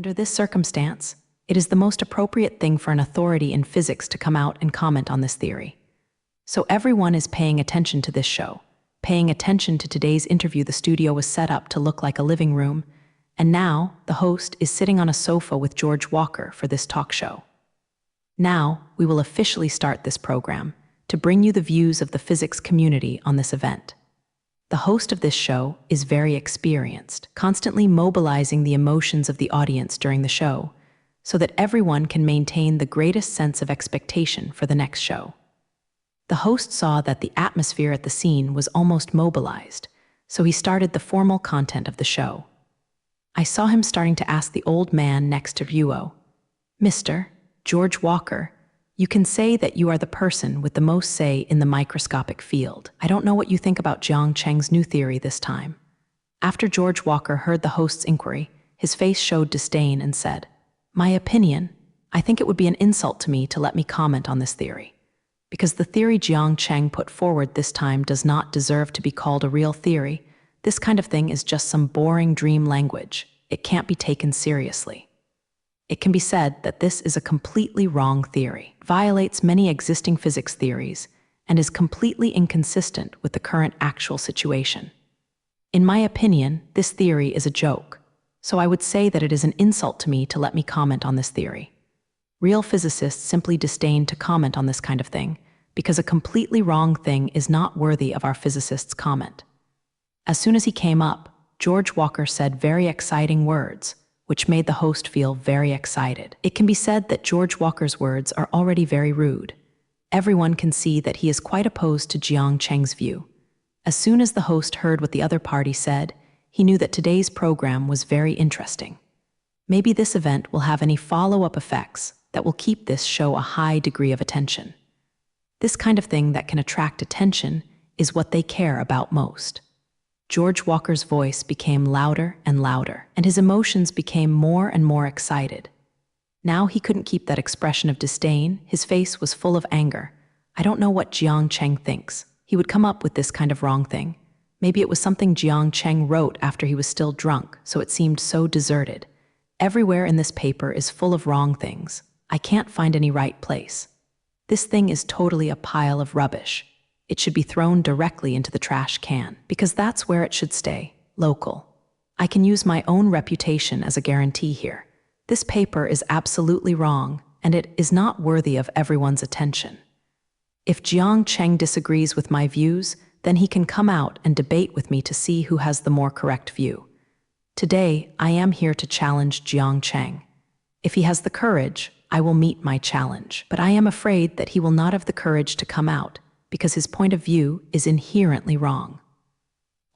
Under this circumstance, it is the most appropriate thing for an authority in physics to come out and comment on this theory. So everyone is paying attention to this show, paying attention to today's interview. The studio was set up to look like a living room, and now the host is sitting on a sofa with George Walker for this talk show. Now, we will officially start this program to bring you the views of the physics community on this event. The host of this show is very experienced, constantly mobilizing the emotions of the audience during the show so that everyone can maintain the greatest sense of expectation for the next show. The host saw that the atmosphere at the scene was almost mobilized, so he started the formal content of the show. I saw him starting to ask the old man next to Ruo, "Mr. George Walker, you can say that you are the person with the most say in the microscopic field. I don't know what you think about Jiang Cheng's new theory this time." After George Walker heard the host's inquiry, his face showed disdain and said, "My opinion, I think it would be an insult to me to let me comment on this theory. Because the theory Jiang Cheng put forward this time does not deserve to be called a real theory. This kind of thing is just some boring dream language. It can't be taken seriously. It can be said that this is a completely wrong theory, violates many existing physics theories, and is completely inconsistent with the current actual situation. In my opinion, this theory is a joke, so I would say that it is an insult to me to let me comment on this theory. Real physicists simply disdain to comment on this kind of thing, because a completely wrong thing is not worthy of our physicists' comment." As soon as he came up, George Walker said very exciting words, which made the host feel very excited. It can be said that George Walker's words are already very rude. Everyone can see that he is quite opposed to Jiang Cheng's view. As soon as the host heard what the other party said, he knew that today's program was very interesting. Maybe this event will have any follow-up effects that will keep this show a high degree of attention. This kind of thing that can attract attention is what they care about most. George Walker's voice became louder and louder, and his emotions became more and more excited. Now he couldn't keep that expression of disdain. His face was full of anger. I don't know what Jiang Cheng thinks. He would come up with this kind of wrong thing. Maybe it was something Jiang Cheng wrote after he was still drunk, so it seemed so deserted. Everywhere in this paper is full of wrong things. I can't find any right place. This thing is totally a pile of rubbish. It should be thrown directly into the trash can, because that's where it should stay, local. I can use my own reputation as a guarantee here. This paper is absolutely wrong, and it is not worthy of everyone's attention. If Jiang Cheng disagrees with my views, then he can come out and debate with me to see who has the more correct view. Today, I am here to challenge Jiang Cheng. If he has the courage, I will meet my challenge. But I am afraid that he will not have the courage to come out, because his point of view is inherently wrong.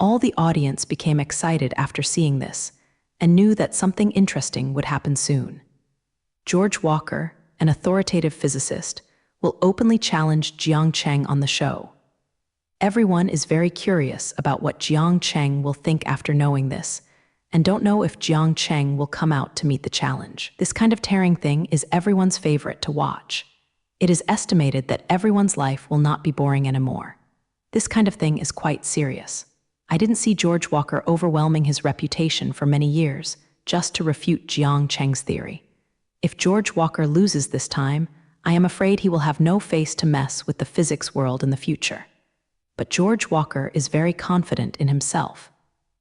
All the audience became excited after seeing this, and knew that something interesting would happen soon. George Walker, an authoritative physicist, will openly challenge Jiang Cheng on the show. Everyone is very curious about what Jiang Cheng will think after knowing this, and don't know if Jiang Cheng will come out to meet the challenge. This kind of tearing thing is everyone's favorite to watch. It is estimated that everyone's life will not be boring anymore. This kind of thing is quite serious. I didn't see George Walker overwhelming his reputation for many years just to refute Jiang Cheng's theory. If George Walker loses this time, I am afraid he will have no face to mess with the physics world in the future. But George Walker is very confident in himself.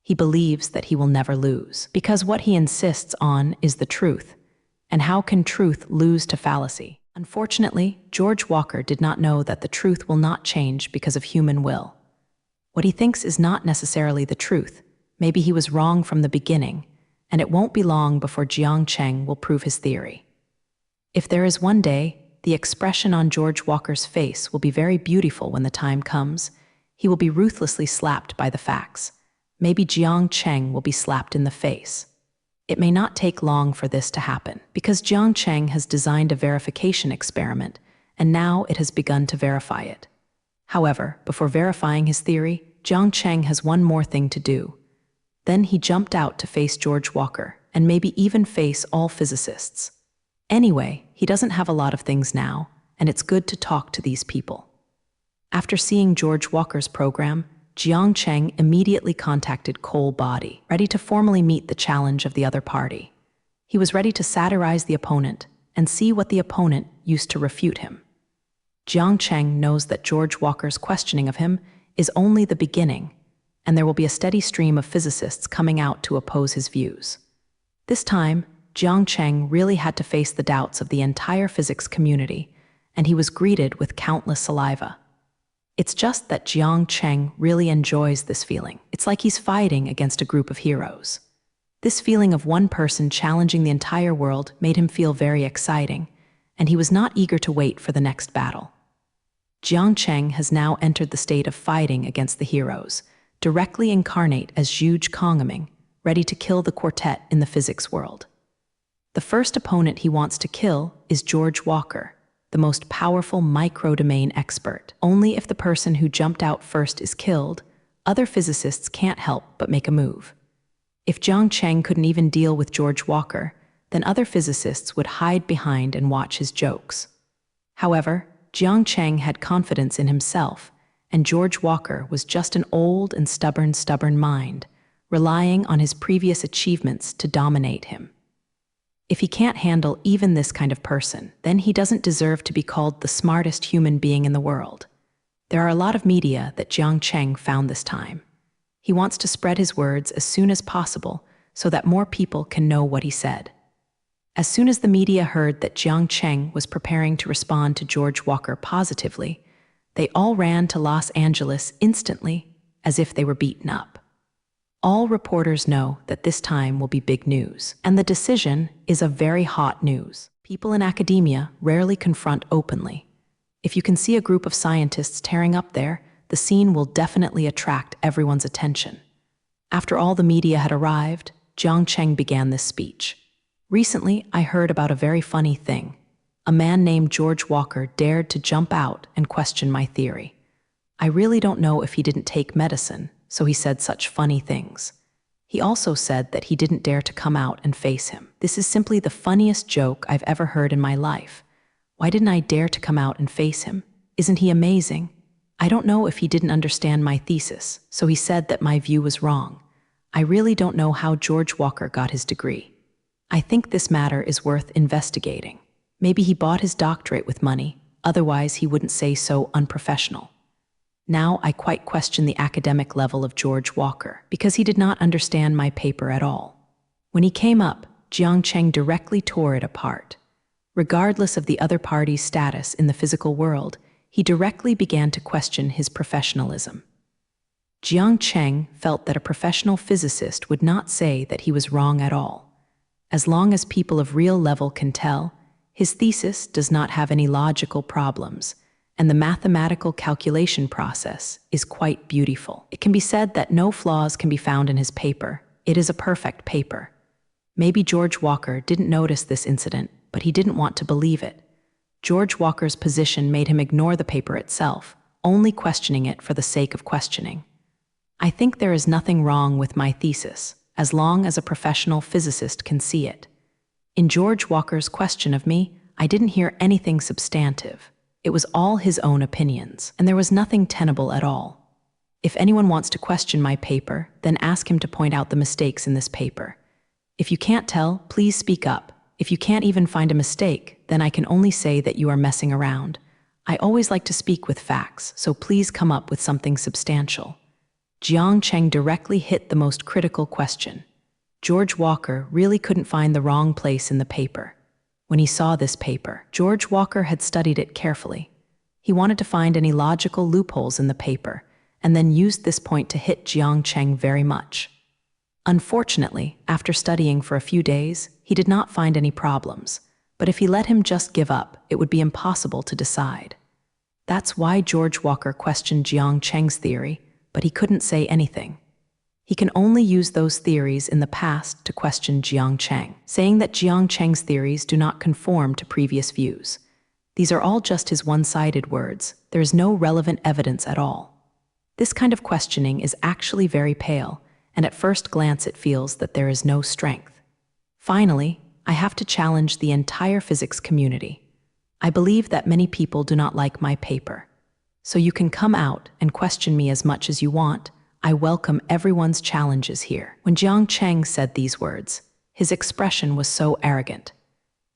He believes that he will never lose, because what he insists on is the truth. And how can truth lose to fallacy? Unfortunately, George Walker did not know that the truth will not change because of human will. What he thinks is not necessarily the truth. Maybe he was wrong from the beginning, and it won't be long before Jiang Cheng will prove his theory. If there is one day, the expression on George Walker's face will be very beautiful when the time comes. He will be ruthlessly slapped by the facts. Maybe Jiang Cheng will be slapped in the face. It may not take long for this to happen, because Jiang Cheng has designed a verification experiment, and now it has begun to verify it. However, before verifying his theory, Jiang Cheng has one more thing to do. Then he jumped out to face George Walker, and maybe even face all physicists. Anyway, he doesn't have a lot of things now, and it's good to talk to these people. After seeing George Walker's program, Jiang Cheng immediately contacted Cole Body, ready to formally meet the challenge of the other party. He was ready to satirize the opponent and see what the opponent used to refute him. Jiang Cheng knows that George Walker's questioning of him is only the beginning, and there will be a steady stream of physicists coming out to oppose his views. This time, Jiang Cheng really had to face the doubts of the entire physics community, and he was greeted with countless saliva. It's just that Jiang Cheng really enjoys this feeling. It's like he's fighting against a group of heroes. This feeling of one person challenging the entire world made him feel very exciting, and he was not eager to wait for the next battle. Jiang Cheng has now entered the state of fighting against the heroes, directly incarnate as Zhu Kongming, ready to kill the quartet in the physics world. The first opponent he wants to kill is George Walker, the most powerful microdomain expert. Only if the person who jumped out first is killed, other physicists can't help but make a move. If Jiang Cheng couldn't even deal with George Walker, then other physicists would hide behind and watch his jokes. However, Jiang Cheng had confidence in himself, and George Walker was just an old and stubborn mind, relying on his previous achievements to dominate him. If he can't handle even this kind of person, then he doesn't deserve to be called the smartest human being in the world. There are a lot of media that Jiang Cheng found this time. He wants to spread his words as soon as possible so that more people can know what he said. As soon as the media heard that Jiang Cheng was preparing to respond to George Walker positively, they all ran to Los Angeles instantly, as if they were beaten up. All reporters know that this time will be big news, and the decision is a very hot news. People in academia rarely confront openly. If you can see a group of scientists tearing up there, the scene will definitely attract everyone's attention. After all the media had arrived, Jiang Cheng began this speech. Recently, I heard about a very funny thing. A man named George Walker dared to jump out and question my theory. I really don't know if he didn't take medicine, so he said such funny things. He also said that he didn't dare to come out and face him. This is simply the funniest joke I've ever heard in my life. Why didn't I dare to come out and face him? Isn't he amazing? I don't know if he didn't understand my thesis, so he said that my view was wrong. I really don't know how George Walker got his degree. I think this matter is worth investigating. Maybe he bought his doctorate with money, otherwise he wouldn't say so unprofessional. Now I quite question the academic level of George Walker, because he did not understand my paper at all. When he came up, Jiang Cheng directly tore it apart. Regardless of the other party's status in the physical world, he directly began to question his professionalism. Jiang Cheng felt that a professional physicist would not say that he was wrong at all. As long as people of real level can tell, his thesis does not have any logical problems, and the mathematical calculation process is quite beautiful. It can be said that no flaws can be found in his paper. It is a perfect paper. Maybe George Walker didn't notice this incident, but he didn't want to believe it. George Walker's position made him ignore the paper itself, only questioning it for the sake of questioning. I think there is nothing wrong with my thesis, as long as a professional physicist can see it. In George Walker's question of me, I didn't hear anything substantive. It was all his own opinions, and there was nothing tenable at all. If anyone wants to question my paper, then ask him to point out the mistakes in this paper. If you can't tell, please speak up. If you can't even find a mistake, then I can only say that you are messing around. I always like to speak with facts, so please come up with something substantial. Jiang Cheng directly hit the most critical question. George Walker really couldn't find the wrong place in the paper. When he saw this paper, George Walker had studied it carefully. He wanted to find any logical loopholes in the paper, and then used this point to hit Jiang Cheng very much. Unfortunately, after studying for a few days, he did not find any problems, but if he let him just give up, it would be impossible to decide. That's why George Walker questioned Jiang Cheng's theory, but he couldn't say anything. He can only use those theories in the past to question Jiang Cheng, saying that Jiang Cheng's theories do not conform to previous views. These are all just his one-sided words. There is no relevant evidence at all. This kind of questioning is actually very pale, and at first glance it feels that there is no strength. Finally, I have to challenge the entire physics community. I believe that many people do not like my paper. So you can come out and question me as much as you want. I welcome everyone's challenges here. When Jiang Cheng said these words, His expression was so arrogant.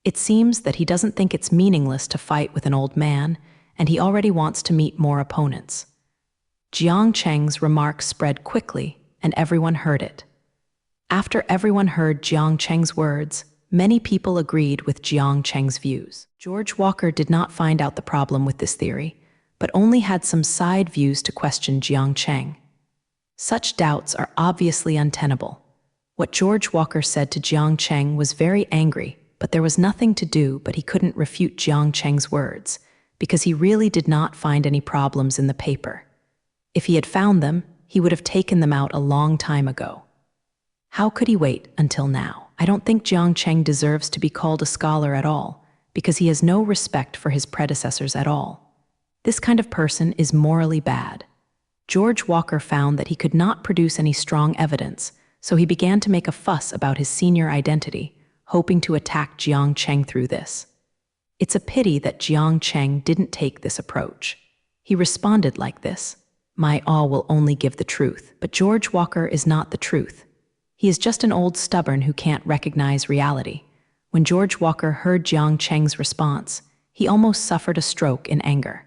It seems that he doesn't think it's meaningless to fight with an old man, and he already wants to meet more opponents. Jiang Cheng's remarks spread quickly, and everyone heard it. After everyone heard Jiang Cheng's words, many people agreed with Jiang Cheng's views. George Walker did not find out the problem with this theory, but only had some side views to question Jiang Cheng. Such doubts are obviously untenable. What George Walker said to Jiang Cheng was very angry, but there was nothing to do, but he couldn't refute Jiang Cheng's words, because he really did not find any problems in the paper. If he had found them, he would have taken them out a long time ago. How could he wait until now? I don't think Jiang Cheng deserves to be called a scholar at all, because he has no respect for his predecessors at all. This kind of person is morally bad. George Walker found that he could not produce any strong evidence, so he began to make a fuss about his senior identity, hoping to attack Jiang Cheng through this. It's a pity that Jiang Cheng didn't take this approach. He responded like this: "My all will only give the truth." But George Walker is not the truth. He is just an old stubborn who can't recognize reality. When George Walker heard Jiang Cheng's response, he almost suffered a stroke in anger.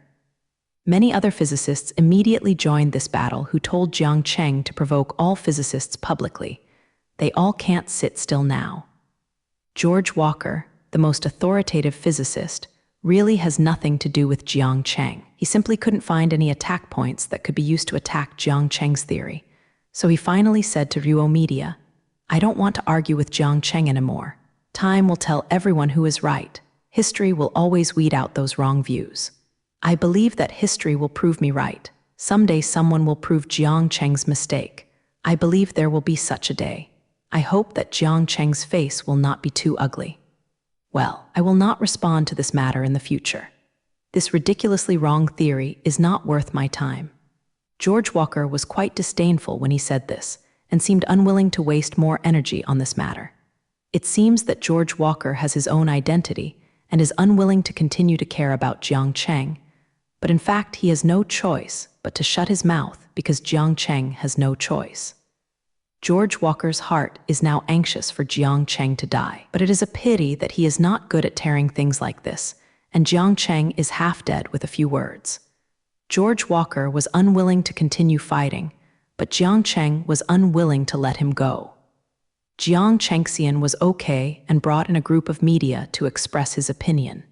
Many other physicists immediately joined this battle who told Jiang Cheng to provoke all physicists publicly. They all can't sit still now. George Walker, the most authoritative physicist, really has nothing to do with Jiang Cheng. He simply couldn't find any attack points that could be used to attack Jiang Cheng's theory. So he finally said to Ruo Media, "I don't want to argue with Jiang Cheng anymore. Time will tell everyone who is right. History will always weed out those wrong views. I believe that history will prove me right. Someday someone will prove Jiang Cheng's mistake. I believe there will be such a day. I hope that Jiang Cheng's face will not be too ugly. Well, I will not respond to this matter in the future. This ridiculously wrong theory is not worth my time." George Walker was quite disdainful when he said this, and seemed unwilling to waste more energy on this matter. It seems that George Walker has his own identity and is unwilling to continue to care about Jiang Cheng, but in fact he has no choice but to shut his mouth because Jiang Cheng has no choice. George Walker's heart is now anxious for Jiang Cheng to die, but it is a pity that he is not good at tearing things like this, and Jiang Cheng is half dead with a few words. George Walker was unwilling to continue fighting, but Jiang Cheng was unwilling to let him go. Jiang Chengxian was okay and brought in a group of media to express his opinion.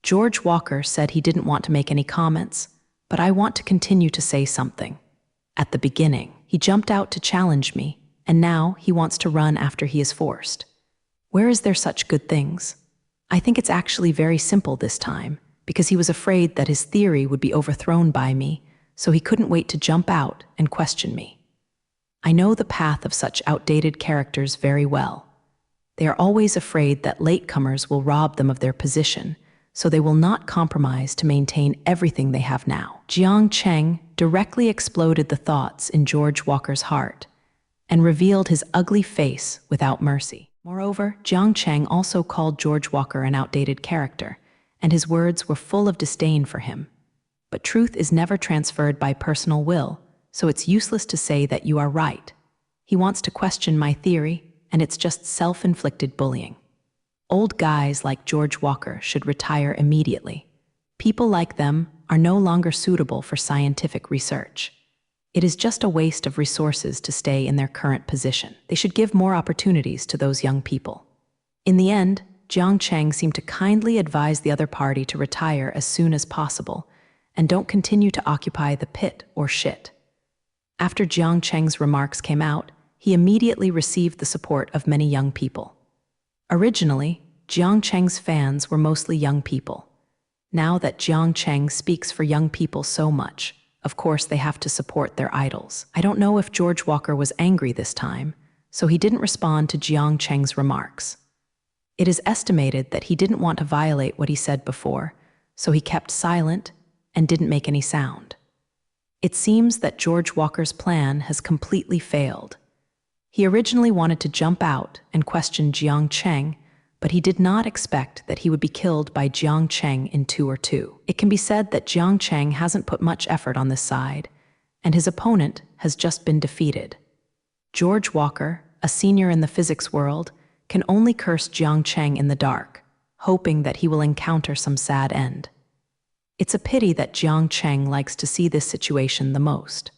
George Walker said he didn't want to make any comments, but I want to continue to say something. At the beginning, he jumped out to challenge me, and now he wants to run after he is forced. Where is there such good things? I think it's actually very simple this time, because he was afraid that his theory would be overthrown by me, so he couldn't wait to jump out and question me. I know the path of such outdated characters very well. They are always afraid that latecomers will rob them of their position, so they will not compromise to maintain everything they have now. Jiang Cheng directly exploded the thoughts in George Walker's heart and revealed his ugly face without mercy. Moreover, Jiang Cheng also called George Walker an outdated character, and his words were full of disdain for him. But truth is never transferred by personal will, so it's useless to say that you are right. He wants to question my theory, and it's just self-inflicted bullying. Old guys like George Walker should retire immediately. People like them are no longer suitable for scientific research. It is just a waste of resources to stay in their current position. They should give more opportunities to those young people. In the end, Jiang Cheng seemed to kindly advise the other party to retire as soon as possible and don't continue to occupy the pit or shit. After Jiang Cheng's remarks came out, he immediately received the support of many young people. Originally, Jiang Cheng's fans were mostly young people. Now that Jiang Cheng speaks for young people so much, of course they have to support their idols. I don't know if George Walker was angry this time, so he didn't respond to Jiang Cheng's remarks. It is estimated that he didn't want to violate what he said before, so he kept silent and didn't make any sound. It seems that George Walker's plan has completely failed. He originally wanted to jump out and question Jiang Cheng, but he did not expect that he would be killed by Jiang Cheng in 2 or 2. It can be said that Jiang Cheng hasn't put much effort on this side, and his opponent has just been defeated. George Walker, a senior in the physics world, can only curse Jiang Cheng in the dark, hoping that he will encounter some sad end. It's a pity that Jiang Cheng likes to see this situation the most.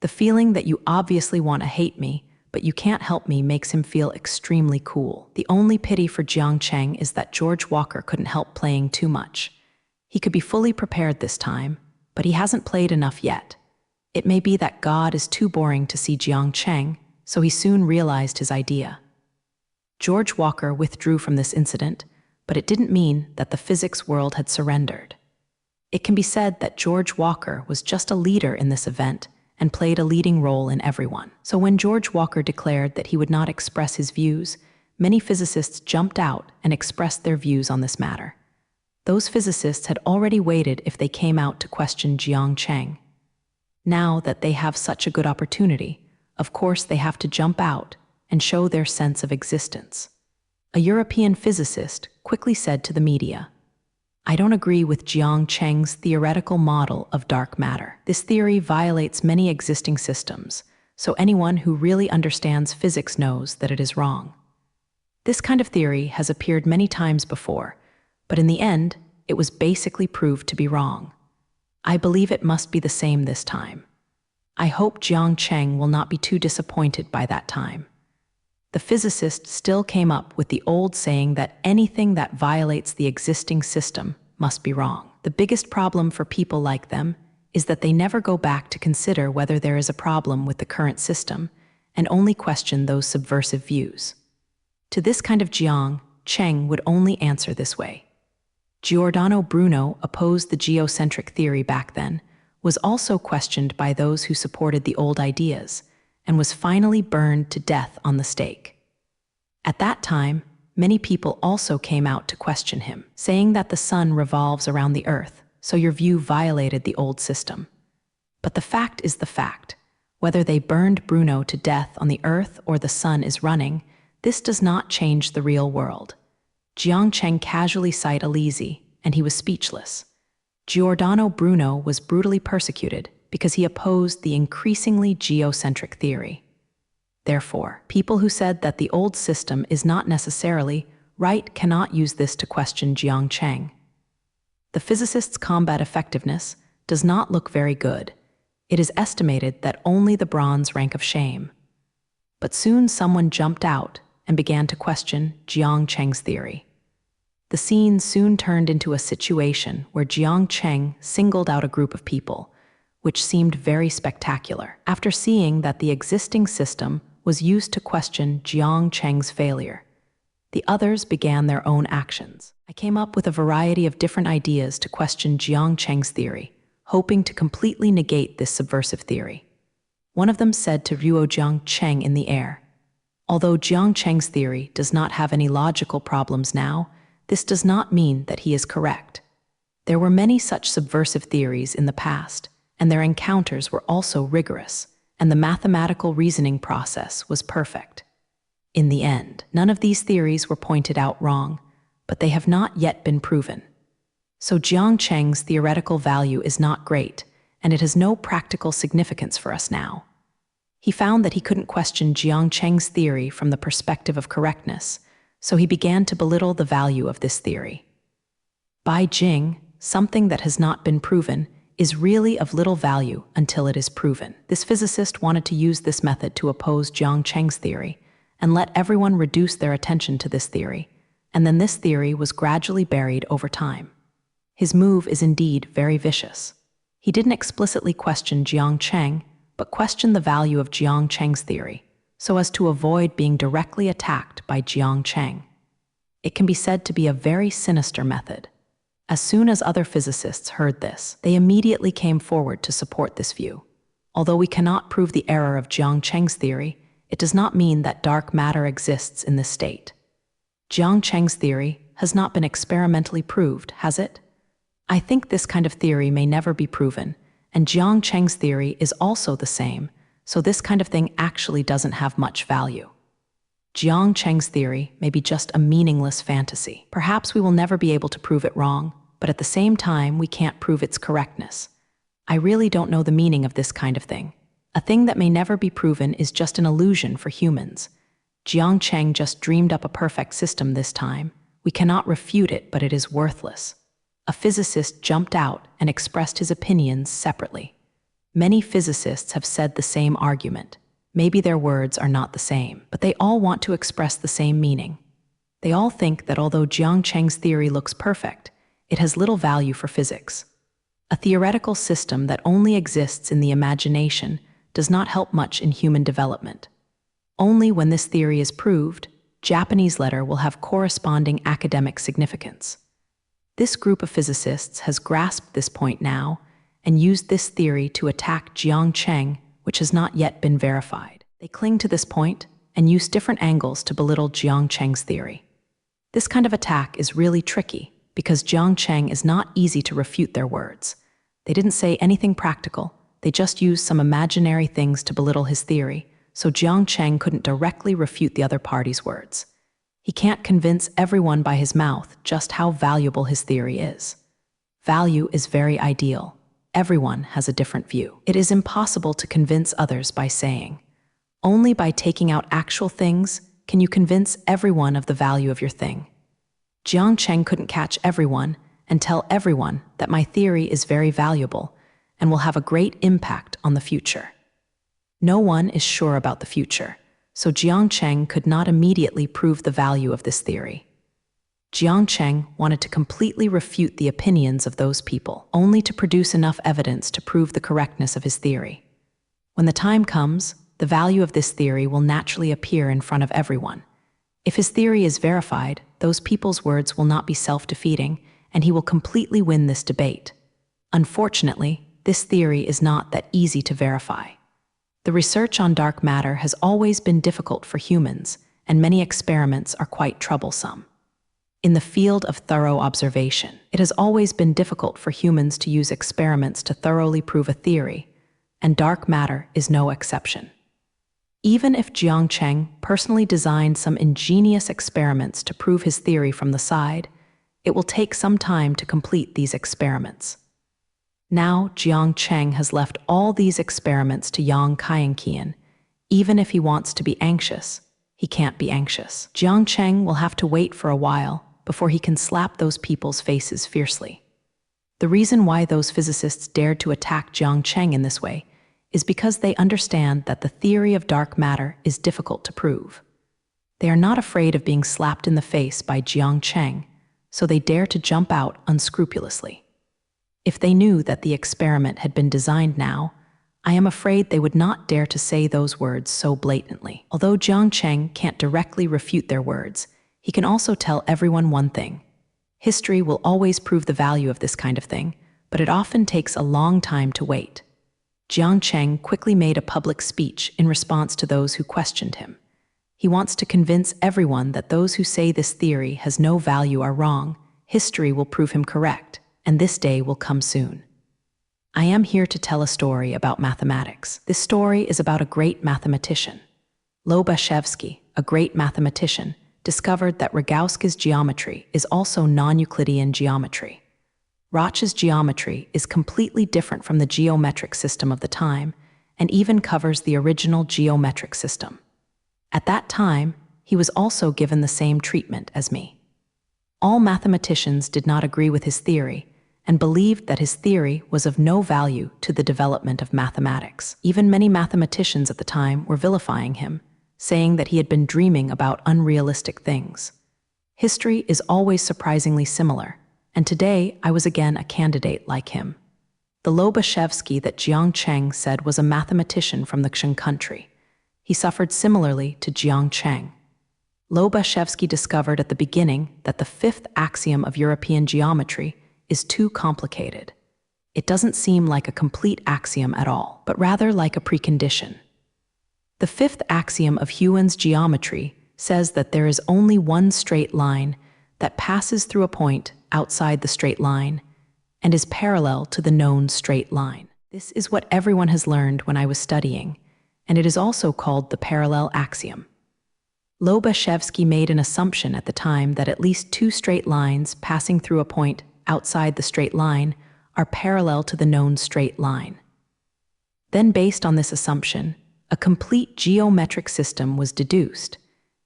The feeling that you obviously want to hate me, but you can't help me makes him feel extremely cool. The only pity for Jiang Cheng is that George Walker couldn't help playing too much. He could be fully prepared this time, but he hasn't played enough yet. It may be that God is too boring to see Jiang Cheng, so he soon realized his idea. George Walker withdrew from this incident, but it didn't mean that the physics world had surrendered. It can be said that George Walker was just a leader in this event and played a leading role in everyone. So when George Walker declared that he would not express his views, many physicists jumped out and expressed their views on this matter. Those physicists had already waited if they came out to question Jiang Cheng. Now that they have such a good opportunity, of course they have to jump out and show their sense of existence. A European physicist quickly said to the media, "I don't agree with Jiang Cheng's theoretical model of dark matter. This theory violates many existing systems, so anyone who really understands physics knows that it is wrong." This kind of theory has appeared many times before, but in the end, it was basically proved to be wrong. I believe it must be the same this time. I hope Jiang Cheng will not be too disappointed by that time. The physicist still came up with the old saying that anything that violates the existing system must be wrong. The biggest problem for people like them is that they never go back to consider whether there is a problem with the current system and only question those subversive views. To this kind of Jiang Cheng would only answer this way. Giordano Bruno opposed the geocentric theory back then, was also questioned by those who supported the old ideas, and was finally burned to death on the stake. At that time, many people also came out to question him, saying that the sun revolves around the earth, so your view violated the old system. But the fact is the fact. Whether they burned Bruno to death on the earth or the sun is running, this does not change the real world. Jiang Cheng casually sighed uneasy, and he was speechless. Giordano Bruno was brutally persecuted because he opposed the increasingly geocentric theory. Therefore, people who said that the old system is not necessarily right cannot use this to question Jiang Cheng. The physicist's combat effectiveness does not look very good. It is estimated that only the bronze rank of shame. But soon someone jumped out and began to question Jiang Cheng's theory. The scene soon turned into a situation where Jiang Cheng singled out a group of people, which seemed very spectacular. After seeing that the existing system was used to question Jiang Cheng's failure, the others began their own actions. I came up with a variety of different ideas to question Jiang Cheng's theory, hoping to completely negate this subversive theory. One of them said to Ruo Jiang Cheng in the air, "Although Jiang Cheng's theory does not have any logical problems now, this does not mean that he is correct. There were many such subversive theories in the past, and their encounters were also rigorous, and the mathematical reasoning process was perfect. In the end, none of these theories were pointed out wrong, but they have not yet been proven. So Jiang Cheng's theoretical value is not great, and it has no practical significance for us now." He found that he couldn't question Jiang Cheng's theory from the perspective of correctness, so he began to belittle the value of this theory. By Jing, something that has not been proven is really of little value until it is proven. This physicist wanted to use this method to oppose Jiang Cheng's theory and let everyone reduce their attention to this theory, and then this theory was gradually buried over time. His move is indeed very vicious. He didn't explicitly question Jiang Cheng, but questioned the value of Jiang Cheng's theory, so as to avoid being directly attacked by Jiang Cheng. It can be said to be a very sinister method. As soon as other physicists heard this, they immediately came forward to support this view. Although we cannot prove the error of Jiang Cheng's theory, it does not mean that dark matter exists in this state. Jiang Cheng's theory has not been experimentally proved, has it? I think this kind of theory may never be proven, and Jiang Cheng's theory is also the same, so this kind of thing actually doesn't have much value. Jiang Cheng's theory may be just a meaningless fantasy. Perhaps we will never be able to prove it wrong, but at the same time, we can't prove its correctness. I really don't know the meaning of this kind of thing. A thing that may never be proven is just an illusion for humans. Jiang Cheng just dreamed up a perfect system this time. We cannot refute it, but it is worthless. A physicist jumped out and expressed his opinions separately. Many physicists have said the same argument. Maybe their words are not the same, but they all want to express the same meaning. They all think that although Jiang Cheng's theory looks perfect, it has little value for physics. A theoretical system that only exists in the imagination does not help much in human development. Only when this theory is proved, Japanese letter will have corresponding academic significance. This group of physicists has grasped this point now and used this theory to attack Jiang Cheng, which has not yet been verified. They cling to this point and use different angles to belittle Jiang Cheng's theory. This kind of attack is really tricky because Jiang Cheng is not easy to refute their words. They didn't say anything practical, they just used some imaginary things to belittle his theory, so Jiang Cheng couldn't directly refute the other party's words. He can't convince everyone by his mouth just how valuable his theory is. Value is very ideal. Everyone has a different view. It is impossible to convince others by saying. Only by taking out actual things can you convince everyone of the value of your thing. Jiang Cheng couldn't catch everyone and tell everyone that my theory is very valuable and will have a great impact on the future. No one is sure about the future, so Jiang Cheng could not immediately prove the value of this theory. Jiang Cheng wanted to completely refute the opinions of those people, only to produce enough evidence to prove the correctness of his theory. When the time comes, the value of this theory will naturally appear in front of everyone. If his theory is verified, those people's words will not be self-defeating, and he will completely win this debate. Unfortunately, this theory is not that easy to verify. The research on dark matter has always been difficult for humans, and many experiments are quite troublesome. In the field of thorough observation, it has always been difficult for humans to use experiments to thoroughly prove a theory, and dark matter is no exception. Even if Jiang Cheng personally designed some ingenious experiments to prove his theory from the side, it will take some time to complete these experiments. Now Jiang Cheng has left all these experiments to Yang Kaienqian. Even if he wants to be anxious, he can't be anxious. Jiang Cheng will have to wait for a while before he can slap those people's faces fiercely. The reason why those physicists dared to attack Jiang Cheng in this way is because they understand that the theory of dark matter is difficult to prove. They are not afraid of being slapped in the face by Jiang Cheng, so they dare to jump out unscrupulously. If they knew that the experiment had been designed now, I am afraid they would not dare to say those words so blatantly. Although Jiang Cheng can't directly refute their words, he can also tell everyone one thing. History will always prove the value of this kind of thing, but it often takes a long time to wait. Jiang Cheng quickly made a public speech in response to those who questioned him. He wants to convince everyone that those who say this theory has no value are wrong. History will prove him correct, and this day will come soon. I am here to tell a story about mathematics. This story is about a great mathematician. Lobachevsky, a great mathematician, discovered that Rogowski's geometry is also non-Euclidean geometry. Roch's geometry is completely different from the geometric system of the time and even covers the original geometric system. At that time, he was also given the same treatment as me. All mathematicians did not agree with his theory and believed that his theory was of no value to the development of mathematics. Even many mathematicians at the time were vilifying him, saying that he had been dreaming about unrealistic things. History is always surprisingly similar, and today I was again a candidate like him. The Lobachevsky that Jiang Cheng said was a mathematician from the Xian country. He suffered similarly to Jiang Cheng. Lobachevsky discovered at the beginning that the fifth axiom of European geometry is too complicated. It doesn't seem like a complete axiom at all, but rather like a precondition. The fifth axiom of Huon's geometry says that there is only one straight line that passes through a point outside the straight line and is parallel to the known straight line. This is what everyone has learned when I was studying, and it is also called the parallel axiom. Lobachevsky made an assumption at the time that at least two straight lines passing through a point outside the straight line are parallel to the known straight line. Then, based on this assumption, a complete geometric system was deduced,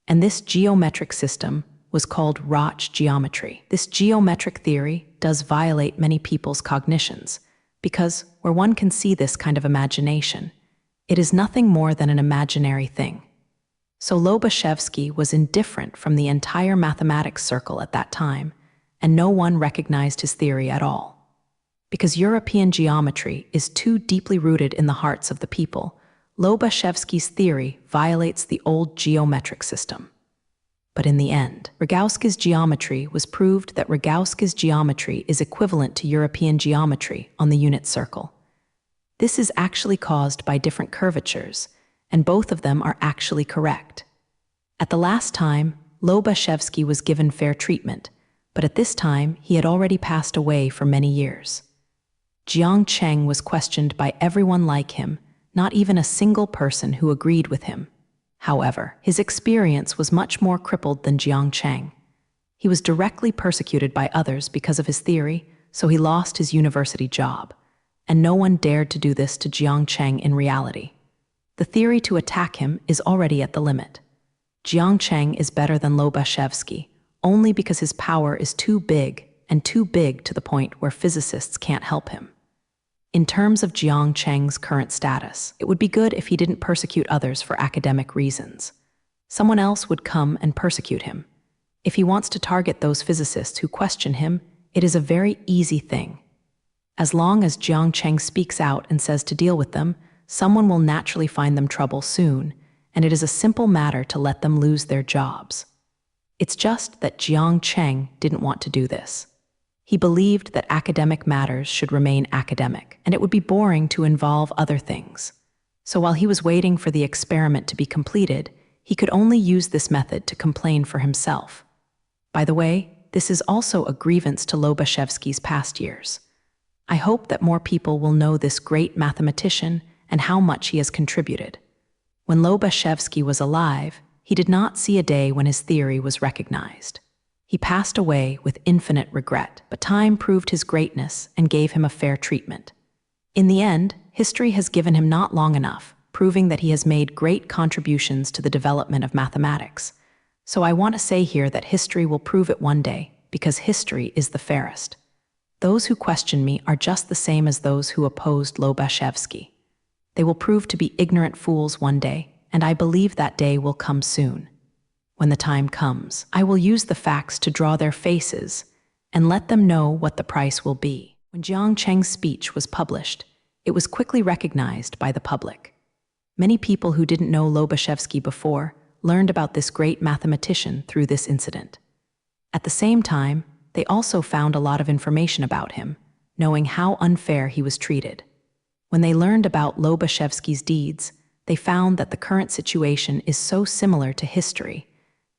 And this geometric system was called Roch geometry. This geometric theory does violate many people's cognitions, because where one can see this kind of imagination, it is nothing more than an imaginary thing. So Lobachevsky was indifferent from the entire mathematics circle at that time, and no one recognized his theory at all. Because European geometry is too deeply rooted in the hearts of the people, Lobachevsky's theory violates the old geometric system. But in the end, Rogowski's geometry was proved that Rogowski's geometry is equivalent to European geometry on the unit circle. This is actually caused by different curvatures, and both of them are actually correct. At the last time, Lobachevsky was given fair treatment, but at this time he had already passed away for many years. Jiang Cheng was questioned by everyone like him, not even a single person who agreed with him. However, his experience was much more crippled than Jiang Cheng. He was directly persecuted by others because of his theory, so he lost his university job, and no one dared to do this to Jiang Cheng in reality. The theory to attack him is already at the limit. Jiang Cheng is better than Lobachevsky, only because his power is too big, and too big to the point where physicists can't help him. In terms of Jiang Cheng's current status, it would be good if he didn't persecute others for academic reasons. Someone else would come and persecute him. If he wants to target those physicists who question him, it is a very easy thing. As long as Jiang Cheng speaks out and says to deal with them, someone will naturally find them trouble soon, and it is a simple matter to let them lose their jobs. It's just that Jiang Cheng didn't want to do this. He believed that academic matters should remain academic, and it would be boring to involve other things. So while he was waiting for the experiment to be completed, he could only use this method to complain for himself. By the way, this is also a grievance to Lobachevsky's past years. I hope that more people will know this great mathematician and how much he has contributed. When Lobachevsky was alive, he did not see a day when his theory was recognized. He passed away with infinite regret, but time proved his greatness and gave him a fair treatment. In the end, history has given him not long enough, proving that he has made great contributions to the development of mathematics. So I want to say here that history will prove it one day, because history is the fairest. Those who question me are just the same as those who opposed Lobachevsky. They will prove to be ignorant fools one day, and I believe that day will come soon. When the time comes, I will use the facts to draw their faces and let them know what the price will be. When Jiang Cheng's speech was published, it was quickly recognized by the public. Many people who didn't know Lobachevsky before learned about this great mathematician through this incident. At the same time, they also found a lot of information about him, knowing how unfair he was treated. When they learned about Lobachevsky's deeds, they found that the current situation is so similar to history,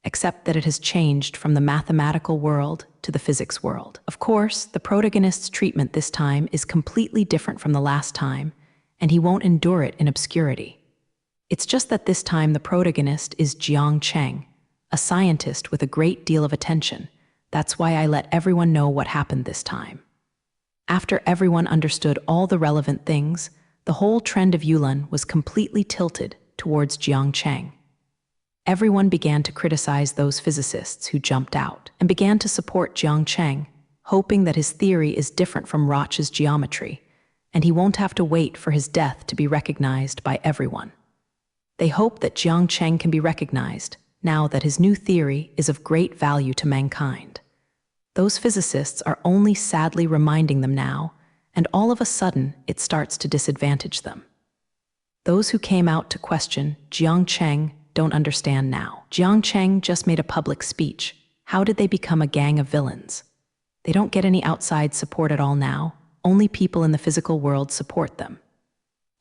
except that it has changed from the mathematical world to the physics world. Of course, the protagonist's treatment this time is completely different from the last time, and he won't endure it in obscurity. It's just that this time the protagonist is Jiang Cheng, a scientist with a great deal of attention. That's why I let everyone know what happened this time. After everyone understood all the relevant things, the whole trend of Yulin was completely tilted towards Jiang Cheng. Everyone began to criticize those physicists who jumped out and began to support Jiang Cheng, hoping that his theory is different from Roch's geometry, and he won't have to wait for his death to be recognized by everyone. They hope that Jiang Cheng can be recognized now that his new theory is of great value to mankind. Those physicists are only sadly reminding them now, and all of a sudden it starts to disadvantage them. Those who came out to question Jiang Cheng don't understand now. Jiang Cheng just made a public speech. How did they become a gang of villains? They don't get any outside support at all now. Only people in the physical world support them.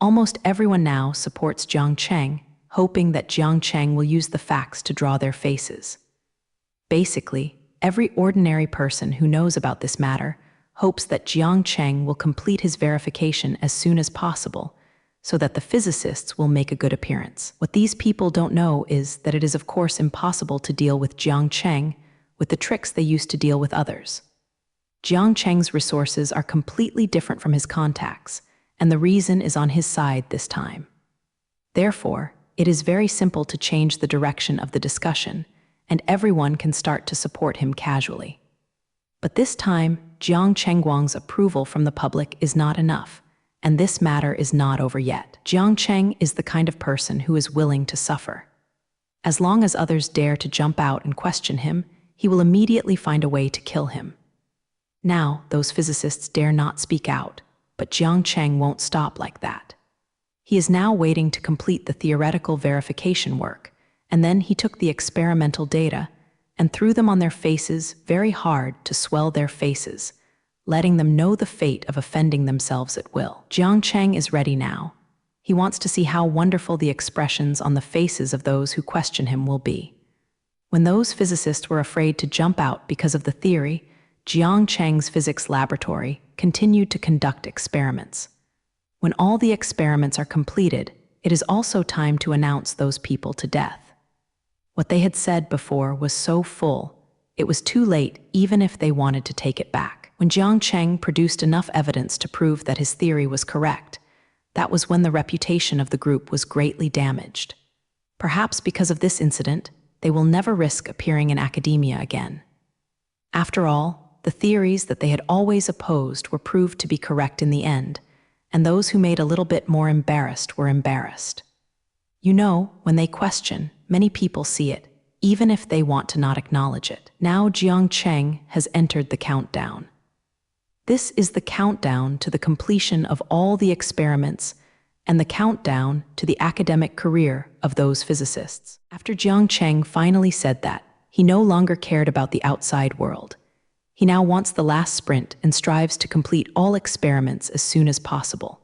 Almost everyone now supports Jiang Cheng, hoping that Jiang Cheng will use the facts to draw their faces. Basically, every ordinary person who knows about this matter hopes that Jiang Cheng will complete his verification as soon as possible, so that the physicists will make a good appearance. What these people don't know is that it is of course impossible to deal with Jiang Cheng with the tricks they used to deal with others. Jiang Cheng's resources are completely different from his contacts, and the reason is on his side this time. Therefore, It is very simple to change the direction of the discussion, and everyone can start to support him casually. But this time, Jiang Chengguang's approval from the public is not enough, and this matter is not over yet. Jiang Cheng is the kind of person who is willing to suffer. As long as others dare to jump out and question him, he will immediately find a way to kill him. Now, those physicists dare not speak out, but Jiang Cheng won't stop like that. He is now waiting to complete the theoretical verification work, and then he took the experimental data and threw them on their faces very hard to swell their faces, letting them know the fate of offending themselves at will. Jiang Cheng is ready now. He wants to see how wonderful the expressions on the faces of those who question him will be. When those physicists were afraid to jump out because of the theory, Jiang Cheng's physics laboratory continued to conduct experiments. When all the experiments are completed, it is also time to announce those people to death. What they had said before was so full, it was too late even if they wanted to take it back. When Jiang Cheng produced enough evidence to prove that his theory was correct, that was when the reputation of the group was greatly damaged. Perhaps because of this incident, they will never risk appearing in academia again. After all, the theories that they had always opposed were proved to be correct in the end, and those who made a little bit more embarrassed were embarrassed. You know, when they question, many people see it, even if they want to not acknowledge it. Now Jiang Cheng has entered the countdown. This is the countdown to the completion of all the experiments and the countdown to the academic career of those physicists. After Jiang Cheng finally said that, he no longer cared about the outside world. He now wants the last sprint and strives to complete all experiments as soon as possible.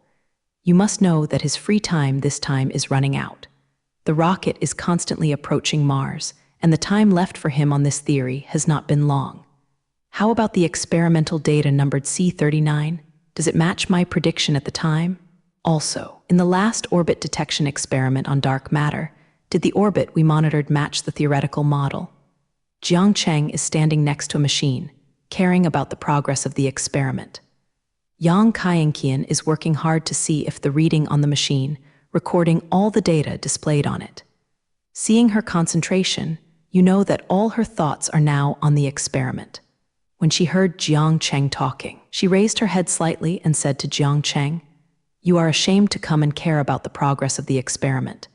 You must know that his free time this time is running out. The rocket is constantly approaching Mars, and the time left for him on this theory has not been long. How about the experimental data numbered C39? Does it match my prediction at the time? Also, in the last orbit detection experiment on dark matter, did the orbit we monitored match the theoretical model? Jiang Cheng is standing next to a machine, caring about the progress of the experiment. Yang Kaienqian is working hard to see if the reading on the machine, recording all the data displayed on it. Seeing her concentration, you know that all her thoughts are now on the experiment. When she heard Jiang Cheng talking, she raised her head slightly and said to Jiang Cheng, "You are ashamed to come and care about the progress of the experiment.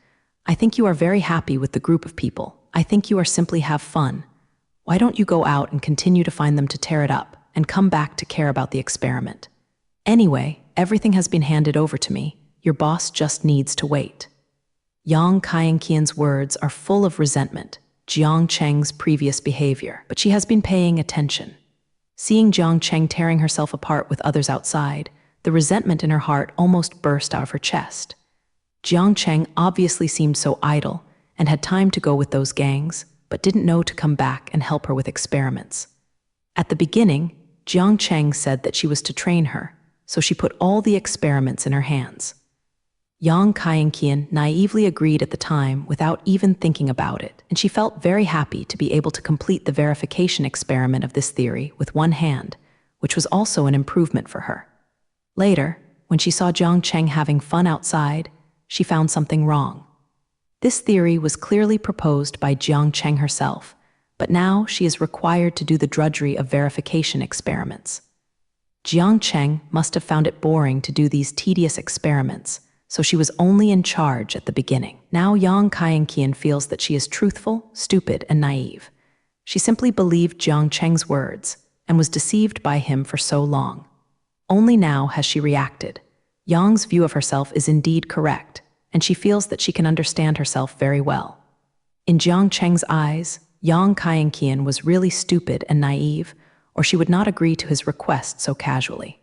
I think you are very happy with the group of people. I think you are simply have fun. Why don't you go out and continue to find them to tear it up and come back to care about the experiment? Anyway, everything has been handed over to me. Your boss just needs to wait." Yang Kaienqian's words are full of resentment, Jiang Cheng's previous behavior, but she has been paying attention. Seeing Jiang Cheng tearing herself apart with others outside, the resentment in her heart almost burst out of her chest. Jiang Cheng obviously seemed so idle and had time to go with those gangs, but didn't know to come back and help her with experiments. At the beginning, Jiang Cheng said that she was to train her, so she put all the experiments in her hands. Yang Kaienqian naively agreed at the time without even thinking about it, and she felt very happy to be able to complete the verification experiment of this theory with one hand, which was also an improvement for her. Later, when she saw Jiang Cheng having fun outside, she found something wrong. This theory was clearly proposed by Jiang Cheng herself, but now she is required to do the drudgery of verification experiments. Jiang Cheng must have found it boring to do these tedious experiments, so she was only in charge at the beginning. Now Yang Kaienqian feels that she is truthful, stupid, and naive. She simply believed Jiang Cheng's words and was deceived by him for so long. Only now has she reacted. Yang's view of herself is indeed correct, and she feels that she can understand herself very well. In Jiang Cheng's eyes, Yang Kaienqian was really stupid and naive, or she would not agree to his request so casually.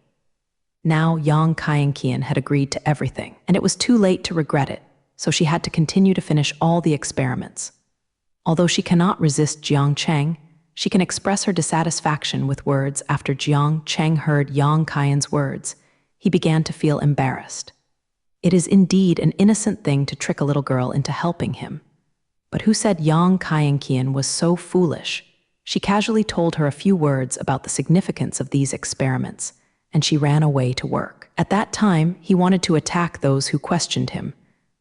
Now Yang Kaienqian had agreed to everything, and it was too late to regret it, so she had to continue to finish all the experiments. Although she cannot resist Jiang Cheng, she can express her dissatisfaction with words. After Jiang Cheng heard Yang Kaien's words, he began to feel embarrassed. It is indeed an innocent thing to trick a little girl into helping him. But who said Yang Kaienqian was so foolish? She casually told her a few words about the significance of these experiments, and she ran away to work. At that time, he wanted to attack those who questioned him,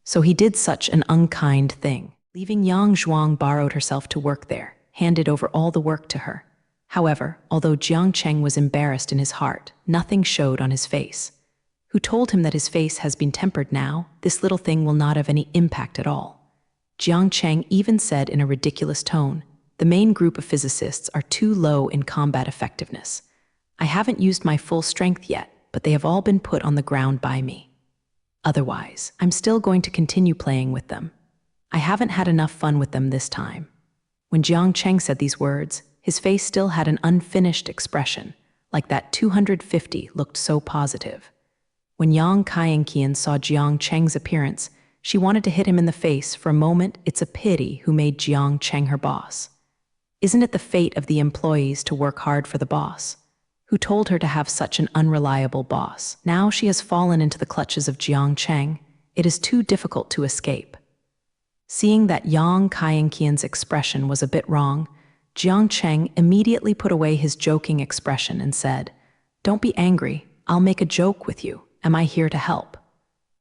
So he did such an unkind thing. Leaving Yang Zhuang borrowed herself to work there, handed over all the work to her. However, although Jiang Cheng was embarrassed in his heart, nothing showed on his face. Who told him that his face has been tempered now, this little thing will not have any impact at all. Jiang Cheng even said in a ridiculous tone, the main group of physicists are too low in combat effectiveness. I haven't used my full strength yet, but they have all been put on the ground by me. Otherwise, I'm still going to continue playing with them. I haven't had enough fun with them this time. When Jiang Cheng said these words, his face still had an unfinished expression, like that 250 looked so positive. When Yang Kaienqian saw Jiang Cheng's appearance, she wanted to hit him in the face. For a moment, it's a pity who made Jiang Cheng her boss. Isn't it the fate of the employees to work hard for the boss? Who told her to have such an unreliable boss? Now she has fallen into the clutches of Jiang Cheng. It is too difficult to escape. Seeing that Yang Kaienqian's expression was a bit wrong, Jiang Cheng immediately put away his joking expression and said, "Don't be angry, I'll make a joke with you. Am I here to help?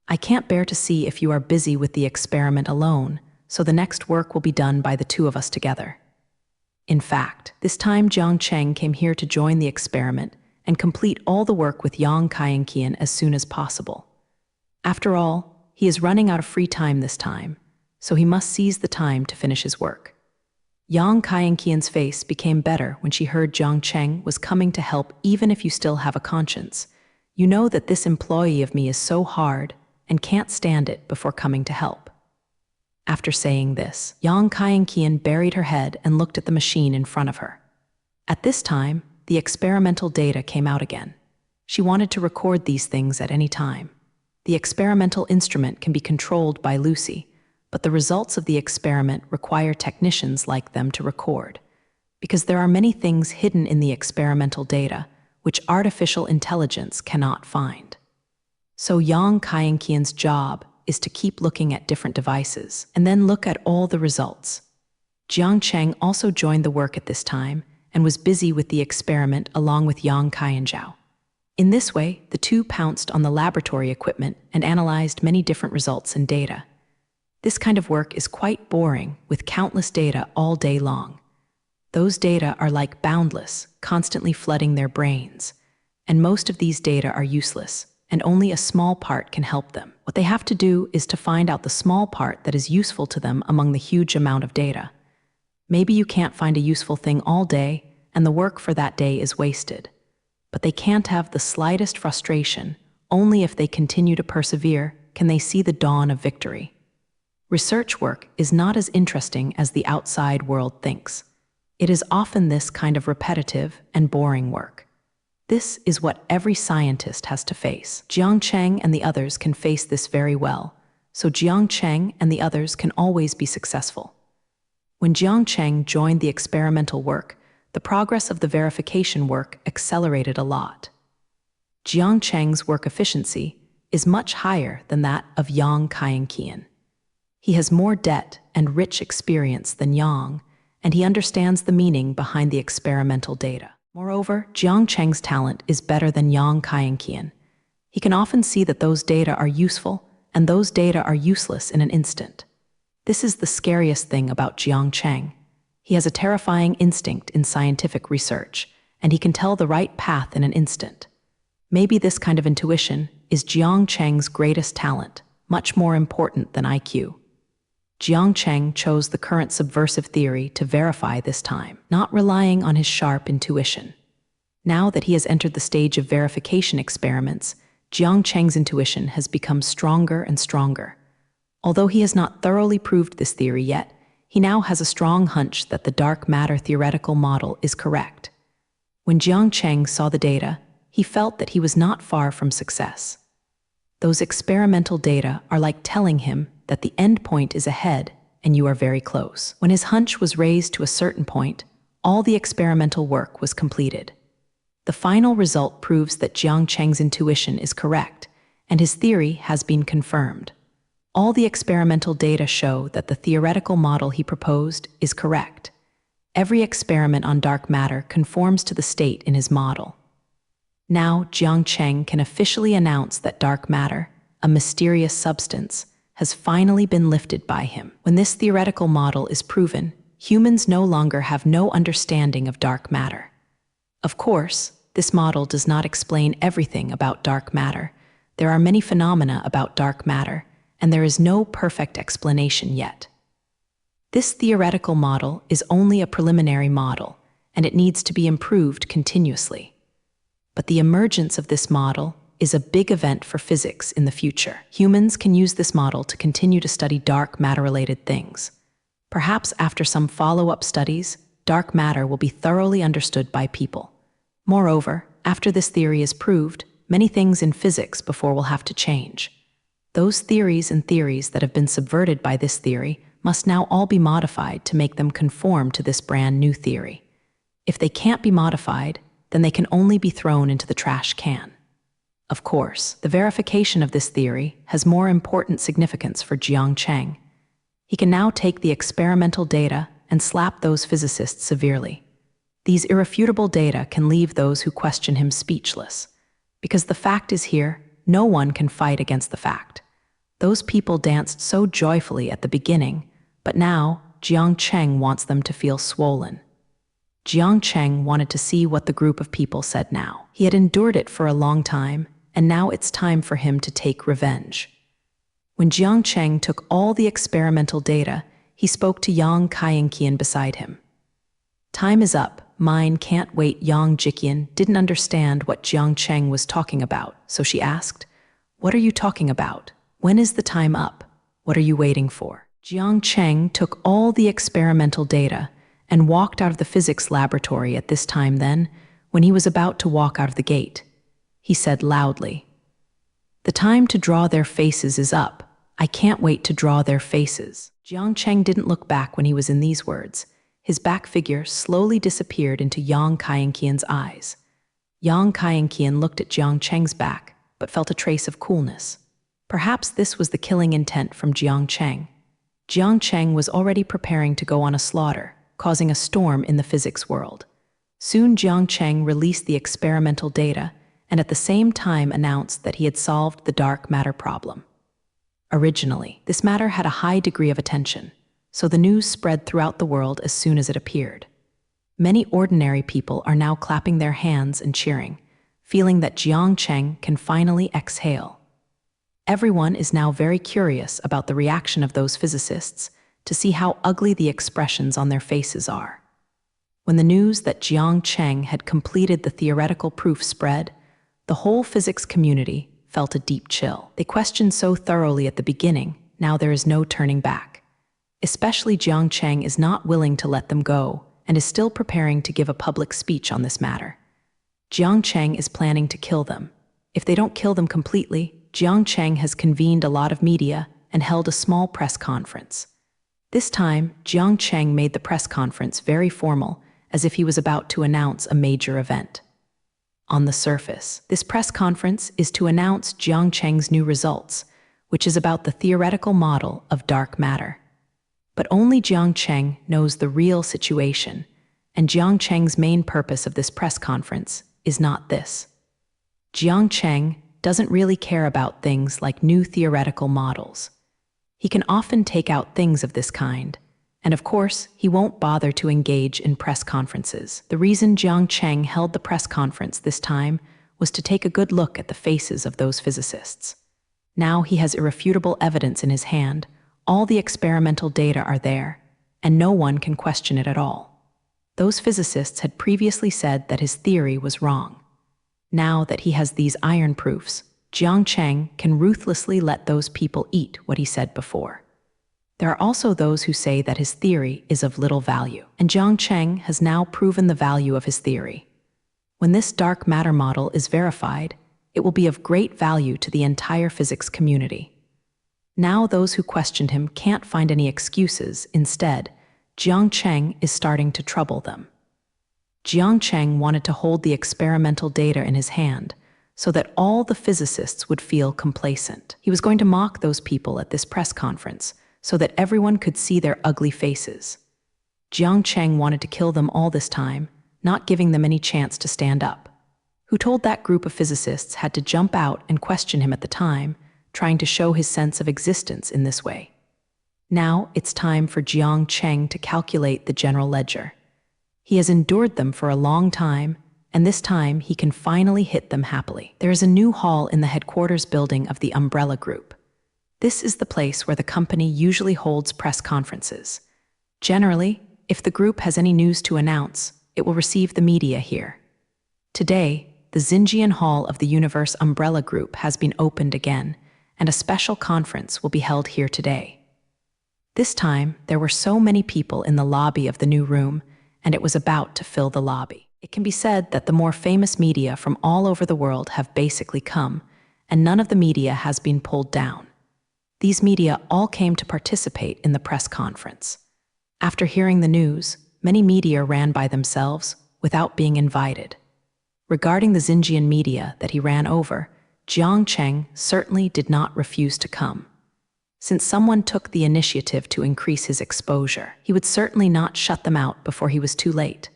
I can't bear to see if you are busy with the experiment alone, so the next work will be done by the two of us together." In fact, this time Jiang Cheng came here to join the experiment and complete all the work with Yang Kaienqian as soon as possible. After all, he is running out of free time this time, so he must seize the time to finish his work. Yang Kaienqian's face became better when she heard Jiang Cheng was coming to help. Even if you still have a conscience, you know that this employee of me is so hard and can't stand it before coming to help. After saying this, Yang Kaienqian buried her head and looked at the machine in front of her. At this time, the experimental data came out again. She wanted to record these things at any time. The experimental instrument can be controlled by Lucy, but the results of the experiment require technicians like them to record, because there are many things hidden in the experimental data which artificial intelligence cannot find. So Yang Kaienqian's job is to keep looking at different devices and then look at all the results. Jiang Cheng also joined the work at this time and was busy with the experiment along with Yang Kaienjiao. In this way, the two pounced on the laboratory equipment and analyzed many different results and data. This kind of work is quite boring, with countless data all day long. Those data are like boundless, constantly flooding their brains. And most of these data are useless, and only a small part can help them. What they have to do is to find out the small part that is useful to them among the huge amount of data. Maybe you can't find a useful thing all day, and the work for that day is wasted. But they can't have the slightest frustration. Only if they continue to persevere can they see the dawn of victory. Research work is not as interesting as the outside world thinks. It is often this kind of repetitive and boring work. This is what every scientist has to face. Jiang Cheng and the others can face this very well, so Jiang Cheng and the others can always be successful. When Jiang Cheng joined the experimental work, the progress of the verification work accelerated a lot. Jiang Cheng's work efficiency is much higher than that of Yang Kaienqian. He has more debt and rich experience than Yang, and he understands the meaning behind the experimental data. Moreover, Jiang Cheng's talent is better than Yang Kaienqian. He can often see that those data are useful and those data are useless in an instant. This is the scariest thing about Jiang Cheng. He has a terrifying instinct in scientific research, and he can tell the right path in an instant. Maybe this kind of intuition is Jiang Cheng's greatest talent, much more important than IQ. Jiang Cheng chose the current subversive theory to verify this time, not relying on his sharp intuition. Now that he has entered the stage of verification experiments, Jiang Cheng's intuition has become stronger and stronger. Although he has not thoroughly proved this theory yet, he now has a strong hunch that the dark matter theoretical model is correct. When Jiang Cheng saw the data, he felt that he was not far from success. Those experimental data are like telling him that the end point is ahead and you are very close. When his hunch was raised to a certain point, all the experimental work was completed. The final result proves that Jiang Cheng's intuition is correct, and his theory has been confirmed. All the experimental data show that the theoretical model he proposed is correct. Every experiment on dark matter conforms to the state in his model. Now Jiang Cheng can officially announce that dark matter, a mysterious substance, has finally been lifted by him. When this theoretical model is proven, humans no longer have no understanding of dark matter. Of course, this model does not explain everything about dark matter. There are many phenomena about dark matter, and there is no perfect explanation yet. This theoretical model is only a preliminary model, and it needs to be improved continuously. But the emergence of this model is a big event for physics in the future. Humans can use this model to continue to study dark matter-related things. Perhaps after some follow-up studies, dark matter will be thoroughly understood by people. Moreover, after this theory is proved, many things in physics before will have to change. Those theories and theories that have been subverted by this theory must now all be modified to make them conform to this brand new theory. If they can't be modified, then they can only be thrown into the trash can. Of course, the verification of this theory has more important significance for Jiang Cheng. He can now take the experimental data and slap those physicists severely. These irrefutable data can leave those who question him speechless. Because the fact is here, no one can fight against the fact. Those people danced so joyfully at the beginning, but now Jiang Cheng wants them to feel swollen. Jiang Cheng wanted to see what the group of people said now. He had endured it for a long time, and now it's time for him to take revenge. When Jiang Cheng took all the experimental data, he spoke to Yang Kaiyanqian beside him. Time is up. Mine can't wait. Yang Jiqian didn't understand what Jiang Cheng was talking about, so she asked, "What are you talking about? When is the time up? What are you waiting for?" Jiang Cheng took all the experimental data and walked out of the physics laboratory at this time. Then, when he was about to walk out of the gate, he said loudly, "The time to draw their faces is up. I can't wait to draw their faces." Jiang Cheng didn't look back when he was in these words. His back figure slowly disappeared into Yang Kaiyanqian's eyes. Yang Kaiyanqian looked at Jiang Cheng's back, but felt a trace of coolness. Perhaps this was the killing intent from Jiang Cheng. Jiang Cheng was already preparing to go on a slaughter, causing a storm in the physics world. Soon Jiang Cheng released the experimental data and at the same time announced that he had solved the dark matter problem. Originally, this matter had a high degree of attention, so the news spread throughout the world as soon as it appeared. Many ordinary people are now clapping their hands and cheering, feeling that Jiang Cheng can finally exhale. Everyone is now very curious about the reaction of those physicists to see how ugly the expressions on their faces are. When the news that Jiang Cheng had completed the theoretical proof spread, the whole physics community felt a deep chill. They questioned so thoroughly at the beginning, now there is no turning back. Especially Jiang Cheng is not willing to let them go and is still preparing to give a public speech on this matter. Jiang Cheng is planning to kill them. If they don't kill them completely, Jiang Cheng has convened a lot of media and held a small press conference. This time, Jiang Cheng made the press conference very formal, as if he was about to announce a major event. On the surface, this press conference is to announce Jiang Cheng's new results, which is about the theoretical model of dark matter. But only Jiang Cheng knows the real situation, and Jiang Cheng's main purpose of this press conference is not this. Jiang Cheng doesn't really care about things like new theoretical models. He can often take out things of this kind, and of course, he won't bother to engage in press conferences. The reason Jiang Cheng held the press conference this time was to take a good look at the faces of those physicists. Now he has irrefutable evidence in his hand, all the experimental data are there, and no one can question it at all. Those physicists had previously said that his theory was wrong. Now that he has these iron proofs, Jiang Cheng can ruthlessly let those people eat what he said before. There are also those who say that his theory is of little value, and Jiang Cheng has now proven the value of his theory. When this dark matter model is verified, it will be of great value to the entire physics community. Now those who questioned him can't find any excuses. Instead, Jiang Cheng is starting to trouble them. Jiang Cheng wanted to hold the experimental data in his hand so that all the physicists would feel complacent. He was going to mock those people at this press conference so that everyone could see their ugly faces. Jiang Cheng wanted to kill them all this time, not giving them any chance to stand up. Who told that group of physicists had to jump out and question him at the time, trying to show his sense of existence in this way. Now it's time for Jiang Cheng to calculate the general ledger. He has endured them for a long time, and this time he can finally hit them happily. There is a new hall in the headquarters building of the Umbrella Group. This is the place where the company usually holds press conferences. Generally, if the group has any news to announce, it will receive the media here. Today, the Xinjiang Hall of the Universe Umbrella Group has been opened again, and a special conference will be held here today. This time, there were so many people in the lobby of the new room, and it was about to fill the lobby. It can be said that the more famous media from all over the world have basically come, and none of the media has been pulled down. These media all came to participate in the press conference. After hearing the news, many media ran by themselves without being invited. Regarding the Xinjiang media that he ran over, Jiang Cheng certainly did not refuse to come. Since someone took the initiative to increase his exposure, he would certainly not shut them out before he was too late.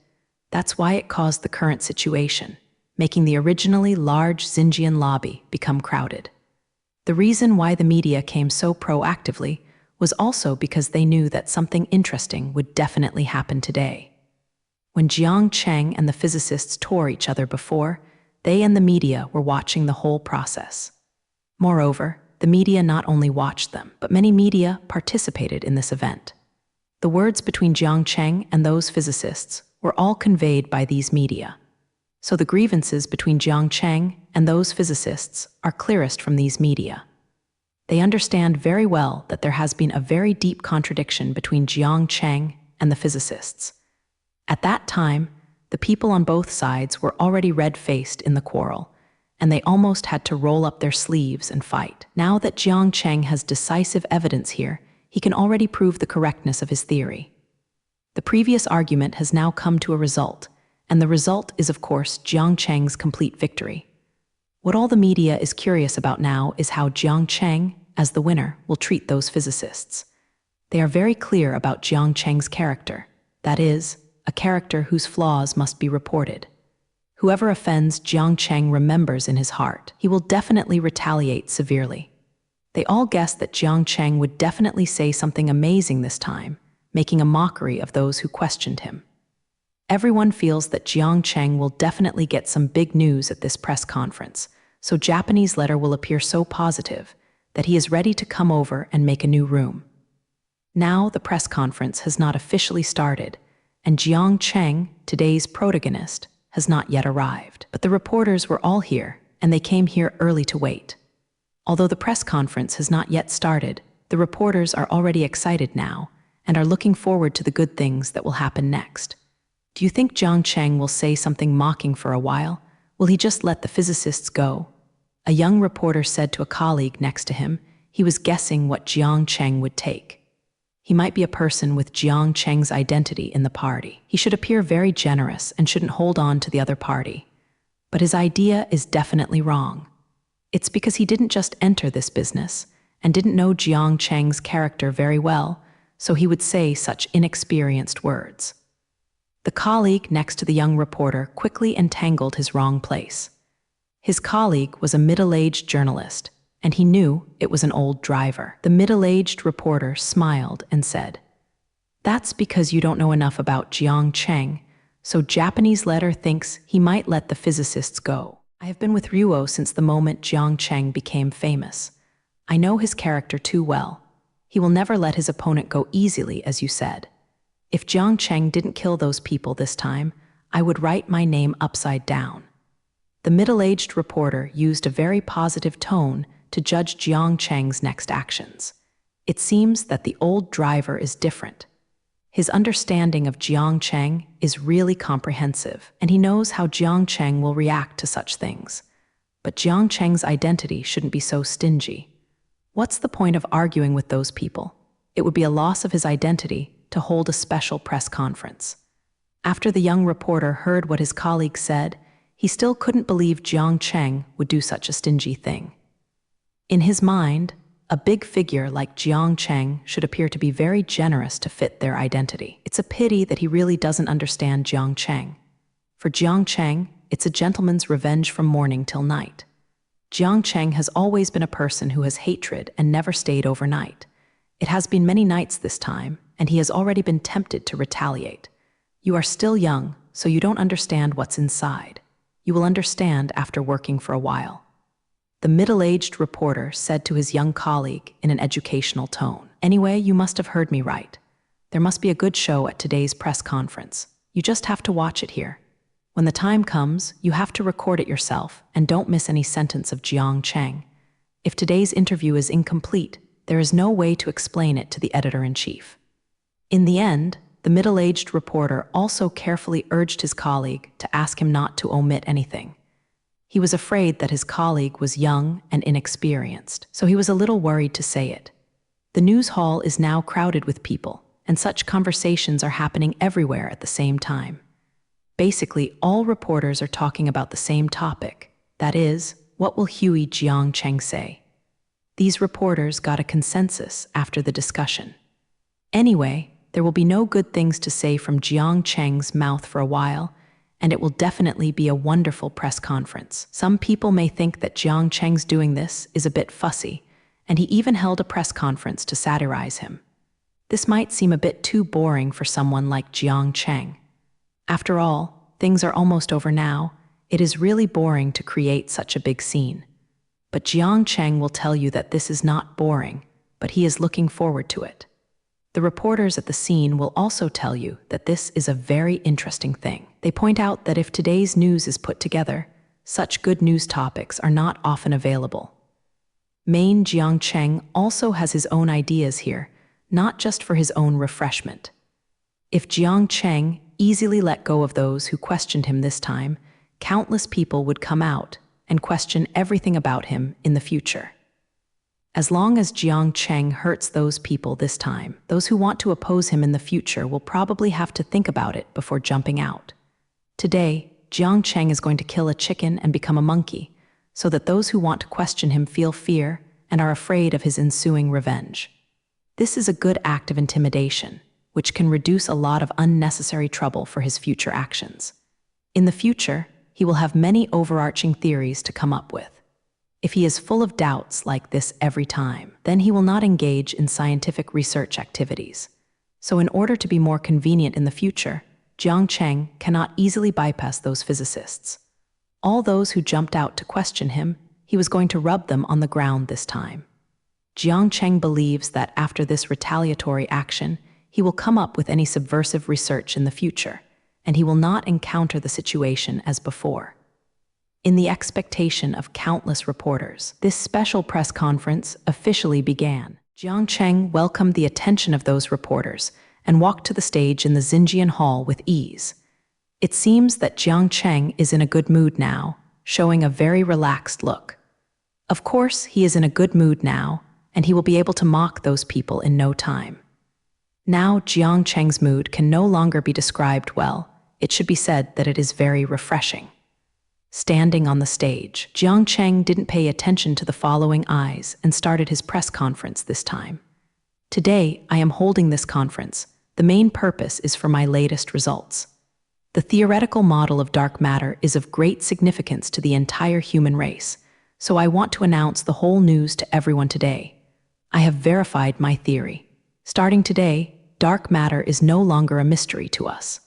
That's why it caused the current situation, making the originally large Xinjiang lobby become crowded. The reason why the media came so proactively was also because they knew that something interesting would definitely happen today. When Jiang Cheng and the physicists tore each other before, they and the media were watching the whole process. Moreover, the media not only watched them, but many media participated in this event. The words between Jiang Cheng and those physicists were all conveyed by these media. So the grievances between Jiang Cheng and those physicists are clearest from these media. They understand very well that there has been a very deep contradiction between Jiang Cheng and the physicists. At that time, the people on both sides were already red-faced in the quarrel, and they almost had to roll up their sleeves and fight. Now that Jiang Cheng has decisive evidence here, he can already prove the correctness of his theory. The previous argument has now come to a result, and the result is, of course, Jiang Cheng's complete victory. What all the media is curious about now is how Jiang Cheng, as the winner, will treat those physicists. They are very clear about Jiang Cheng's character, that is, a character whose flaws must be reported. Whoever offends Jiang Cheng remembers in his heart. He will definitely retaliate severely. They all guessed that Jiang Cheng would definitely say something amazing this time, making a mockery of those who questioned him. Everyone feels that Jiang Cheng will definitely get some big news at this press conference, so Japanese letter will appear so positive that he is ready to come over and make a new room. Now the press conference has not officially started, and Jiang Cheng, today's protagonist, has not yet arrived. But the reporters were all here, and they came here early to wait. Although the press conference has not yet started, the reporters are already excited now and are looking forward to the good things that will happen next. Do you think Jiang Cheng will say something mocking for a while? Will he just let the physicists go? A young reporter said to a colleague next to him he was guessing what Jiang Cheng would take. He might be a person with Jiang Cheng's identity in the party. He should appear very generous and shouldn't hold on to the other party. But his idea is definitely wrong. It's because he didn't just enter this business and didn't know Jiang Cheng's character very well, so he would say such inexperienced words. The colleague next to the young reporter quickly entangled his wrong place. His colleague was a middle-aged journalist, and he knew it was an old driver. The middle-aged reporter smiled and said, "That's because you don't know enough about Jiang Cheng, so Japanese letter thinks he might let the physicists go. I have been with Ryuo since the moment Jiang Cheng became famous. I know his character too well. He will never let his opponent go easily, as you said. If Jiang Cheng didn't kill those people this time, I would write my name upside down." The middle-aged reporter used a very positive tone to judge Jiang Cheng's next actions. It seems that the old driver is different. His understanding of Jiang Cheng is really comprehensive, and he knows how Jiang Cheng will react to such things. But Jiang Cheng's identity shouldn't be so stingy. What's the point of arguing with those people? It would be a loss of his identity to hold a special press conference. After the young reporter heard what his colleague said, he still couldn't believe Jiang Cheng would do such a stingy thing. In his mind, a big figure like Jiang Cheng should appear to be very generous to fit their identity. It's a pity that he really doesn't understand Jiang Cheng. For Jiang Cheng, it's a gentleman's revenge from morning till night. Jiang Cheng has always been a person who has hatred and never stayed overnight. It has been many nights this time, and he has already been tempted to retaliate. You are still young, so you don't understand what's inside. You will understand after working for a while. The middle-aged reporter said to his young colleague in an educational tone. Anyway, you must have heard me right. There must be a good show at today's press conference. You just have to watch it here. When the time comes, you have to record it yourself and don't miss any sentence of Jiang Cheng. If today's interview is incomplete, there is no way to explain it to the editor-in-chief. In the end, the middle-aged reporter also carefully urged his colleague to ask him not to omit anything. He was afraid that his colleague was young and inexperienced, so he was a little worried to say it. The news hall is now crowded with people, and such conversations are happening everywhere at the same time. Basically, all reporters are talking about the same topic. That is, what will Huey Jiang Cheng say? These reporters got a consensus after the discussion. Anyway, there will be no good things to say from Jiang Cheng's mouth for a while, and it will definitely be a wonderful press conference. Some people may think that Jiang Cheng's doing this is a bit fussy, and he even held a press conference to satirize him. This might seem a bit too boring for someone like Jiang Cheng. After all, things are almost over now. It is really boring to create such a big scene. But Jiang Cheng will tell you that this is not boring, but he is looking forward to it. The reporters at the scene will also tell you that this is a very interesting thing. They point out that if today's news is put together, such good news topics are not often available. Main Jiang Cheng also has his own ideas here, not just for his own refreshment. If Jiang Cheng easily let go of those who questioned him this time, countless people would come out and question everything about him in the future. As long as Jiang Cheng hurts those people this time, those who want to oppose him in the future will probably have to think about it before jumping out. Today, Jiang Cheng is going to kill a chicken and become a monkey, so that those who want to question him feel fear and are afraid of his ensuing revenge. This is a good act of intimidation, which can reduce a lot of unnecessary trouble for his future actions. In the future, he will have many overarching theories to come up with. If he is full of doubts like this every time, then he will not engage in scientific research activities. So in order to be more convenient in the future, Jiang Cheng cannot easily bypass those physicists. All those who jumped out to question him, he was going to rub them on the ground this time. Jiang Cheng believes that after this retaliatory action, he will come up with any subversive research in the future, and he will not encounter the situation as before. In the expectation of countless reporters, this special press conference officially began. Jiang Cheng welcomed the attention of those reporters and walked to the stage in the Xinjian Hall with ease. It seems that Jiang Cheng is in a good mood now, showing a very relaxed look. Of course, he is in a good mood now, and he will be able to mock those people in no time. Now Jiang Cheng's mood can no longer be described well. It should be said that it is very refreshing. Standing on the stage, Jiang Cheng didn't pay attention to the following eyes and started his press conference this time. Today, I am holding this conference. The main purpose is for my latest results. The theoretical model of dark matter is of great significance to the entire human race, so I want to announce the whole news to everyone today. I have verified my theory. Starting today, dark matter is no longer a mystery to us.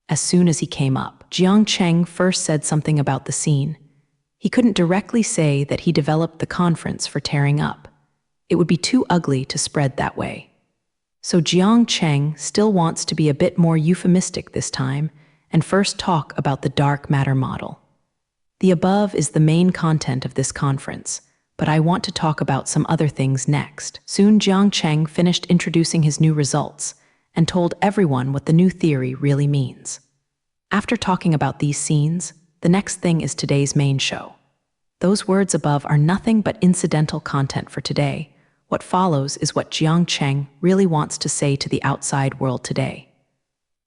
As soon as he came up, Jiang Cheng first said something about the scene. He couldn't directly say that he developed the conference for tearing up. It would be too ugly to spread that way. So Jiang Cheng still wants to be a bit more euphemistic this time and first talk about the dark matter model. The above is the main content of this conference, but I want to talk about some other things next. Soon Jiang Cheng finished introducing his new results and told everyone what the new theory really means. After talking about these scenes, the next thing is today's main show. Those words above are nothing but incidental content for today. What follows is what Jiang Cheng really wants to say to the outside world today.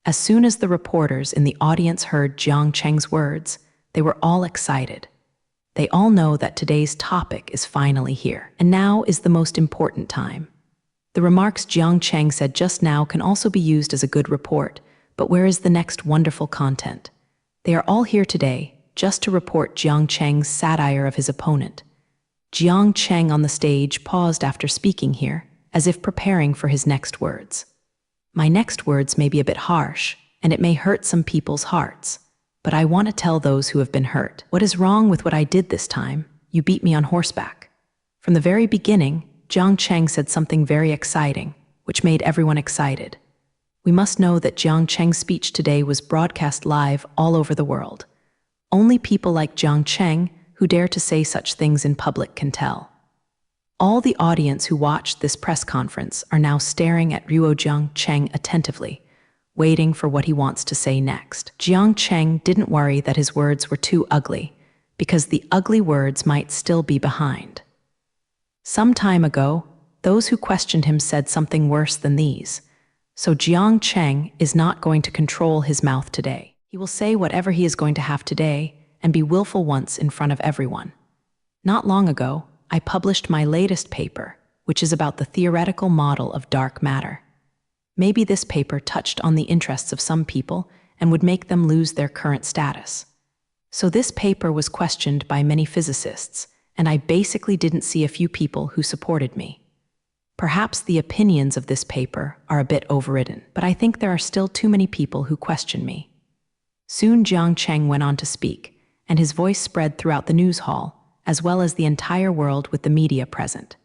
As soon as the reporters in the audience heard Jiang Cheng's words, they were all excited. They all know that today's topic is finally here, and now is the most important time. The remarks Jiang Cheng said just now can also be used as a good report, but where is the next wonderful content? They are all here today just to report Jiang Cheng's satire of his opponent, Jiang Cheng on the stage paused after speaking here, as if preparing for his next words. My next words may be a bit harsh, and it may hurt some people's hearts, but I want to tell those who have been hurt. What is wrong with what I did this time? You beat me on horseback. From the very beginning, Jiang Cheng said something very exciting, which made everyone excited. We must know that Jiang Cheng's speech today was broadcast live all over the world. Only people like Jiang Cheng who dare to say such things in public can tell. All the audience who watched this press conference are now staring at Jiang Cheng attentively, waiting for what he wants to say next. Jiang Cheng didn't worry that his words were too ugly, because the ugly words might still be behind. Some time ago, those who questioned him said something worse than these, so Jiang Cheng is not going to control his mouth today. He will say whatever he is going to have today and be willful once in front of everyone. Not long ago, I published my latest paper, which is about the theoretical model of dark matter. Maybe this paper touched on the interests of some people and would make them lose their current status. So this paper was questioned by many physicists, and I basically didn't see a few people who supported me. Perhaps the opinions of this paper are a bit overridden, but I think there are still too many people who question me. Soon Jiang Cheng went on to speak, and his voice spread throughout the news hall, as well as the entire world with the media present.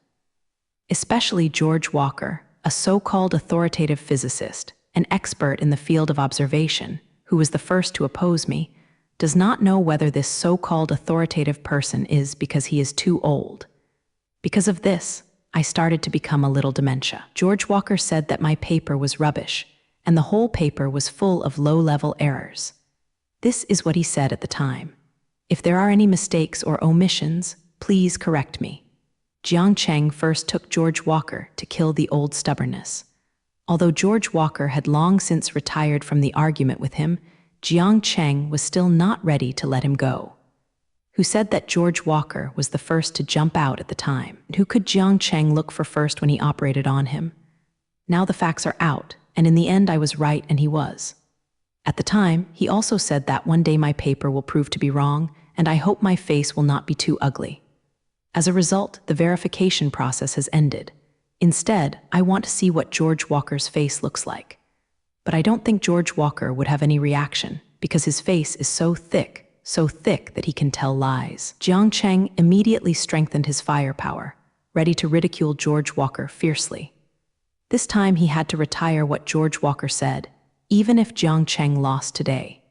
Especially George Walker, a so-called authoritative physicist, an expert in the field of observation, who was the first to oppose me, does not know whether this so-called authoritative person is because he is too old. Because of this, I started to become a little dementia. George Walker said that my paper was rubbish, and the whole paper was full of low-level errors. This is what he said at the time. If there are any mistakes or omissions, please correct me. Jiang Cheng first took George Walker to kill the old stubbornness. Although George Walker had long since retired from the argument with him, Jiang Cheng was still not ready to let him go. Who said that George Walker was the first to jump out at the time? And who could Jiang Cheng look for first when he operated on him? Now the facts are out, and in the end I was right and he was. At the time, he also said that one day my paper will prove to be wrong, and I hope my face will not be too ugly. As a result, the verification process has ended. Instead, I want to see what George Walker's face looks like. But I don't think George Walker would have any reaction, because his face is so thick that he can tell lies. Jiang Cheng immediately strengthened his firepower, ready to ridicule George Walker fiercely. This time he had to retire what George Walker said, even if Jiang Cheng lost today.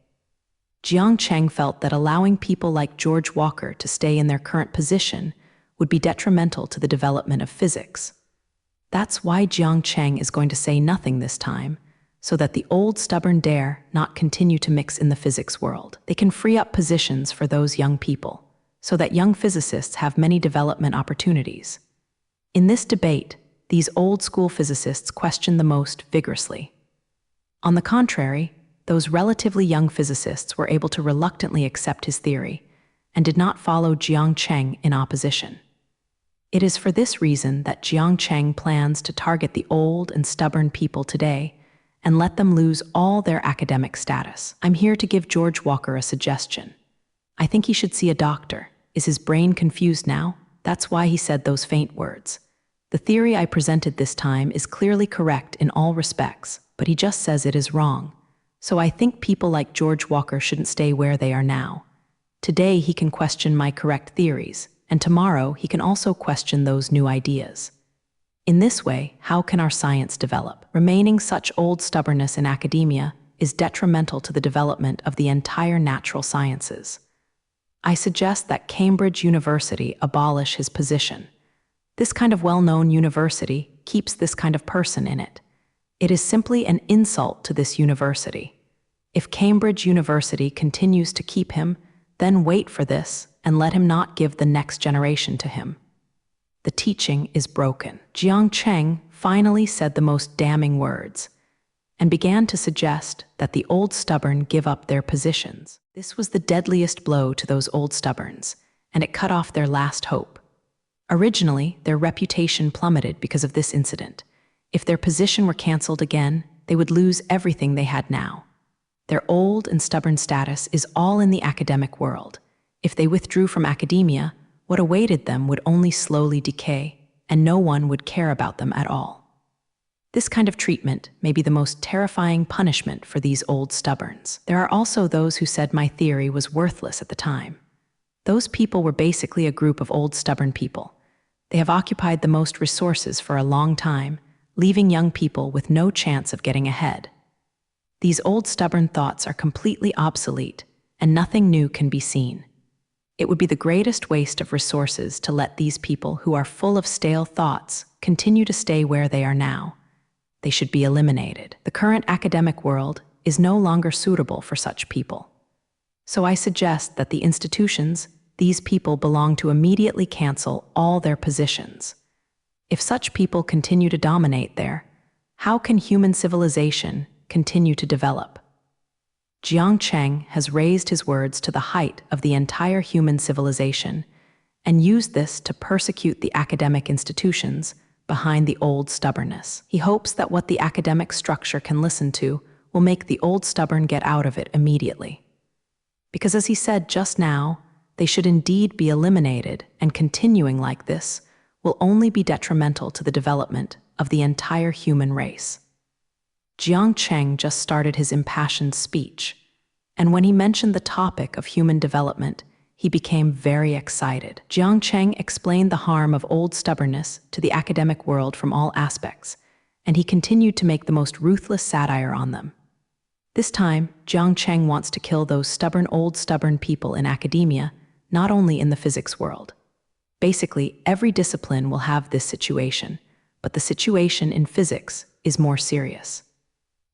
Jiang Cheng felt that allowing people like George Walker to stay in their current position would be detrimental to the development of physics. That's why Jiang Cheng is going to say nothing this time, so that the old stubborn dare not continue to mix in the physics world. They can free up positions for those young people, so that young physicists have many development opportunities. In this debate, these old-school physicists question the most vigorously. On the contrary, those relatively young physicists were able to reluctantly accept his theory and did not follow Jiang Cheng in opposition. It is for this reason that Jiang Cheng plans to target the old and stubborn people today and let them lose all their academic status. I'm here to give George Walker a suggestion. I think he should see a doctor. Is his brain confused now? That's why he said those faint words. The theory I presented this time is clearly correct in all respects, but he just says it is wrong. So I think people like George Walker shouldn't stay where they are now. Today he can question my correct theories, and tomorrow he can also question those new ideas. In this way, how can our science develop? Remaining such old stubbornness in academia is detrimental to the development of the entire natural sciences. I suggest that Cambridge University abolish his position. This kind of well-known university keeps this kind of person in it. It is simply an insult to this university. If Cambridge University continues to keep him, then wait for this and let him not give the next generation to him. The teaching is broken. Jiang Cheng finally said the most damning words and began to suggest that the old stubborn give up their positions. This was the deadliest blow to those old stubborns, and it cut off their last hope. Originally, their reputation plummeted because of this incident. If their position were cancelled again, they would lose everything they had now. Their old and stubborn status is all in the academic world. If they withdrew from academia, what awaited them would only slowly decay, and no one would care about them at all. This kind of treatment may be the most terrifying punishment for these old stubborns. There are also those who said my theory was worthless at the time. Those people were basically a group of old stubborn people. They have occupied the most resources for a long time, leaving young people with no chance of getting ahead. These old stubborn thoughts are completely obsolete, and nothing new can be seen. It would be the greatest waste of resources to let these people who are full of stale thoughts continue to stay where they are now. They should be eliminated. The current academic world is no longer suitable for such people. So I suggest that the institutions these people belong to immediately cancel all their positions. If such people continue to dominate there, how can human civilization continue to develop? Jiang Cheng has raised his words to the height of the entire human civilization and used this to persecute the academic institutions behind the old stubbornness. He hopes that what the academic structure can listen to will make the old stubborn get out of it immediately. Because as he said just now, they should indeed be eliminated, and continuing like this will only be detrimental to the development of the entire human race. Jiang Cheng just started his impassioned speech, and when he mentioned the topic of human development, he became very excited. Jiang Cheng explained the harm of old stubbornness to the academic world from all aspects, and he continued to make the most ruthless satire on them. This time, Jiang Cheng wants to kill those stubborn people in academia, not only in the physics world. Basically, every discipline will have this situation, but the situation in physics is more serious.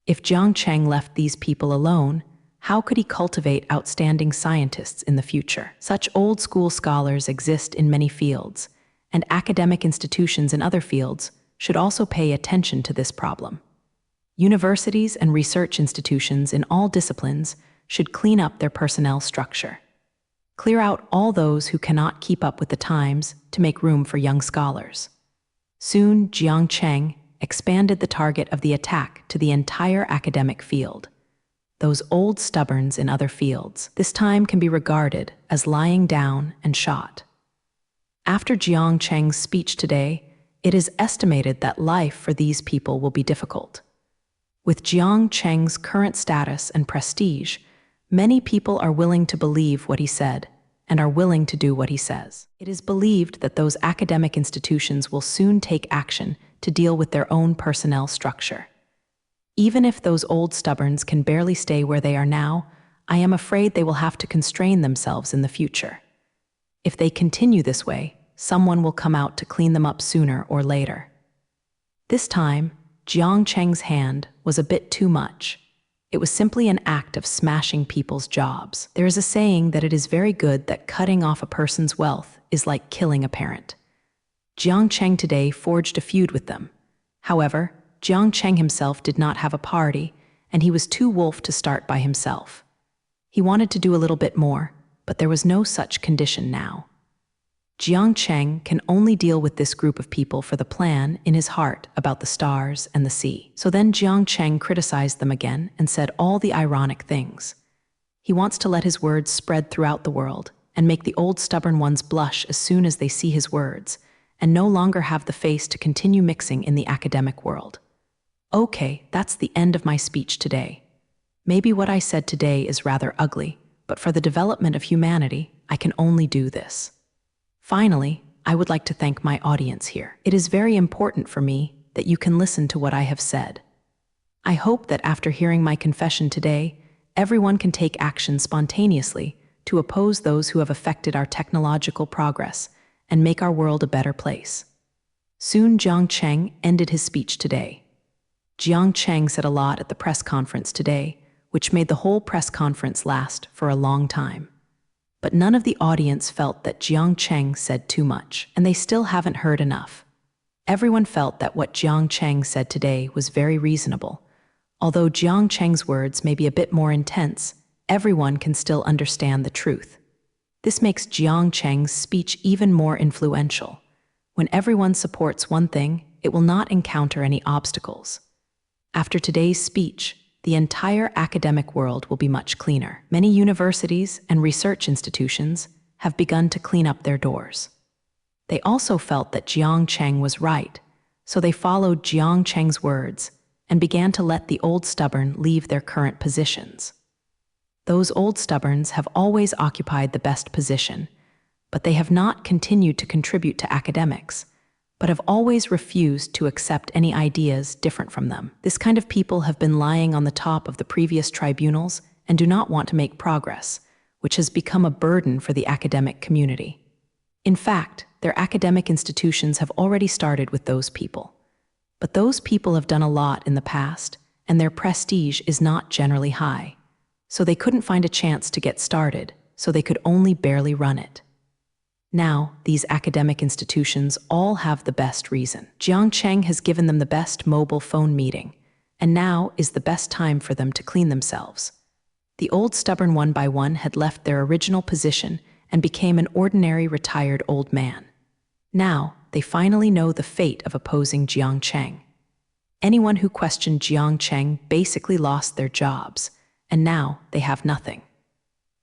If Jiang Cheng left these people alone, how could he cultivate outstanding scientists in the future? Such old-school scholars exist in many fields, and academic institutions in other fields should also pay attention to this problem. Universities and research institutions in all disciplines should clean up their personnel structure. Clear out all those who cannot keep up with the times to make room for young scholars. Soon, Jiang Cheng expanded the target of the attack to the entire academic field. Those old stubborns in other fields, this time can be regarded as lying down and shot. After Jiang Cheng's speech today, it is estimated that life for these people will be difficult. With Jiang Cheng's current status and prestige, many people are willing to believe what he said and are willing to do what he says. It is believed that those academic institutions will soon take action to deal with their own personnel structure. Even if those old stubborns can barely stay where they are now, I am afraid they will have to constrain themselves in the future. If they continue this way, someone will come out to clean them up sooner or later. This time, Jiang Cheng's hand was a bit too much. It was simply an act of smashing people's jobs. There is a saying that it is very good that cutting off a person's wealth is like killing a parent. Jiang Cheng today forged a feud with them. However, Jiang Cheng himself did not have a party, and he was too wolf to start by himself. He wanted to do a little bit more, but there was no such condition now. Jiang Cheng can only deal with this group of people for the plan in his heart about the stars and the sea. So then Jiang Cheng criticized them again and said all the ironic things. He wants to let his words spread throughout the world and make the old stubborn ones blush as soon as they see his words, and no longer have the face to continue mixing in the academic world. Okay, that's the end of my speech today. Maybe what I said today is rather ugly, but for the development of humanity, I can only do this. Finally, I would like to thank my audience here. It is very important for me that you can listen to what I have said. I hope that after hearing my confession today, everyone can take action spontaneously to oppose those who have affected our technological progress and make our world a better place. Soon Jiang Cheng ended his speech today. Jiang Cheng said a lot at the press conference today, which made the whole press conference last for a long time. But none of the audience felt that Jiang Cheng said too much, and they still haven't heard enough. Everyone felt that what Jiang Cheng said today was very reasonable. Although Jiang Cheng's words may be a bit more intense, everyone can still understand the truth. This makes Jiang Cheng's speech even more influential. When everyone supports one thing, it will not encounter any obstacles. After today's speech, the entire academic world will be much cleaner. Many universities and research institutions have begun to clean up their doors. They also felt that Jiang Cheng was right, so they followed Jiang Cheng's words and began to let the old stubborn leave their current positions. Those old stubborns have always occupied the best position, but they have not continued to contribute to academics, but have always refused to accept any ideas different from them. This kind of people have been lying on the top of the previous tribunals and do not want to make progress, which has become a burden for the academic community. In fact, their academic institutions have already started with those people. But those people have done a lot in the past, and their prestige is not generally high. So they couldn't find a chance to get started, so they could only barely run it. Now, these academic institutions all have the best reason. Jiang Cheng has given them the best mobile phone meeting, and now is the best time for them to clean themselves. The old stubborn one by one had left their original position and became an ordinary retired old man. Now, they finally know the fate of opposing Jiang Cheng. Anyone who questioned Jiang Cheng basically lost their jobs, and now they have nothing.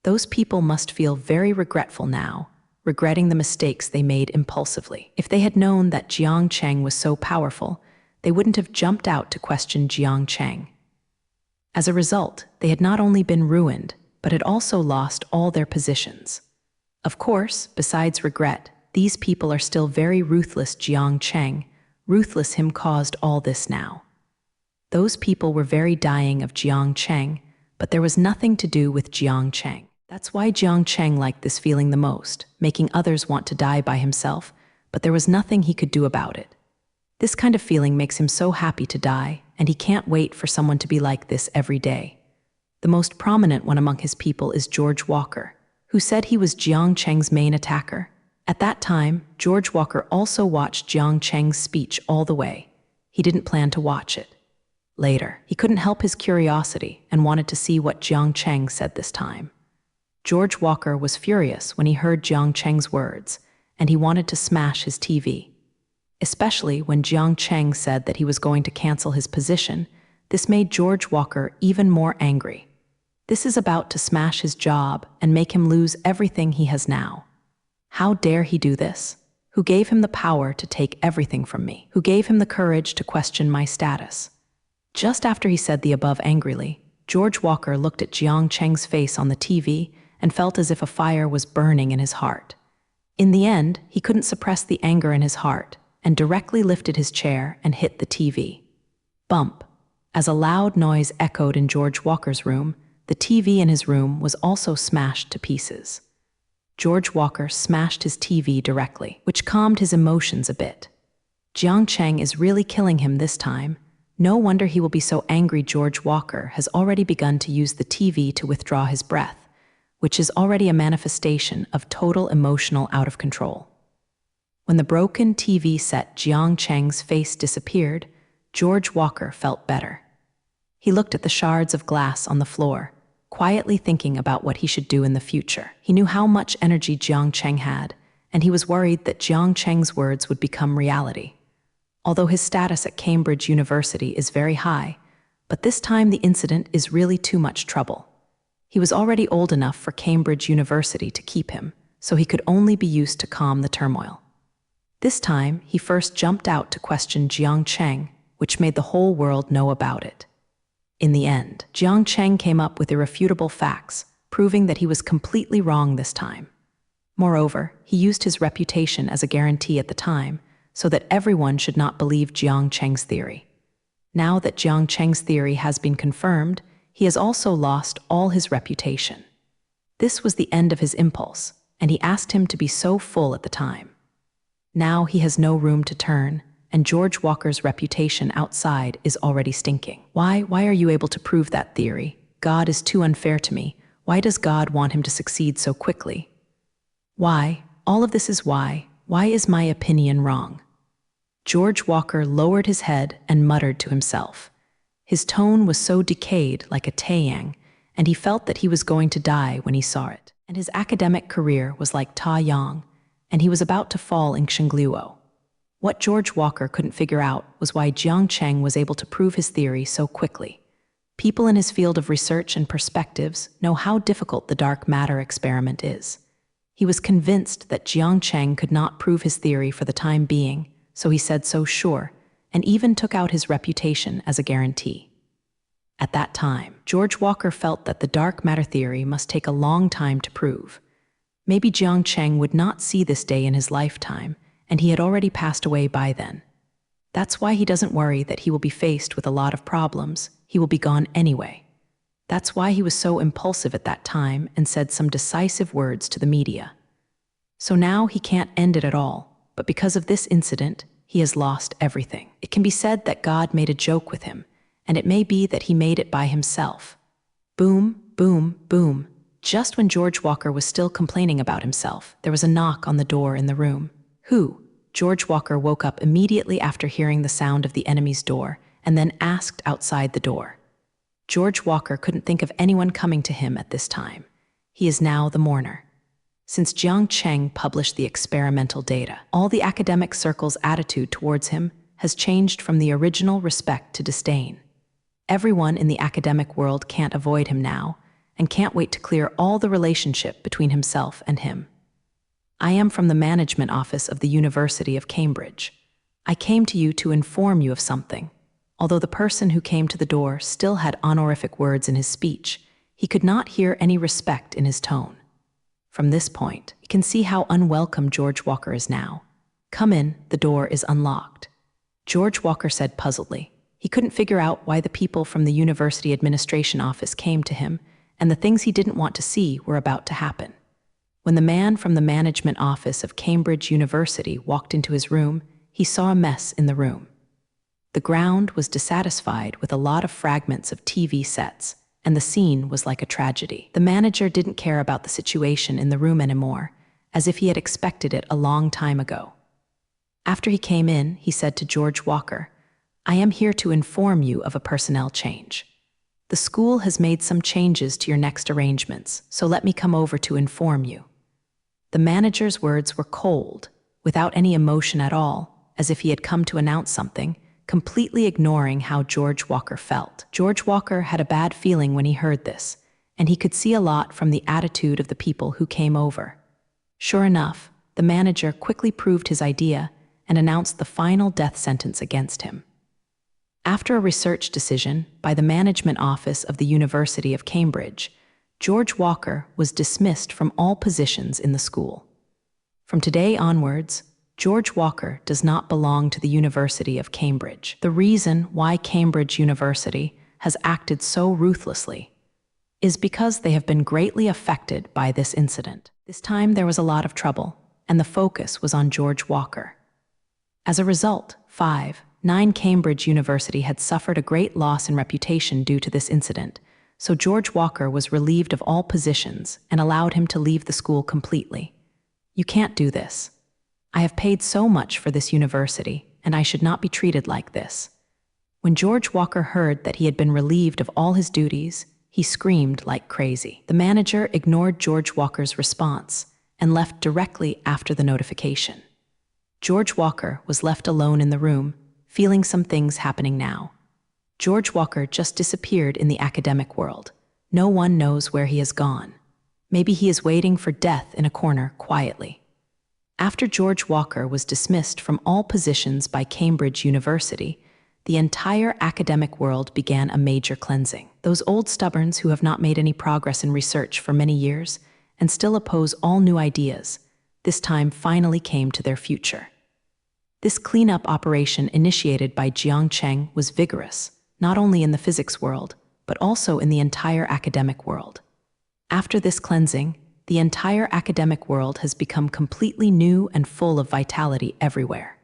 Those people must feel very regretful now, regretting the mistakes they made impulsively. If they had known that Jiang Cheng was so powerful, they wouldn't have jumped out to question Jiang Cheng. As a result, they had not only been ruined, but had also lost all their positions. Of course, besides regret, these people are still very ruthless. Jiang Cheng, ruthless him, caused all this now. Those people were very dying of Jiang Cheng, but there was nothing to do with Jiang Cheng. That's why Jiang Cheng liked this feeling the most, making others want to die by himself, but there was nothing he could do about it. This kind of feeling makes him so happy to die, and he can't wait for someone to be like this every day. The most prominent one among his people is George Walker, who said he was Jiang Cheng's main attacker. At that time, George Walker also watched Jiang Cheng's speech all the way. He didn't plan to watch it. Later, he couldn't help his curiosity and wanted to see what Jiang Cheng said this time. George Walker was furious when he heard Jiang Cheng's words, and he wanted to smash his TV. Especially when Jiang Cheng said that he was going to cancel his position, this made George Walker even more angry. This is about to smash his job and make him lose everything he has now. How dare he do this? Who gave him the power to take everything from me? Who gave him the courage to question my status? Just after he said the above angrily, George Walker looked at Jiang Cheng's face on the TV and felt as if a fire was burning in his heart. In the end, he couldn't suppress the anger in his heart and directly lifted his chair and hit the TV. Bump! As a loud noise echoed in George Walker's room, the TV in his room was also smashed to pieces. George Walker smashed his TV directly, which calmed his emotions a bit. Jiang Cheng is really killing him this time. No wonder he will be so angry. George Walker has already begun to use the TV to withdraw his breath, which is already a manifestation of total emotional out of control. When the broken TV set Jiang Cheng's face disappeared, George Walker felt better. He looked at the shards of glass on the floor, quietly thinking about what he should do in the future. He knew how much energy Jiang Cheng had, and he was worried that Jiang Cheng's words would become reality. Although his status at Cambridge University is very high, but this time the incident is really too much trouble. He was already old enough for Cambridge University to keep him, so he could only be used to calm the turmoil. This time, he first jumped out to question Jiang Cheng, which made the whole world know about it. In the end, Jiang Cheng came up with irrefutable facts, proving that he was completely wrong this time. Moreover, he used his reputation as a guarantee at the time, so that everyone should not believe Jiang Cheng's theory. Now that Jiang Cheng's theory has been confirmed, he has also lost all his reputation. This was the end of his impulse, and he asked him to be so full at the time. Now he has no room to turn, and George Walker's reputation outside is already stinking. Why are you able to prove that theory? God is too unfair to me. Why does God want him to succeed so quickly? Why? All of this is why. Why is my opinion wrong? George Walker lowered his head and muttered to himself. His tone was so decayed like a taeyang, and he felt that he was going to die when he saw it. And his academic career was like Ta Yang, and he was about to fall in Xingluo. What George Walker couldn't figure out was why Jiang Cheng was able to prove his theory so quickly. People in his field of research and perspectives know how difficult the dark matter experiment is. He was convinced that Jiang Cheng could not prove his theory for the time being, so he said so sure, and even took out his reputation as a guarantee. At that time, George Walker felt that the dark matter theory must take a long time to prove. Maybe Jiang Cheng would not see this day in his lifetime, and he had already passed away by then. That's why he doesn't worry that he will be faced with a lot of problems. He will be gone anyway. That's why he was so impulsive at that time and said some decisive words to the media. So now he can't end it at all, but because of this incident, he has lost everything. It can be said that God made a joke with him, and it may be that he made it by himself. Boom, boom, boom. Just when George Walker was still complaining about himself, there was a knock on the door in the room. Who? George Walker woke up immediately after hearing the sound of the enemy's door and then asked outside the door. George Walker couldn't think of anyone coming to him at this time. He is now the mourner. Since Jiang Cheng published the experimental data, all the academic circle's attitude towards him has changed from the original respect to disdain. Everyone in the academic world can't avoid him now and can't wait to clear all the relationship between himself and him. I am from the management office of the University of Cambridge. I came to you to inform you of something. Although the person who came to the door still had honorific words in his speech, he could not hear any respect in his tone. From this point, you can see how unwelcome George Walker is now. Come in, the door is unlocked. George Walker said puzzledly. He couldn't figure out why the people from the university administration office came to him, and the things he didn't want to see were about to happen. When the man from the management office of Cambridge University walked into his room, he saw a mess in the room. The ground was dissatisfied with a lot of fragments of TV sets, and the scene was like a tragedy. The manager didn't care about the situation in the room anymore, as if he had expected it a long time ago. After he came in, he said to George Walker, "I am here to inform you of a personnel change. The school has made some changes to your next arrangements, so let me come over to inform you." The manager's words were cold, without any emotion at all, as if he had come to announce something, completely ignoring how George Walker felt. George Walker had a bad feeling when he heard this, and he could see a lot from the attitude of the people who came over. Sure enough, the manager quickly proved his idea and announced the final death sentence against him. After a research decision by the management office of the University of Cambridge, George Walker was dismissed from all positions in the school. From today onwards, George Walker does not belong to the University of Cambridge. The reason why Cambridge University has acted so ruthlessly is because they have been greatly affected by this incident. This time there was a lot of trouble, and the focus was on George Walker. As a result, 9 Cambridge University had suffered a great loss in reputation due to this incident, so George Walker was relieved of all positions and allowed him to leave the school completely. You can't do this. I have paid so much for this university, and I should not be treated like this. When George Walker heard that he had been relieved of all his duties, he screamed like crazy. The manager ignored George Walker's response and left directly after the notification. George Walker was left alone in the room, feeling some things happening now. George Walker just disappeared in the academic world. No one knows where he has gone. Maybe he is waiting for death in a corner quietly. After George Walker was dismissed from all positions by Cambridge University, the entire academic world began a major cleansing. Those old stubborns who have not made any progress in research for many years and still oppose all new ideas, this time finally came to their future. This cleanup operation initiated by Jiang Cheng was vigorous, not only in the physics world, but also in the entire academic world. After this cleansing, the entire academic world has become completely new and full of vitality everywhere.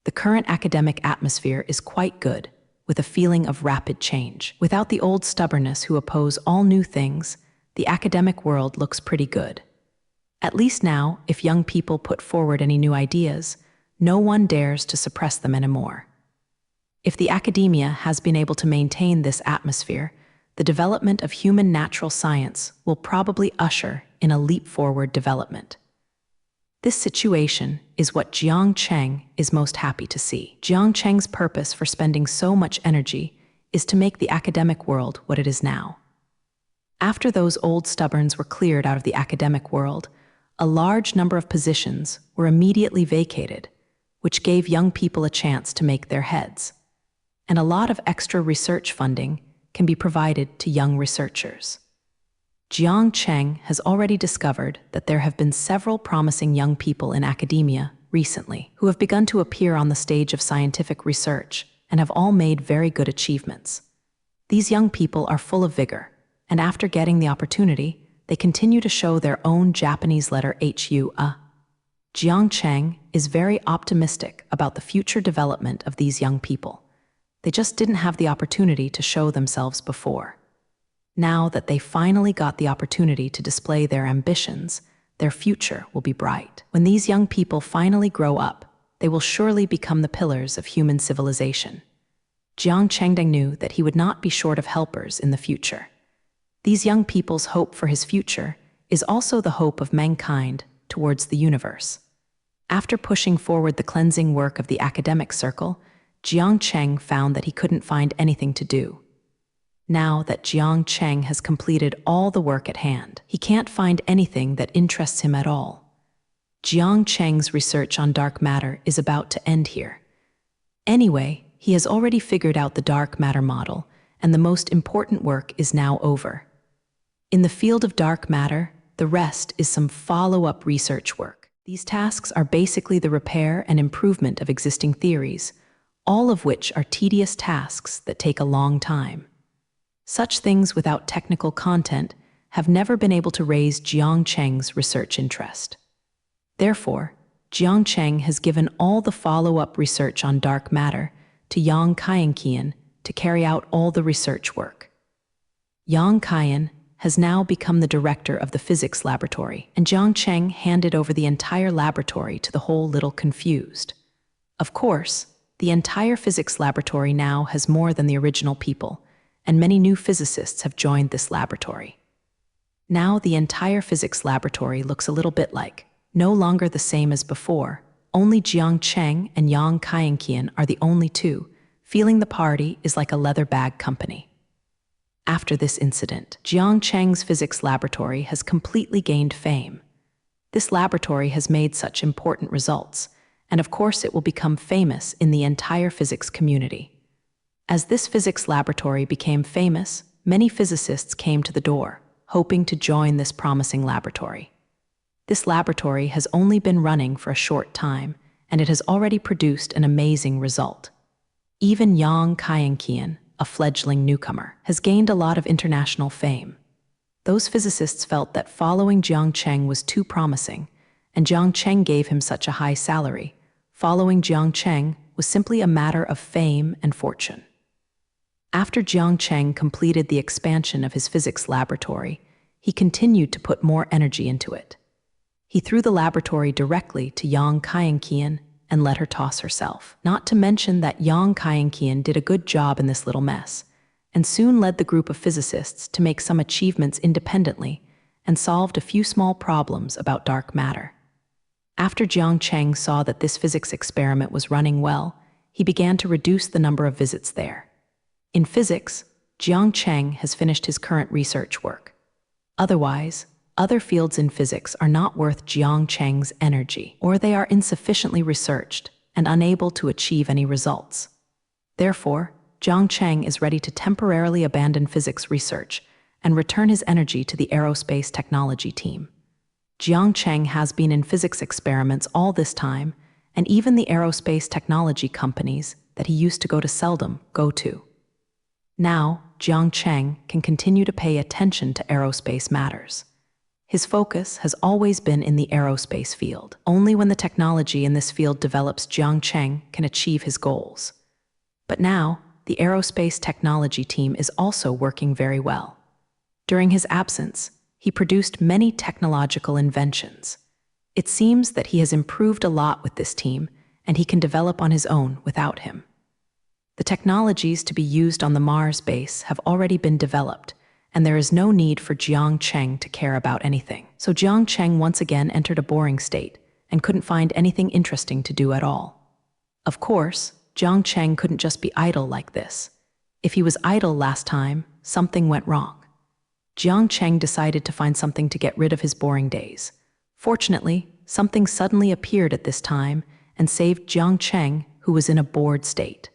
The current academic atmosphere is quite good, with a feeling of rapid change. Without the old stubbornness who oppose all new things, the academic world looks pretty good. At least now, if young people put forward any new ideas, no one dares to suppress them anymore. If the academia has been able to maintain this atmosphere, the development of human natural science will probably usher in a leap-forward development. This situation is what Jiang Cheng is most happy to see. Jiang Cheng's purpose for spending so much energy is to make the academic world what it is now. After those old stubborns were cleared out of the academic world, a large number of positions were immediately vacated, which gave young people a chance to make their heads. And a lot of extra research funding can be provided to young researchers. Jiang Cheng has already discovered that there have been several promising young people in academia recently who have begun to appear on the stage of scientific research and have all made very good achievements. These young people are full of vigor, and after getting the opportunity, they continue to show their own Japanese letter HU. Jiang Cheng is very optimistic about the future development of these young people. They just didn't have the opportunity to show themselves before. Now that they finally got the opportunity to display their ambitions, their future will be bright. When these young people finally grow up, they will surely become the pillars of human civilization. Jiang Chengdeng knew that he would not be short of helpers in the future. These young people's hope for his future is also the hope of mankind towards the universe. After pushing forward the cleansing work of the academic circle, Jiang Cheng found that he couldn't find anything to do. Now that Jiang Cheng has completed all the work at hand, he can't find anything that interests him at all. Jiang Cheng's research on dark matter is about to end here. Anyway, he has already figured out the dark matter model, and the most important work is now over. In the field of dark matter, the rest is some follow-up research work. These tasks are basically the repair and improvement of existing theories, all of which are tedious tasks that take a long time. Such things without technical content have never been able to raise Jiang Cheng's research interest. Therefore, Jiang Cheng has given all the follow-up research on dark matter to Yang Kaiyan to carry out all the research work. Yang Kaiyan has now become the director of the physics laboratory, and Jiang Cheng handed over the entire laboratory to the whole little confused. Of course, the entire physics laboratory now has more than the original people, and many new physicists have joined this laboratory. Now the entire physics laboratory looks a little bit like, no longer the same as before. Only Jiang Cheng and Yang Kaiyan are the only two, feeling the party is like a leather bag company. After this incident, Jiang Cheng's physics laboratory has completely gained fame. This laboratory has made such important results, and of course it will become famous in the entire physics community. As this physics laboratory became famous, many physicists came to the door, hoping to join this promising laboratory. This laboratory has only been running for a short time, and it has already produced an amazing result. Even Yang Kaiyan, a fledgling newcomer, has gained a lot of international fame. Those physicists felt that following Jiang Cheng was too promising, and Jiang Cheng gave him such a high salary. Following Jiang Cheng was simply a matter of fame and fortune. After Jiang Cheng completed the expansion of his physics laboratory, he continued to put more energy into it. He threw the laboratory directly to Yang Kaiyan and let her toss herself. Not to mention that Yang Kaiyan did a good job in this little mess, and soon led the group of physicists to make some achievements independently and solved a few small problems about dark matter. After Jiang Cheng saw that this physics experiment was running well, he began to reduce the number of visits there. In physics, Jiang Cheng has finished his current research work. Otherwise, other fields in physics are not worth Jiang Cheng's energy, or they are insufficiently researched and unable to achieve any results. Therefore, Jiang Cheng is ready to temporarily abandon physics research and return his energy to the aerospace technology team. Jiang Cheng has been in physics experiments all this time, and even the aerospace technology companies that he used to go to seldom go to. Now, Jiang Cheng can continue to pay attention to aerospace matters. His focus has always been in the aerospace field. Only when the technology in this field develops, Jiang Cheng can achieve his goals. But now, the aerospace technology team is also working very well. During his absence, he produced many technological inventions. It seems that he has improved a lot with this team, and he can develop on his own without him. The technologies to be used on the Mars base have already been developed, and there is no need for Jiang Cheng to care about anything. So Jiang Cheng once again entered a boring state and couldn't find anything interesting to do at all. Of course, Jiang Cheng couldn't just be idle like this. If he was idle last time, something went wrong. Jiang Cheng decided to find something to get rid of his boring days. Fortunately, something suddenly appeared at this time and saved Jiang Cheng, who was in a bored state.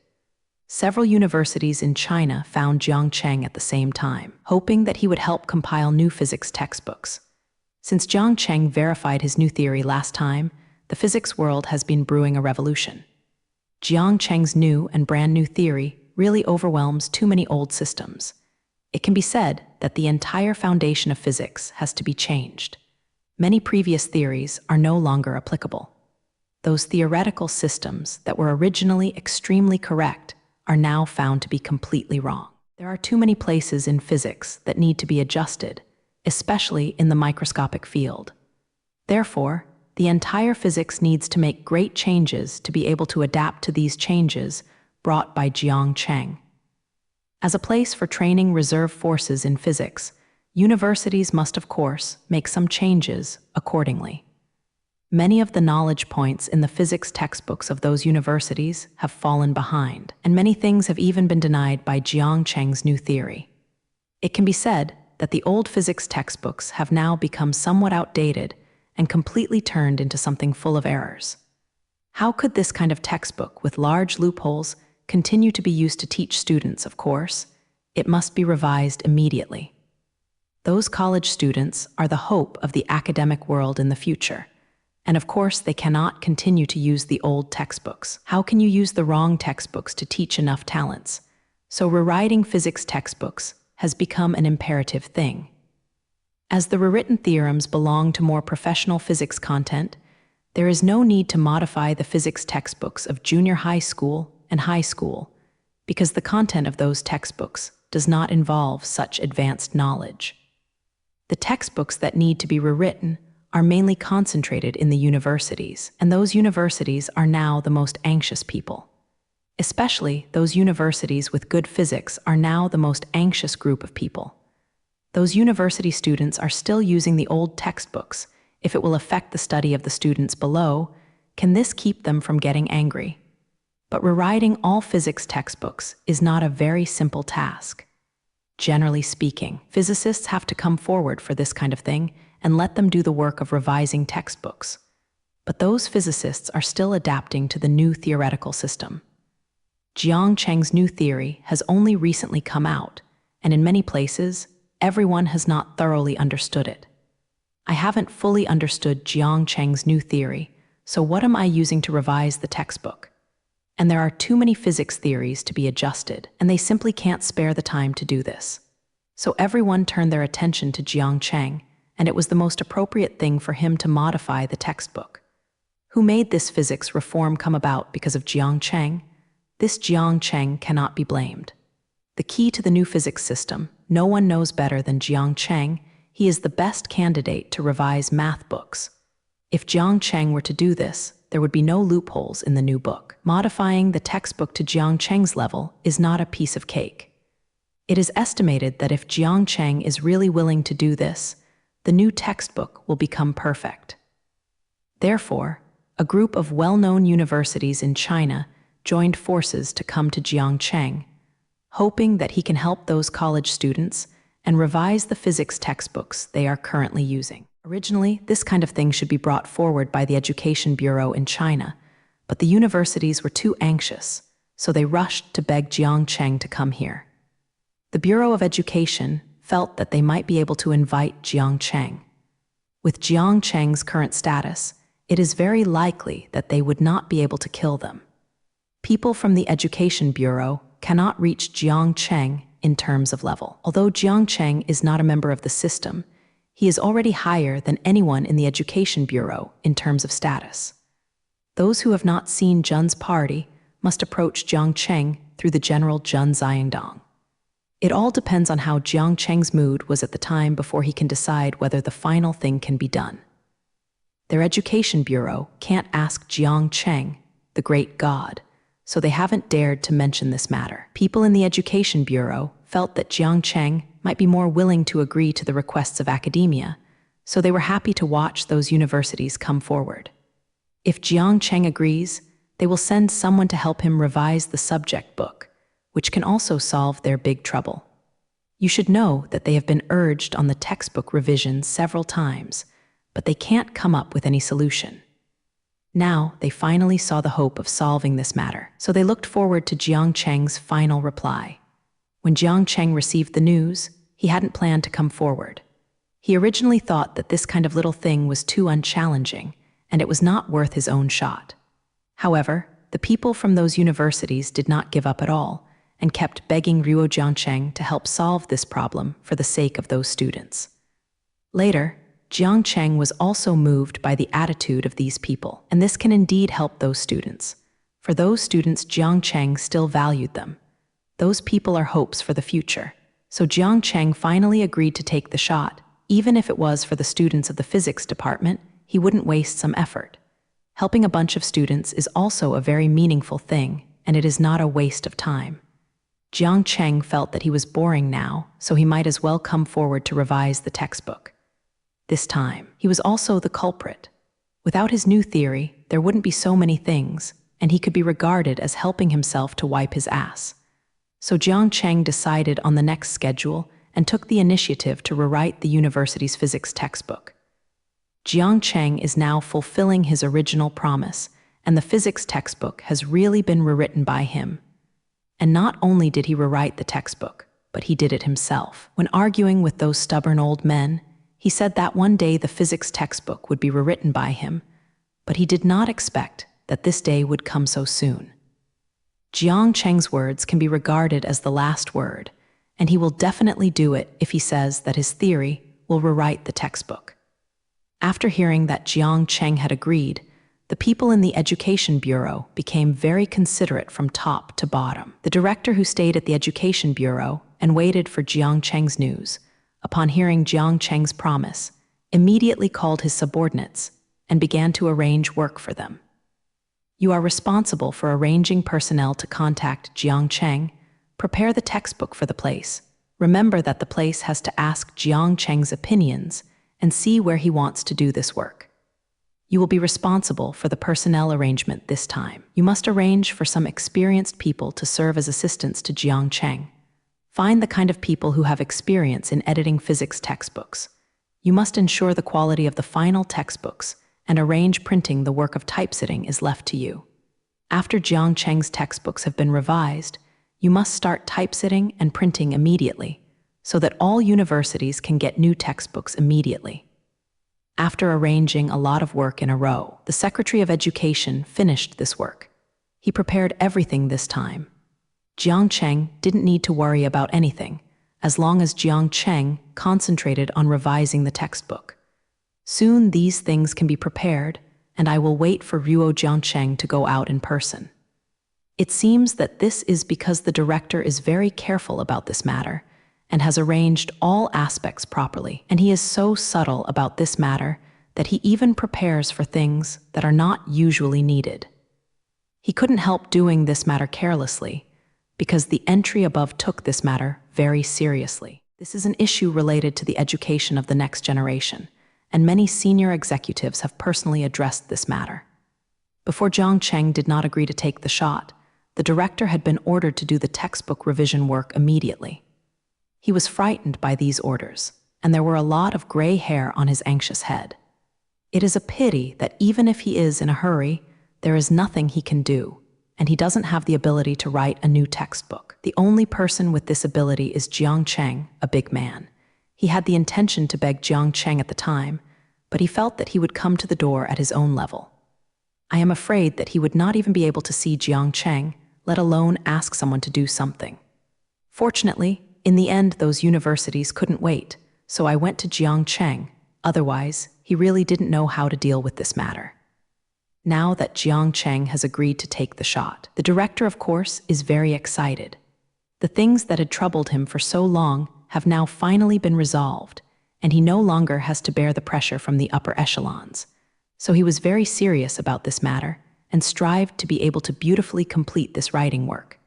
Several universities in China found Jiang Cheng at the same time, hoping that he would help compile new physics textbooks. Since Jiang Cheng verified his new theory last time, the physics world has been brewing a revolution. Jiang Cheng's new and brand new theory really overwhelms too many old systems. It can be said that the entire foundation of physics has to be changed. Many previous theories are no longer applicable. Those theoretical systems that were originally extremely correct are now found to be completely wrong. There are too many places in physics that need to be adjusted, especially in the microscopic field. Therefore, the entire physics needs to make great changes to be able to adapt to these changes brought by Jiang Cheng. As a place for training reserve forces in physics, universities must, of course, make some changes accordingly. Many of the knowledge points in the physics textbooks of those universities have fallen behind, and many things have even been denied by Jiang Cheng's new theory. It can be said that the old physics textbooks have now become somewhat outdated and completely turned into something full of errors. How could this kind of textbook with large loopholes continue to be used to teach students? Of course, it must be revised immediately. Those college students are the hope of the academic world in the future. And of course, they cannot continue to use the old textbooks. How can you use the wrong textbooks to teach enough talents? So rewriting physics textbooks has become an imperative thing. As the rewritten theorems belong to more professional physics content, there is no need to modify the physics textbooks of junior high school and high school, because the content of those textbooks does not involve such advanced knowledge. The textbooks that need to be rewritten are mainly concentrated in the universities, and those universities are now the most anxious people. Especially those universities with good physics are now the most anxious group of people. Those university students are still using the old textbooks. If it will affect the study of the students below, can this keep them from getting angry? But rewriting all physics textbooks is not a very simple task. Generally speaking, physicists have to come forward for this kind of thing and let them do the work of revising textbooks. But those physicists are still adapting to the new theoretical system. Jiang Cheng's new theory has only recently come out, and in many places, everyone has not thoroughly understood it. I haven't fully understood Jiang Cheng's new theory, so what am I using to revise the textbook? And there are too many physics theories to be adjusted, and they simply can't spare the time to do this. So everyone turned their attention to Jiang Cheng, and it was the most appropriate thing for him to modify the textbook. Who made this physics reform come about because of Jiang Cheng? This Jiang Cheng cannot be blamed. The key to the new physics system, no one knows better than Jiang Cheng. He is the best candidate to revise math books. If Jiang Cheng were to do this, there would be no loopholes in the new book. Modifying the textbook to Jiang Cheng's level is not a piece of cake. It is estimated that if Jiang Cheng is really willing to do this, the new textbook will become perfect. Therefore, a group of well-known universities in China joined forces to come to Jiang Cheng, hoping that he can help those college students and revise the physics textbooks they are currently using. Originally, this kind of thing should be brought forward by the Education Bureau in China, but the universities were too anxious, so they rushed to beg Jiang Cheng to come here. The Bureau of Education felt that they might be able to invite Jiang Cheng. With Jiang Cheng's current status, it is very likely that they would not be able to kill them. People from the Education Bureau cannot reach Jiang Cheng in terms of level. Although Jiang Cheng is not a member of the system, he is already higher than anyone in the Education Bureau in terms of status. Those who have not seen Zhen's party must approach Jiang Cheng through the general Zhen Xiangdong. It all depends on how Jiang Cheng's mood was at the time before he can decide whether the final thing can be done. Their Education Bureau can't ask Jiang Cheng, the great god, so they haven't dared to mention this matter. People in the Education Bureau felt that Jiang Cheng might be more willing to agree to the requests of academia, so they were happy to watch those universities come forward. If Jiang Cheng agrees, they will send someone to help him revise the subject book, which can also solve their big trouble. You should know that they have been urged on the textbook revision several times, but they can't come up with any solution. Now, they finally saw the hope of solving this matter, so they looked forward to Jiang Cheng's final reply. When Jiang Cheng received the news, he hadn't planned to come forward. He originally thought that this kind of little thing was too unchallenging, and it was not worth his own shot. However, the people from those universities did not give up at all, and kept begging Ruo Jiangcheng to help solve this problem for the sake of those students. Later, Jiang Cheng was also moved by the attitude of these people, and this can indeed help those students. For those students, Jiang Cheng still valued them. Those people are hopes for the future. So Jiang Cheng finally agreed to take the shot. Even if it was for the students of the physics department, he wouldn't waste some effort. Helping a bunch of students is also a very meaningful thing, and it is not a waste of time. Jiang Cheng felt that he was boring now, so he might as well come forward to revise the textbook. This time, he was also the culprit. Without his new theory, there wouldn't be so many things, and he could be regarded as helping himself to wipe his ass. So Jiang Cheng decided on the next schedule and took the initiative to rewrite the university's physics textbook. Jiang Cheng is now fulfilling his original promise, and the physics textbook has really been rewritten by him. And not only did he rewrite the textbook, but he did it himself. When arguing with those stubborn old men, he said that one day the physics textbook would be rewritten by him, but he did not expect that this day would come so soon. Jiang Cheng's words can be regarded as the last word, and he will definitely do it if he says that his theory will rewrite the textbook. After hearing that Jiang Cheng had agreed, the people in the Education Bureau became very considerate from top to bottom. The director who stayed at the Education Bureau and waited for Jiang Cheng's news, upon hearing Jiang Cheng's promise, immediately called his subordinates and began to arrange work for them. You are responsible for arranging personnel to contact Jiang Cheng. Prepare the textbook for the place. Remember that the place has to ask Jiang Cheng's opinions and see where he wants to do this work. You will be responsible for the personnel arrangement this time. You must arrange for some experienced people to serve as assistants to Jiang Cheng. Find the kind of people who have experience in editing physics textbooks. You must ensure the quality of the final textbooks and arrange printing. The work of typesetting is left to you. After Jiang Cheng's textbooks have been revised, you must start typesetting and printing immediately, so that all universities can get new textbooks immediately. After arranging a lot of work in a row, the Secretary of Education finished this work. He prepared everything this time. Jiang Cheng didn't need to worry about anything, as long as Jiang Cheng concentrated on revising the textbook. Soon these things can be prepared, and I will wait for Ruo Jiangcheng to go out in person. It seems that this is because the director is very careful about this matter and has arranged all aspects properly, and he is so subtle about this matter that he even prepares for things that are not usually needed. He couldn't help doing this matter carelessly, because the entry above took this matter very seriously. This is an issue related to the education of the next generation, and many senior executives have personally addressed this matter. Before Jiang Cheng did not agree to take the shot, the director had been ordered to do the textbook revision work immediately. He was frightened by these orders, and there were a lot of gray hair on his anxious head. It is a pity that even if he is in a hurry, there is nothing he can do, and he doesn't have the ability to write a new textbook. The only person with this ability is Jiang Cheng, a big man. He had the intention to beg Jiang Cheng at the time, but he felt that he would come to the door at his own level. I am afraid that he would not even be able to see Jiang Cheng, let alone ask someone to do something. Fortunately, in the end, those universities couldn't wait, so I went to Jiang Cheng. Otherwise, he really didn't know how to deal with this matter. Now that Jiang Cheng has agreed to take the shot, the director, of course, is very excited. The things that had troubled him for so long have now finally been resolved, and he no longer has to bear the pressure from the upper echelons. So he was very serious about this matter and strived to be able to beautifully complete this writing work.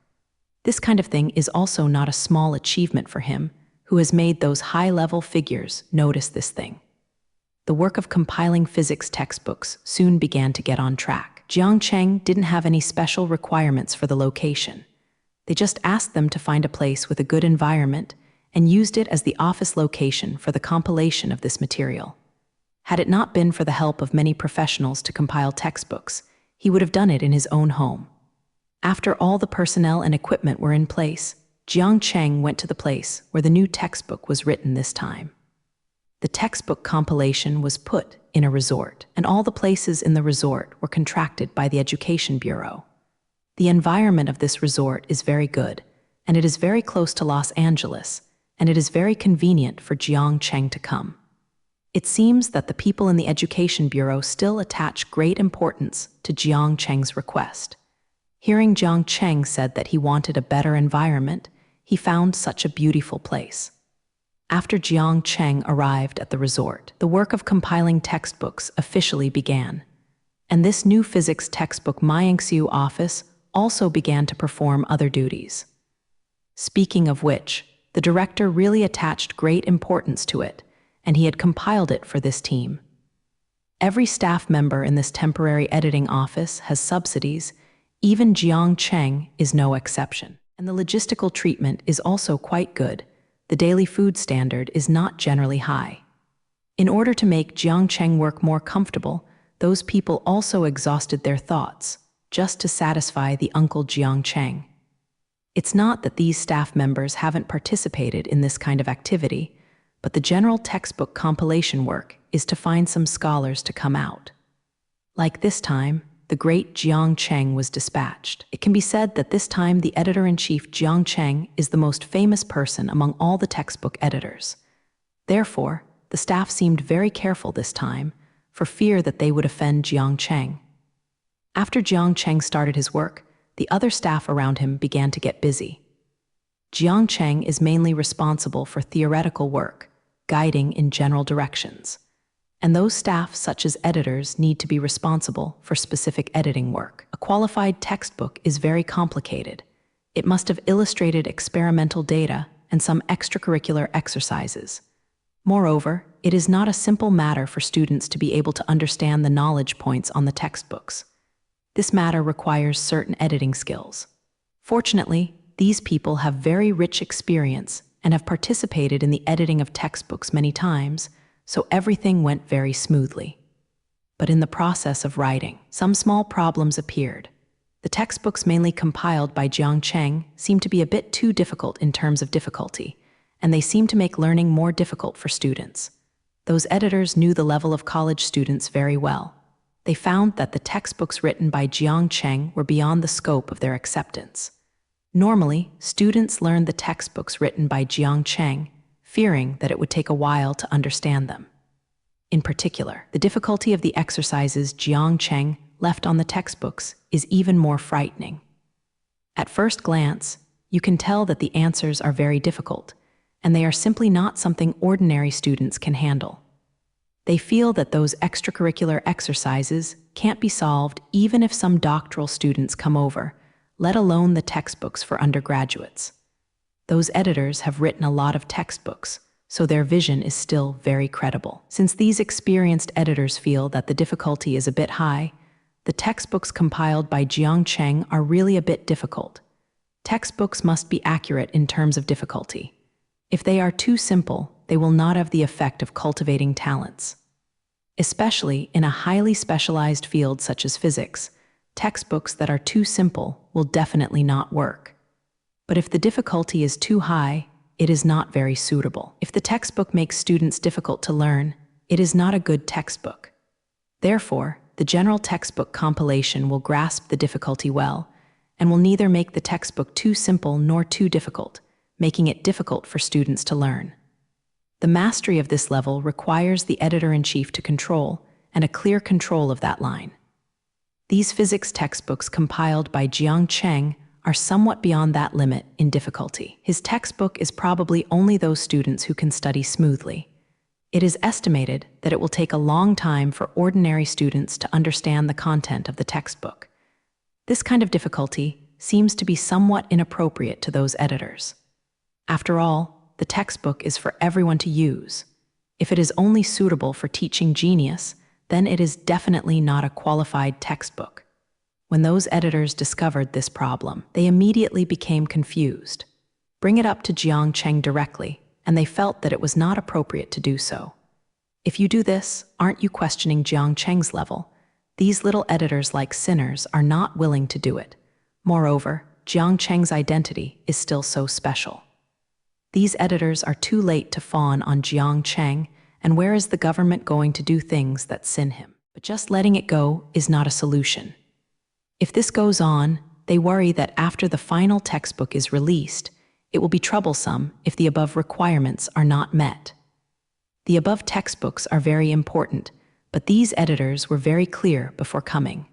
This kind of thing is also not a small achievement for him, who has made those high-level figures notice this thing. The work of compiling physics textbooks soon began to get on track. Jiang Cheng didn't have any special requirements for the location. They just asked them to find a place with a good environment and used it as the office location for the compilation of this material. Had it not been for the help of many professionals to compile textbooks, he would have done it in his own home. After all the personnel and equipment were in place, Jiang Cheng went to the place where the new textbook was written this time. The textbook compilation was put in a resort, and all the places in the resort were contracted by the Education Bureau. The environment of this resort is very good, and it is very close to Los Angeles, and it is very convenient for Jiang Cheng to come. It seems that the people in the Education Bureau still attach great importance to Jiang Cheng's request. Hearing Jiang Cheng said that he wanted a better environment, he found such a beautiful place. After Jiang Cheng arrived at the resort, the work of compiling textbooks officially began. And this new physics textbook Myingxiu office also began to perform other duties. Speaking of which, the director really attached great importance to it, and he had compiled it for this team. Every staff member in this temporary editing office has subsidies. Even Jiang Cheng is no exception. And the logistical treatment is also quite good. The daily food standard is not generally high. In order to make Jiang Cheng work more comfortable, those people also exhausted their thoughts, just to satisfy the Uncle Jiang Cheng. It's not that these staff members haven't participated in this kind of activity, but the general textbook compilation work is to find some scholars to come out. Like this time, the great Jiang Cheng was dispatched. It can be said that this time the editor-in-chief Jiang Cheng is the most famous person among all the textbook editors. Therefore, the staff seemed very careful this time, for fear that they would offend Jiang Cheng. After Jiang Cheng started his work, the other staff around him began to get busy. Jiang Cheng is mainly responsible for theoretical work, guiding in general directions. And those staff, such as editors, need to be responsible for specific editing work. A qualified textbook is very complicated. It must have illustrated experimental data and some extracurricular exercises. Moreover, it is not a simple matter for students to be able to understand the knowledge points on the textbooks. This matter requires certain editing skills. Fortunately, these people have very rich experience and have participated in the editing of textbooks many times, so everything went very smoothly. But in the process of writing, some small problems appeared. The textbooks mainly compiled by Jiang Cheng seemed to be a bit too difficult in terms of difficulty, and they seemed to make learning more difficult for students. Those editors knew the level of college students very well. They found that the textbooks written by Jiang Cheng were beyond the scope of their acceptance. Normally, students learned the textbooks written by Jiang Cheng, fearing that it would take a while to understand them. In particular, the difficulty of the exercises Jiang Cheng left on the textbooks is even more frightening. At first glance, you can tell that the answers are very difficult, and they are simply not something ordinary students can handle. They feel that those extracurricular exercises can't be solved even if some doctoral students come over, let alone the textbooks for undergraduates. Those editors have written a lot of textbooks, so their vision is still very credible. Since these experienced editors feel that the difficulty is a bit high, the textbooks compiled by Jiang Cheng are really a bit difficult. Textbooks must be accurate in terms of difficulty. If they are too simple, they will not have the effect of cultivating talents. Especially in a highly specialized field such as physics, textbooks that are too simple will definitely not work. But if the difficulty is too high, it is not very suitable. If the textbook makes students difficult to learn, it is not a good textbook. Therefore, the general textbook compilation will grasp the difficulty well, and will neither make the textbook too simple nor too difficult, making it difficult for students to learn. The mastery of this level requires the editor-in-chief to control, and a clear control of that line. These physics textbooks compiled by Jiang Cheng are somewhat beyond that limit in difficulty. His textbook is probably only those students who can study smoothly. It is estimated that it will take a long time for ordinary students to understand the content of the textbook. This kind of difficulty seems to be somewhat inappropriate to those editors. After all, the textbook is for everyone to use. If it is only suitable for teaching genius, then it is definitely not a qualified textbook. When those editors discovered this problem, they immediately became confused. Bring it up to Jiang Cheng directly, and they felt that it was not appropriate to do so. If you do this, aren't you questioning Jiang Cheng's level? These little editors, like sinners, are not willing to do it. Moreover, Jiang Cheng's identity is still so special. These editors are too late to fawn on Jiang Cheng, and where is the government going to do things that sin him? But just letting it go is not a solution. If this goes on, they worry that after the final textbook is released, it will be troublesome if the above requirements are not met. The above textbooks are very important, but these editors were very clear before coming.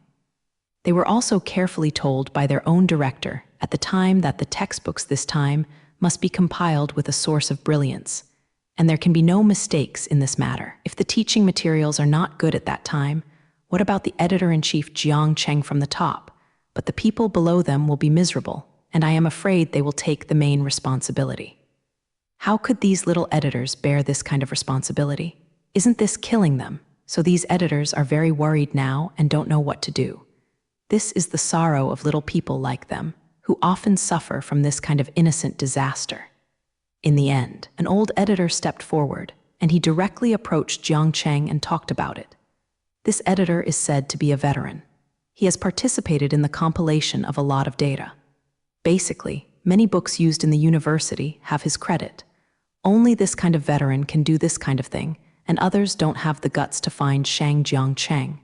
They were also carefully told by their own director at the time that the textbooks this time must be compiled with a source of brilliance, and there can be no mistakes in this matter. If the teaching materials are not good at that time, what about the editor-in-chief Jiang Cheng from the top? But the people below them will be miserable, and I am afraid they will take the main responsibility. How could these little editors bear this kind of responsibility? Isn't this killing them? So these editors are very worried now and don't know what to do. This is the sorrow of little people like them, who often suffer from this kind of innocent disaster. In the end, an old editor stepped forward, and he directly approached Jiang Cheng and talked about it. This editor is said to be a veteran. He has participated in the compilation of a lot of data. Basically, many books used in the university have his credit. Only this kind of veteran can do this kind of thing, and others don't have the guts to find Jiang Cheng.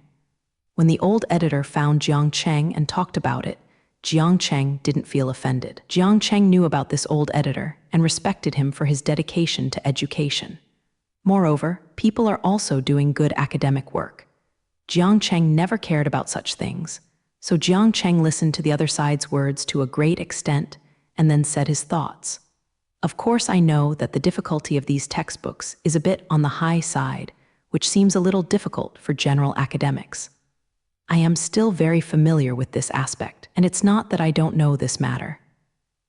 When the old editor found Jiang Cheng and talked about it, Jiang Cheng didn't feel offended. Jiang Cheng knew about this old editor and respected him for his dedication to education. Moreover, people are also doing good academic work. Jiang Cheng never cared about such things, so Jiang Cheng listened to the other side's words to a great extent and then said his thoughts. Of course, I know that the difficulty of these textbooks is a bit on the high side, which seems a little difficult for general academics. I am still very familiar with this aspect, and it's not that I don't know this matter.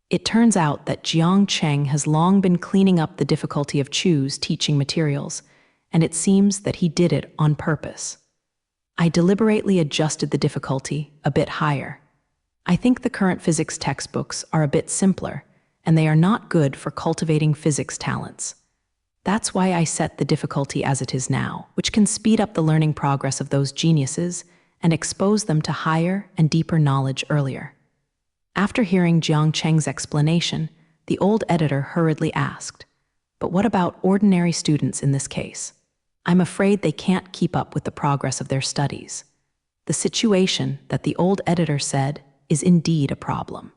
It turns out that Jiang Cheng has long been cleaning up the difficulty of Chu's teaching materials, and it seems that he did it on purpose. I deliberately adjusted the difficulty a bit higher. I think the current physics textbooks are a bit simpler, and they are not good for cultivating physics talents. That's why I set the difficulty as it is now, which can speed up the learning progress of those geniuses and expose them to higher and deeper knowledge earlier. After hearing Jiang Cheng's explanation, the old editor hurriedly asked, "But what about ordinary students in this case? I'm afraid they can't keep up with the progress of their studies." The situation that the old editor said is indeed a problem.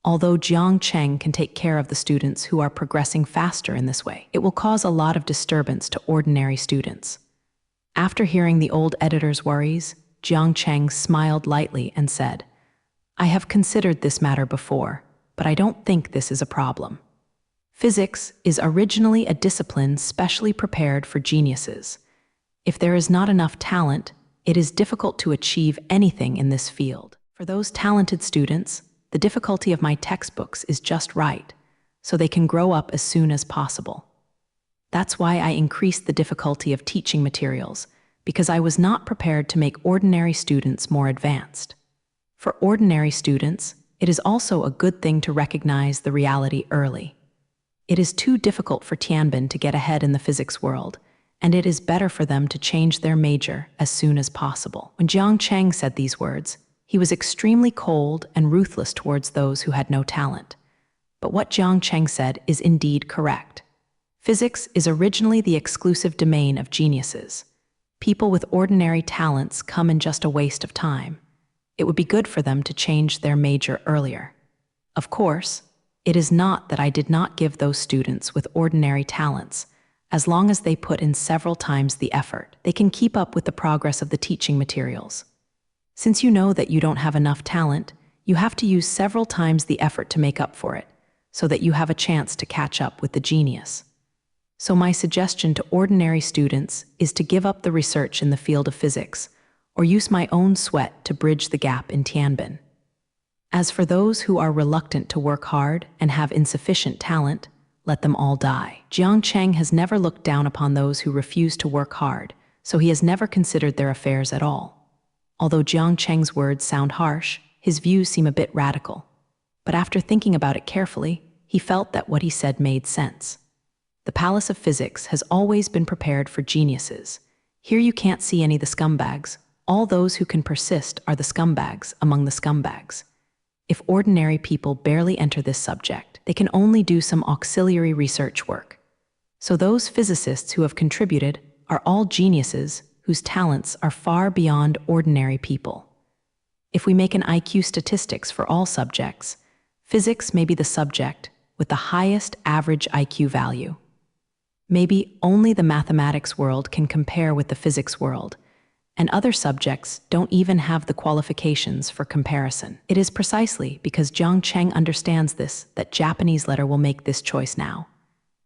Although Jiang Cheng can take care of the students who are progressing faster in this way, it will cause a lot of disturbance to ordinary students. After hearing the old editor's worries, Jiang Cheng smiled lightly and said, "I have considered this matter before, but I don't think this is a problem. Physics is originally a discipline specially prepared for geniuses. If there is not enough talent, it is difficult to achieve anything in this field. For those talented students, the difficulty of my textbooks is just right, so they can grow up as soon as possible. That's why I increased the difficulty of teaching materials, because I was not prepared to make ordinary students more advanced. For ordinary students, it is also a good thing to recognize the reality early. It is too difficult for Tianbin to get ahead in the physics world, and it is better for them to change their major as soon as possible." When Jiang Cheng said these words, he was extremely cold and ruthless towards those who had no talent. But what Jiang Cheng said is indeed correct. Physics is originally the exclusive domain of geniuses. People with ordinary talents come in just a waste of time. It would be good for them to change their major earlier. Of course, it is not that I did not give those students with ordinary talents. As long as they put in several times the effort, they can keep up with the progress of the teaching materials. Since you know that you don't have enough talent, you have to use several times the effort to make up for it, so that you have a chance to catch up with the genius. So my suggestion to ordinary students is to give up the research in the field of physics, or use my own sweat to bridge the gap in Tianbin. As for those who are reluctant to work hard and have insufficient talent, let them all die. Jiang Cheng has never looked down upon those who refuse to work hard, so he has never considered their affairs at all. Although Jiang Cheng's words sound harsh, his views seem a bit radical. But after thinking about it carefully, he felt that what he said made sense. The palace of physics has always been prepared for geniuses. Here you can't see any of the scumbags. All those who can persist are the scumbags among the scumbags. If ordinary people barely enter this subject, they can only do some auxiliary research work. So those physicists who have contributed are all geniuses whose talents are far beyond ordinary people. If we make an IQ statistics for all subjects, physics may be the subject with the highest average IQ value. Maybe only the mathematics world can compare with the physics world, and other subjects don't even have the qualifications for comparison. It is precisely because Jiang Cheng understands this that Japanese letter will make this choice now.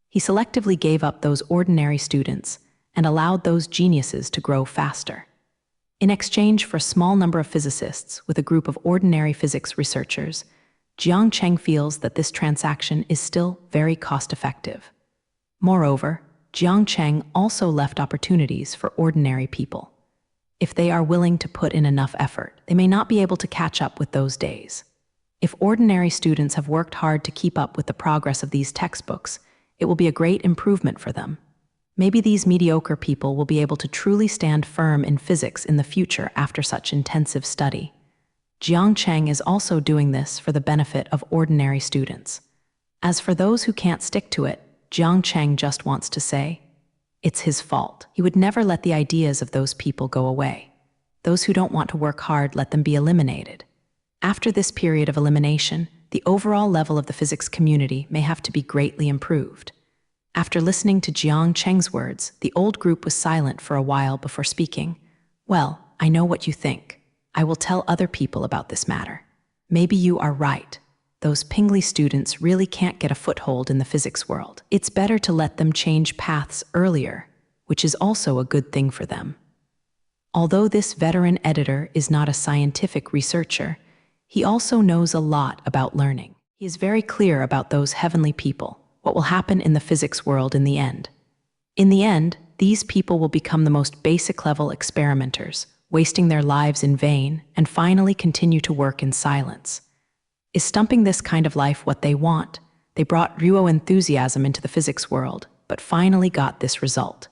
He selectively gave up those ordinary students and allowed those geniuses to grow faster. In exchange for a small number of physicists with a group of ordinary physics researchers, Jiang Cheng feels that this transaction is still very cost-effective. Moreover, Jiang Cheng also left opportunities for ordinary people. If they are willing to put in enough effort, they may not be able to catch up with those days. If ordinary students have worked hard to keep up with the progress of these textbooks, it will be a great improvement for them. Maybe these mediocre people will be able to truly stand firm in physics in the future after such intensive study. Jiang Cheng is also doing this for the benefit of ordinary students. As for those who can't stick to it, Jiang Cheng just wants to say, it's his fault. He would never let the ideas of those people go away. Those who don't want to work hard, let them be eliminated. After this period of elimination, the overall level of the physics community may have to be greatly improved. After listening to Jiang Cheng's words, the old group was silent for a while before speaking. Well, I know what you think. I will tell other people about this matter. Maybe you are right. Those Pingli students really can't get a foothold in the physics world. It's better to let them change paths earlier, which is also a good thing for them. Although this veteran editor is not a scientific researcher, he also knows a lot about learning. He is very clear about those heavenly people, what will happen in the physics world in the end. In the end, these people will become the most basic level experimenters, wasting their lives in vain, and finally continue to work in silence. Is stumping this kind of life what they want? They brought Ruo enthusiasm into the physics world, but finally got this result.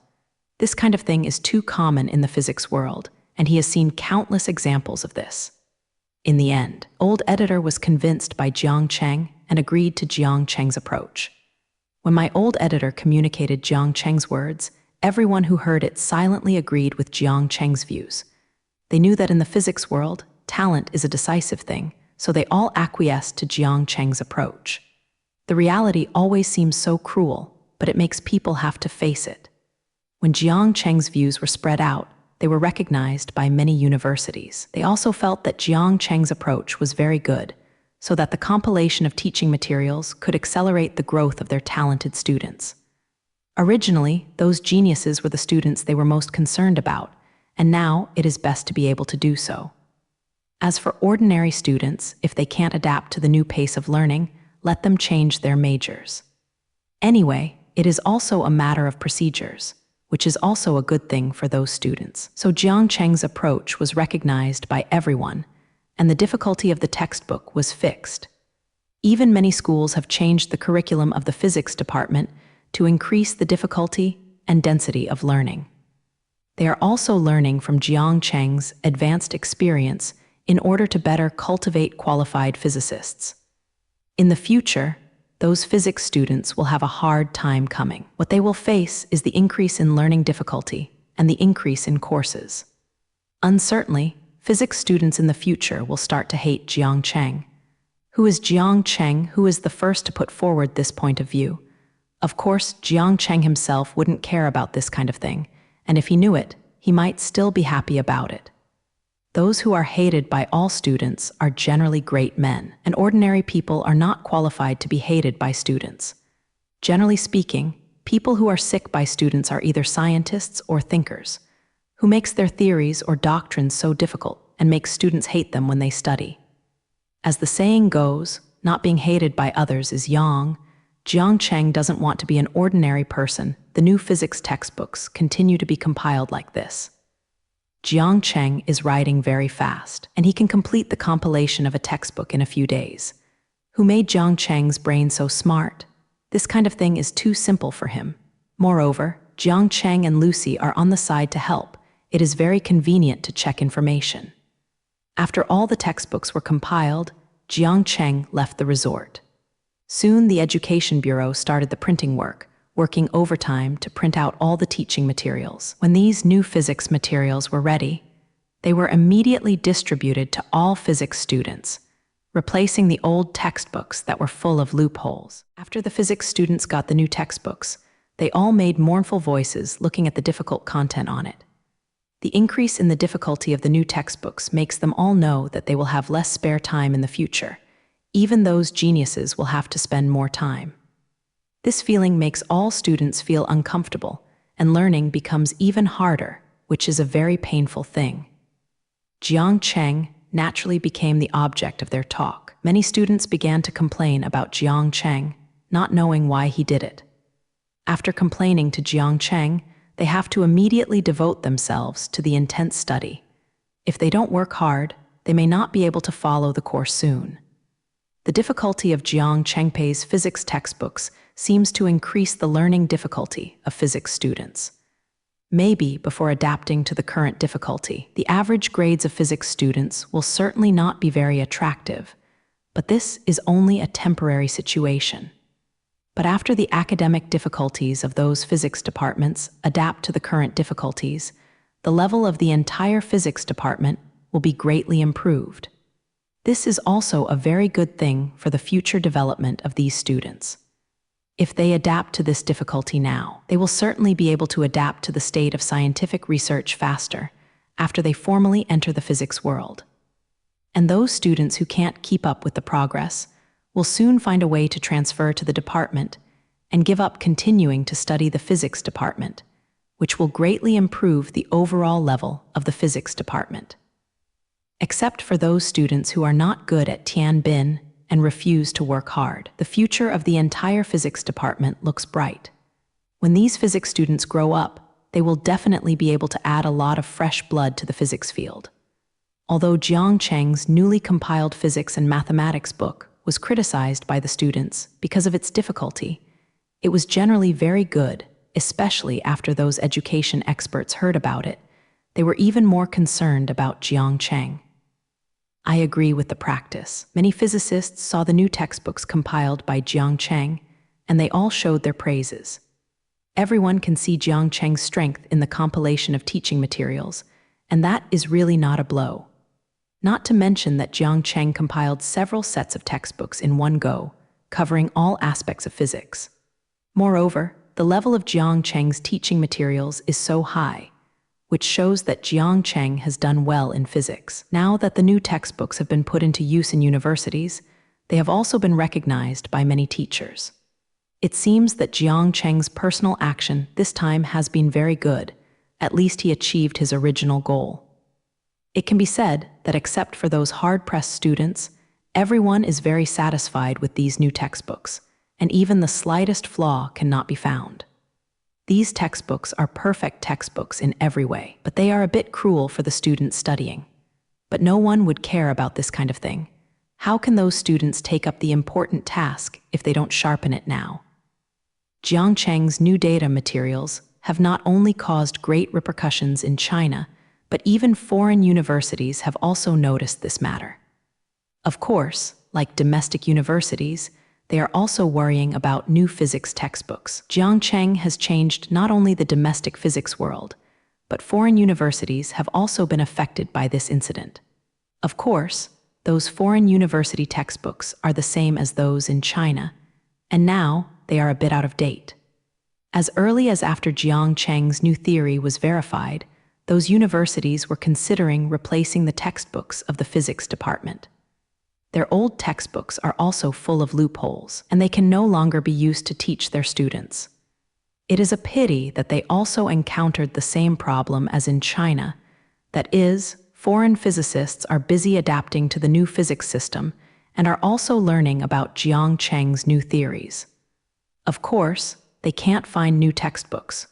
This kind of thing is too common in the physics world, and he has seen countless examples of this. In the end, old editor was convinced by Jiang Cheng and agreed to Jiang Cheng's approach. When my old editor communicated Jiang Cheng's words, everyone who heard it silently agreed with Jiang Cheng's views. They knew that in the physics world, talent is a decisive thing, so they all acquiesced to Jiang Cheng's approach. The reality always seems so cruel, but it makes people have to face it. When Jiang Cheng's views were spread out, they were recognized by many universities. They also felt that Jiang Cheng's approach was very good, so that the compilation of teaching materials could accelerate the growth of their talented students. Originally, those geniuses were the students they were most concerned about, and now it is best to be able to do so. As for ordinary students, if they can't adapt to the new pace of learning, let them change their majors. Anyway, it is also a matter of procedures, which is also a good thing for those students. So Jiang Cheng's approach was recognized by everyone, and the difficulty of the textbook was fixed. Even many schools have changed the curriculum of the physics department to increase the difficulty and density of learning. They are also learning from Jiang Cheng's advanced experience in order to better cultivate qualified physicists. In the future, those physics students will have a hard time coming. What they will face is the increase in learning difficulty and the increase in courses. Uncertainly, physics students in the future will start to hate Jiang Cheng. Who is Jiang Cheng? Who is the first to put forward this point of view? Of course, Jiang Cheng himself wouldn't care about this kind of thing, and if he knew it, he might still be happy about it. Those who are hated by all students are generally great men, and ordinary people are not qualified to be hated by students. Generally speaking, people who are sick by students are either scientists or thinkers, who makes their theories or doctrines so difficult and makes students hate them when they study. As the saying goes, not being hated by others is yang. Jiang Cheng doesn't want to be an ordinary person. The new physics textbooks continue to be compiled like this. Jiang Cheng is writing very fast, and he can complete the compilation of a textbook in a few days. Who made Jiang Cheng's brain so smart? This kind of thing is too simple for him. Moreover, Jiang Cheng and Lucy are on the side to help. It is very convenient to check information. After all the textbooks were compiled, Jiang Cheng left the resort. Soon the Education Bureau started the printing work, working overtime to print out all the teaching materials. When these new physics materials were ready, they were immediately distributed to all physics students, replacing the old textbooks that were full of loopholes. After the physics students got the new textbooks, they all made mournful voices looking at the difficult content on it. The increase in the difficulty of the new textbooks makes them all know that they will have less spare time in the future. Even those geniuses will have to spend more time. This feeling makes all students feel uncomfortable, and learning becomes even harder, which is a very painful thing. Jiang Cheng naturally became the object of their talk. Many students began to complain about Jiang Cheng, not knowing why he did it. After complaining to Jiang Cheng, they have to immediately devote themselves to the intense study. If they don't work hard, they may not be able to follow the course soon. The difficulty of Jiang Chengpei's physics textbooks seems to increase the learning difficulty of physics students. Maybe before adapting to the current difficulty, the average grades of physics students will certainly not be very attractive, but this is only a temporary situation. But after the academic difficulties of those physics departments adapt to the current difficulties, the level of the entire physics department will be greatly improved. This is also a very good thing for the future development of these students. If they adapt to this difficulty now, they will certainly be able to adapt to the state of scientific research faster after they formally enter the physics world. And those students who can't keep up with the progress will soon find a way to transfer to the department and give up continuing to study the physics department, which will greatly improve the overall level of the physics department. Except for those students who are not good at Tianbin and refuse to work hard, the future of the entire physics department looks bright. When these physics students grow up, they will definitely be able to add a lot of fresh blood to the physics field. Although Jiang Cheng's newly compiled physics and mathematics book was criticized by the students because of its difficulty, it was generally very good, especially after those education experts heard about it. They were even more concerned about Jiang Cheng. I agree with the practice. Many physicists saw the new textbooks compiled by Jiang Cheng, and they all showed their praises. Everyone can see Jiang Cheng's strength in the compilation of teaching materials, and that is really not a blow. Not to mention that Jiang Cheng compiled several sets of textbooks in one go, covering all aspects of physics. Moreover, the level of Jiang Cheng's teaching materials is so high, which shows that Jiang Cheng has done well in physics. Now that the new textbooks have been put into use in universities, they have also been recognized by many teachers. It seems that Jiang Cheng's personal action this time has been very good. At least he achieved his original goal. It can be said that except for those hard-pressed students, everyone is very satisfied with these new textbooks, and even the slightest flaw cannot be found. These textbooks are perfect textbooks in every way, but they are a bit cruel for the students studying. But no one would care about this kind of thing. How can those students take up the important task if they don't sharpen it now? Jiang Cheng's new data materials have not only caused great repercussions in China, but even foreign universities have also noticed this matter. Of course, like domestic universities, they are also worrying about new physics textbooks. Jiang Cheng has changed not only the domestic physics world, but foreign universities have also been affected by this incident. Of course, those foreign university textbooks are the same as those in China, and now they are a bit out of date. As early as after Jiang Cheng's new theory was verified, those universities were considering replacing the textbooks of the physics department. Their old textbooks are also full of loopholes, and they can no longer be used to teach their students. It is a pity that they also encountered the same problem as in China. That is, foreign physicists are busy adapting to the new physics system and are also learning about Jiang Cheng's new theories. Of course, they can't find new textbooks.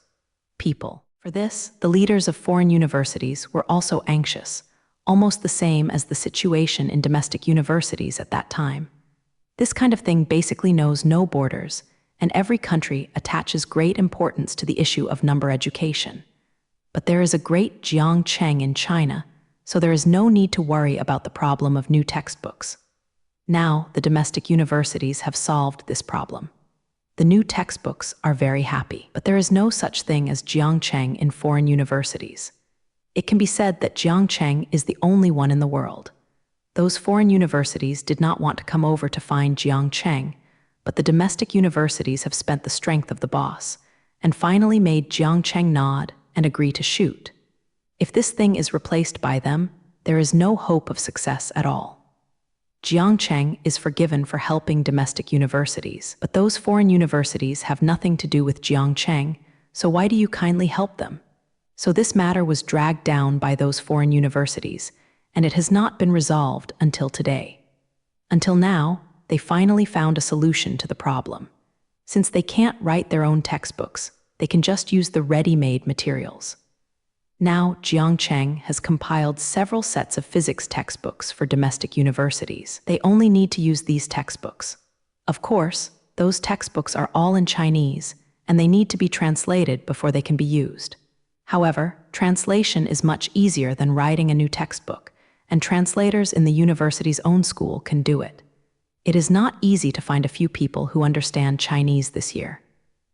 People. For this, the leaders of foreign universities were also anxious, almost the same as the situation in domestic universities at that time. This kind of thing basically knows no borders, and every country attaches great importance to the issue of number education. But there is a great Jiangcheng in China, so there is no need to worry about the problem of new textbooks. Now, the domestic universities have solved this problem. The new textbooks are very happy, but there is no such thing as Jiangcheng in foreign universities. It can be said that Jiangcheng is the only one in the world. Those foreign universities did not want to come over to find Jiangcheng, but the domestic universities have spent the strength of the boss, and finally made Jiangcheng nod and agree to shoot. If this thing is replaced by them, there is no hope of success at all. Jiangcheng is forgiven for helping domestic universities, but those foreign universities have nothing to do with Jiangcheng, so why do you kindly help them? So this matter was dragged down by those foreign universities, and it has not been resolved until today. Until now, they finally found a solution to the problem. Since they can't write their own textbooks, they can just use the ready-made materials. Now, Jiangcheng has compiled several sets of physics textbooks for domestic universities. They only need to use these textbooks. Of course, those textbooks are all in Chinese, and they need to be translated before they can be used. However, translation is much easier than writing a new textbook, and translators in the university's own school can do it. It is not easy to find a few people who understand Chinese this year.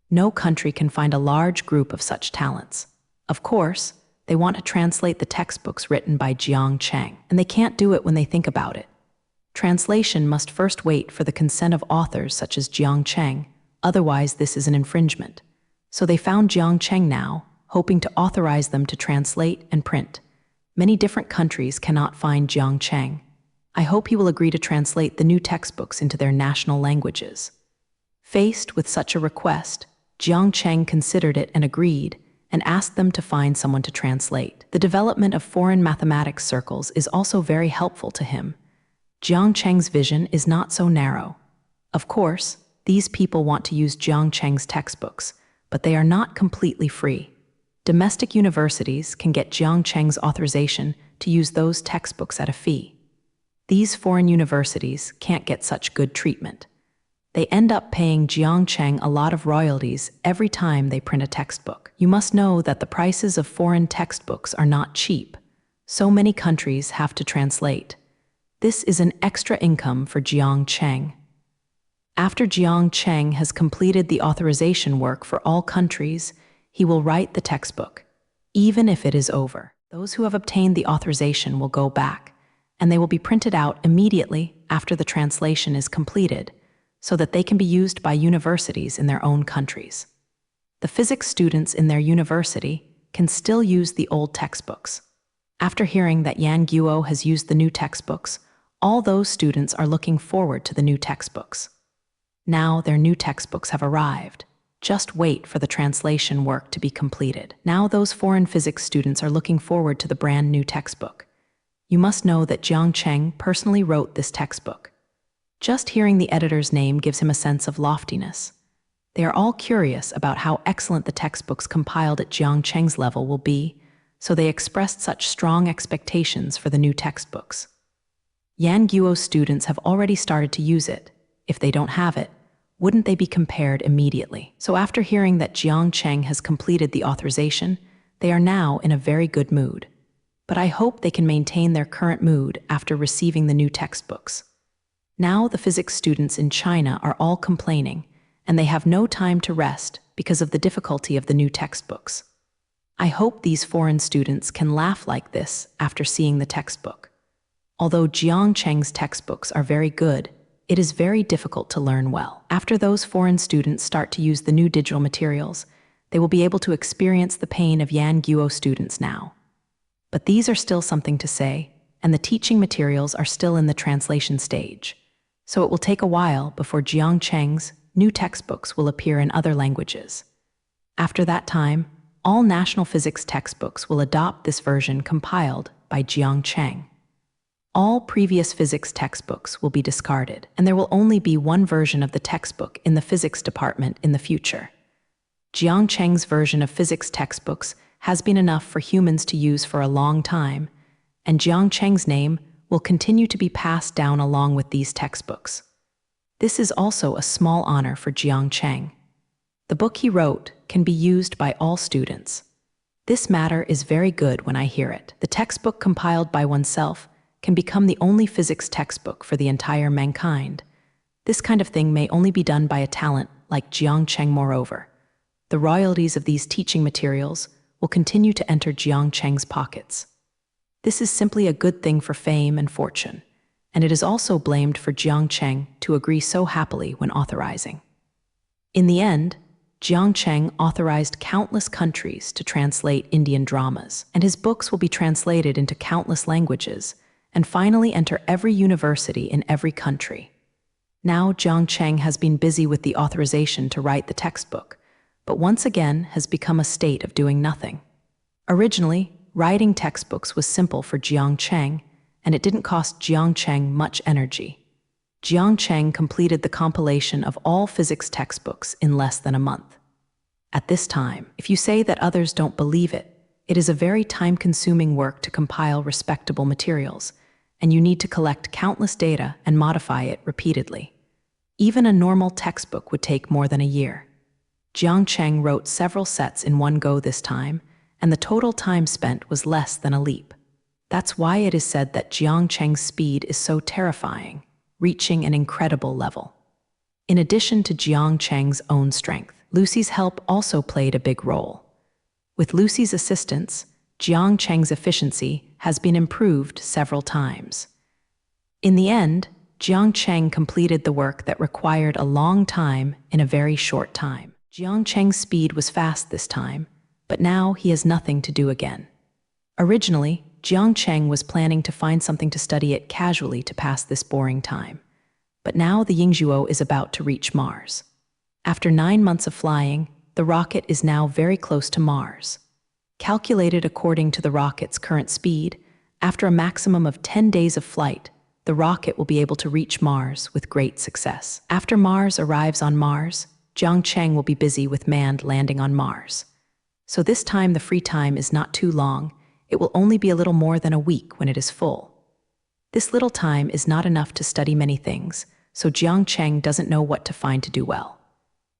No country can find a large group of such talents. Of course, they want to translate the textbooks written by Jiangcheng, and they can't do it when they think about it. Translation must first wait for the consent of authors such as Jiangcheng, otherwise this is an infringement. So they found Jiangcheng now, hoping to authorize them to translate and print. Many different countries cannot find Jiangcheng. I hope he will agree to translate the new textbooks into their national languages. Faced with such a request, Jiangcheng considered it and agreed, and asked them to find someone to translate. The development of foreign mathematics circles is also very helpful to him. Jiangcheng's vision is not so narrow. Of course, these people want to use Jiangcheng's textbooks, but they are not completely free. Domestic universities can get Jiangcheng's authorization to use those textbooks at a fee. These foreign universities can't get such good treatment. They end up paying Jiangcheng a lot of royalties every time they print a textbook. You must know that the prices of foreign textbooks are not cheap. So many countries have to translate. This is an extra income for Jiangcheng. After Jiangcheng has completed the authorization work for all countries, he will write the textbook. Even if it is over, those who have obtained the authorization will go back, and they will be printed out immediately after the translation is completed, so that they can be used by universities in their own countries. The physics students in their university can still use the old textbooks. After hearing that Yan Guo has used the new textbooks, all those students are looking forward to the new textbooks. Now their new textbooks have arrived. Just wait for the translation work to be completed. Now those foreign physics students are looking forward to the brand new textbook. You must know that Jiangcheng personally wrote this textbook. Just hearing the editor's name gives him a sense of loftiness. They are all curious about how excellent the textbooks compiled at Jiangcheng's level will be, so they expressed such strong expectations for the new textbooks. Yan Guo's students have already started to use it. If they don't have it, wouldn't they be compared immediately? So after hearing that Jiangcheng has completed the authorization, they are now in a very good mood. But I hope they can maintain their current mood after receiving the new textbooks. Now the physics students in China are all complaining, and they have no time to rest because of the difficulty of the new textbooks. I hope these foreign students can laugh like this after seeing the textbook. Although Jiangcheng's textbooks are very good, it is very difficult to learn well. After those foreign students start to use the new digital materials, they will be able to experience the pain of Yan Guo students now. But these are still something to say, and the teaching materials are still in the translation stage. So it will take a while before Jiangcheng's new textbooks will appear in other languages. After that time, all national physics textbooks will adopt this version compiled by Jiangcheng. All previous physics textbooks will be discarded, and there will only be one version of the textbook in the physics department in the future. Jiangcheng's version of physics textbooks has been enough for humans to use for a long time, and Jiangcheng's name will continue to be passed down along with these textbooks. This is also a small honor for Jiang Cheng. The book he wrote can be used by all students. This matter is very good when I hear it. The textbook compiled by oneself can become the only physics textbook for the entire mankind. This kind of thing may only be done by a talent like Jiang Cheng. Moreover, the royalties of these teaching materials will continue to enter Jiang Cheng's pockets. This is simply a good thing for fame and fortune, and it is also blamed for Jiang Cheng to agree so happily when authorizing. In the end, Jiang Cheng authorized countless countries to translate Indian dramas, and his books will be translated into countless languages and finally enter every university in every country. Now Jiang Cheng has been busy with the authorization to write the textbook, but once again has become a state of doing nothing. Originally, writing textbooks was simple for Jiang Cheng, and it didn't cost Jiang Cheng much energy. Jiang Cheng completed the compilation of all physics textbooks in less than a month. At this time, if you say that others don't believe it, it is a very time-consuming work to compile respectable materials, and you need to collect countless data and modify it repeatedly. Even a normal textbook would take more than a year. Jiang Cheng wrote several sets in one go this time, and the total time spent was less than a leap. That's why it is said that Jiang Cheng's speed is so terrifying, reaching an incredible level. In addition to Jiang Cheng's own strength, Lucy's help also played a big role. With Lucy's assistance, Jiang Cheng's efficiency has been improved several times. In the end, Jiang Cheng completed the work that required a long time in a very short time. Jiang Cheng's speed was fast this time, but now he has nothing to do again. Originally, Jiang Cheng was planning to find something to study it casually to pass this boring time. But now the Yingzhuo is about to reach Mars. After 9 months of flying, the rocket is now very close to Mars. Calculated according to the rocket's current speed, after a maximum of 10 days of flight, the rocket will be able to reach Mars with great success. After Mars arrives on Mars, Jiang Cheng will be busy with manned landing on Mars. So this time the free time is not too long. It will only be a little more than a week when it is full. This little time is not enough to study many things, so Jiang Cheng doesn't know what to find to do well.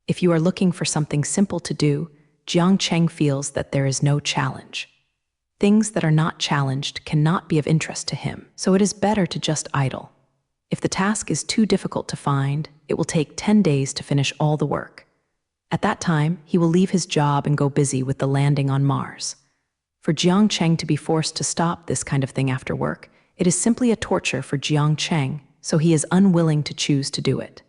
If you are looking for something simple to do, Jiang Cheng feels that there is no challenge. Things that are not challenged cannot be of interest to him, so it is better to just idle. If the task is too difficult to find, it will take 10 days to finish all the work. At that time, he will leave his job and go busy with the landing on Mars. For Jiang Cheng to be forced to stop this kind of thing after work, it is simply a torture for Jiang Cheng, so he is unwilling to choose to do it.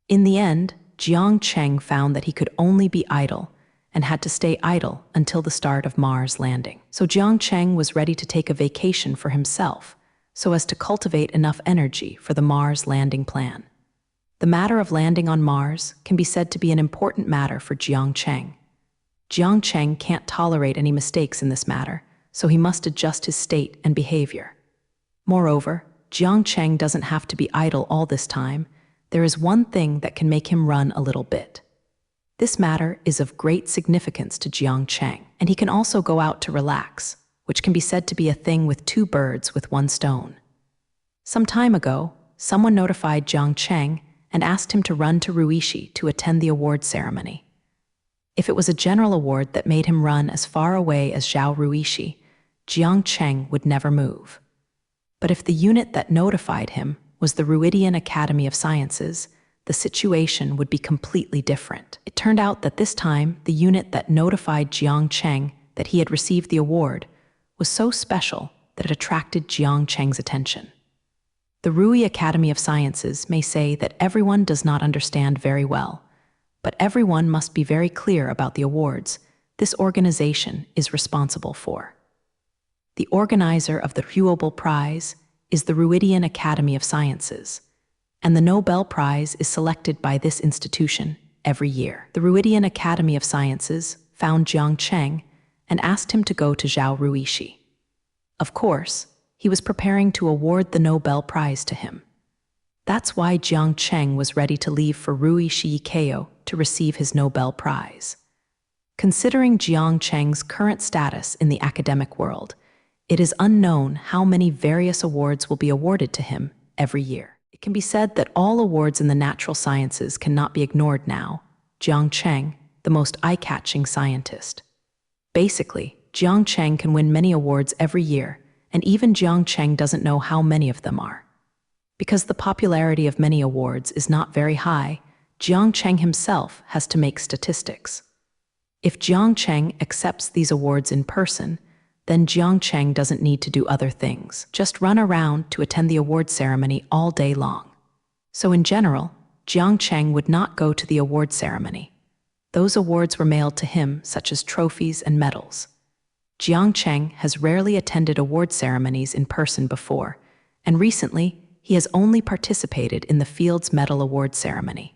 In the end, Jiang Cheng found that he could only be idle and had to stay idle until the start of Mars landing. So Jiang Cheng was ready to take a vacation for himself, so as to cultivate enough energy for the Mars landing plan. The matter of landing on Mars can be said to be an important matter for Jiang Cheng. Jiang Cheng can't tolerate any mistakes in this matter, so he must adjust his state and behavior. Moreover, Jiang Cheng doesn't have to be idle all this time. There is one thing that can make him run a little bit. This matter is of great significance to Jiang Cheng, and he can also go out to relax, which can be said to be a thing with 2 birds with 1 stone. Some time ago, someone notified Jiang Cheng and asked him to run to Ruishi to attend the award ceremony. If it was a general award that made him run as far away as Zhao Ruishi, Jiang Cheng would never move. But if the unit that notified him was the Ruidian Academy of Sciences, the situation would be completely different. It turned out that this time, the unit that notified Jiang Cheng that he had received the award was so special that it attracted Jiang Cheng's attention. The Rui Academy of Sciences may say that everyone does not understand very well, but everyone must be very clear about the awards this organization is responsible for. The organizer of the Nobel Prize is the Ruidian Academy of Sciences, and the Nobel Prize is selected by this institution every year. The Ruidian Academy of Sciences found Jiang Cheng and asked him to go to Zhao Ruishi. Of course, he was preparing to award the Nobel Prize to him. That's why Jiang Cheng was ready to leave for Ruishi Keio to receive his Nobel Prize. Considering Jiang Cheng's current status in the academic world, it is unknown how many various awards will be awarded to him every year. It can be said that all awards in the natural sciences cannot be ignored now. Jiang Cheng, the most eye-catching scientist. Basically, Jiang Cheng can win many awards every year, and even Jiang Cheng doesn't know how many of them are. Because the popularity of many awards is not very high, Jiang Cheng himself has to make statistics. If Jiang Cheng accepts these awards in person, then Jiang Cheng doesn't need to do other things, just run around to attend the award ceremony all day long. So in general, Jiang Cheng would not go to the award ceremony. Those awards were mailed to him, such as trophies and medals. Jiang Cheng has rarely attended award ceremonies in person before, and recently he has only participated in the Fields Medal Award ceremony.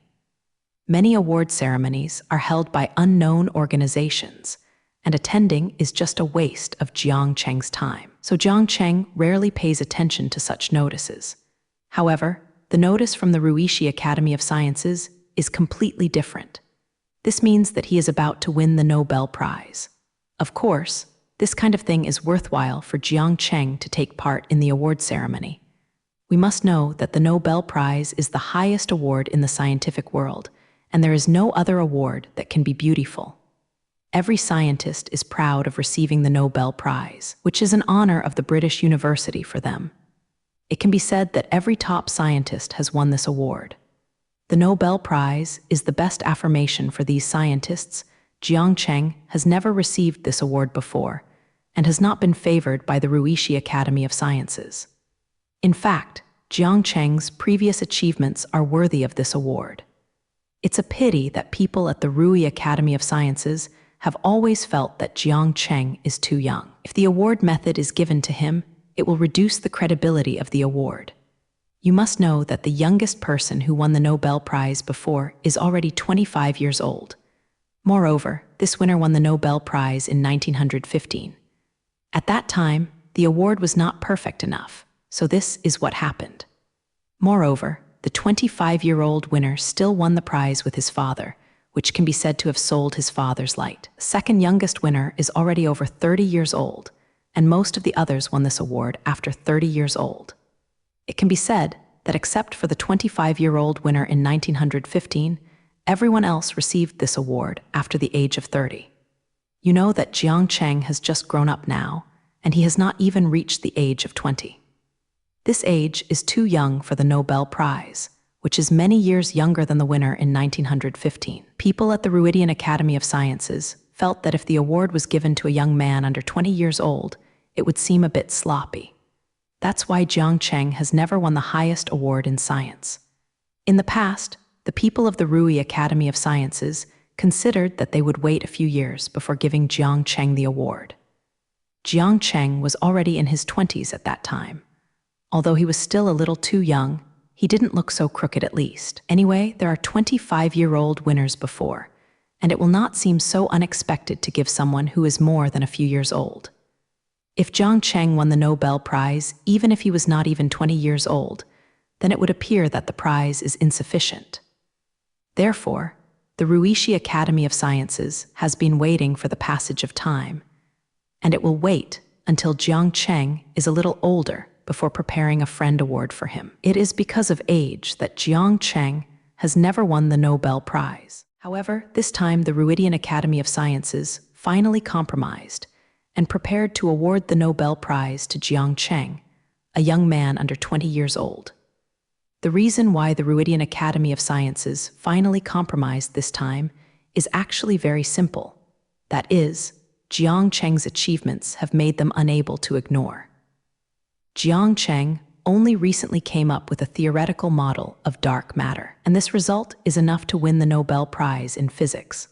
Many award ceremonies are held by unknown organizations, and attending is just a waste of Jiang Cheng's time. So Jiang Cheng rarely pays attention to such notices. However, the notice from the Ruishi Academy of Sciences is completely different. This means that he is about to win the Nobel Prize. Of course, this kind of thing is worthwhile for Jiang Cheng to take part in the award ceremony. We must know that the Nobel Prize is the highest award in the scientific world, and there is no other award that can be beautiful. Every scientist is proud of receiving the Nobel Prize, which is an honor of the British University for them. It can be said that every top scientist has won this award. The Nobel Prize is the best affirmation for these scientists. Jiang Cheng has never received this award before, and has not been favored by the Ruishi Academy of Sciences. In fact, Jiang Cheng's previous achievements are worthy of this award. It's a pity that people at the Ruishi Academy of Sciences have always felt that Jiang Cheng is too young. If the award method is given to him, it will reduce the credibility of the award. You must know that the youngest person who won the Nobel Prize before is already 25 years old. Moreover, this winner won the Nobel Prize in 1915. At that time, the award was not perfect enough, so this is what happened. Moreover, the 25-year-old winner still won the prize with his father, which can be said to have sold his father's light. The second youngest winner is already over 30 years old, and most of the others won this award after 30 years old. It can be said that except for the 25-year-old winner in 1915, everyone else received this award after the age of 30. You know that Jiang Cheng has just grown up now, and he has not even reached the age of 20. This age is too young for the Nobel Prize, which is many years younger than the winner in 1915. People at the Ruidian Academy of Sciences felt that if the award was given to a young man under 20 years old, it would seem a bit sloppy. That's why Jiang Cheng has never won the highest award in science. In the past, the people of the Ruishi Academy of Sciences considered that they would wait a few years before giving Jiang Cheng the award. Jiang Cheng was already in his 20s at that time. Although he was still a little too young, he didn't look so crooked at least. Anyway, there are 25-year-old winners before, and it will not seem so unexpected to give someone who is more than a few years old. If Jiang Cheng won the Nobel Prize, even if he was not even 20 years old, then it would appear that the prize is insufficient. Therefore, the Ruishi Academy of Sciences has been waiting for the passage of time, and it will wait until Jiang Cheng is a little older before preparing a friend award for him. It is because of age that Jiang Cheng has never won the Nobel Prize. However, this time the Ruidian Academy of Sciences finally compromised and prepared to award the Nobel Prize to Jiang Cheng, a young man under 20 years old. The reason why the Ruidian Academy of Sciences finally compromised this time is actually very simple. That is, Jiang Cheng's achievements have made them unable to ignore. Jiang Cheng only recently came up with a theoretical model of dark matter, and this result is enough to win the Nobel Prize in physics.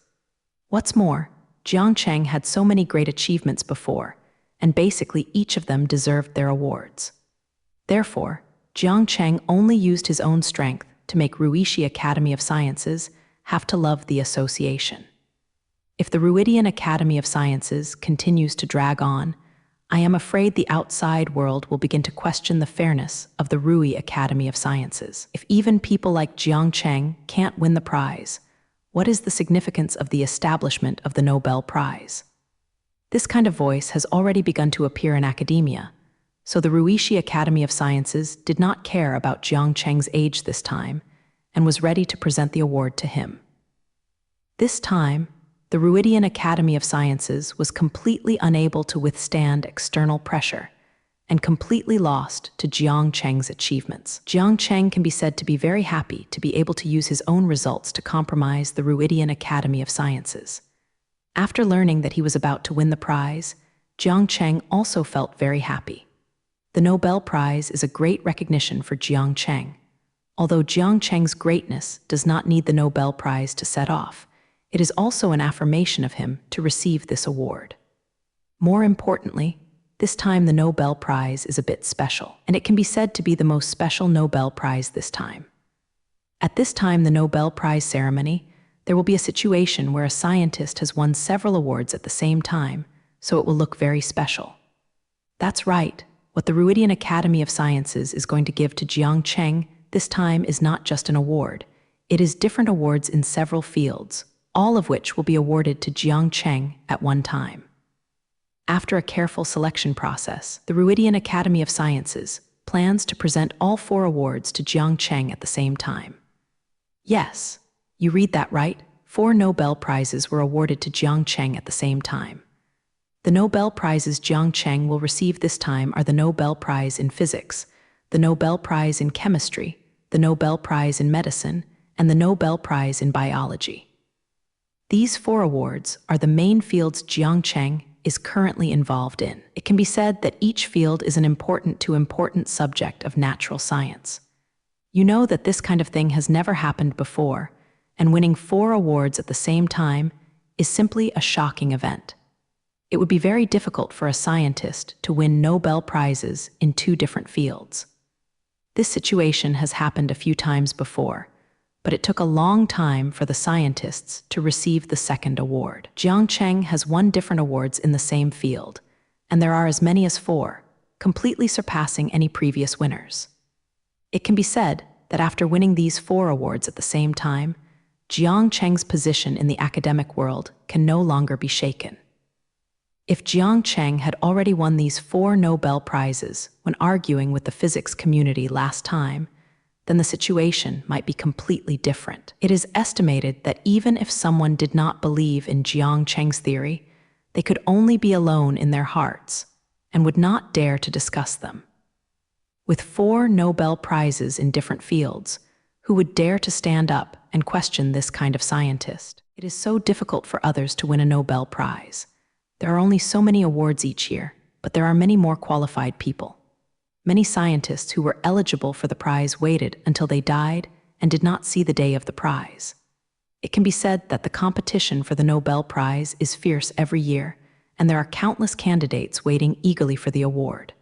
What's more, Jiang Cheng had so many great achievements before, and basically each of them deserved their awards. Therefore, Jiang Cheng only used his own strength to make Ruishi Academy of Sciences have to love the association. If the Ruidian Academy of Sciences continues to drag on, I am afraid the outside world will begin to question the fairness of the Ruishi Academy of Sciences. If even people like Jiang Cheng can't win the prize, what is the significance of the establishment of the Nobel Prize? This kind of voice has already begun to appear in academia, So the Ruishi Academy of Sciences did not care about Jiang Cheng's age this time and was ready to present the award to him. This time, the Ruidian Academy of Sciences was completely unable to withstand external pressure and completely lost to Jiang Cheng's achievements. Jiang Cheng can be said to be very happy to be able to use his own results to compromise the Ruidian Academy of Sciences. After learning that he was about to win the prize, Jiang Cheng also felt very happy. The Nobel Prize is a great recognition for Jiang Cheng. Although Jiang Cheng's greatness does not need the Nobel Prize to set off, it is also an affirmation of him to receive this award. More importantly, this time the Nobel Prize is a bit special, and it can be said to be the most special Nobel Prize this time. At this time, the Nobel Prize ceremony, there will be a situation where a scientist has won several awards at the same time, so it will look very special. That's right, what the Ruidian Academy of Sciences is going to give to Jiang Cheng this time is not just an award. It is different awards in several fields, all of which will be awarded to Jiang Cheng at one time. After a careful selection process, the Ruidian Academy of Sciences plans to present all 4 awards to Jiang Cheng at the same time. Yes, you read that right. 4 Nobel Prizes were awarded to Jiang Cheng at the same time. The Nobel Prizes Jiang Cheng will receive this time are the Nobel Prize in Physics, the Nobel Prize in Chemistry, the Nobel Prize in Medicine, and the Nobel Prize in Biology. These 4 awards are the main fields Jiang Cheng is currently involved in. It can be said that each field is an important subject of natural science. You know that this kind of thing has never happened before, and winning 4 awards at the same time is simply a shocking event. It would be very difficult for a scientist to win Nobel Prizes in 2 different fields. This situation has happened a few times before, but it took a long time for the scientists to receive the second award. Jiang Cheng has won different awards in the same field, and there are as many as 4, completely surpassing any previous winners. It can be said that after winning these 4 awards at the same time, Jiang Cheng's position in the academic world can no longer be shaken. If Jiang Cheng had already won these 4 Nobel Prizes when arguing with the physics community last time, then the situation might be completely different. It is estimated that even if someone did not believe in Jiang Cheng's theory, they could only be alone in their hearts and would not dare to discuss them. With 4 Nobel Prizes in different fields, who would dare to stand up and question this kind of scientist? It is so difficult for others to win a Nobel Prize. There are only so many awards each year, but there are many more qualified people. Many scientists who were eligible for the prize waited until they died and did not see the day of the prize. It can be said that the competition for the Nobel Prize is fierce every year, and there are countless candidates waiting eagerly for the award.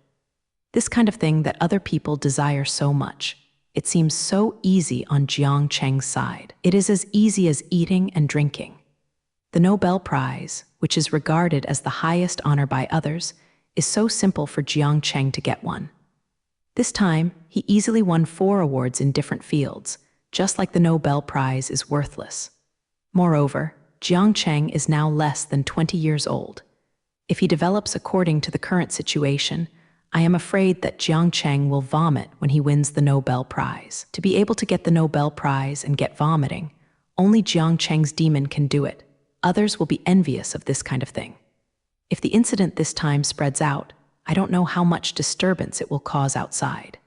This kind of thing that other people desire so much. It seems so easy on Jiang Cheng's side. It is as easy as eating and drinking. The Nobel Prize, which is regarded as the highest honor by others, is so simple for Jiang Cheng to get one. This time, he easily won 4 awards in different fields, just like the Nobel Prize is worthless. Moreover, Jiang Cheng is now less than 20 years old. If he develops according to the current situation, I am afraid that Jiang Cheng will vomit when he wins the Nobel Prize. To be able to get the Nobel Prize and get vomiting, only Jiang Cheng's demon can do it. Others will be envious of this kind of thing. If the incident this time spreads out, I don't know how much disturbance it will cause outside.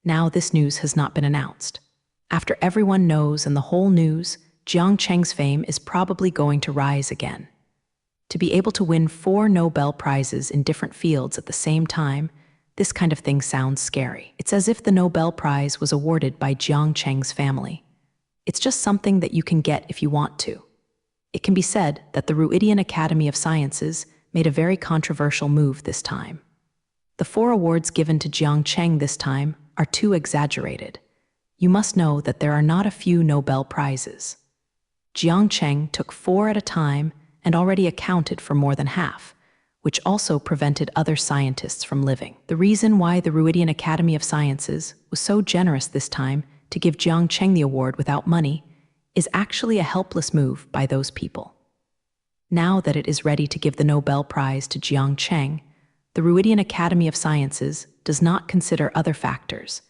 Now this news has not been announced. After everyone knows and the whole news, Jiang Cheng's fame is probably going to rise again. To be able to win 4 Nobel Prizes in different fields at the same time, this kind of thing sounds scary. It's as if the Nobel Prize was awarded by Jiang Cheng's family. It's just something that you can get if you want to. It can be said that the Ruidian Academy of Sciences made a very controversial move this time. The 4 awards given to Jiang Cheng this time are too exaggerated. You must know that there are not a few Nobel Prizes. Jiang Cheng took 4 at a time and already accounted for more than half, which also prevented other scientists from living. The reason why the Ruidian Academy of Sciences was so generous this time to give Jiang Cheng the award without money is actually a helpless move by those people. Now that it is ready to give the Nobel Prize to Jiang Cheng, the Ruidian Academy of Sciences does not consider other factors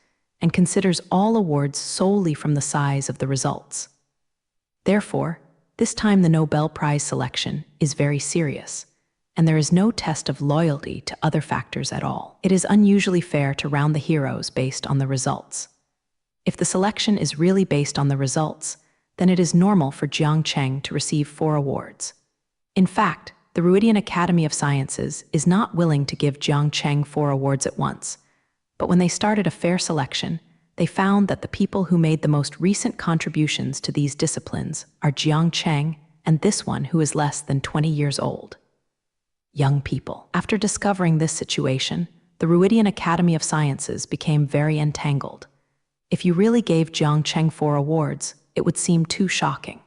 and considers all awards solely from the size of the results. Therefore, this time the Nobel Prize selection is very serious, and there is no test of loyalty to other factors at all. It is unusually fair to round the heroes based on the results. If the selection is really based on the results, then it is normal for Jiang Cheng to receive 4 awards. In fact, the Ruidian Academy of Sciences is not willing to give Jiang Cheng 4 awards at once, but when they started a fair selection, they found that the people who made the most recent contributions to these disciplines are Jiang Cheng and this one who is less than 20 years old. Young people. After discovering this situation, the Ruidian Academy of Sciences became very entangled. If you really gave Jiang Cheng 4 awards, it would seem too shocking.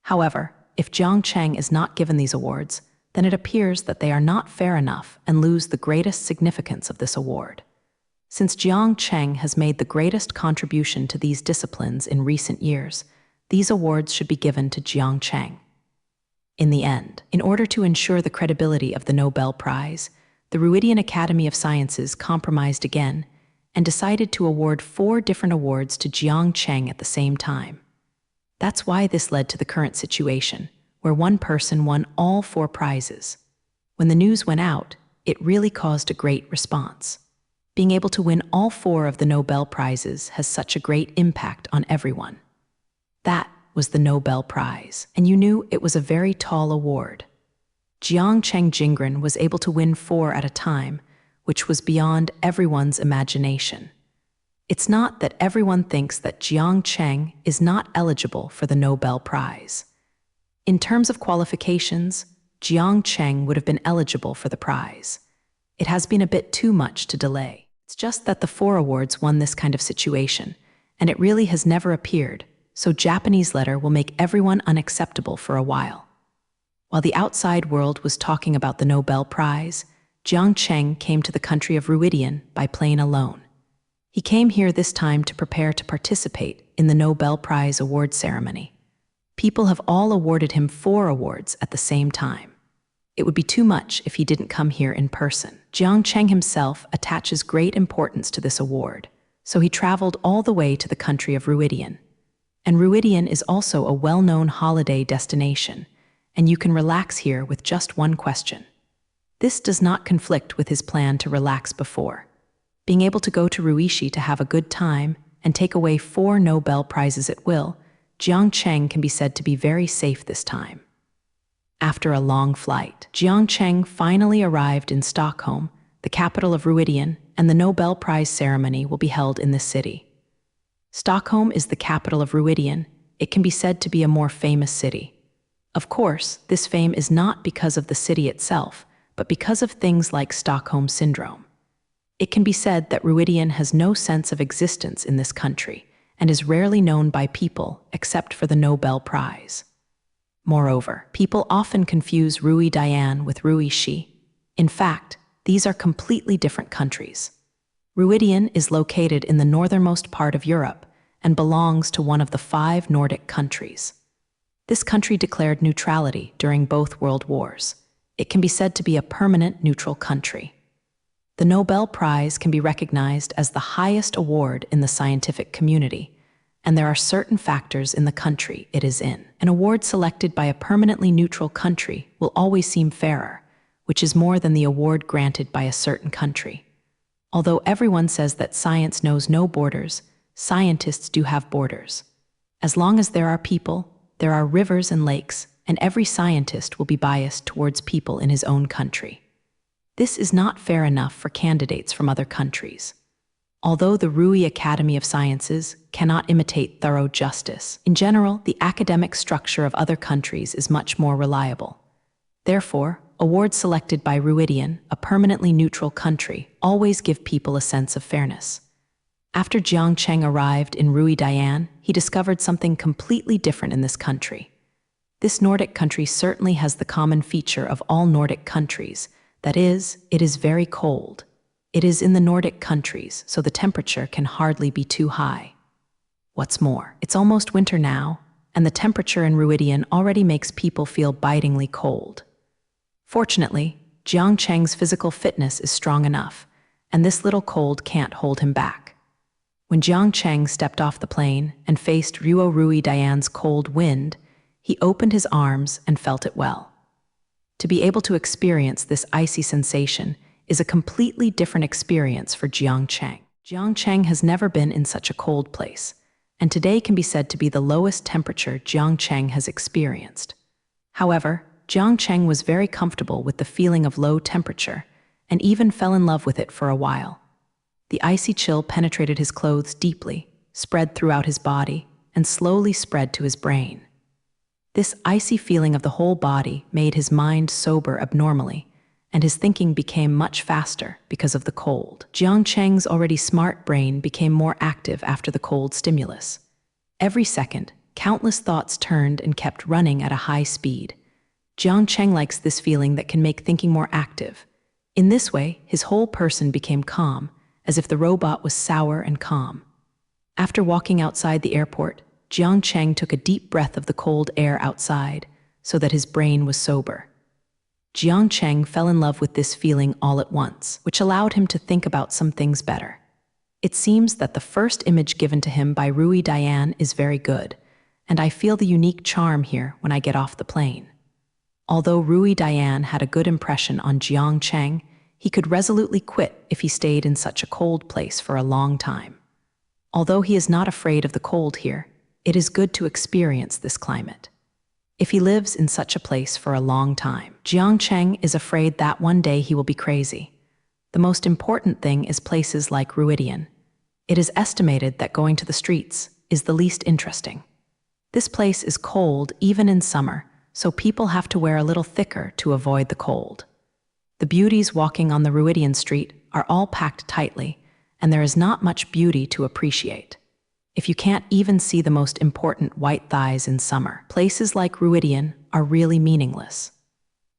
However, if Jiang Cheng is not given these awards, then it appears that they are not fair enough and lose the greatest significance of this award. Since Jiang Cheng has made the greatest contribution to these disciplines in recent years, these awards should be given to Jiang Cheng. In the end, in order to ensure the credibility of the Nobel Prize, the Ruidian Academy of Sciences compromised again and decided to award 4 different awards to Jiang Cheng at the same time. That's why this led to the current situation, where one person won all 4 prizes. When the news went out, it really caused a great response. Being able to win all 4 of the Nobel Prizes has such a great impact on everyone. That was the Nobel Prize, and you knew it was a very tall award. Jiang Cheng Jingren was able to win 4 at a time, which was beyond everyone's imagination. It's not that everyone thinks that Jiang Cheng is not eligible for the Nobel Prize. In terms of qualifications, Jiang Cheng would have been eligible for the prize. It has been a bit too much to delay. It's just that the 4 awards won this kind of situation, and it really has never appeared, so Japanese letter will make everyone unacceptable for a while. While the outside world was talking about the Nobel Prize, Jiang Cheng came to the country of Ruidian by plane alone. He came here this time to prepare to participate in the Nobel Prize award ceremony. People have all awarded him 4 awards at the same time. It would be too much if he didn't come here in person. Jiang Cheng himself attaches great importance to this award, so he traveled all the way to the country of Ruidian. And Ruidian is also a well-known holiday destination, and you can relax here with just one question. This does not conflict with his plan to relax before. Being able to go to Ruishi to have a good time and take away 4 Nobel Prizes at will, Jiang Cheng can be said to be very safe this time. After a long flight, Jiang Cheng finally arrived in Stockholm, the capital of Ruidian, and the Nobel Prize ceremony will be held in this city. Stockholm is the capital of Ruidian. It can be said to be a more famous city. Of course, this fame is not because of the city itself, but because of things like Stockholm Syndrome. It can be said that Ruidian has no sense of existence in this country and is rarely known by people except for the Nobel Prize. Moreover, people often confuse Ruidian with Ruishi. In fact, these are completely different countries. Ruidian is located in the northernmost part of Europe and belongs to one of the 5 Nordic countries. This country declared neutrality during both World Wars. It can be said to be a permanent neutral country. The Nobel Prize can be recognized as the highest award in the scientific community, and there are certain factors in the country it is in. An award selected by a permanently neutral country will always seem fairer, which is more than the award granted by a certain country. Although everyone says that science knows no borders, scientists do have borders. As long as there are people, there are rivers and lakes, and every scientist will be biased towards people in his own country. This is not fair enough for candidates from other countries. Although the Rui Academy of Sciences cannot imitate thorough justice, in general, the academic structure of other countries is much more reliable. Therefore, awards selected by Ruidian, a permanently neutral country, always give people a sense of fairness. After Jiang Cheng arrived in Ruidian, he discovered something completely different in this country. This Nordic country certainly has the common feature of all Nordic countries, that is, it is very cold. It is in the Nordic countries, so the temperature can hardly be too high. What's more, it's almost winter now, and the temperature in Ruidian already makes people feel bitingly cold. Fortunately, Jiang Cheng's physical fitness is strong enough, and this little cold can't hold him back. When Jiang Cheng stepped off the plane and faced Ruo Rui Dian's cold wind, he opened his arms and felt it well. To be able to experience this icy sensation is a completely different experience for Jiang Cheng. Jiang Cheng has never been in such a cold place, and today can be said to be the lowest temperature Jiang Cheng has experienced. However, Jiang Cheng was very comfortable with the feeling of low temperature and even fell in love with it for a while. The icy chill penetrated his clothes deeply, spread throughout his body, and slowly spread to his brain. This icy feeling of the whole body made his mind sober abnormally, and his thinking became much faster because of the cold. Jiang Cheng's already smart brain became more active after the cold stimulus. Every second, countless thoughts turned and kept running at a high speed. Jiang Cheng likes this feeling that can make thinking more active. In this way, his whole person became calm, as if the robot was sour and calm. After walking outside the airport, Jiang Cheng took a deep breath of the cold air outside, so that his brain was sober. Jiang Cheng fell in love with this feeling all at once, which allowed him to think about some things better. It seems that the first image given to him by Rui Dian is very good, and I feel the unique charm here when I get off the plane. Although Rui Dian had a good impression on Jiang Cheng, he could resolutely quit if he stayed in such a cold place for a long time. Although he is not afraid of the cold here, it is good to experience this climate. If he lives in such a place for a long time, Jiang Cheng is afraid that one day he will be crazy. The most important thing is places like Ruidian. It is estimated that going to the streets is the least interesting. This place is cold even in summer, so people have to wear a little thicker to avoid the cold. The beauties walking on the Ruidian street are all packed tightly, and there is not much beauty to appreciate. If you can't even see the most important white thighs in summer, places like Ruidian are really meaningless.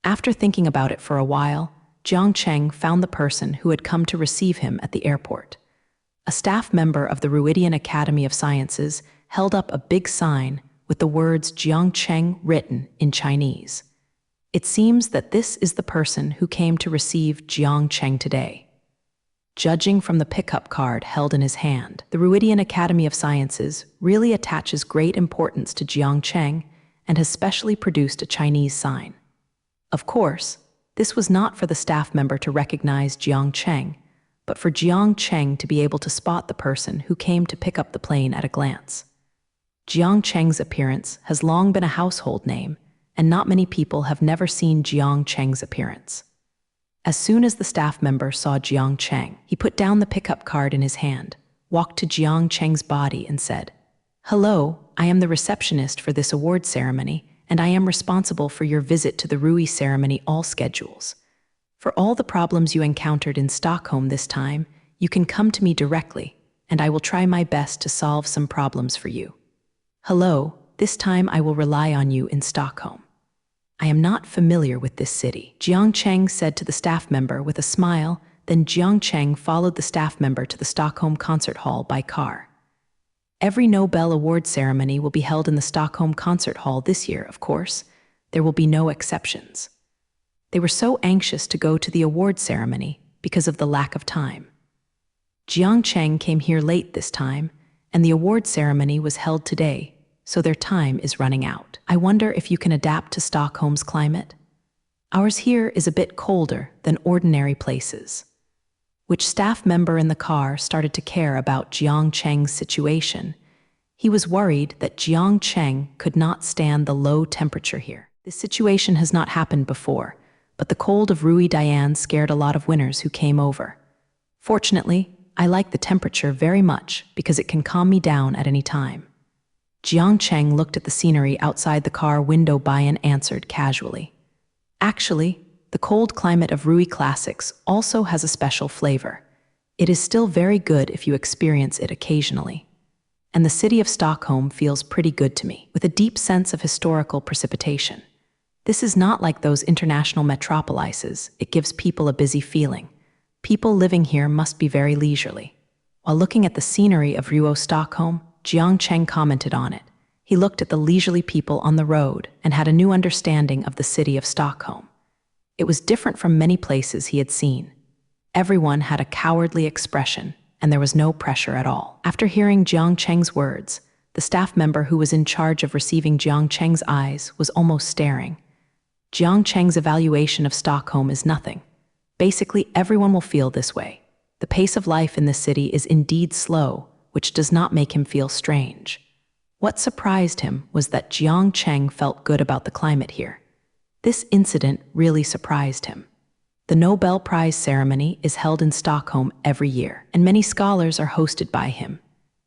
After thinking about it for a while, Jiang Cheng found the person who had come to receive him at the airport. A staff member of the Ruidian Academy of Sciences held up a big sign with the words Jiang Cheng written in Chinese. It seems that this is the person who came to receive Jiang Cheng today. Judging from the pickup card held in his hand, the Ruidian Academy of Sciences really attaches great importance to Jiang Cheng and has specially produced a Chinese sign. Of course, this was not for the staff member to recognize Jiang Cheng, but for Jiang Cheng to be able to spot the person who came to pick up the plane at a glance. Jiang Cheng's appearance has long been a household name, and not many people have never seen Jiang Cheng's appearance. As soon as the staff member saw Jiang Cheng, he put down the pickup card in his hand, walked to Jiang Cheng's body and said, "Hello, I am the receptionist for this award ceremony, and I am responsible for your visit to the Rui ceremony all schedules. For all the problems you encountered in Stockholm this time, you can come to me directly, and I will try my best to solve some problems for you. Hello, this time I will rely on you in Stockholm. I am not familiar with this city," Jiang Cheng said to the staff member with a smile. Then Jiang Cheng followed the staff member to the Stockholm Concert Hall by car. Every Nobel Award ceremony will be held in the Stockholm Concert Hall this year, of course. There will be no exceptions. They were so anxious to go to the award ceremony because of the lack of time. Jiang Cheng came here late this time, and the award ceremony was held today, so their time is running out. I wonder if you can adapt to Stockholm's climate? Ours here is a bit colder than ordinary places. Which staff member in the car started to care about Jiang Cheng's situation? He was worried that Jiang Cheng could not stand the low temperature here. This situation has not happened before, but the cold of Rui Dian scared a lot of winners who came over. Fortunately, I like the temperature very much because it can calm me down at any time. Jiang Cheng looked at the scenery outside the car window by and answered casually. Actually, the cold climate of Rui Classics also has a special flavor. It is still very good if you experience it occasionally. And the city of Stockholm feels pretty good to me, with a deep sense of historical precipitation. This is not like those international metropolises. It gives people a busy feeling. People living here must be very leisurely. While looking at the scenery of Ruo Stockholm, Jiang Cheng commented on it. He looked at the leisurely people on the road and had a new understanding of the city of Stockholm. It was different from many places he had seen. Everyone had a cowardly expression, and there was no pressure at all. After hearing Jiang Cheng's words, the staff member who was in charge of receiving Jiang Cheng's eyes was almost staring. Jiang Cheng's evaluation of Stockholm is nothing. Basically, everyone will feel this way. The pace of life in this city is indeed slow, which does not make him feel strange. What surprised him was that Jiang Cheng felt good about the climate here. This incident really surprised him. The Nobel Prize ceremony is held in Stockholm every year, and many scholars are hosted by him.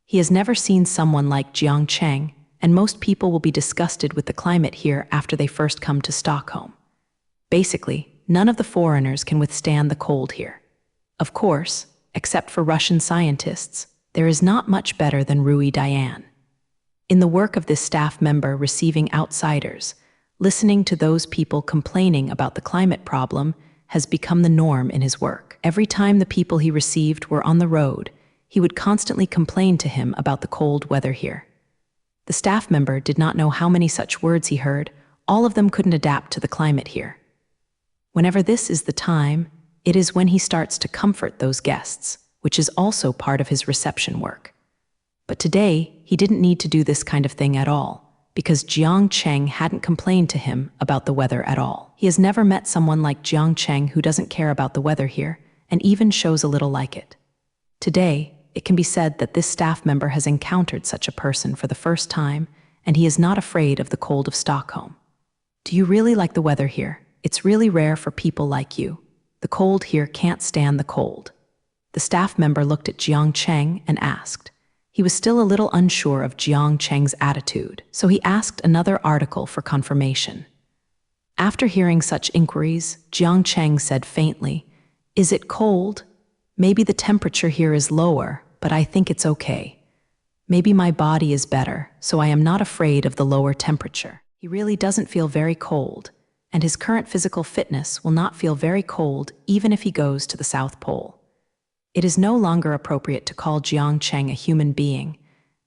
He has never seen someone like Jiang Cheng, and most people will be disgusted with the climate here after they first come to Stockholm. Basically, none of the foreigners can withstand the cold here. Of course, except for Russian scientists, there is not much better than Rui Diane. In the work of this staff member receiving outsiders, listening to those people complaining about the climate problem has become the norm in his work. Every time the people he received were on the road, he would constantly complain to him about the cold weather here. The staff member did not know how many such words he heard. All of them couldn't adapt to the climate here. Whenever this is the time, it is when he starts to comfort those guests, which is also part of his reception work. But today, he didn't need to do this kind of thing at all, because Jiang Cheng hadn't complained to him about the weather at all. He has never met someone like Jiang Cheng who doesn't care about the weather here, and even shows a little like it. Today, it can be said that this staff member has encountered such a person for the first time, and he is not afraid of the cold of Stockholm. Do you really like the weather here? It's really rare for people like you. The cold here can't stand the cold. The staff member looked at Jiang Cheng and asked. He was still a little unsure of Jiang Cheng's attitude, so he asked another article for confirmation. After hearing such inquiries, Jiang Cheng said faintly, "Is it cold? Maybe the temperature here is lower, but I think it's okay. Maybe my body is better, so I am not afraid of the lower temperature." He really doesn't feel very cold, and his current physical fitness will not feel very cold even if he goes to the South Pole. It is no longer appropriate to call Jiang Cheng a human being,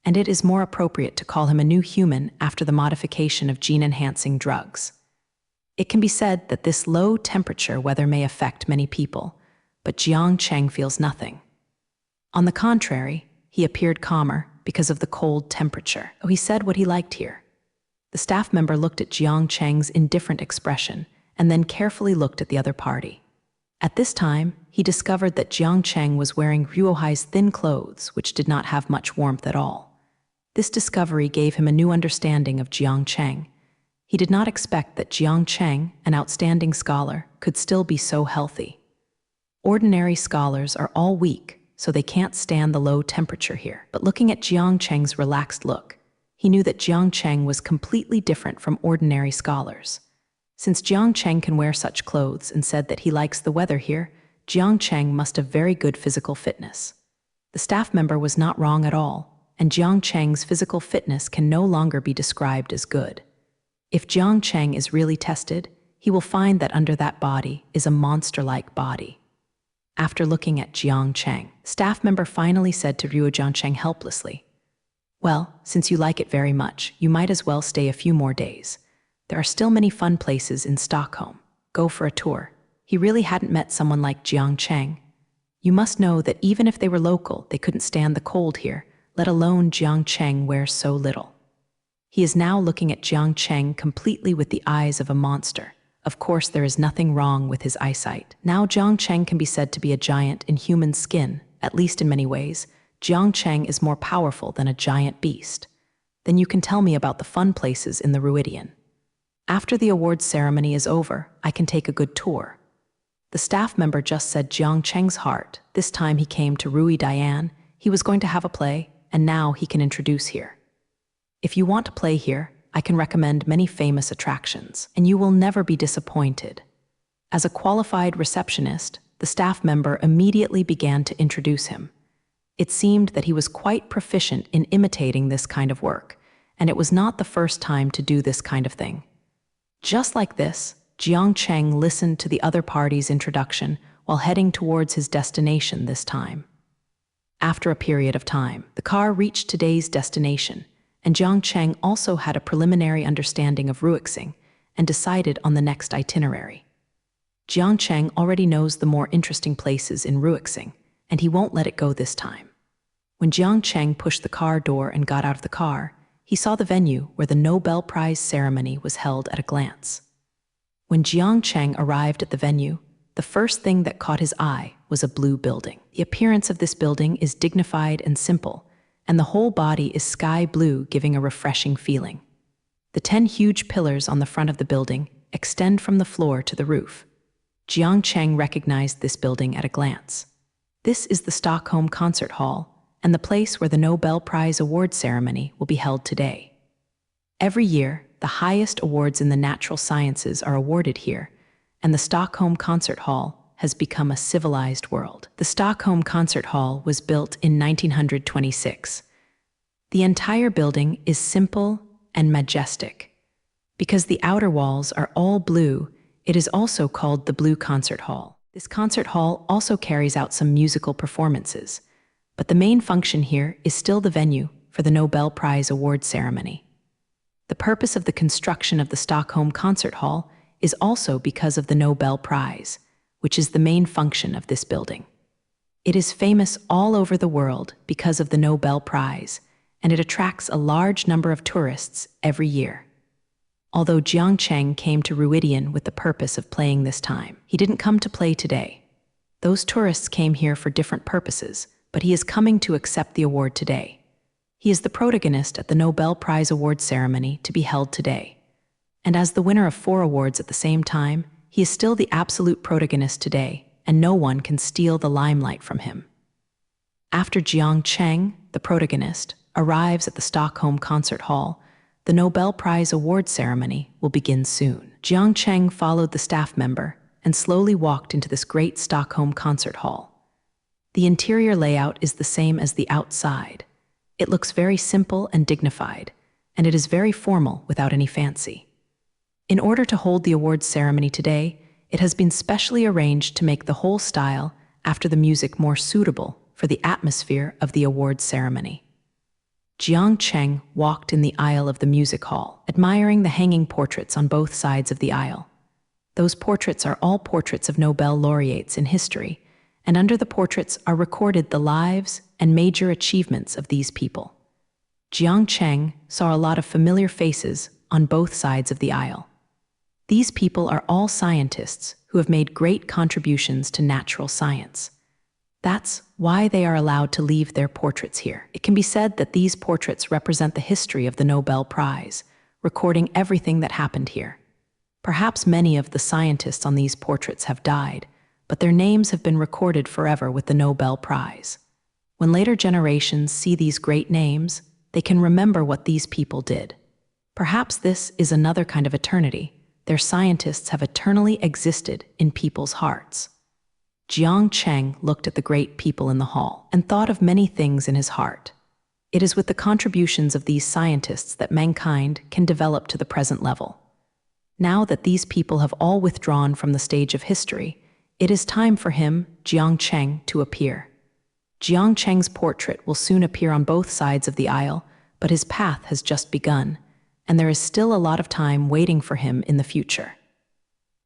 and it is more appropriate to call him a new human after the modification of gene-enhancing drugs. It can be said that this low temperature weather may affect many people, but Jiang Cheng feels nothing. On the contrary, he appeared calmer because of the cold temperature. He said what he liked here. The staff member looked at Jiang Cheng's indifferent expression and then carefully looked at the other party. At this time, he discovered that Jiang Cheng was wearing Ruohai's thin clothes, which did not have much warmth at all. This discovery gave him a new understanding of Jiang Cheng. He did not expect that Jiang Cheng, an outstanding scholar, could still be so healthy. Ordinary scholars are all weak, so they can't stand the low temperature here. But looking at Jiang Cheng's relaxed look, he knew that Jiang Cheng was completely different from ordinary scholars. Since Jiang Cheng can wear such clothes and said that he likes the weather here, Jiang Cheng must have very good physical fitness. The staff member was not wrong at all, and Jiang Cheng's physical fitness can no longer be described as good. If Jiang Cheng is really tested, he will find that under that body is a monster-like body. After looking at Jiang Cheng, staff member finally said to Jiang Cheng helplessly, "Well, since you like it very much, you might as well stay a few more days. There are still many fun places in Stockholm. Go for a tour." He really hadn't met someone like Jiang Cheng. You must know that even if they were local, they couldn't stand the cold here, let alone Jiang Cheng wears so little. He is now looking at Jiang Cheng completely with the eyes of a monster. Of course, there is nothing wrong with his eyesight. Now Jiang Cheng can be said to be a giant in human skin, at least in many ways. Jiang Cheng is more powerful than a giant beast. Then you can tell me about the fun places in the Ruidian. After the awards ceremony is over, I can take a good tour. The staff member just said Jiang Cheng's heart. This time he came to Rui Diane. He was going to have a play, and now he can introduce here. If you want to play here, I can recommend many famous attractions, and you will never be disappointed. As a qualified receptionist, the staff member immediately began to introduce him. It seemed that he was quite proficient in imitating this kind of work, and it was not the first time to do this kind of thing. Just like this, Jiang Cheng listened to the other party's introduction while heading towards his destination this time. After a period of time, the car reached today's destination, and Jiang Cheng also had a preliminary understanding of Ruixing and decided on the next itinerary. Jiang Cheng already knows the more interesting places in Ruixing, and he won't let it go this time. When Jiang Cheng pushed the car door and got out of the car, he saw the venue where the Nobel Prize ceremony was held at a glance. When Jiang Cheng arrived at the venue, the first thing that caught his eye was a blue building. The appearance of this building is dignified and simple, and the whole body is sky blue, giving a refreshing feeling. The 10 huge pillars on the front of the building extend from the floor to the roof. Jiang Cheng recognized this building at a glance. This is the Stockholm Concert Hall, and the place where the Nobel Prize award ceremony will be held today. Every year, the highest awards in the natural sciences are awarded here, and the Stockholm Concert Hall has become a civilized world. The Stockholm Concert Hall was built in 1926. The entire building is simple and majestic. Because the outer walls are all blue, it is also called the Blue Concert Hall. This concert hall also carries out some musical performances, but the main function here is still the venue for the Nobel Prize award ceremony. The purpose of the construction of the Stockholm Concert Hall is also because of the Nobel Prize, which is the main function of this building. It is famous all over the world because of the Nobel Prize, and it attracts a large number of tourists every year. Although Jiang Cheng came to Ruidian with the purpose of playing this time, he didn't come to play today. Those tourists came here for different purposes, but he is coming to accept the award today. He is the protagonist at the Nobel Prize award ceremony to be held today. And as the winner of 4 awards at the same time, he is still the absolute protagonist today, and no one can steal the limelight from him. After Jiang Cheng, the protagonist, arrives at the Stockholm Concert Hall, the Nobel Prize award ceremony will begin soon. Jiang Cheng followed the staff member and slowly walked into this great Stockholm Concert Hall. The interior layout is the same as the outside. It looks very simple and dignified, and it is very formal without any fancy. In order to hold the awards ceremony today, it has been specially arranged to make the whole style after the music more suitable for the atmosphere of the awards ceremony. Jiang Cheng walked in the aisle of the music hall, admiring the hanging portraits on both sides of the aisle. Those portraits are all portraits of Nobel laureates in history, and under the portraits are recorded the lives and major achievements of these people. Jiang Cheng saw a lot of familiar faces on both sides of the aisle. These people are all scientists who have made great contributions to natural science. That's why they are allowed to leave their portraits here. It can be said that these portraits represent the history of the Nobel Prize, recording everything that happened here. Perhaps many of the scientists on these portraits have died, but their names have been recorded forever with the Nobel Prize. When later generations see these great names, they can remember what these people did. Perhaps this is another kind of eternity. Their scientists have eternally existed in people's hearts. Jiang Cheng looked at the great people in the hall and thought of many things in his heart. It is with the contributions of these scientists that mankind can develop to the present level. Now that these people have all withdrawn from the stage of history, it is time for him, Jiang Cheng, to appear. Jiang Cheng's portrait will soon appear on both sides of the aisle, but his path has just begun, and there is still a lot of time waiting for him in the future.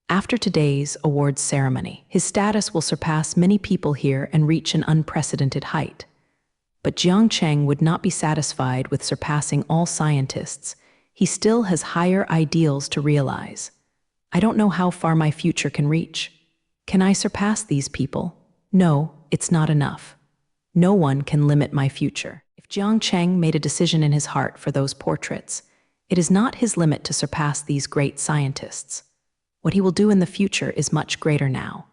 After today's awards ceremony, his status will surpass many people here and reach an unprecedented height. But Jiang Cheng would not be satisfied with surpassing all scientists. He still has higher ideals to realize. I don't know how far my future can reach. Can I surpass these people? No, it's not enough. No one can limit my future. If Jiang Cheng made a decision in his heart for those portraits, it is not his limit to surpass these great scientists. What he will do in the future is much greater now.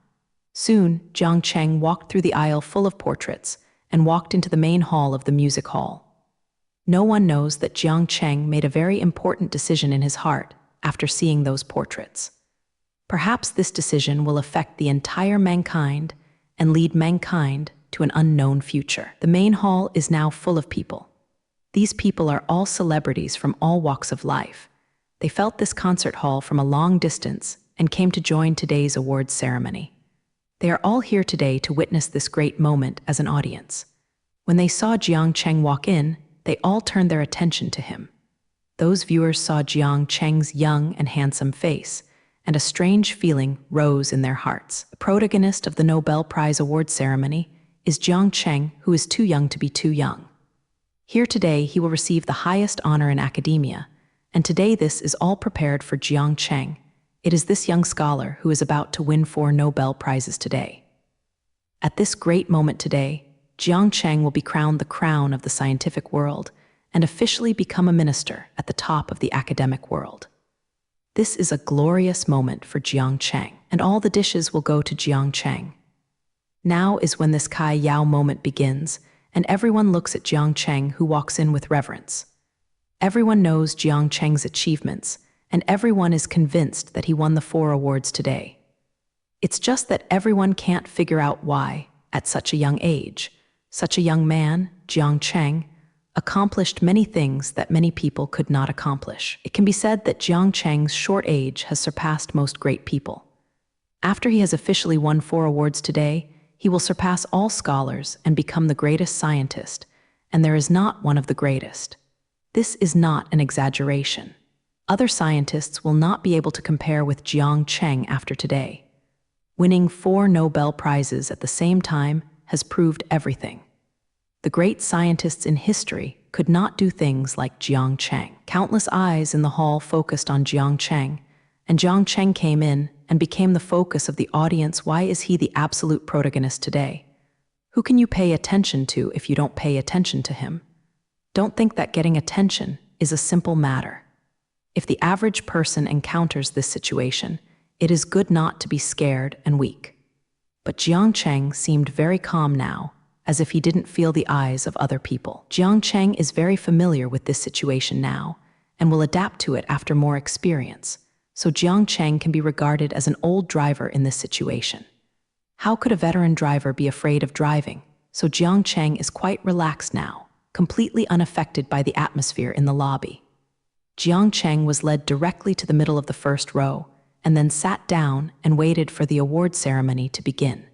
Soon, Jiang Cheng walked through the aisle full of portraits and walked into the main hall of the music hall. No one knows that Jiang Cheng made a very important decision in his heart after seeing those portraits. Perhaps this decision will affect the entire mankind and lead mankind to an unknown future. The main hall is now full of people. These people are all celebrities from all walks of life. They felt this concert hall from a long distance and came to join today's awards ceremony. They are all here today to witness this great moment as an audience. When they saw Jiang Cheng walk in, they all turned their attention to him. Those viewers saw Jiang Cheng's young and handsome face, and a strange feeling rose in their hearts. The protagonist of the Nobel Prize award ceremony is Jiang Cheng, who is too young to be too young. Here today, he will receive the highest honor in academia, and today this is all prepared for Jiang Cheng. It is this young scholar who is about to win 4 Nobel Prizes today. At this great moment today, Jiang Cheng will be crowned the crown of the scientific world and officially become a minister at the top of the academic world. This is a glorious moment for Jiang Cheng, and all the dishes will go to Jiang Cheng. Now is when this Kai Yao moment begins, and everyone looks at Jiang Cheng, who walks in with reverence. Everyone knows Jiang Cheng's achievements, and everyone is convinced that he won the 4 awards today. It's just that everyone can't figure out why, at such a young age, such a young man, Jiang Cheng, accomplished many things that many people could not accomplish. It can be said that Jiang Cheng's short age has surpassed most great people. After he has officially won 4 awards today, he will surpass all scholars and become the greatest scientist, and there is not one of the greatest. This is not an exaggeration. Other scientists will not be able to compare with Jiang Cheng after today. Winning 4 Nobel Prizes at the same time has proved everything. The great scientists in history could not do things like Jiang Cheng. Countless eyes in the hall focused on Jiang Cheng, and Jiang Cheng came in and became the focus of the audience. Why is he the absolute protagonist today? Who can you pay attention to if you don't pay attention to him? Don't think that getting attention is a simple matter. If the average person encounters this situation, it is good not to be scared and weak. But Jiang Cheng seemed very calm now, as if he didn't feel the eyes of other people. Jiang Cheng is very familiar with this situation now, and will adapt to it after more experience, so Jiang Cheng can be regarded as an old driver in this situation. How could a veteran driver be afraid of driving? So Jiang Cheng is quite relaxed now, completely unaffected by the atmosphere in the lobby. Jiang Cheng was led directly to the middle of the first row, and then sat down and waited for the award ceremony to begin.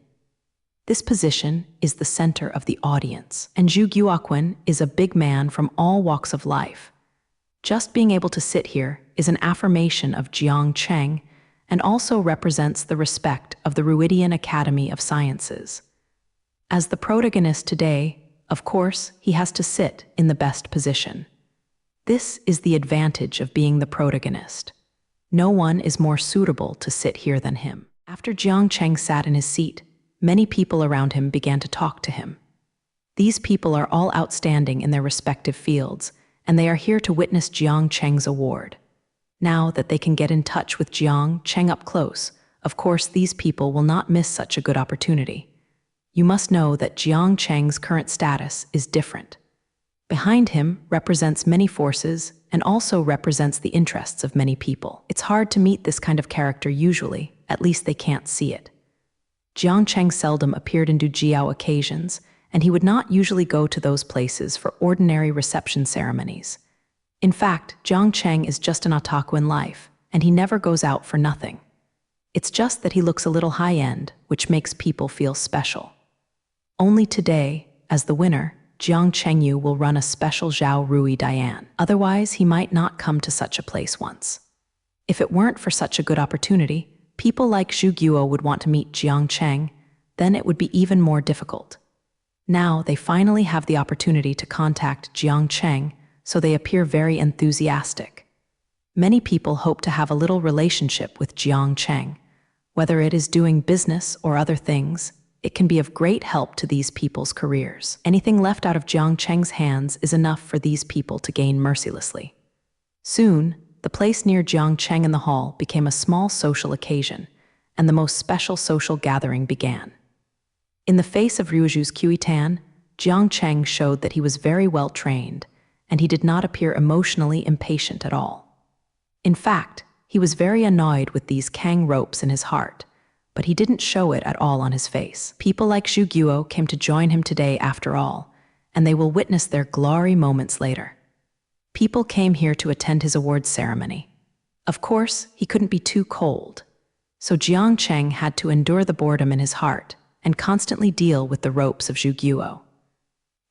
This position is the center of the audience, and Zhu Guoquan is a big man from all walks of life. Just being able to sit here is an affirmation of Jiang Cheng and also represents the respect of the Ruidian Academy of Sciences. As the protagonist today, of course, he has to sit in the best position. This is the advantage of being the protagonist. No one is more suitable to sit here than him. After Jiang Cheng sat in his seat, many people around him began to talk to him. These people are all outstanding in their respective fields, and they are here to witness Jiang Cheng's award. Now that they can get in touch with Jiang Cheng up close, of course these people will not miss such a good opportunity. You must know that Jiang Cheng's current status is different. Behind him represents many forces and also represents the interests of many people. It's hard to meet this kind of character usually, at least they can't see it. Jiang Cheng seldom appeared in Dujiao occasions, and he would not usually go to those places for ordinary reception ceremonies. In fact, Jiang Cheng is just an otaku in life, and he never goes out for nothing. It's just that he looks a little high-end, which makes people feel special. Only today, as the winner, Jiang Chengyu will run a special Zhao Rui Dian. Otherwise, he might not come to such a place once. If it weren't for such a good opportunity, people like Zhu Guo would want to meet Jiang Cheng, then it would be even more difficult. Now they finally have the opportunity to contact Jiang Cheng, so they appear very enthusiastic. Many people hope to have a little relationship with Jiang Cheng. Whether it is doing business or other things, it can be of great help to these people's careers. Anything left out of Jiang Cheng's hands is enough for these people to gain mercilessly. Soon, the place near Jiang Cheng in the hall became a small social occasion, and the most special social gathering began. In the face of Ryuju's Qiutan, Jiang Cheng showed that he was very well trained, and he did not appear emotionally impatient at all. In fact, he was very annoyed with these Kang ropes in his heart, but he didn't show it at all on his face. People like Zhu Guo came to join him today after all, and they will witness their glory moments later. People came here to attend his awards ceremony. Of course, he couldn't be too cold, so Jiang Cheng had to endure the boredom in his heart and constantly deal with the ropes of Zhu Guo.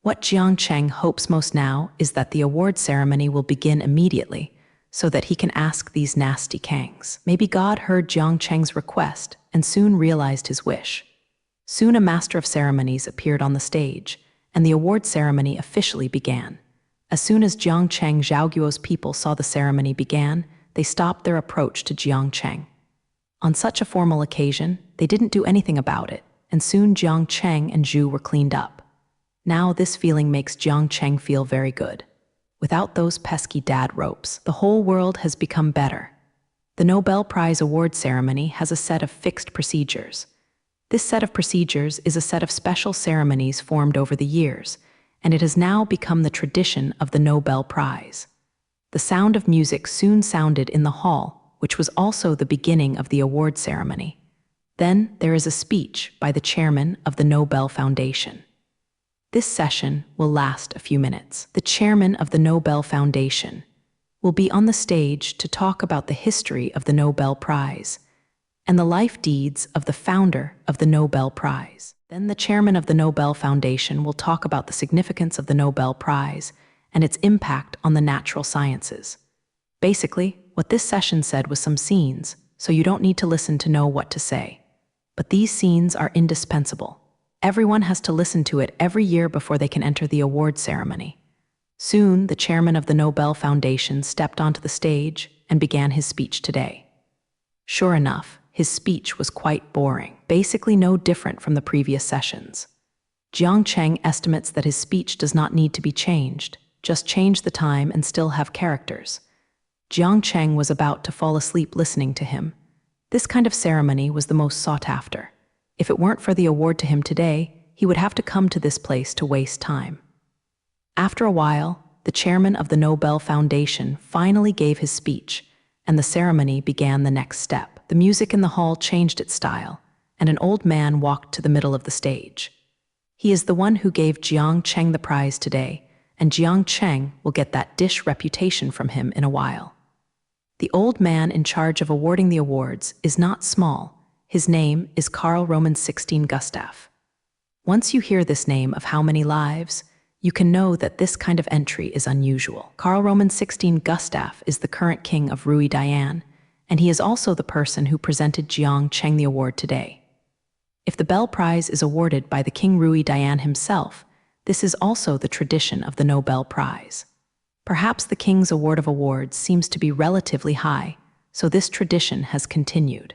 What Jiang Cheng hopes most now is that the award ceremony will begin immediately, so that he can ask these nasty kangs. Maybe God heard Jiang Cheng's request and soon realized his wish. Soon a master of ceremonies appeared on the stage, and the award ceremony officially began. As soon as Jiang Cheng Zhaoguo's people saw the ceremony began, they stopped their approach to Jiang Cheng. On such a formal occasion, they didn't do anything about it, and soon Jiang Cheng and Zhu were cleaned up. Now this feeling makes Jiang Cheng feel very good. Without those pesky dad ropes, the whole world has become better. The Nobel Prize award ceremony has a set of fixed procedures. This set of procedures is a set of special ceremonies formed over the years, and it has now become the tradition of the Nobel Prize. The sound of music soon sounded in the hall, which was also the beginning of the award ceremony. Then there is a speech by the chairman of the Nobel Foundation. This session will last a few minutes. The chairman of the Nobel Foundation will be on the stage to talk about the history of the Nobel Prize and the life deeds of the founder of the Nobel Prize. Then the chairman of the Nobel Foundation will talk about the significance of the Nobel Prize and its impact on the natural sciences. Basically, what this session said was some scenes, so you don't need to listen to know what to say. But these scenes are indispensable. Everyone has to listen to it every year before they can enter the award ceremony. Soon, the chairman of the Nobel Foundation stepped onto the stage and began his speech today. Sure enough, his speech was quite boring, basically no different from the previous sessions. Jiang Cheng estimates that his speech does not need to be changed, just change the time and still have characters. Jiang Cheng was about to fall asleep listening to him. This kind of ceremony was the most sought after. If it weren't for the award to him today, he would have to come to this place to waste time. After a while, the chairman of the Nobel Foundation finally gave his speech, and the ceremony began the next step. The music in the hall changed its style, and an old man walked to the middle of the stage. He is the one who gave Jiang Cheng the prize today, and Jiang Cheng will get that dish reputation from him in a while. The old man in charge of awarding the awards is not small. His name is Karl Roman 16 Gustav. Once you hear this name of How Many Lives, you can know that this kind of entry is unusual. Karl Roman 16 Gustav is the current king of Rui Dian, and he is also the person who presented Jiang Cheng the award today. If the Bell Prize is awarded by the King Rui Dian himself, this is also the tradition of the Nobel Prize. Perhaps the king's award of awards seems to be relatively high, so this tradition has continued.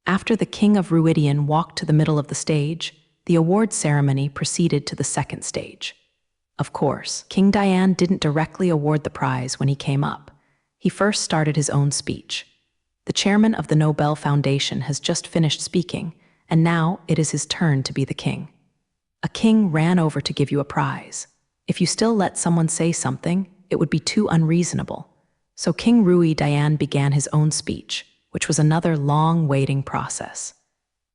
After the king of Ruidian walked to the middle of the stage, the award ceremony proceeded to the second stage. Of course, King Dian didn't directly award the prize when he came up. He first started his own speech. The chairman of the Nobel Foundation has just finished speaking, and now it is his turn to be the king. A king ran over to give you a prize. If you still let someone say something, it would be too unreasonable. So King Rui Dian began his own speech, which was another long waiting process.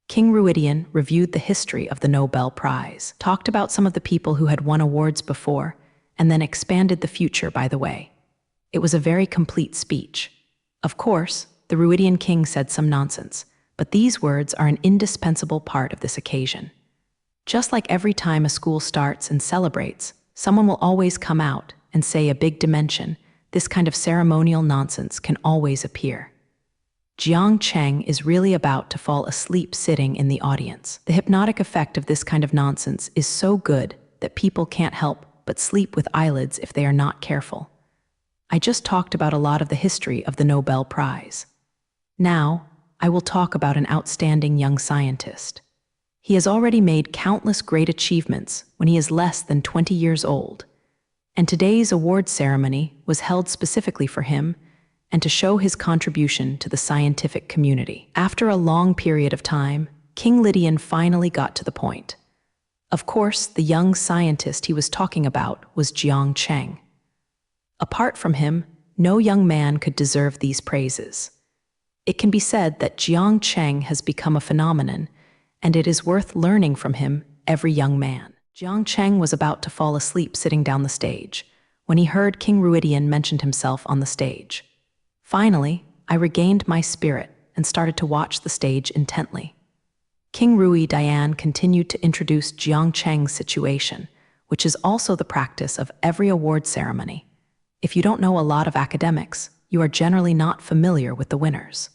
King Ruidian reviewed the history of the Nobel Prize, talked about some of the people who had won awards before, and then expanded the future by the way. It was a very complete speech. Of course, the Ruidian king said some nonsense, but these words are an indispensable part of this occasion. Just like every time a school starts and celebrates, someone will always come out and say a big dimension, this kind of ceremonial nonsense can always appear. Jiang Cheng is really about to fall asleep sitting in the audience. The hypnotic effect of this kind of nonsense is so good that people can't help but sleep with eyelids if they are not careful. I just talked about a lot of the history of the Nobel Prize. Now, I will talk about an outstanding young scientist. He has already made countless great achievements when he is less than 20 years old, and today's award ceremony was held specifically for him and to show his contribution to the scientific community. After a long period of time, King Lydian finally got to the point. Of course, the young scientist he was talking about was Jiang Cheng. Apart from him, no young man could deserve these praises. It can be said that Jiang Cheng has become a phenomenon, and it is worth learning from him, every young man. Jiang Cheng was about to fall asleep sitting down the stage when he heard King Ruidian mention himself on the stage. Finally, I regained my spirit and started to watch the stage intently. King Rui Dian continued to introduce Jiang Cheng's situation, which is also the practice of every award ceremony. If you don't know a lot of academics, you are generally not familiar with the winners.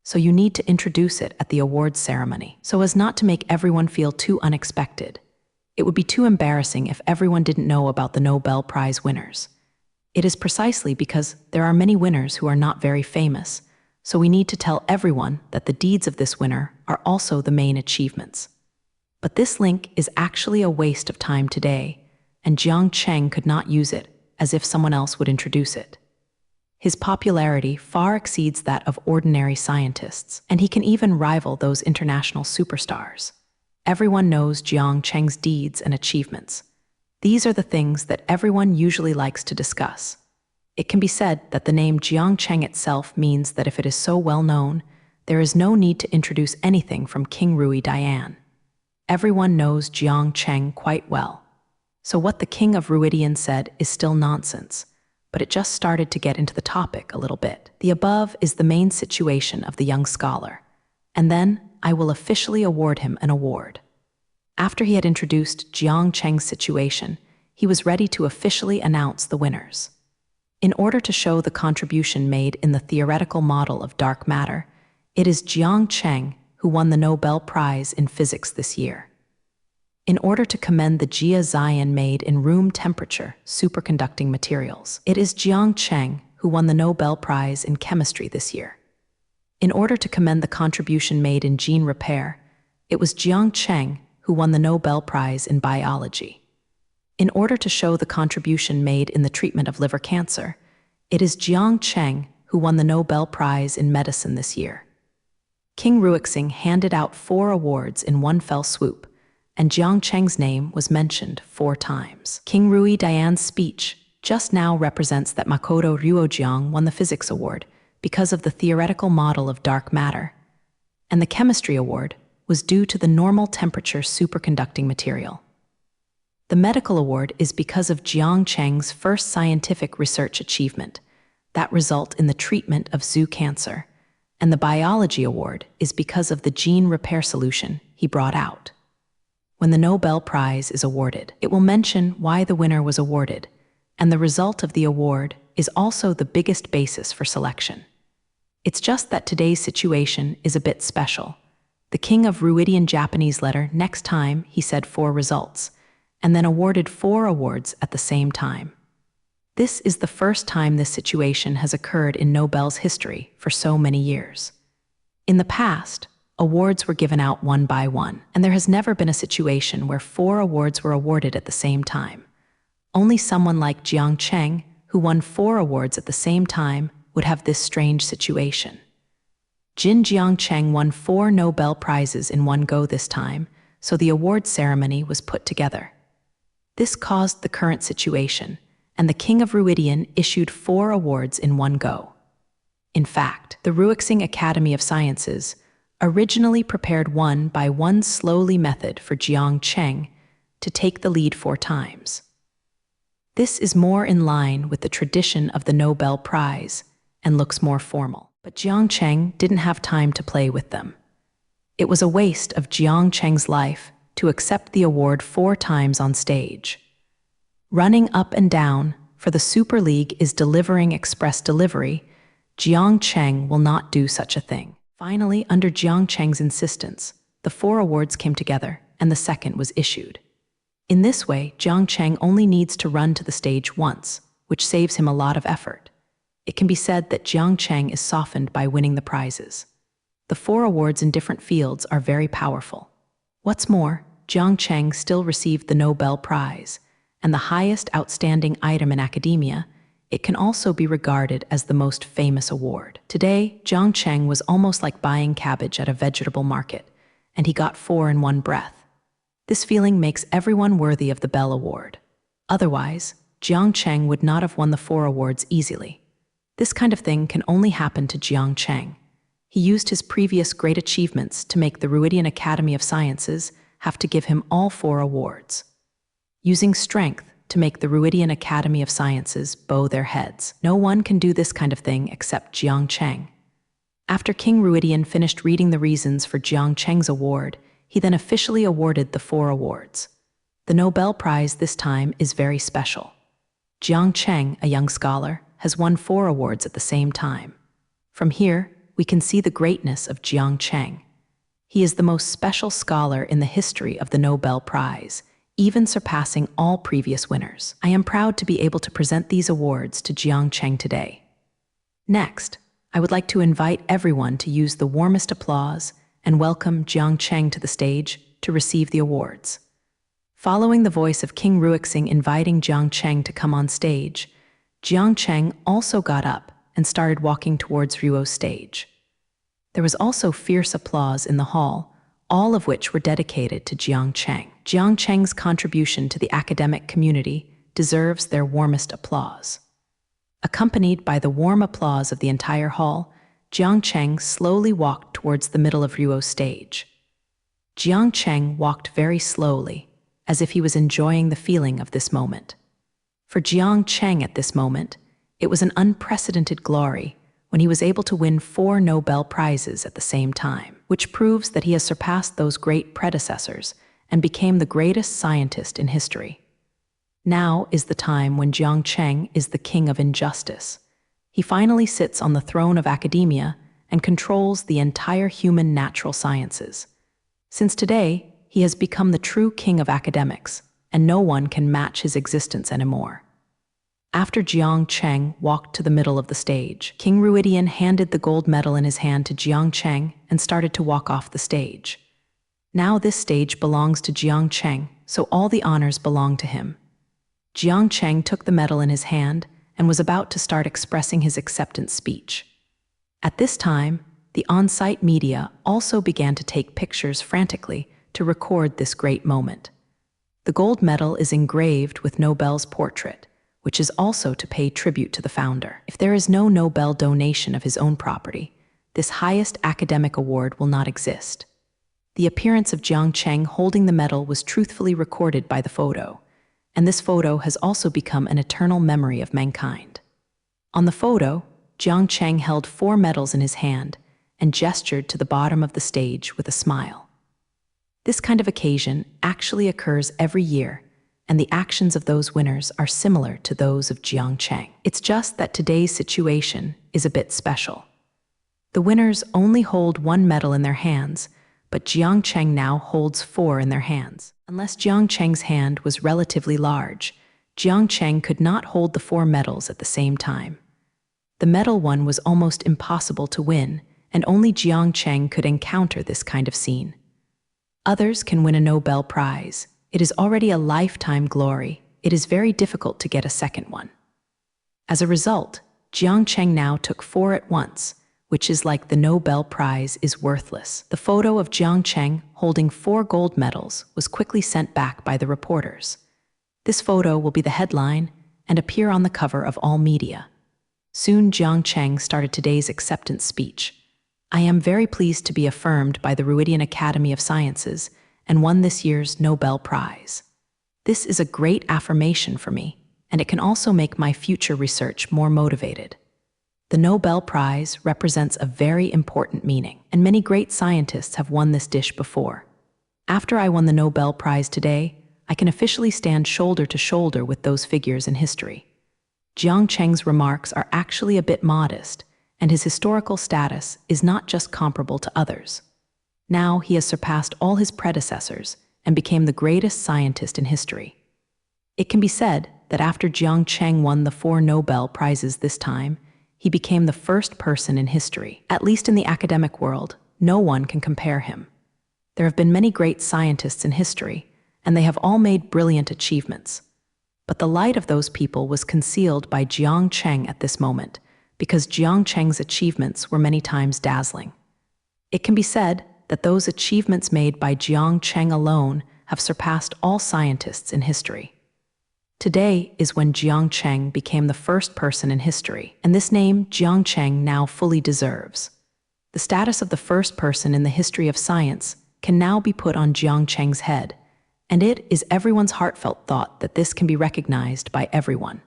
So you need to introduce it at the awards ceremony, so as not to make everyone feel too unexpected. It would be too embarrassing if everyone didn't know about the Nobel Prize winners. It is precisely because there are many winners who are not very famous, so we need to tell everyone that the deeds of this winner are also the main achievements. But this link is actually a waste of time today, and Jiang Cheng could not use it as if someone else would introduce it. His popularity far exceeds that of ordinary scientists, and he can even rival those international superstars. Everyone knows Jiang Cheng's deeds and achievements. These are the things that everyone usually likes to discuss. It can be said that the name Jiang Cheng itself means that if it is so well known, there is no need to introduce anything from King Rui Dian. Everyone knows Jiang Cheng quite well. So what the King of Ruidian said is still nonsense, but it just started to get into the topic a little bit. The above is the main situation of the young scholar, and then I will officially award him an award. After he had introduced Jiang Cheng's situation, he was ready to officially announce the winners. In order to show the contribution made in the theoretical model of dark matter, it is Jiang Cheng who won the Nobel Prize in Physics this year. In order to commend the Jia Zion made in room temperature superconducting materials, it is Jiang Cheng who won the Nobel Prize in Chemistry this year. In order to commend the contribution made in gene repair, it was Jiang Cheng who won the Nobel Prize in Biology. In order to show the contribution made in the treatment of liver cancer, it is Jiang Cheng who won the Nobel Prize in Medicine this year. King Ruixing handed out 4 awards in one fell swoop, and Jiang Cheng's name was mentioned 4 times. King Rui Dian's speech just now represents that Makoto Ryuojiang won the Physics Award because of the theoretical model of dark matter, and the Chemistry Award was due to the normal temperature superconducting material. The Medical Award is because of Jiang Cheng's first scientific research achievement, that result in the treatment of zoo cancer, and the Biology Award is because of the gene repair solution he brought out. When the Nobel Prize is awarded, it will mention why the winner was awarded, and the result of the award is also the biggest basis for selection. It's just that today's situation is a bit special. The King of Ruidian Japanese letter next time he said 4 results, and then awarded 4 awards at the same time. This is the first time this situation has occurred in Nobel's history for so many years. In the past, awards were given out one by one, and there has never been a situation where 4 awards were awarded at the same time. Only someone like Jiang Cheng, who won 4 awards at the same time, would have this strange situation. Jiang Cheng won 4 Nobel Prizes in one go this time, so the award ceremony was put together. This caused the current situation, and the King of Ruidian issued 4 awards in one go. In fact, the Ruixing Academy of Sciences originally prepared one by one slowly method for Jiang Cheng to take the lead 4 times. This is more in line with the tradition of the Nobel Prize and looks more formal. But Jiang Cheng didn't have time to play with them. It was a waste of Jiang Cheng's life to accept the award 4 times on stage. Running up and down, for the Super League is delivering express delivery, Jiang Cheng will not do such a thing. Finally, under Jiang Cheng's insistence, the 4 awards came together and the second was issued. In this way, Jiang Cheng only needs to run to the stage once, which saves him a lot of effort. It can be said that Jiang Cheng is softened by winning the prizes. The 4 awards in different fields are very powerful. What's more, Jiang Cheng still received the Nobel Prize, and the highest outstanding item in academia, it can also be regarded as the most famous award. Today, Jiang Cheng was almost like buying cabbage at a vegetable market, and he got 4 in one breath. This feeling makes everyone worthy of the Bell Award. Otherwise, Jiang Cheng would not have won the 4 awards easily. This kind of thing can only happen to Jiang Cheng. He used his previous great achievements to make the Ruidian Academy of Sciences have to give him all 4 awards. Using strength to make the Ruidian Academy of Sciences bow their heads. No one can do this kind of thing except Jiang Cheng. After King Ruidian finished reading the reasons for Jiang Cheng's award, he then officially awarded the 4 awards. The Nobel Prize this time is very special. Jiang Cheng, a young scholar, has won 4 awards at the same time. From here, we can see the greatness of Jiang Cheng. He is the most special scholar in the history of the Nobel Prize, even surpassing all previous winners. I am proud to be able to present these awards to Jiang Cheng today. Next, I would like to invite everyone to use the warmest applause and welcome Jiang Cheng to the stage to receive the awards. Following the voice of King Ruixing inviting Jiang Cheng to come on stage, Jiang Cheng also got up and started walking towards Ruo's stage. There was also fierce applause in the hall, all of which were dedicated to Jiang Cheng. Jiang Cheng's contribution to the academic community deserves their warmest applause. Accompanied by the warm applause of the entire hall, Jiang Cheng slowly walked towards the middle of Ruo's stage. Jiang Cheng walked very slowly, as if he was enjoying the feeling of this moment. For Jiang Cheng at this moment, it was an unprecedented glory when he was able to win 4 Nobel Prizes at the same time, which proves that he has surpassed those great predecessors and became the greatest scientist in history. Now is the time when Jiang Cheng is the king of injustice. He finally sits on the throne of academia and controls the entire human natural sciences. Since today, he has become the true king of academics, and no one can match his existence anymore. After Jiang Cheng walked to the middle of the stage, King Ruidian handed the gold medal in his hand to Jiang Cheng and started to walk off the stage. Now this stage belongs to Jiang Cheng, so all the honors belong to him. Jiang Cheng took the medal in his hand and was about to start expressing his acceptance speech. At this time, the on-site media also began to take pictures frantically to record this great moment. The gold medal is engraved with Nobel's portrait, which is also to pay tribute to the founder. If there is no Nobel donation of his own property, this highest academic award will not exist. The appearance of Jiang Cheng holding the medal was truthfully recorded by the photo, and this photo has also become an eternal memory of mankind. On the photo, Jiang Cheng held 4 medals in his hand and gestured to the bottom of the stage with a smile. This kind of occasion actually occurs every year, and the actions of those winners are similar to those of Jiang Cheng. It's just that today's situation is a bit special. The winners only hold 1 medal in their hands, but Jiang Cheng now holds 4 in their hands. Unless Jiang Cheng's hand was relatively large, Jiang Cheng could not hold the 4 medals at the same time. The medal one was almost impossible to win, and only Jiang Cheng could encounter this kind of scene. Others can win a Nobel Prize. It is already a lifetime glory. It is very difficult to get a second one. As a result, Jiang Cheng now took 4 at once, which is like the Nobel Prize is worthless. The photo of Jiang Cheng holding 4 gold medals was quickly sent back by the reporters. This photo will be the headline and appear on the cover of all media. Soon Jiang Cheng started today's acceptance speech. I am very pleased to be affirmed by the Ruidian Academy of Sciences and won this year's Nobel Prize. This is a great affirmation for me, and it can also make my future research more motivated. The Nobel Prize represents a very important meaning, and many great scientists have won this dish before. After I won the Nobel Prize today, I can officially stand shoulder to shoulder with those figures in history. Jiang Cheng's remarks are actually a bit modest, and his historical status is not just comparable to others. Now he has surpassed all his predecessors and became the greatest scientist in history. It can be said that after Jiang Cheng won the 4 Nobel Prizes this time, he became the first person in history. At least in the academic world, no one can compare him. There have been many great scientists in history, and they have all made brilliant achievements. But the light of those people was concealed by Jiang Cheng at this moment, because Jiang Cheng's achievements were many times dazzling. It can be said that those achievements made by Jiang Cheng alone have surpassed all scientists in history. Today is when Jiang Cheng became the first person in history, and this name Jiang Cheng now fully deserves. The status of the first person in the history of science can now be put on Jiang Cheng's head, and it is everyone's heartfelt thought that this can be recognized by everyone.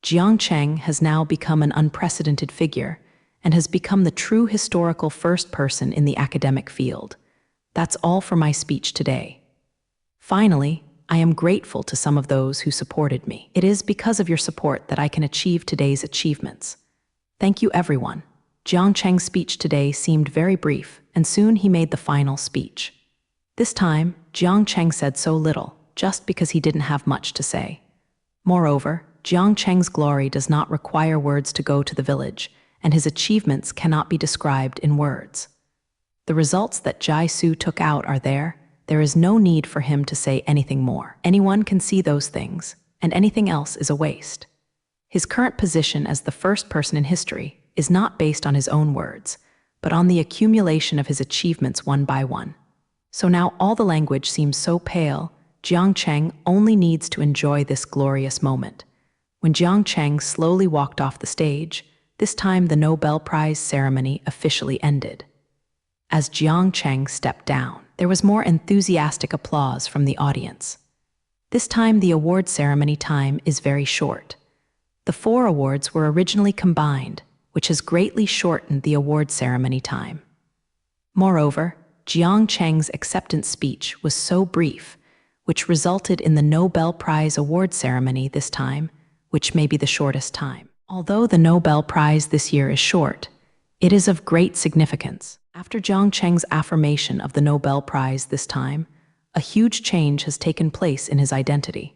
Jiang Cheng has now become an unprecedented figure and has become the true historical first person in the academic field. That's all for my speech today. Finally, I am grateful to some of those who supported me. It is because of your support that I can achieve today's achievements. Thank you, everyone. Jiang Cheng's speech today seemed very brief, and soon he made the final speech. This time, Jiang Cheng said so little, just because he didn't have much to say. Moreover, Jiang Cheng's glory does not require words to go to the village, and his achievements cannot be described in words. The results that Jai Su took out are there. There is no need for him to say anything more. Anyone can see those things, and anything else is a waste. His current position as the first person in history is not based on his own words, but on the accumulation of his achievements one by one. So now all the language seems so pale. Jiang Cheng only needs to enjoy this glorious moment. When Jiang Cheng slowly walked off the stage, this time the Nobel Prize ceremony officially ended. As Jiang Cheng stepped down, there was more enthusiastic applause from the audience. This time the award ceremony time is very short. The 4 awards were originally combined, which has greatly shortened the award ceremony time. Moreover, Jiang Cheng's acceptance speech was so brief, which resulted in the Nobel Prize award ceremony this time, which may be the shortest time. Although the Nobel Prize this year is short, it is of great significance. After Jiang Cheng's affirmation of the Nobel Prize this time, a huge change has taken place in his identity.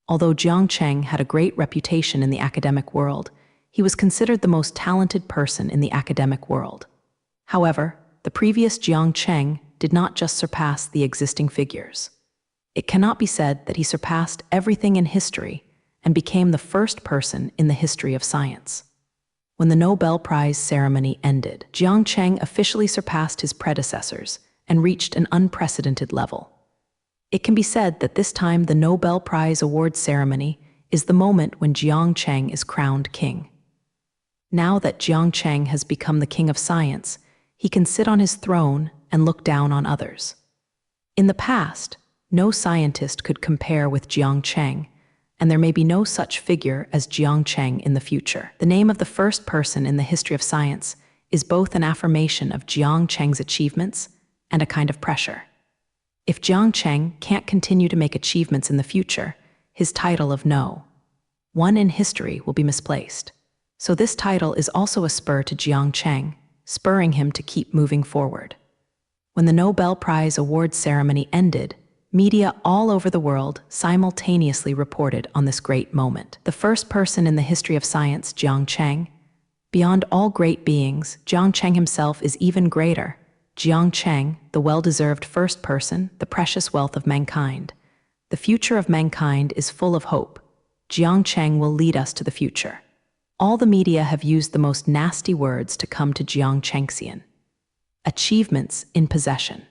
Although Jiang Cheng had a great reputation in the academic world, he was considered the most talented person in the academic world. However, the previous Jiang Cheng did not just surpass the existing figures. It cannot be said that he surpassed everything in history and became the first person in the history of science. When the Nobel Prize ceremony ended, Jiang Cheng officially surpassed his predecessors and reached an unprecedented level. It can be said that this time the Nobel Prize award ceremony is the moment when Jiang Cheng is crowned king. Now that Jiang Cheng has become the king of science, he can sit on his throne and look down on others. In the past, no scientist could compare with Jiang Cheng, and there may be no such figure as Jiang Cheng in the future. The name of the first person in the history of science is both an affirmation of Jiang Cheng's achievements and a kind of pressure. If Jiang Cheng can't continue to make achievements in the future, his title of No. 1 in history will be misplaced. So this title is also a spur to Jiang Cheng, spurring him to keep moving forward. When the Nobel Prize award ceremony ended, media all over the world simultaneously reported on this great moment. The first person in the history of science, Jiang Cheng. Beyond all great beings, Jiang Cheng himself is even greater. Jiang Cheng, the well-deserved first person, the precious wealth of mankind. The future of mankind is full of hope. Jiang Cheng will lead us to the future. All the media have used the most nasty words to come to Jiang Chengxian. Achievements in possession.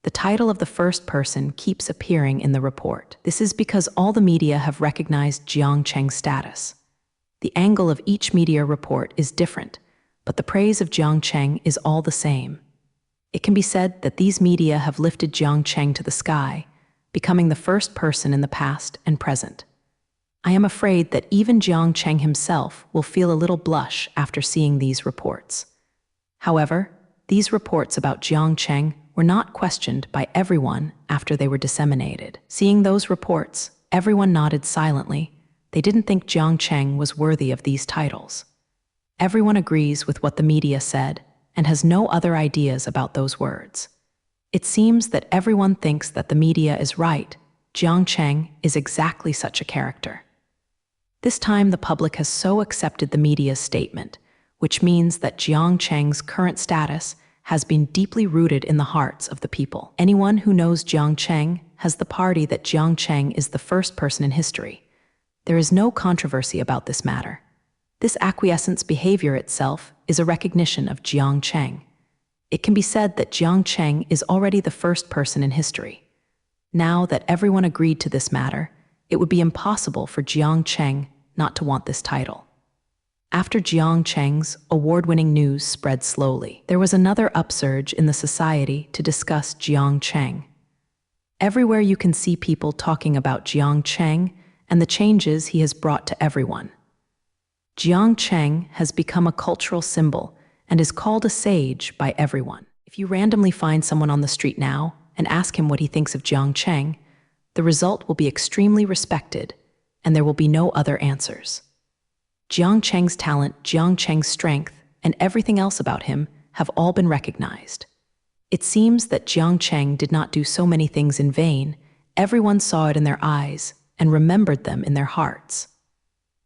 The title of the first person keeps appearing in the report. This is because all the media have recognized Jiang Cheng's status. The angle of each media report is different, but the praise of Jiang Cheng is all the same. It can be said that these media have lifted Jiang Cheng to the sky, becoming the first person in the past and present. I am afraid that even Jiang Cheng himself will feel a little blush after seeing these reports. However, these reports about Jiang Cheng were not questioned by everyone after they were disseminated. Seeing those reports, everyone nodded silently. They didn't think Jiang Cheng was worthy of these titles. Everyone agrees with what the media said and has no other ideas about those words. It seems that everyone thinks that the media is right. Jiang Cheng is exactly such a character. This time the public has so accepted the media's statement, which means that Jiang Cheng's current status has been deeply rooted in the hearts of the people. Anyone who knows Jiang Cheng has the party that Jiang Cheng is the first person in history. There is no controversy about this matter. This acquiescence behavior itself is a recognition of Jiang Cheng. It can be said that Jiang Cheng is already the first person in history. Now that everyone agreed to this matter, it would be impossible for Jiang Cheng not to want this title. After Jiang Cheng's award-winning news spread slowly, there was another upsurge in the society to discuss Jiang Cheng. Everywhere you can see people talking about Jiang Cheng and the changes he has brought to everyone. Jiang Cheng has become a cultural symbol and is called a sage by everyone. If you randomly find someone on the street now and ask him what he thinks of Jiang Cheng, The result will be extremely respected, and there will be no other answers. Jiang Cheng's talent, Jiang Cheng's strength, and everything else about him have all been recognized. It seems that Jiang Cheng did not do so many things in vain. Everyone saw it in their eyes and remembered them in their hearts.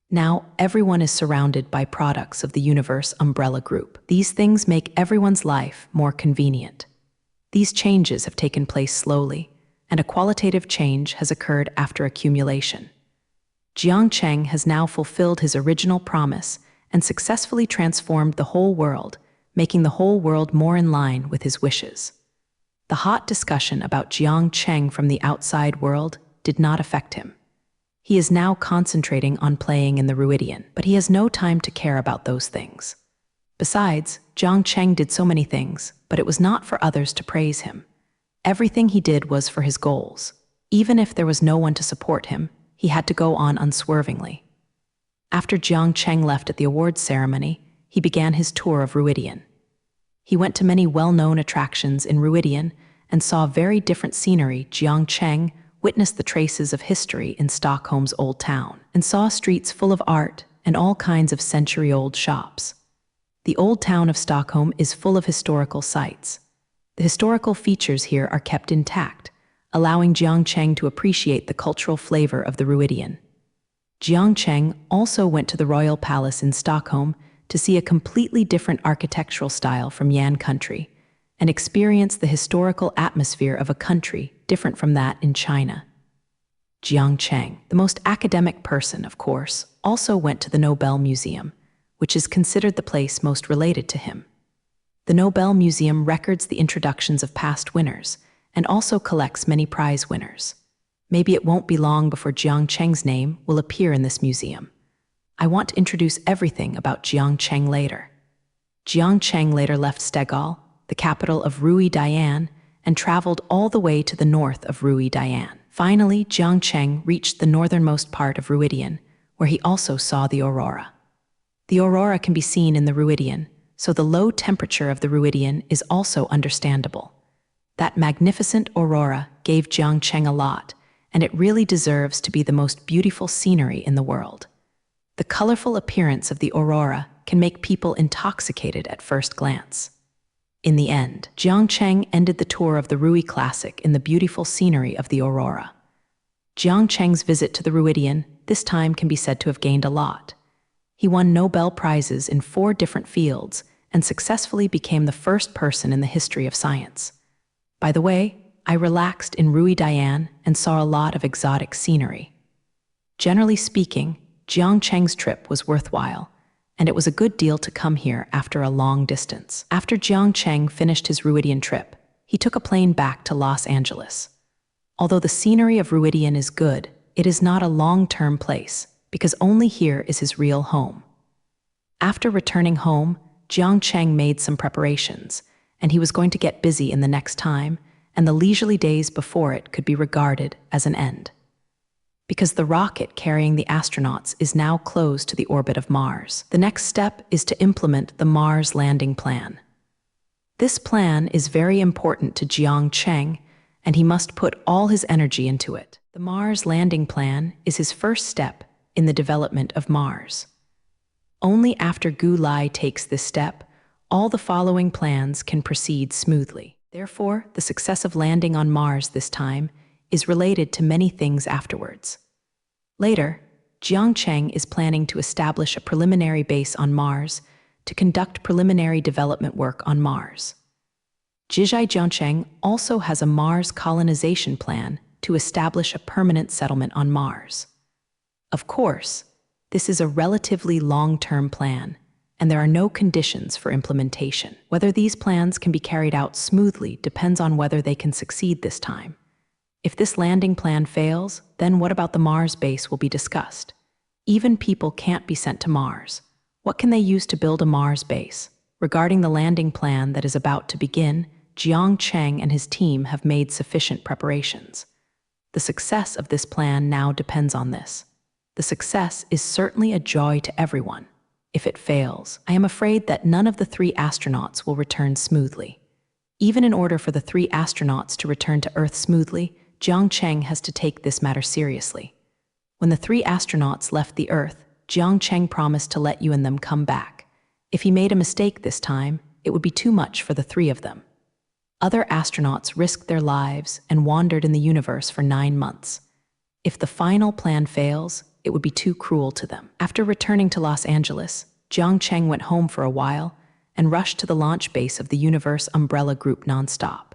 Now, everyone is surrounded by products of the Universe Umbrella Group. These things make everyone's life more convenient. These changes have taken place slowly, and a qualitative change has occurred after accumulation. Jiang Cheng has now fulfilled his original promise and successfully transformed the whole world, making the whole world more in line with his wishes. The hot discussion about Jiang Cheng from the outside world did not affect him. He is now concentrating on playing in the Ruidian, but he has no time to care about those things. Besides, Jiang Cheng did so many things, but it was not for others to praise him. Everything he did was for his goals. Even if there was no one to support him, he had to go on unswervingly. After Jiang Cheng left at the awards ceremony, he began his tour of Ruidian. He went to many well-known attractions in Ruidian and saw very different scenery. Jiang Cheng witnessed the traces of history in Stockholm's old town and saw streets full of art and all kinds of century-old shops. The old town of Stockholm is full of historical sites. The historical features here are kept intact, allowing Jiang Cheng to appreciate the cultural flavor of the Ruidian. Jiang Cheng also went to the Royal Palace in Stockholm to see a completely different architectural style from Yan country and experience the historical atmosphere of a country different from that in China. Jiang Cheng, the most academic person, of course, also went to the Nobel Museum, which is considered the place most related to him. The Nobel Museum records the introductions of past winners and also collects many prize winners. Maybe it won't be long before Jiang Cheng's name will appear in this museum. I want to introduce everything about Jiang Cheng later. Jiang Cheng later left Stegall, the capital of Rui Dian, and traveled all the way to the north of Rui Dian. Finally, Jiang Cheng reached the northernmost part of Ruidian, where he also saw the aurora. The aurora can be seen in the Ruidian, so the low temperature of the Ruidian is also understandable. That magnificent aurora gave Jiang Cheng a lot, and it really deserves to be the most beautiful scenery in the world. The colorful appearance of the aurora can make people intoxicated at first glance. In the end, Jiang Cheng ended the tour of the Rui Classic in the beautiful scenery of the aurora. Jiang Cheng's visit to the Ruidian this time can be said to have gained a lot. He won Nobel Prizes in 4 different fields and successfully became the first person in the history of science. By the way, I relaxed in Rui Dian and saw a lot of exotic scenery. Generally speaking, Jiang Cheng's trip was worthwhile, and it was a good deal to come here after a long distance. After Jiang Cheng finished his Ruidian trip, he took a plane back to Los Angeles. Although the scenery of Ruidian is good, it is not a long-term place, because only here is his real home. After returning home, Jiang Cheng made some preparations, and he was going to get busy in the next time, and the leisurely days before it could be regarded as an end. Because the rocket carrying the astronauts is now close to the orbit of Mars, the next step is to implement the Mars landing plan. This plan is very important to Jiang Cheng, and he must put all his energy into it. The Mars landing plan is his first step in the development of Mars. Only after Gu Lai takes this step, all the following plans can proceed smoothly. Therefore, the success of landing on Mars this time is related to many things afterwards. Later, Jiang Cheng is planning to establish a preliminary base on Mars to conduct preliminary development work on Mars. Zhizhai Jiangcheng also has a Mars colonization plan to establish a permanent settlement on Mars. Of course, this is a relatively long-term plan, and there are no conditions for implementation. Whether these plans can be carried out smoothly depends on whether they can succeed this time. If this landing plan fails, then what about the Mars base will be discussed. Even people can't be sent to Mars. What can they use to build a Mars base? Regarding the landing plan that is about to begin, Jiang Cheng and his team have made sufficient preparations. The success of this plan now depends on this. The success is certainly a joy to everyone. If it fails, I am afraid that none of the 3 astronauts will return smoothly. Even in order for the 3 astronauts to return to Earth smoothly, Jiang Cheng has to take this matter seriously. When the 3 astronauts left the Earth, Jiang Cheng promised to let you and them come back. If he made a mistake this time, it would be too much for the 3 of them. Other astronauts risked their lives and wandered in the universe for 9 months. If the final plan fails, it would be too cruel to them. After returning to Los Angeles, Jiang Cheng went home for a while and rushed to the launch base of the Universe Umbrella Group nonstop.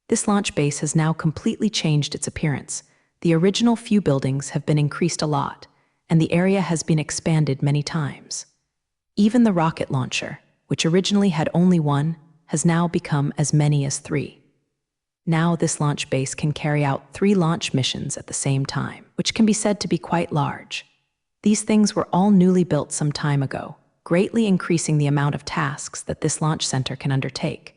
This launch base has now completely changed its appearance. The original few buildings have been increased a lot, and the area has been expanded many times. Even the rocket launcher, which originally had only 1, has now become as many as 3. Now this launch base can carry out 3 launch missions at the same time, which can be said to be quite large. These things were all newly built some time ago, greatly increasing the amount of tasks that this launch center can undertake.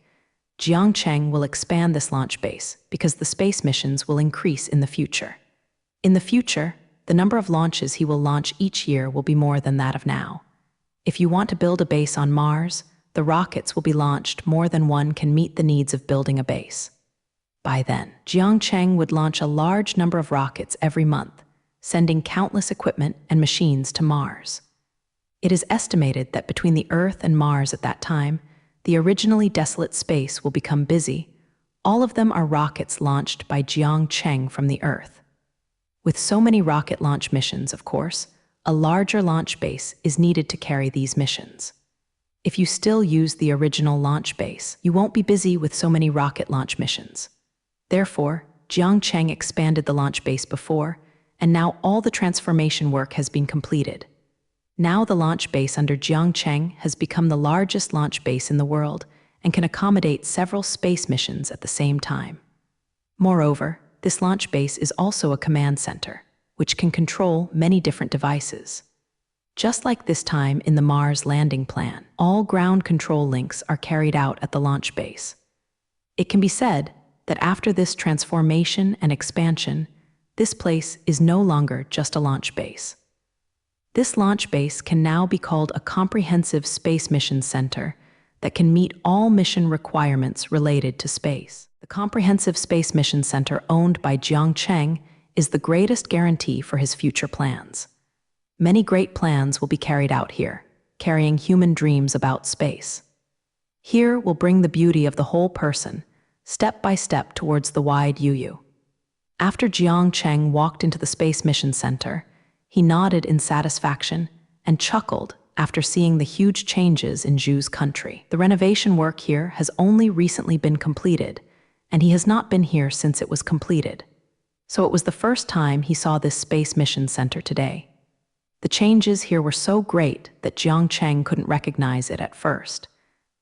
Jiang Cheng will expand this launch base because the space missions will increase in the future. In the future, the number of launches he will launch each year will be more than that of now. If you want to build a base on Mars, the rockets will be launched more than one can meet the needs of building a base. By then, Jiang Cheng would launch a large number of rockets every month, sending countless equipment and machines to Mars. It is estimated that between the Earth and Mars at that time, the originally desolate space will become busy. All of them are rockets launched by Jiang Cheng from the Earth. With so many rocket launch missions, of course, a larger launch base is needed to carry these missions. If you still use the original launch base, you won't be busy with so many rocket launch missions. Therefore, Jiang Cheng expanded the launch base before, and now all the transformation work has been completed. Now the launch base under Jiang Cheng has become the largest launch base in the world and can accommodate several space missions at the same time. Moreover, this launch base is also a command center, which can control many different devices. Just like this time in the Mars landing plan, all ground control links are carried out at the launch base. It can be said that after this transformation and expansion, this place is no longer just a launch base. This launch base can now be called a comprehensive space mission center that can meet all mission requirements related to space. The Comprehensive Space Mission Center owned by Jiang Cheng is the greatest guarantee for his future plans. Many great plans will be carried out here, carrying human dreams about space. Here will bring the beauty of the whole person, step by step towards the wide UU. After Jiang Cheng walked into the Space Mission Center, he nodded in satisfaction and chuckled after seeing the huge changes in Zhu's country. The renovation work here has only recently been completed, and he has not been here since it was completed. So it was the first time he saw this Space Mission Center today. The changes here were so great that Jiang Cheng couldn't recognize it at first.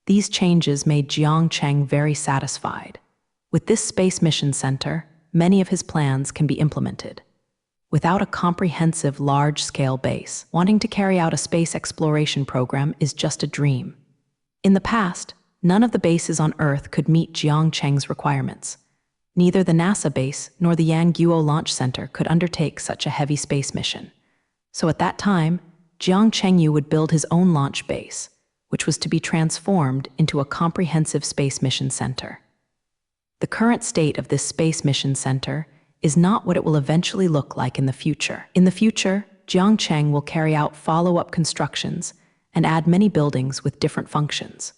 These changes made Jiang Cheng very satisfied. With this Space Mission Center, many of his plans can be implemented. Without a comprehensive, large-scale base, wanting to carry out a space exploration program is just a dream. In the past, none of the bases on Earth could meet Jiang Cheng's requirements. Neither the NASA base nor the Yangguo Launch Center could undertake such a heavy space mission. So at that time, Jiang Chengyu would build his own launch base, which was to be transformed into a comprehensive space mission center. The current state of this space mission center is not what it will eventually look like in the future. In the future, Jiang Cheng will carry out follow-up constructions and add many buildings with different functions.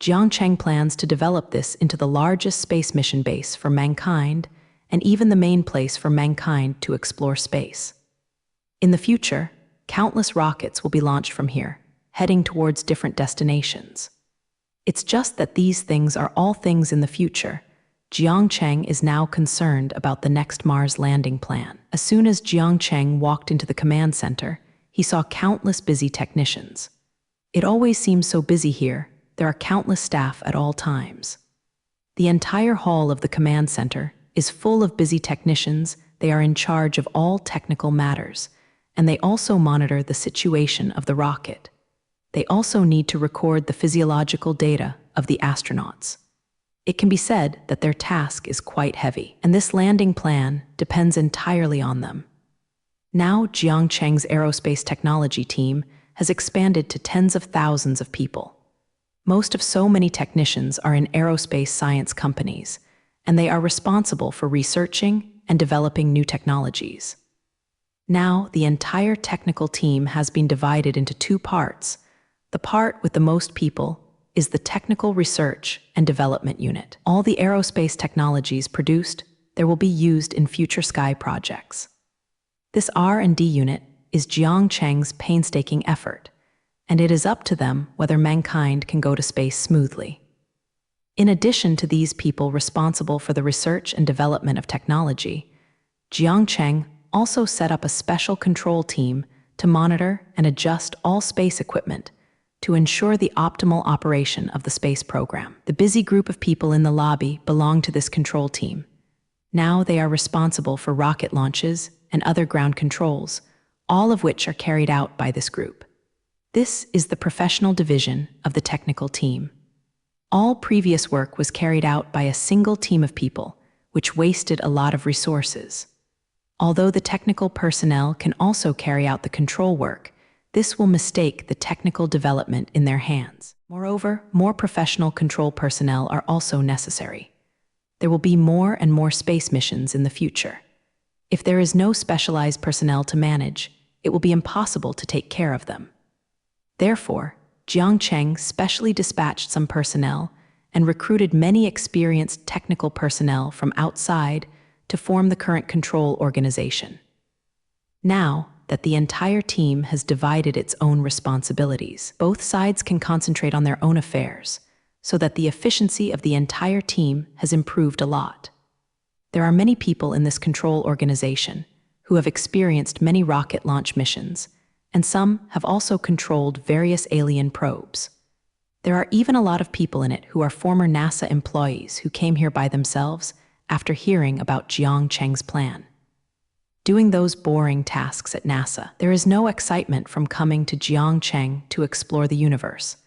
Jiang Cheng plans to develop this into the largest space mission base for mankind and even the main place for mankind to explore space. In the future, countless rockets will be launched from here, heading towards different destinations. It's just that these things are all things in the future. Jiang Cheng is now concerned about the next Mars landing plan. As soon as Jiang Cheng walked into the command center, he saw countless busy technicians. It always seems so busy here. There are countless staff at all times. The entire hall of the command center is full of busy technicians. They are in charge of all technical matters, and they also monitor the situation of the rocket. They also need to record the physiological data of the astronauts. It can be said that their task is quite heavy, and this landing plan depends entirely on them. Now, Jiang Cheng's aerospace technology team has expanded to tens of thousands of people. Most of so many technicians are in aerospace science companies, and they are responsible for researching and developing new technologies. Now, the entire technical team has been divided into two parts. The part with the most people is the Technical Research and Development Unit. All the aerospace technologies produced there will be used in future sky projects. This R&D unit is Jiang Cheng's painstaking effort, and it is up to them whether mankind can go to space smoothly. In addition to these people responsible for the research and development of technology, Jiang Cheng also set up a special control team to monitor and adjust all space equipment to ensure the optimal operation of the space program. The busy group of people in the lobby belong to this control team. Now they are responsible for rocket launches and other ground controls, all of which are carried out by this group. This is the professional division of the technical team. All previous work was carried out by a single team of people, which wasted a lot of resources. Although the technical personnel can also carry out the control work, this will mistake the technical development in their hands. Moreover, more professional control personnel are also necessary. There will be more and more space missions in the future. If there is no specialized personnel to manage, it will be impossible to take care of them. Therefore, Jiang Cheng specially dispatched some personnel and recruited many experienced technical personnel from outside to form the current control organization. Now that the entire team has divided its own responsibilities, both sides can concentrate on their own affairs, so that the efficiency of the entire team has improved a lot. There are many people in this control organization who have experienced many rocket launch missions, and some have also controlled various alien probes. There are even a lot of people in it who are former NASA employees who came here by themselves after hearing about Jiang Cheng's plan. Doing those boring tasks at NASA, there is no excitement from coming to Jiang Cheng to explore the universe.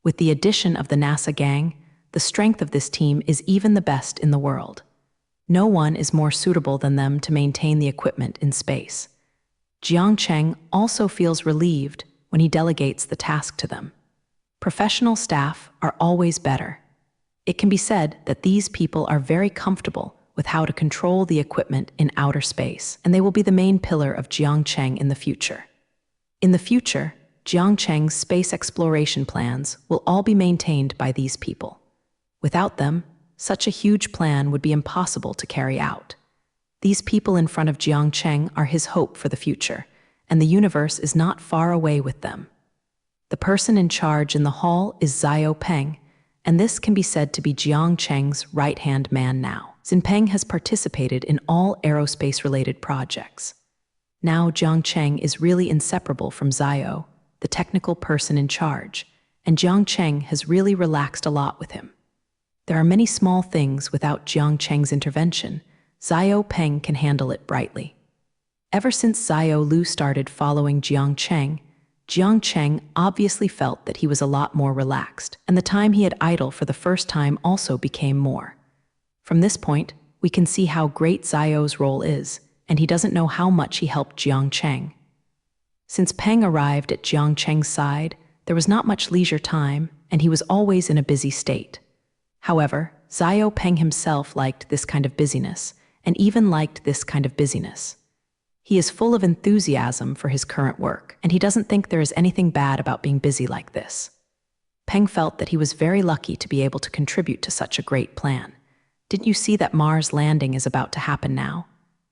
With the addition of the NASA gang, the strength of this team is even the best in the world. No one is more suitable than them to maintain the equipment in space. Jiang Cheng also feels relieved when he delegates the task to them. Professional staff are always better. It can be said that these people are very comfortable with how to control the equipment in outer space, and they will be the main pillar of Jiang Cheng in the future. In the future, Jiang Cheng's space exploration plans will all be maintained by these people. Without them, such a huge plan would be impossible to carry out. These people in front of Jiang Cheng are his hope for the future, and the universe is not far away with them. The person in charge in the hall is Xiao Peng, and this can be said to be Jiang Cheng's right-hand man now. Peng has participated in all aerospace-related projects. Now Jiang Cheng is really inseparable from Xiao, the technical person in charge, and Jiang Cheng has really relaxed a lot with him. There are many small things without Jiang Cheng's intervention. Xiao Peng can handle it brightly. Ever since Xiao Lu started following Jiang Cheng obviously felt that he was a lot more relaxed, and the time he had idle for the first time also became more. From this point, we can see how great Xiao's role is, and he doesn't know how much he helped Jiang Cheng. Since Peng arrived at Jiang Cheng's side, there was not much leisure time, and he was always in a busy state. However, Xiao Peng himself liked this kind of busyness, and even liked this kind of busyness. He is full of enthusiasm for his current work, and he doesn't think there is anything bad about being busy like this. Peng felt that he was very lucky to be able to contribute to such a great plan. Didn't you see that Mars landing is about to happen now?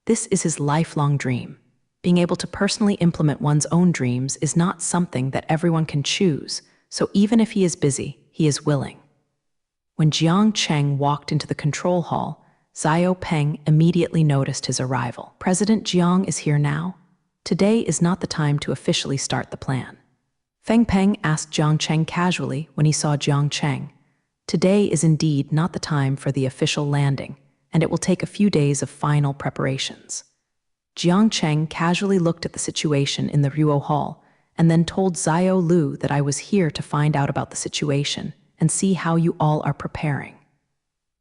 This is his lifelong dream. Being able to personally implement one's own dreams is not something that everyone can choose, so even if he is busy, he is willing. When Jiang Cheng walked into the control hall, Xiao Peng immediately noticed his arrival. President Jiang is here now. Today is not the time to officially start the plan. Feng Peng asked Jiang Cheng casually when he saw Jiang Cheng. Today is indeed not the time for the official landing, and it will take a few days of final preparations. Jiang Cheng casually looked at the situation in the Ruo Hall and then told Xiao Lu that I was here to find out about the situation and see how you all are preparing.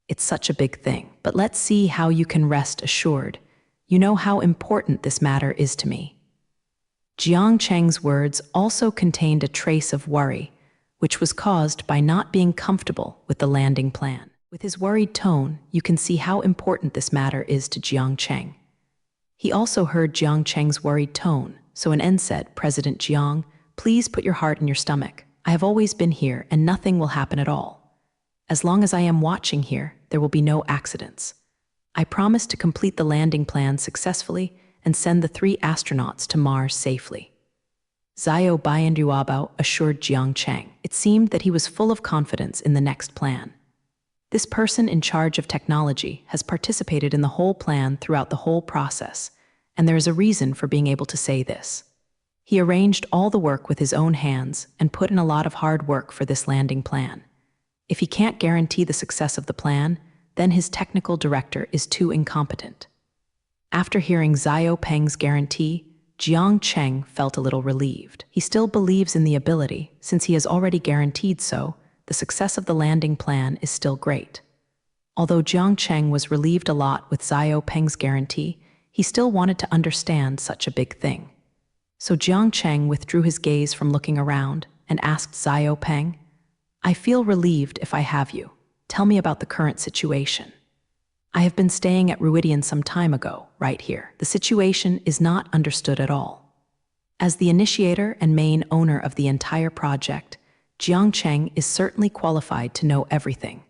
It's such a big thing, but let's see how you can rest assured. You know how important this matter is to me. Jiang Cheng's words also contained a trace of worry, which was caused by not being comfortable with the landing plan. With his worried tone, you can see how important this matter is to Jiang Cheng. He also heard Jiang Cheng's worried tone, so an N said, "President Jiang, please put your heart in your stomach. I have always been here and nothing will happen at all. As long as I am watching here, there will be no accidents. I promise to complete the landing plan successfully and send the 3 astronauts to Mars safely." Zhao Baiyanduabao assured Jiang Cheng. It seemed that he was full of confidence in the next plan. This person in charge of technology has participated in the whole plan throughout the whole process, and there is a reason for being able to say this. He arranged all the work with his own hands and put in a lot of hard work for this landing plan. If he can't guarantee the success of the plan, then his technical director is too incompetent. After hearing Zhao Peng's guarantee, Jiang Cheng felt a little relieved. He still believes in the ability, since he has already guaranteed so. The success of the landing plan is still great. Although Jiang Cheng was relieved a lot with Zhao Peng's guarantee, he still wanted to understand such a big thing. So Jiang Cheng withdrew his gaze from looking around and asked Zhao Peng, "I feel relieved if I have you. Tell me about the current situation." "I have been staying at Ruidian some time ago, right here. The situation is not understood at all." As the initiator and main owner of the entire project, Jiang Cheng is certainly qualified to know everything.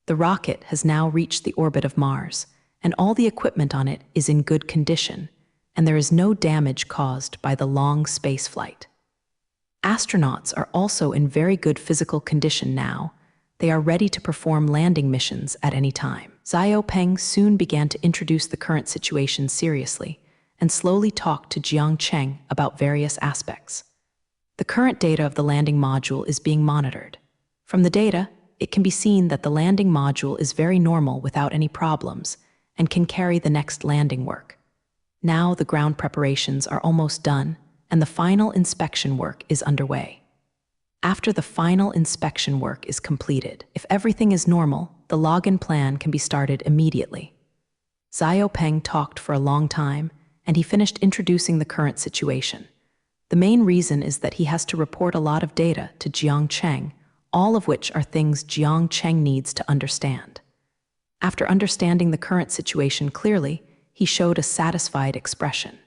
The rocket has now reached the orbit of Mars, and all the equipment on it is in good condition, and there is no damage caused by the long space flight. Astronauts are also in very good physical condition now. They are ready to perform landing missions at any time. Zhao Peng soon began to introduce the current situation seriously and slowly talked to Jiang Cheng about various aspects. The current data of the landing module is being monitored. From the data, it can be seen that the landing module is very normal without any problems and can carry the next landing work. Now the ground preparations are almost done and the final inspection work is underway. After the final inspection work is completed, if everything is normal, the login plan can be started immediately. Zhao Peng talked for a long time and he finished introducing the current situation. The main reason is that he has to report a lot of data to Jiang Cheng, all of which are things Jiang Cheng needs to understand. After understanding the current situation clearly, he showed a satisfied expression.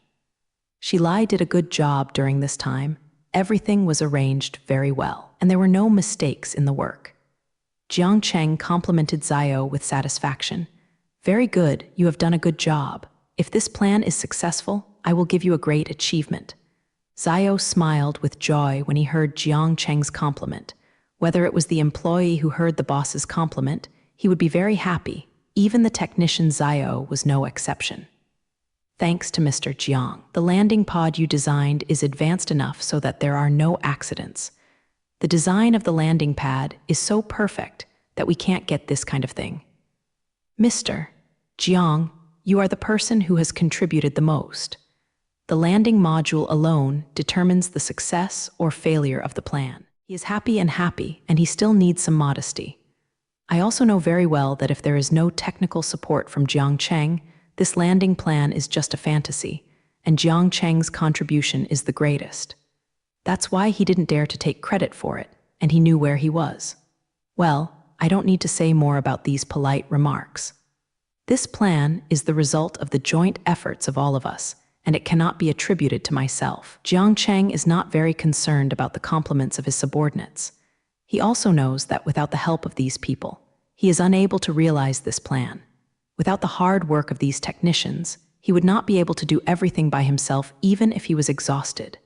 Shilai did a good job during this time. Everything was arranged very well, and there were no mistakes in the work. Jiang Cheng complimented Zhao with satisfaction. "Very good, you have done a good job. If this plan is successful, I will give you a great achievement." Zhao smiled with joy when he heard Jiang Cheng's compliment. Whether it was the employee who heard the boss's compliment, he would be very happy. Even the technician Zhao was no exception. "Thanks to Mr. Jiang, the landing pod you designed is advanced enough so that there are no accidents. The design of the landing pad is so perfect that we can't get this kind of thing. Mr. Jiang, you are the person who has contributed the most. The landing module alone determines the success or failure of the plan." He is happy, and he still needs some modesty. "I also know very well that if there is no technical support from Jiang Cheng, this landing plan is just a fantasy, and Jiang Cheng's contribution is the greatest. That's why he didn't dare to take credit for it, and he knew where he was." Well, I don't need to say more about these polite remarks. This plan is the result of the joint efforts of all of us, and it cannot be attributed to myself. Jiang Cheng is not very concerned about the compliments of his subordinates. He also knows that without the help of these people, he is unable to realize this plan. Without the hard work of these technicians, he would not be able to do everything by himself even if he was exhausted.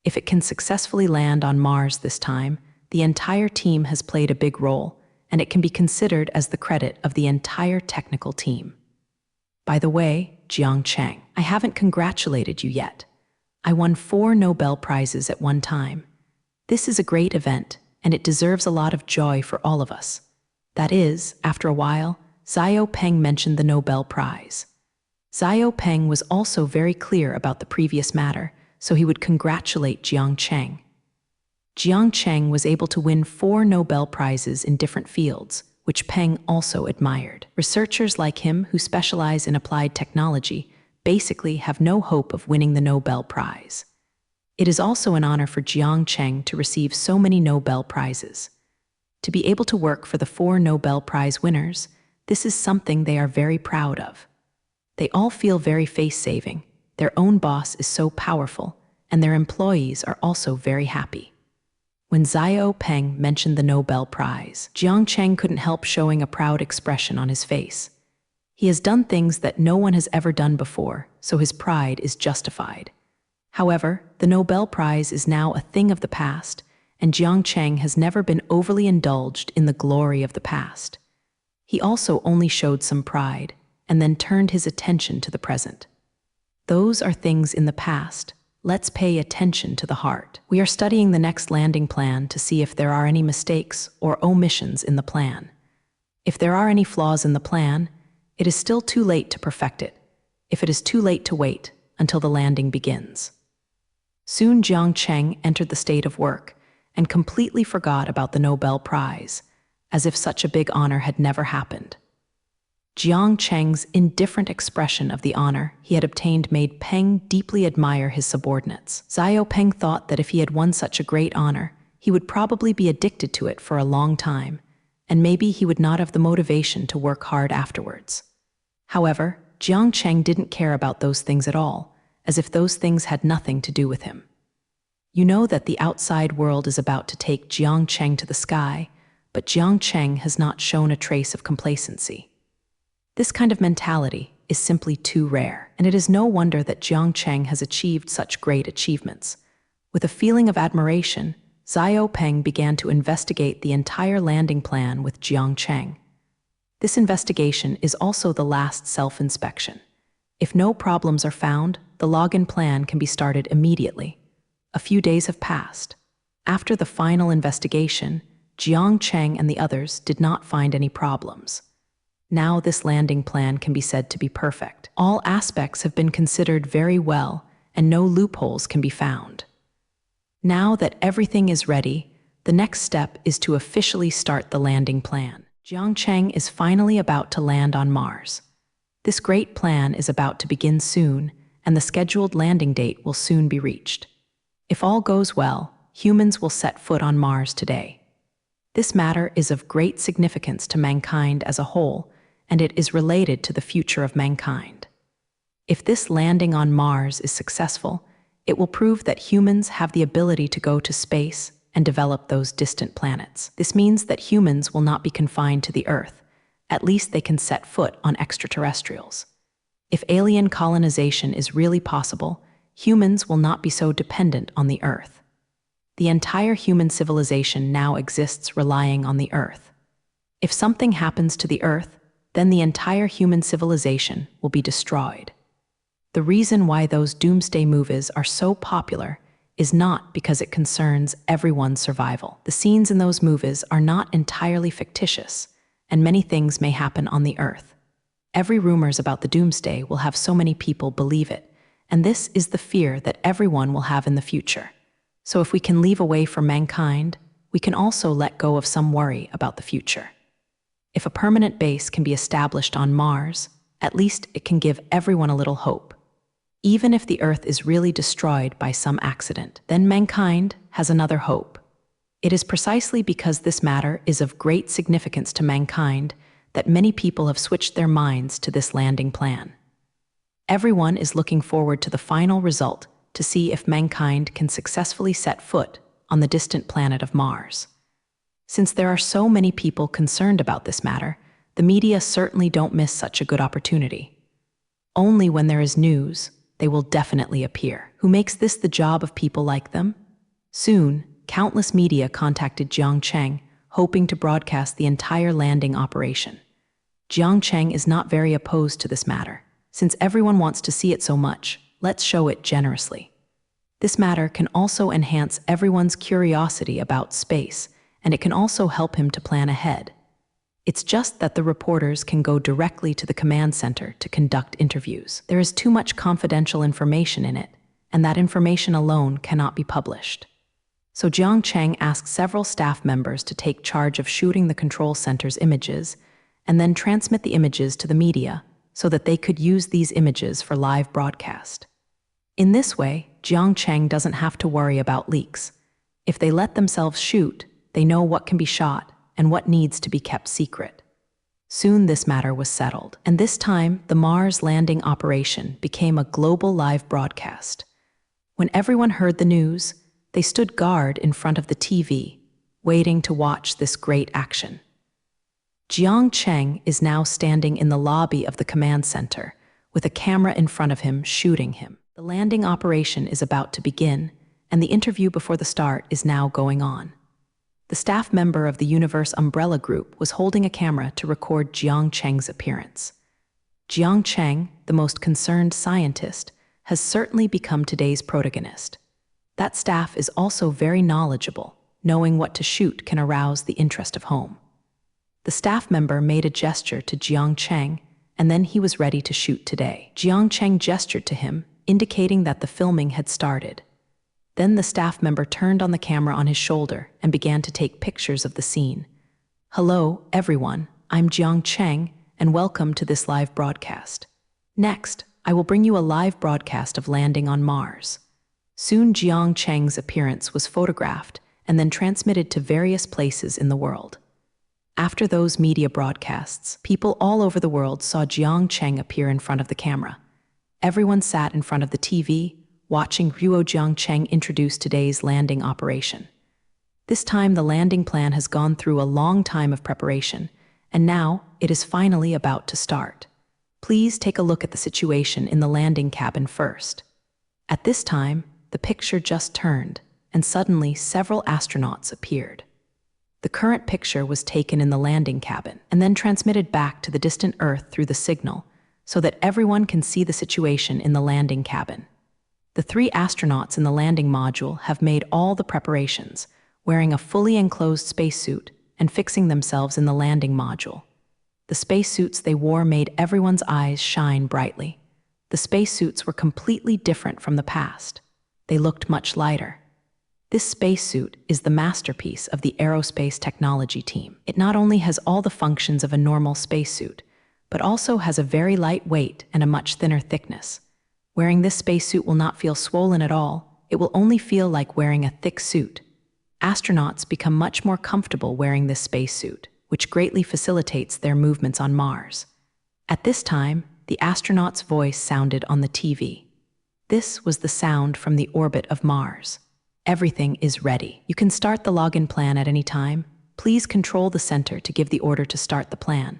If it can successfully land on Mars this time, the entire team has played a big role, and it can be considered as the credit of the entire technical team. By the way, Jiang Cheng, I haven't congratulated you yet. I won 4 Nobel Prizes at one time. This is a great event, and it deserves a lot of joy for all of us. That is, after a while, Zhao Peng mentioned the Nobel Prize. Zhao Peng was also very clear about the previous matter, so he would congratulate Jiang Cheng. Jiang Cheng was able to win 4 Nobel Prizes in different fields, which Peng also admired. Researchers like him who specialize in applied technology basically have no hope of winning the Nobel Prize. It is also an honor for Jiang Cheng to receive so many Nobel Prizes. To be able to work for the 4 Nobel Prize winners, this is something they are very proud of. They all feel very face-saving. Their own boss is so powerful, and their employees are also very happy. When Xiao Peng mentioned the Nobel Prize, Jiang Cheng couldn't help showing a proud expression on his face. He has done things that no one has ever done before, so his pride is justified. However, the Nobel Prize is now a thing of the past, and Jiang Cheng has never been overly indulged in the glory of the past. He also only showed some pride, and then turned his attention to the present. Those are things in the past. Let's pay attention to the heart. We are studying the next landing plan to see if there are any mistakes or omissions in the plan. If there are any flaws in the plan, it is still too late to perfect it. If it is too late to wait until the landing begins. Soon Jiang Cheng entered the state of work and completely forgot about the Nobel Prize, as if such a big honor had never happened. Jiang Cheng's indifferent expression of the honor he had obtained made Peng deeply admire his subordinates. Xiao Peng thought that if he had won such a great honor, he would probably be addicted to it for a long time, and maybe he would not have the motivation to work hard afterwards. However, Jiang Cheng didn't care about those things at all, as if those things had nothing to do with him. You know that the outside world is about to take Jiang Cheng to the sky, but Jiang Cheng has not shown a trace of complacency. This kind of mentality is simply too rare, and it is no wonder that Jiang Cheng has achieved such great achievements. With a feeling of admiration, Xiao Peng began to investigate the entire landing plan with Jiang Cheng. This investigation is also the last self-inspection. If no problems are found, the login plan can be started immediately. A few days have passed. After the final investigation, Jiang Cheng and the others did not find any problems. Now this landing plan can be said to be perfect. All aspects have been considered very well, and no loopholes can be found. Now that everything is ready, the next step is to officially start the landing plan. Jiang Cheng is finally about to land on Mars. This great plan is about to begin soon, and the scheduled landing date will soon be reached. If all goes well, humans will set foot on Mars today. This matter is of great significance to mankind as a whole, and it is related to the future of mankind. If this landing on Mars is successful, it will prove that humans have the ability to go to space and develop those distant planets. This means that humans will not be confined to the Earth. At least they can set foot on extraterrestrials. If alien colonization is really possible, humans will not be so dependent on the Earth. The entire human civilization now exists relying on the Earth. If something happens to the Earth, then the entire human civilization will be destroyed. The reason why those doomsday movies are so popular is not because it concerns everyone's survival. The scenes in those movies are not entirely fictitious, and many things may happen on the Earth. Every rumors about the doomsday will have so many people believe it, and this is the fear that everyone will have in the future. So if we can leave away from mankind, we can also let go of some worry about the future. If a permanent base can be established on Mars, at least it can give everyone a little hope. Even if the Earth is really destroyed by some accident, then mankind has another hope. It is precisely because this matter is of great significance to mankind that many people have switched their minds to this landing plan. Everyone is looking forward to the final result to see if mankind can successfully set foot on the distant planet of Mars. Since there are so many people concerned about this matter, the media certainly don't miss such a good opportunity. Only when there is news, they will definitely appear. Who makes this the job of people like them? Soon, countless media contacted Jiang Cheng, hoping to broadcast the entire landing operation. Jiang Cheng is not very opposed to this matter. Since everyone wants to see it so much, let's show it generously. This matter can also enhance everyone's curiosity about space, and it can also help him to plan ahead. It's just that the reporters can go directly to the command center to conduct interviews. There is too much confidential information in it, and that information alone cannot be published. So Jiang Cheng asked several staff members to take charge of shooting the control center's images, and then transmit the images to the media, so that they could use these images for live broadcast. In this way, Jiang Cheng doesn't have to worry about leaks. If they let themselves shoot, they know what can be shot and what needs to be kept secret. Soon this matter was settled, and this time the Mars landing operation became a global live broadcast. When everyone heard the news, they stood guard in front of the TV, waiting to watch this great action. Jiang Cheng is now standing in the lobby of the command center, with a camera in front of him shooting him. The landing operation is about to begin, and the interview before the start is now going on. The staff member of the Universe Umbrella Group was holding a camera to record Jiang Cheng's appearance. Jiang Cheng, the most concerned scientist, has certainly become today's protagonist. That staff is also very knowledgeable. Knowing what to shoot can arouse the interest of home. The staff member made a gesture to Jiang Cheng, and then he was ready to shoot today. Jiang Cheng gestured to him, indicating that the filming had started. Then the staff member turned on the camera on his shoulder and began to take pictures of the scene. "Hello, everyone. I'm Jiang Cheng, and welcome to this live broadcast. Next, I will bring you a live broadcast of landing on Mars." Soon Jiang Cheng's appearance was photographed and then transmitted to various places in the world. After those media broadcasts, people all over the world saw Jiang Cheng appear in front of the camera. Everyone sat in front of the TV, watching Jiang Cheng introduce today's landing operation. This time the landing plan has gone through a long time of preparation, and now it is finally about to start. Please take a look at the situation in the landing cabin first. At this time, the picture just turned, and suddenly several astronauts appeared. The current picture was taken in the landing cabin and then transmitted back to the distant Earth through the signal, so that everyone can see the situation in the landing cabin. The 3 astronauts in the landing module have made all the preparations, wearing a fully enclosed spacesuit and fixing themselves in the landing module. The spacesuits they wore made everyone's eyes shine brightly. The spacesuits were completely different from the past. They looked much lighter. This spacesuit is the masterpiece of the aerospace technology team. It not only has all the functions of a normal spacesuit, but also has a very light weight and a much thinner thickness. Wearing this spacesuit will not feel swollen at all. It will only feel like wearing a thick suit. Astronauts become much more comfortable wearing this spacesuit, which greatly facilitates their movements on Mars. At this time, the astronaut's voice sounded on the TV. This was the sound from the orbit of Mars. "Everything is ready. You can start the login plan at any time. Please control the center to give the order to start the plan."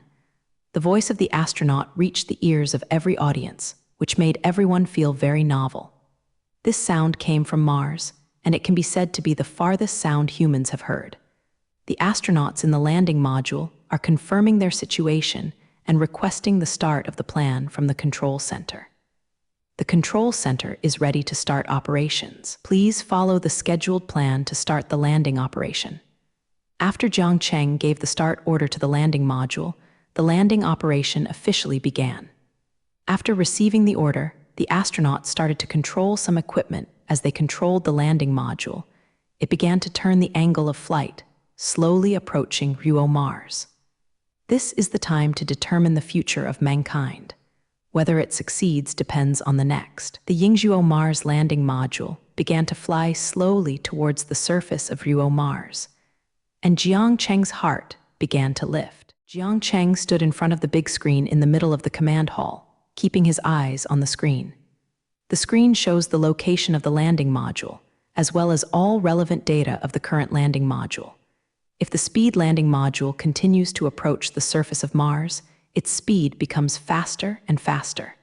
The voice of the astronaut reached the ears of every audience, which made everyone feel very novel. This sound came from Mars, and it can be said to be the farthest sound humans have heard. The astronauts in the landing module are confirming their situation and requesting the start of the plan from the control center. The control center is ready to start operations. Please follow the scheduled plan to start the landing operation. After Jiang Cheng gave the start order to the landing module, the landing operation officially began. After receiving the order, the astronauts started to control some equipment. As they controlled the landing module, it began to turn the angle of flight, slowly approaching Mars. This is the time to determine the future of mankind. Whether it succeeds depends on the next. The Yingzhuo Mars landing module began to fly slowly towards the surface of Mars, and Jiang Cheng's heart began to lift. Jiang Cheng stood in front of the big screen in the middle of the command hall, keeping his eyes on the screen. The screen shows the location of the landing module, as well as all relevant data of the current landing module. If the speed landing module continues to approach the surface of Mars, its speed becomes faster and faster.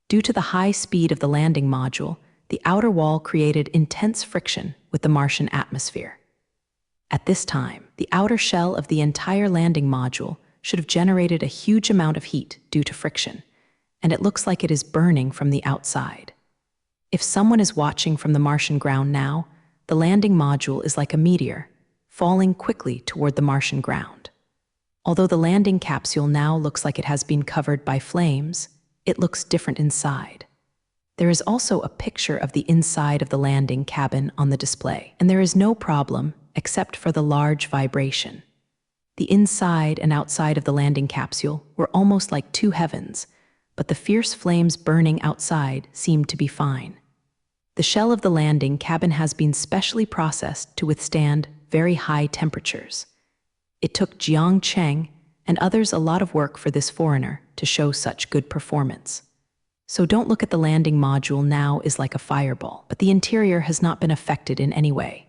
Due to the high speed of the landing module, the outer wall created intense friction with the Martian atmosphere. At this time, the outer shell of the entire landing module should have generated a huge amount of heat due to friction, and it looks like it is burning from the outside. If someone is watching from the Martian ground now, the landing module is like a meteor, falling quickly toward the Martian ground. Although the landing capsule now looks like it has been covered by flames, it looks different inside. There is also a picture of the inside of the landing cabin on the display, and there is no problem except for the large vibration. The inside and outside of the landing capsule were almost like two heavens, but the fierce flames burning outside seemed to be fine. The shell of the landing cabin has been specially processed to withstand very high temperatures. It took Jiang Cheng and others a lot of work for this foreigner to show such good performance. So don't look at the landing module now as like a fireball, but the interior has not been affected in any way.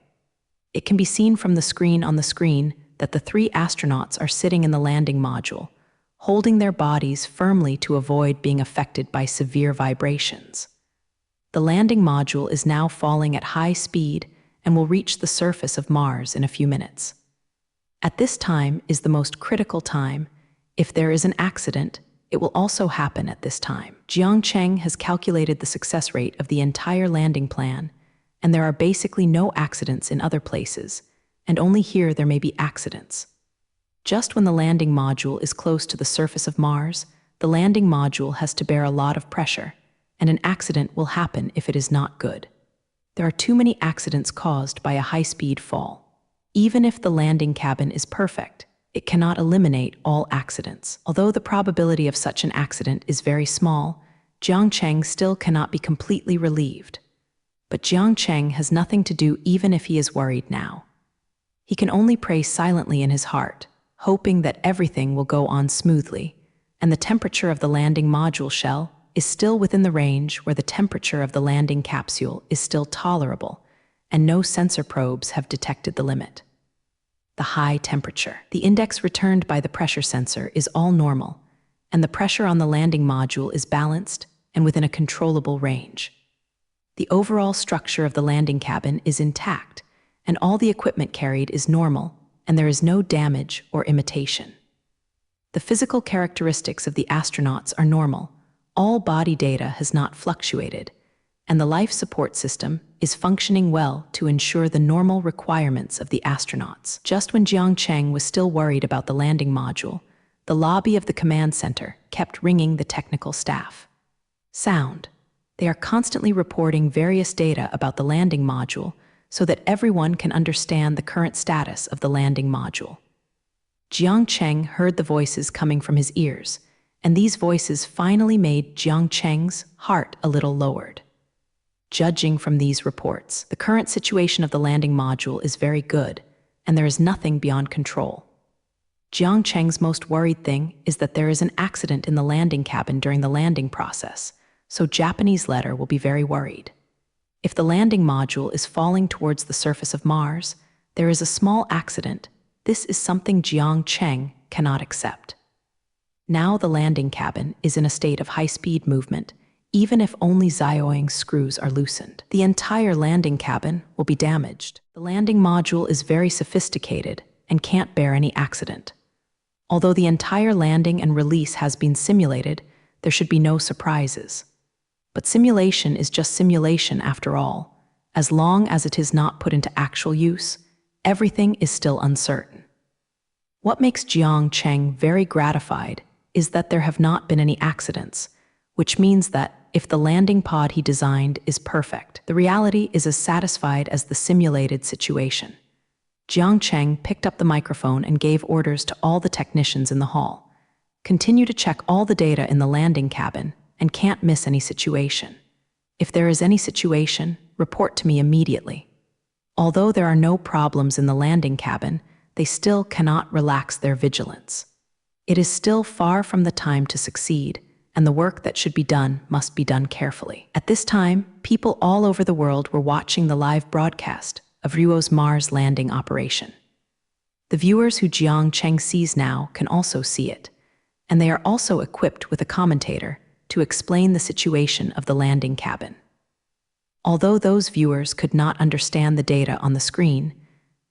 It can be seen from the screen on the screen that the 3 astronauts are sitting in the landing module, holding their bodies firmly to avoid being affected by severe vibrations. The landing module is now falling at high speed and will reach the surface of Mars in a few minutes. At this time is the most critical time. If there is an accident, it will also happen at this time. Jiang Cheng has calculated the success rate of the entire landing plan, and there are basically no accidents in other places, and only here there may be accidents. Just when the landing module is close to the surface of Mars, the landing module has to bear a lot of pressure, and an accident will happen if it is not good. There are too many accidents caused by a high-speed fall. Even if the landing cabin is perfect, it cannot eliminate all accidents. Although the probability of such an accident is very small, Jiang Cheng still cannot be completely relieved. But Jiang Cheng has nothing to do even if he is worried now. He can only pray silently in his heart, hoping that everything will go on smoothly, and the temperature of the landing module shell is still within the range where the temperature of the landing capsule is still tolerable, and no sensor probes have detected the limit. The high temperature. The index returned by the pressure sensor is all normal, and the pressure on the landing module is balanced and within a controllable range. The overall structure of the landing cabin is intact, and all the equipment carried is normal, and there is no damage or imitation. The physical characteristics of the astronauts are normal, all body data has not fluctuated, and the life support system is functioning well to ensure the normal requirements of the astronauts. Just when Jiang Cheng was still worried about the landing module, the lobby of the command center kept ringing the technical staff. Sound. They are constantly reporting various data about the landing module so that everyone can understand the current status of the landing module. Jiang Cheng heard the voices coming from his ears, and these voices finally made Jiang Cheng's heart a little lowered. Judging from these reports, the current situation of the landing module is very good, and there is nothing beyond control. Jiang Cheng's most worried thing is that there is an accident in the landing cabin during the landing process, so Japanese letter will be very worried. If the landing module is falling towards the surface of Mars, there is a small accident. This is something Jiang Cheng cannot accept. Now the landing cabin is in a state of high-speed movement, even if only Zioing screws are loosened. The entire landing cabin will be damaged. The landing module is very sophisticated and can't bear any accident. Although the entire landing and release has been simulated, there should be no surprises. But simulation is just simulation after all. As long as it is not put into actual use, everything is still uncertain. What makes Jiang Cheng very gratified is that there have not been any accidents, which means that if the landing pod he designed is perfect, the reality is as satisfied as the simulated situation. Jiang Cheng picked up the microphone and gave orders to all the technicians in the hall. Continue to check all the data in the landing cabin and can't miss any situation. If there is any situation, report to me immediately. Although there are no problems in the landing cabin, they still cannot relax their vigilance. It is still far from the time to succeed, and the work that should be done must be done carefully. At this time, people all over the world were watching the live broadcast of Ryuo's Mars landing operation. The viewers who Jiang Cheng sees now can also see it, and they are also equipped with a commentator to explain the situation of the landing cabin. Although those viewers could not understand the data on the screen,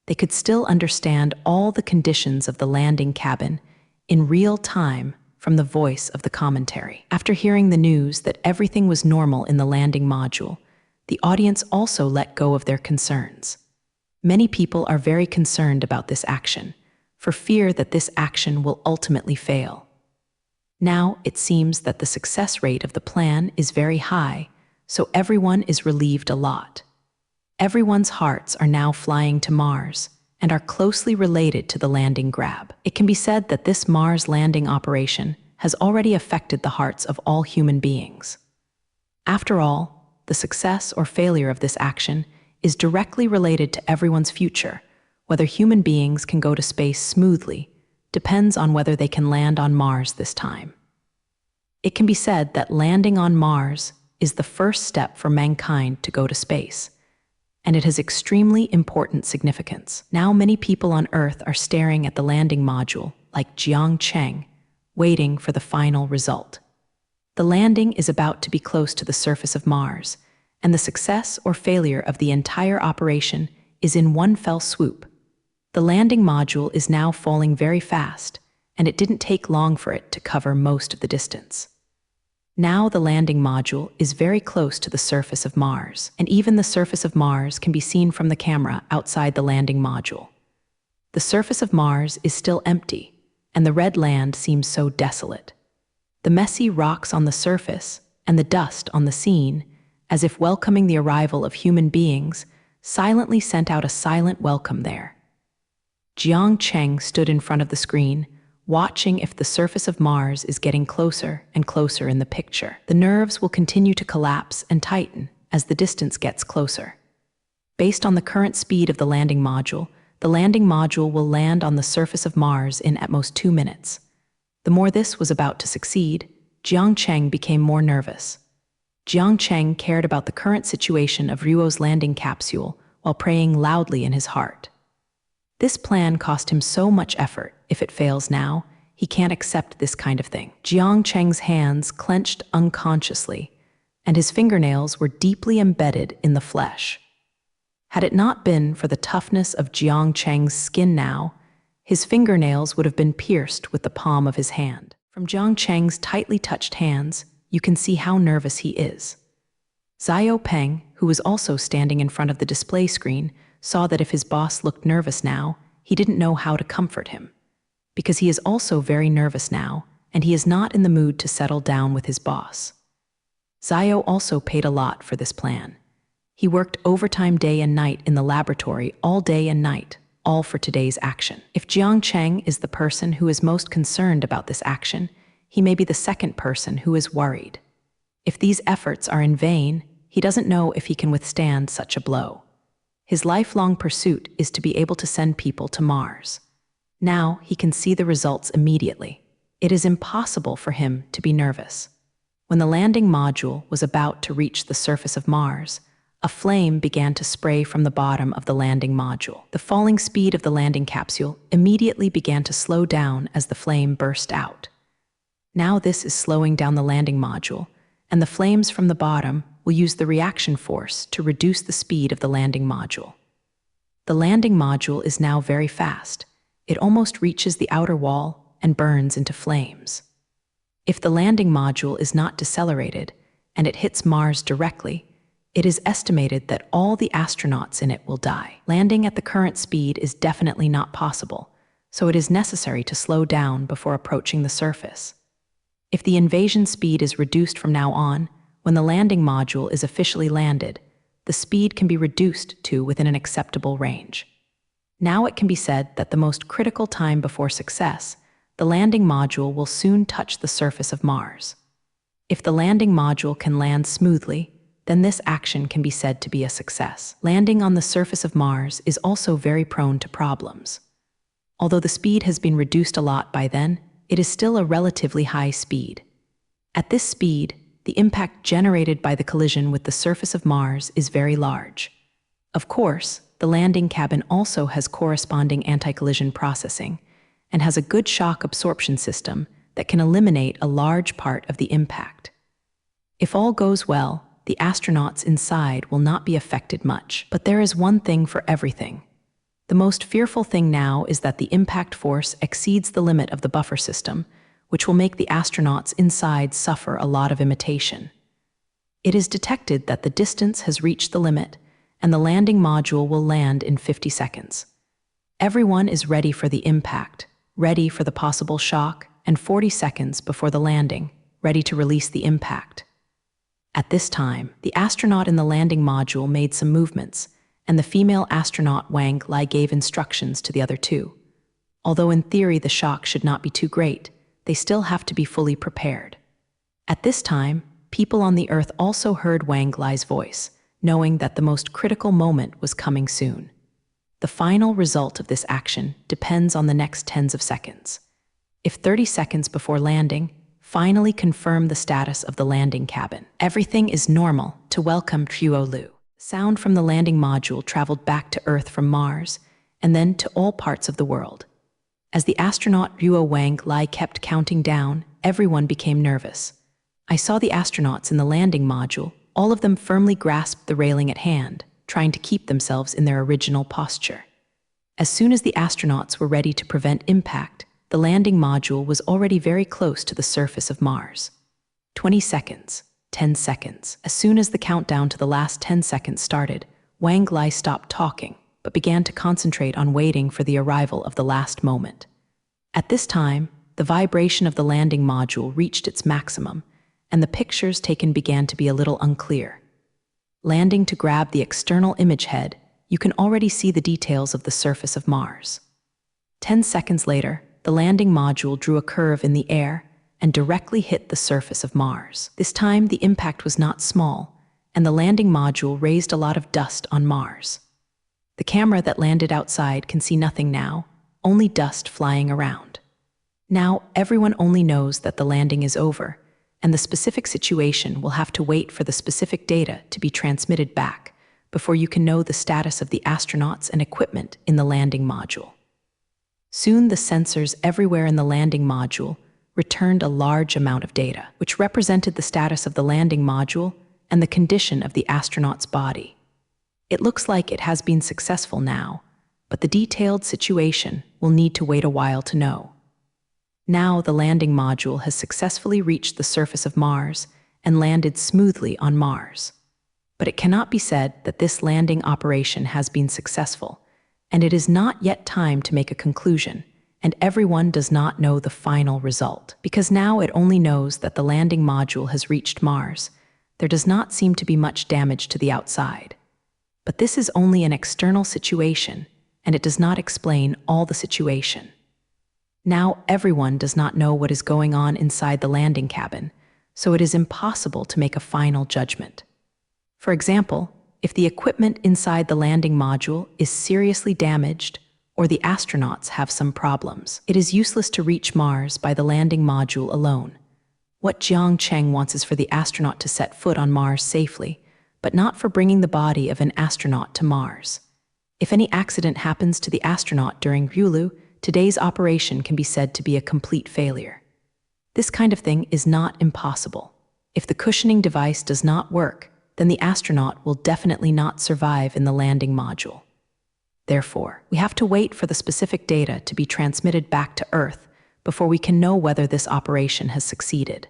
they could still understand all the conditions of the landing cabin in real time from the voice of the commentary. After hearing the news that everything was normal in the landing module, the audience also let go of their concerns. Many people are very concerned about this action, for fear that this action will ultimately fail. Now it seems that the success rate of the plan is very high, so everyone is relieved a lot. Everyone's hearts are now flying to Mars and are closely related to the landing grab. It can be said that this Mars landing operation has already affected the hearts of all human beings. After all, the success or failure of this action is directly related to everyone's future, Whether human beings can go to space smoothly depends on whether they can land on Mars this time. It can be said that landing on Mars is the first step for mankind to go to space, and it has extremely important significance. Now many people on Earth are staring at the landing module, like Jiang Cheng, waiting for the final result. The landing is about to be close to the surface of Mars, and the success or failure of the entire operation is in one fell swoop. The landing module is now falling very fast, and it didn't take long for it to cover most of the distance. Now the landing module is very close to the surface of Mars, and even the surface of Mars can be seen from the camera outside the landing module. The surface of Mars is still empty, and the red land seems so desolate. The messy rocks on the surface and the dust on the scene, as if welcoming the arrival of human beings, silently sent out a silent welcome there. Jiang Cheng stood in front of the screen, watching if the surface of Mars is getting closer and closer in the picture. The nerves will continue to collapse and tighten as the distance gets closer. Based on the current speed of the landing module will land on the surface of Mars in at most 2 minutes. The more this was about to succeed, Jiang Cheng became more nervous. Jiang Cheng cared about the current situation of Ryuo's landing capsule while praying loudly in his heart. This plan cost him so much effort. If it fails now, he can't accept this kind of thing. Jiang Cheng's hands clenched unconsciously, and his fingernails were deeply embedded in the flesh. Had it not been for the toughness of Jiang Cheng's skin now, his fingernails would have been pierced with the palm of his hand. From Jiang Cheng's tightly touched hands, you can see how nervous he is. Xiao Peng, who was also standing in front of the display screen, saw that if his boss looked nervous now, he didn't know how to comfort him. Because he is also very nervous now, and he is not in the mood to settle down with his boss. Xiao also paid a lot for this plan. He worked overtime day and night in the laboratory all day and night, all for today's action. If Jiang Cheng is the person who is most concerned about this action, he may be the second person who is worried. If these efforts are in vain, he doesn't know if he can withstand such a blow. His lifelong pursuit is to be able to send people to Mars. Now he can see the results immediately. It is impossible for him to be nervous. When the landing module was about to reach the surface of Mars, a flame began to spray from the bottom of the landing module. The falling speed of the landing capsule immediately began to slow down as the flame burst out. Now this is slowing down the landing module, and the flames from the bottom will use the reaction force to reduce the speed of the landing module. The landing module is now very fast. It almost reaches the outer wall and burns into flames. If the landing module is not decelerated and it hits Mars directly, it is estimated that all the astronauts in it will die. Landing at the current speed is definitely not possible, so it is necessary to slow down before approaching the surface. If the invasion speed is reduced from now on, when the landing module is officially landed, the speed can be reduced to within an acceptable range. Now it can be said that the most critical time before success, the landing module will soon touch the surface of Mars. If the landing module can land smoothly, then this action can be said to be a success. Landing on the surface of Mars is also very prone to problems. Although the speed has been reduced a lot by then, it is still a relatively high speed. At this speed, the impact generated by the collision with the surface of Mars is very large. Of course, the landing cabin also has corresponding anti-collision processing and has a good shock absorption system that can eliminate a large part of the impact. If all goes well, the astronauts inside will not be affected much. But there is one thing for everything. The most fearful thing now is that the impact force exceeds the limit of the buffer system, which will make the astronauts inside suffer a lot of imitation. It is detected that the distance has reached the limit, and the landing module will land in 50 seconds. Everyone is ready for the impact, ready for the possible shock, and 40 seconds before the landing, ready to release the impact. At this time, the astronaut in the landing module made some movements, and the female astronaut Wang Lai gave instructions to the other two. Although in theory the shock should not be too great, they still have to be fully prepared. At this time, people on the Earth also heard Wang Lai's voice, knowing that the most critical moment was coming soon. The final result of this action depends on the next tens of seconds. If 30 seconds before landing, finally confirm the status of the landing cabin. Everything is normal to welcome Lu. Sound from the landing module traveled back to Earth from Mars, and then to all parts of the world. As the astronaut Ruo Wang Lai kept counting down, everyone became nervous. I saw the astronauts in the landing module, all of them firmly grasped the railing at hand, trying to keep themselves in their original posture. As soon as the astronauts were ready to prevent impact, the landing module was already very close to the surface of Mars. 20 seconds, 10 seconds. As soon as the countdown to the last 10 seconds started, Wang Lai stopped talking, but began to concentrate on waiting for the arrival of the last moment. At this time, the vibration of the landing module reached its maximum, and the pictures taken began to be a little unclear. Landing to grab the external image head, you can already see the details of the surface of Mars. 10 seconds later, the landing module drew a curve in the air and directly hit the surface of Mars. This time, the impact was not small, and the landing module raised a lot of dust on Mars. The camera that landed outside can see nothing now, only dust flying around. Now, everyone only knows that the landing is over, and the specific situation will have to wait for the specific data to be transmitted back before you can know the status of the astronauts and equipment in the landing module. Soon, the sensors everywhere in the landing module returned a large amount of data, which represented the status of the landing module and the condition of the astronaut's body. It looks like it has been successful now, but the detailed situation will need to wait a while to know. Now the landing module has successfully reached the surface of Mars and landed smoothly on Mars. But it cannot be said that this landing operation has been successful, and it is not yet time to make a conclusion, and everyone does not know the final result. Because now it only knows that the landing module has reached Mars. There does not seem to be much damage to the outside. But this is only an external situation, and it does not explain all the situation. Now everyone does not know what is going on inside the landing cabin, so it is impossible to make a final judgment. For example, if the equipment inside the landing module is seriously damaged or the astronauts have some problems, it is useless to reach Mars by the landing module alone. What Jiang Cheng wants is for the astronaut to set foot on Mars safely, but not for bringing the body of an astronaut to Mars. If any accident happens to the astronaut during Ryulu, today's operation can be said to be a complete failure. This kind of thing is not impossible. If the cushioning device does not work, then the astronaut will definitely not survive in the landing module. Therefore, we have to wait for the specific data to be transmitted back to Earth before we can know whether this operation has succeeded.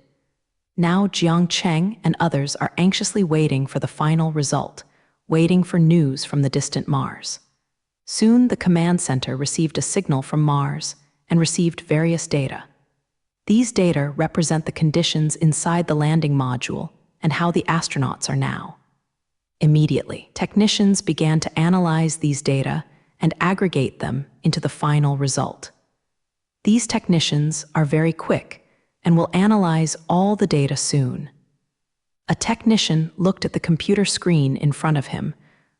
Now Jiang Cheng and others are anxiously waiting for the final result, waiting for news from the distant Mars. Soon the command center received a signal from Mars and received various data. These data represent the conditions inside the landing module and how the astronauts are now. Immediately, technicians began to analyze these data and aggregate them into the final result. These technicians are very quick and will analyze all the data soon. A technician looked at the computer screen in front of him,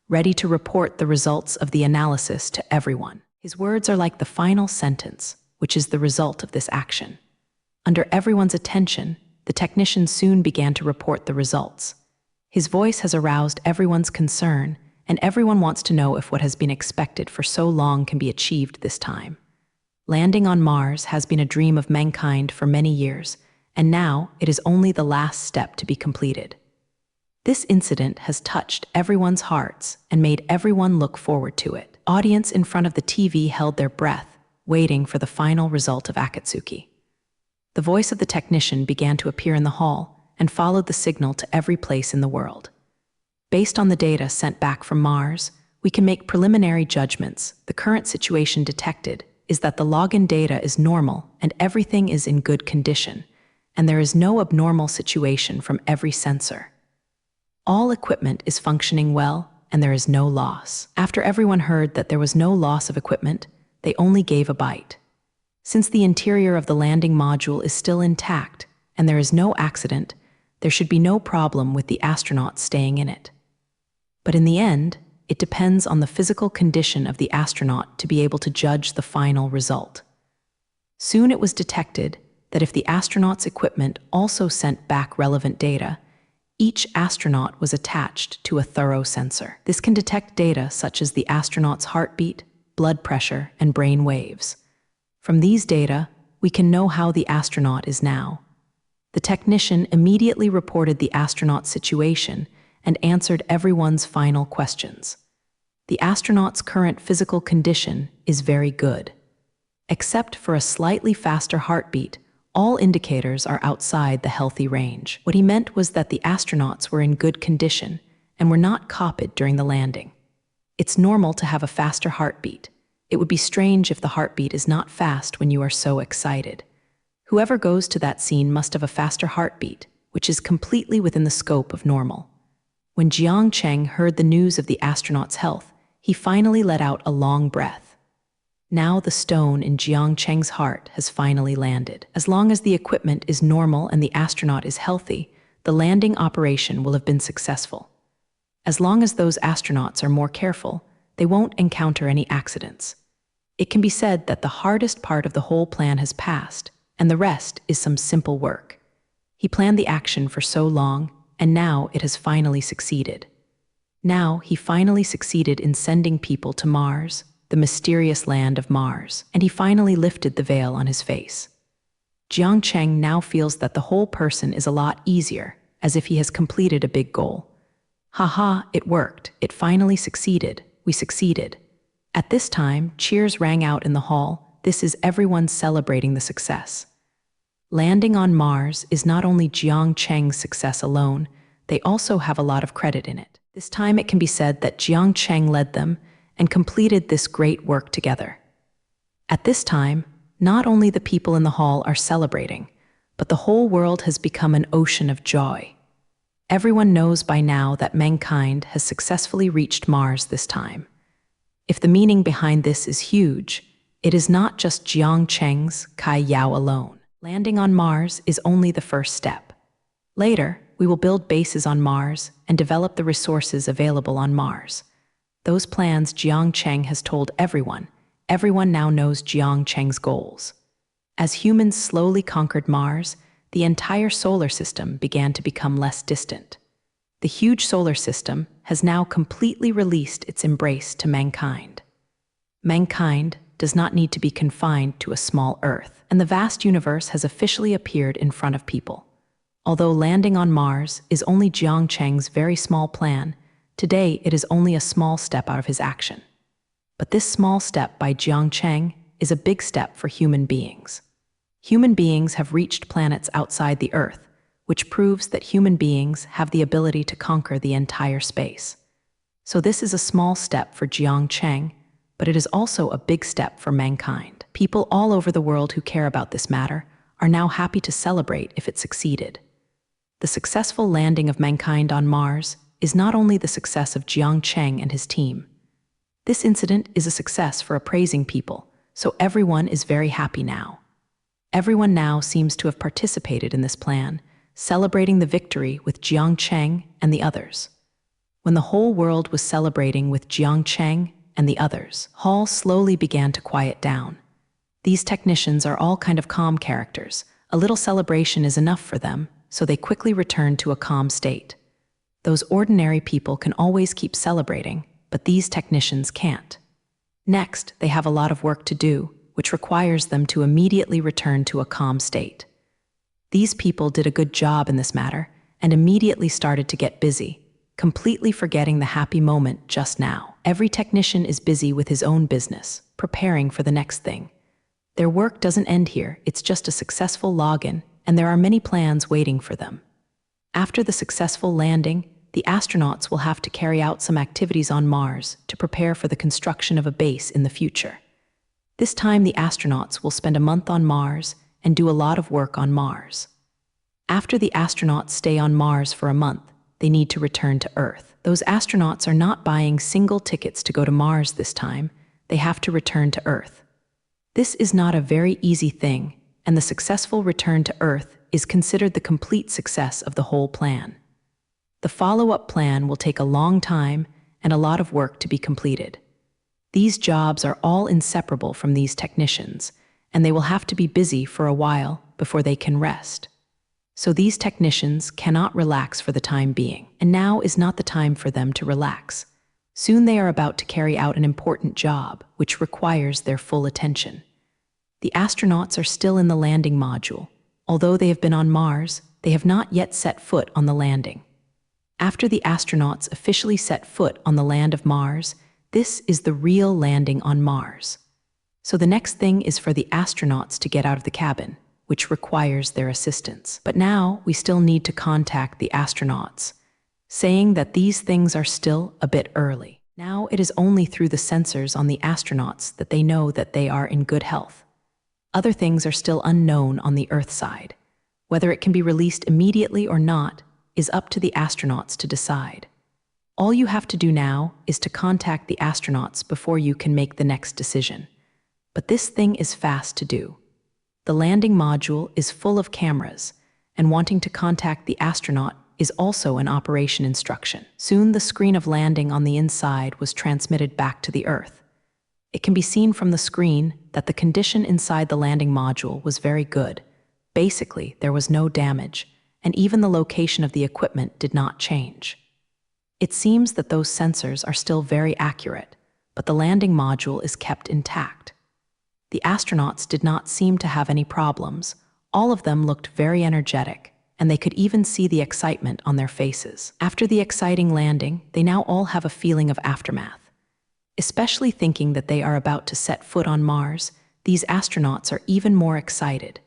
ready to report the results of the analysis to everyone. His words are like the final sentence, which is the result of this action. Under everyone's attention, the technician soon began to report the results. His voice has aroused everyone's concern, and everyone wants to know if what has been expected for so long can be achieved this time. Landing on Mars has been a dream of mankind for many years, and now it is only the last step to be completed. This incident has touched everyone's hearts and made everyone look forward to it. Audience in front of the TV held their breath, waiting for the final result of Akatsuki. The voice of the technician began to appear in the hall and followed the signal to every place in the world. Based on the data sent back from Mars, we can make preliminary judgments. The current situation detected is that the login data is normal and everything is in good condition, and there is no abnormal situation from every sensor. All equipment is functioning well, and there is no loss. After everyone heard that there was no loss of equipment, they only gave a bite. Since the interior of the landing module is still intact and there is no accident, there should be no problem with the astronauts staying in it. But in the end, it depends on the physical condition of the astronaut to be able to judge the final result. Soon it was detected that if the astronaut's equipment also sent back relevant data, each astronaut was attached to a thorough sensor. This can detect data such as the astronaut's heartbeat, blood pressure, and brain waves. From these data, we can know how the astronaut is now. The technician immediately reported the astronaut's situation and answered everyone's final questions. The astronaut's current physical condition is very good. Except for a slightly faster heartbeat, all indicators are outside the healthy range. What he meant was that the astronauts were in good condition and were not copied during the landing. It's normal to have a faster heartbeat. It would be strange if the heartbeat is not fast when you are so excited. Whoever goes to that scene must have a faster heartbeat, which is completely within the scope of normal. When Jiang Cheng heard the news of the astronaut's health, he finally let out a long breath. Now the stone in Jiang Cheng's heart has finally landed. As long as the equipment is normal and the astronaut is healthy, the landing operation will have been successful. As long as those astronauts are more careful, they won't encounter any accidents. It can be said that the hardest part of the whole plan has passed, and the rest is some simple work. He planned the action for so long, and now it has finally succeeded. Now he finally succeeded in sending people to Mars, the mysterious land of Mars, and he finally lifted the veil on his face. Jiang Cheng now feels that the whole person is a lot easier, as if he has completed a big goal. Haha, it worked. It finally succeeded. We succeeded. At this time, cheers rang out in the hall. This is everyone celebrating the success. Landing on Mars is not only Jiang Cheng's success alone, they also have a lot of credit in it. This time it can be said that Jiang Cheng led them and completed this great work together. At this time, not only the people in the hall are celebrating, but the whole world has become an ocean of joy. Everyone knows by now that mankind has successfully reached Mars this time. If the meaning behind this is huge, it is not just Jiang Cheng's Kai Yao alone. Landing on Mars is only the first step. Later, we will build bases on Mars and develop the resources available on Mars. Those plans Jiang Cheng has told everyone. Everyone now knows Jiang Cheng's goals. As humans slowly conquered Mars, the entire solar system began to become less distant. The huge solar system has now completely released its embrace to mankind. Mankind does not need to be confined to a small Earth, and the vast universe has officially appeared in front of people. Although landing on Mars is only Jiang Cheng's very small plan, today it is only a small step out of his action. But this small step by Jiang Cheng is a big step for human beings. Human beings have reached planets outside the Earth, which proves that human beings have the ability to conquer the entire space. So this is a small step for Jiang Cheng, but it is also a big step for mankind. People all over the world who care about this matter are now happy to celebrate if it succeeded. The successful landing of mankind on Mars is not only the success of Jiang Cheng and his team. This incident is a success for appraising people, so everyone is very happy now. Everyone now seems to have participated in this plan, celebrating the victory with Jiang Cheng and the others. When the whole world was celebrating with Jiang Cheng and the others, hall slowly began to quiet down. These technicians are all kind of calm characters. A little celebration is enough for them, so they quickly returned to a calm state. Those ordinary people can always keep celebrating, but these technicians can't. Next, they have a lot of work to do, which requires them to immediately return to a calm state. These people did a good job in this matter and immediately started to get busy, completely forgetting the happy moment just now. Every technician is busy with his own business, preparing for the next thing. Their work doesn't end here, it's just a successful login, and there are many plans waiting for them. After the successful landing, the astronauts will have to carry out some activities on Mars to prepare for the construction of a base in the future. This time the astronauts will spend a month on Mars and do a lot of work on Mars. After the astronauts stay on Mars for a month, they need to return to Earth. Those astronauts are not buying single tickets to go to Mars this time, they have to return to Earth. This is not a very easy thing, and the successful return to Earth is considered the complete success of the whole plan. The follow-up plan will take a long time, and a lot of work to be completed. These jobs are all inseparable from these technicians, and they will have to be busy for a while before they can rest. So these technicians cannot relax for the time being, and now is not the time for them to relax. Soon they are about to carry out an important job, which requires their full attention. The astronauts are still in the landing module. Although they have been on Mars, they have not yet set foot on the landing. After the astronauts officially set foot on the land of Mars, this is the real landing on Mars. So the next thing is for the astronauts to get out of the cabin, which requires their assistance. But now we still need to contact the astronauts, saying that these things are still a bit early. Now it is only through the sensors on the astronauts that they know that they are in good health. Other things are still unknown on the Earth side. Whether it can be released immediately or not is up to the astronauts to decide. All you have to do now is to contact the astronauts before you can make the next decision. But this thing is fast to do. The landing module is full of cameras, and wanting to contact the astronaut is also an operation instruction. Soon the screen of landing on the inside was transmitted back to the Earth. It can be seen from the screen that the condition inside the landing module was very good. Basically, there was no damage, and even the location of the equipment did not change. It seems that those sensors are still very accurate, but the landing module is kept intact. The astronauts did not seem to have any problems. All of them looked very energetic, and they could even see the excitement on their faces. After the exciting landing, they now all have a feeling of aftermath. Especially thinking that they are about to set foot on Mars, these astronauts are even more excited.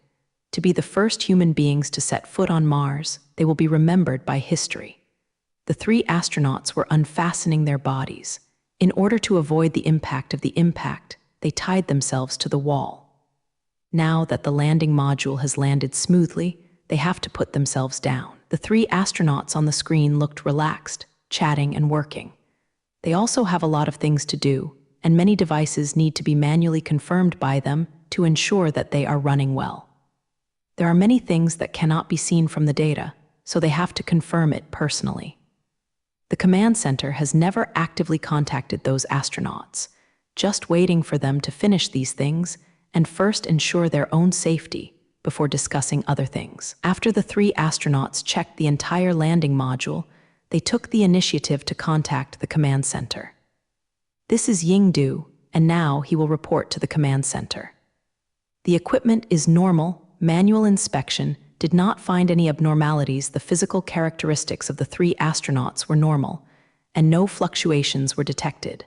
To be the first human beings to set foot on Mars, they will be remembered by history. The 3 astronauts were unfastening their bodies. In order to avoid the impact of the impact, they tied themselves to the wall. Now that the landing module has landed smoothly, they have to put themselves down. The 3 astronauts on the screen looked relaxed, chatting and working. They also have a lot of things to do, and many devices need to be manually confirmed by them to ensure that they are running well. There are many things that cannot be seen from the data, so they have to confirm it personally. The command center has never actively contacted those astronauts, just waiting for them to finish these things and first ensure their own safety before discussing other things. After the 3 astronauts checked the entire landing module, they took the initiative to contact the command center. This is Yingdu, and now he will report to the command center. The equipment is normal, manual inspection did not find any abnormalities. The physical characteristics of the 3 astronauts were normal, and no fluctuations were detected.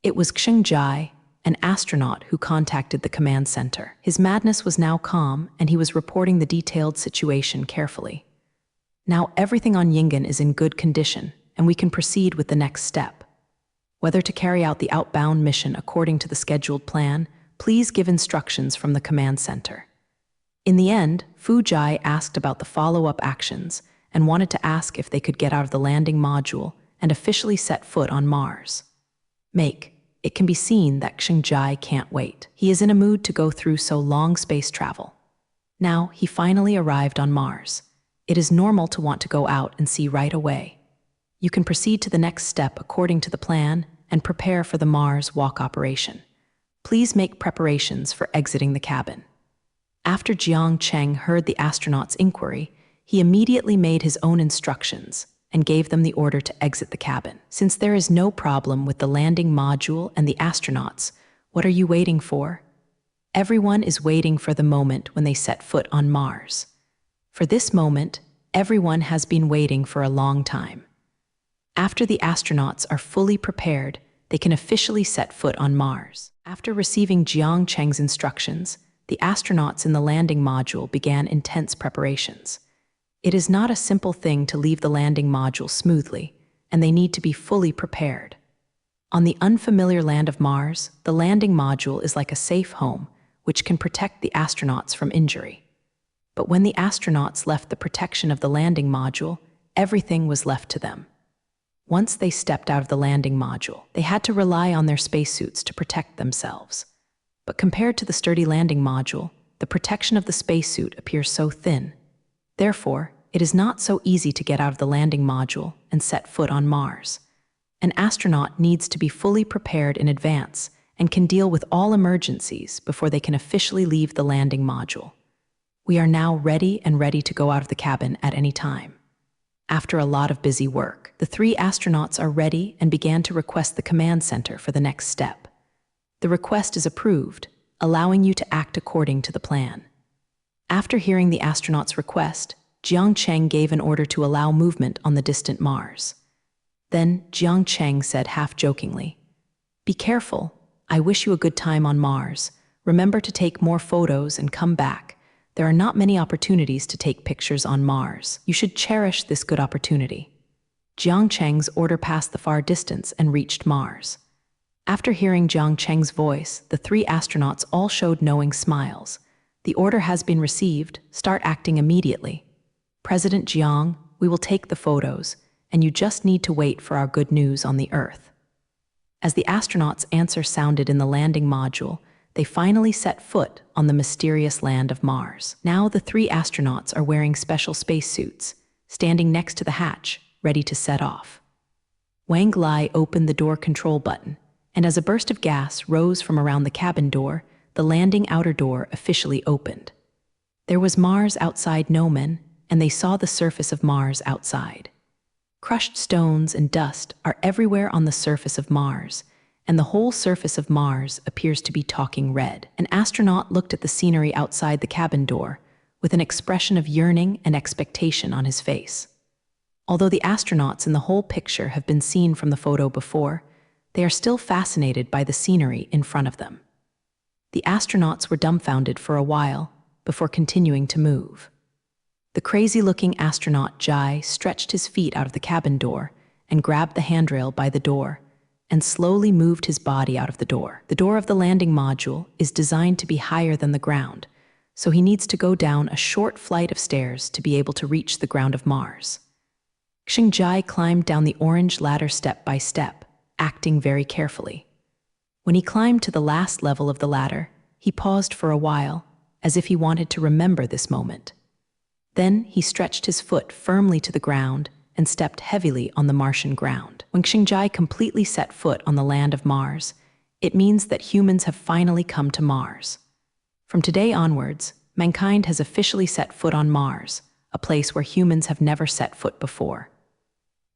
It was Xing Jai, an astronaut, who contacted the command center. His madness was now calm, and he was reporting the detailed situation carefully. Now everything on Yingen is in good condition, and we can proceed with the next step. Whether to carry out the outbound mission according to the scheduled plan, please give instructions from the command center. In the end, Fu Jai asked about the follow-up actions and wanted to ask if they could get out of the landing module and officially set foot on Mars. It can be seen that Xing Jai can't wait. He is in a mood to go through so long space travel. Now he finally arrived on Mars. It is normal to want to go out and see right away. You can proceed to the next step according to the plan and prepare for the Mars walk operation. Please make preparations for exiting the cabin. After Jiang Cheng heard the astronauts' inquiry, he immediately made his own instructions and gave them the order to exit the cabin. Since there is no problem with the landing module and the astronauts, what are you waiting for? Everyone is waiting for the moment when they set foot on Mars. For this moment, everyone has been waiting for a long time. After the astronauts are fully prepared, they can officially set foot on Mars. After receiving Jiang Cheng's instructions, the astronauts in the landing module began intense preparations. It is not a simple thing to leave the landing module smoothly, and they need to be fully prepared. On the unfamiliar land of Mars, the landing module is like a safe home, which can protect the astronauts from injury. But when the astronauts left the protection of the landing module, everything was left to them. Once they stepped out of the landing module, they had to rely on their spacesuits to protect themselves. But compared to the sturdy landing module, the protection of the spacesuit appears so thin. Therefore, it is not so easy to get out of the landing module and set foot on Mars. An astronaut needs to be fully prepared in advance and can deal with all emergencies before they can officially leave the landing module. We are now ready to go out of the cabin at any time. After a lot of busy work, the 3 astronauts are ready and began to request the command center for the next step. The request is approved, allowing you to act according to the plan. After hearing the astronauts' request, Jiang Cheng gave an order to allow movement on the distant Mars. Then Jiang Cheng said half-jokingly, "Be careful. I wish you a good time on Mars. Remember to take more photos and come back. There are not many opportunities to take pictures on Mars. You should cherish this good opportunity." Jiang Cheng's order passed the far distance and reached Mars. After hearing Jiang Cheng's voice, the 3 astronauts all showed knowing smiles. "The order has been received. Start acting immediately. President Jiang, we will take the photos, and you just need to wait for our good news on the Earth." As the astronauts' answer sounded in the landing module, they finally set foot on the mysterious land of Mars. Now the 3 astronauts are wearing special spacesuits, standing next to the hatch, ready to set off. Wang Lai opened the door control button, and as a burst of gas rose from around the cabin door, the landing outer door officially opened. There was Mars outside Nomen, and they saw the surface of Mars outside. Crushed stones and dust are everywhere on the surface of Mars, and the whole surface of Mars appears to be talking red. An astronaut looked at the scenery outside the cabin door with an expression of yearning and expectation on his face. Although the astronauts in the whole picture have been seen from the photo before, they are still fascinated by the scenery in front of them. The astronauts were dumbfounded for a while before continuing to move. The crazy-looking astronaut Jai stretched his feet out of the cabin door and grabbed the handrail by the door and slowly moved his body out of the door. The door of the landing module is designed to be higher than the ground, so he needs to go down a short flight of stairs to be able to reach the ground of Mars. Xingjai climbed down the orange ladder step by step, acting very carefully. When he climbed to the last level of the ladder, he paused for a while, as if he wanted to remember this moment. Then he stretched his foot firmly to the ground and stepped heavily on the Martian ground. When Xingjai completely set foot on the land of Mars, it means that humans have finally come to Mars. From today onwards, mankind has officially set foot on Mars, a place where humans have never set foot before.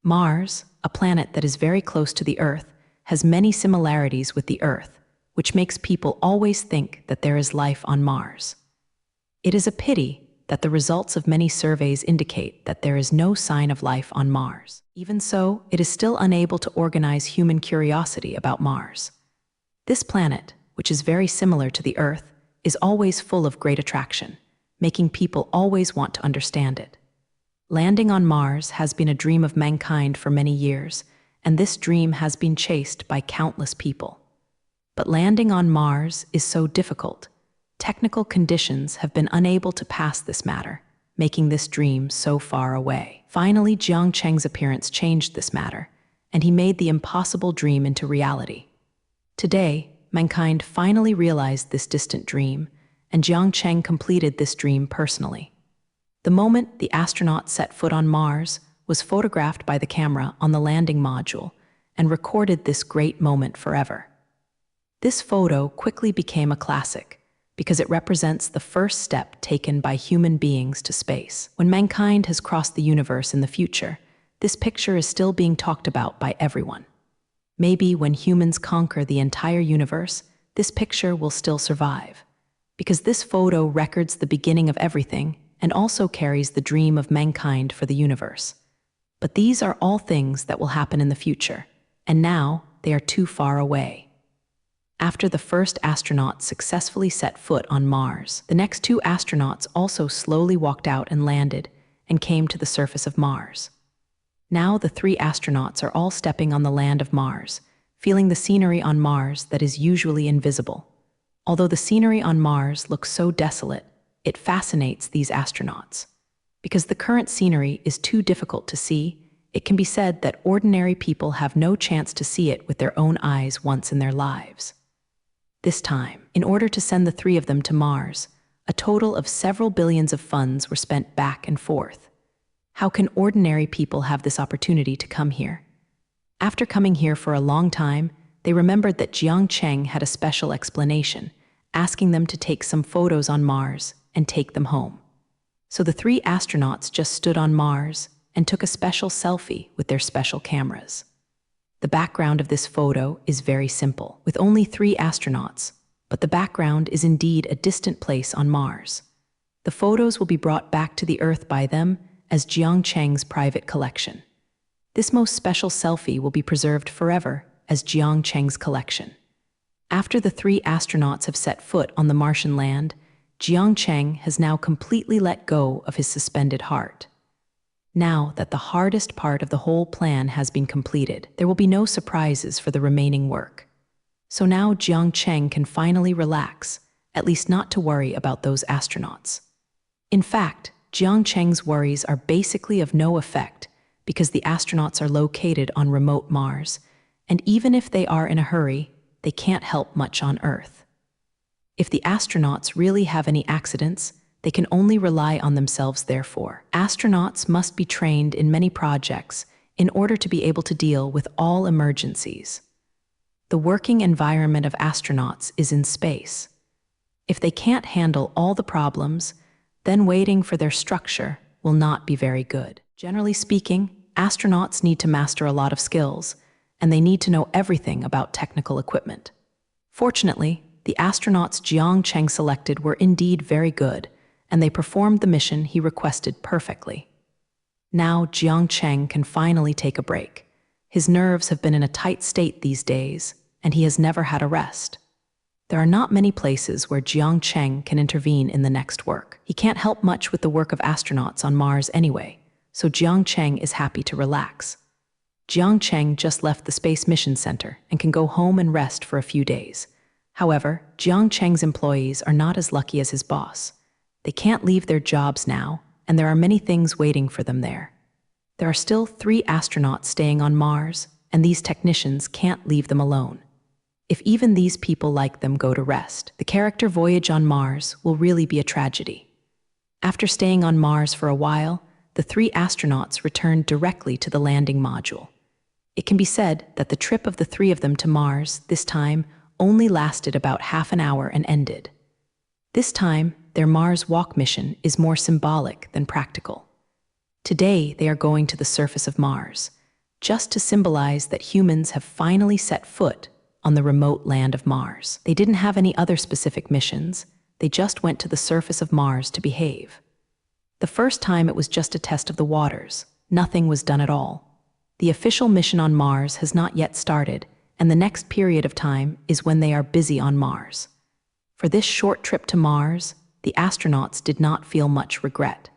Mars, a planet that is very close to the Earth, has many similarities with the Earth, which makes people always think that there is life on Mars. It is a pity that the results of many surveys indicate that there is no sign of life on Mars. Even so, it is still unable to organize human curiosity about Mars. This planet, which is very similar to the Earth, is always full of great attraction, making people always want to understand it. Landing on Mars has been a dream of mankind for many years, and this dream has been chased by countless people. But landing on Mars is so difficult. Technical conditions have been unable to pass this matter, making this dream so far away. Finally, Jiang Cheng's appearance changed this matter, and he made the impossible dream into reality. Today, mankind finally realized this distant dream, and Jiang Cheng completed this dream personally. The moment the astronaut set foot on Mars was photographed by the camera on the landing module and recorded this great moment forever. This photo quickly became a classic, because it represents the first step taken by human beings to space. When mankind has crossed the universe in the future, this picture is still being talked about by everyone. Maybe when humans conquer the entire universe, this picture will still survive, because this photo records the beginning of everything and also carries the dream of mankind for the universe. But these are all things that will happen in the future, and now they are too far away. After the first astronaut successfully set foot on Mars, the next 2 astronauts also slowly walked out and landed and came to the surface of Mars. Now the 3 astronauts are all stepping on the land of Mars, feeling the scenery on Mars that is usually invisible. Although the scenery on Mars looks so desolate, it fascinates these astronauts. Because the current scenery is too difficult to see, it can be said that ordinary people have no chance to see it with their own eyes once in their lives. This time, in order to send the 3 of them to Mars, a total of several billions of funds were spent back and forth. How can ordinary people have this opportunity to come here? After coming here for a long time, they remembered that Jiang Cheng had a special explanation, asking them to take some photos on Mars and take them home. So the 3 astronauts just stood on Mars and took a special selfie with their special cameras. The background of this photo is very simple, with only 3 astronauts, but the background is indeed a distant place on Mars. The photos will be brought back to the Earth by them as Jiang Cheng's private collection. This most special selfie will be preserved forever as Jiang Cheng's collection. After the 3 astronauts have set foot on the Martian land, Jiang Cheng has now completely let go of his suspended heart. Now that the hardest part of the whole plan has been completed, there will be no surprises for the remaining work. So now Jiang Cheng can finally relax, at least not to worry about those astronauts. In fact, Jiang Cheng's worries are basically of no effect because the astronauts are located on remote Mars, and even if they are in a hurry, they can't help much on Earth. If the astronauts really have any accidents, they can only rely on themselves therefore. Astronauts must be trained in many projects in order to be able to deal with all emergencies. The working environment of astronauts is in space. If they can't handle all the problems, then waiting for their structure will not be very good. Generally speaking, astronauts need to master a lot of skills, and they need to know everything about technical equipment. Fortunately, the astronauts Jiang Cheng selected were indeed very good, and they performed the mission he requested perfectly. Now Jiang Cheng can finally take a break. His nerves have been in a tight state these days, and he has never had a rest. There are not many places where Jiang Cheng can intervene in the next work. He can't help much with the work of astronauts on Mars anyway, so Jiang Cheng is happy to relax. Jiang Cheng just left the Space Mission Center and can go home and rest for a few days. However, Jiang Cheng's employees are not as lucky as his boss. They can't leave their jobs now, and there are many things waiting for them there. There are still 3 astronauts staying on Mars, and these technicians can't leave them alone. If even these people like them go to rest, the character voyage on Mars will really be a tragedy. After staying on Mars for a while, the 3 astronauts returned directly to the landing module. It can be said that the trip of the 3 of them to Mars, this time, only lasted about half an hour and ended. This time, their Mars walk mission is more symbolic than practical. Today, they are going to the surface of Mars, just to symbolize that humans have finally set foot on the remote land of Mars. They didn't have any other specific missions, they just went to the surface of Mars to behave. The first time it was just a test of the waters, nothing was done at all. The official mission on Mars has not yet started, and the next period of time is when they are busy on Mars. For this short trip to Mars, the astronauts did not feel much regret.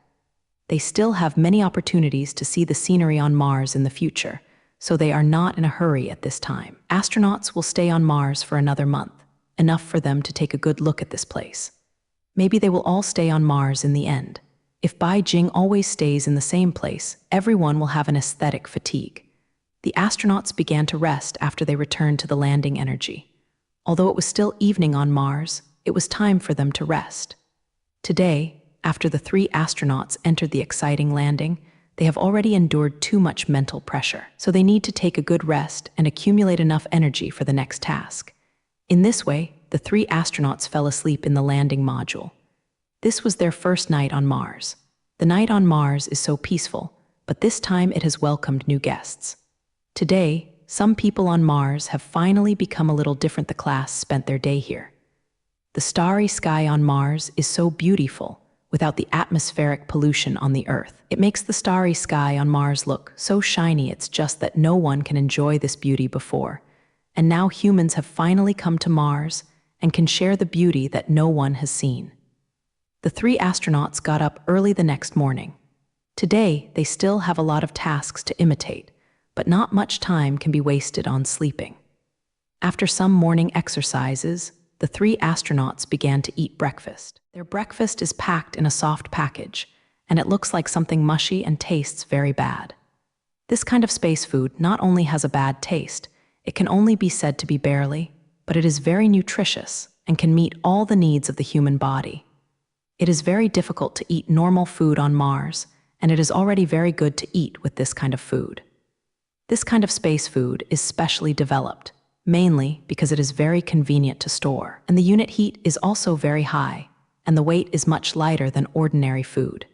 They still have many opportunities to see the scenery on Mars in the future, so they are not in a hurry at this time. Astronauts will stay on Mars for another month, enough for them to take a good look at this place. Maybe they will all stay on Mars in the end. If Bai Jing always stays in the same place, everyone will have an aesthetic fatigue. The astronauts began to rest after they returned to the landing energy. Although it was still evening on Mars, it was time for them to rest. Today, after the 3 astronauts entered the exciting landing, they have already endured too much mental pressure, so they need to take a good rest and accumulate enough energy for the next task. In this way, the 3 astronauts fell asleep in the landing module. This was their first night on Mars. The night on Mars is so peaceful, but this time it has welcomed new guests. Today, some people on Mars have finally become a little different. The class spent their day here. The starry sky on Mars is so beautiful, without the atmospheric pollution on the Earth. It makes the starry sky on Mars look so shiny, it's just that no one can enjoy this beauty before. And now humans have finally come to Mars and can share the beauty that no one has seen. The 3 astronauts got up early the next morning. Today, they still have a lot of tasks to imitate, but not much time can be wasted on sleeping. After some morning exercises, the 3 astronauts began to eat breakfast. Their breakfast is packed in a soft package, and it looks like something mushy and tastes very bad. This kind of space food not only has a bad taste, it can only be said to be barely, but it is very nutritious and can meet all the needs of the human body. It is very difficult to eat normal food on Mars, and it is already very good to eat with this kind of food. This kind of space food is specially developed, mainly because it is very convenient to store, and the unit heat is also very high, and the weight is much lighter than ordinary food.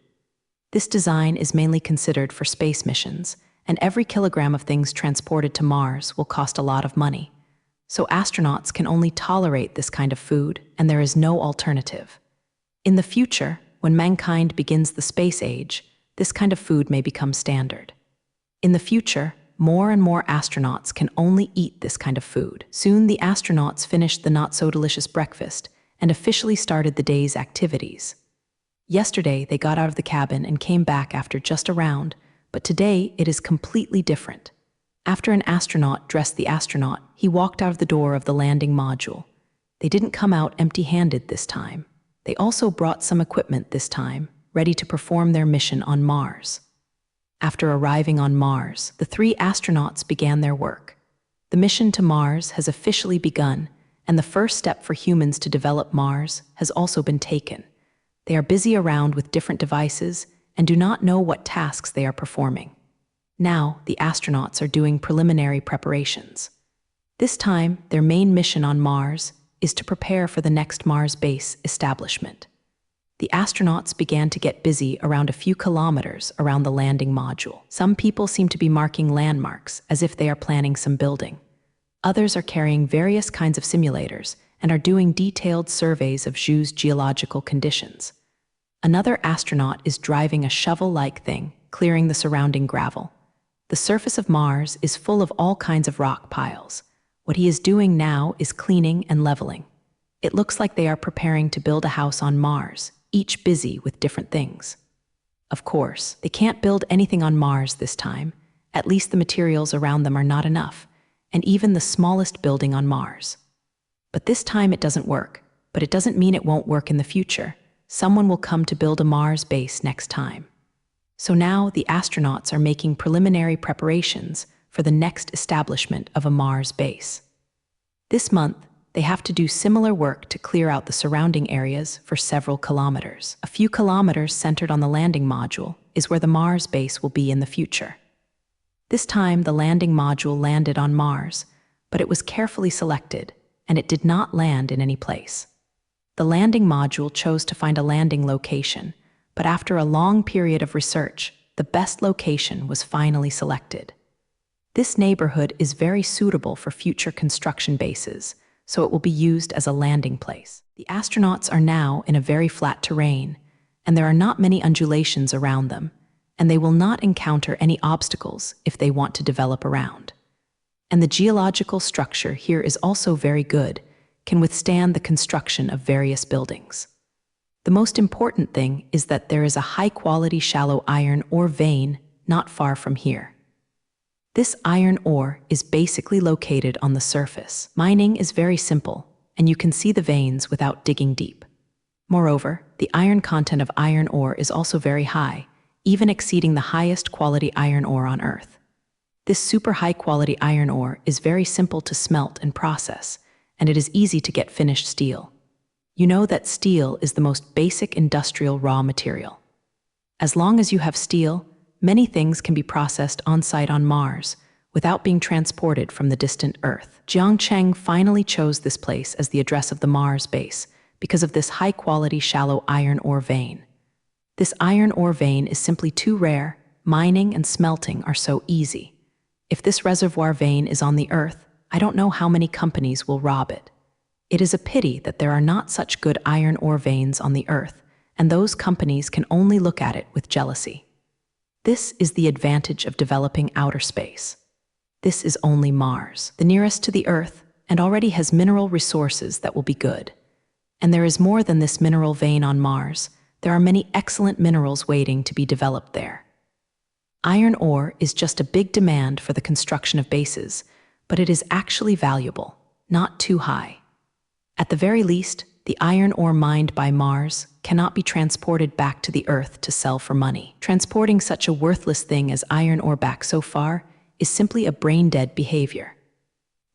This design is mainly considered for space missions, and every kilogram of things transported to Mars will cost a lot of money. So astronauts can only tolerate this kind of food, and there is no alternative. In the future, when mankind begins the space age, this kind of food may become standard. In the future, more and more astronauts can only eat this kind of food. Soon the astronauts finished the not-so-delicious breakfast and officially started the day's activities. Yesterday, they got out of the cabin and came back after just a round, but today it is completely different. After an astronaut dressed the astronaut, he walked out of the door of the landing module. They didn't come out empty-handed this time. They also brought some equipment this time, ready to perform their mission on Mars. After arriving on Mars, the 3 astronauts began their work. The mission to Mars has officially begun, and the first step for humans to develop Mars has also been taken. They are busy around with different devices and do not know what tasks they are performing. Now, the astronauts are doing preliminary preparations. This time, their main mission on Mars is to prepare for the next Mars base establishment. The astronauts began to get busy around a few kilometers around the landing module. Some people seem to be marking landmarks as if they are planning some building. Others are carrying various kinds of simulators and are doing detailed surveys of Ju's geological conditions. Another astronaut is driving a shovel-like thing, clearing the surrounding gravel. The surface of Mars is full of all kinds of rock piles. What he is doing now is cleaning and leveling. It looks like they are preparing to build a house on Mars, each busy with different things. Of course, they can't build anything on Mars this time. At least the materials around them are not enough, and even the smallest building on Mars. But this time it doesn't work, but it doesn't mean it won't work in the future. Someone will come to build a Mars base next time. So now the astronauts are making preliminary preparations for the next establishment of a Mars base. This month, they have to do similar work to clear out the surrounding areas for several kilometers. A few kilometers centered on the landing module is where the Mars base will be in the future. This time, the landing module landed on Mars, but it was carefully selected, and it did not land in any place. The landing module chose to find a landing location, but after a long period of research, the best location was finally selected. This neighborhood is very suitable for future construction bases, so it will be used as a landing place. The astronauts are now in a very flat terrain, and there are not many undulations around them, and they will not encounter any obstacles if they want to develop around. And the geological structure here is also very good, can withstand the construction of various buildings. The most important thing is that there is a high-quality shallow iron ore vein not far from here. This iron ore is basically located on the surface. Mining is very simple, and you can see the veins without digging deep. Moreover, the iron content of iron ore is also very high, even exceeding the highest quality iron ore on Earth. This super high-quality iron ore is very simple to smelt and process, and it is easy to get finished steel. You know that steel is the most basic industrial raw material. As long as you have steel, many things can be processed on-site on Mars without being transported from the distant Earth. Jiang Cheng finally chose this place as the address of the Mars base because of this high-quality shallow iron ore vein. This iron ore vein is simply too rare. Mining and smelting are so easy. If this reservoir vein is on the Earth, I don't know how many companies will rob it. It is a pity that there are not such good iron ore veins on the Earth, and those companies can only look at it with jealousy. This is the advantage of developing outer space. This is only Mars, the nearest to the Earth, and already has mineral resources that will be good. And there is more than this mineral vein on Mars. There are many excellent minerals waiting to be developed there. Iron ore is just a big demand for the construction of bases, but it is actually valuable, not too high. At the very least, the iron ore mined by Mars cannot be transported back to the Earth to sell for money. Transporting such a worthless thing as iron ore back so far is simply a brain-dead behavior.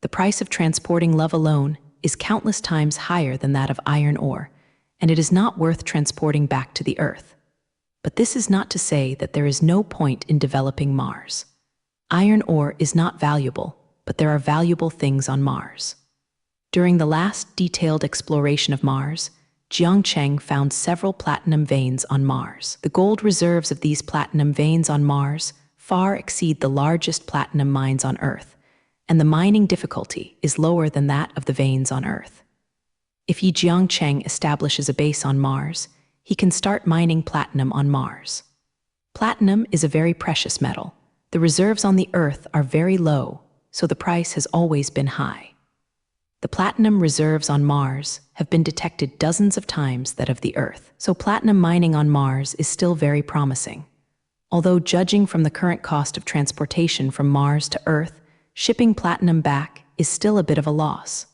The price of transporting love alone is countless times higher than that of iron ore, and it is not worth transporting back to the Earth. But this is not to say that there is no point in developing Mars. Iron ore is not valuable, but there are valuable things on Mars. During the last detailed exploration of Mars, Jiang Cheng found several platinum veins on Mars. The gold reserves of these platinum veins on Mars far exceed the largest platinum mines on Earth, and the mining difficulty is lower than that of the veins on Earth. If Jiang Cheng establishes a base on Mars, he can start mining platinum on Mars. Platinum is a very precious metal. The reserves on the Earth are very low, so the price has always been high. The platinum reserves on Mars have been detected dozens of times that of the Earth, so platinum mining on Mars is still very promising. Although judging from the current cost of transportation from Mars to Earth, shipping platinum back is still a bit of a loss.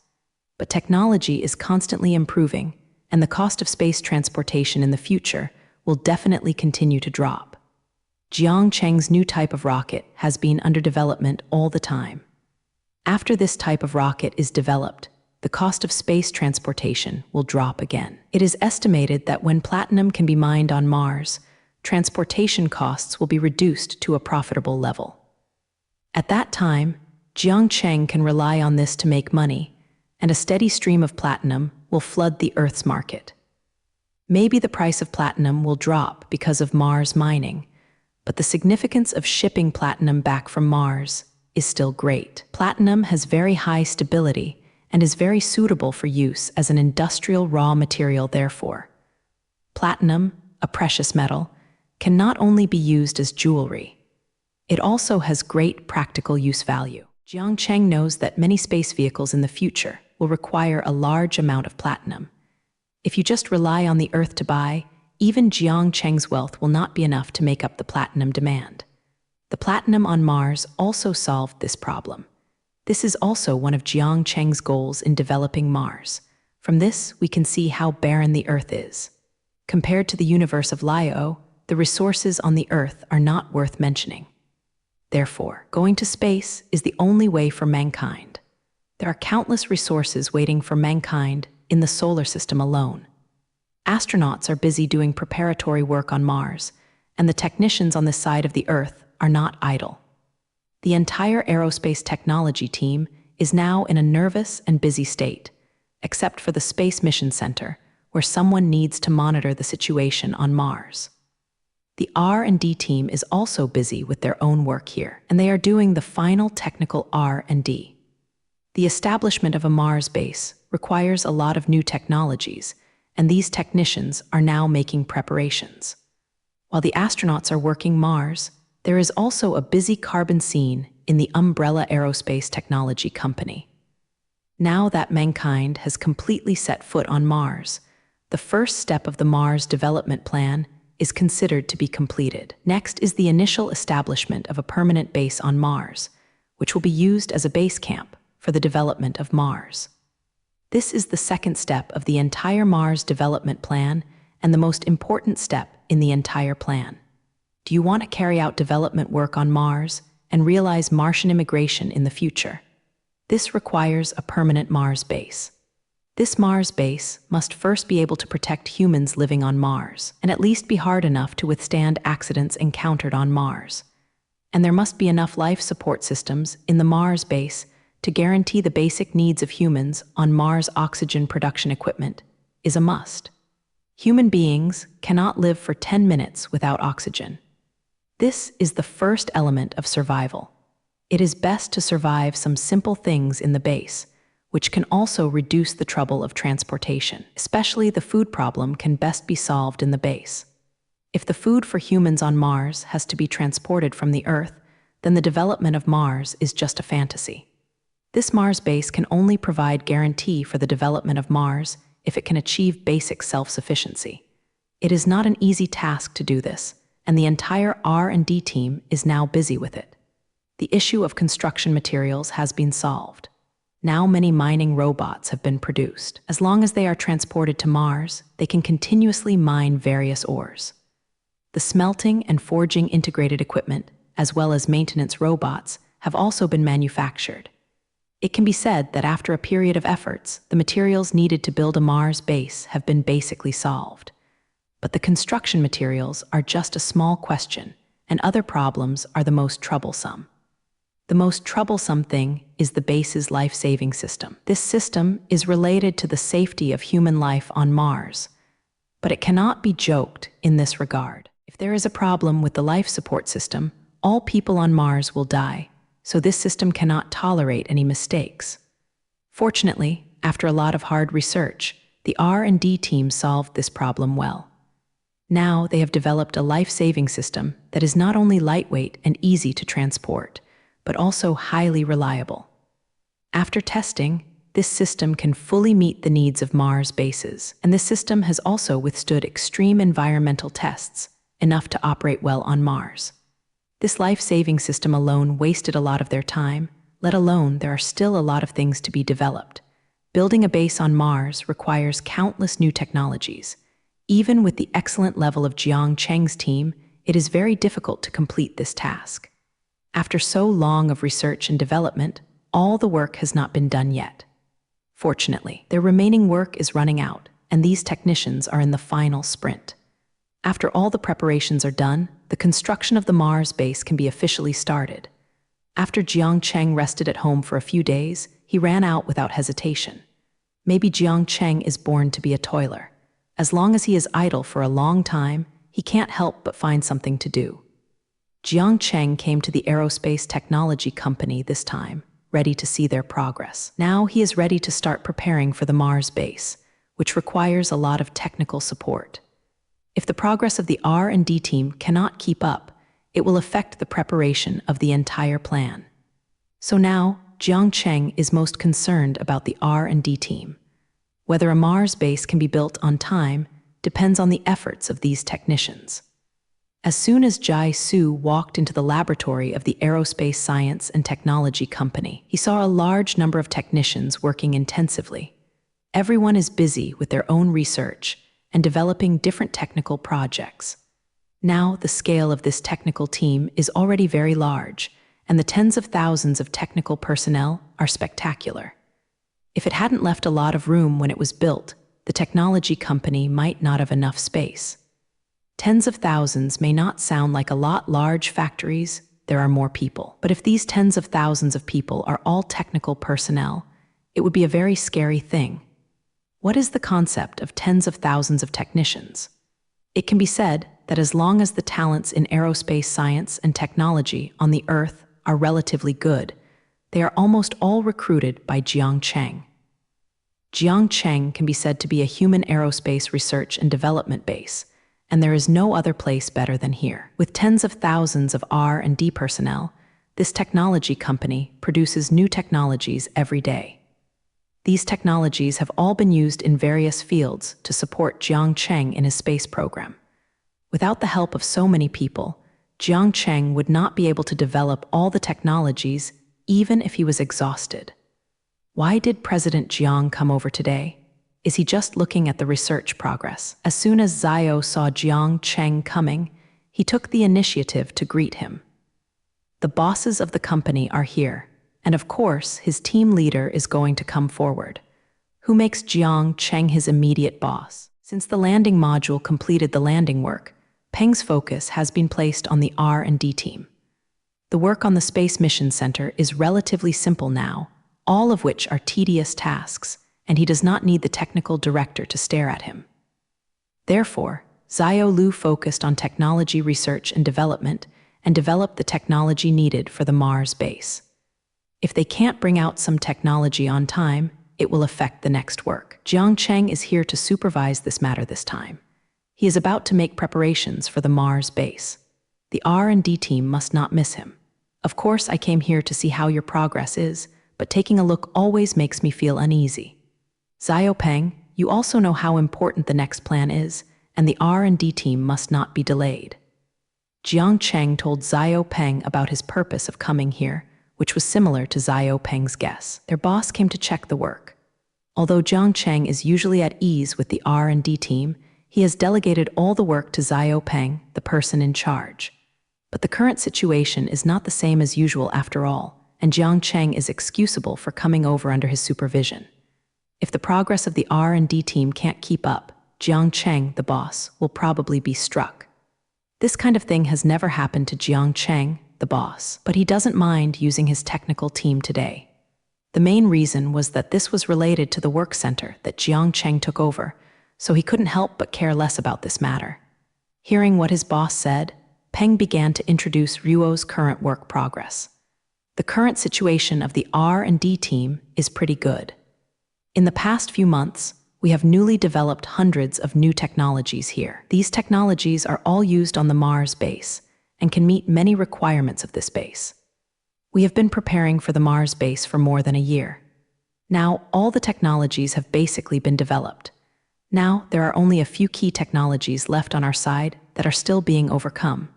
But technology is constantly improving, and the cost of space transportation in the future will definitely continue to drop. Jiang Cheng's new type of rocket has been under development all the time. After this type of rocket is developed, the cost of space transportation will drop again. It is estimated that when platinum can be mined on Mars, transportation costs will be reduced to a profitable level. At that time, Jiang Cheng can rely on this to make money, and a steady stream of platinum will flood the Earth's market. Maybe the price of platinum will drop because of Mars mining, but the significance of shipping platinum back from Mars is still great. Platinum has very high stability and is very suitable for use as an industrial raw material. Therefore, platinum, a precious metal, can not only be used as jewelry, it also has great practical use value. Jiang Cheng knows that many space vehicles in the future will require a large amount of platinum. If you just rely on the Earth to buy, even Jiang Cheng's wealth will not be enough to make up the platinum demand. The platinum on Mars also solved this problem. This is also one of Jiang Cheng's goals in developing Mars. From this, we can see how barren the Earth is. Compared to the universe of Lyo, the resources on the Earth are not worth mentioning. Therefore, going to space is the only way for mankind. There are countless resources waiting for mankind in the solar system alone. Astronauts are busy doing preparatory work on Mars, and the technicians on this side of the Earth are not idle. The entire aerospace technology team is now in a nervous and busy state, except for the Space Mission Center, where someone needs to monitor the situation on Mars. The R&D team is also busy with their own work here, and they are doing the final technical R&D. The establishment of a Mars base requires a lot of new technologies, and these technicians are now making preparations. While the astronauts are working Mars, there is also a busy carbon scene in the Umbrella Aerospace Technology Company. Now that mankind has completely set foot on Mars, the first step of the Mars development plan is considered to be completed. Next is the initial establishment of a permanent base on Mars, which will be used as a base camp for the development of Mars. This is the second step of the entire Mars development plan and the most important step in the entire plan. Do you want to carry out development work on Mars and realize Martian immigration in the future? This requires a permanent Mars base. This Mars base must first be able to protect humans living on Mars, and at least be hard enough to withstand accidents encountered on Mars. And there must be enough life support systems in the Mars base to guarantee the basic needs of humans on Mars. Oxygen production equipment is a must. Human beings cannot live for 10 minutes without oxygen. This is the first element of survival. It is best to survive some simple things in the base, which can also reduce the trouble of transportation. Especially the food problem can best be solved in the base. If the food for humans on Mars has to be transported from the Earth, then the development of Mars is just a fantasy. This Mars base can only provide guarantee for the development of Mars if it can achieve basic self-sufficiency. It is not an easy task to do this, and the entire R&D team is now busy with it. The issue of construction materials has been solved. Now many mining robots have been produced. As long as they are transported to Mars, they can continuously mine various ores. The smelting and forging integrated equipment, as well as maintenance robots, have also been manufactured. It can be said that after a period of efforts, the materials needed to build a Mars base have been basically solved. But the construction materials are just a small question, and other problems are the most troublesome. The most troublesome thing is the base's life-saving system. This system is related to the safety of human life on Mars, but it cannot be joked in this regard. If there is a problem with the life support system, all people on Mars will die, so this system cannot tolerate any mistakes. Fortunately, after a lot of hard research, the R&D team solved this problem well. Now they have developed a life-saving system that is not only lightweight and easy to transport, but also highly reliable. After testing, this system can fully meet the needs of Mars bases, and this system has also withstood extreme environmental tests, enough to operate well on Mars. This life-saving system alone wasted a lot of their time, let alone there are still a lot of things to be developed. Building a base on Mars requires countless new technologies. Even with the excellent level of Jiang Cheng's team, it is very difficult to complete this task. After so long of research and development, all the work has not been done yet. Fortunately, their remaining work is running out, and these technicians are in the final sprint. After all the preparations are done, the construction of the Mars base can be officially started. After Jiang Cheng rested at home for a few days, he ran out without hesitation. Maybe Jiang Cheng is born to be a toiler. As long as he is idle for a long time, he can't help but find something to do. Jiang Cheng came to the aerospace technology company this time, ready to see their progress. Now he is ready to start preparing for the Mars base, which requires a lot of technical support. If the progress of the R&D team cannot keep up, it will affect the preparation of the entire plan. So now, Jiang Cheng is most concerned about the R&D team. Whether a Mars base can be built on time depends on the efforts of these technicians. As soon as Jai Su walked into the laboratory of the Aerospace Science and Technology Company, he saw a large number of technicians working intensively. Everyone is busy with their own research and developing different technical projects. Now the scale of this technical team is already very large, and the tens of thousands of technical personnel are spectacular. If it hadn't left a lot of room when it was built, the technology company might not have enough space. Tens of thousands may not sound like a lot. Large factories, there are more people. But if these tens of thousands of people are all technical personnel, it would be a very scary thing. What is the concept of tens of thousands of technicians? It can be said that as long as the talents in aerospace science and technology on the Earth are relatively good, they are almost all recruited by Jiang Cheng. Jiang Cheng can be said to be a human aerospace research and development base, and there is no other place better than here. With tens of thousands of R&D personnel, this technology company produces new technologies every day. These technologies have all been used in various fields to support Jiang Cheng in his space program. Without the help of so many people, Jiang Cheng would not be able to develop all the technologies even if he was exhausted. Why did President Jiang come over today? Is he just looking at the research progress? As soon as Zhao saw Jiang Cheng coming, he took the initiative to greet him. The bosses of the company are here, and of course his team leader is going to come forward. Who makes Jiang Cheng his immediate boss? Since the landing module completed the landing work, Peng's focus has been placed on the R&D team. The work on the Space Mission Center is relatively simple now, all of which are tedious tasks, and he does not need the technical director to stare at him. Therefore, Zhao Lu focused on technology research and development and developed the technology needed for the Mars base. If they can't bring out some technology on time, it will affect the next work. Jiang Cheng is here to supervise this matter this time. He is about to make preparations for the Mars base. The R&D team must not miss him. Of course, I came here to see how your progress is, but taking a look always makes me feel uneasy. Zhao Peng, you also know how important the next plan is, and the R&D team must not be delayed. Jiang Cheng told Zhao Peng about his purpose of coming here, which was similar to Zhao Peng's guess. Their boss came to check the work. Although Jiang Cheng is usually at ease with the R&D team, he has delegated all the work to Zhao Peng, the person in charge. But the current situation is not the same as usual after all, and Jiang Cheng is excusable for coming over under his supervision. If the progress of the R&D team can't keep up, Jiang Cheng, the boss, will probably be struck. This kind of thing has never happened to Jiang Cheng, the boss, but he doesn't mind using his technical team today. The main reason was that this was related to the work center that Jiang Cheng took over, so he couldn't help but care less about this matter. Hearing what his boss said, Peng began to introduce Ruo's current work progress. The current situation of the R&D team is pretty good. In the past few months, we have newly developed hundreds of new technologies here. These technologies are all used on the Mars base and can meet many requirements of this base. We have been preparing for the Mars base for more than a year. Now, all the technologies have basically been developed. Now, there are only a few key technologies left on our side that are still being overcome.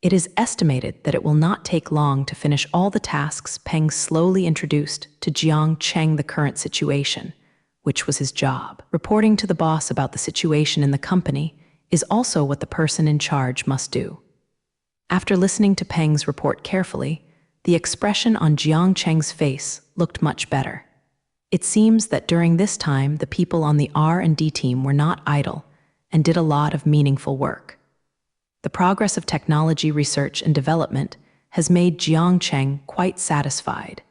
It is estimated that it will not take long to finish all the tasks Peng slowly introduced to Jiang Cheng the current situation, which was his job. Reporting to the boss about the situation in the company is also what the person in charge must do. After listening to Peng's report carefully, the expression on Jiang Cheng's face looked much better. It seems that during this time, the people on the R&D team were not idle and did a lot of meaningful work. The progress of technology research and development has made Jiang Cheng quite satisfied,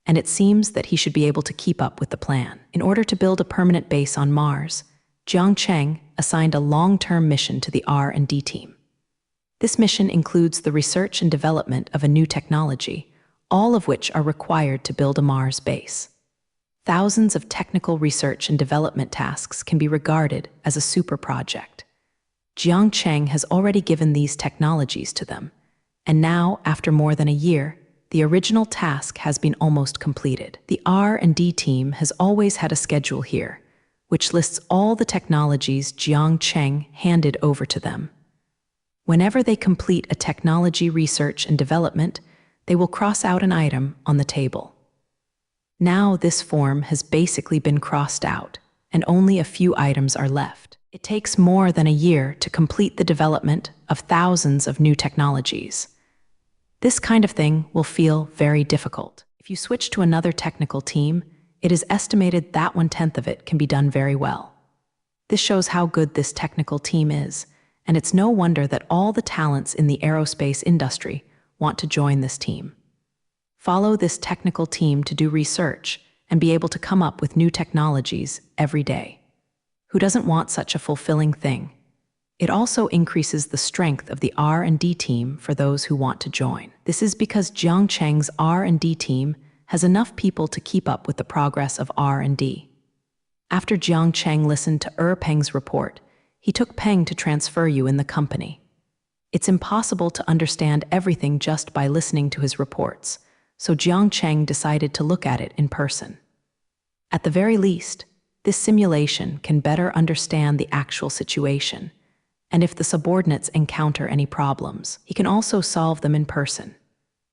and it seems that he should be able to keep up with the plan. In order to build a permanent base on Mars, Jiang Cheng assigned a long-term mission to the R&D team. This mission includes the research and development of a new technology, all of which are required to build a Mars base. Thousands of technical research and development tasks can be regarded as a super project. Jiang Cheng has already given these technologies to them, and now, after more than a year, the original task has been almost completed. The R&D team has always had a schedule here, which lists all the technologies Jiang Cheng handed over to them. Whenever they complete a technology research and development, they will cross out an item on the table. Now this form has basically been crossed out, and only a few items are left. It takes more than a year to complete the development of thousands of new technologies. This kind of thing will feel very difficult. If you switch to another technical team, it is estimated that 1/10 of it can be done very well. This shows how good this technical team is, and it's no wonder that all the talents in the aerospace industry want to join this team. Follow this technical team to do research and be able to come up with new technologies every day. Who doesn't want such a fulfilling thing? It also increases the strength of the R&D team for those who want to join. This is because Jiang Cheng's R&D team has enough people to keep up with the progress of R&D. After Jiang Cheng listened to Peng's report, he took Peng to transfer you in the company. It's impossible to understand everything just by listening to his reports, so Jiang Cheng decided to look at it in person. At the very least, this simulation can better understand the actual situation, and if the subordinates encounter any problems, he can also solve them in person.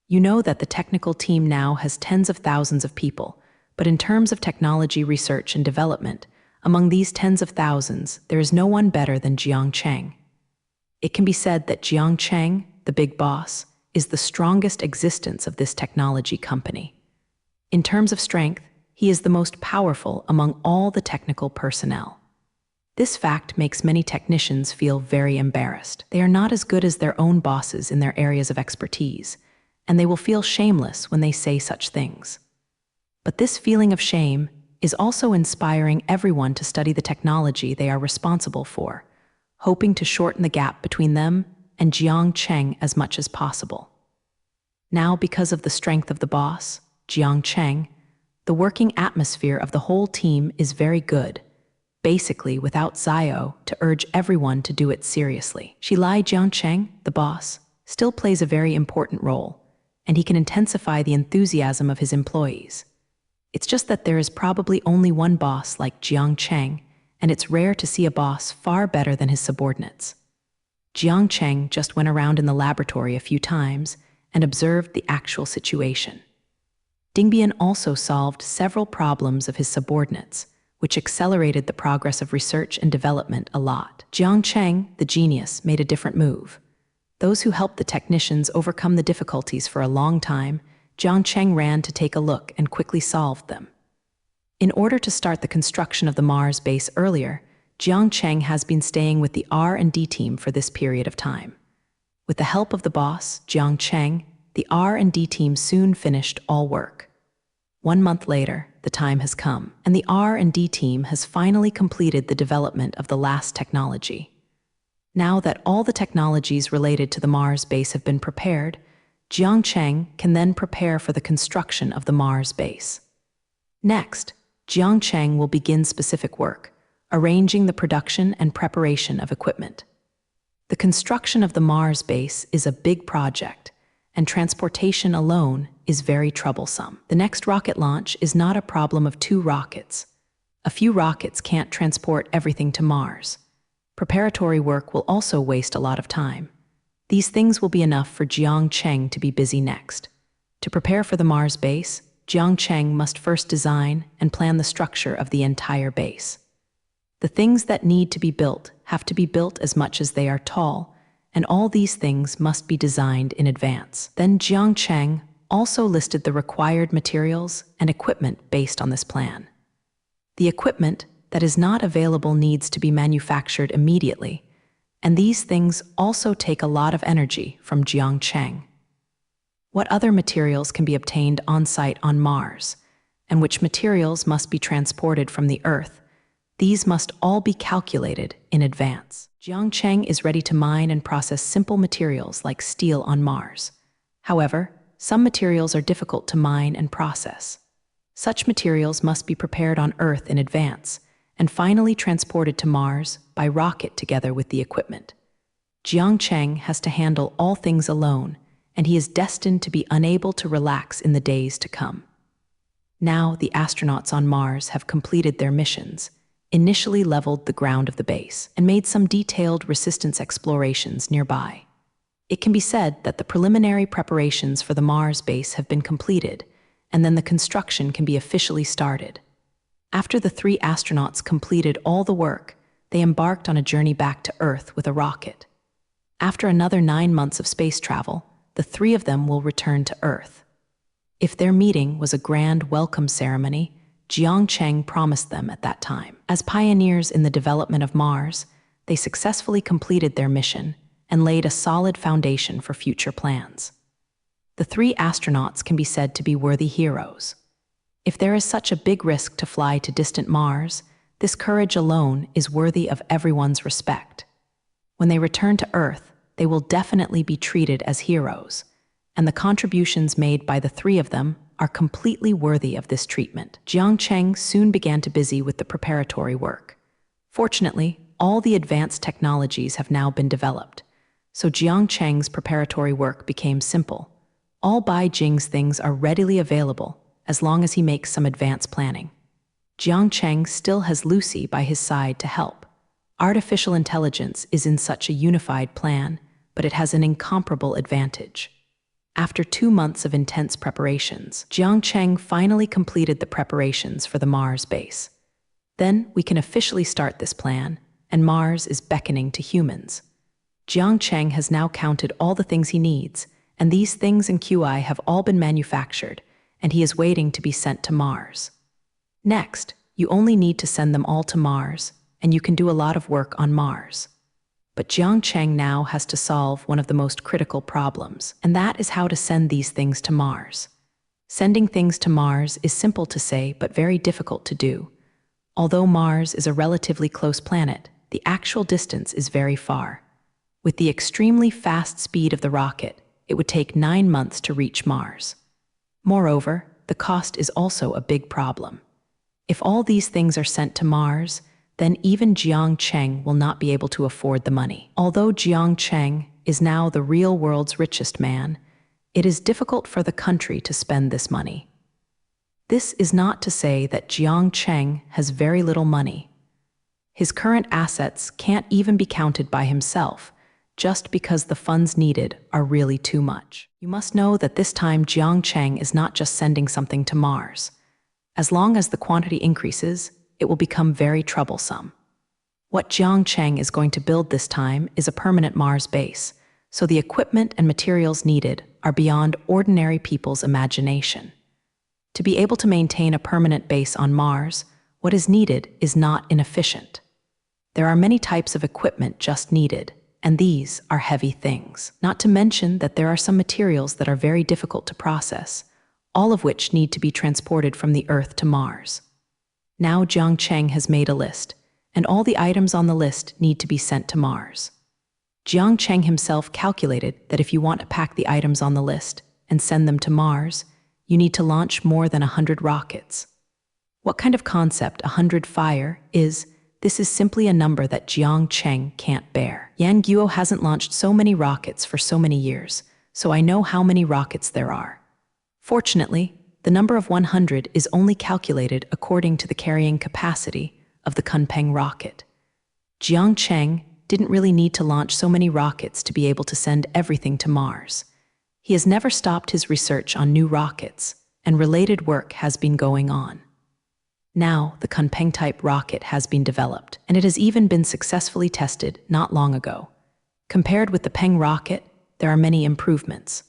You know that the technical team now has tens of thousands of people, but in terms of technology research and development, among these tens of thousands, there is no one better than Jiang Cheng. It can be said that Jiang Cheng, the big boss, is the strongest existence of this technology company. In terms of strength, he is the most powerful among all the technical personnel. This fact makes many technicians feel very embarrassed. They are not as good as their own bosses in their areas of expertise, and they will feel shameless when they say such things. But this feeling of shame is also inspiring everyone to study the technology they are responsible for, hoping to shorten the gap between them and Jiang Cheng as much as possible. Now, because of the strength of the boss, Jiang Cheng, the working atmosphere of the whole team is very good, basically without Zio to urge everyone to do it seriously. Jiang Cheng, the boss, still plays a very important role, and he can intensify the enthusiasm of his employees. It's just that there is probably only one boss like Jiang Cheng, and it's rare to see a boss far better than his subordinates. Jiang Cheng just went around in the laboratory a few times and observed the actual situation. Dingbian also solved several problems of his subordinates, which accelerated the progress of research and development a lot. Jiang Cheng, the genius, made a different move. Those who helped the technicians overcome the difficulties for a long time, Jiang Cheng ran to take a look and quickly solved them. In order to start the construction of the Mars base earlier, Jiang Cheng has been staying with the R&D team for this period of time. With the help of the boss, Jiang Cheng, the R&D team soon finished all work. 1 month later, the time has come, and the R&D team has finally completed the development of the last technology. Now that all the technologies related to the Mars base have been prepared, Jiang Cheng can then prepare for the construction of the Mars base. Next, Jiang Cheng will begin specific work, arranging the production and preparation of equipment. The construction of the Mars base is a big project, and transportation alone is very troublesome. The next rocket launch is not a problem of 2 rockets. A few rockets can't transport everything to Mars. Preparatory work will also waste a lot of time. These things will be enough for Jiang Cheng to be busy next. To prepare for the Mars base, Jiang Cheng must first design and plan the structure of the entire base. The things that need to be built have to be built as much as they are tall, and all these things must be designed in advance. Then Jiang Cheng also listed the required materials and equipment based on this plan. The equipment that is not available needs to be manufactured immediately, and these things also take a lot of energy from Jiang Cheng. What other materials can be obtained on-site on Mars, and which materials must be transported from the Earth? These must all be calculated in advance. Jiang Cheng is ready to mine and process simple materials like steel on Mars. However, some materials are difficult to mine and process. Such materials must be prepared on Earth in advance, and finally transported to Mars by rocket together with the equipment. Jiang Cheng has to handle all things alone, and he is destined to be unable to relax in the days to come. Now the astronauts on Mars have completed their missions, initially leveled the ground of the base, and made some detailed resistance explorations nearby. It can be said that the preliminary preparations for the Mars base have been completed, and then the construction can be officially started. After the 3 astronauts completed all the work, they embarked on a journey back to Earth with a rocket. After another 9 months of space travel, the 3 of them will return to Earth. If their meeting was a grand welcome ceremony, Jiang Cheng promised them at that time. As pioneers in the development of Mars, they successfully completed their mission and laid a solid foundation for future plans. The 3 astronauts can be said to be worthy heroes. If there is such a big risk to fly to distant Mars, this courage alone is worthy of everyone's respect. When they return to Earth, they will definitely be treated as heroes, and the contributions made by the 3 of them are completely worthy of this treatment. Jiang Cheng soon began to busy with the preparatory work. Fortunately, all the advanced technologies have now been developed, so Jiang Cheng's preparatory work became simple. All Bai Jing's things are readily available as long as he makes some advanced planning. Jiang Cheng still has Lucy by his side to help. Artificial intelligence is in such a unified plan, but it has an incomparable advantage. After 2 months of intense preparations, Jiang Cheng finally completed the preparations for the Mars base. Then we can officially start this plan, and Mars is beckoning to humans. Jiang Cheng has now counted all the things he needs, and these things in QI have all been manufactured, and he is waiting to be sent to Mars. Next, you only need to send them all to Mars, and you can do a lot of work on Mars. But Jiang Cheng now has to solve one of the most critical problems, and that is how to send these things to Mars. Sending things to Mars is simple to say, but very difficult to do. Although Mars is a relatively close planet, the actual distance is very far. With the extremely fast speed of the rocket, it would take 9 months to reach Mars. Moreover, the cost is also a big problem. If all these things are sent to Mars, then even Jiang Cheng will not be able to afford the money. Although Jiang Cheng is now the real world's richest man, it is difficult for the country to spend this money. This is not to say that Jiang Cheng has very little money. His current assets can't even be counted by himself, just because the funds needed are really too much. You must know that this time Jiang Cheng is not just sending something to Mars. As long as the quantity increases, it will become very troublesome. What Jiang Cheng is going to build this time is a permanent Mars base, so the equipment and materials needed are beyond ordinary people's imagination. To be able to maintain a permanent base on Mars, what is needed is not inefficient. There are many types of equipment just needed, And these are heavy things. Not to mention that there are some materials that are very difficult to process, all of which need to be transported from the Earth to Mars. Now Jiang Cheng has made a list, and all the items on the list need to be sent to Mars. Jiang Cheng himself calculated that if you want to pack the items on the list and send them to Mars, you need to launch more than 100 rockets. What kind of concept 100 fire is? This is simply a number that Jiang Cheng can't bear. Yan Guo hasn't launched so many rockets for so many years, so I know how many rockets there are. Fortunately, the number of 100 is only calculated according to the carrying capacity of the Kunpeng rocket. Jiang Cheng didn't really need to launch so many rockets to be able to send everything to Mars. He has never stopped his research on new rockets, and related work has been going on. Now, the Kunpeng-type rocket has been developed, and it has even been successfully tested not long ago. Compared with the Peng rocket, there are many improvements.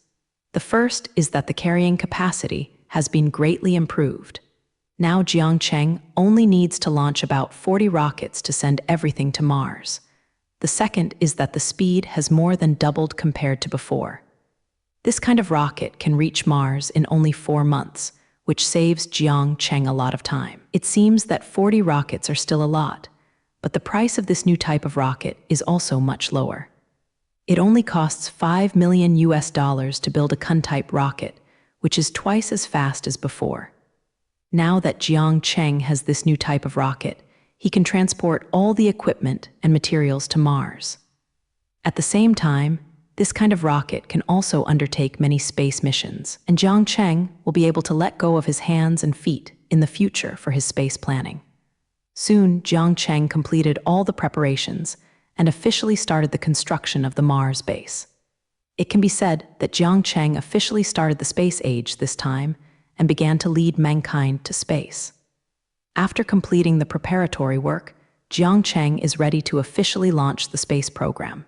The first is that the carrying capacity has been greatly improved. Now Jiang Cheng only needs to launch about 40 rockets to send everything to Mars. The second is that the speed has more than doubled compared to before. This kind of rocket can reach Mars in only 4 months, which saves Jiang Cheng a lot of time. It seems that 40 rockets are still a lot, but the price of this new type of rocket is also much lower. It only costs $5 million to build a Kun-type rocket, which is twice as fast as before. Now that Jiang Cheng has this new type of rocket, he can transport all the equipment and materials to Mars. At the same time, this kind of rocket can also undertake many space missions, and Jiang Cheng will be able to let go of his hands and feet in the future for his space planning. Soon, Jiang Cheng completed all the preparations and officially started the construction of the Mars base. It can be said that Jiang Cheng officially started the space age this time and began to lead mankind to space. After completing the preparatory work, Jiang Cheng is ready to officially launch the space program.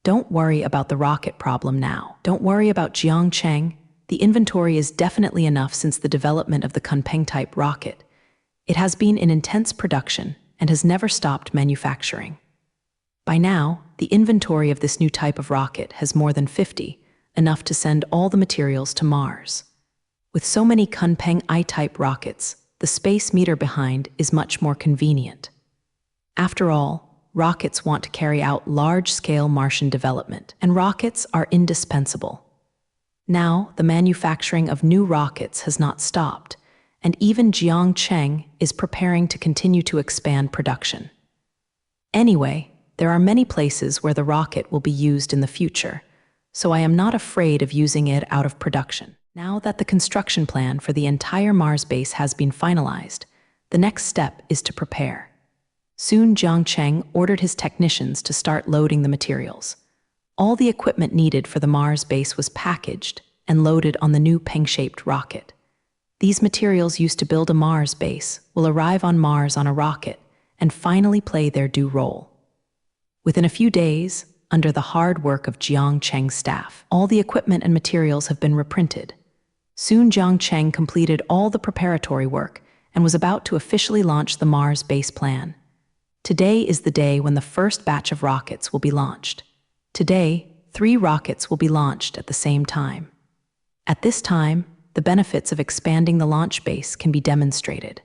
Don't worry about the rocket problem now. Don't worry about Jiang Cheng. The inventory is definitely enough since the development of the Kunpeng-type rocket. It has been in intense production and has never stopped manufacturing. By now, the inventory of this new type of rocket has more than 50, enough to send all the materials to Mars. With so many Kunpeng I-type rockets, the space meter behind is much more convenient. After all, rockets want to carry out large-scale Martian development, and rockets are indispensable. Now, the manufacturing of new rockets has not stopped, and even Jiang Cheng is preparing to continue to expand production. Anyway, there are many places where the rocket will be used in the future, so I am not afraid of using it out of production. Now that the construction plan for the entire Mars base has been finalized, the next step is to prepare. Soon Jiang Cheng ordered his technicians to start loading the materials. All the equipment needed for the Mars base was packaged and loaded on the new Peng-shaped rocket. These materials used to build a Mars base will arrive on Mars on a rocket and finally play their due role. Within a few days, under the hard work of Jiang Cheng's staff, all the equipment and materials have been reprinted. Soon Jiang Cheng completed all the preparatory work and was about to officially launch the Mars base plan. Today is the day when the first batch of rockets will be launched. Today, 3 rockets will be launched at the same time. At this time, the benefits of expanding the launch base can be demonstrated.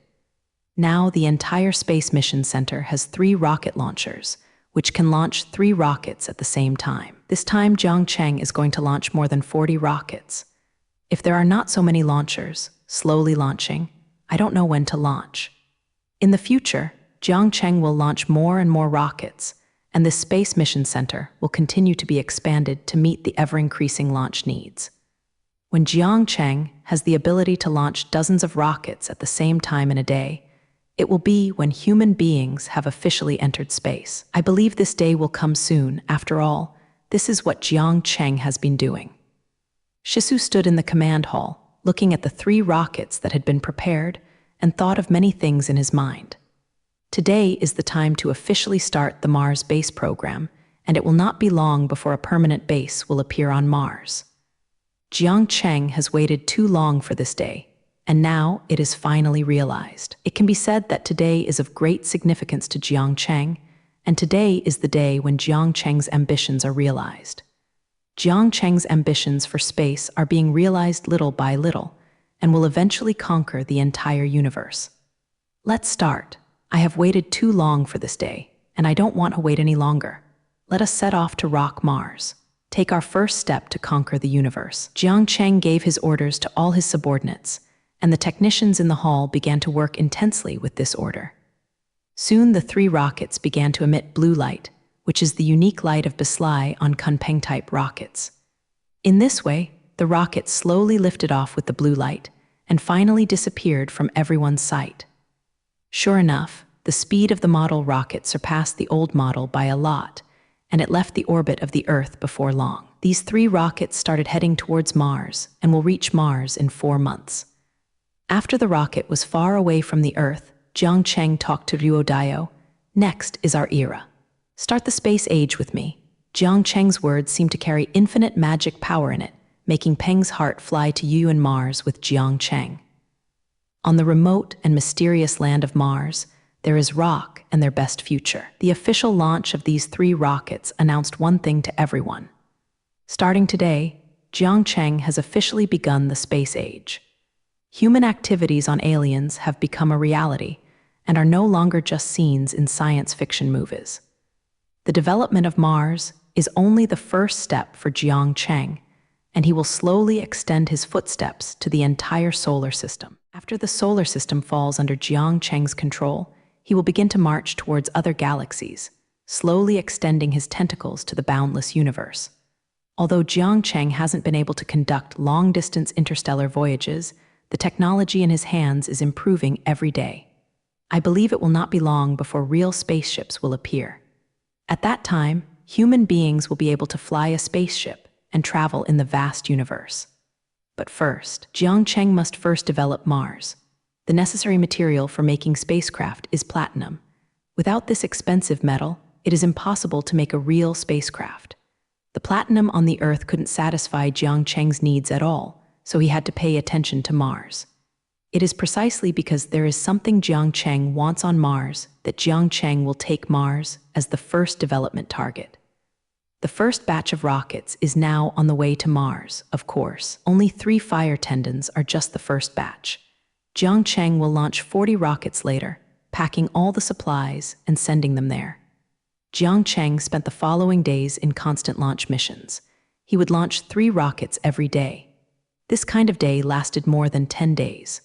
Now the entire Space Mission Center has 3 rocket launchers, which can launch 3 rockets at the same time. This time, Jiang Cheng is going to launch more than 40 rockets. If there are not so many launchers, slowly launching, I don't know when to launch. In the future, Jiang Cheng will launch more and more rockets, and this Space Mission Center will continue to be expanded to meet the ever-increasing launch needs. When Jiang Cheng has the ability to launch dozens of rockets at the same time in a day, it will be when human beings have officially entered space. I believe this day will come soon. After all, this is what Jiang Cheng has been doing. Shisu stood in the command hall, looking at the 3 rockets that had been prepared, and thought of many things in his mind. Today is the time to officially start the Mars base program, and it will not be long before a permanent base will appear on Mars. Jiang Cheng has waited too long for this day, and now it is finally realized. It can be said that today is of great significance to Jiang Cheng, And today is the day when Jiang Cheng's ambitions are realized. Jiang Cheng's ambitions for space are being realized little by little and will eventually conquer the entire universe. Let's start. I have waited too long for this day, and I don't want to wait any longer. Let us set off to rock Mars. Take our first step to conquer the universe. Jiang Cheng gave his orders to all his subordinates, and the technicians in the hall began to work intensely with this order. Soon the 3 rockets began to emit blue light, which is the unique light of Bislai on Kunpeng-type rockets. In this way, the rockets slowly lifted off with the blue light and finally disappeared from everyone's sight. Sure enough, the speed of the model rocket surpassed the old model by a lot, and it left the orbit of the Earth before long. These 3 rockets started heading towards Mars and will reach Mars in 4 months. After the rocket was far away from the Earth, Jiang Cheng talked to Ruodayo. Next is our era. Start the space age with me. Jiang Cheng's words seemed to carry infinite magic power in it, making Peng's heart fly to you and Mars with Jiang Cheng. On the remote and mysterious land of Mars, there is rock and their best future. The official launch of these 3 rockets announced one thing to everyone. Starting today, Jiang Cheng has officially begun the space age. Human activities on aliens have become a reality and are no longer just scenes in science fiction movies. The development of Mars is only the first step for Jiang Cheng, and he will slowly extend his footsteps to the entire solar system. After the solar system falls under Jiang Cheng's control, he will begin to march towards other galaxies, slowly extending his tentacles to the boundless universe. Although Jiang Cheng hasn't been able to conduct long-distance interstellar voyages, the technology in his hands is improving every day. I believe it will not be long before real spaceships will appear. At that time, human beings will be able to fly a spaceship and travel in the vast universe. But first, Jiang Cheng must first develop Mars. The necessary material for making spacecraft is platinum. Without this expensive metal, it is impossible to make a real spacecraft. The platinum on the Earth couldn't satisfy Jiang Cheng's needs at all, so he had to pay attention to Mars. It is precisely because there is something Jiang Cheng wants on Mars that Jiang Cheng will take Mars as the first development target. The first batch of rockets is now on the way to Mars, of course. Only 3 fire tendons are just the first batch. Jiang Cheng will launch 40 rockets later, packing all the supplies and sending them there. Jiang Cheng spent the following days in constant launch missions. He would launch 3 rockets every day. This kind of day lasted more than 10 days.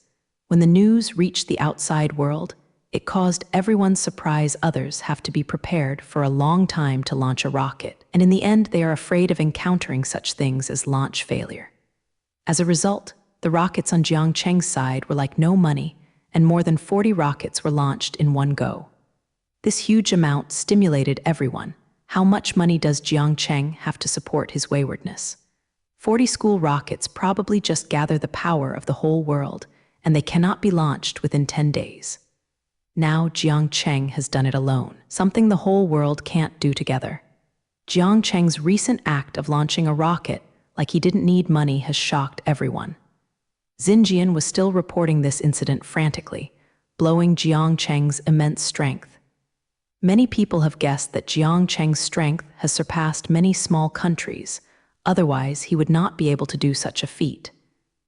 When the news reached the outside world, it caused everyone's surprise others have to be prepared for a long time to launch a rocket, and in the end they are afraid of encountering such things as launch failure. As a result, the rockets on Jiang Cheng's side were like no money, and more than 40 rockets were launched in one go. This huge amount stimulated everyone. How much money does Jiang Cheng have to support his waywardness? 40 school rockets probably just gather the power of the whole world, and they cannot be launched within 10 days. Now Jiang Cheng has done it alone, something the whole world can't do together. Jiang Cheng's recent act of launching a rocket like he didn't need money has shocked everyone. Xinjian was still reporting this incident frantically, blowing Jiang Cheng's immense strength. Many people have guessed that Jiang Cheng's strength has surpassed many small countries, otherwise he would not be able to do such a feat.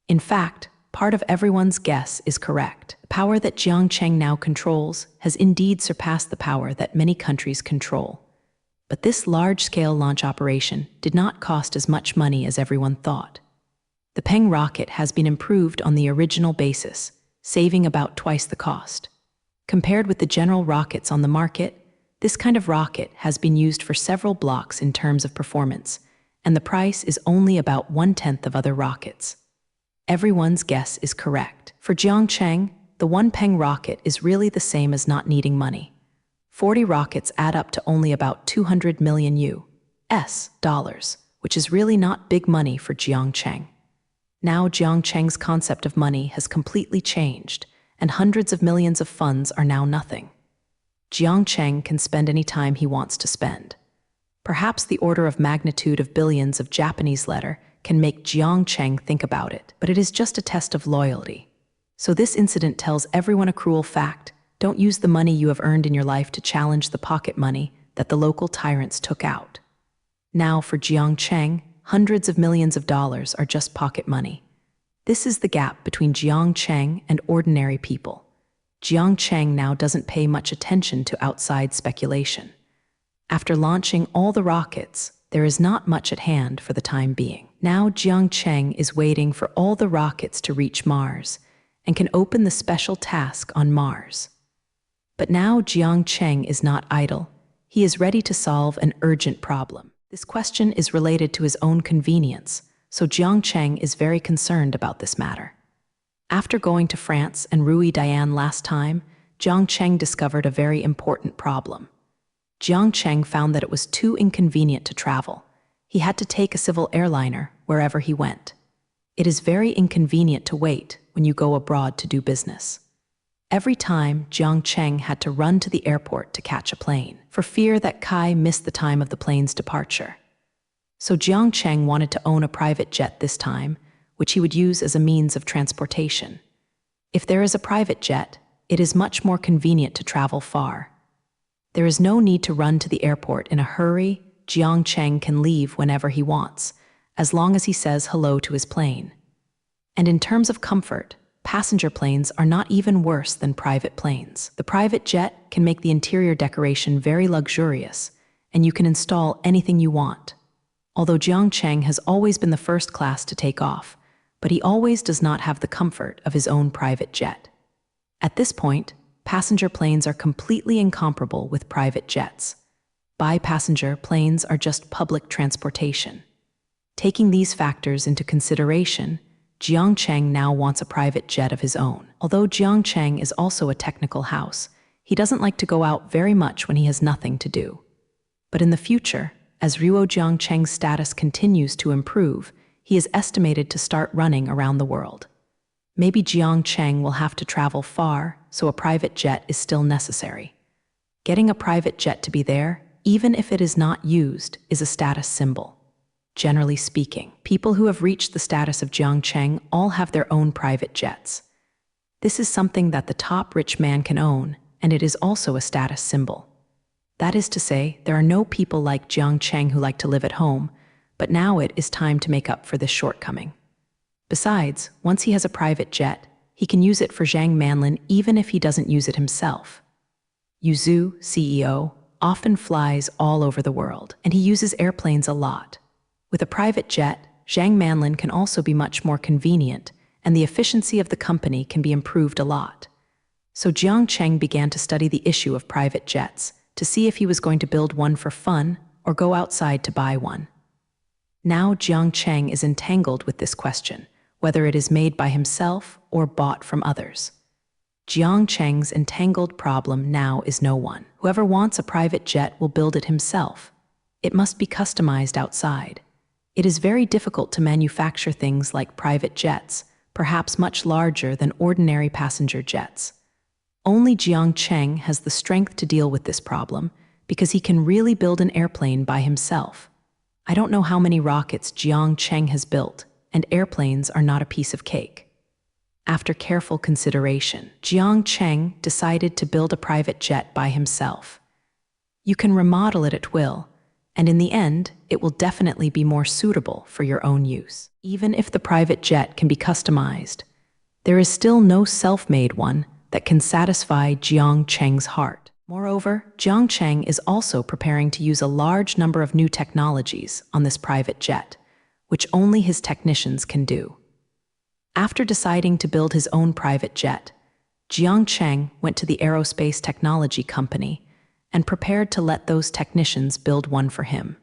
In fact, part of everyone's guess is correct. The power that Jiang Cheng now controls has indeed surpassed the power that many countries control. But this large-scale launch operation did not cost as much money as everyone thought. The Peng rocket has been improved on the original basis, saving about twice the cost. Compared with the general rockets on the market, this kind of rocket has been used for several blocks in terms of performance, and the price is only about 1/10 of other rockets. Everyone's guess is correct. For Jiang Cheng, the one Peng rocket is really the same as not needing money. 40 rockets add up to only about 200 million US dollars, which is really not big money for Jiang Cheng. Now Jiang Cheng's concept of money has completely changed, and hundreds of millions of funds are now nothing. Jiang Cheng can spend any time he wants to spend. Perhaps the order of magnitude of billions of Japanese letter can make Jiang Cheng think about it, but it is just a test of loyalty. So this incident tells everyone a cruel fact: don't use the money you have earned in your life to challenge the pocket money that the local tyrants took out. Now for Jiang Cheng, hundreds of millions of dollars are just pocket money. This is the gap between Jiang Cheng and ordinary people. Jiang Cheng now doesn't pay much attention to outside speculation. After launching all the rockets, there is not much at hand for the time being. Now Jiang Cheng is waiting for all the rockets to reach Mars and can open the special task on Mars. But now Jiang Cheng is not idle. He is ready to solve an urgent problem. This question is related to his own convenience, so Jiang Cheng is very concerned about this matter. After going to France and Rui Dian last time, Jiang Cheng discovered a very important problem. Jiang Cheng found that it was too inconvenient to travel. He had to take a civil airliner wherever he went. It is very inconvenient to wait when you go abroad to do business. Every time, Jiang Cheng had to run to the airport to catch a plane, for fear that Kai missed the time of the plane's departure. So Jiang Cheng wanted to own a private jet this time, which he would use as a means of transportation. If there is a private jet, it is much more convenient to travel far. There is no need to run to the airport in a hurry. Jiang Cheng can leave whenever he wants, as long as he says hello to his plane. And in terms of comfort, passenger planes are not even worse than private planes. The private jet can make the interior decoration very luxurious, and you can install anything you want. Although Jiang Cheng has always been the first class to take off, but he always does not have the comfort of his own private jet. At this point, passenger planes are completely incomparable with private jets. By-passenger planes are just public transportation. Taking these factors into consideration, Jiang Cheng now wants a private jet of his own. Although Jiang Cheng is also a technical house, he doesn't like to go out very much when he has nothing to do. But in the future, as Ruo Jiang Cheng's status continues to improve, he is estimated to start running around the world. Maybe Jiang Cheng will have to travel far, so a private jet is still necessary. Getting a private jet to be there, even if it is not used, is a status symbol. Generally speaking, people who have reached the status of Jiang Cheng all have their own private jets. This is something that the top rich man can own, and it is also a status symbol. That is to say, there are no people like Jiang Cheng who like to live at home, but now it is time to make up for this shortcoming. Besides, once he has a private jet, he can use it for Zhang Manlin even if he doesn't use it himself. Yu Zhu, CEO, often flies all over the world, and he uses airplanes a lot. With a private jet, Zhang Manlin can also be much more convenient, and the efficiency of the company can be improved a lot. So Jiang Cheng began to study the issue of private jets, to see if he was going to build one for fun or go outside to buy one. Now Jiang Cheng is entangled with this question, whether it is made by himself or bought from others. Jiang Cheng's entangled problem now is no one. Whoever wants a private jet will build it himself. It must be customized outside. It is very difficult to manufacture things like private jets, perhaps much larger than ordinary passenger jets. Only Jiang Cheng has the strength to deal with this problem because he can really build an airplane by himself. I don't know how many rockets Jiang Cheng has built, and airplanes are not a piece of cake. After careful consideration, Jiang Cheng decided to build a private jet by himself. You can remodel it at will, and in the end, it will definitely be more suitable for your own use. Even if the private jet can be customized, there is still no self-made one that can satisfy Jiang Cheng's heart. Moreover, Jiang Cheng is also preparing to use a large number of new technologies on this private jet, which only his technicians can do. After deciding to build his own private jet, Jiang Cheng went to the aerospace technology company and prepared to let those technicians build one for him.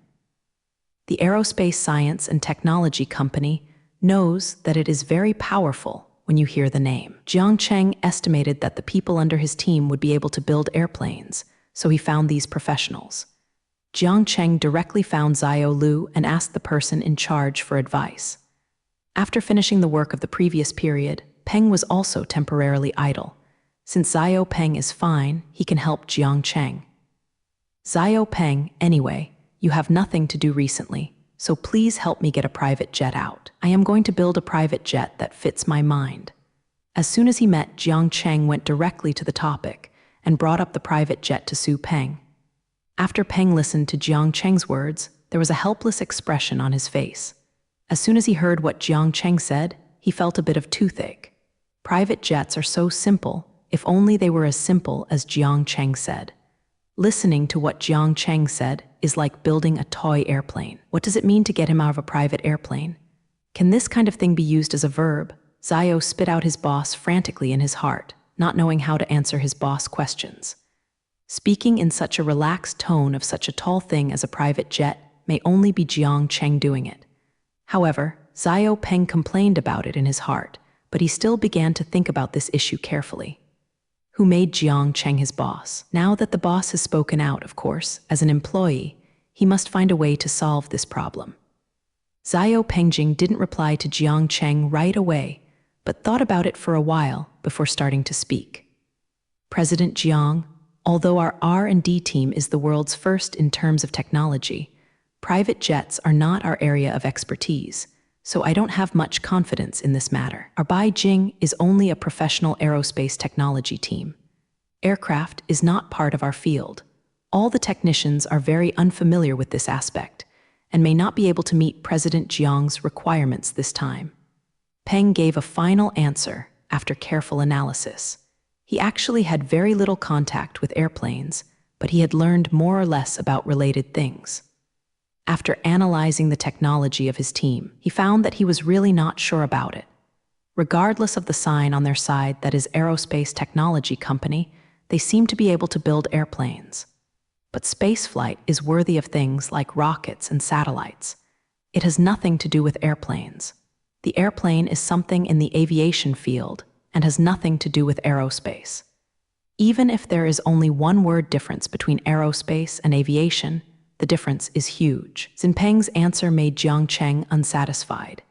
The aerospace science and technology company knows that it is very powerful when you hear the name. Jiang Cheng estimated that the people under his team would be able to build airplanes, so he found these professionals. Jiang Cheng directly found Xiao Lu and asked the person in charge for advice. After finishing the work of the previous period, Peng was also temporarily idle. Since Xiao Peng is fine, he can help Jiang Cheng. Xiao Peng, anyway, you have nothing to do recently, so please help me get a private jet out. I am going to build a private jet that fits my mind. As soon as he met, Jiang Cheng went directly to the topic and brought up the private jet to Su Peng. After Peng listened to Jiang Cheng's words, there was a helpless expression on his face. As soon as he heard what Jiang Cheng said, he felt a bit of toothache. Private jets are so simple, if only they were as simple as Jiang Cheng said. Listening to what Jiang Cheng said is like building a toy airplane. What does it mean to get him out of a private airplane? Can this kind of thing be used as a verb? Zio spit out his boss frantically in his heart, not knowing how to answer his boss questions. Speaking in such a relaxed tone of such a tall thing as a private jet may only be Jiang Cheng doing it. However, Zio Peng complained about it in his heart, but he still began to think about this issue carefully. Who made Jiang Cheng his boss? Now that the boss has spoken out, of course, as an employee, he must find a way to solve this problem. Zio Pengjing didn't reply to Jiang Cheng right away, but thought about it for a while before starting to speak. President Jiang, although our R&D team is the world's first in terms of technology, private jets are not our area of expertise, so I don't have much confidence in this matter. Our Beijing is only a professional aerospace technology team. Aircraft is not part of our field. All the technicians are very unfamiliar with this aspect and may not be able to meet President Jiang's requirements this time. Peng gave a final answer after careful analysis. He actually had very little contact with airplanes, but he had learned more or less about related things. After analyzing the technology of his team, he found that he was really not sure about it. Regardless of the sign on their side that is Aerospace Technology Company, they seem to be able to build airplanes. But spaceflight is worthy of things like rockets and satellites. It has nothing to do with airplanes. The airplane is something in the aviation field and has nothing to do with aerospace. Even if there is only one word difference between aerospace and aviation, the difference is huge. Xinpeng's answer made Jiang Cheng unsatisfied.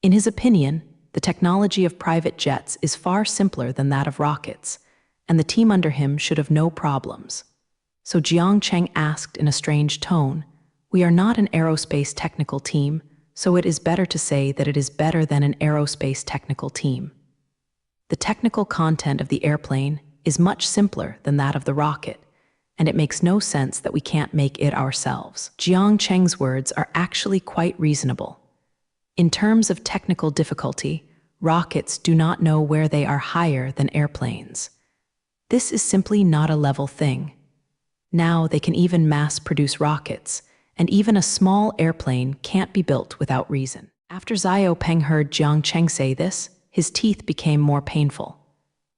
In his opinion, the technology of private jets is far simpler than that of rockets, and the team under him should have no problems. So Jiang Cheng asked in a strange tone, "We are not an aerospace technical team, so it is better to say that it is better than an aerospace technical team. The technical content of the airplane is much simpler than that of the rocket, and it makes no sense that we can't make it ourselves." Jiang Cheng's words are actually quite reasonable. In terms of technical difficulty, rockets do not know where they are higher than airplanes. This is simply not a level thing. Now they can even mass-produce rockets, and even a small airplane can't be built without reason. After Zio Peng heard Jiang Cheng say this, his teeth became more painful.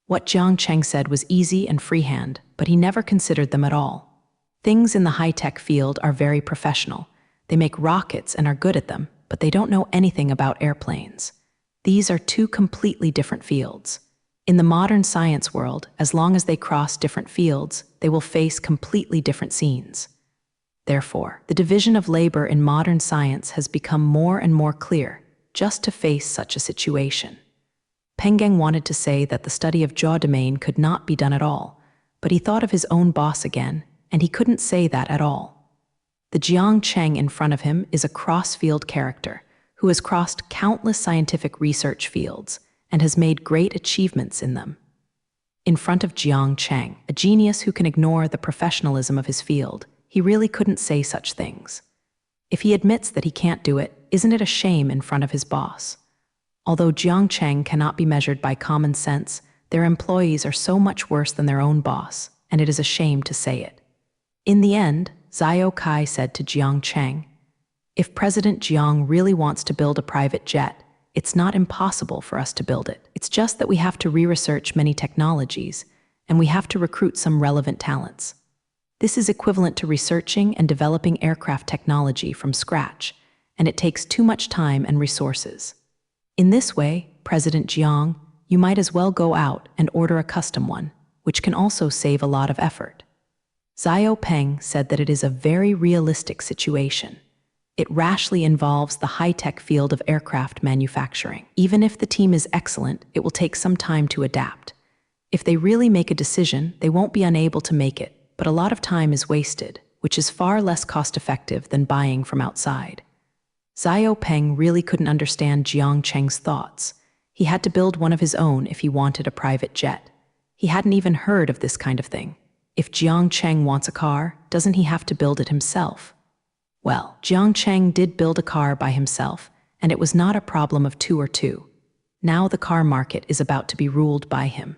What Jiang Cheng said was easy and freehand, but he never considered them at all. Things in the high-tech field are very professional. They make rockets and are good at them, but they don't know anything about airplanes. These are two completely different fields. In the modern science world, as long as they cross different fields, they will face completely different scenes. Therefore, the division of labor in modern science has become more and more clear, just to face such a situation. Penggeng wanted to say that the study of jaw domain could not be done at all, but he thought of his own boss again, and he couldn't say that at all. The Jiang Cheng in front of him is a cross-field character who has crossed countless scientific research fields and has made great achievements in them. In front of Jiang Cheng, a genius who can ignore the professionalism of his field, he really couldn't say such things. If he admits that he can't do it, isn't it a shame in front of his boss? Although Jiang Cheng cannot be measured by common sense, their employees are so much worse than their own boss, and it is a shame to say it. In the end, Zio Kai said to Jiang Cheng, "If President Jiang really wants to build a private jet, it's not impossible for us to build it. It's just that we have to re-research many technologies, and we have to recruit some relevant talents. This is equivalent to researching and developing aircraft technology from scratch, and it takes too much time and resources. In this way, President Jiang, you might as well go out and order a custom one, which can also save a lot of effort." Zio Peng said that it is a very realistic situation. It rashly involves the high-tech field of aircraft manufacturing. Even if the team is excellent, it will take some time to adapt. If they really make a decision, they won't be unable to make it, but a lot of time is wasted, which is far less cost-effective than buying from outside. Zio Peng really couldn't understand Jiang Cheng's thoughts. He had to build one of his own if he wanted a private jet. He hadn't even heard of this kind of thing. If Jiang Cheng wants a car, doesn't he have to build it himself? Well, Jiang Cheng did build a car by himself, and it was not a problem of two or two. Now the car market is about to be ruled by him.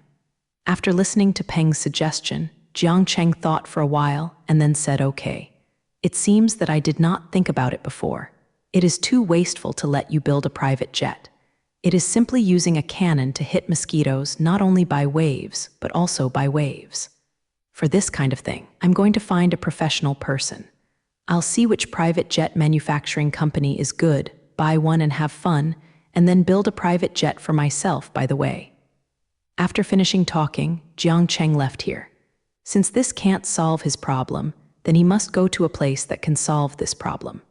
After listening to Peng's suggestion, Jiang Cheng thought for a while and then said, "Okay. It seems that I did not think about it before. It is too wasteful to let you build a private jet. It is simply using a cannon to hit mosquitoes not only by waves, but also by waves. For this kind of thing, I'm going to find a professional person. I'll see which private jet manufacturing company is good, buy one and have fun, and then build a private jet for myself, by the way." After finishing talking, Jiang Cheng left here. Since this can't solve his problem, then he must go to a place that can solve this problem.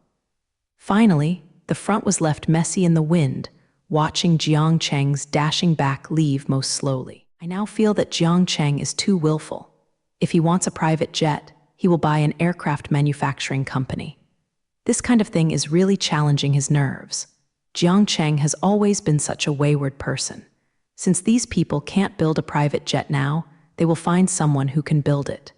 Finally, the front was left messy in the wind, watching Jiang Cheng's dashing back leave most slowly. I now feel that Jiang Cheng is too willful. If he wants a private jet, he will buy an aircraft manufacturing company. This kind of thing is really challenging his nerves. Jiang Cheng has always been such a wayward person. Since these people can't build a private jet now, they will find someone who can build it.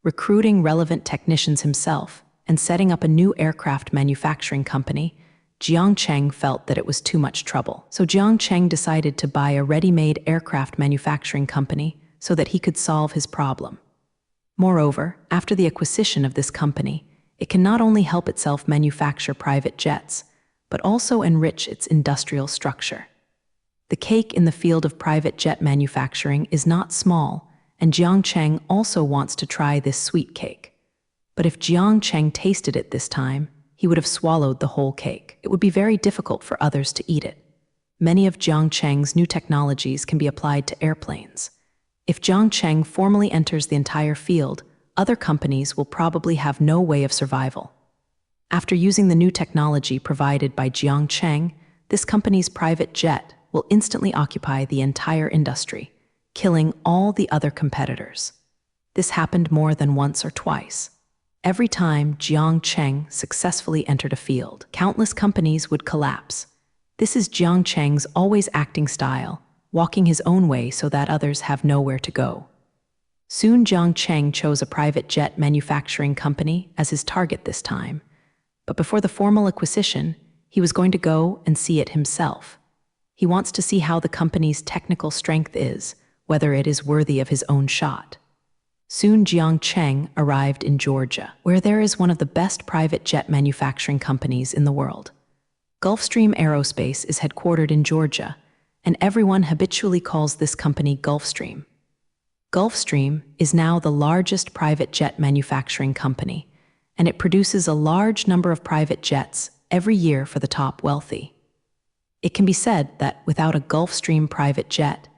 Recruiting relevant technicians himself and setting up a new aircraft manufacturing company, Jiang Cheng felt that it was too much trouble. So Jiang Cheng decided to buy a ready-made aircraft manufacturing company so that he could solve his problem. Moreover, after the acquisition of this company, it can not only help itself manufacture private jets, but also enrich its industrial structure. The cake in the field of private jet manufacturing is not small, and Jiang Cheng also wants to try this sweet cake. But if Jiang Cheng tasted it this time, he would have swallowed the whole cake. It would be very difficult for others to eat it. Many of Jiang Cheng's new technologies can be applied to airplanes. If Jiang Cheng formally enters the entire field, other companies will probably have no way of survival. After using the new technology provided by Jiang Cheng, this company's private jet will instantly occupy the entire industry, killing all the other competitors. This happened more than once or twice. Every time Jiang Cheng successfully entered a field, countless companies would collapse. This is Jiang Cheng's always acting style, walking his own way so that others have nowhere to go. Soon Jiang Cheng chose a private jet manufacturing company as his target this time. But before the formal acquisition, he was going to go and see it himself. He wants to see how the company's technical strength is, whether it is worthy of his own shot. Soon Jiang Cheng arrived in Georgia, where there is one of the best private jet manufacturing companies in the world. Gulfstream Aerospace is headquartered in Georgia, and everyone habitually calls this company Gulfstream. Gulfstream is now the largest private jet manufacturing company, and it produces a large number of private jets every year for the top wealthy. It can be said that without a Gulfstream private jet,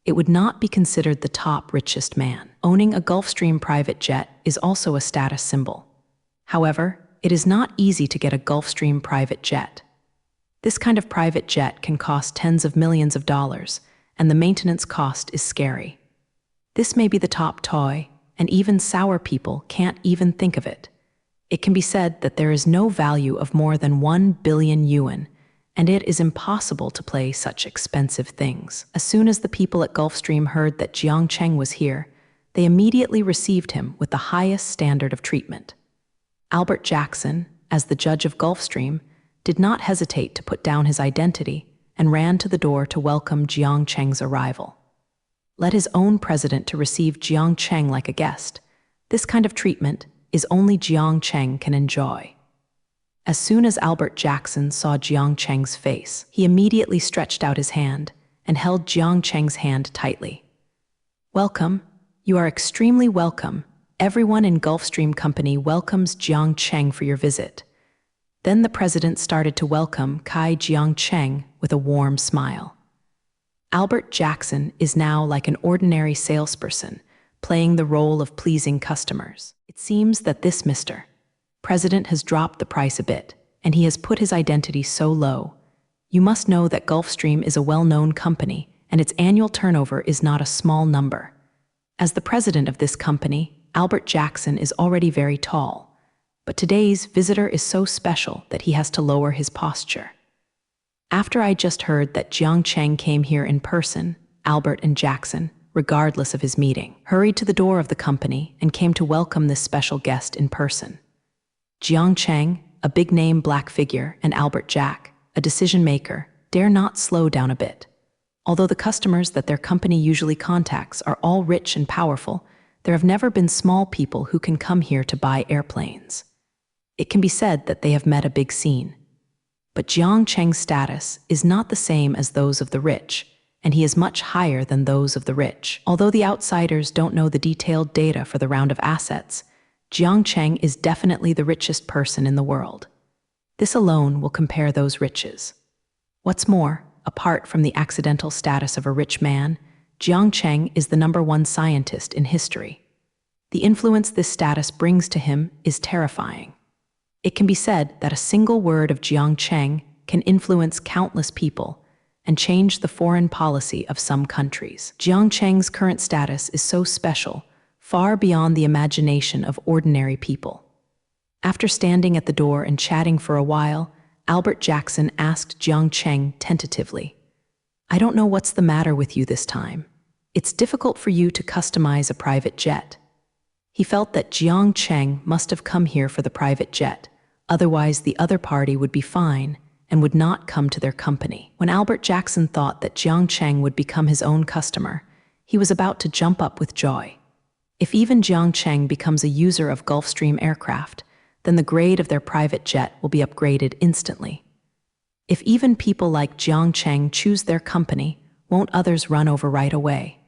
it would not be considered the top richest man. Owning a Gulfstream private jet is also a status symbol. However, it is not easy to get a Gulfstream private jet. This kind of private jet can cost tens of millions of dollars, and the maintenance cost is scary. This may be the top toy, and even sour people can't even think of it. It can be said that there is no value of more than 1 billion yuan, and it is impossible to play such expensive things. As soon as the people at Gulfstream heard that Jiang Cheng was here, they immediately received him with the highest standard of treatment. Albert Jackson, as the judge of Gulfstream, did not hesitate to put down his identity and ran to the door to welcome Jiang Cheng's arrival. Let his own president to receive Jiang Cheng like a guest. This kind of treatment is only Jiang Cheng can enjoy. As soon as Albert Jackson saw Jiang Cheng's face, he immediately stretched out his hand and held Jiang Cheng's hand tightly. "Welcome. You are extremely welcome. Everyone in Gulfstream Company welcomes Jiang Cheng for your visit." Then the president started to welcome Jiang Cheng with a warm smile. Albert Jackson is now like an ordinary salesperson, playing the role of pleasing customers. It seems that this Mr. President has dropped the price a bit, and he has put his identity so low. You must know that Gulfstream is a well-known company, and its annual turnover is not a small number. As the president of this company, Albert Jackson is already very tall, but today's visitor is so special that he has to lower his posture. After I just heard that Jiang Cheng came here in person, Albert and Jackson, regardless of his meeting, hurried to the door of the company and came to welcome this special guest in person. Jiang Cheng, a big-name black figure, and Albert Jack, a decision-maker, dare not slow down a bit. Although the customers that their company usually contacts are all rich and powerful, there have never been small people who can come here to buy airplanes. It can be said that they have met a big scene. But Jiang Cheng's status is not the same as those of the rich, and he is much higher than those of the rich. Although the outsiders don't know the detailed data for the round of assets, Jiang Cheng is definitely the richest person in the world. This alone will compare those riches. What's more, apart from the accidental status of a rich man, Jiang Cheng is the #1 scientist in history. The influence this status brings to him is terrifying. It can be said that a single word of Jiang Cheng can influence countless people and change the foreign policy of some countries. Jiang Cheng's current status is so special, far beyond the imagination of ordinary people. After standing at the door and chatting for a while, Albert Jackson asked Jiang Cheng tentatively, "I don't know what's the matter with you this time. It's difficult for you to customize a private jet." He felt that Jiang Cheng must have come here for the private jet, otherwise the other party would be fine and would not come to their company. When Albert Jackson thought that Jiang Cheng would become his own customer, he was about to jump up with joy. If even Jiang Cheng becomes a user of Gulfstream aircraft, then the grade of their private jet will be upgraded instantly. If even people like Jiang Cheng choose their company, won't others run over right away?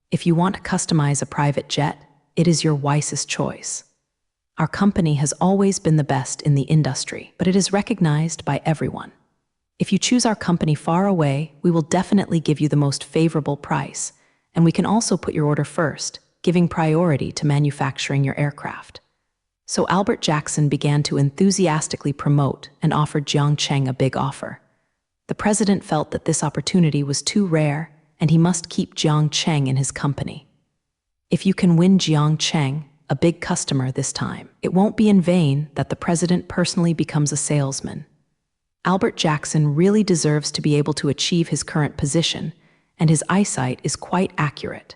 If you want to customize a private jet, it is your wisest choice. Our company has always been the best in the industry, but it is recognized by everyone. If you choose our company far away, we will definitely give you the most favorable price, and we can also put your order first, giving priority to manufacturing your aircraft. So Albert Jackson began to enthusiastically promote and offered Jiang Cheng a big offer. The president felt that this opportunity was too rare, and he must keep Jiang Cheng in his company. If you can win Jiang Cheng, a big customer this time, it won't be in vain that the president personally becomes a salesman. Albert Jackson really deserves to be able to achieve his current position, and his eyesight is quite accurate.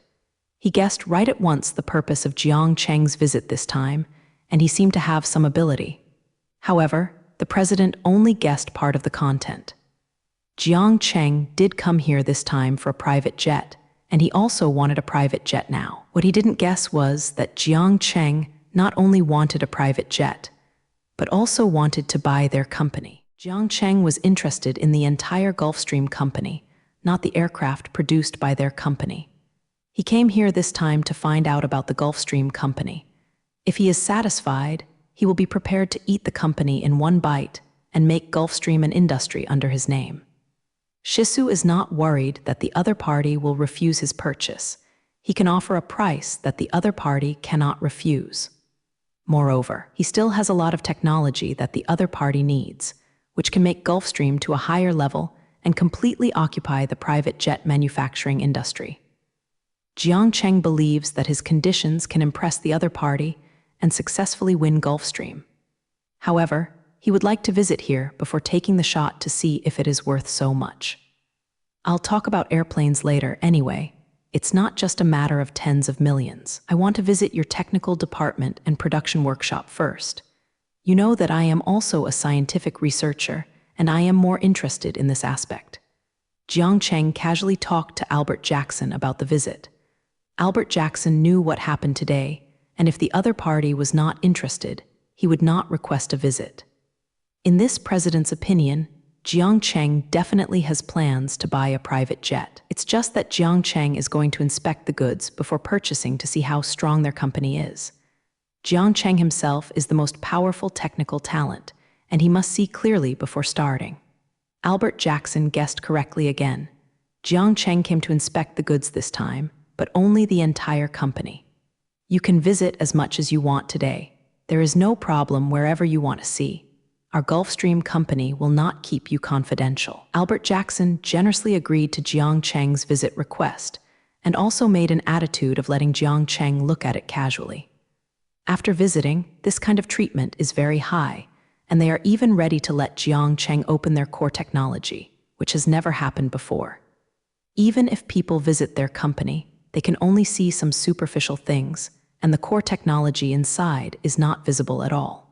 He guessed right at once the purpose of Jiang Cheng's visit this time, and he seemed to have some ability. However, the president only guessed part of the content. Jiang Cheng did come here this time for a private jet, and he also wanted a private jet now. What he didn't guess was that Jiang Cheng not only wanted a private jet, but also wanted to buy their company. Jiang Cheng was interested in the entire Gulfstream company, not the aircraft produced by their company. He came here this time to find out about the Gulfstream company. If he is satisfied, he will be prepared to eat the company in one bite and make Gulfstream an industry under his name. Shisu is not worried that the other party will refuse his purchase. He can offer a price that the other party cannot refuse. Moreover, he still has a lot of technology that the other party needs, which can make Gulfstream to a higher level and completely occupy the private jet manufacturing industry. Jiang Cheng believes that his conditions can impress the other party and successfully win Gulfstream. However, he would like to visit here before taking the shot to see if it is worth so much. I'll talk about airplanes later anyway. It's not just a matter of tens of millions. I want to visit your technical department and production workshop first. You know that I am also a scientific researcher, and I am more interested in this aspect. Jiang Cheng casually talked to Albert Jackson about the visit. Albert Jackson knew what happened today, and if the other party was not interested, he would not request a visit. In this president's opinion, Jiang Cheng definitely has plans to buy a private jet. It's just that Jiang Cheng is going to inspect the goods before purchasing to see how strong their company is. Jiang Cheng himself is the most powerful technical talent, and he must see clearly before starting. Albert Jackson guessed correctly again. Jiang Cheng came to inspect the goods this time, but only the entire company. You can visit as much as you want today. There is no problem wherever you want to see. Our Gulfstream company will not keep you confidential. Albert Jackson generously agreed to Jiang Cheng's visit request and also made an attitude of letting Jiang Cheng look at it casually. After visiting, this kind of treatment is very high, and they are even ready to let Jiang Cheng open their core technology, which has never happened before. Even if people visit their company, they can only see some superficial things, and the core technology inside is not visible at all.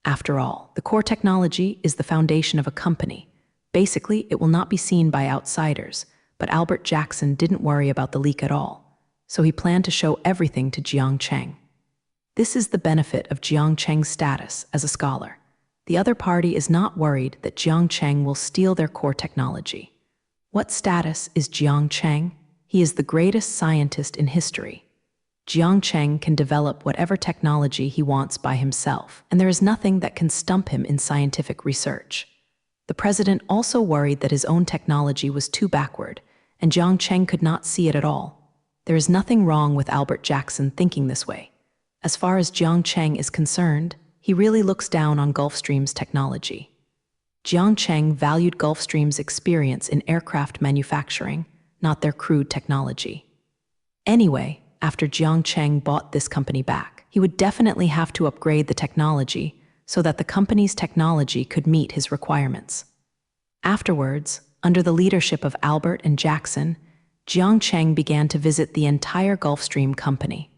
After all, the core technology is the foundation of a company. Basically, it will not be seen by outsiders, but Albert Jackson didn't worry about the leak at all, so he planned to show everything to Jiang Cheng. This is the benefit of Jiang Cheng's status as a scholar. The other party is not worried that Jiang Cheng will steal their core technology. What status is Jiang Cheng? He is the greatest scientist in history. Jiang Cheng can develop whatever technology he wants by himself, and there is nothing that can stump him in scientific research. The president also worried that his own technology was too backward, and Jiang Cheng could not see it at all. There is nothing wrong with Albert Jackson thinking this way. As far as Jiang Cheng is concerned, he really looks down on Gulfstream's technology. Jiang Cheng valued Gulfstream's experience in aircraft manufacturing, not their crude technology. Anyway, after Jiang Cheng bought this company back, he would definitely have to upgrade the technology so that the company's technology could meet his requirements. Afterwards, under the leadership of Albert and Jackson, Jiang Cheng began to visit the entire Gulfstream company.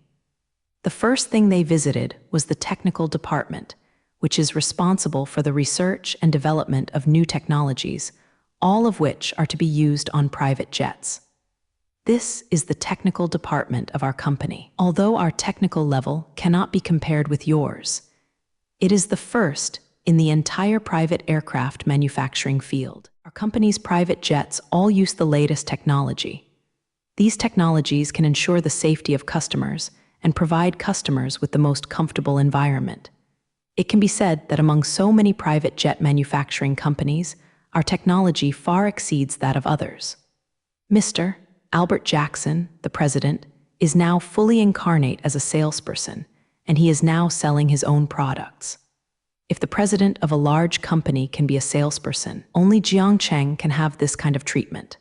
The first thing they visited was the technical department, which is responsible for the research and development of new technologies, all of which are to be used on private jets. This is the technical department of our company. Although our technical level cannot be compared with yours, it is the first in the entire private aircraft manufacturing field. Our company's private jets all use the latest technology. These technologies can ensure the safety of customers and provide customers with the most comfortable environment. It can be said that among so many private jet manufacturing companies, our technology far exceeds that of others. Mr. Albert Jackson, the president, is now fully incarnate as a salesperson, and he is now selling his own products. If the president of a large company can be a salesperson, only Jiang Cheng can have this kind of treatment.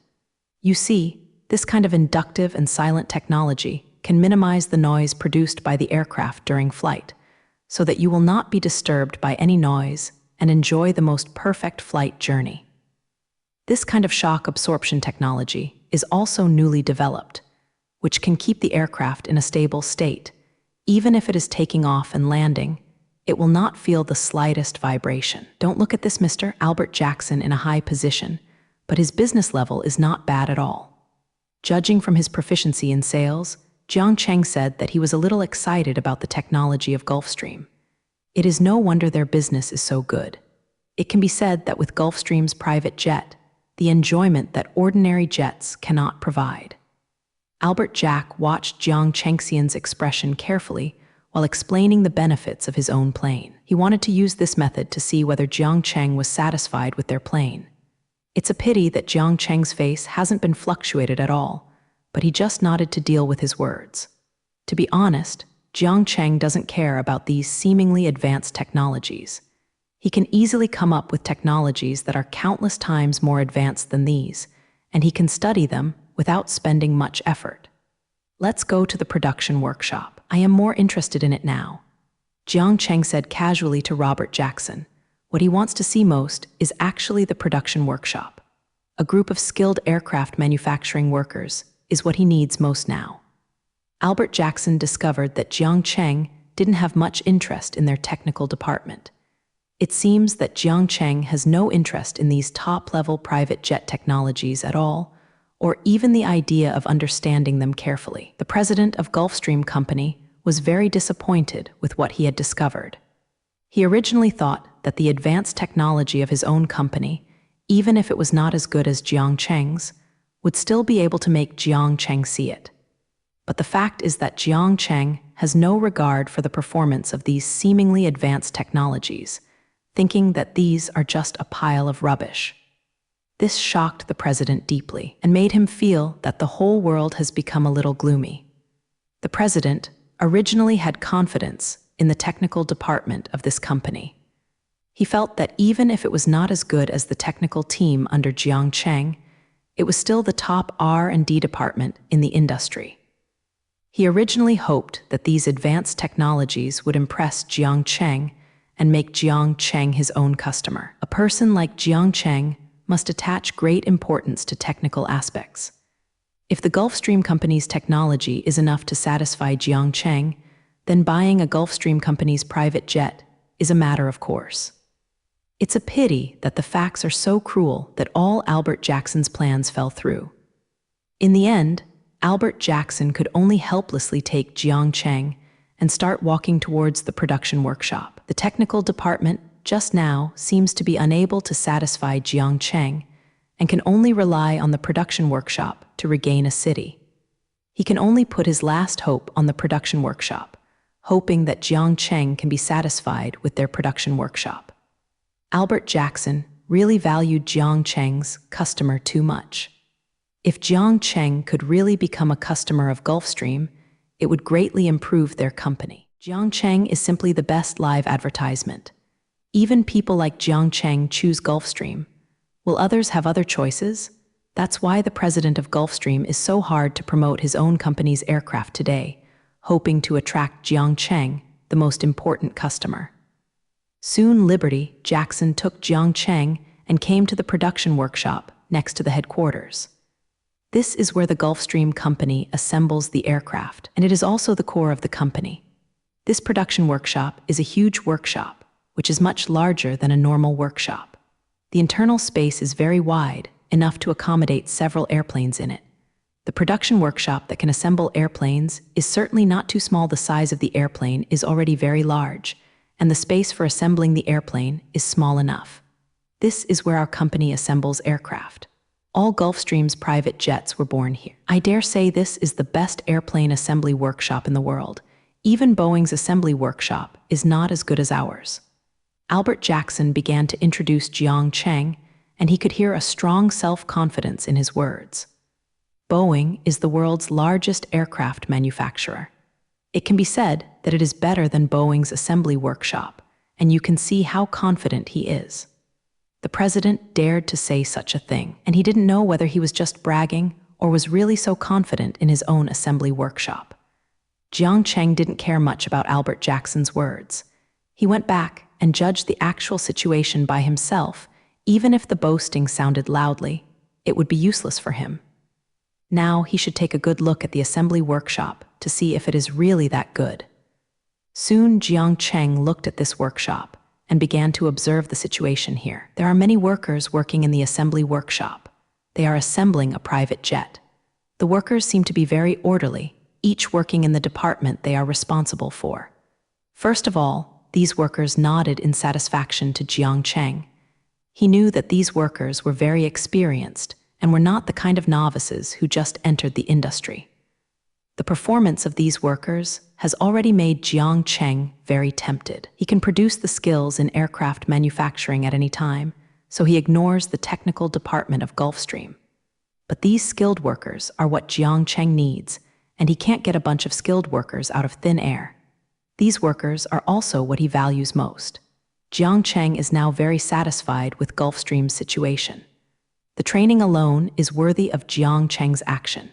You see, this kind of inductive and silent technology can minimize the noise produced by the aircraft during flight, so that you will not be disturbed by any noise and enjoy the most perfect flight journey. This kind of shock absorption technology is also newly developed, which can keep the aircraft in a stable state. Even if it is taking off and landing, it will not feel the slightest vibration. Don't look at this Mr. Albert Jackson in a high position, but his business level is not bad at all. Judging from his proficiency in sales, Jiang Cheng said that he was a little excited about the technology of Gulfstream. It is no wonder their business is so good. It can be said that with Gulfstream's private jet, the enjoyment that ordinary jets cannot provide. Albert Jack watched Jiang Chengxian's expression carefully while explaining the benefits of his own plane. He wanted to use this method to see whether Jiang Cheng was satisfied with their plane. It's a pity that Jiang Cheng's face hasn't been fluctuated at all, but he just nodded to deal with his words. To be honest, Jiang Cheng doesn't care about these seemingly advanced technologies. He can easily come up with technologies that are countless times more advanced than these, and he can study them without spending much effort. Let's go to the production workshop. I am more interested in it now. Jiang Cheng said casually to Robert Jackson. What he wants to see most is actually the production workshop. A group of skilled aircraft manufacturing workers is what he needs most now. Albert Jackson discovered that Jiang Cheng didn't have much interest in their technical department. It seems that Jiang Cheng has no interest in these top-level private jet technologies at all, or even the idea of understanding them carefully. The president of Gulfstream Company was very disappointed with what he had discovered. He originally thought that the advanced technology of his own company, even if it was not as good as Jiang Cheng's, would still be able to make Jiang Cheng see it. But the fact is that Jiang Cheng has no regard for the performance of these seemingly advanced technologies, thinking that these are just a pile of rubbish. This shocked the president deeply and made him feel that the whole world has become a little gloomy. The president originally had confidence in the technical department of this company. He felt that even if it was not as good as the technical team under Jiang Cheng, it was still the top R&D department in the industry. He originally hoped that these advanced technologies would impress Jiang Cheng and make Jiang Cheng his own customer. A person like Jiang Cheng must attach great importance to technical aspects. If the Gulfstream Company's technology is enough to satisfy Jiang Cheng, then buying a Gulfstream Company's private jet is a matter of course. It's a pity that the facts are so cruel that all Albert Jackson's plans fell through. In the end, Albert Jackson could only helplessly take Jiang Cheng and start walking towards the production workshop. The technical department just now seems to be unable to satisfy Jiang Cheng and can only rely on the production workshop to regain a city. He can only put his last hope on the production workshop, hoping that Jiang Cheng can be satisfied with their production workshop. Albert Jackson really valued Jiang Cheng's customer too much. If Jiang Cheng could really become a customer of Gulfstream, it would greatly improve their company. Jiang Cheng is simply the best live advertisement. Even people like Jiang Cheng choose Gulfstream. Will others have other choices? That's why the president of Gulfstream is so hard to promote his own company's aircraft today, hoping to attract Jiang Cheng, the most important customer. Soon Liberty Jackson took Jiang Cheng and came to the production workshop next to the headquarters. This is where the Gulfstream Company assembles the aircraft, and it is also the core of the company. This production workshop is a huge workshop, which is much larger than a normal workshop. The internal space is very wide, enough to accommodate several airplanes in it. The production workshop that can assemble airplanes is certainly not too small. The size of the airplane is already very large, and the space for assembling the airplane is small enough. This is where our company assembles aircraft. All Gulfstream's private jets were born here. I dare say this is the best airplane assembly workshop in the world. Even Boeing's assembly workshop is not as good as ours. Albert Jackson began to introduce Jiang Cheng, and he could hear a strong self-confidence in his words. Boeing is the world's largest aircraft manufacturer. It can be said that it is better than Boeing's assembly workshop, and you can see how confident he is. The president dared to say such a thing, and he didn't know whether he was just bragging or was really so confident in his own assembly workshop. Jiang Cheng didn't care much about Albert Jackson's words. He went back and judged the actual situation by himself. Even if the boasting sounded loudly, it would be useless for him. Now he should take a good look at the assembly workshop to see if it is really that good. Soon Jiang Cheng looked at this workshop and began to observe the situation here. There are many workers working in the assembly workshop. They are assembling a private jet. The workers seem to be very orderly, each working in the department they are responsible for. First of all, these workers nodded in satisfaction to Jiang Cheng. He knew that these workers were very experienced and were not the kind of novices who just entered the industry. The performance of these workers has already made Jiang Cheng very tempted. He can produce the skills in aircraft manufacturing at any time, so he ignores the technical department of Gulfstream. But these skilled workers are what Jiang Cheng needs, and he can't get a bunch of skilled workers out of thin air. These workers are also what he values most. Jiang Cheng is now very satisfied with Gulfstream's situation. The training alone is worthy of Jiang Cheng's action,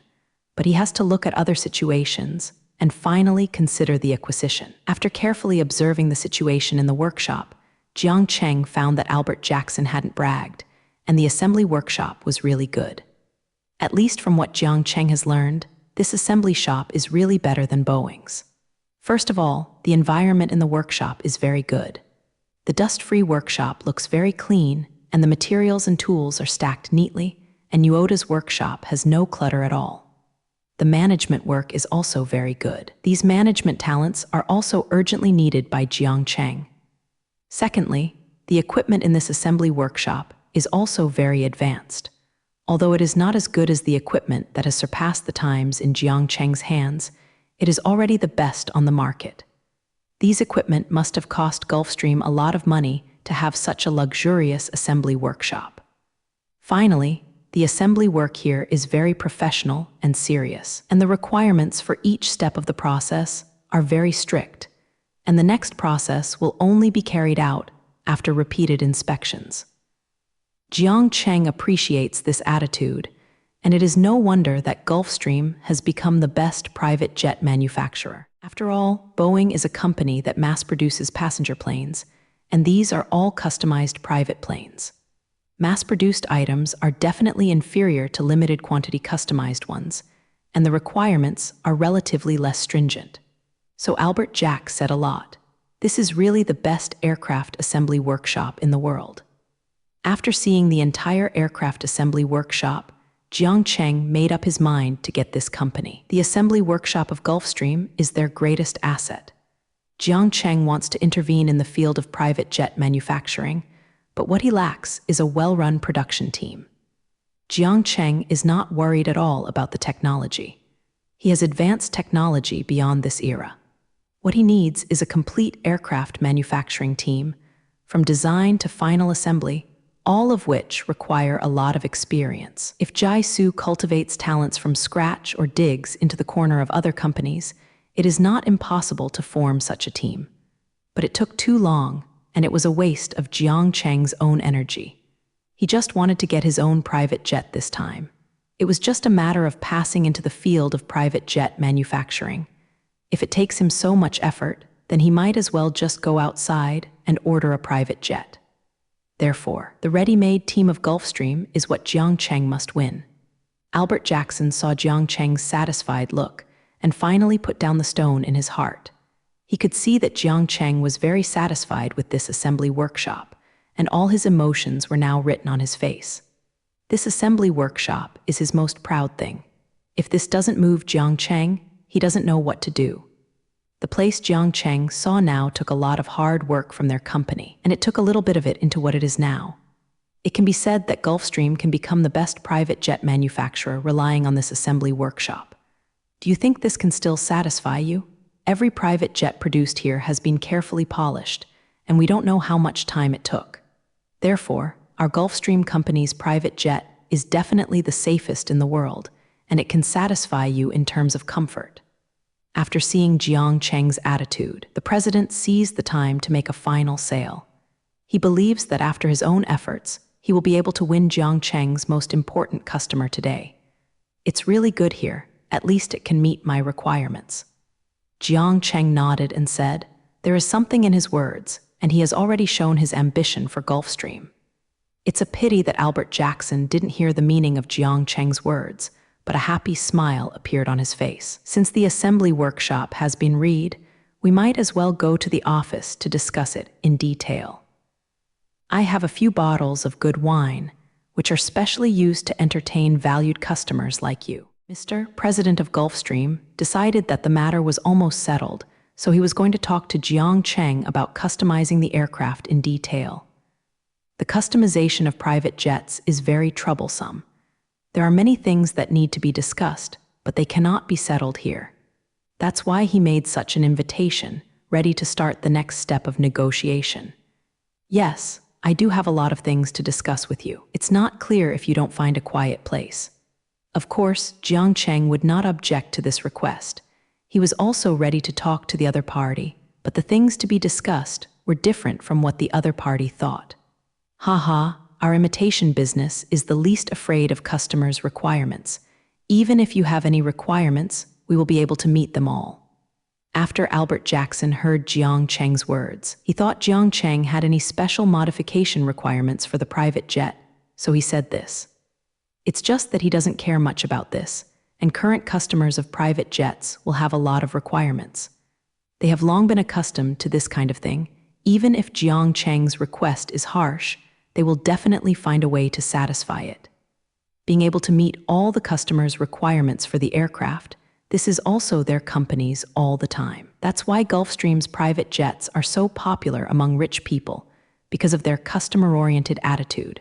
but he has to look at other situations and finally consider the acquisition. After carefully observing the situation in the workshop, Jiang Cheng found that Albert Jackson hadn't bragged, and the assembly workshop was really good. At least from what Jiang Cheng has learned, this assembly shop is really better than Boeing's. First of all, the environment in the workshop is very good. The dust-free workshop looks very clean, and the materials and tools are stacked neatly, and Nuota's workshop has no clutter at all. The management work is also very good. These management talents are also urgently needed by Jiang Cheng. Secondly, the equipment in this assembly workshop is also very advanced. Although it is not as good as the equipment that has surpassed the times in Jiang Cheng's hands, it is already the best on the market. These equipment must have cost Gulfstream a lot of money to have such a luxurious assembly workshop. Finally, the assembly work here is very professional and serious, and the requirements for each step of the process are very strict, and the next process will only be carried out after repeated inspections. Jiang Cheng appreciates this attitude, and it is no wonder that Gulfstream has become the best private jet manufacturer. After all, Boeing is a company that mass-produces passenger planes, and these are all customized private planes. Mass-produced items are definitely inferior to limited quantity customized ones, and the requirements are relatively less stringent. So Albert Jack said a lot. This is really the best aircraft assembly workshop in the world. After seeing the entire aircraft assembly workshop, Jiang Cheng made up his mind to get this company. The assembly workshop of Gulfstream is their greatest asset. Jiang Cheng wants to intervene in the field of private jet manufacturing, but what he lacks is a well-run production team. Jiang Cheng is not worried at all about the technology. He has advanced technology beyond this era. What he needs is a complete aircraft manufacturing team, from design to final assembly, all of which require a lot of experience. If Jai Su cultivates talents from scratch or digs into the corner of other companies, it is not impossible to form such a team. But it took too long, and it was a waste of Jiang Cheng's own energy. He just wanted to get his own private jet this time. It was just a matter of passing into the field of private jet manufacturing. If it takes him so much effort, then he might as well just go outside and order a private jet. Therefore, the ready-made team of Gulfstream is what Jiang Cheng must win. Albert Jackson saw Jiang Cheng's satisfied look and finally put down the stone in his heart. He could see that Jiang Cheng was very satisfied with this assembly workshop, and all his emotions were now written on his face. This assembly workshop is his most proud thing. If this doesn't move Jiang Cheng, he doesn't know what to do. The place Jiang Cheng saw now took a lot of hard work from their company, and it took a little bit of it into what it is now. It can be said that Gulfstream can become the best private jet manufacturer relying on this assembly workshop. Do you think this can still satisfy you? Every private jet produced here has been carefully polished, and we don't know how much time it took. Therefore, our Gulfstream company's private jet is definitely the safest in the world, and it can satisfy you in terms of comfort. After seeing Jiang Cheng's attitude, the president seized the time to make a final sale. He believes that after his own efforts, he will be able to win Jiang Cheng's most important customer today. It's really good here, at least it can meet my requirements. Jiang Cheng nodded and said, there is something in his words, and he has already shown his ambition for Gulfstream. It's a pity that Albert Jackson didn't hear the meaning of Jiang Cheng's words, but a happy smile appeared on his face. Since the assembly workshop has been read, we might as well go to the office to discuss it in detail. I have a few bottles of good wine, which are specially used to entertain valued customers like you. Mr. President of Gulfstream decided that the matter was almost settled, so he was going to talk to Jiang Cheng about customizing the aircraft in detail. The customization of private jets is very troublesome. There are many things that need to be discussed, but they cannot be settled here. That's why he made such an invitation, ready to start the next step of negotiation. Yes, I do have a lot of things to discuss with you. It's not clear if you don't find a quiet place. Of course, Jiang Cheng would not object to this request. He was also ready to talk to the other party, but the things to be discussed were different from what the other party thought. Haha, our imitation business is the least afraid of customers' requirements. Even if you have any requirements, we will be able to meet them all. After Albert Jackson heard Jiang Cheng's words, he thought Jiang Cheng had any special modification requirements for the private jet, so he said this. It's just that he doesn't care much about this, and current customers of private jets will have a lot of requirements. They have long been accustomed to this kind of thing. Even if Jiang Cheng's request is harsh, they will definitely find a way to satisfy it. Being able to meet all the customers' requirements for the aircraft, this is also their company's all the time. That's why Gulfstream's private jets are so popular among rich people, because of their customer-oriented attitude.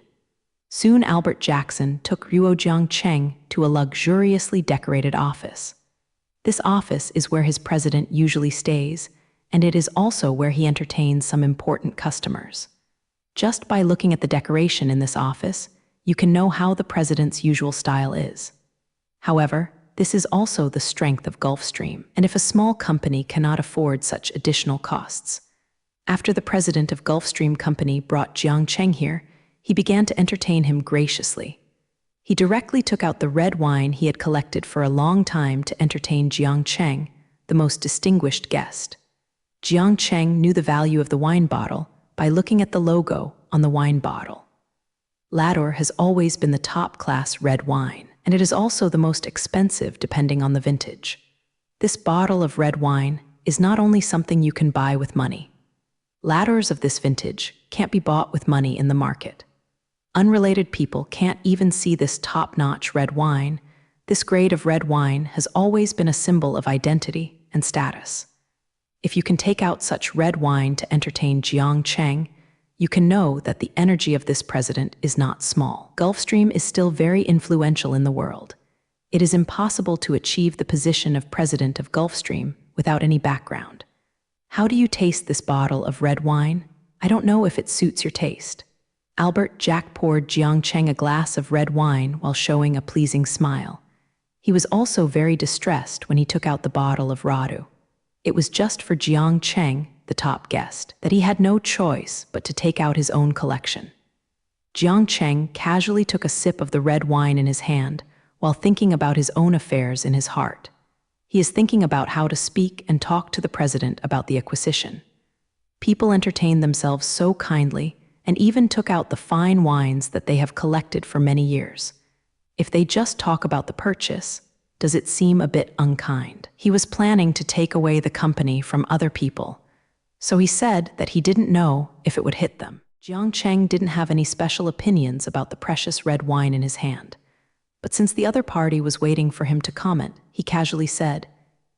Soon Albert Jackson took Jiang Cheng to a luxuriously decorated office. This office is where his president usually stays, and it is also where he entertains some important customers. Just by looking at the decoration in this office, you can know how the president's usual style is. However, this is also the strength of Gulfstream, and if a small company cannot afford such additional costs. After the president of Gulfstream Company brought Jiang Cheng here, he began to entertain him graciously. He directly took out the red wine he had collected for a long time to entertain Jiang Cheng, the most distinguished guest. Jiang Cheng knew the value of the wine bottle by looking at the logo on the wine bottle. Lador has always been the top-class red wine, and it is also the most expensive depending on the vintage. This bottle of red wine is not only something you can buy with money. Ladors of this vintage can't be bought with money in the market. Unrelated people can't even see this top-notch red wine. This grade of red wine has always been a symbol of identity and status. If you can take out such red wine to entertain Jiang Cheng, you can know that the energy of this president is not small. Gulfstream is still very influential in the world. It is impossible to achieve the position of president of Gulfstream without any background. How do you taste this bottle of red wine? I don't know if it suits your taste. Albert Jack poured Jiang Cheng a glass of red wine while showing a pleasing smile. He was also very distressed when he took out the bottle of Radu. It was just for Jiang Cheng, the top guest, that he had no choice but to take out his own collection. Jiang Cheng casually took a sip of the red wine in his hand while thinking about his own affairs in his heart. He is thinking about how to speak and talk to the president about the acquisition. People entertained themselves so kindly and even took out the fine wines that they have collected for many years. If they just talk about the purchase, does it seem a bit unkind? He was planning to take away the company from other people, so he said that he didn't know if it would hit them. Jiang Cheng didn't have any special opinions about the precious red wine in his hand. But since the other party was waiting for him to comment, he casually said,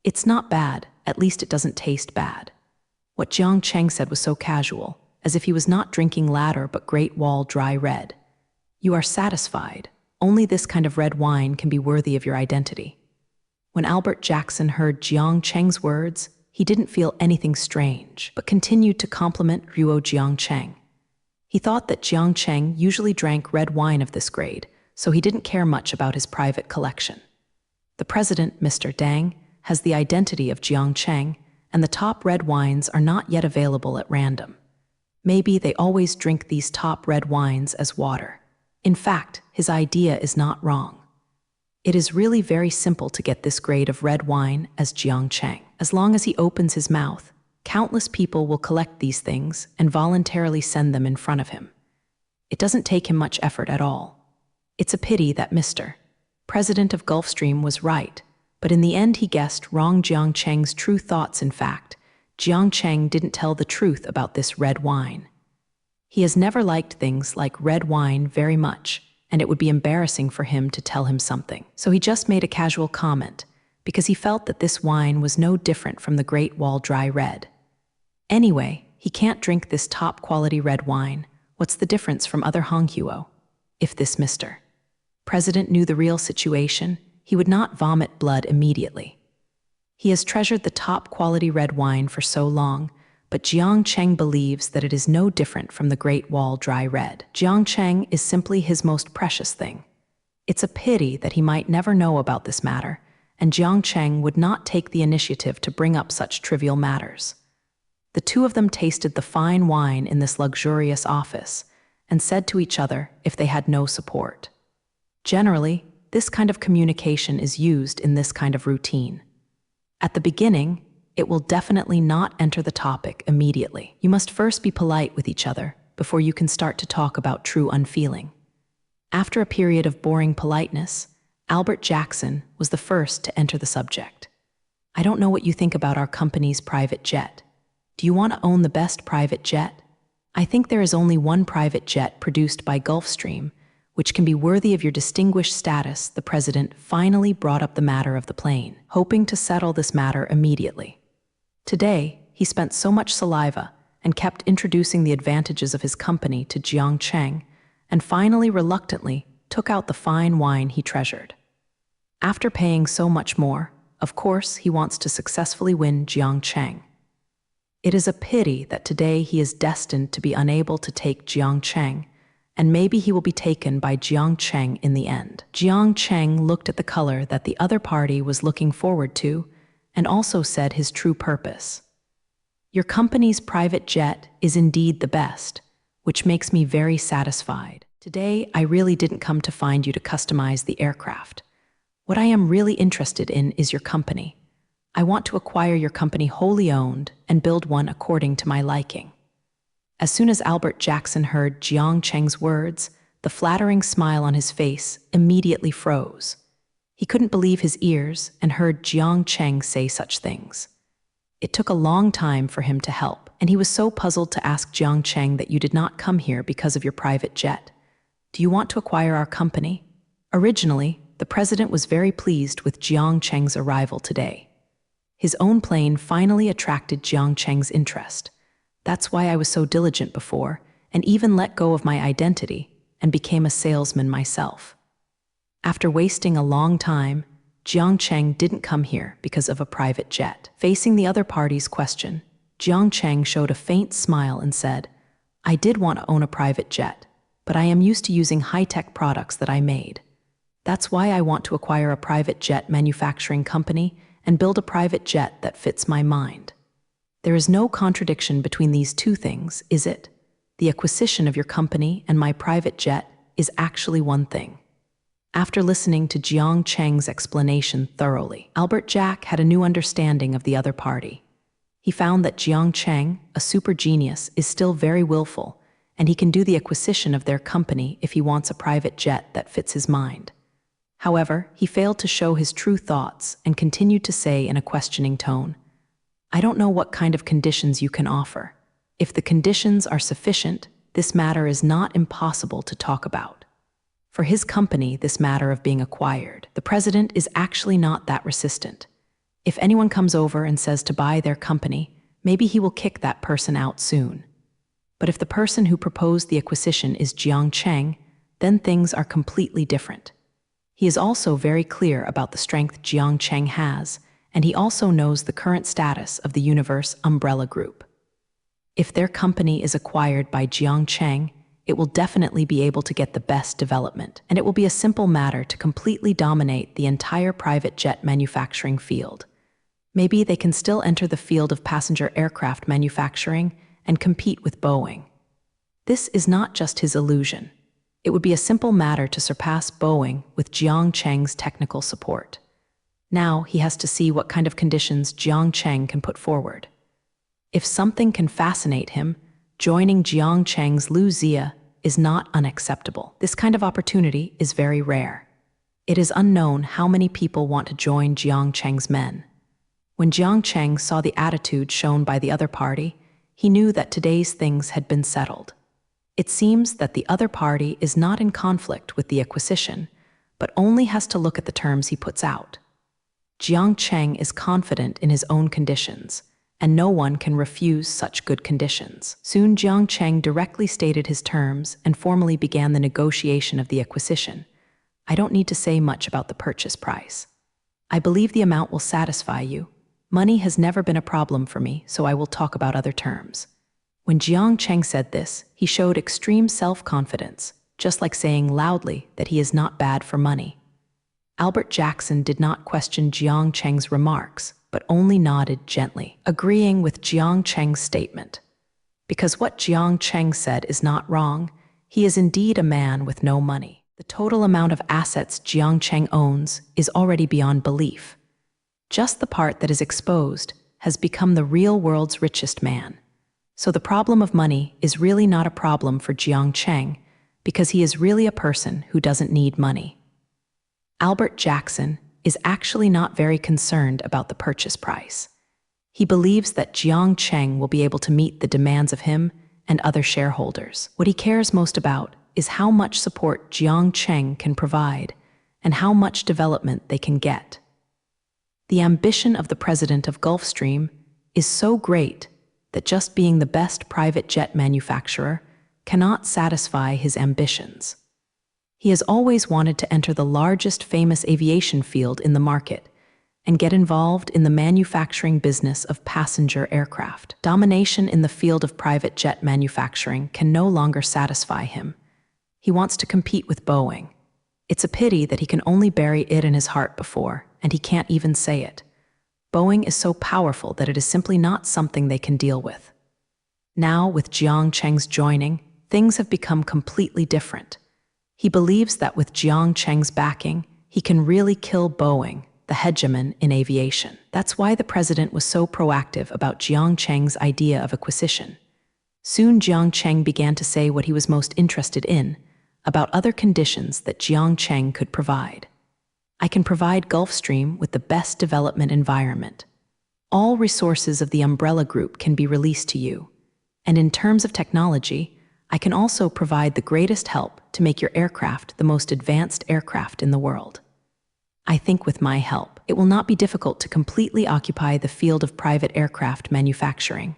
"It's not bad, at least it doesn't taste bad." What Jiang Cheng said was so casual, as if he was not drinking Ladder but Great Wall dry red. You are satisfied. Only this kind of red wine can be worthy of your identity. When Albert Jackson heard Jiang Cheng's words, he didn't feel anything strange, but continued to compliment Ruo Jiang Cheng. He thought that Jiang Cheng usually drank red wine of this grade, so he didn't care much about his private collection. The president, Mr. Dang, has the identity of Jiang Cheng, and the top red wines are not yet available at random. Maybe they always drink these top red wines as water. In fact, his idea is not wrong. It is really very simple to get this grade of red wine as Jiang Cheng. As long as he opens his mouth, countless people will collect these things and voluntarily send them in front of him. It doesn't take him much effort at all. It's a pity that Mr. President of Gulfstream was right, but in the end he guessed wrong Jiang Cheng's true thoughts. In fact, Jiang Cheng didn't tell the truth about this red wine. He has never liked things like red wine very much, and it would be embarrassing for him to tell him something. So he just made a casual comment, because he felt that this wine was no different from the Great Wall dry red. Anyway, he can't drink this top-quality red wine. What's the difference from other Honghuo? If this Mr. President knew the real situation, he would not vomit blood immediately. He has treasured the top-quality red wine for so long, but Jiang Cheng believes that it is no different from the Great Wall dry red. Jiang Cheng is simply his most precious thing. It's a pity that he might never know about this matter, and Jiang Cheng would not take the initiative to bring up such trivial matters. The two of them tasted the fine wine in this luxurious office and said to each other if they had no support. Generally, this kind of communication is used in this kind of routine. At the beginning, it will definitely not enter the topic immediately. You must first be polite with each other before you can start to talk about true unfeeling. After a period of boring politeness, Albert Jackson was the first to enter the subject. I don't know what you think about our company's private jet. Do you want to own the best private jet? I think there is only one private jet produced by Gulfstream, which can be worthy of your distinguished status. The president finally brought up the matter of the plane, hoping to settle this matter immediately. Today, he spent so much saliva and kept introducing the advantages of his company to Jiang Cheng, and finally reluctantly took out the fine wine he treasured. After paying so much more, of course he wants to successfully win Jiang Cheng. It is a pity that today he is destined to be unable to take Jiang Cheng, and maybe he will be taken by Jiang Cheng in the end. Jiang Cheng looked at the color that the other party was looking forward to, and also said his true purpose. Your company's private jet is indeed the best, which makes me very satisfied. Today, I really didn't come to find you to customize the aircraft. What I am really interested in is your company. I want to acquire your company wholly owned and build one according to my liking. As soon as Albert Jackson heard Jiang Cheng's words, the flattering smile on his face immediately froze. He couldn't believe his ears and heard Jiang Cheng say such things. It took a long time for him to help, and he was so puzzled to ask Jiang Cheng that you did not come here because of your private jet. Do you want to acquire our company? Originally, the president was very pleased with Jiang Cheng's arrival today. His own plane finally attracted Jiang Cheng's interest. That's why I was so diligent before, and even let go of my identity and became a salesman myself. After wasting a long time, Jiang Cheng didn't come here because of a private jet. Facing the other party's question, Jiang Cheng showed a faint smile and said, I did want to own a private jet, but I am used to using high-tech products that I made. That's why I want to acquire a private jet manufacturing company and build a private jet that fits my mind. There is no contradiction between these two things, is it? The acquisition of your company and my private jet is actually one thing. After listening to Jiang Cheng's explanation thoroughly, Albert Jack had a new understanding of the other party. He found that Jiang Cheng, a super genius, is still very willful, and he can do the acquisition of their company if he wants a private jet that fits his mind. However, he failed to show his true thoughts and continued to say in a questioning tone, I don't know what kind of conditions you can offer. If the conditions are sufficient, this matter is not impossible to talk about. For his company, this matter of being acquired, the president is actually not that resistant. If anyone comes over and says to buy their company, maybe he will kick that person out soon. But if the person who proposed the acquisition is Jiang Cheng, then things are completely different. He is also very clear about the strength Jiang Cheng has, and he also knows the current status of the Universe Umbrella Group. If their company is acquired by Jiang Cheng, it will definitely be able to get the best development, and it will be a simple matter to completely dominate the entire private jet manufacturing field. Maybe they can still enter the field of passenger aircraft manufacturing and compete with Boeing. This is not just his illusion. It would be a simple matter to surpass Boeing with Jiang Cheng's technical support. Now he has to see what kind of conditions Jiang Cheng can put forward. If something can fascinate him, joining Jiang Cheng's Lu Zia is not unacceptable. This kind of opportunity is very rare. It is unknown how many people want to join Jiang Cheng's men. When Jiang Cheng saw the attitude shown by the other party, he knew that today's things had been settled. It seems that the other party is not in conflict with the acquisition, but only has to look at the terms he puts out. Jiang Cheng is confident in his own conditions, and no one can refuse such good conditions. Soon Jiang Cheng directly stated his terms and formally began the negotiation of the acquisition. I don't need to say much about the purchase price. I believe the amount will satisfy you. Money has never been a problem for me, so I will talk about other terms. When Jiang Cheng said this, he showed extreme self-confidence, just like saying loudly that he is not bad for money. Albert Jackson did not question Jiang Cheng's remarks, but only nodded gently, agreeing with Jiang Cheng's statement. Because what Jiang Cheng said is not wrong, he is indeed a man with no money. The total amount of assets Jiang Cheng owns is already beyond belief. Just the part that is exposed has become the real world's richest man. So the problem of money is really not a problem for Jiang Cheng, because he is really a person who doesn't need money. Albert Jackson is actually not very concerned about the purchase price. He believes that Jiang Cheng will be able to meet the demands of him and other shareholders. What he cares most about is how much support Jiang Cheng can provide and how much development they can get. The ambition of the president of Gulfstream is so great that just being the best private jet manufacturer cannot satisfy his ambitions. He has always wanted to enter the largest famous aviation field in the market and get involved in the manufacturing business of passenger aircraft. Domination in the field of private jet manufacturing can no longer satisfy him. He wants to compete with Boeing. It's a pity that he can only bury it in his heart before, and he can't even say it. Boeing is so powerful that it is simply not something they can deal with. Now, with Jiang Cheng's joining, things have become completely different. He believes that with Jiang Cheng's backing, he can really kill Boeing, the hegemon in aviation. That's why the president was so proactive about Jiang Cheng's idea of acquisition. Soon Jiang Cheng began to say what he was most interested in, about other conditions that Jiangcheng could provide. I can provide Gulfstream with the best development environment. All resources of the umbrella group can be released to you. And in terms of technology, I can also provide the greatest help to make your aircraft the most advanced aircraft in the world. I think with my help, it will not be difficult to completely occupy the field of private aircraft manufacturing.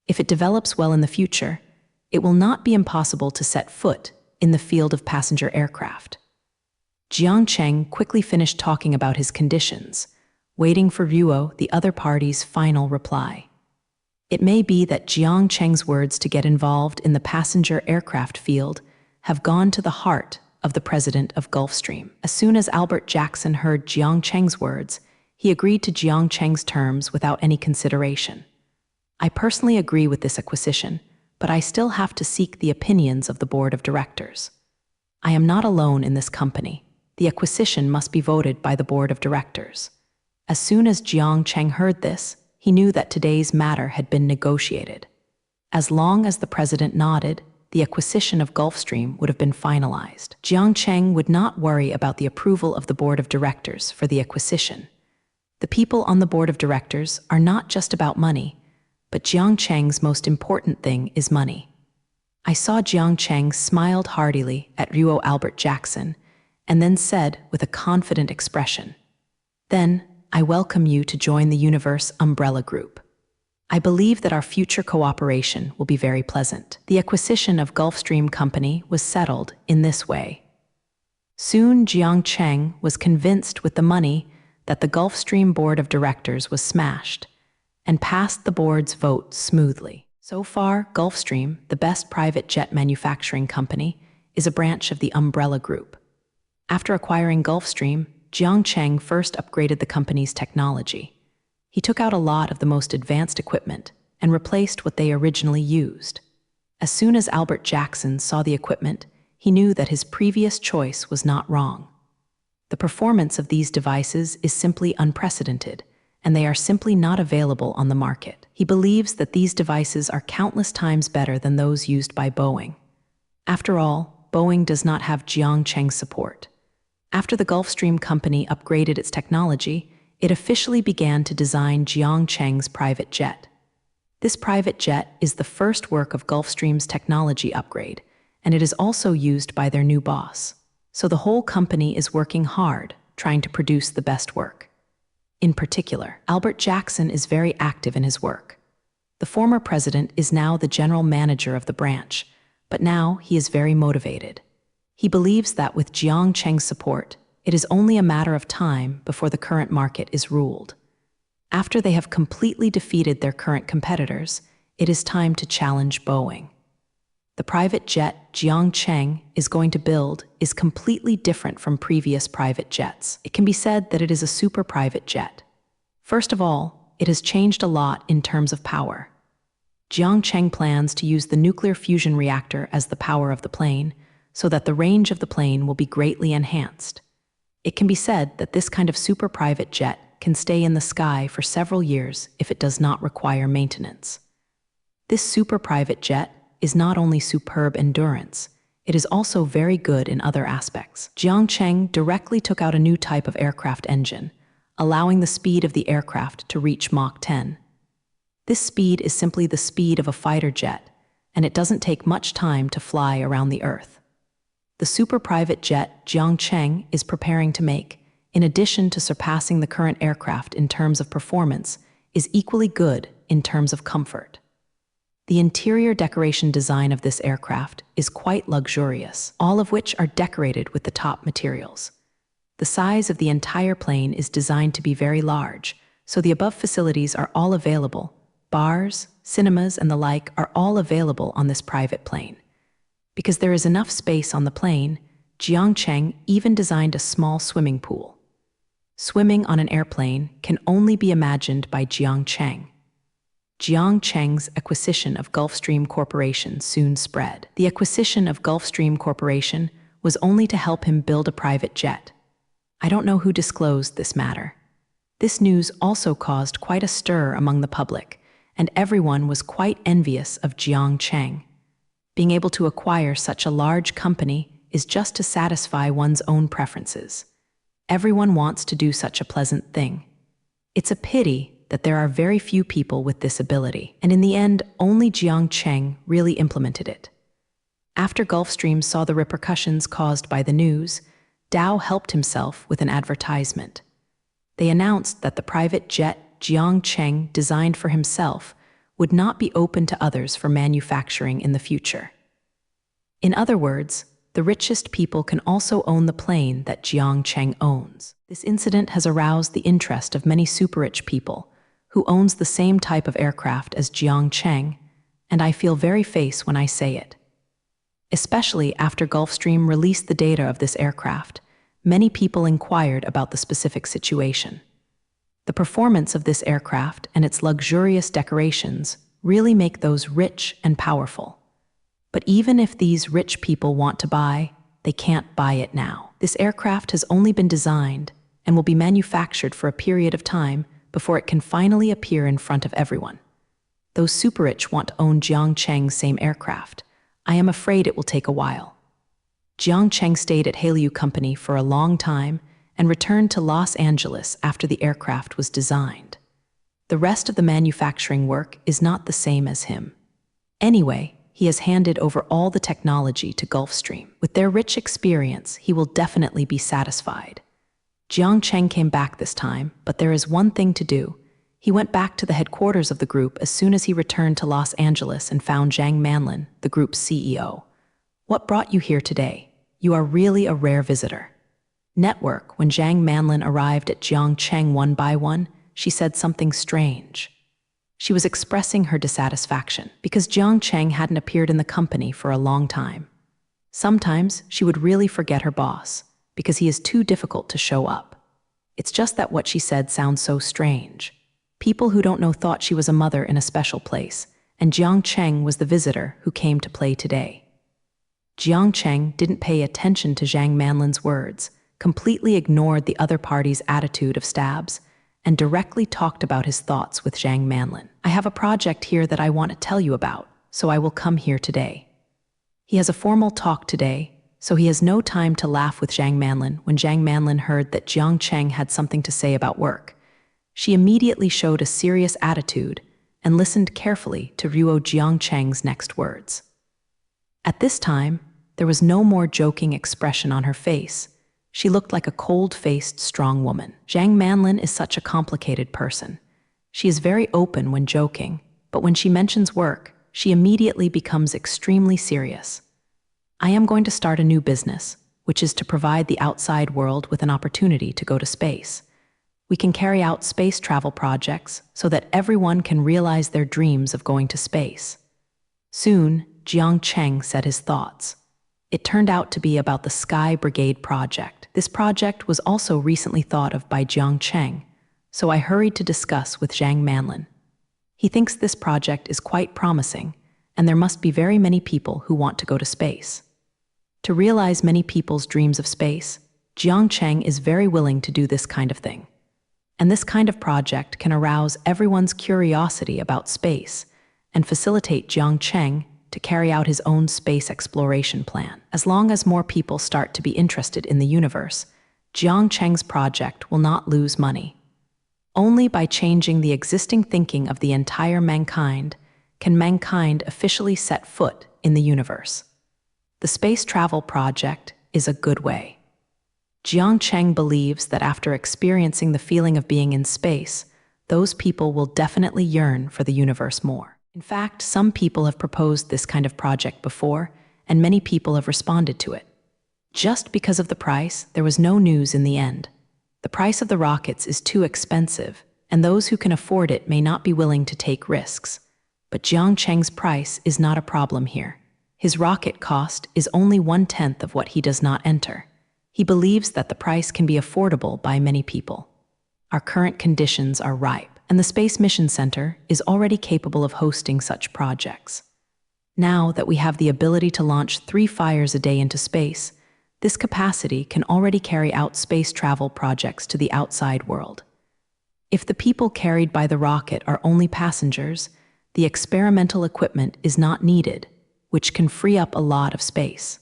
If it develops well in the future, it will not be impossible to set foot in the field of passenger aircraft. Jiangcheng quickly finished talking about his conditions, waiting for Ruo, the other party's final reply. It may be that Jiangcheng's words to get involved in the passenger aircraft field have gone to the heart of the president of Gulfstream. As soon as Albert Jackson heard Jiangcheng's words, he agreed to Jiangcheng's terms without any consideration. I personally agree with this acquisition, but I still have to seek the opinions of the board of directors. I am not alone in this company. The acquisition must be voted by the board of directors. As soon as Jiangcheng heard this, he knew that today's matter had been negotiated. As long as the president nodded, the acquisition of Gulfstream would have been finalized. Jiangcheng would not worry about the approval of the board of directors for the acquisition. The people on the board of directors are not just about money, but Jiangcheng's most important thing is money. I saw Jiangcheng smiled heartily at Ruo Albert Jackson and then said with a confident expression, "Then, I welcome you to join the Universe Umbrella Group. I believe that our future cooperation will be very pleasant." The acquisition of Gulfstream Company was settled in this way. Soon Jiangcheng was convinced with the money that the Gulfstream board of directors was smashed and passed the board's vote smoothly. So far, Gulfstream, the best private jet manufacturing company, is a branch of the Umbrella Group. After acquiring Gulfstream, Jiangcheng first upgraded the company's technology. He took out a lot of the most advanced equipment and replaced what they originally used. As soon as Albert Jackson saw the equipment, he knew that his previous choice was not wrong. The performance of these devices is simply unprecedented, and they are simply not available on the market. He believes that these devices are countless times better than those used by Boeing. After all, Boeing does not have Jiangcheng's support. After the Gulfstream company upgraded its technology, it officially began to design Jiangcheng's private jet. This private jet is the first work of Gulfstream's technology upgrade, and it is also used by their new boss. So the whole company is working hard, trying to produce the best work. In particular, Albert Jackson is very active in his work. The former president is now the general manager of the branch, but now he is very motivated. He believes that with Jiangcheng's support, it is only a matter of time before the current market is ruled. After they have completely defeated their current competitors, it is time to challenge Boeing. The private jet Jiangcheng is going to build is completely different from previous private jets. It can be said that it is a super private jet. First of all, it has changed a lot in terms of power. Jiangcheng plans to use the nuclear fusion reactor as the power of the plane, so that the range of the plane will be greatly enhanced. It can be said that this kind of super private jet can stay in the sky for several years if it does not require maintenance. This super private jet is not only superb endurance, it is also very good in other aspects. Jiangcheng directly took out a new type of aircraft engine, allowing the speed of the aircraft to reach Mach 10. This speed is simply the speed of a fighter jet, and it doesn't take much time to fly around the Earth. The super private jet Jiangcheng is preparing to make, in addition to surpassing the current aircraft in terms of performance, is equally good in terms of comfort. The interior decoration design of this aircraft is quite luxurious, all of which are decorated with the top materials. The size of the entire plane is designed to be very large, so the above facilities are all available. Bars, cinemas, and the like are all available on this private plane. Because there is enough space on the plane, Jiangcheng even designed a small swimming pool. Swimming on an airplane can only be imagined by Jiangcheng. Jiangcheng's acquisition of Gulfstream Corporation soon spread. The acquisition of Gulfstream Corporation was only to help him build a private jet. I don't know who disclosed this matter. This news also caused quite a stir among the public, and everyone was quite envious of Jiangcheng. Being able to acquire such a large company is just to satisfy one's own preferences. Everyone wants to do such a pleasant thing. It's a pity that there are very few people with this ability, and in the end, only Jiang Cheng really implemented it. After Gulfstream saw the repercussions caused by the news, Dow helped himself with an advertisement. They announced that the private jet Jiang Cheng designed for himself would not be open to others for manufacturing in the future. In other words, the richest people can also own the plane that Jiang Cheng owns. This incident has aroused the interest of many super-rich people who owns the same type of aircraft as Jiang Cheng, and I feel very face when I say it. Especially after Gulfstream released the data of this aircraft, many people inquired about the specific situation. The performance of this aircraft and its luxurious decorations really make those rich and powerful. But even if these rich people want to buy, they can't buy it now. This aircraft has only been designed and will be manufactured for a period of time before it can finally appear in front of everyone. Those super-rich want to own Jiang Cheng's same aircraft. I am afraid it will take a while. Jiang Cheng stayed at Hallyu Company for a long time and returned to Los Angeles after the aircraft was designed. The rest of the manufacturing work is not the same as him. Anyway, he has handed over all the technology to Gulfstream. With their rich experience, he will definitely be satisfied. Jiang Cheng came back this time, but there is one thing to do. He went back to the headquarters of the group as soon as he returned to Los Angeles and found Zhang Manlin, the group's CEO. "What brought you here today? You are really a rare visitor." Network, when Zhang Manlin arrived at Jiang Cheng one by one, she said something strange. She was expressing her dissatisfaction because Jiang Cheng hadn't appeared in the company for a long time. Sometimes she would really forget her boss because he is too difficult to show up. It's just that what she said sounds so strange. People who don't know thought she was a mother in a special place, and Jiang Cheng was the visitor who came to play today. Jiang Cheng didn't pay attention to Zhang Manlin's words, completely ignored the other party's attitude of stabs, and directly talked about his thoughts with Zhang Manlin. "I have a project here that I want to tell you about, so I will come here today." He has a formal talk today, so he has no time to laugh with Zhang Manlin. When Zhang Manlin heard that Jiang Cheng had something to say about work, she immediately showed a serious attitude and listened carefully to Ruo Jiang Cheng's next words. At this time, there was no more joking expression on her face. She looked like a cold-faced, strong woman. Zhang Manlin is such a complicated person. She is very open when joking, but when she mentions work, she immediately becomes extremely serious. "I am going to start a new business, which is to provide the outside world with an opportunity to go to space. We can carry out space travel projects so that everyone can realize their dreams of going to space." Soon, Jiang Cheng said his thoughts. It turned out to be about the Sky Brigade project. This project was also recently thought of by Jiang Cheng, so I hurried to discuss with Zhang Manlin. He thinks this project is quite promising, and there must be very many people who want to go to space. To realize many people's dreams of space, Jiang Cheng is very willing to do this kind of thing. And this kind of project can arouse everyone's curiosity about space and facilitate Jiang Cheng to carry out his own space exploration plan. As long as more people start to be interested in the universe, Jiang Cheng's project will not lose money. Only by changing the existing thinking of the entire mankind can mankind officially set foot in the universe. The space travel project is a good way. Jiang Cheng believes that after experiencing the feeling of being in space, those people will definitely yearn for the universe more. In fact, some people have proposed this kind of project before, and many people have responded to it. Just because of the price, there was no news in the end. The price of the rockets is too expensive, and those who can afford it may not be willing to take risks. But Jiang Cheng's price is not a problem here. His rocket cost is only 1/10 of what he does not enter. He believes that the price can be affordable by many people. Our current conditions are ripe, and the Space Mission Center is already capable of hosting such projects. Now that we have the ability to launch 3 fires a day into space, this capacity can already carry out space travel projects to the outside world. If the people carried by the rocket are only passengers, the experimental equipment is not needed, which can free up a lot of space.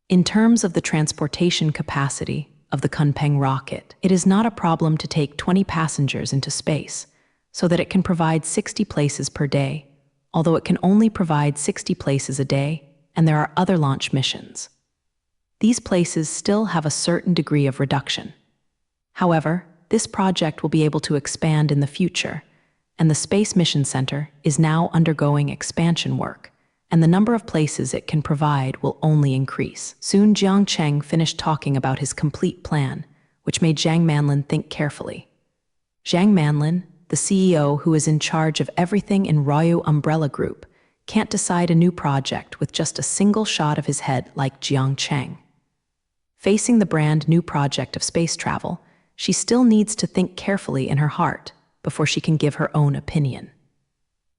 In terms of the transportation capacity of the Kunpeng rocket, it is not a problem to take 20 passengers into space, so that it can provide 60 places per day, although it can only provide 60 places a day, and there are other launch missions. These places still have a certain degree of reduction. However, this project will be able to expand in the future, and the Space Mission Center is now undergoing expansion work, and the number of places it can provide will only increase. Soon Jiang Cheng finished talking about his complete plan, which made Zhang Manlin think carefully. Zhang Manlin, the CEO who is in charge of everything in Royal Umbrella Group, can't decide a new project with just a single shot of his head like Jiang Cheng. Facing the brand new project of space travel, she still needs to think carefully in her heart before she can give her own opinion.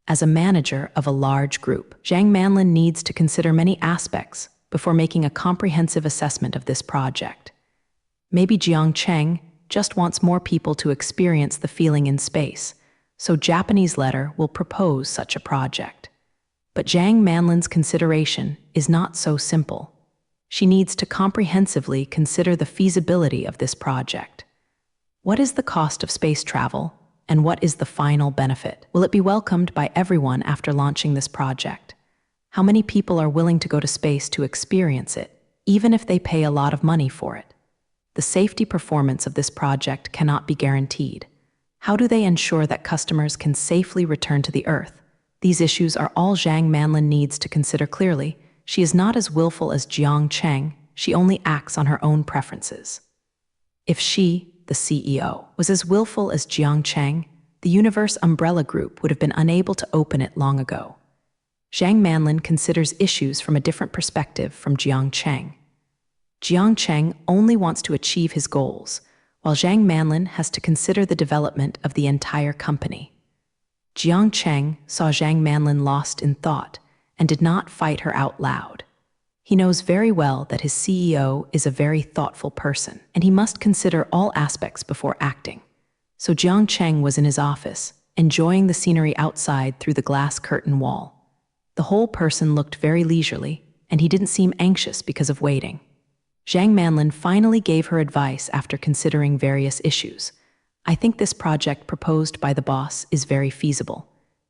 As a manager of a large group, Zhang Manlin needs to consider many aspects before making a comprehensive assessment of this project. Maybe Jiang Cheng just wants more people to experience the feeling in space, so Japanese Letter will propose such a project. But Zhang Manlin's consideration is not so simple. She needs to comprehensively consider the feasibility of this project. What is the cost of space travel, and what is the final benefit? Will it be welcomed by everyone after launching this project? How many people are willing to go to space to experience it, even if they pay a lot of money for it? The safety performance of this project cannot be guaranteed. How do they ensure that customers can safely return to the Earth? These issues are all Zhang Manlin needs to consider clearly. She is not as willful as Jiang Cheng, she only acts on her own preferences. If she, the CEO, was as willful as Jiang Cheng, the Universe Umbrella Group would have been unable to open it long ago. Zhang Manlin considers issues from a different perspective from Jiang Cheng. Jiang Cheng only wants to achieve his goals, while Zhang Manlin has to consider the development of the entire company. Jiang Cheng saw Zhang Manlin lost in thought and did not fight her out loud. He knows very well that his CEO is a very thoughtful person, and he must consider all aspects before acting. So Jiang Cheng was in his office, enjoying the scenery outside through the glass curtain wall. The whole person looked very leisurely, and he didn't seem anxious because of waiting. Zhang Manlin finally gave her advice after considering various issues. I think this project proposed by the boss is very feasible.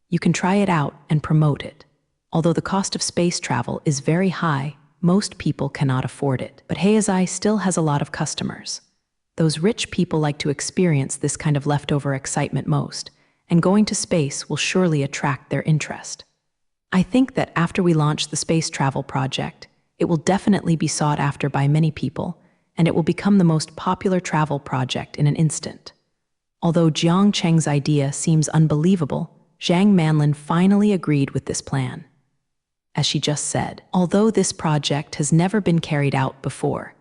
You can try it out and promote it. Although the cost of space travel is very high, most people cannot afford it. But Heizai still has a lot of customers. Those rich people like to experience this kind of leftover excitement most, and going to space will surely attract their interest. I think that after we launch the space travel project, it will definitely be sought after by many people, and it will become the most popular travel project in an instant. Although Jiang Cheng's idea seems unbelievable, Zhang Manlin finally agreed with this plan. As she just said, although this project has never been carried out before,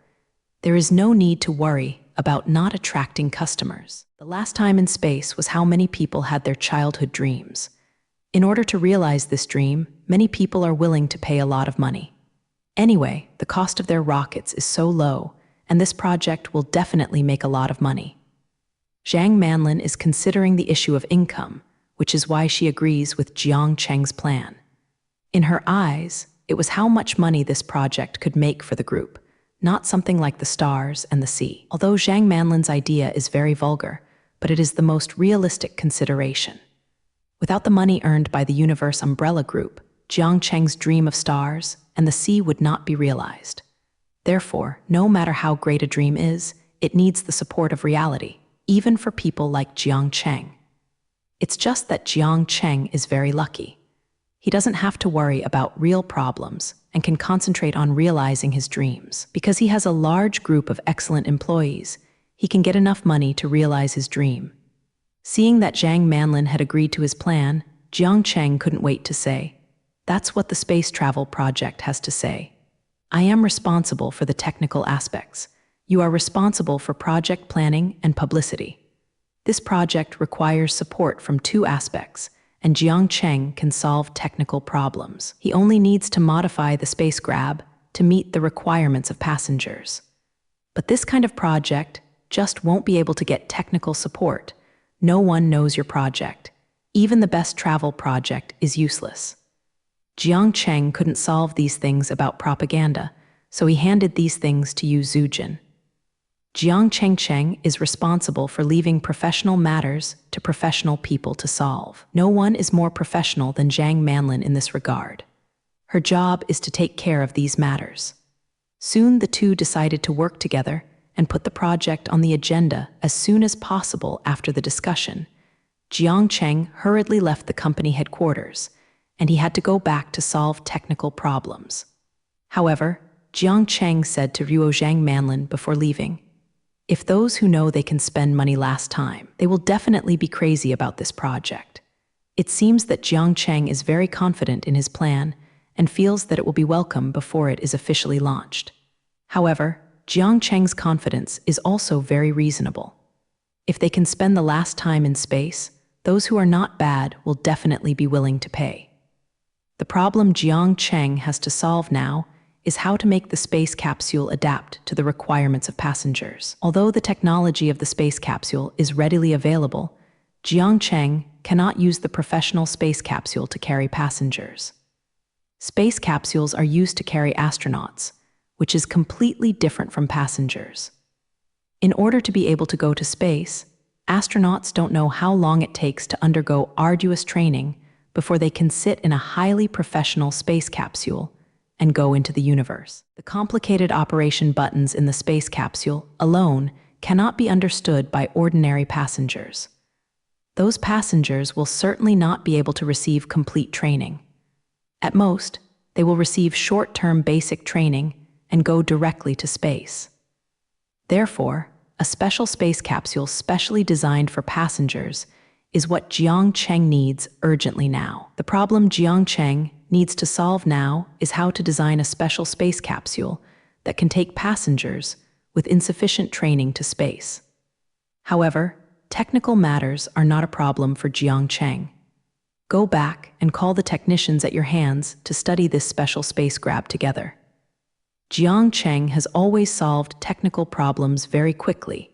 there is no need to worry about not attracting customers. The last time in space was how many people had their childhood dreams. In order to realize this dream, many people are willing to pay a lot of money. Anyway, the cost of their rockets is so low, and this project will definitely make a lot of money. Zhang Manlin is considering the issue of income, which is why she agrees with Jiang Cheng's plan. In her eyes, it was how much money this project could make for the group, not something like the stars and the sea. Although Zhang Manlin's idea is very vulgar, but it is the most realistic consideration. Without the money earned by the Universe Umbrella Group, Jiang Cheng's dream of stars and the sea would not be realized. Therefore, no matter how great a dream is, it needs the support of reality, even for people like Jiang Cheng. It's just that Jiang Cheng is very lucky. He doesn't have to worry about real problems and can concentrate on realizing his dreams. Because he has a large group of excellent employees, he can get enough money to realize his dream. Seeing that Zhang Manlin had agreed to his plan, Jiang Cheng couldn't wait to say, "That's what the space travel project has to say. I am responsible for the technical aspects. You are responsible for project planning and publicity. This project requires support from two aspects, and Jiang Cheng can solve technical problems. He only needs to modify the space grab to meet the requirements of passengers. But this kind of project just won't be able to get technical support. No one knows your project. Even the best travel project is useless." Jiang Cheng couldn't solve these things about propaganda, so he handed these things to Yu Zujin. Jiang Chengcheng is responsible for leaving professional matters to professional people to solve. No one is more professional than Zhang Manlin in this regard. Her job is to take care of these matters. Soon the two decided to work together and put the project on the agenda as soon as possible after the discussion. Jiang Cheng hurriedly left the company headquarters, and he had to go back to solve technical problems. However, Jiang Cheng said to Ruo Zhang Manlin before leaving, "If those who know they can spend money last time, they will definitely be crazy about this project." It seems that Jiang Cheng is very confident in his plan and feels that it will be welcome before it is officially launched. However, Jiang Cheng's confidence is also very reasonable. If they can spend the last time in space, those who are not bad will definitely be willing to pay. The problem Jiang Cheng has to solve now is how to make the space capsule adapt to the requirements of passengers. Although the technology of the space capsule is readily available, Jiang Cheng cannot use the professional space capsule to carry passengers. Space capsules are used to carry astronauts, which is completely different from passengers. In order to be able to go to space, astronauts don't know how long it takes to undergo arduous training before they can sit in a highly professional space capsule and go into the universe. The complicated operation buttons in the space capsule alone cannot be understood by ordinary passengers. Those passengers will certainly not be able to receive complete training. At most, they will receive short-term basic training and go directly to space. Therefore, a special space capsule specially designed for passengers is what Jiang Cheng needs urgently now. The problem Jiang Cheng needs to solve now is how to design a special space capsule that can take passengers with insufficient training to space. However, technical matters are not a problem for Jiang Cheng. Go back and call the technicians at your hands to study this special space grab together. Jiang Cheng has always solved technical problems very quickly,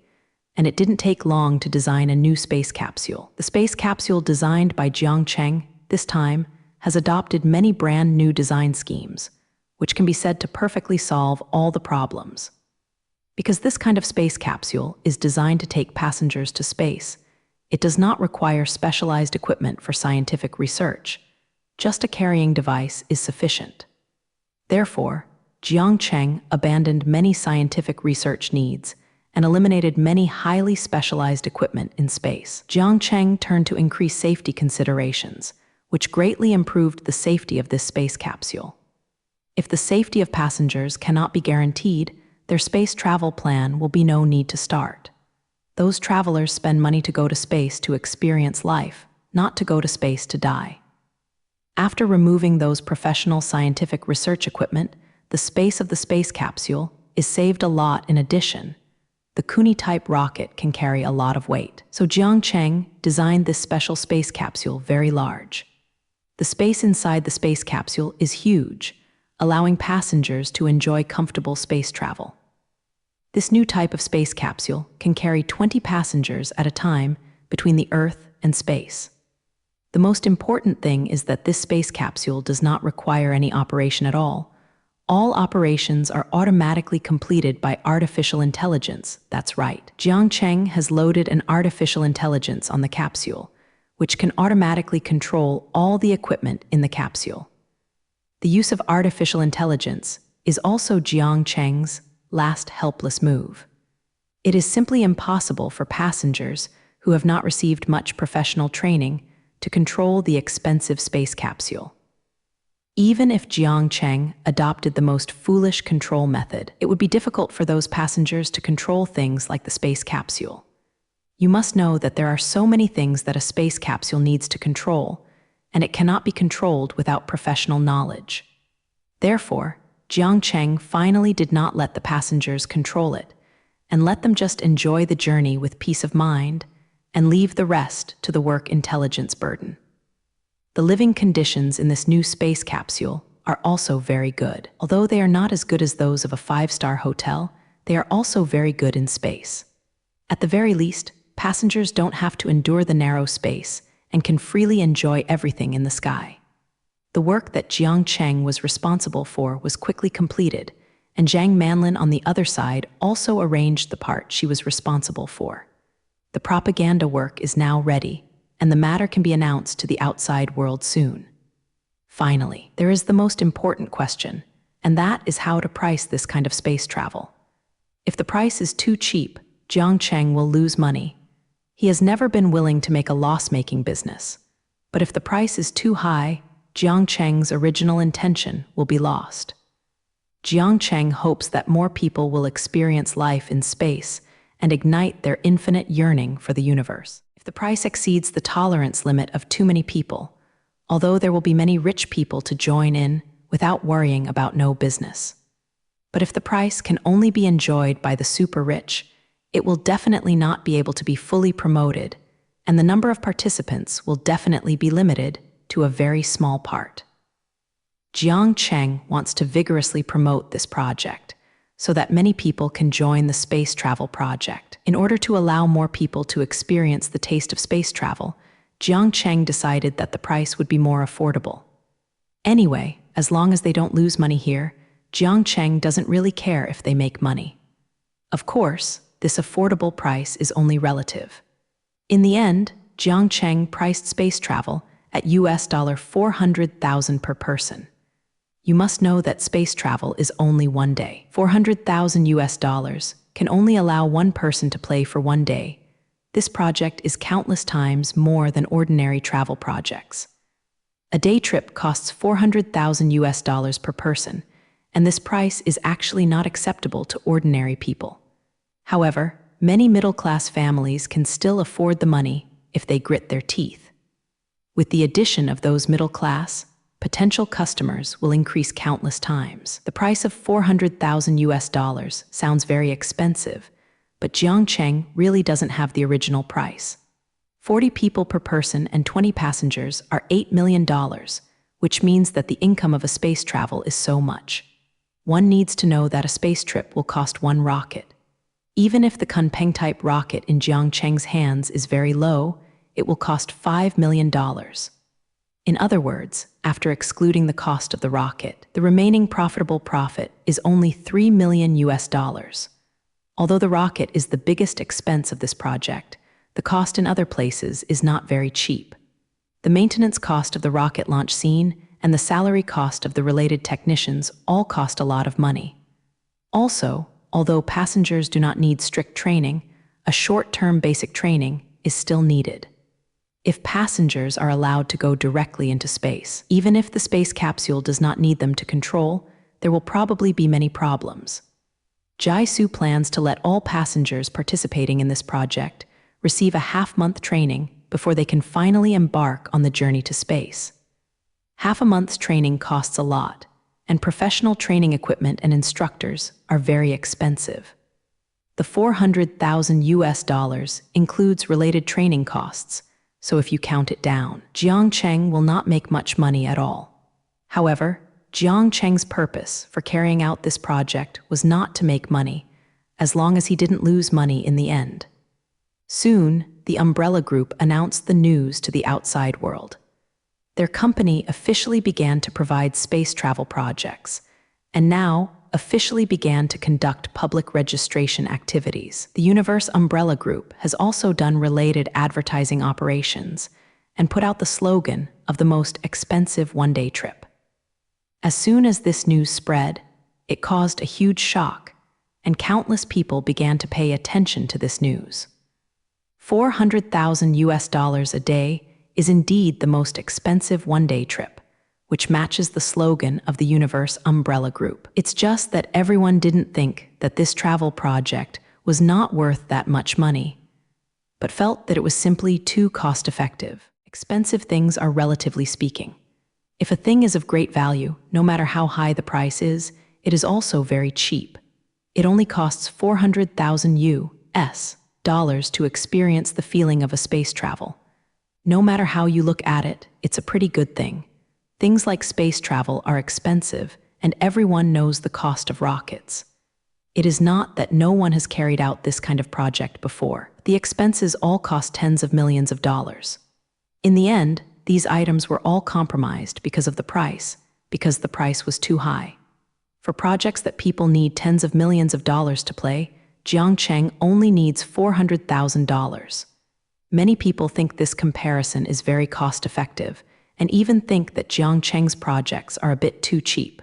and it didn't take long to design a new space capsule. The space capsule designed by Jiang Cheng this time has adopted many brand new design schemes, which can be said to perfectly solve all the problems. Because this kind of space capsule is designed to take passengers to space, it does not require specialized equipment for scientific research. Just a carrying device is sufficient. Therefore, Jiang Cheng abandoned many scientific research needs and eliminated many highly specialized equipment in space. Jiang Cheng turned to increase safety considerations, which greatly improved the safety of this space capsule. If the safety of passengers cannot be guaranteed, their space travel plan will be no need to start. Those travelers spend money to go to space to experience life, not to go to space to die. After removing those professional scientific research equipment, the space of the space capsule is saved a lot. In addition, the Kuni-type rocket can carry a lot of weight. So Jiang Cheng designed this special space capsule very large. The space inside the space capsule is huge, allowing passengers to enjoy comfortable space travel. This new type of space capsule can carry 20 passengers at a time between the Earth and space. The most important thing is that this space capsule does not require any operation at all. All operations are automatically completed by artificial intelligence. That's right. Jiang Cheng has loaded an artificial intelligence on the capsule, which can automatically control all the equipment in the capsule. The use of artificial intelligence is also Jiang Cheng's last helpless move. It is simply impossible for passengers who have not received much professional training to control the expensive space capsule. Even if Jiang Cheng adopted the most foolish control method, it would be difficult for those passengers to control things like the space capsule. You must know that there are so many things that a space capsule needs to control, and it cannot be controlled without professional knowledge. Therefore, Jiang Cheng finally did not let the passengers control it, and let them just enjoy the journey with peace of mind, and leave the rest to the work intelligence burden. The living conditions in this new space capsule are also very good. Although they are not as good as those of a 5-star hotel, they are also very good in space. At the very least, passengers don't have to endure the narrow space and can freely enjoy everything in the sky. The work that Jiang Cheng was responsible for was quickly completed, and Zhang Manlin on the other side also arranged the part she was responsible for. The propaganda work is now ready, and the matter can be announced to the outside world soon. Finally, there is the most important question, and that is how to price this kind of space travel. If the price is too cheap, Jiang Cheng will lose money. He has never been willing to make a loss-making business. But if the price is too high, Jiang Cheng's original intention will be lost. Jiang Cheng hopes that more people will experience life in space and ignite their infinite yearning for the universe. If the price exceeds the tolerance limit of too many people, although there will be many rich people to join in without worrying about no business. But if the price can only be enjoyed by the super rich, it will definitely not be able to be fully promoted, and the number of participants will definitely be limited to a very small part. Jiang Cheng wants to vigorously promote this project so that many people can join the space travel project. In order to allow more people to experience the taste of space travel, Jiang Cheng decided that the price would be more affordable. Anyway, as long as they don't lose money here, Jiang Cheng doesn't really care if they make money. Of course, this affordable price is only relative. In the end, Jiang Cheng priced space travel at $400,000 per person. You must know that space travel is only one day. $400,000 can only allow one person to play for one day. This project is countless times more than ordinary travel projects. A day trip costs $400,000 per person, and this price is actually not acceptable to ordinary people. However, many middle-class families can still afford the money if they grit their teeth. With the addition of those middle class, potential customers will increase countless times. The price of $400,000 sounds very expensive, but Jiang Cheng really doesn't have the original price. 40 people per person and 20 passengers are $8 million, which means that the income of a space travel is so much. One needs to know that a space trip will cost one rocket. Even if the Kunpeng-type rocket in Jiang Cheng's hands is very low, it will cost $5 million. In other words, after excluding the cost of the rocket, the remaining profitable profit is only $3 million. Although the rocket is the biggest expense of this project, the cost in other places is not very cheap. The maintenance cost of the rocket launch scene and the salary cost of the related technicians all cost a lot of money. Also, although passengers do not need strict training, a short-term basic training is still needed. If passengers are allowed to go directly into space, even if the space capsule does not need them to control, there will probably be many problems. Jaisu plans to let all passengers participating in this project receive a half-month training before they can finally embark on the journey to space. Half a month's training costs a lot, and professional training equipment and instructors are very expensive. The $400,000 includes related training costs, so if you count it down, Jiang Cheng will not make much money at all. However, Jiang Cheng's purpose for carrying out this project was not to make money, as long as he didn't lose money in the end. Soon, the Umbrella Group announced the news to the outside world. Their company officially began to provide space travel projects, and now officially began to conduct public registration activities. The Universe Umbrella Group has also done related advertising operations and put out the slogan of the most expensive one-day trip. As soon as this news spread, it caused a huge shock, and countless people began to pay attention to this news. $400,000 a day is indeed the most expensive one-day trip, which matches the slogan of the Universe Umbrella Group. It's just that everyone didn't think that this travel project was not worth that much money, but felt that it was simply too cost-effective. Expensive things are relatively speaking. If a thing is of great value, no matter how high the price is, it is also very cheap. It only costs $400,000 to experience the feeling of a space travel. No matter how you look at it, it's a pretty good thing. Things like space travel are expensive, and everyone knows the cost of rockets. It is not that no one has carried out this kind of project before. The expenses all cost tens of millions of dollars. In the end, these items were all compromised because the price was too high. For projects that people need tens of millions of dollars to play, Jiangcheng only needs $400,000. Many people think this comparison is very cost-effective, and even think that Jiangcheng's projects are a bit too cheap.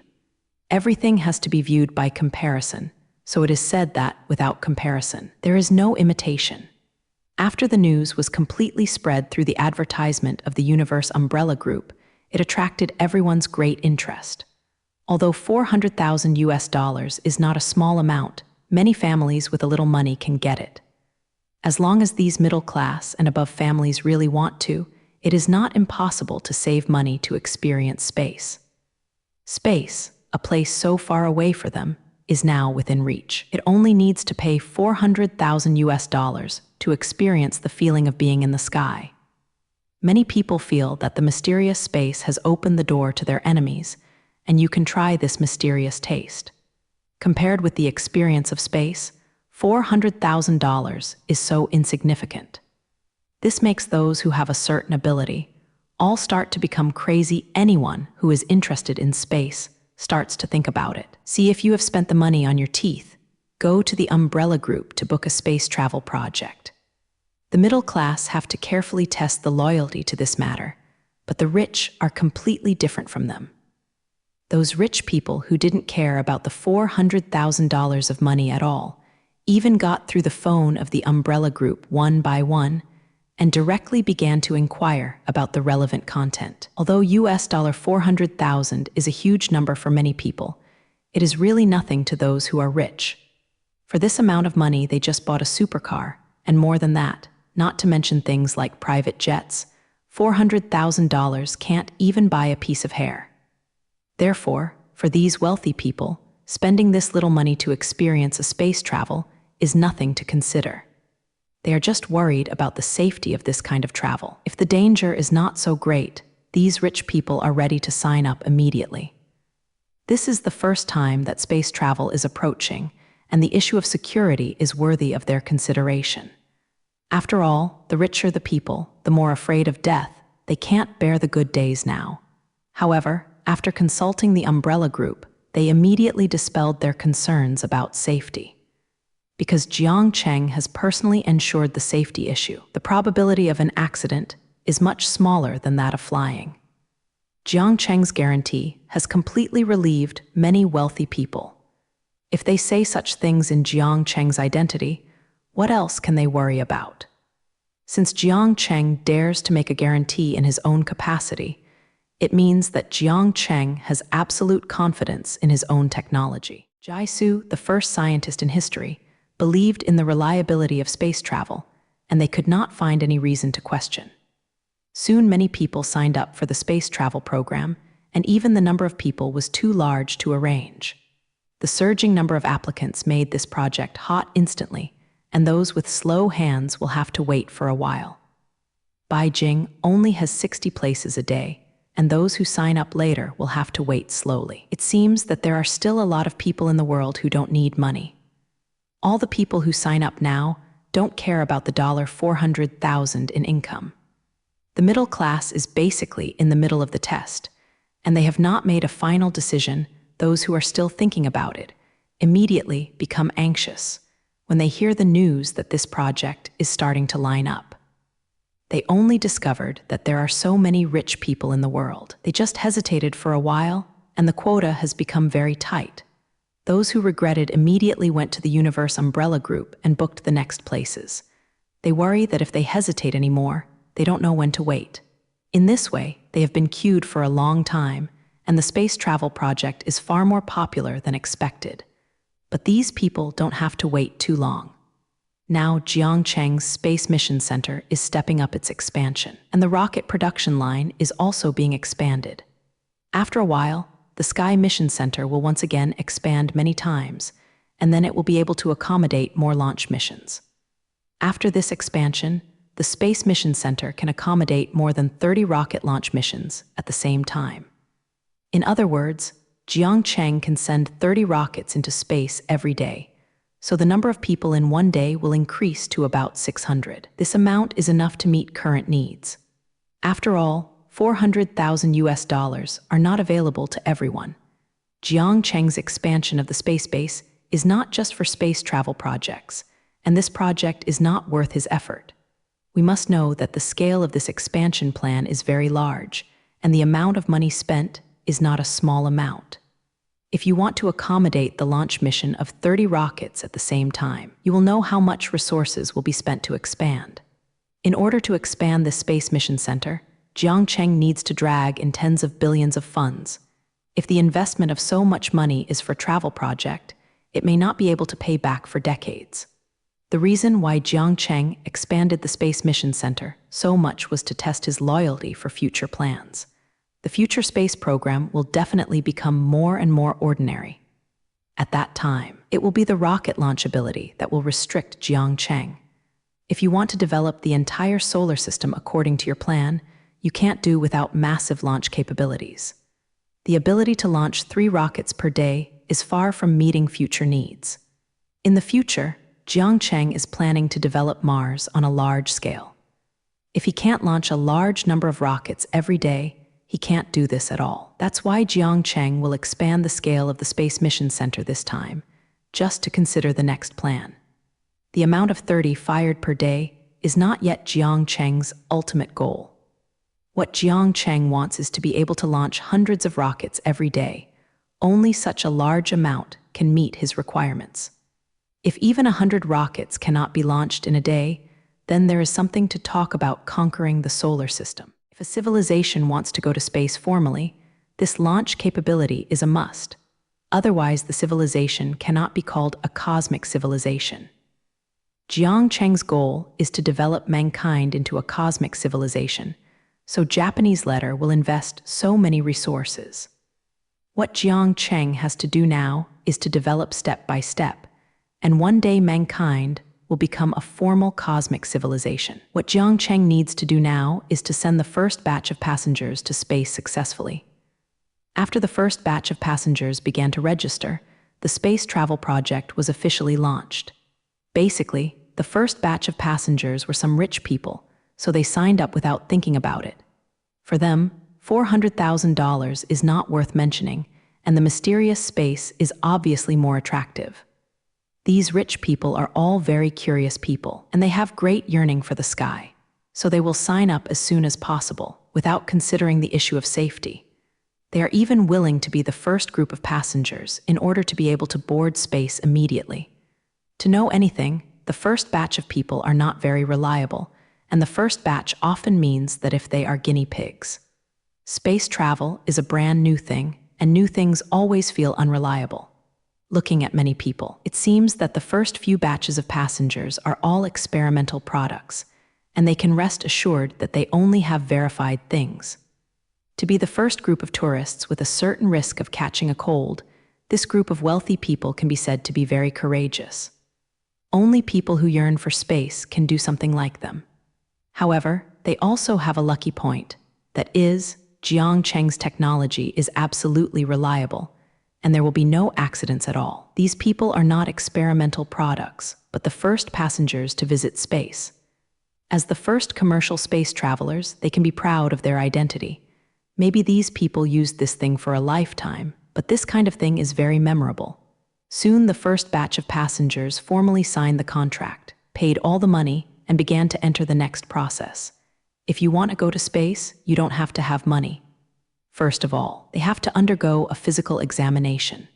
Everything has to be viewed by comparison, so it is said that, without comparison, there is no imitation. After the news was completely spread through the advertisement of the Universe Umbrella Group, it attracted everyone's great interest. Although $400,000 is not a small amount, many families with a little money can get it. As long as these middle-class and above families really want to, it is not impossible to save money to experience space. Space, a place so far away for them, is now within reach. It only needs to pay $400,000 to experience the feeling of being in the sky. Many people feel that the mysterious space has opened the door to their enemies, and you can try this mysterious taste. Compared with the experience of space, $400,000 is so insignificant. This makes those who have a certain ability all start to become crazy. Anyone who is interested in space starts to think about it. See if you have spent the money on your teeth. Go to the Umbrella Group to book a space travel project. The middle class have to carefully test the loyalty to this matter, but the rich are completely different from them. Those rich people who didn't care about the $400,000 of money at all even got through the phone of the Umbrella Group one by one and directly began to inquire about the relevant content. Although US $400,000 is a huge number for many people, it is really nothing to those who are rich. For this amount of money, they just bought a supercar, and more than that, not to mention things like private jets. $400,000 can't even buy a piece of hair. Therefore, for these wealthy people, spending this little money to experience a space travel is nothing to consider. They are just worried about the safety of this kind of travel. If the danger is not so great, these rich people are ready to sign up immediately. This is the first time that space travel is approaching, and the issue of security is worthy of their consideration. After all, the richer the people, the more afraid of death. They can't bear the good days now. However, after consulting the Umbrella Group, they immediately dispelled their concerns about safety. Because Jiangcheng has personally ensured the safety issue, the probability of an accident is much smaller than that of flying. Jiangcheng's guarantee has completely relieved many wealthy people. If they say such things in Jiangcheng's identity, what else can they worry about? Since Jiangcheng dares to make a guarantee in his own capacity, it means that Jiangcheng has absolute confidence in his own technology. Jaisu, the first scientist in history, believed in the reliability of space travel, and they could not find any reason to question. Soon many people signed up for the space travel program, and even the number of people was too large to arrange. The surging number of applicants made this project hot instantly, and those with slow hands will have to wait for a while. Beijing only has 60 places a day, and those who sign up later will have to wait slowly. It seems that there are still a lot of people in the world who don't need money. All the people who sign up now don't care about the $400,000 in income. The middle class is basically in the middle of the test, and they have not made a final decision. Those who are still thinking about it immediately become anxious when they hear the news that this project is starting to line up. They only discovered that there are so many rich people in the world. They just hesitated for a while, and the quota has become very tight. Those who regretted immediately went to the Universe Umbrella Group and booked the next places. They worry that if they hesitate anymore, they don't know when to wait. In this way, they have been queued for a long time, and the space travel project is far more popular than expected. But these people don't have to wait too long. Now Jiangcheng's Space Mission Center is stepping up its expansion, and the rocket production line is also being expanded. After a while, the Sky Mission Center will once again expand many times, and then it will be able to accommodate more launch missions. After this expansion, the Space Mission Center can accommodate more than 30 rocket launch missions at the same time. In other words, Jiangcheng can send 30 rockets into space every day, so the number of people in one day will increase to about 600. This amount is enough to meet current needs. After all, $400,000 are not available to everyone. Jiang Cheng's expansion of the space base is not just for space travel projects, and this project is not worth his effort. We must know that the scale of this expansion plan is very large, and the amount of money spent is not a small amount. If you want to accommodate the launch mission of 30 rockets at the same time, you will know how much resources will be spent to expand. In order to expand this Space Mission Center, Jiang Cheng needs to drag in tens of billions of funds. If the investment of so much money is for a travel project, it may not be able to pay back for decades. The reason why Jiang Cheng expanded the Space Mission Center so much was to test his loyalty for future plans. The future space program will definitely become more and more ordinary. At that time, it will be the rocket launch ability that will restrict Jiang Cheng. If you want to develop the entire solar system according to your plan, you can't do without massive launch capabilities. The ability to launch 3 rockets per day is far from meeting future needs. In the future, Jiang Cheng is planning to develop Mars on a large scale. If he can't launch a large number of rockets every day, he can't do this at all. That's why Jiang Cheng will expand the scale of the Space Mission Center this time, just to consider the next plan. The amount of 30 fired per day is not yet Jiang Cheng's ultimate goal. What Jiang Cheng wants is to be able to launch hundreds of rockets every day. Only such a large amount can meet his requirements. If even 100 rockets cannot be launched in a day, then there is something to talk about conquering the solar system. If a civilization wants to go to space formally, this launch capability is a must. Otherwise, the civilization cannot be called a cosmic civilization. Jiang Cheng's goal is to develop mankind into a cosmic civilization, so Japanese letter will invest so many resources. What Jiang Cheng has to do now is to develop step by step, and one day mankind will become a formal cosmic civilization. What Jiang Cheng needs to do now is to send the first batch of passengers to space successfully. After the first batch of passengers began to register, the space travel project was officially launched. Basically, the first batch of passengers were some rich people, so they signed up without thinking about it. For them, $400,000 is not worth mentioning, and the mysterious space is obviously more attractive. These rich people are all very curious people, and they have great yearning for the sky, so they will sign up as soon as possible, without considering the issue of safety. They are even willing to be the first group of passengers in order to be able to board space immediately. To know anything, the first batch of people are not very reliable, and the first batch often means that if they are guinea pigs. Space travel is a brand new thing, and new things always feel unreliable. Looking at many people, it seems that the first few batches of passengers are all experimental products, and they can rest assured that they only have verified things. To be the first group of tourists with a certain risk of catching a cold, this group of wealthy people can be said to be very courageous. Only people who yearn for space can do something like them. However, they also have a lucky point. That is, Jiang Cheng's technology is absolutely reliable, and there will be no accidents at all. These people are not experimental products, but the first passengers to visit space. As the first commercial space travelers, they can be proud of their identity. Maybe these people used this thing for a lifetime, but this kind of thing is very memorable. Soon the first batch of passengers formally signed the contract, paid all the money, and began to enter the next process. If you want to go to space, you don't have to have money. First of all, they have to undergo a physical examination.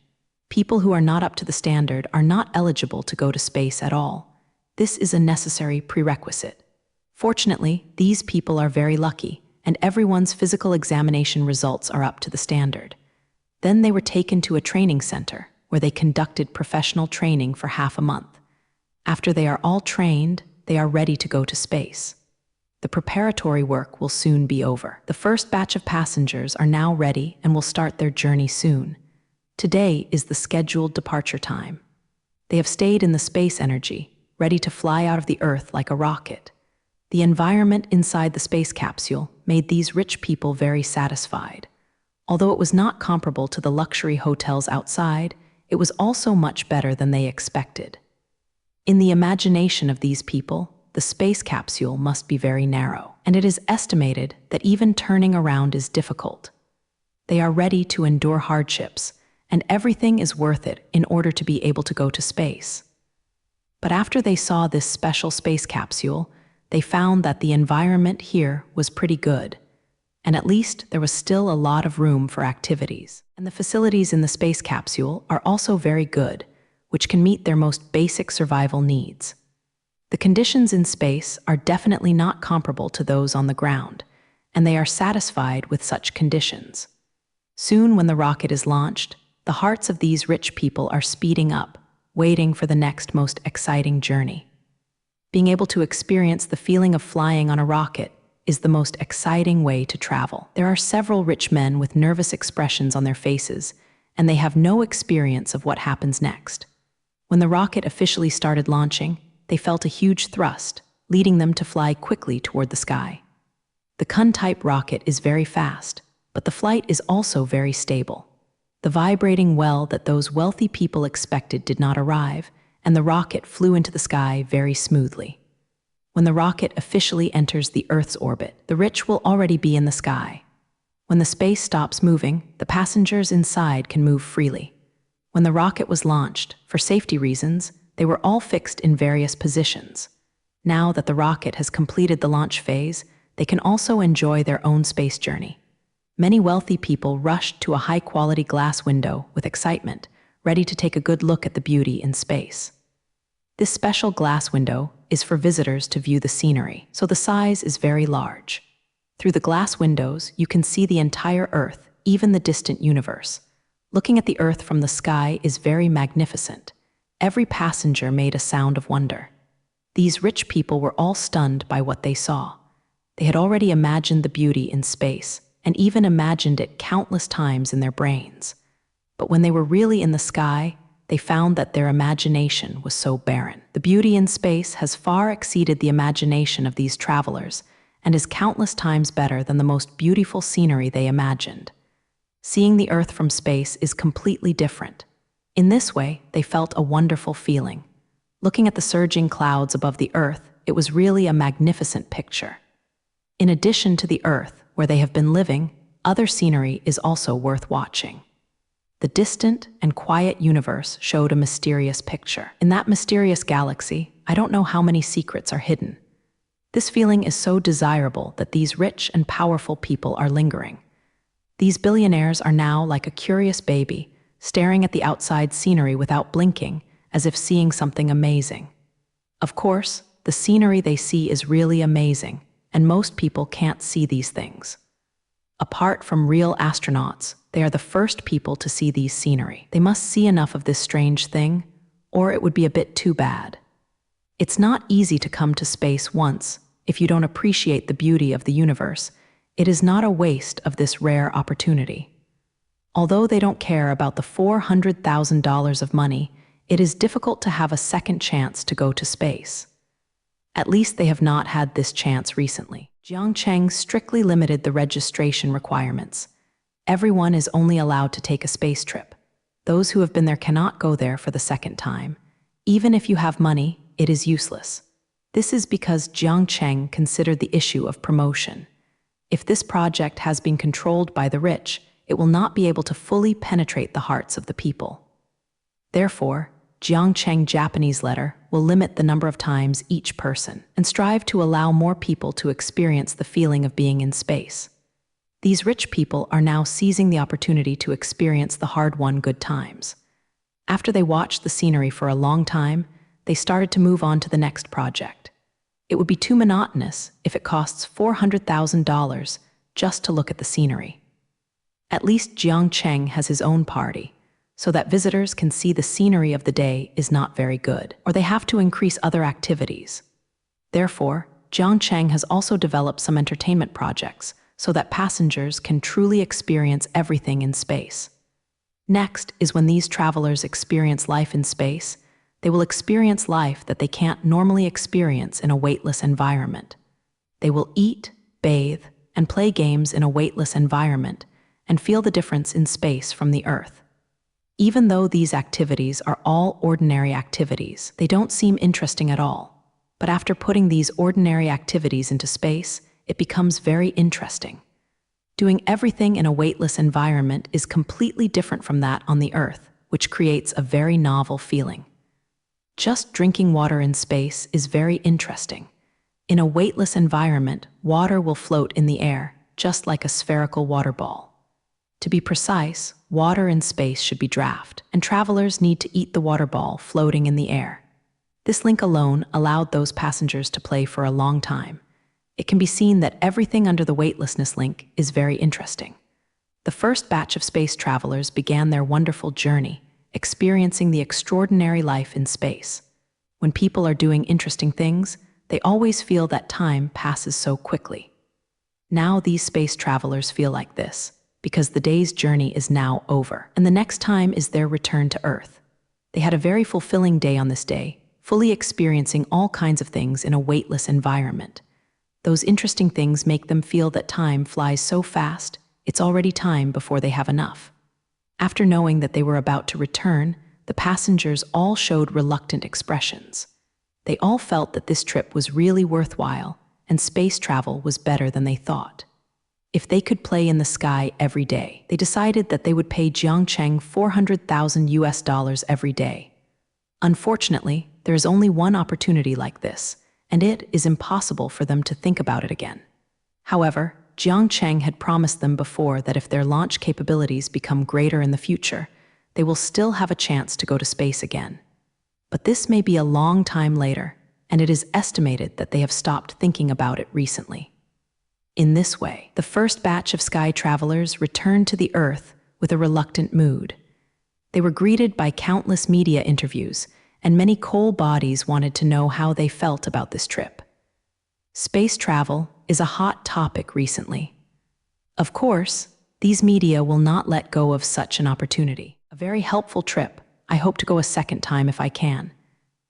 People who are not up to the standard are not eligible to go to space at all. This is a necessary prerequisite. Fortunately, these people are very lucky, and everyone's physical examination results are up to the standard. Then they were taken to a training center, where they conducted professional training for half a month. After they are all trained, they are ready to go to space. The preparatory work will soon be over. The first batch of passengers are now ready and will start their journey soon. Today is the scheduled departure time. They have stayed in the space energy, ready to fly out of the Earth like a rocket. The environment inside the space capsule made these rich people very satisfied. Although it was not comparable to the luxury hotels outside, it was also much better than they expected. In the imagination of these people, the space capsule must be very narrow, and it is estimated that even turning around is difficult. They are ready to endure hardships, and everything is worth it in order to be able to go to space. But after they saw this special space capsule, they found that the environment here was pretty good, and at least there was still a lot of room for activities. And the facilities in the space capsule are also very good, which can meet their most basic survival needs. The conditions in space are definitely not comparable to those on the ground, and they are satisfied with such conditions. Soon, when the rocket is launched, the hearts of these rich people are speeding up, waiting for the next most exciting journey. Being able to experience the feeling of flying on a rocket is the most exciting way to travel. There are several rich men with nervous expressions on their faces, and they have no experience of what happens next. When the rocket officially started launching, they felt a huge thrust, leading them to fly quickly toward the sky. The Kun-type rocket is very fast, but the flight is also very stable. The vibrating well that those wealthy people expected did not arrive, and the rocket flew into the sky very smoothly. When the rocket officially enters the Earth's orbit, the rich will already be in the sky. When the space stops moving, the passengers inside can move freely. When the rocket was launched, for safety reasons, they were all fixed in various positions. Now that the rocket has completed the launch phase, they can also enjoy their own space journey. Many wealthy people rushed to a high-quality glass window with excitement, ready to take a good look at the beauty in space. This special glass window is for visitors to view the scenery, so the size is very large. Through the glass windows, you can see the entire Earth, even the distant universe. Looking at the Earth from the sky is very magnificent. Every passenger made a sound of wonder. These rich people were all stunned by what they saw. They had already imagined the beauty in space, and even imagined it countless times in their brains. But when they were really in the sky, they found that their imagination was so barren. The beauty in space has far exceeded the imagination of these travelers and is countless times better than the most beautiful scenery they imagined. Seeing the Earth from space is completely different. In this way, they felt a wonderful feeling. Looking at the surging clouds above the Earth, it was really a magnificent picture. In addition to the Earth, where they have been living, other scenery is also worth watching. The distant and quiet universe showed a mysterious picture. In that mysterious galaxy, I don't know how many secrets are hidden. This feeling is so desirable that these rich and powerful people are lingering. These billionaires are now like a curious baby, staring at the outside scenery without blinking, as if seeing something amazing. Of course, the scenery they see is really amazing, and most people can't see these things. Apart from real astronauts, they are the first people to see these scenery. They must see enough of this strange thing, or it would be a bit too bad. It's not easy to come to space once if you don't appreciate the beauty of the universe. It is not a waste of this rare opportunity. Although they don't care about the $400,000 of money, it is difficult to have a second chance to go to space. At least they have not had this chance recently. Jiang Cheng strictly limited the registration requirements. Everyone is only allowed to take a space trip. Those who have been there cannot go there for the second time. Even if you have money, it is useless. This is because Jiang Cheng considered the issue of promotion. If this project has been controlled by the rich, it will not be able to fully penetrate the hearts of the people. Therefore, Jiang Cheng Japanese letter will limit the number of times each person and strive to allow more people to experience the feeling of being in space. These rich people are now seizing the opportunity to experience the hard-won good times. After they watched the scenery for a long time, they started to move on to the next project. It would be too monotonous if it costs $400,000 just to look at the scenery. At least Jiang Cheng has his own party, so that visitors can see the scenery of the day is not very good, or they have to increase other activities. Therefore, Jiang Cheng has also developed some entertainment projects so that passengers can truly experience everything in space. Next is when these travelers experience life in space, they will experience life that they can't normally experience in a weightless environment. They will eat, bathe, and play games in a weightless environment and feel the difference in space from the Earth. Even though these activities are all ordinary activities, they don't seem interesting at all. But after putting these ordinary activities into space, it becomes very interesting. Doing everything in a weightless environment is completely different from that on the Earth, which creates a very novel feeling. Just drinking water in space is very interesting. In a weightless environment, water will float in the air, just like a spherical water ball. To be precise, water in space should be draft, and travelers need to eat the water ball floating in the air. This link alone allowed those passengers to play for a long time. It can be seen that everything under the weightlessness link is very interesting. The first batch of space travelers began their wonderful journey, experiencing the extraordinary life in space. When people are doing interesting things, they always feel that time passes so quickly. Now these space travelers feel like this, because the day's journey is now over, and the next time is their return to Earth. They had a very fulfilling day on this day, fully experiencing all kinds of things in a weightless environment. Those interesting things make them feel that time flies so fast, it's already time before they have enough. After knowing that they were about to return, the passengers all showed reluctant expressions. They all felt that this trip was really worthwhile, and space travel was better than they thought. If they could play in the sky every day, they decided that they would pay Jiang Cheng $400,000 every day. Unfortunately, there is only one opportunity like this, and it is impossible for them to think about it again. However, Jiang Cheng had promised them before that if their launch capabilities become greater in the future, they will still have a chance to go to space again. But this may be a long time later, and it is estimated that they have stopped thinking about it recently. In this way, the first batch of sky travelers returned to the Earth with a reluctant mood. They were greeted by countless media interviews, and many coal bodies wanted to know how they felt about this trip. Space travel is a hot topic recently. Of course, these media will not let go of such an opportunity. A very helpful trip. I hope to go a second time if I can.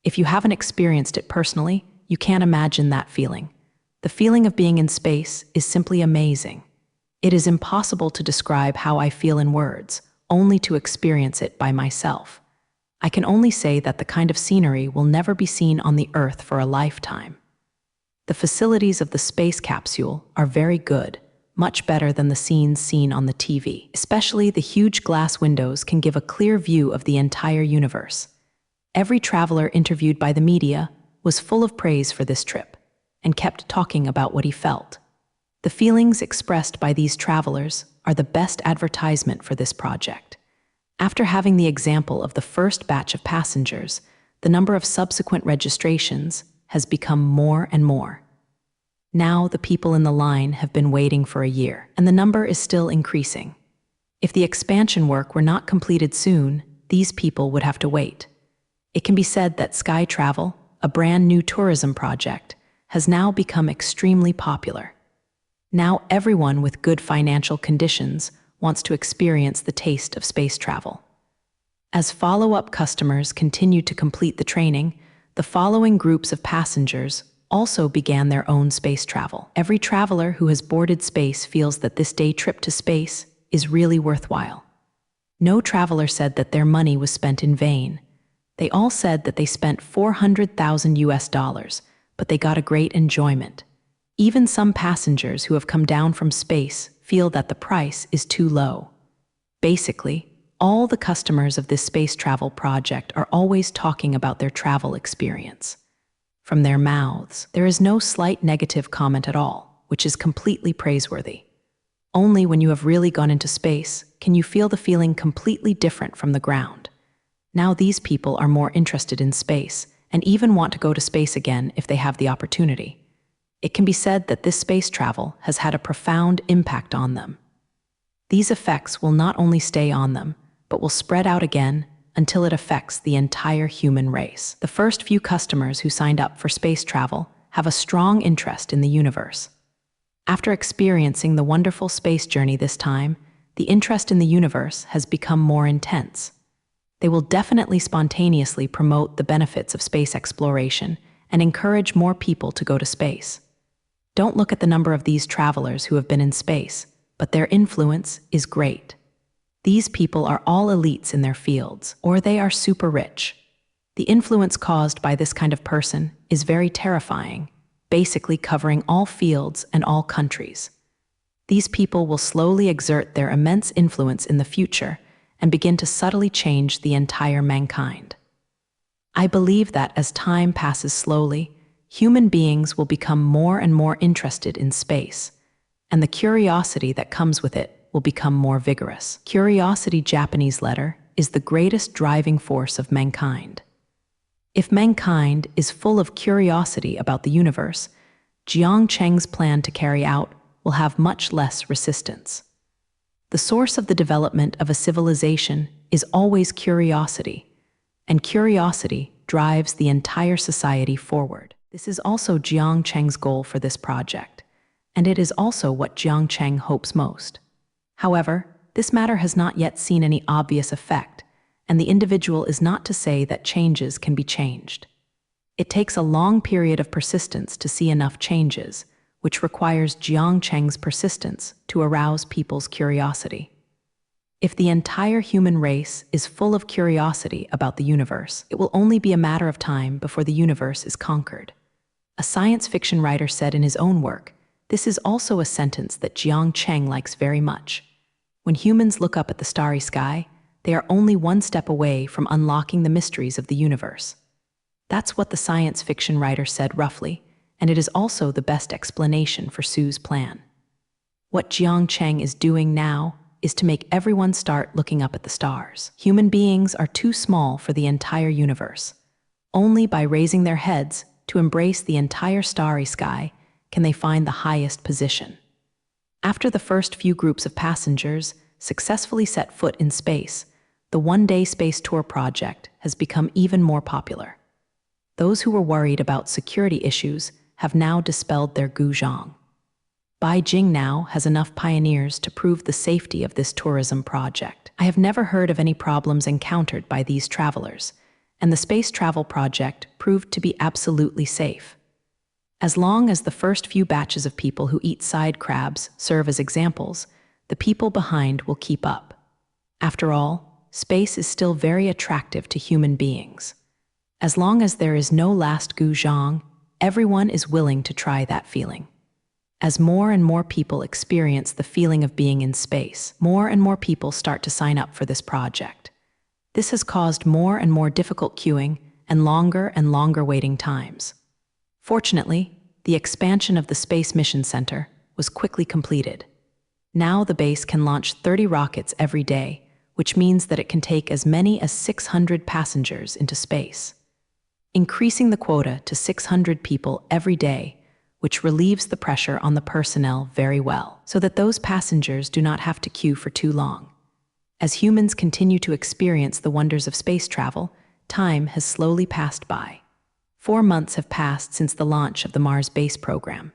If you haven't experienced it personally, you can't imagine that feeling. The feeling of being in space is simply amazing. It is impossible to describe how I feel in words, only to experience it by myself. I can only say that the kind of scenery will never be seen on the Earth for a lifetime. The facilities of the space capsule are very good, much better than the scenes seen on the TV. Especially the huge glass windows can give a clear view of the entire universe. Every traveler interviewed by the media was full of praise for this trip and kept talking about what he felt. The feelings expressed by these travelers are the best advertisement for this project. After having the example of the first batch of passengers, the number of subsequent registrations has become more and more. Now the people in the line have been waiting for a year, and the number is still increasing. If the expansion work were not completed soon, these people would have to wait. It can be said that sky travel, a brand new tourism project, has now become extremely popular. Now everyone with good financial conditions wants to experience the taste of space travel. As follow-up customers continue to complete the training, the following groups of passengers also began their own space travel. Every traveler who has boarded space feels that this day trip to space is really worthwhile. No traveler said that their money was spent in vain. They all said that they spent $400,000, but they got a great enjoyment. Even some passengers who have come down from space feel that the price is too low. Basically, all the customers of this space travel project are always talking about their travel experience. From their mouths, there is no slight negative comment at all, which is completely praiseworthy. Only when you have really gone into space can you feel the feeling completely different from the ground. Now these people are more interested in space and even want to go to space again if they have the opportunity. It can be said that this space travel has had a profound impact on them. These effects will not only stay on them, but will spread out again until it affects the entire human race. The first few customers who signed up for space travel have a strong interest in the universe. After experiencing the wonderful space journey this time, the interest in the universe has become more intense. They will definitely spontaneously promote the benefits of space exploration and encourage more people to go to space. Don't look at the number of these travelers who have been in space, but their influence is great. These people are all elites in their fields, or they are super rich. The influence caused by this kind of person is very terrifying, basically covering all fields and all countries. These people will slowly exert their immense influence in the future and begin to subtly change the entire mankind. I believe that as time passes slowly, human beings will become more and more interested in space, and the curiosity that comes with it will become more vigorous. Curiosity, Japanese letter, is the greatest driving force of mankind. If mankind is full of curiosity about the universe, Jiang Cheng's plan to carry out will have much less resistance. The source of the development of a civilization is always curiosity, and curiosity drives the entire society forward. This is also Jiang Cheng's goal for this project, and it is also what Jiang Cheng hopes most. However, this matter has not yet seen any obvious effect, and the individual is not to say that changes can be changed. It takes a long period of persistence to see enough changes, which requires Jiang Cheng's persistence to arouse people's curiosity. If the entire human race is full of curiosity about the universe, it will only be a matter of time before the universe is conquered. A science fiction writer said in his own work, this is also a sentence that Jiang Cheng likes very much. When humans look up at the starry sky, they are only one step away from unlocking the mysteries of the universe. That's what the science fiction writer said roughly, and it is also the best explanation for Su's plan. What Jiang Cheng is doing now is to make everyone start looking up at the stars. Human beings are too small for the entire universe. Only by raising their heads to embrace the entire starry sky can they find the highest position. After the first few groups of passengers successfully set foot in space, the one-day space tour project has become even more popular. Those who were worried about security issues have now dispelled their guzheng. Beijing now has enough pioneers to prove the safety of this tourism project. I have never heard of any problems encountered by these travelers, and the space travel project proved to be absolutely safe. As long as the first few batches of people who eat side crabs serve as examples, the people behind will keep up. After all, space is still very attractive to human beings. As long as there is no last guzheng, everyone is willing to try that feeling. As more and more people experience the feeling of being in space, more and more people start to sign up for this project. This has caused more and more difficult queuing and longer waiting times. Fortunately, the expansion of the Space Mission Center was quickly completed. Now the base can launch 30 rockets every day, which means that it can take as many as 600 passengers into space. Increasing the quota to 600 people every day, which relieves the pressure on the personnel very well, so that those passengers do not have to queue for too long. As humans continue to experience the wonders of space travel, time has slowly passed by. 4 months have passed since the launch of the Mars base program.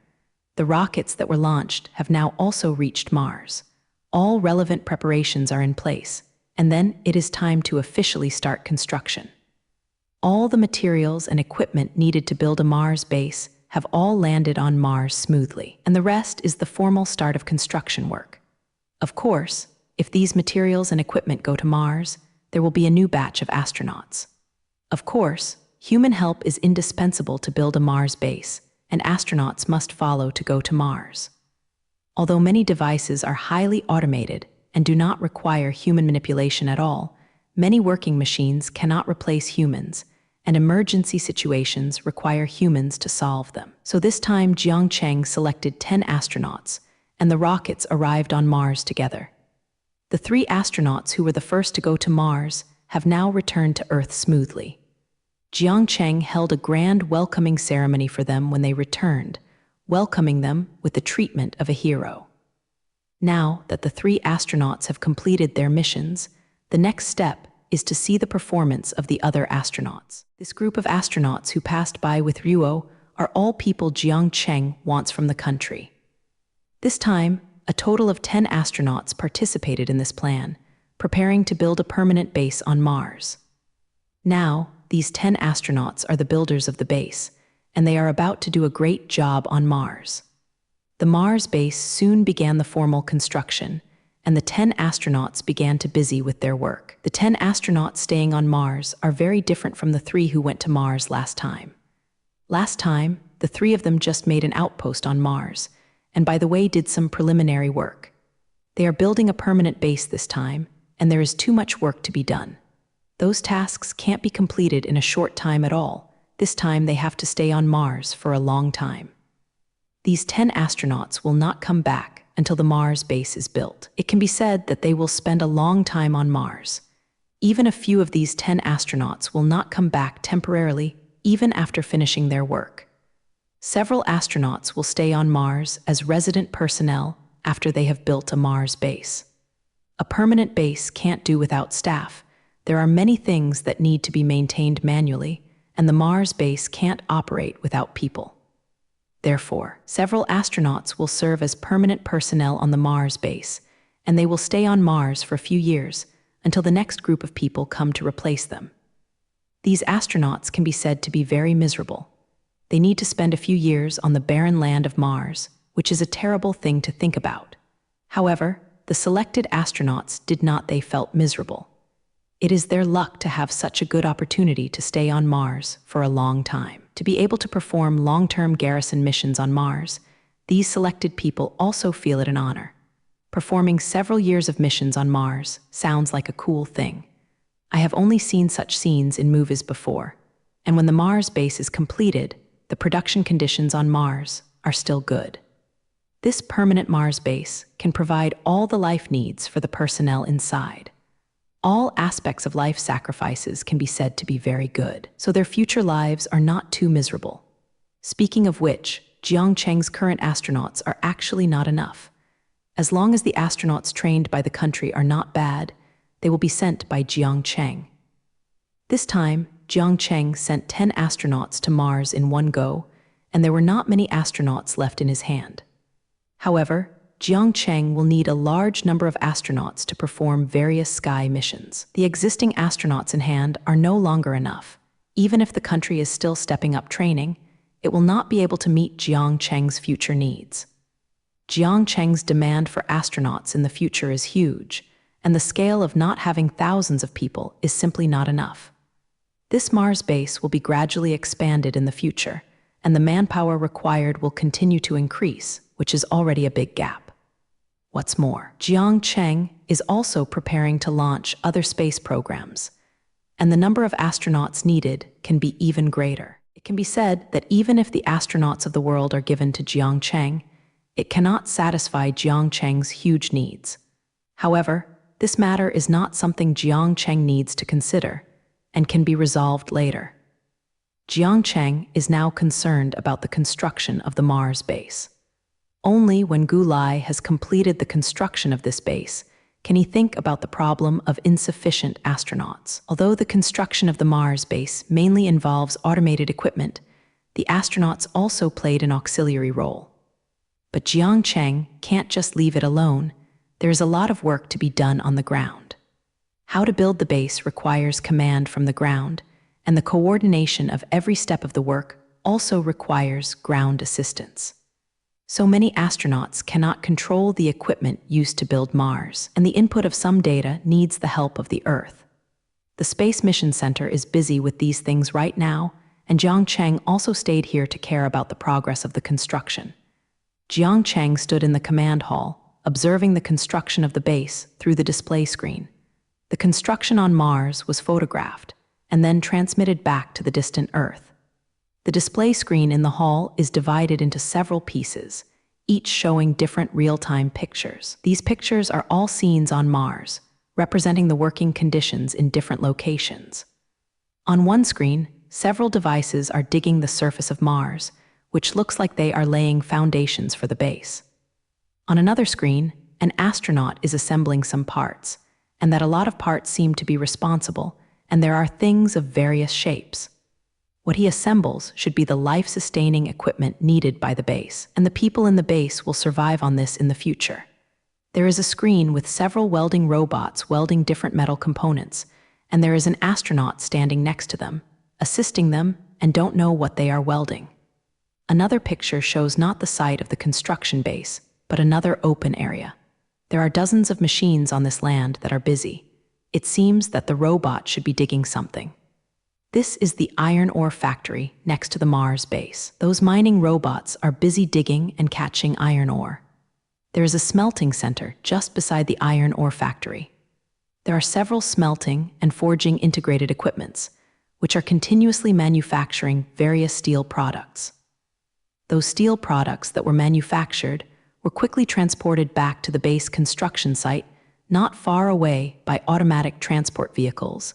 The rockets that were launched have now also reached Mars. All relevant preparations are in place, and then it is time to officially start construction. All the materials and equipment needed to build a Mars base have all landed on Mars smoothly, and the rest is the formal start of construction work. Of course, if these materials and equipment go to Mars, there will be a new batch of astronauts. Of course, human help is indispensable to build a Mars base, and astronauts must follow to go to Mars. Although many devices are highly automated and do not require human manipulation at all, many working machines cannot replace humans, and emergency situations require humans to solve them. So this time Jiang Cheng selected 10 astronauts, and the rockets arrived on Mars together. The 3 astronauts who were the first to go to Mars have now returned to Earth smoothly. Jiang Cheng held a grand welcoming ceremony for them when they returned, welcoming them with the treatment of a hero. Now that the 3 astronauts have completed their missions, the next step is to see the performance of the other astronauts. This group of astronauts who passed by with Ruo are all people Jiang Cheng wants from the country. This time, a total of 10 astronauts participated in this plan, preparing to build a permanent base on Mars. Now, these 10 astronauts are the builders of the base, and they are about to do a great job on Mars. The Mars base soon began the formal construction, and the 10 astronauts began to busy with their work. The 10 astronauts staying on Mars are very different from the 3 who went to Mars last time. Last time, the 3 of them just made an outpost on Mars, and by the way, did some preliminary work. They are building a permanent base this time, and there is too much work to be done. Those tasks can't be completed in a short time at all. This time they have to stay on Mars for a long time. These 10 astronauts will not come back until the Mars base is built. It can be said that they will spend a long time on Mars. Even a few of these 10 astronauts will not come back temporarily, even after finishing their work. Several astronauts will stay on Mars as resident personnel after they have built a Mars base. A permanent base can't do without staff. There are many things that need to be maintained manually, and the Mars base can't operate without people. Therefore, several astronauts will serve as permanent personnel on the Mars base, and they will stay on Mars for a few years until the next group of people come to replace them. These astronauts can be said to be very miserable. They need to spend a few years on the barren land of Mars, which is a terrible thing to think about. However, the selected astronauts did not. They felt miserable. It is their luck to have such a good opportunity to stay on Mars for a long time. To be able to perform long-term garrison missions on Mars, these selected people also feel it an honor. Performing several years of missions on Mars sounds like a cool thing. I have only seen such scenes in movies before, and when the Mars base is completed, the production conditions on Mars are still good. This permanent Mars base can provide all the life needs for the personnel inside. All aspects of life sacrifices can be said to be very good, so their future lives are not too miserable. Speaking of which, Jiang Cheng's current astronauts are actually not enough. As long as the astronauts trained by the country are not bad, they will be sent by Jiang Cheng. This time, Jiang Cheng sent 10 astronauts to Mars in one go, and there were not many astronauts left in his hand. However, Jiang Cheng will need a large number of astronauts to perform various sky missions. The existing astronauts in hand are no longer enough. Even if the country is still stepping up training, it will not be able to meet Jiang Cheng's future needs. Jiang Cheng's demand for astronauts in the future is huge, and the scale of not having thousands of people is simply not enough. This Mars base will be gradually expanded in the future, and the manpower required will continue to increase, which is already a big gap. What's more, Jiang Cheng is also preparing to launch other space programs, and the number of astronauts needed can be even greater. It can be said that even if the astronauts of the world are given to Jiang Cheng, it cannot satisfy Jiang Cheng's huge needs. However, this matter is not something Jiang Cheng needs to consider, and can be resolved later. Jiang Cheng is now concerned about the construction of the Mars base. Only when Gu Lai has completed the construction of this base can he think about the problem of insufficient astronauts. Although the construction of the Mars base mainly involves automated equipment, the astronauts also played an auxiliary role. But Jiang Cheng can't just leave it alone. There is a lot of work to be done on the ground. How to build the base requires command from the ground, and the coordination of every step of the work also requires ground assistance. So many astronauts cannot control the equipment used to build Mars, and the input of some data needs the help of the Earth. The Space Mission Center is busy with these things right now, and Jiang Cheng also stayed here to care about the progress of the construction. Jiang Cheng stood in the command hall, observing the construction of the base through the display screen. The construction on Mars was photographed, and then transmitted back to the distant Earth. The display screen in the hall is divided into several pieces, each showing different real-time pictures. These pictures are all scenes on Mars, representing the working conditions in different locations. On one screen, several devices are digging the surface of Mars, which looks like they are laying foundations for the base. On another screen, an astronaut is assembling some parts, and that a lot of parts seem to be responsible, and there are things of various shapes. What he assembles should be the life-sustaining equipment needed by the base, and the people in the base will survive on this in the future. There is a screen with several welding robots welding different metal components, and there is an astronaut standing next to them, assisting them, and don't know what they are welding. Another picture shows not the site of the construction base, but another open area. There are dozens of machines on this land that are busy. It seems that the robot should be digging something. This is the iron ore factory next to the Mars base. Those mining robots are busy digging and catching iron ore. There is a smelting center just beside the iron ore factory. There are several smelting and forging integrated equipments, which are continuously manufacturing various steel products. Those steel products that were manufactured were quickly transported back to the base construction site not far away by automatic transport vehicles,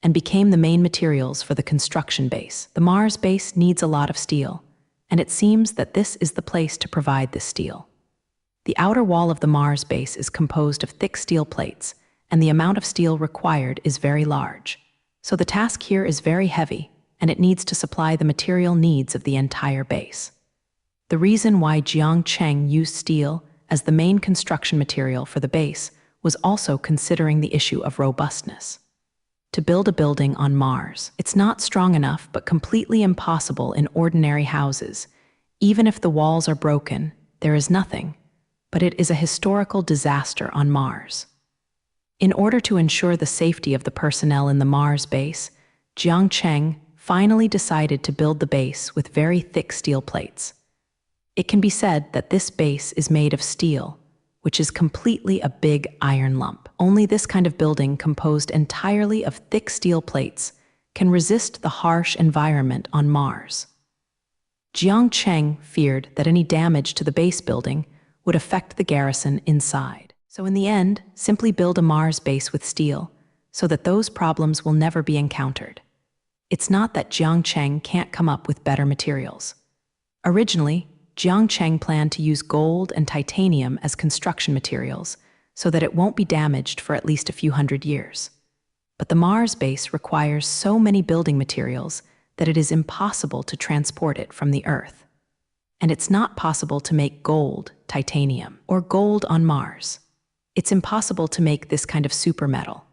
and became the main materials for the construction base. The Mars base needs a lot of steel, and it seems that this is the place to provide this steel. The outer wall of the Mars base is composed of thick steel plates, and the amount of steel required is very large. So the task here is very heavy, and it needs to supply the material needs of the entire base. The reason why Jiang Cheng used steel as the main construction material for the base was also considering the issue of robustness. To build a building on Mars, it's not strong enough but completely impossible in ordinary houses. Even if the walls are broken, there is nothing, but it is a historical disaster on Mars. In order to ensure the safety of the personnel in the Mars base, Jiang Cheng finally decided to build the base with very thick steel plates. It can be said that this base is made of steel, which is completely a big iron lump. Only this kind of building composed entirely of thick steel plates can resist the harsh environment on Mars. Jiang Cheng feared that any damage to the base building would affect the garrison inside. So in the end, simply build a Mars base with steel so that those problems will never be encountered. It's not that Jiang Cheng can't come up with better materials. Originally, Jiang Cheng planned to use gold and titanium as construction materials so that it won't be damaged for at least a few hundred years. But the Mars base requires so many building materials that it is impossible to transport it from the Earth. And it's not possible to make gold, titanium, or gold on Mars. It's impossible to make this kind of super metal.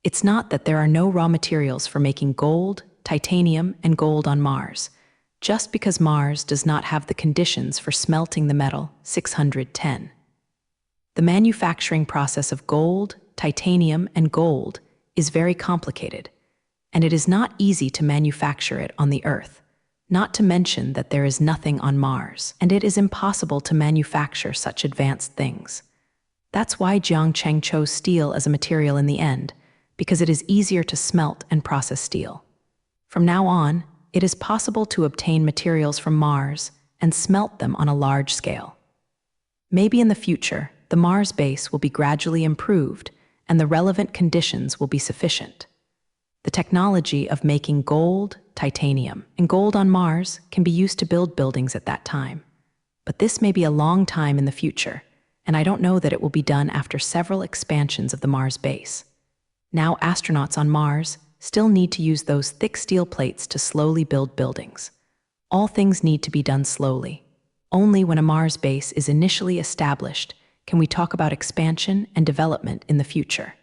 It's not that there are no raw materials for making gold, titanium, and gold on Mars, just because Mars does not have the conditions for smelting the metal 610. The manufacturing process of gold, titanium, and gold is very complicated, and it is not easy to manufacture it on the Earth, not to mention that there is nothing on Mars, and it is impossible to manufacture such advanced things. That's why Jiang Cheng chose steel as a material in the end, because it is easier to smelt and process steel. From now on, it is possible to obtain materials from Mars and smelt them on a large scale. Maybe in the future, the Mars base will be gradually improved and the relevant conditions will be sufficient. The technology of making gold, titanium, and gold on Mars can be used to build buildings at that time. But this may be a long time in the future, and I don't know that it will be done after several expansions of the Mars base. Now astronauts on Mars still need to use those thick steel plates to slowly build buildings. All things need to be done slowly. Only when a Mars base is initially established can we talk about expansion and development in the future.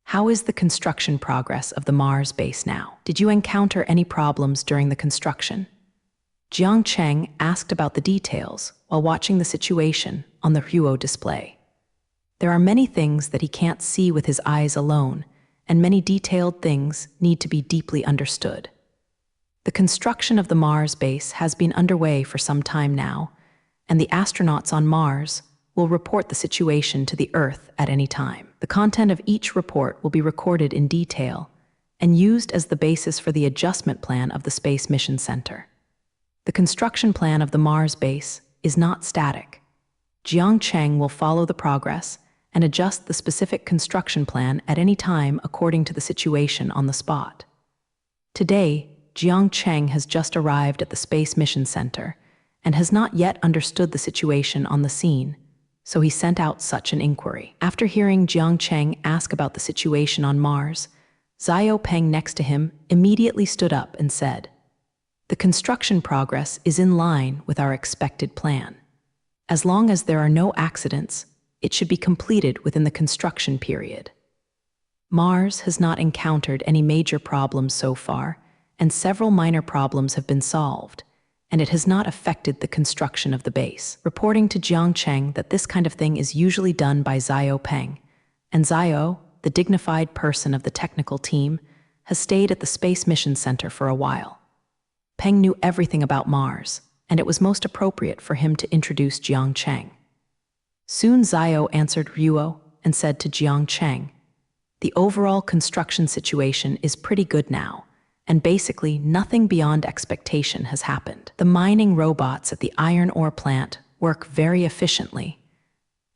How is the construction progress of the Mars base now? Did you encounter any problems during the construction? Jiang Cheng asked about the details while watching the situation on the Huo display. There are many things that he can't see with his eyes alone, and many detailed things need to be deeply understood. The construction of the Mars base has been underway for some time now, and the astronauts on Mars will report the situation to the Earth at any time. The content of each report will be recorded in detail and used as the basis for the adjustment plan of the Space Mission Center. The construction plan of the Mars base is not static. Jiang Cheng will follow the progress and adjust the specific construction plan at any time according to the situation on the spot. Today, Jiang Cheng has just arrived at the Space Mission Center and has not yet understood the situation on the scene, so he sent out such an inquiry. After hearing Jiang Cheng ask about the situation on Mars, Xiao Peng next to him immediately stood up and said, "The construction progress is in line with our expected plan. As long as there are no accidents, it should be completed within the construction period. Mars has not encountered any major problems so far, and several minor problems have been solved, and it has not affected the construction of the base." Reporting to Jiang Cheng that this kind of thing is usually done by Xiao Peng, and Xiao, the dignified person of the technical team, has stayed at the Space Mission Center for a while. Peng knew everything about Mars, and it was most appropriate for him to introduce Jiang Cheng. Soon Zhao answered Ruo and said to Jiang Cheng, "The overall construction situation is pretty good now, and basically nothing beyond expectation has happened. The mining robots at the iron ore plant work very efficiently,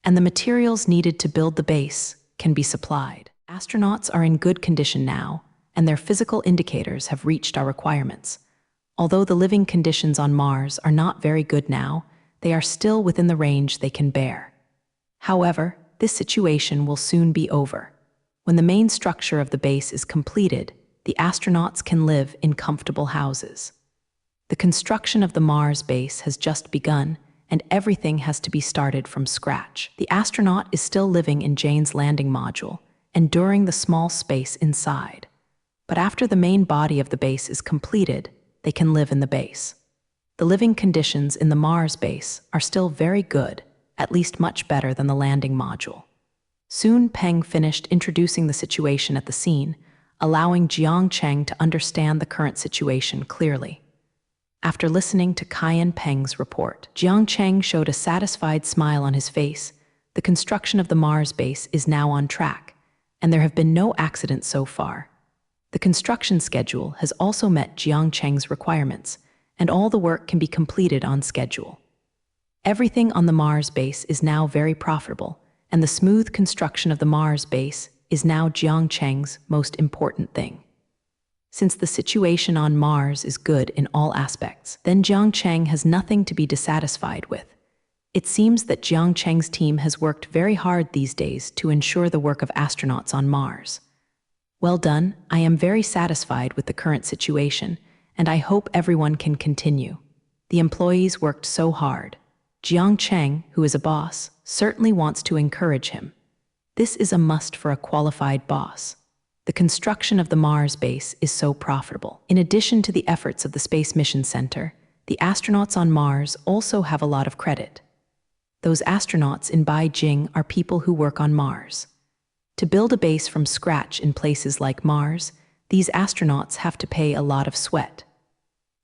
and the materials needed to build the base can be supplied. Astronauts are in good condition now, and their physical indicators have reached our requirements. Although the living conditions on Mars are not very good now, they are still within the range they can bear. However, this situation will soon be over. When the main structure of the base is completed, the astronauts can live in comfortable houses. The construction of the Mars base has just begun, and everything has to be started from scratch. The astronaut is still living in Jane's landing module, enduring the small space inside. But after the main body of the base is completed, they can live in the base. The living conditions in the Mars base are still very good, at least much better than the landing module. Soon Peng finished introducing the situation at the scene, allowing Jiang Cheng to understand the current situation clearly. After listening to Cayenne Peng's report, Jiang Cheng showed a satisfied smile on his face. The construction of the Mars base is now on track, and there have been no accidents so far. The construction schedule has also met Jiang Cheng's requirements, and all the work can be completed on schedule. Everything on the Mars base is now very profitable, and the smooth construction of the Mars base is now Jiang Cheng's most important thing. Since the situation on Mars is good in all aspects, then Jiang Cheng has nothing to be dissatisfied with. It seems that Jiang Cheng's team has worked very hard these days to ensure the work of astronauts on Mars. Well done, I am very satisfied with the current situation, and I hope everyone can continue. The employees worked so hard. Jiang Cheng, who is a boss, certainly wants to encourage him. This is a must for a qualified boss. The construction of the Mars base is so profitable. In addition to the efforts of the Space Mission Center, the astronauts on Mars also have a lot of credit. Those astronauts in Beijing are people who work on Mars. To build a base from scratch in places like Mars, these astronauts have to pay a lot of sweat.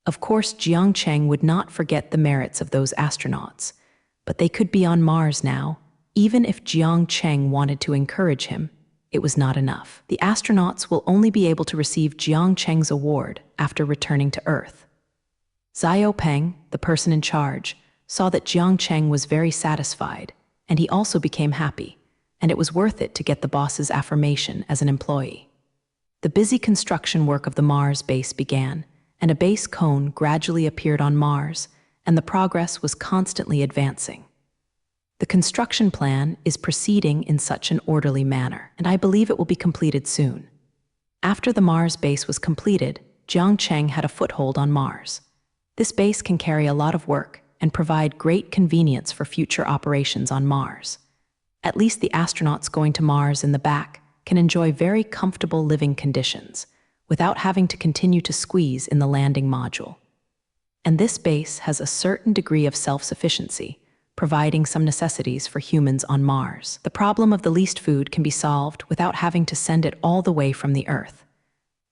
Of course, Jiang Cheng would not forget the merits of those astronauts, but they could be on Mars now. Even if Jiang Cheng wanted to encourage him, it was not enough. The astronauts will only be able to receive Jiang Cheng's award after returning to Earth. Zhao Peng, the person in charge, saw that Jiang Cheng was very satisfied, and he also became happy, and it was worth it to get the boss's affirmation as an employee. The busy construction work of the Mars base began, and a base cone gradually appeared on Mars, and the progress was constantly advancing. The construction plan is proceeding in such an orderly manner, and I believe it will be completed soon. After the Mars base was completed, Jiang Cheng had a foothold on Mars. This base can carry a lot of work and provide great convenience for future operations on Mars. At least the astronauts going to Mars in the back can enjoy very comfortable living conditions without having to continue to squeeze in the landing module. And this base has a certain degree of self-sufficiency, providing some necessities for humans on Mars. The problem of the least food can be solved without having to send it all the way from the Earth.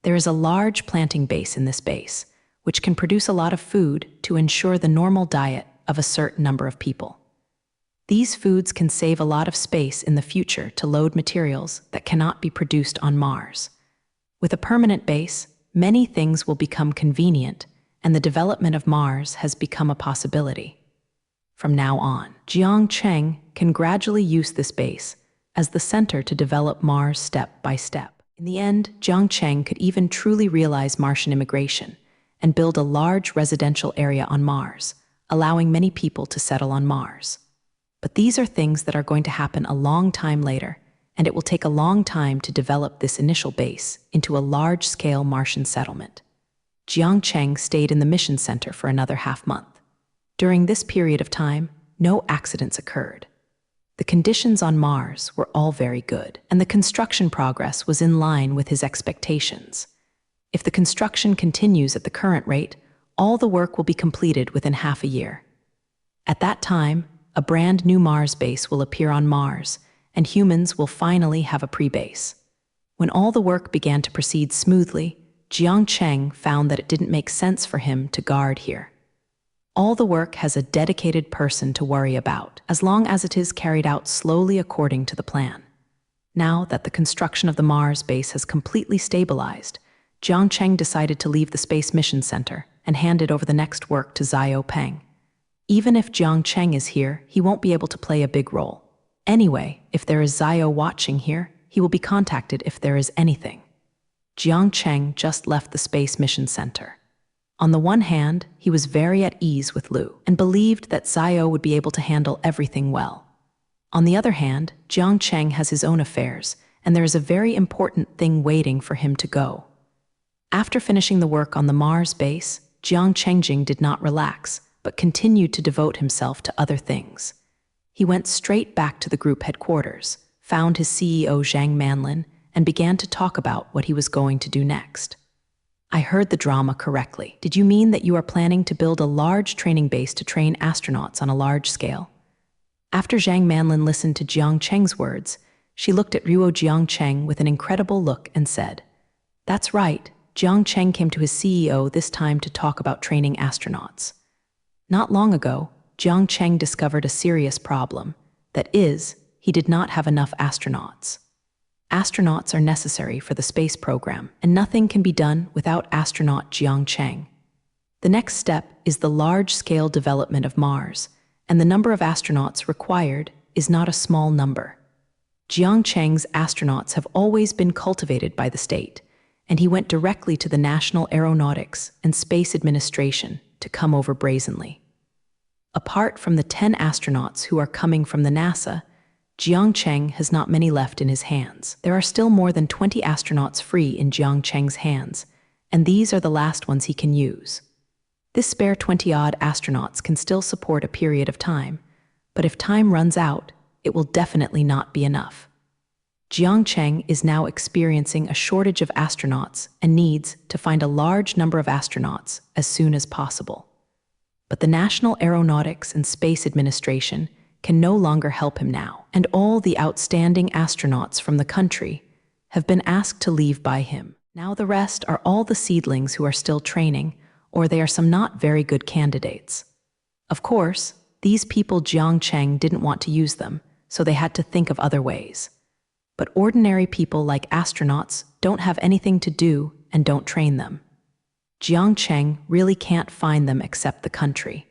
There is a large planting base in this base, which can produce a lot of food to ensure the normal diet of a certain number of people. These foods can save a lot of space in the future to load materials that cannot be produced on Mars. With a permanent base, many things will become convenient, and the development of Mars has become a possibility. From now on, Jiang Cheng can gradually use this base as the center to develop Mars step by step. In the end, Jiang Cheng could even truly realize Martian immigration and build a large residential area on Mars, allowing many people to settle on Mars. But these are things that are going to happen a long time later, and it will take a long time to develop this initial base into a large-scale Martian settlement. Jiang Cheng stayed in the mission center for another half-month. During this period of time, no accidents occurred. The conditions on Mars were all very good, and the construction progress was in line with his expectations. If the construction continues at the current rate, all the work will be completed within half a year. At that time, a brand new Mars base will appear on Mars, and humans will finally have a pre-base. When all the work began to proceed smoothly, Jiang Cheng found that it didn't make sense for him to guard here. All the work has a dedicated person to worry about, as long as it is carried out slowly according to the plan. Now that the construction of the Mars base has completely stabilized, Jiang Cheng decided to leave the Space Mission Center and handed over the next work to Xiao Peng. Even if Jiang Cheng is here, he won't be able to play a big role. Anyway, if there is Xiao watching here, he will be contacted if there is anything. Jiang Cheng just left the Space Mission Center. On the one hand, he was very at ease with Lu and believed that Xiao would be able to handle everything well. On the other hand, Jiang Cheng has his own affairs, and there is a very important thing waiting for him to go. After finishing the work on the Mars base, Jiang Chengjing did not relax, but continued to devote himself to other things. He went straight back to the group headquarters, found his CEO Zhang Manlin, and began to talk about what he was going to do next. I heard the drama correctly. Did you mean that you are planning to build a large training base to train astronauts on a large scale? After Zhang Manlin listened to Jiang Cheng's words, she looked at Ruo Jiang Cheng with an incredible look and said, "That's right, Jiang Cheng came to his CEO this time to talk about training astronauts. Not long ago, Jiang Cheng discovered a serious problem. That is, he did not have enough astronauts. Astronauts are necessary for the space program, and nothing can be done without astronaut Jiang Cheng. The next step is the large-scale development of Mars, and the number of astronauts required is not a small number. Jiang Cheng's astronauts have always been cultivated by the state, and he went directly to the National Aeronautics and Space Administration to come over brazenly. Apart from the 10 astronauts who are coming from the NASA, Jiang Cheng has not many left in his hands. There are still more than 20 astronauts free in Jiang Cheng's hands, and these are the last ones he can use. This spare 20-odd astronauts can still support a period of time, but if time runs out, it will definitely not be enough. Jiang Cheng is now experiencing a shortage of astronauts and needs to find a large number of astronauts as soon as possible. But the National Aeronautics and Space Administration can no longer help him now, and all the outstanding astronauts from the country have been asked to leave by him. Now the rest are all the seedlings who are still training, or they are some not very good candidates. Of course, these people Jiang Cheng didn't want to use them, so they had to think of other ways. But ordinary people like astronauts don't have anything to do and don't train them. Jiang Cheng really can't find them except the country.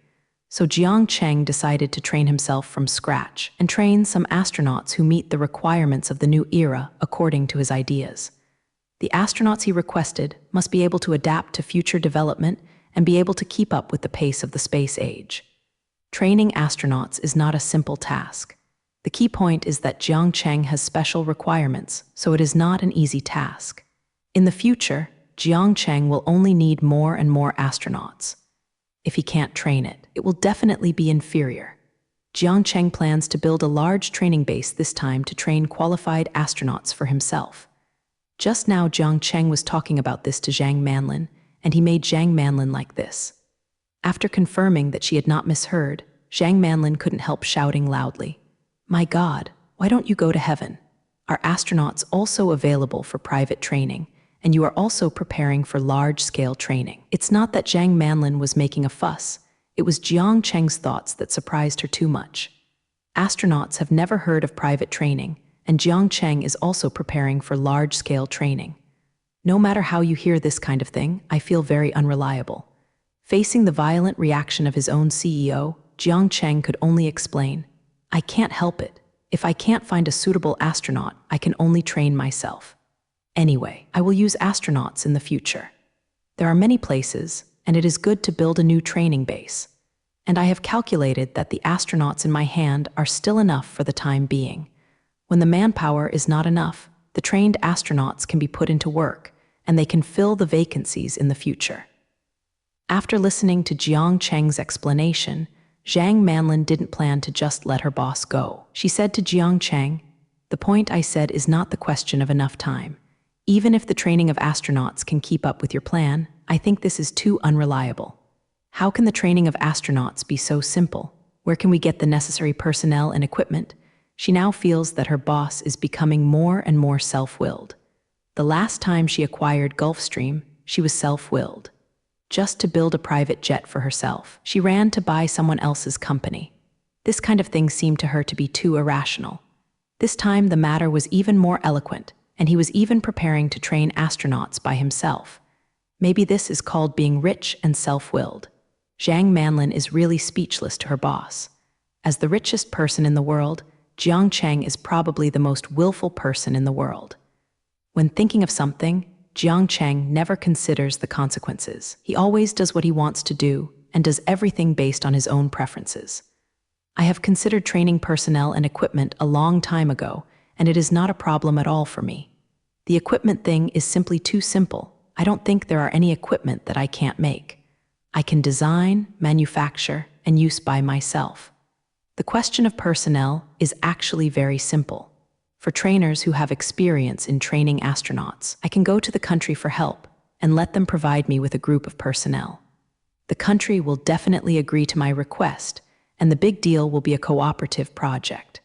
So Jiang Cheng decided to train himself from scratch and train some astronauts who meet the requirements of the new era according to his ideas. The astronauts he requested must be able to adapt to future development and be able to keep up with the pace of the space age. Training astronauts is not a simple task. The key point is that Jiang Cheng has special requirements, so it is not an easy task. In the future, Jiang Cheng will only need more and more astronauts. If he can't train it, it will definitely be inferior. Jiang Cheng plans to build a large training base this time to train qualified astronauts for himself. Just now Jiang Cheng was talking about this to Zhang Manlin, and he made Zhang Manlin like this. After confirming that she had not misheard, Zhang Manlin couldn't help shouting loudly, "My God, why don't you go to heaven? Are astronauts also available for private training? And you are also preparing for large-scale training?" It's not that Zhang Manlin was making a fuss. It was Jiang Cheng's thoughts that surprised her too much. Astronauts have never heard of private training, and Jiang Cheng is also preparing for large-scale training. No matter how you hear this kind of thing, I feel very unreliable. Facing the violent reaction of his own CEO, Jiang Cheng could only explain, "I can't help it. If I can't find a suitable astronaut, I can only train myself. Anyway, I will use astronauts in the future. There are many places, and it is good to build a new training base. And I have calculated that the astronauts in my hand are still enough for the time being. When the manpower is not enough, the trained astronauts can be put into work, and they can fill the vacancies in the future." After listening to Jiang Cheng's explanation, Zhang Manlin didn't plan to just let her boss go. She said to Jiang Cheng, "The point I said is not the question of enough time. Even if the training of astronauts can keep up with your plan, I think this is too unreliable. How can the training of astronauts be so simple? Where can we get the necessary personnel and equipment?" She now feels that her boss is becoming more and more self-willed. The last time she acquired Gulfstream, she was self-willed. Just to build a private jet for herself, she ran to buy someone else's company. This kind of thing seemed to her to be too irrational. This time the matter was even more eloquent, and he was even preparing to train astronauts by himself. Maybe this is called being rich and self-willed. Zhang Manlin is really speechless to her boss. As the richest person in the world, Jiang Cheng is probably the most willful person in the world. When thinking of something, Jiang Cheng never considers the consequences. He always does what he wants to do and does everything based on his own preferences. I have considered training personnel and equipment a long time ago, and it is not a problem at all for me. The equipment thing is simply too simple. I don't think there are any equipment that I can't make. I can design, manufacture, and use by myself. The question of personnel is actually very simple. For trainers who have experience in training astronauts, I can go to the country for help and let them provide me with a group of personnel. The country will definitely agree to my request, and the big deal will be a cooperative project.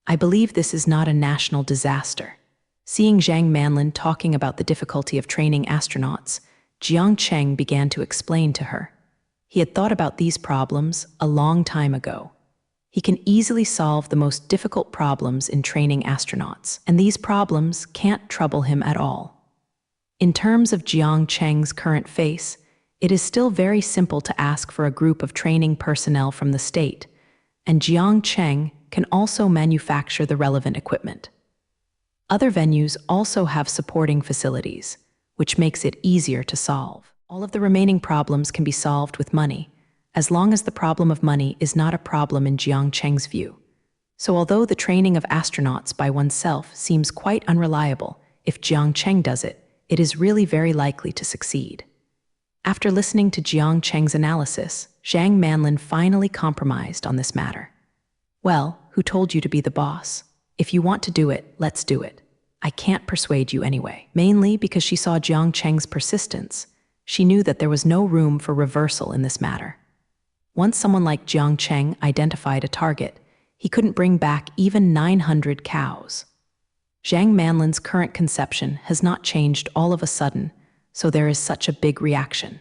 I believe this is not a national disaster. Seeing Zhang Manlin talking about the difficulty of training astronauts, Jiang Cheng began to explain to her. He had thought about these problems a long time ago. He can easily solve the most difficult problems in training astronauts, and these problems can't trouble him at all. In terms of Jiang Cheng's current phase, it is still very simple to ask for a group of training personnel from the state, and Jiang Cheng can also manufacture the relevant equipment. Other venues also have supporting facilities, which makes it easier to solve. All of the remaining problems can be solved with money, as long as the problem of money is not a problem in Jiang Cheng's view. So although the training of astronauts by oneself seems quite unreliable, if Jiang Cheng does it, it is really very likely to succeed. After listening to Jiang Cheng's analysis, Zhang Manlin finally compromised on this matter. Well, who told you to be the boss? If you want to do it, let's do it. I can't persuade you anyway. Mainly because she saw Jiang Cheng's persistence. She knew that there was no room for reversal in this matter. Once someone like Jiang Cheng identified a target, he couldn't bring back even 900 cows. Zhang Manlin's current conception has not changed all of a sudden, so there is such a big reaction.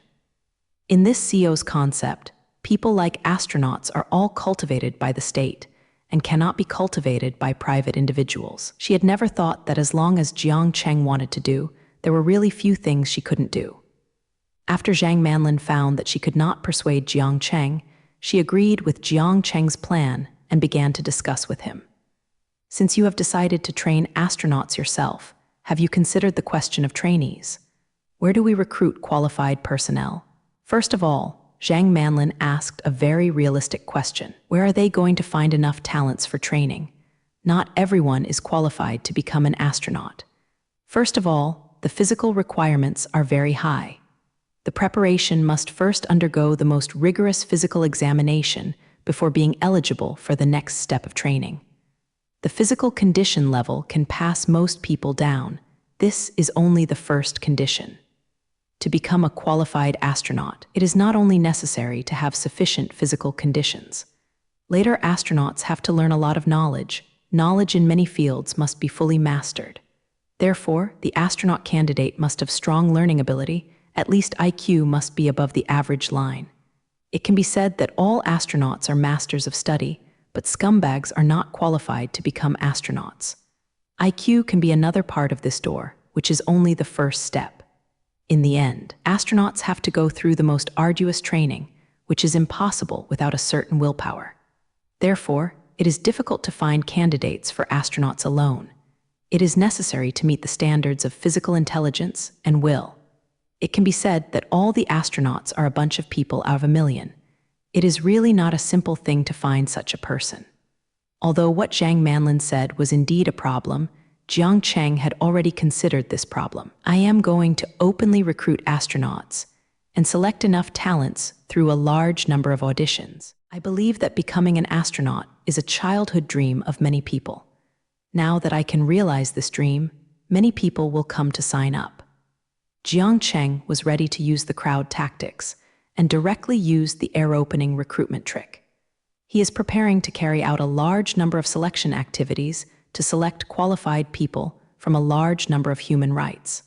In this CEO's concept, people like astronauts are all cultivated by the state and cannot be cultivated by private individuals. She had never thought that as long as Jiang Cheng wanted to do, there were really few things she couldn't do. After Zhang Manlin found that she could not persuade Jiang Cheng, she agreed with Jiang Cheng's plan and began to discuss with him. Since you have decided to train astronauts yourself, have you considered the question of trainees? Where do we recruit qualified personnel? First of all, Zhang Manlin asked a very realistic question. Where are they going to find enough talents for training? Not everyone is qualified to become an astronaut. First of all, the physical requirements are very high. The preparation must first undergo the most rigorous physical examination before being eligible for the next step of training. The physical condition level can pass most people down. This is only the first condition. To become a qualified astronaut, it is not only necessary to have sufficient physical conditions. Later, astronauts have to learn a lot of knowledge. Knowledge in many fields must be fully mastered. Therefore, the astronaut candidate must have strong learning ability. At least IQ must be above the average line. It can be said that all astronauts are masters of study, but scumbags are not qualified to become astronauts. IQ can be another part of this door, which is only the first step. In the end, astronauts have to go through the most arduous training, which is impossible without a certain willpower. Therefore, it is difficult to find candidates for astronauts alone. It is necessary to meet the standards of physical intelligence and will. It can be said that all the astronauts are a bunch of people out of a million. It is really not a simple thing to find such a person. Although what Zhang Manlin said was indeed a problem, Jiang Cheng had already considered this problem. I am going to openly recruit astronauts and select enough talents through a large number of auditions. I believe that becoming an astronaut is a childhood dream of many people. Now that I can realize this dream, many people will come to sign up. Jiang Cheng was ready to use the crowd tactics and directly used the air-opening recruitment trick. He is preparing to carry out a large number of selection activities to select qualified people from a large number of human rights.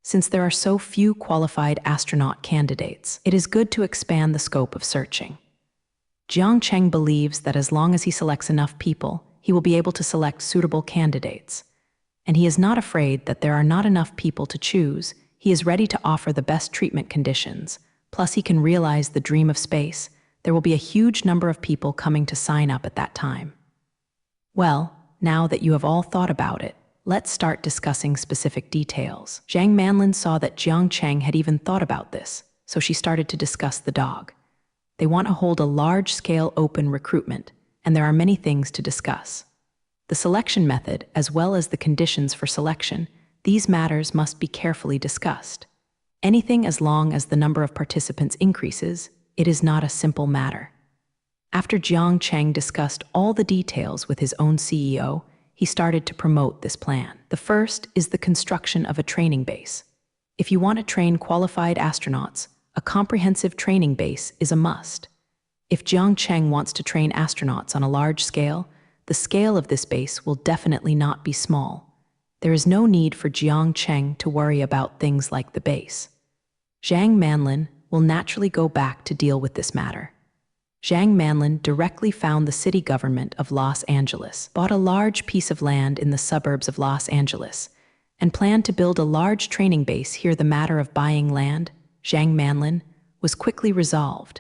Since there are so few qualified astronaut candidates, it is good to expand the scope of searching. Jiang Cheng believes that as long as he selects enough people, he will be able to select suitable candidates. And he is not afraid that there are not enough people to choose. He is ready to offer the best treatment conditions. Plus, he can realize the dream of space. There will be a huge number of people coming to sign up at that time. Well, now that you have all thought about it, let's start discussing specific details. Zhang Manlin saw that Jiang Cheng had even thought about this, so she started to discuss the dog. They want to hold a large-scale open recruitment, and there are many things to discuss. The selection method, as well as the conditions for selection, these matters must be carefully discussed. Anything as long as the number of participants increases, it is not a simple matter. After Jiang Cheng discussed all the details with his own CEO, he started to promote this plan. The first is the construction of a training base. If you want to train qualified astronauts, a comprehensive training base is a must. If Jiang Cheng wants to train astronauts on a large scale, the scale of this base will definitely not be small. There is no need for Jiang Cheng to worry about things like the base. Zhang Manlin will naturally go back to deal with this matter. Zhang Manlin directly found the city government of Los Angeles, bought a large piece of land in the suburbs of Los Angeles, and planned to build a large training base here. The matter of buying land, Zhang Manlin, was quickly resolved,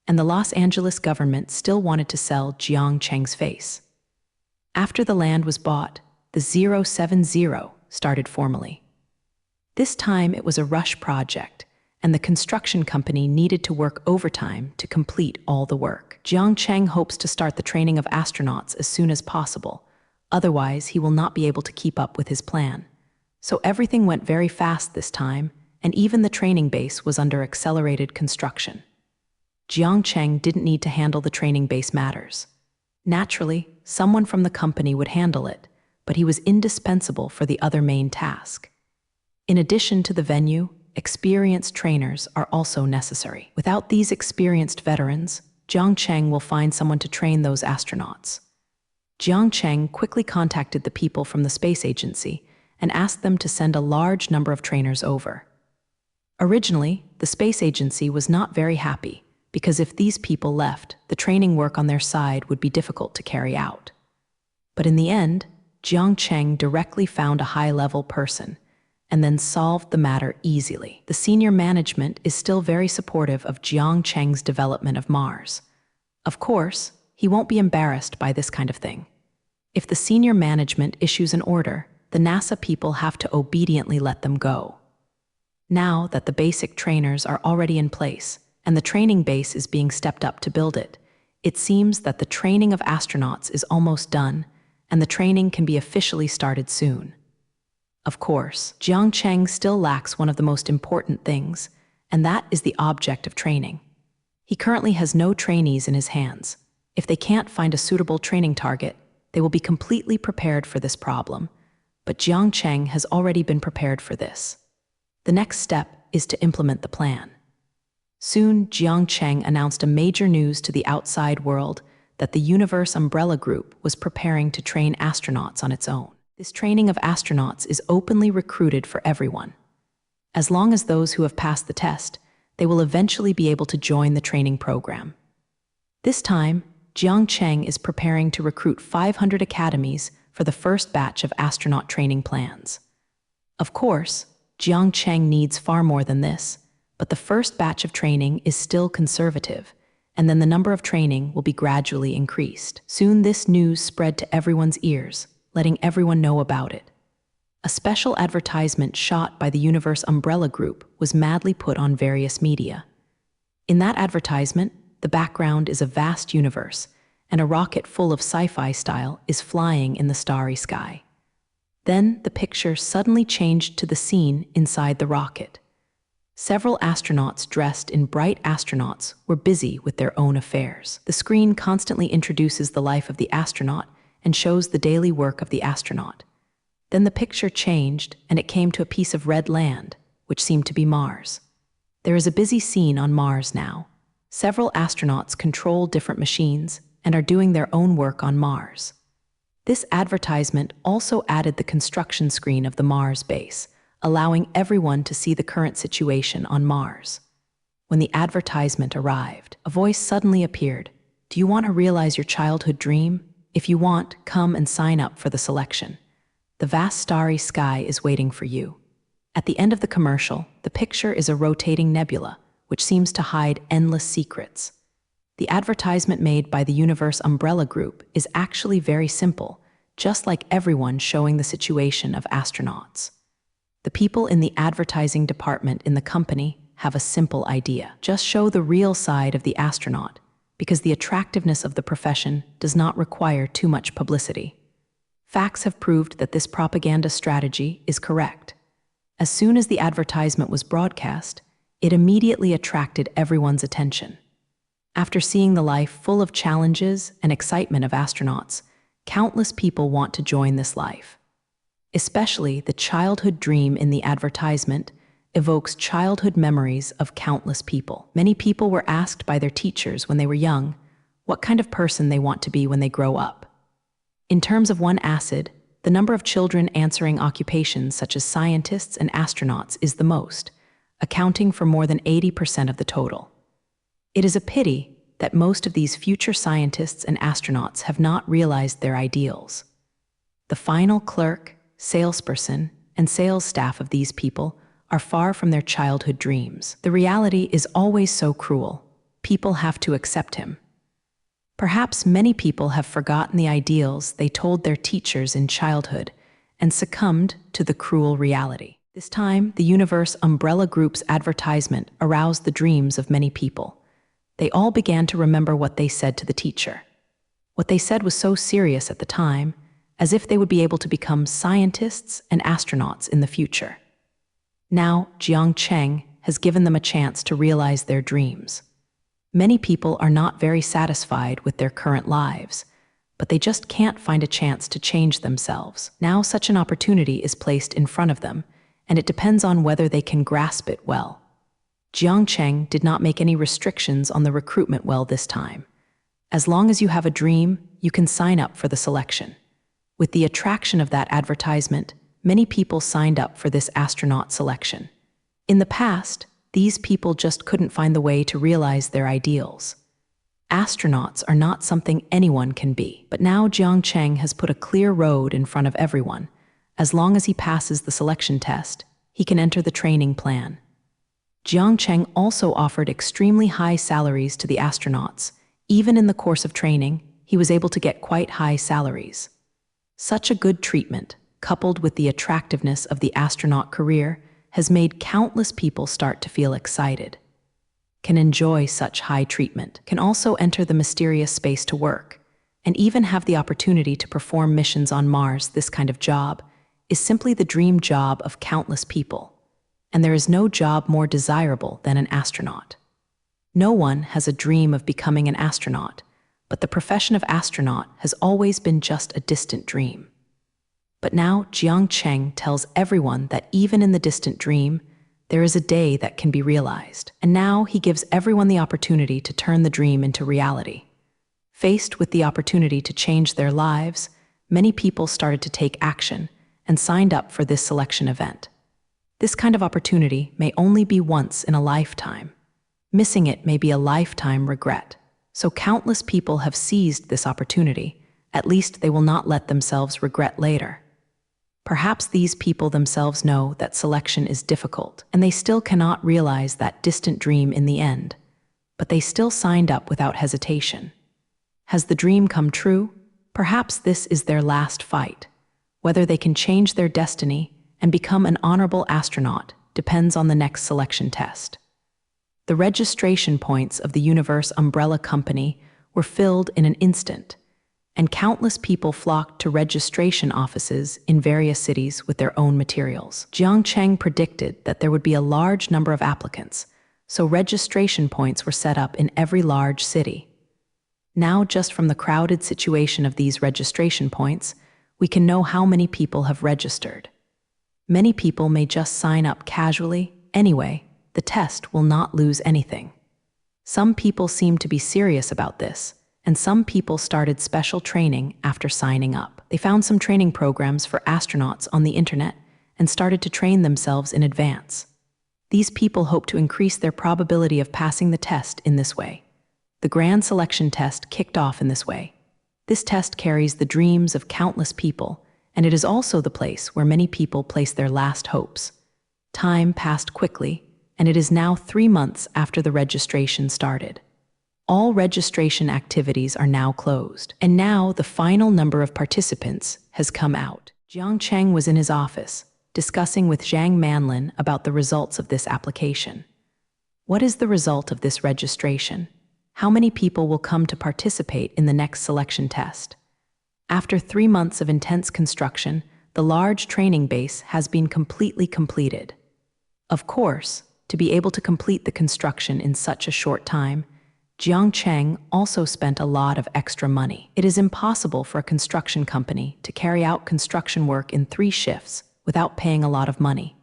and the Los Angeles government still wanted to sell Jiang Cheng's face. After the land was bought, the 070 started formally. This time it was a rush project, and the construction company needed to work overtime to complete all the work. Jiang Cheng hopes to start the training of astronauts as soon as possible, otherwise he will not be able to keep up with his plan. So everything went very fast this time, and even the training base was under accelerated construction. Jiang Cheng didn't need to handle the training base matters. Naturally, someone from the company would handle it, but he was indispensable for the other main task. In addition to the venue, experienced trainers are also necessary. Without these experienced veterans, Jiang Cheng will find someone to train those astronauts. Jiang Cheng quickly contacted the people from the space agency and asked them to send a large number of trainers over. Originally, the space agency was not very happy, because if these people left, the training work on their side would be difficult to carry out. But in the end, Jiang Cheng directly found a high-level person, and then solved the matter easily. The senior management is still very supportive of Jiang Cheng's development of Mars. Of course, he won't be embarrassed by this kind of thing. If the senior management issues an order, the NASA people have to obediently let them go. Now that the basic trainers are already in place, and the training base is being stepped up to build it, it seems that the training of astronauts is almost done, and the training can be officially started soon. Of course, Jiang Cheng still lacks one of the most important things, and that is the object of training. He currently has no trainees in his hands. If they can't find a suitable training target, they will be completely prepared for this problem. But Jiang Cheng has already been prepared for this. The next step is to implement the plan. Soon, Jiang Cheng announced a major news to the outside world that the Universe Umbrella Group was preparing to train astronauts on its own. This training of astronauts is openly recruited for everyone. As long as those who have passed the test, they will eventually be able to join the training program. This time, Jiang Cheng is preparing to recruit 500 academies for the first batch of astronaut training plans. Of course, Jiang Cheng needs far more than this, but the first batch of training is still conservative, and then the number of training will be gradually increased. Soon this news spread to everyone's ears, letting everyone know about it. A special advertisement shot by the Universe Umbrella Group was madly put on various media. In that advertisement, the background is a vast universe, and a rocket full of sci-fi style is flying in the starry sky. Then the picture suddenly changed to the scene inside the rocket. Several astronauts dressed in bright astronauts were busy with their own affairs. The screen constantly introduces the life of the astronaut and shows the daily work of the astronaut. Then the picture changed, and it came to a piece of red land, which seemed to be Mars. There is a busy scene on Mars now. Several astronauts control different machines and are doing their own work on Mars. This advertisement also added the construction screen of the Mars base, allowing everyone to see the current situation on Mars. When the advertisement arrived, a voice suddenly appeared. Do you want to realize your childhood dream? If you want, come and sign up for the selection. The vast starry sky is waiting for you. At the end of the commercial, the picture is a rotating nebula, which seems to hide endless secrets. The advertisement made by the Universe Umbrella Group is actually very simple, just like everyone showing the situation of astronauts. The people in the advertising department in the company have a simple idea. Just show the real side of the astronaut, because the attractiveness of the profession does not require too much publicity. Facts have proved that this propaganda strategy is correct. As soon as the advertisement was broadcast, it immediately attracted everyone's attention. After seeing the life full of challenges and excitement of astronauts, countless people want to join this life. Especially the childhood dream in the advertisement evokes childhood memories of countless people. Many people were asked by their teachers when they were young what kind of person they want to be when they grow up. In terms of one acid, the number of children answering occupations such as scientists and astronauts is the most, accounting for more than 80% of the total. It is a pity that most of these future scientists and astronauts have not realized their ideals. The final clerk, salesperson, and sales staff of these people are far from their childhood dreams. The reality is always so cruel. People have to accept him. Perhaps many people have forgotten the ideals they told their teachers in childhood and succumbed to the cruel reality. This time, the Universe Umbrella Group's advertisement aroused the dreams of many people. They all began to remember what they said to the teacher. What they said was so serious at the time, as if they would be able to become scientists and astronauts in the future. Now, Jiang Cheng has given them a chance to realize their dreams. Many people are not very satisfied with their current lives, but they just can't find a chance to change themselves. Now such an opportunity is placed in front of them, and it depends on whether they can grasp it well. Jiang Cheng did not make any restrictions on the recruitment well this time. As long as you have a dream, you can sign up for the selection. With the attraction of that advertisement, many people signed up for this astronaut selection. In the past, these people just couldn't find the way to realize their ideals. Astronauts are not something anyone can be, but now Jiang Cheng has put a clear road in front of everyone. As long as he passes the selection test, he can enter the training plan. Jiang Cheng also offered extremely high salaries to the astronauts. Even in the course of training, he was able to get quite high salaries. Such a good treatment, coupled with the attractiveness of the astronaut career, has made countless people start to feel excited. Can enjoy such high treatment, can also enter the mysterious space to work, and even have the opportunity to perform missions on Mars. This kind of job is simply the dream job of countless people, and there is no job more desirable than an astronaut. No one has a dream of becoming an astronaut, but the profession of astronaut has always been just a distant dream. But now Jiang Cheng tells everyone that even in the distant dream, there is a day that can be realized. And now he gives everyone the opportunity to turn the dream into reality. Faced with the opportunity to change their lives, many people started to take action and signed up for this selection event. This kind of opportunity may only be once in a lifetime. Missing it may be a lifetime regret. So countless people have seized this opportunity. At least they will not let themselves regret later. Perhaps these people themselves know that selection is difficult, and they still cannot realize that distant dream in the end, but they still signed up without hesitation. Has the dream come true? Perhaps this is their last fight. Whether they can change their destiny and become an honorable astronaut depends on the next selection test. The registration points of the Universe Umbrella Company were filled in an instant, and countless people flocked to registration offices in various cities with their own materials. Jiang Cheng predicted that there would be a large number of applicants, so registration points were set up in every large city. Now, just from the crowded situation of these registration points, we can know how many people have registered. Many people may just sign up casually. Anyway, the test will not lose anything. Some people seem to be serious about this, and some people started special training after signing up. They found some training programs for astronauts on the internet and started to train themselves in advance. These people hope to increase their probability of passing the test in this way. The grand selection test kicked off in this way. This test carries the dreams of countless people, and it is also the place where many people place their last hopes. Time passed quickly, and it is now 3 months after the registration started. All registration activities are now closed, and now the final number of participants has come out. Jiang Cheng was in his office, discussing with Zhang Manlin about the results of this application. What is the result of this registration? How many people will come to participate in the next selection test? After 3 months of intense construction, the large training base has been completely completed. Of course, to be able to complete the construction in such a short time, Jiang Cheng also spent a lot of extra money. It is impossible for a construction company to carry out construction work in 3 shifts without paying a lot of money.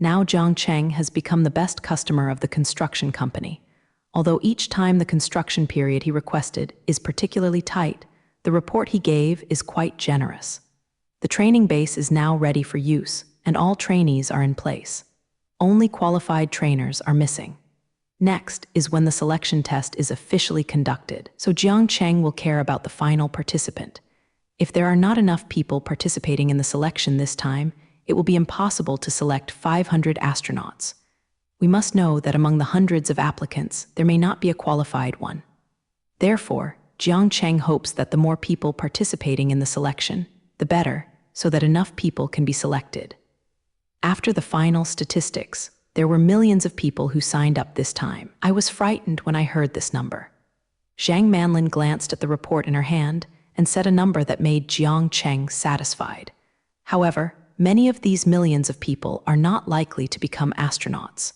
Now Jiang Cheng has become the best customer of the construction company. Although each time the construction period he requested is particularly tight, the report he gave is quite generous. The training base is now ready for use, and all trainees are in place. Only qualified trainers are missing. Next is when the selection test is officially conducted, so Jiang Cheng will care about the final participant. If there are not enough people participating in the selection this time, it will be impossible to select 500 astronauts. We must know that among the hundreds of applicants, there may not be a qualified one. Therefore, Jiang Cheng hopes that the more people participating in the selection, the better, so that enough people can be selected. After the final statistics, there were millions of people who signed up this time. I was frightened when I heard this number. Zhang Manlin glanced at the report in her hand and said a number that made Jiang Cheng satisfied. However, many of these millions of people are not likely to become astronauts.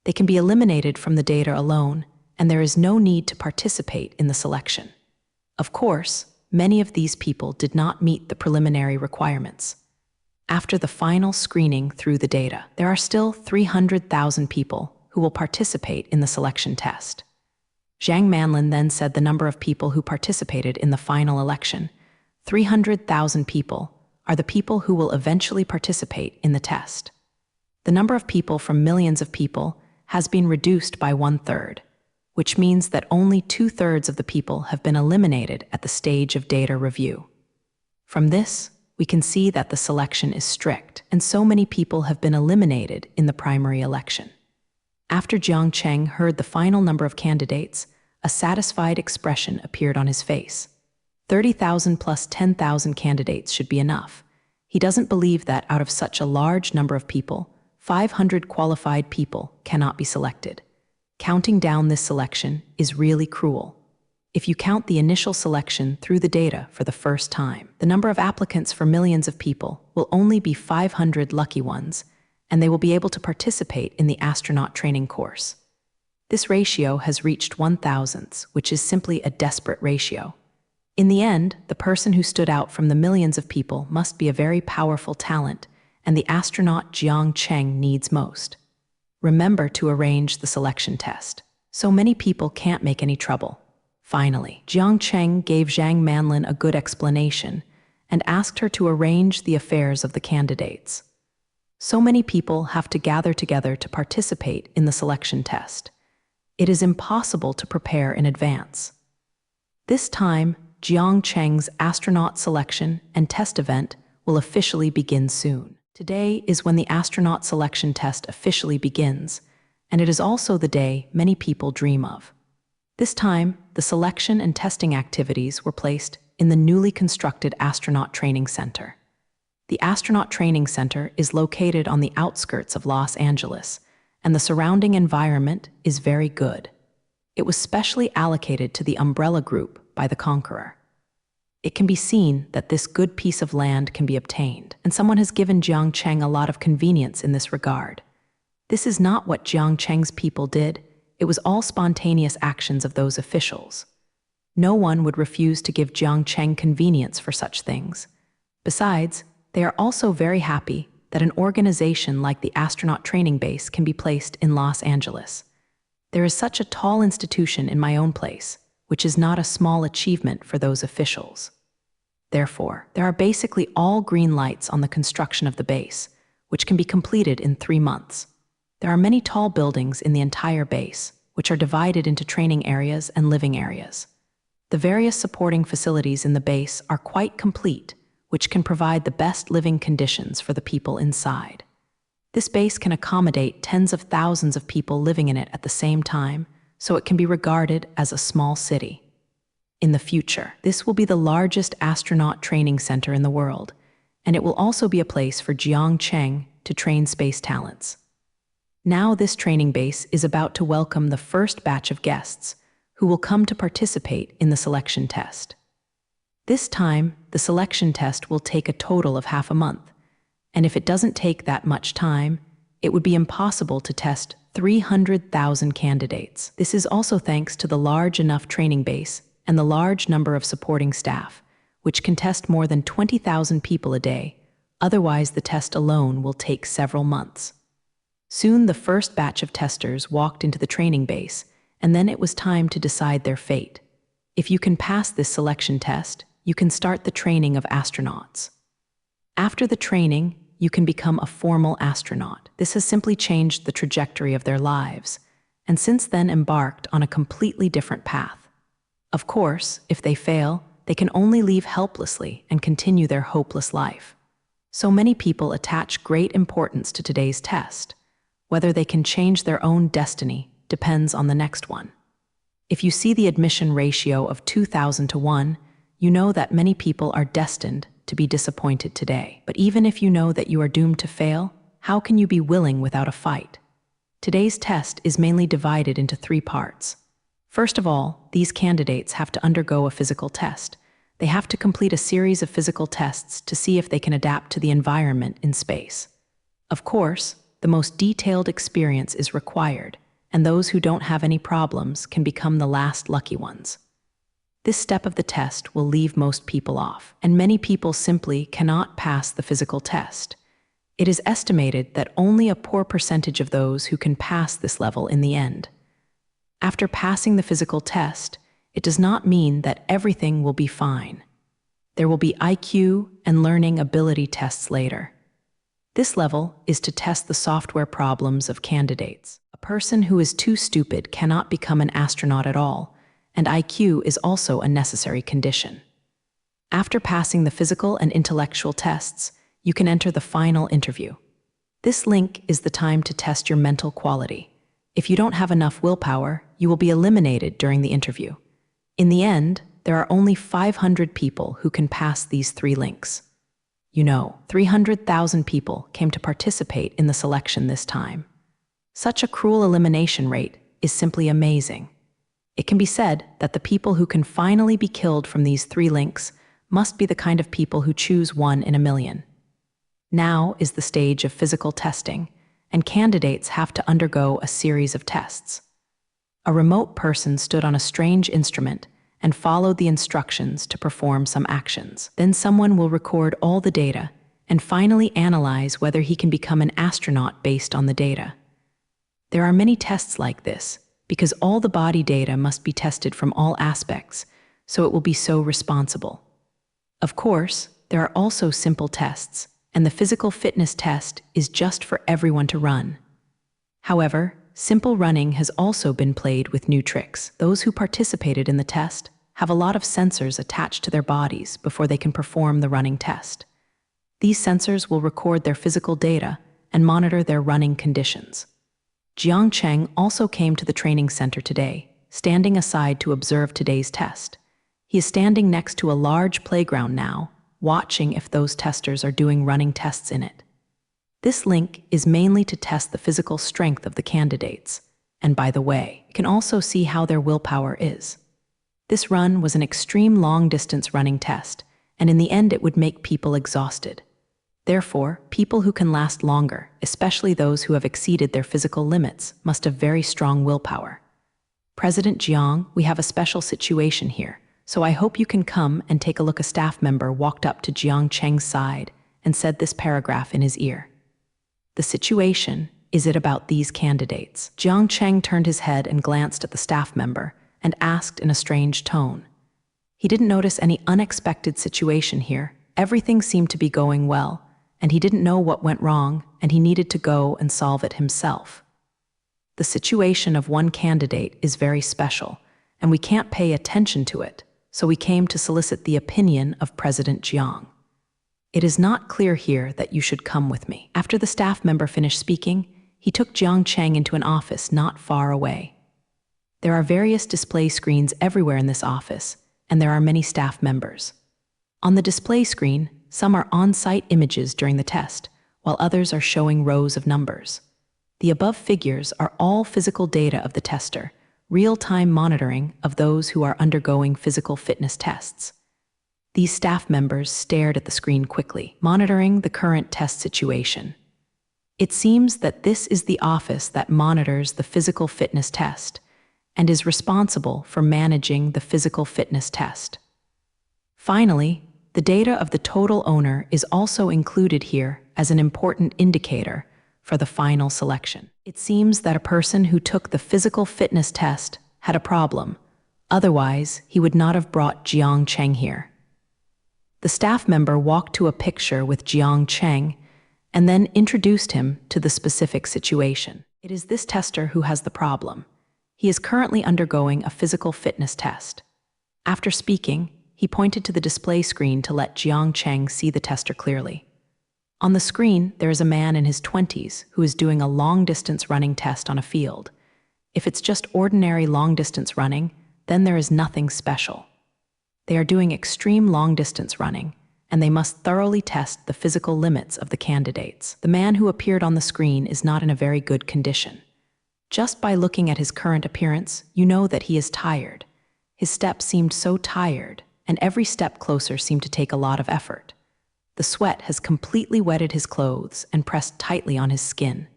They can be eliminated from the data alone, and there is no need to participate in the selection. Of course, many of these people did not meet the preliminary requirements. After the final screening through the data, there are still 300,000 people who will participate in the selection test. Zhang Manlin then said the number of people who participated in the final election, 300,000 people, are the people who will eventually participate in the test. The number of people from millions of people has been reduced by 1/3, which means that only 2/3 of the people have been eliminated at the stage of data review. From this, we can see that the selection is strict, and so many people have been eliminated in the primary election. After Jiang Cheng heard the final number of candidates, a satisfied expression appeared on his face. 30,000 plus 10,000 candidates should be enough. He doesn't believe that out of such a large number of people, 500 qualified people cannot be selected. Counting down this selection is really cruel. If you count the initial selection through the data for the first time, the number of applicants for millions of people will only be 500 lucky ones, and they will be able to participate in the astronaut training course. This ratio has reached 1,000, which is simply a desperate ratio. In the end, the person who stood out from the millions of people must be a very powerful talent, and the astronaut Jiang Cheng needs most. Remember to arrange the selection test. So many people can't make any trouble. Finally, Jiang Cheng gave Zhang Manlin a good explanation and asked her to arrange the affairs of the candidates. So many people have to gather together to participate in the selection test. It is impossible to prepare in advance. This time, Jiang Cheng's astronaut selection and test event will officially begin soon. Today is when the astronaut selection test officially begins, and it is also the day many people dream of. This time, the selection and testing activities were placed in the newly constructed Astronaut Training Center. The Astronaut Training Center is located on the outskirts of Los Angeles, and the surrounding environment is very good. It was specially allocated to the Umbrella Group by the Conqueror. It can be seen that this good piece of land can be obtained, and someone has given Jiang Cheng a lot of convenience in this regard. This is not what Jiang Cheng's people did. It was all spontaneous actions of those officials. No one would refuse to give Jiang Cheng convenience for such things. Besides, they are also very happy that an organization like the Astronaut Training Base can be placed in Los Angeles. There is such a tall institution in my own place, which is not a small achievement for those officials. Therefore, there are basically all green lights on the construction of the base, which can be completed in 3 months. There are many tall buildings in the entire base, which are divided into training areas and living areas. The various supporting facilities in the base are quite complete, which can provide the best living conditions for the people inside. This base can accommodate tens of thousands of people living in it at the same time, so it can be regarded as a small city. In the future, this will be the largest astronaut training center in the world, and it will also be a place for Jiang Cheng to train space talents. Now this training base is about to welcome the first batch of guests who will come to participate in the selection test. This time, the selection test will take a total of half a month, and if it doesn't take that much time, it would be impossible to test 300,000 candidates. This is also thanks to the large enough training base and the large number of supporting staff, which can test more than 20,000 people a day. Otherwise, the test alone will take several months. Soon, the first batch of testers walked into the training base, and then it was time to decide their fate. If you can pass this selection test, you can start the training of astronauts. After the training, you can become a formal astronaut. This has simply changed the trajectory of their lives, and since then embarked on a completely different path. Of course, if they fail, they can only leave helplessly and continue their hopeless life. So many people attach great importance to today's test. Whether they can change their own destiny depends on the next one. If you see the admission ratio of 2,000 to 1, you know that many people are destined to be disappointed today. But even if you know that you are doomed to fail, how can you be willing without a fight? Today's test is mainly divided into 3 parts. First of all, these candidates have to undergo a physical test. They have to complete a series of physical tests to see if they can adapt to the environment in space. Of course, the most detailed experience is required, and those who don't have any problems can become the last lucky ones. This step of the test will leave most people off, and many people simply cannot pass the physical test. It is estimated that only a poor percentage of those who can pass this level in the end. After passing the physical test, it does not mean that everything will be fine. There will be IQ and learning ability tests later. This level is to test the software problems of candidates. A person who is too stupid cannot become an astronaut at all, and IQ is also a necessary condition. After passing the physical and intellectual tests, you can enter the final interview. This link is the time to test your mental quality. If you don't have enough willpower, you will be eliminated during the interview. In the end, there are only 500 people who can pass these 3 links. 300,000 people came to participate in the selection this time. Such a cruel elimination rate is simply amazing. It can be said that the people who can finally be killed from these 3 links must be the kind of people who choose 1 in a million. Now is the stage of physical testing, and candidates have to undergo a series of tests. A remote person stood on a strange instrument and followed the instructions to perform some actions. Then someone will record all the data and finally analyze whether he can become an astronaut based on the data. There are many tests like this, because all the body data must be tested from all aspects, so it will be so responsible. Of course, there are also simple tests, and the physical fitness test is just for everyone to run. However, simple running has also been played with new tricks. Those who participated in the test have a lot of sensors attached to their bodies before they can perform the running test. These sensors will record their physical data and monitor their running conditions. Jiang Cheng also came to the training center today, standing aside to observe today's test. He is standing next to a large playground now, watching if those testers are doing running tests in it. This link is mainly to test the physical strength of the candidates, and by the way, you can also see how their willpower is. This run was an extreme long-distance running test, and in the end it would make people exhausted. Therefore, people who can last longer, especially those who have exceeded their physical limits, must have very strong willpower. President Jiang, we have a special situation here, so I hope you can come and take a look. A staff member walked up to Jiang Cheng's side and said this paragraph in his ear. The situation, is it about these candidates? Jiang Cheng turned his head and glanced at the staff member, and asked in a strange tone. He didn't notice any unexpected situation here. Everything seemed to be going well, and he didn't know what went wrong, and he needed to go and solve it himself. The situation of one candidate is very special, and we can't pay attention to it, so we came to solicit the opinion of President Jiang. It is not clear here that you should come with me. After the staff member finished speaking, he took Jiang Cheng into an office not far away. There are various display screens everywhere in this office, and there are many staff members. On the display screen, some are on-site images during the test, while others are showing rows of numbers. The above figures are all physical data of the tester, real-time monitoring of those who are undergoing physical fitness tests. These staff members stared at the screen quickly, monitoring the current test situation. It seems that this is the office that monitors the physical fitness test and is responsible for managing the physical fitness test. Finally, the data of the total owner is also included here as an important indicator for the final selection. It seems that a person who took the physical fitness test had a problem. Otherwise, he would not have brought Jiang Cheng here. The staff member walked to a picture with Jiang Cheng and then introduced him to the specific situation. It is this tester who has the problem. He is currently undergoing a physical fitness test. After speaking, he pointed to the display screen to let Jiang Cheng see the tester clearly. On the screen, there is a man in his 20s who is doing a long-distance running test on a field. If it's just ordinary long-distance running, then there is nothing special. They are doing extreme long-distance running, and they must thoroughly test the physical limits of the candidates. The man who appeared on the screen is not in a very good condition. Just by looking at his current appearance, you know that he is tired. His steps seemed so tired, and every step closer seemed to take a lot of effort. The sweat has completely wetted his clothes and pressed tightly on his skin.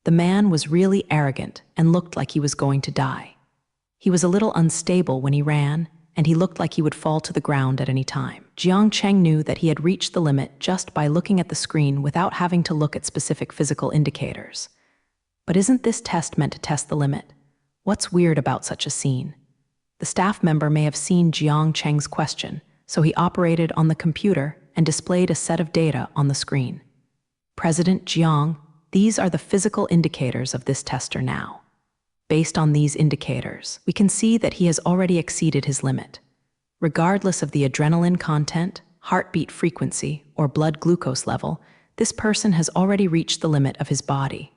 The man was really arrogant and looked like he was going to die. He was a little unstable when he ran, and he looked like he would fall to the ground at any time. Jiang Cheng knew that he had reached the limit just by looking at the screen without having to look at specific physical indicators. But isn't this test meant to test the limit? What's weird about such a scene? The staff member may have seen Jiang Cheng's question, so he operated on the computer and displayed a set of data on the screen. President Jiang, these are the physical indicators of this tester now. Based on these indicators, we can see that he has already exceeded his limit. Regardless of the adrenaline content, heartbeat frequency, or blood glucose level, this person has already reached the limit of his body.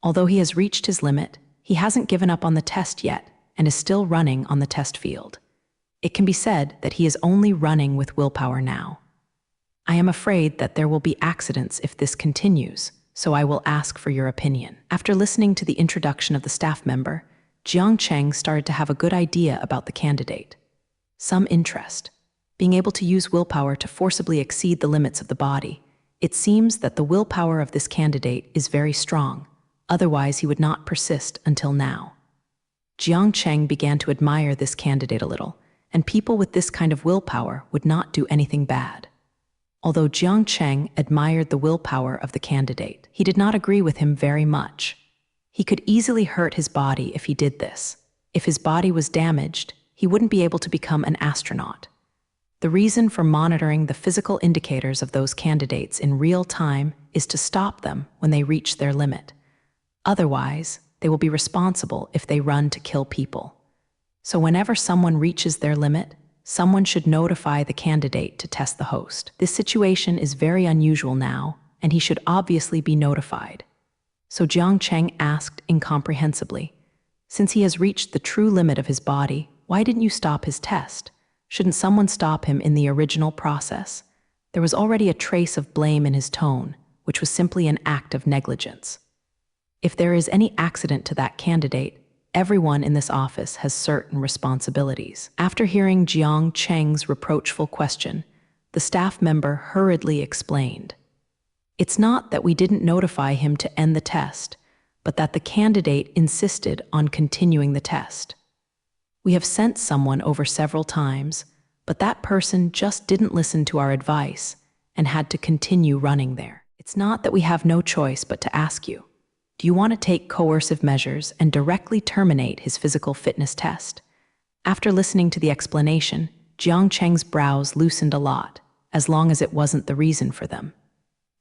Although he has reached his limit, he hasn't given up on the test yet and is still running on the test field. It can be said that he is only running with willpower now. I am afraid that there will be accidents if this continues, so I will ask for your opinion. After listening to the introduction of the staff member, Jiang Cheng started to have a good idea about the candidate. Some interest. Being able to use willpower to forcibly exceed the limits of the body. It seems that the willpower of this candidate is very strong. Otherwise, he would not persist until now. Jiang Cheng began to admire this candidate a little, and people with this kind of willpower would not do anything bad. Although Jiang Cheng admired the willpower of the candidate, he did not agree with him very much. He could easily hurt his body if he did this. If his body was damaged, he wouldn't be able to become an astronaut. The reason for monitoring the physical indicators of those candidates in real time is to stop them when they reach their limit. Otherwise, they will be responsible if they run to kill people. So whenever someone reaches their limit, someone should notify the candidate to test the host. This situation is very unusual now, and he should obviously be notified. So Jiang Cheng asked incomprehensibly, "Since he has reached the true limit of his body, why didn't you stop his test? Shouldn't someone stop him in the original process?" There was already a trace of blame in his tone, which was simply an act of negligence. If there is any accident to that candidate, everyone in this office has certain responsibilities. After hearing Jiang Cheng's reproachful question, the staff member hurriedly explained. It's not that we didn't notify him to end the test, but that the candidate insisted on continuing the test. We have sent someone over several times, but that person just didn't listen to our advice and had to continue running there. It's not that we have no choice but to ask you, do you want to take coercive measures and directly terminate his physical fitness test? After listening to the explanation, Jiang Cheng's brows loosened a lot, as long as it wasn't the reason for them.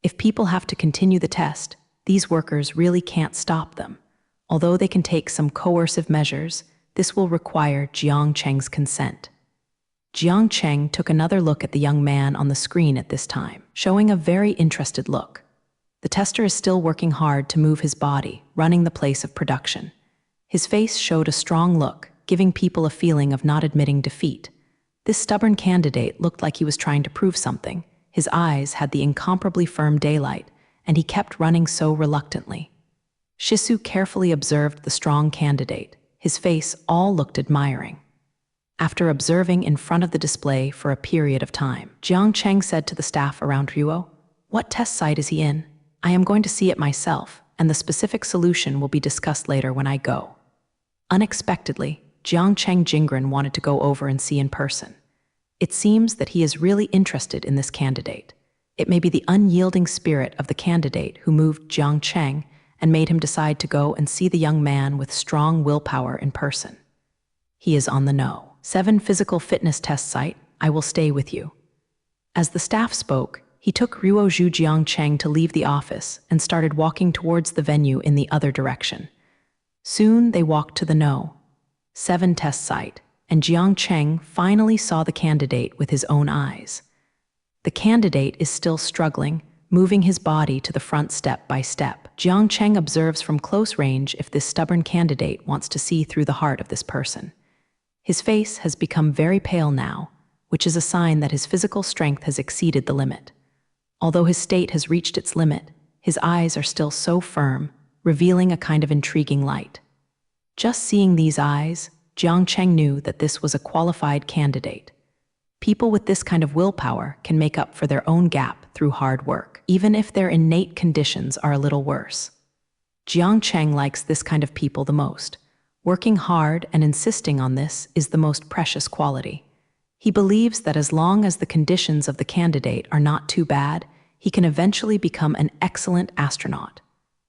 If people have to continue the test, these workers really can't stop them. Although they can take some coercive measures, this will require Jiang Cheng's consent. Jiang Cheng took another look at the young man on the screen at this time, showing a very interested look. The tester is still working hard to move his body, running the place of production. His face showed a strong look, giving people a feeling of not admitting defeat. This stubborn candidate looked like he was trying to prove something. His eyes had the incomparably firm daylight, and he kept running so reluctantly. Shisu carefully observed the strong candidate. His face all looked admiring. After observing in front of the display for a period of time, Jiang Cheng said to the staff around Ruo, "What test site is he in? I am going to see it myself, and the specific solution will be discussed later when I go." Unexpectedly, Jiang Cheng Jingren wanted to go over and see in person. It seems that he is really interested in this candidate. It may be the unyielding spirit of the candidate who moved Jiang Cheng and made him decide to go and see the young man with strong willpower in person. He is on the know. 7 physical fitness test site, I will stay with you. As the staff spoke, he took Ruo Zhu Jiang Cheng to leave the office and started walking towards the venue in the other direction. Soon they walked to the No. 7 test site, and Jiang Cheng finally saw the candidate with his own eyes. The candidate is still struggling, moving his body to the front step by step. Jiang Cheng observes from close range if this stubborn candidate wants to see through the heart of this person. His face has become very pale now, which is a sign that his physical strength has exceeded the limit. Although his state has reached its limit, his eyes are still so firm, revealing a kind of intriguing light. Just seeing these eyes, Jiang Cheng knew that this was a qualified candidate. People with this kind of willpower can make up for their own gap through hard work, even if their innate conditions are a little worse. Jiang Cheng likes this kind of people the most. Working hard and insisting on this is the most precious quality. He believes that as long as the conditions of the candidate are not too bad, he can eventually become an excellent astronaut.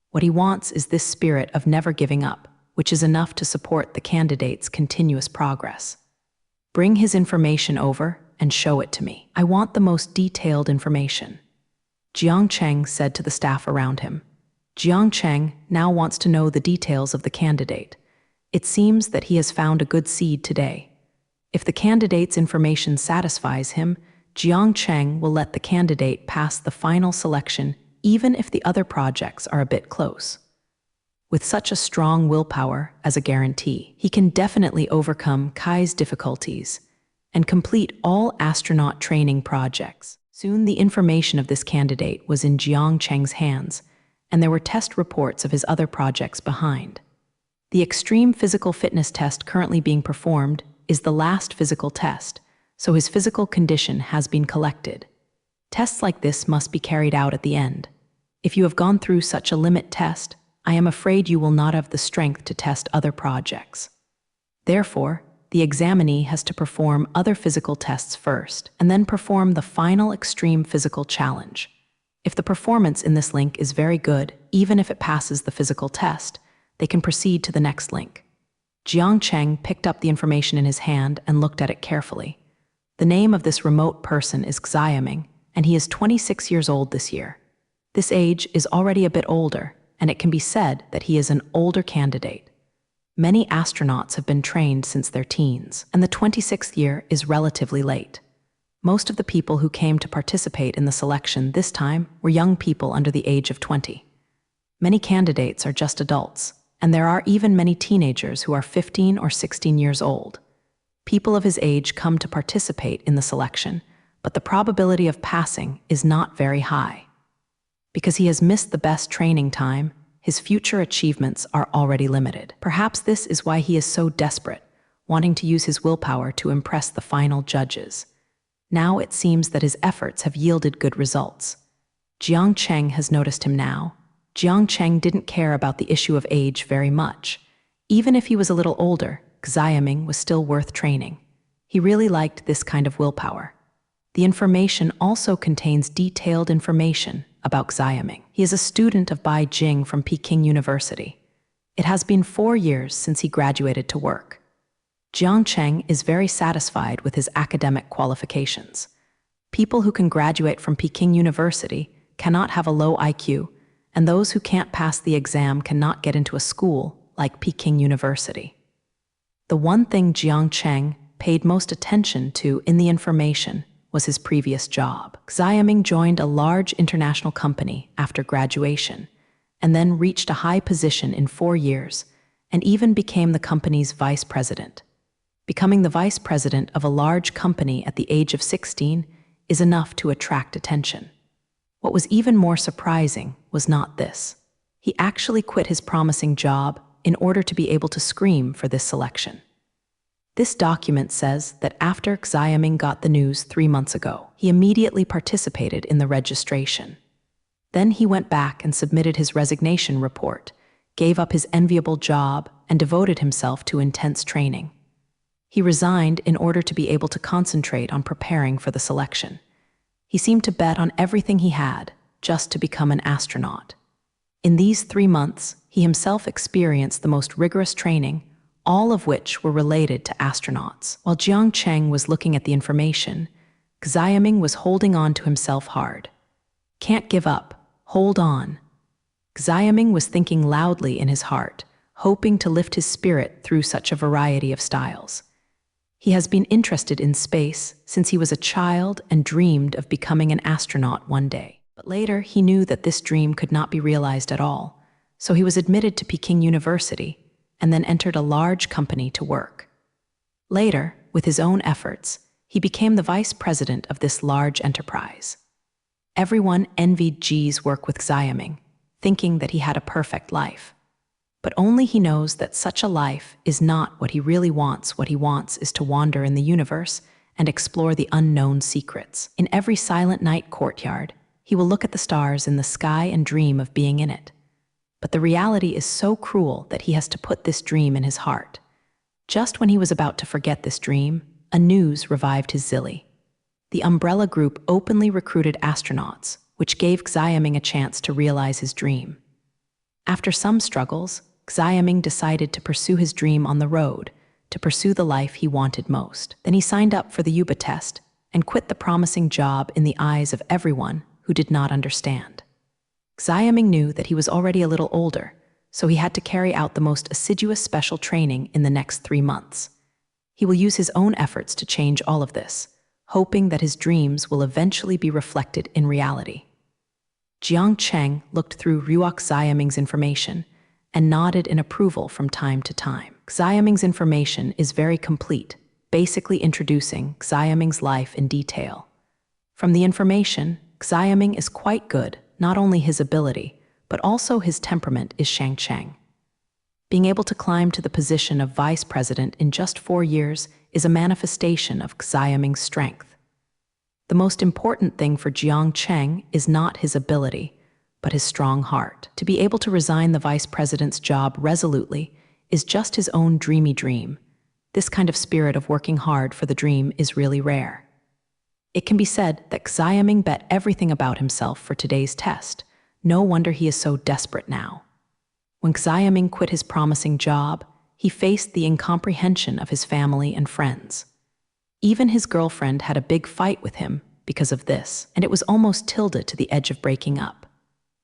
What he wants is this spirit of never giving up, which is enough to support the candidate's continuous progress. Bring his information over and show it to me. I want the most detailed information, Jiang Cheng said to the staff around him. Jiang Cheng now wants to know the details of the candidate. It seems that he has found a good seed today. If the candidate's information satisfies him, Jiang Cheng will let the candidate pass the final selection even if the other projects are a bit close. With such a strong willpower as a guarantee, he can definitely overcome Kai's difficulties and complete all astronaut training projects. Soon the information of this candidate was in Jiang Cheng's hands, and there were test reports of his other projects behind. The extreme physical fitness test currently being performed is the last physical test, so his physical condition has been collected. Tests like this must be carried out at the end. If you have gone through such a limit test, I am afraid you will not have the strength to test other projects. Therefore, the examinee has to perform other physical tests first, and then perform the final extreme physical challenge. If the performance in this link is very good, even if it passes the physical test, they can proceed to the next link. Jiang Cheng picked up the information in his hand and looked at it carefully. The name of this remote person is Xiaming, and he is 26 years old this year. This age is already a bit older, and it can be said that he is an older candidate. Many astronauts have been trained since their teens, and the 26th year is relatively late. Most of the people who came to participate in the selection this time were young people under the age of 20. Many candidates are just adults, and there are even many teenagers who are 15 or 16 years old. People of his age come to participate in the selection, but the probability of passing is not very high. Because he has missed the best training time, his future achievements are already limited. Perhaps this is why he is so desperate, wanting to use his willpower to impress the final judges. Now it seems that his efforts have yielded good results. Jiang Cheng has noticed him now. Jiang Cheng didn't care about the issue of age very much. Even if he was a little older, Xiaming was still worth training. He really liked this kind of willpower. The information also contains detailed information about Xiaming. He is a student of Bai Jing from Peking University. It has been 4 years since he graduated to work. Jiang Cheng is very satisfied with his academic qualifications. People who can graduate from Peking University cannot have a low IQ, and those who can't pass the exam cannot get into a school like Peking University. The one thing Jiang Cheng paid most attention to in the information was his previous job. Xiaoming joined a large international company after graduation, and then reached a high position in 4 years, and even became the company's vice president. Becoming the vice president of a large company at the age of 16 is enough to attract attention. What was even more surprising was not this. He actually quit his promising job in order to be able to scream for this selection. This document says that after Xiaoming got the news 3 months ago, he immediately participated in the registration. Then he went back and submitted his resignation report, gave up his enviable job, and devoted himself to intense training. He resigned in order to be able to concentrate on preparing for the selection. He seemed to bet on everything he had just to become an astronaut. In these 3 months, he himself experienced the most rigorous training, all of which were related to astronauts. While Jiang Cheng was looking at the information, Xiaoming was holding on to himself hard. Can't give up, hold on. Xiaoming was thinking loudly in his heart, hoping to lift his spirit through such a variety of styles. He has been interested in space since he was a child and dreamed of becoming an astronaut one day. But later, he knew that this dream could not be realized at all, so he was admitted to Peking University and then entered a large company to work. Later, with his own efforts, he became the vice president of this large enterprise. Everyone envied Ji's work with Xiaoming, thinking that he had a perfect life. But only he knows that such a life is not what he really wants. What he wants is to wander in the universe and explore the unknown secrets. In every silent night courtyard, he will look at the stars in the sky and dream of being in it. But the reality is so cruel that he has to put this dream in his heart. Just when he was about to forget this dream, a news revived his zilly. The Umbrella Group openly recruited astronauts, which gave Xiaoming a chance to realize his dream. After some struggles, Xiaoming decided to pursue his dream on the road, to pursue the life he wanted most. Then he signed up for the Yuba test and quit the promising job in the eyes of everyone who did not understand. Xiaoming knew that he was already a little older, so he had to carry out the most assiduous special training in the next 3 months. He will use his own efforts to change all of this, hoping that his dreams will eventually be reflected in reality. Jiang Cheng looked through Ruok Xiaoming's information and nodded in approval from time to time. Xiaoming's information is very complete, basically introducing Xiaoming's life in detail. From the information, Xiaoming is quite good. Not only his ability, but also his temperament is Shang-Cheng. Being able to climb to the position of vice president in just 4 years is a manifestation of Xiaoming's strength. The most important thing for Jiang Cheng is not his ability, but his strong heart. To be able to resign the vice president's job resolutely is just his own dreamy dream. This kind of spirit of working hard for the dream is really rare. It can be said that Xiaoming bet everything about himself for today's test. No wonder he is so desperate now. When Xiaoming quit his promising job, he faced the incomprehension of his family and friends. Even his girlfriend had a big fight with him because of this, and it was almost tilted to the edge of breaking up.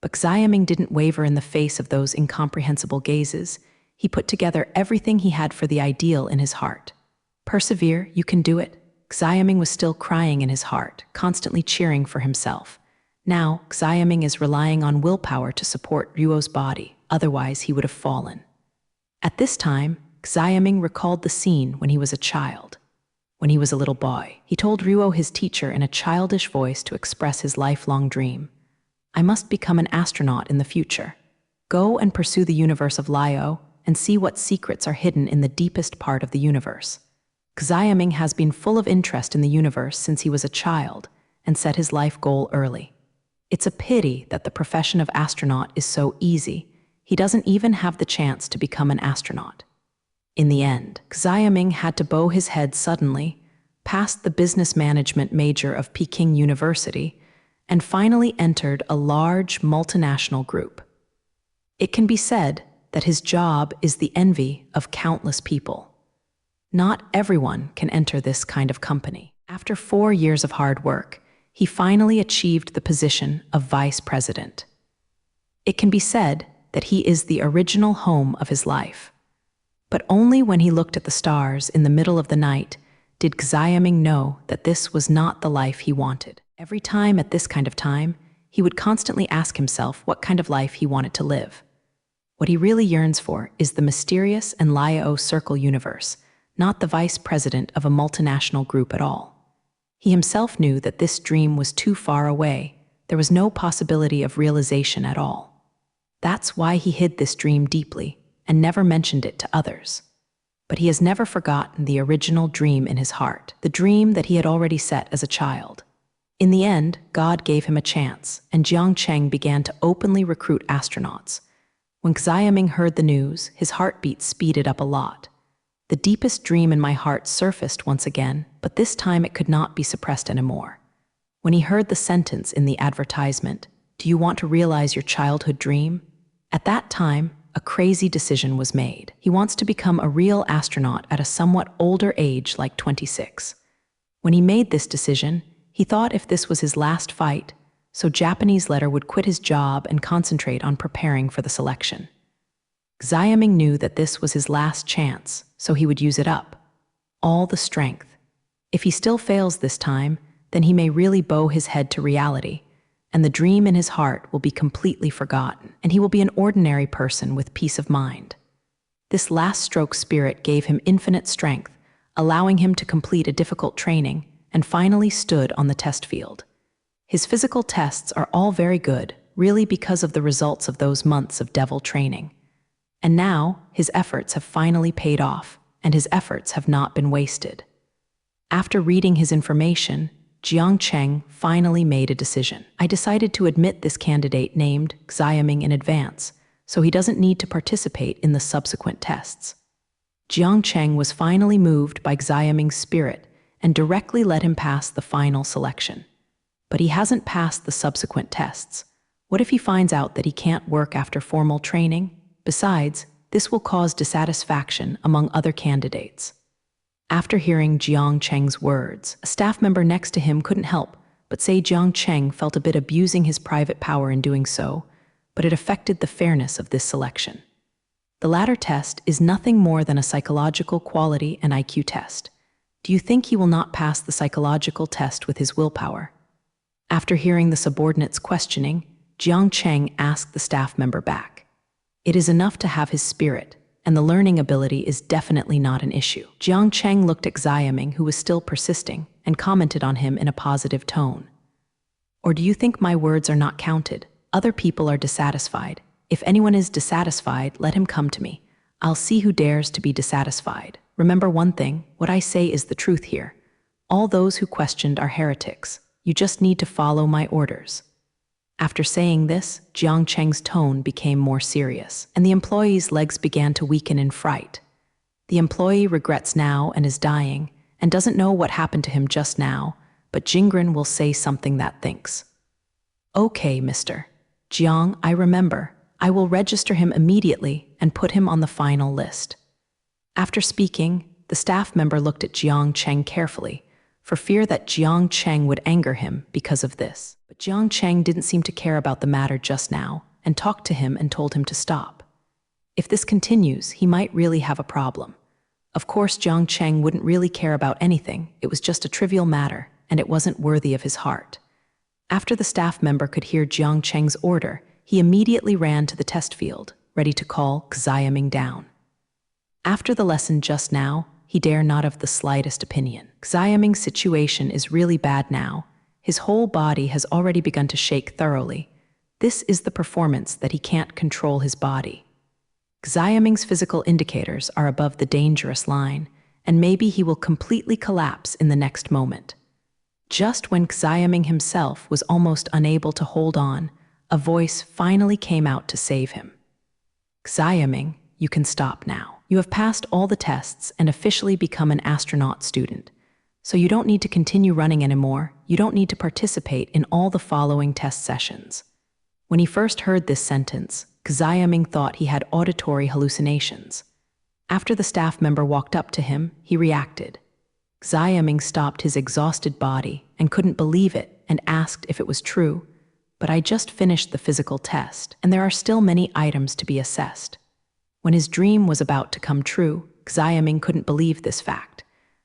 But Xiaoming didn't waver in the face of those incomprehensible gazes. He put together everything he had for the ideal in his heart. Persevere, you can do it. Xiaoming was still crying in his heart, constantly cheering for himself. Now, Xiaoming is relying on willpower to support Ruo's body, otherwise he would have fallen. At this time, Xiaoming recalled the scene when he was a child. When he was a little boy, he told Ruo, his teacher, in a childish voice to express his lifelong dream. I must become an astronaut in the future. Go and pursue the universe of Lio and see what secrets are hidden in the deepest part of the universe. Xiaoming has been full of interest in the universe since he was a child and set his life goal early. It's a pity that the profession of astronaut is so easy. He doesn't even have the chance to become an astronaut. In the end, Xiaoming had to bow his head suddenly, passed the business management major of Peking University, and finally entered a large multinational group. It can be said that his job is the envy of countless people. Not everyone can enter this kind of company. After 4 years of hard work, he finally achieved the position of vice president. It can be said that he is the original home of his life. But only when he looked at the stars in the middle of the night did Xiaming know that this was not the life he wanted. Every time at this kind of time, he would constantly ask himself what kind of life he wanted to live. What he really yearns for is the mysterious and Liao Circle universe, not the vice president of a multinational group at all. He himself knew that this dream was too far away. There was no possibility of realization at all. That's why he hid this dream deeply and never mentioned it to others. But he has never forgotten the original dream in his heart, the dream that he had already set as a child. In the end, God gave him a chance, and Jiang Cheng began to openly recruit astronauts. When Xiaming heard the news, his heartbeat speeded up a lot. The deepest dream in my heart surfaced once again, but this time it could not be suppressed anymore. When he heard the sentence in the advertisement, "Do you want to realize your childhood dream?" At that time, a crazy decision was made. He wants to become a real astronaut at a somewhat older age, like 26. When he made this decision, he thought if this was his last fight, so Japanese letter would quit his job and concentrate on preparing for the selection. Xiaming knew that this was his last chance, so he would use it up. All the strength. If he still fails this time, then he may really bow his head to reality, and the dream in his heart will be completely forgotten, and he will be an ordinary person with peace of mind. This last stroke spirit gave him infinite strength, allowing him to complete a difficult training, and finally stood on the test field. His physical tests are all very good, really because of the results of those months of devil training. And now, his efforts have finally paid off, and his efforts have not been wasted. After reading his information, Jiang Cheng finally made a decision. I decided to admit this candidate named Xiaming in advance, so he doesn't need to participate in the subsequent tests. Jiang Cheng was finally moved by Xiaming's spirit and directly let him pass the final selection. But he hasn't passed the subsequent tests. What if he finds out that he can't work after formal training? Besides, this will cause dissatisfaction among other candidates. After hearing Jiang Cheng's words, a staff member next to him couldn't help but say Jiang Cheng felt a bit abusing his private power in doing so, but it affected the fairness of this selection. The latter test is nothing more than a psychological quality and IQ test. Do you think he will not pass the psychological test with his willpower? After hearing the subordinate's questioning, Jiang Cheng asked the staff member back. It is enough to have his spirit, and the learning ability is definitely not an issue. Jiang Cheng looked at Xiaming, who was still persisting, and commented on him in a positive tone. Or do you think my words are not counted? Other people are dissatisfied. If anyone is dissatisfied, let him come to me. I'll see who dares to be dissatisfied. Remember one thing, what I say is the truth here. All those who questioned are heretics. You just need to follow my orders. After saying this, Jiang Cheng's tone became more serious, and the employee's legs began to weaken in fright. The employee regrets now and is dying, and doesn't know what happened to him just now, but Jingren will say something that thinks. Okay, Mr. Jiang, I remember. I will register him immediately and put him on the final list. After speaking, the staff member looked at Jiang Cheng carefully, for fear that Jiang Cheng would anger him because of this. But Jiang Cheng didn't seem to care about the matter just now, and talked to him and told him to stop. If this continues, he might really have a problem. Of course, Jiang Cheng wouldn't really care about anything. It was just a trivial matter, and it wasn't worthy of his heart. After the staff member could hear Jiang Cheng's order, he immediately ran to the test field, ready to call Xiaming down. After the lesson just now, he dare not have the slightest opinion. Xiaming's situation is really bad now. His whole body has already begun to shake thoroughly. This is the performance that he can't control his body. Xiaming's physical indicators are above the dangerous line, and maybe he will completely collapse in the next moment. Just when Xiaming himself was almost unable to hold on, a voice finally came out to save him. Xiaming, you can stop now. You have passed all the tests and officially become an astronaut student. So you don't need to continue running anymore. You don't need to participate in all the following test sessions. When he first heard this sentence, Xiaming thought he had auditory hallucinations. After the staff member walked up to him, he reacted. Xiaming stopped his exhausted body and couldn't believe it and asked if it was true. But I just finished the physical test, and there are still many items to be assessed. When his dream was about to come true, Xiaming couldn't believe this fact.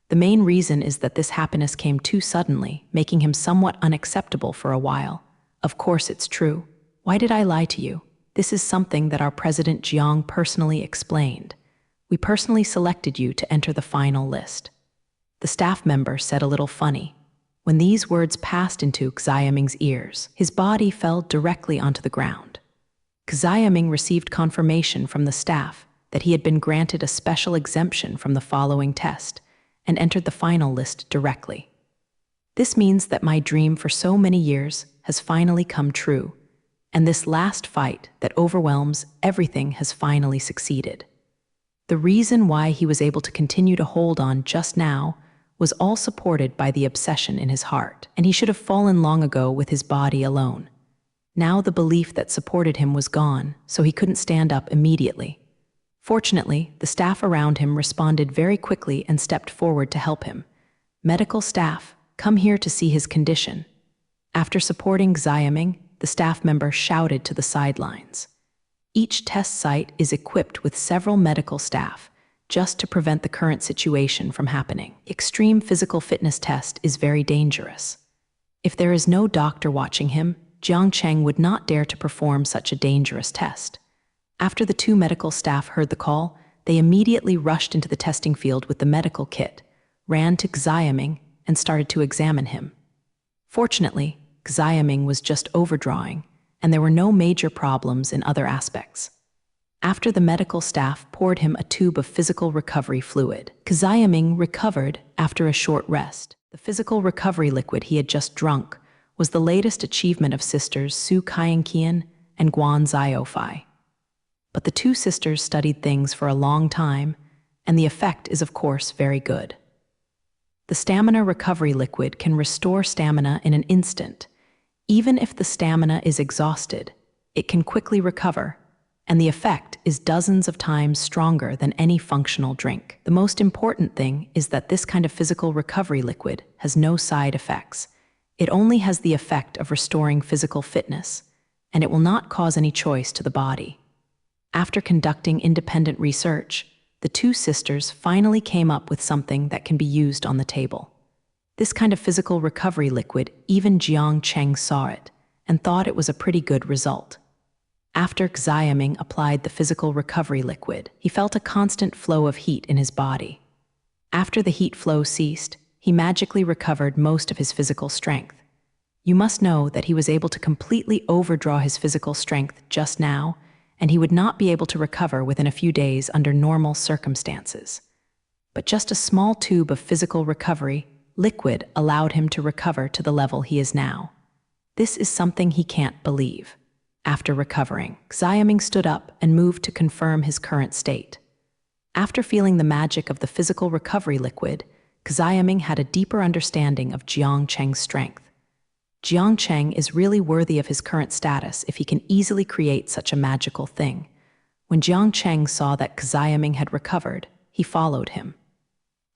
The main reason is that this happiness came too suddenly, making him somewhat unacceptable for a while. Of course it's true. Why did I lie to you? This is something that our President Jiang personally explained. We personally selected you to enter the final list. The staff member said a little funny. When these words passed into Xiaming's ears, his body fell directly onto the ground. Xiaming received confirmation from the staff that he had been granted a special exemption from the following test and entered the final list directly. This means that my dream for so many years has finally come true, and this last fight that overwhelms everything has finally succeeded. The reason why he was able to continue to hold on just now was all supported by the obsession in his heart, and he should have fallen long ago with his body alone. Now the belief that supported him was gone, so he couldn't stand up immediately. Fortunately, the staff around him responded very quickly and stepped forward to help him. Medical staff, come here to see his condition. After supporting Xiaming, the staff member shouted to the sidelines. Each test site is equipped with several medical staff, just to prevent the current situation from happening. Extreme physical fitness test is very dangerous. If there is no doctor watching him, Jiang Cheng would not dare to perform such a dangerous test. After the two medical staff heard the call, they immediately rushed into the testing field with the medical kit, ran to Xiaming, and started to examine him. Fortunately, Xiaming was just overdrawing, and there were no major problems in other aspects. After the medical staff poured him a tube of physical recovery fluid, Xiaming recovered after a short rest. The physical recovery liquid he had just drunk was the latest achievement of sisters Su Kaiyanqian and Guan Xiaofai. But the two sisters studied things for a long time, and the effect is of course very good. The stamina recovery liquid can restore stamina in an instant. Even if the stamina is exhausted, it can quickly recover, and the effect is dozens of times stronger than any functional drink. The most important thing is that this kind of physical recovery liquid has no side effects. It only has the effect of restoring physical fitness, and it will not cause any choice to the body. After conducting independent research, the two sisters finally came up with something that can be used on the table. This kind of physical recovery liquid, even Jiang Cheng saw it and thought it was a pretty good result. After Xiaming applied the physical recovery liquid, he felt a constant flow of heat in his body. After the heat flow ceased, he magically recovered most of his physical strength. You must know that he was able to completely overdraw his physical strength just now, and he would not be able to recover within a few days under normal circumstances. But just a small tube of physical recovery liquid allowed him to recover to the level he is now. This is something he can't believe. After recovering, Xiaming stood up and moved to confirm his current state. After feeling the magic of the physical recovery liquid, Xiaming had a deeper understanding of Jiang Cheng's strength. Jiang Cheng is really worthy of his current status if he can easily create such a magical thing. When Jiang Cheng saw that Xiaming had recovered, he followed him.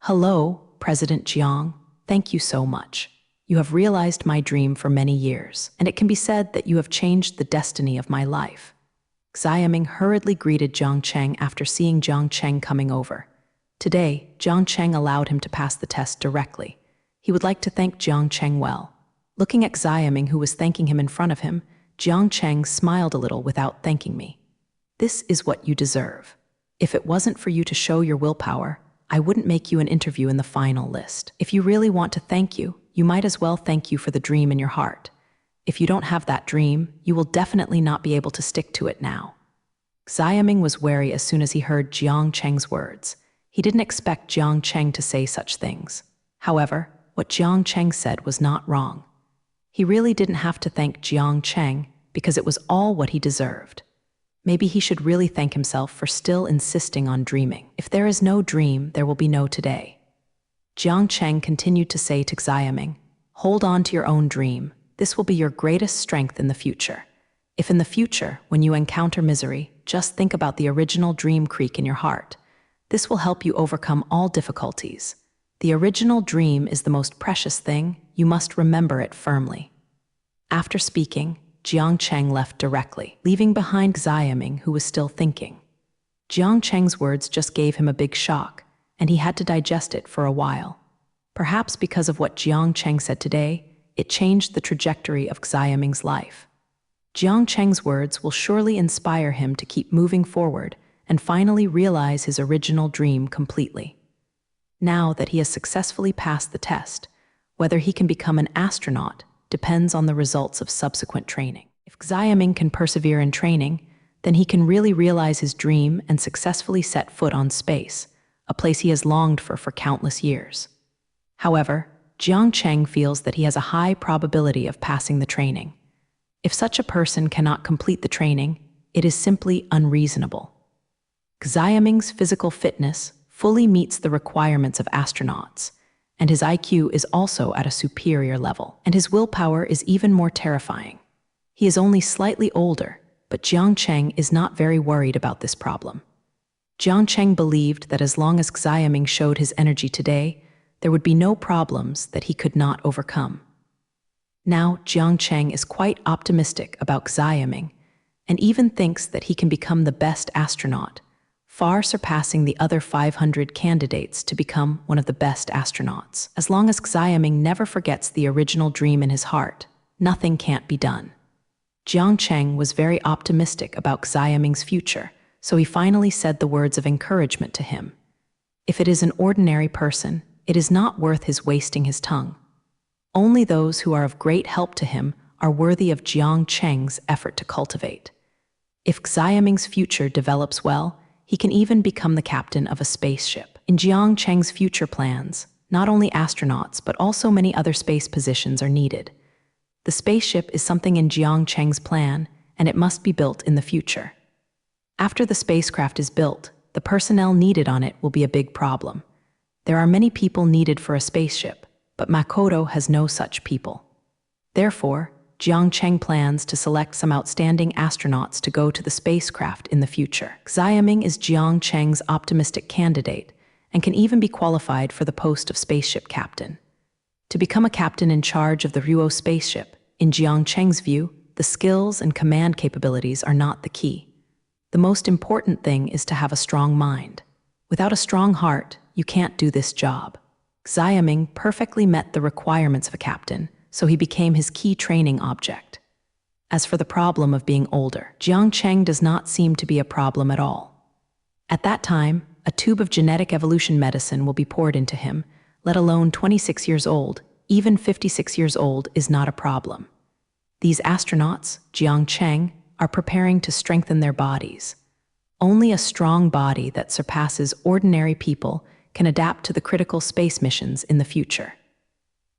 Hello, President Jiang. Thank you so much. You have realized my dream for many years, and it can be said that you have changed the destiny of my life. Xiaming hurriedly greeted Jiang Cheng after seeing Jiang Cheng coming over. Today, Jiang Cheng allowed him to pass the test directly. He would like to thank Jiang Cheng well. Looking at Xiaming, who was thanking him in front of him, Jiang Cheng smiled a little without thanking me. This is what you deserve. If it wasn't for you to show your willpower, I wouldn't make you an interview in the final list. If you really want to thank you, you might as well thank you for the dream in your heart. If you don't have that dream, you will definitely not be able to stick to it now. Xiaming was wary as soon as he heard Jiang Cheng's words. He didn't expect Jiang Cheng to say such things. However, what Jiang Cheng said was not wrong. He really didn't have to thank Jiang Cheng because it was all what he deserved. Maybe he should really thank himself for still insisting on dreaming. If there is no dream, there will be no today. Jiang Cheng continued to say to Xiaming, hold on to your own dream. This will be your greatest strength in the future. If in the future, when you encounter misery, just think about the original dream creek in your heart. This will help you overcome all difficulties. The original dream is the most precious thing. You must remember it firmly." After speaking, Jiang Cheng left directly, leaving behind Xiaming, who was still thinking. Jiang Cheng's words just gave him a big shock, and he had to digest it for a while. Perhaps because of what Jiang Cheng said today, it changed the trajectory of Xiaming's life. Jiang Cheng's words will surely inspire him to keep moving forward and finally realize his original dream completely. Now that he has successfully passed the test, whether he can become an astronaut depends on the results of subsequent training. If Xiaming can persevere in training, then he can really realize his dream and successfully set foot on space, a place he has longed for countless years. However, Jiang Cheng feels that he has a high probability of passing the training. If such a person cannot complete the training, it is simply unreasonable. Xiaming's physical fitness fully meets the requirements of astronauts, and his IQ is also at a superior level, and his willpower is even more terrifying. He is only slightly older, but Jiang Cheng is not very worried about this problem. Jiang Cheng believed that as long as Xiaming showed his energy today, there would be no problems that he could not overcome. Now, Jiang Cheng is quite optimistic about Xiaming and even thinks that he can become the best astronaut, far surpassing the other 500 candidates to become one of the best astronauts. As long as Xiaming never forgets the original dream in his heart, nothing can't be done. Jiang Cheng was very optimistic about Xiaming's future, so he finally said the words of encouragement to him. If it is an ordinary person, it is not worth his wasting his tongue. Only those who are of great help to him are worthy of Jiang Cheng's effort to cultivate. If Xiaming's future develops well, he can even become the captain of a spaceship. In Jiang Cheng's future plans, not only astronauts but also many other space positions are needed. The spaceship is something in Jiang Cheng's plan, and it must be built in the future. After the spacecraft is built, the personnel needed on it will be a big problem. There are many people needed for a spaceship, but Makoto has no such people. Therefore, Jiang Cheng plans to select some outstanding astronauts to go to the spacecraft in the future. Xiaming is Jiang Cheng's optimistic candidate and can even be qualified for the post of spaceship captain. To become a captain in charge of the Ryuo spaceship, in Jiang Cheng's view, the skills and command capabilities are not the key. The most important thing is to have a strong mind. Without a strong heart, you can't do this job. Xiaming perfectly met the requirements of a captain, so he became his key training object. As for the problem of being older, Jiang Cheng does not seem to be a problem at all. At that time, a tube of genetic evolution medicine will be poured into him, let alone 26 years old. Even 56 years old is not a problem. These astronauts, Jiang Cheng, are preparing to strengthen their bodies. Only a strong body that surpasses ordinary people can adapt to the critical space missions in the future.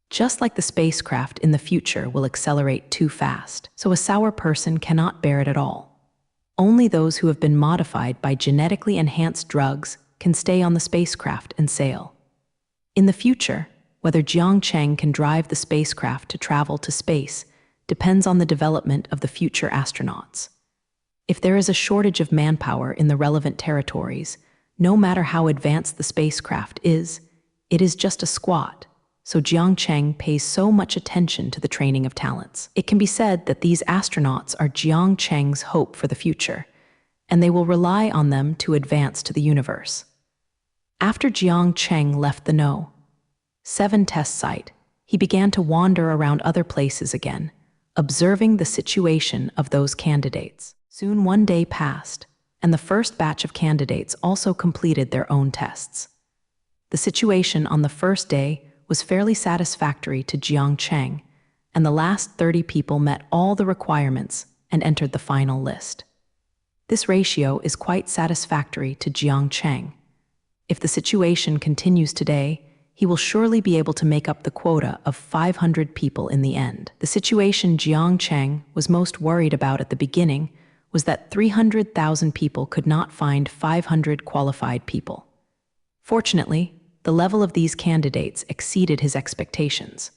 Just like the spacecraft in the future will accelerate too fast, so a sour person cannot bear it at all. Only those who have been modified by genetically enhanced drugs can stay on the spacecraft and sail. In the future, whether Jiang Cheng can drive the spacecraft to travel to space depends on the development of the future astronauts. If there is a shortage of manpower in the relevant territories, no matter how advanced the spacecraft is, it is just a squat. So Jiang Cheng pays so much attention to the training of talents. It can be said that these astronauts are Jiang Cheng's hope for the future, and they will rely on them to advance to the universe. After Jiang Cheng left the No. 7 test site, he began to wander around other places again, observing the situation of those candidates. Soon one day passed, and the first batch of candidates also completed their own tests. The situation on the first day was fairly satisfactory to Jiang Cheng, and the last 30 people met all the requirements and entered the final list. This ratio is quite satisfactory to Jiang Cheng. If the situation continues today, he will surely be able to make up the quota of 500 people in the end. The situation Jiang Cheng was most worried about at the beginning was that 300,000 people could not find 500 qualified people. Fortunately, the level of these candidates exceeded his expectations.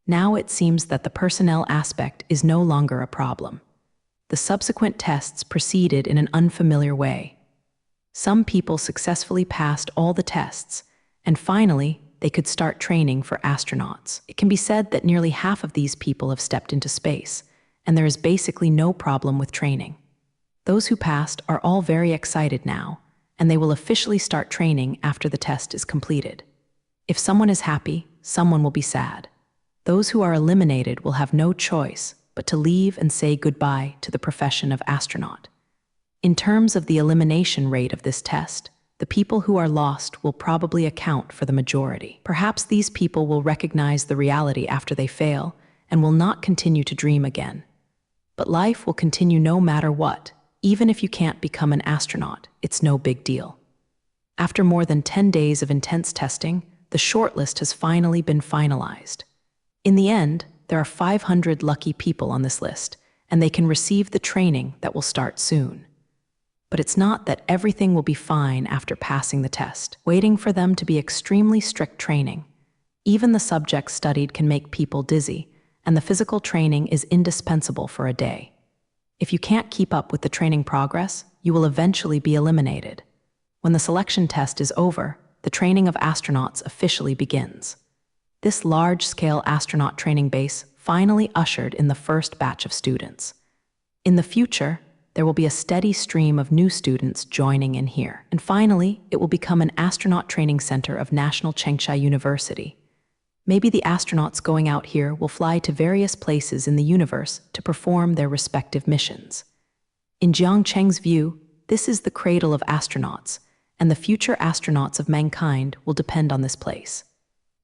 Now it seems that the personnel aspect is no longer a problem. The subsequent tests proceeded in an unfamiliar way. Some people successfully passed all the tests, and finally, they could start training for astronauts. It can be said that nearly half of these people have stepped into space, and there is basically no problem with training. Those who passed are all very excited now, and they will officially start training after the test is completed. If someone is happy, someone will be sad. Those who are eliminated will have no choice but to leave and say goodbye to the profession of astronaut. In terms of the elimination rate of this test, the people who are lost will probably account for the majority. Perhaps these people will recognize the reality after they fail and will not continue to dream again. But life will continue no matter what. Even if you can't become an astronaut, it's no big deal. After more than 10 days of intense testing, the shortlist has finally been finalized. In the end, there are 500 lucky people on this list, and they can receive the training that will start soon. But it's not that everything will be fine after passing the test, waiting for them to be extremely strict training. Even the subjects studied can make people dizzy, and the physical training is indispensable for a day. If you can't keep up with the training progress, you will eventually be eliminated. When the selection test is over, the training of astronauts officially begins. This large-scale astronaut training base finally ushered in the first batch of students. In the future, there will be a steady stream of new students joining in here. And finally, it will become an astronaut training center of National Chengchai University. Maybe the astronauts going out here will fly to various places in the universe to perform their respective missions. In Jiang Cheng's view, this is the cradle of astronauts, and the future astronauts of mankind will depend on this place.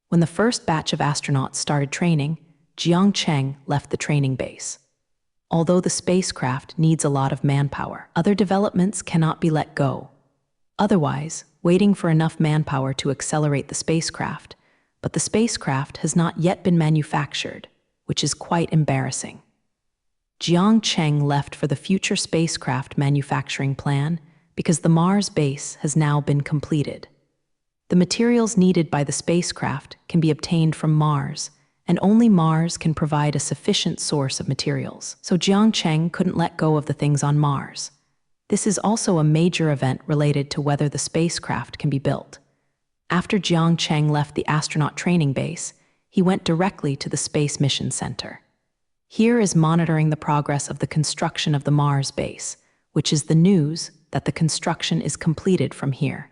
When the first batch of astronauts started training, Jiang Cheng left the training base. Although the spacecraft needs a lot of manpower, other developments cannot be let go. Otherwise, waiting for enough manpower to accelerate the spacecraft, but the spacecraft has not yet been manufactured, which is quite embarrassing. Jiang Cheng left for the future spacecraft manufacturing plan because the Mars base has now been completed. The materials needed by the spacecraft can be obtained from Mars, and only Mars can provide a sufficient source of materials. So Jiang Cheng couldn't let go of the things on Mars. This is also a major event related to whether the spacecraft can be built. After Jiang Cheng left the astronaut training base, he went directly to the Space Mission Center. Here is monitoring the progress of the construction of the Mars base, which is the news that the construction is completed from here.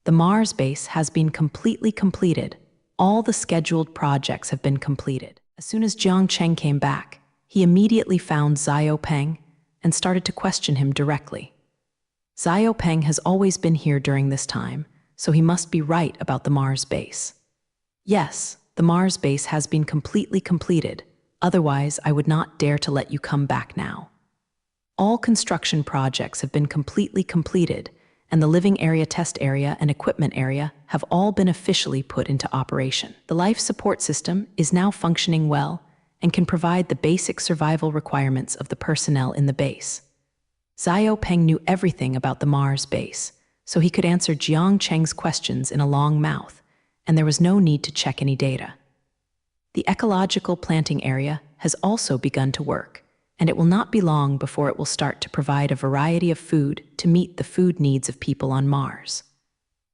The Mars base has been completely completed. All the scheduled projects have been completed. As soon as Jiang Cheng came back, he immediately found Xiao Peng and started to question him directly. Xiao Peng has always been here during this time, so he must be right about the Mars base. Yes, the Mars base has been completely completed, otherwise I would not dare to let you come back now. All construction projects have been completely completed, and the living area, test area, and equipment area have all been officially put into operation. The life support system is now functioning well and can provide the basic survival requirements of the personnel in the base. Xiao Peng knew everything about the Mars base, so he could answer Jiang Cheng's questions in a long mouth, and there was no need to check any data. The ecological planting area has also begun to work, and it will not be long before it will start to provide a variety of food to meet the food needs of people on Mars.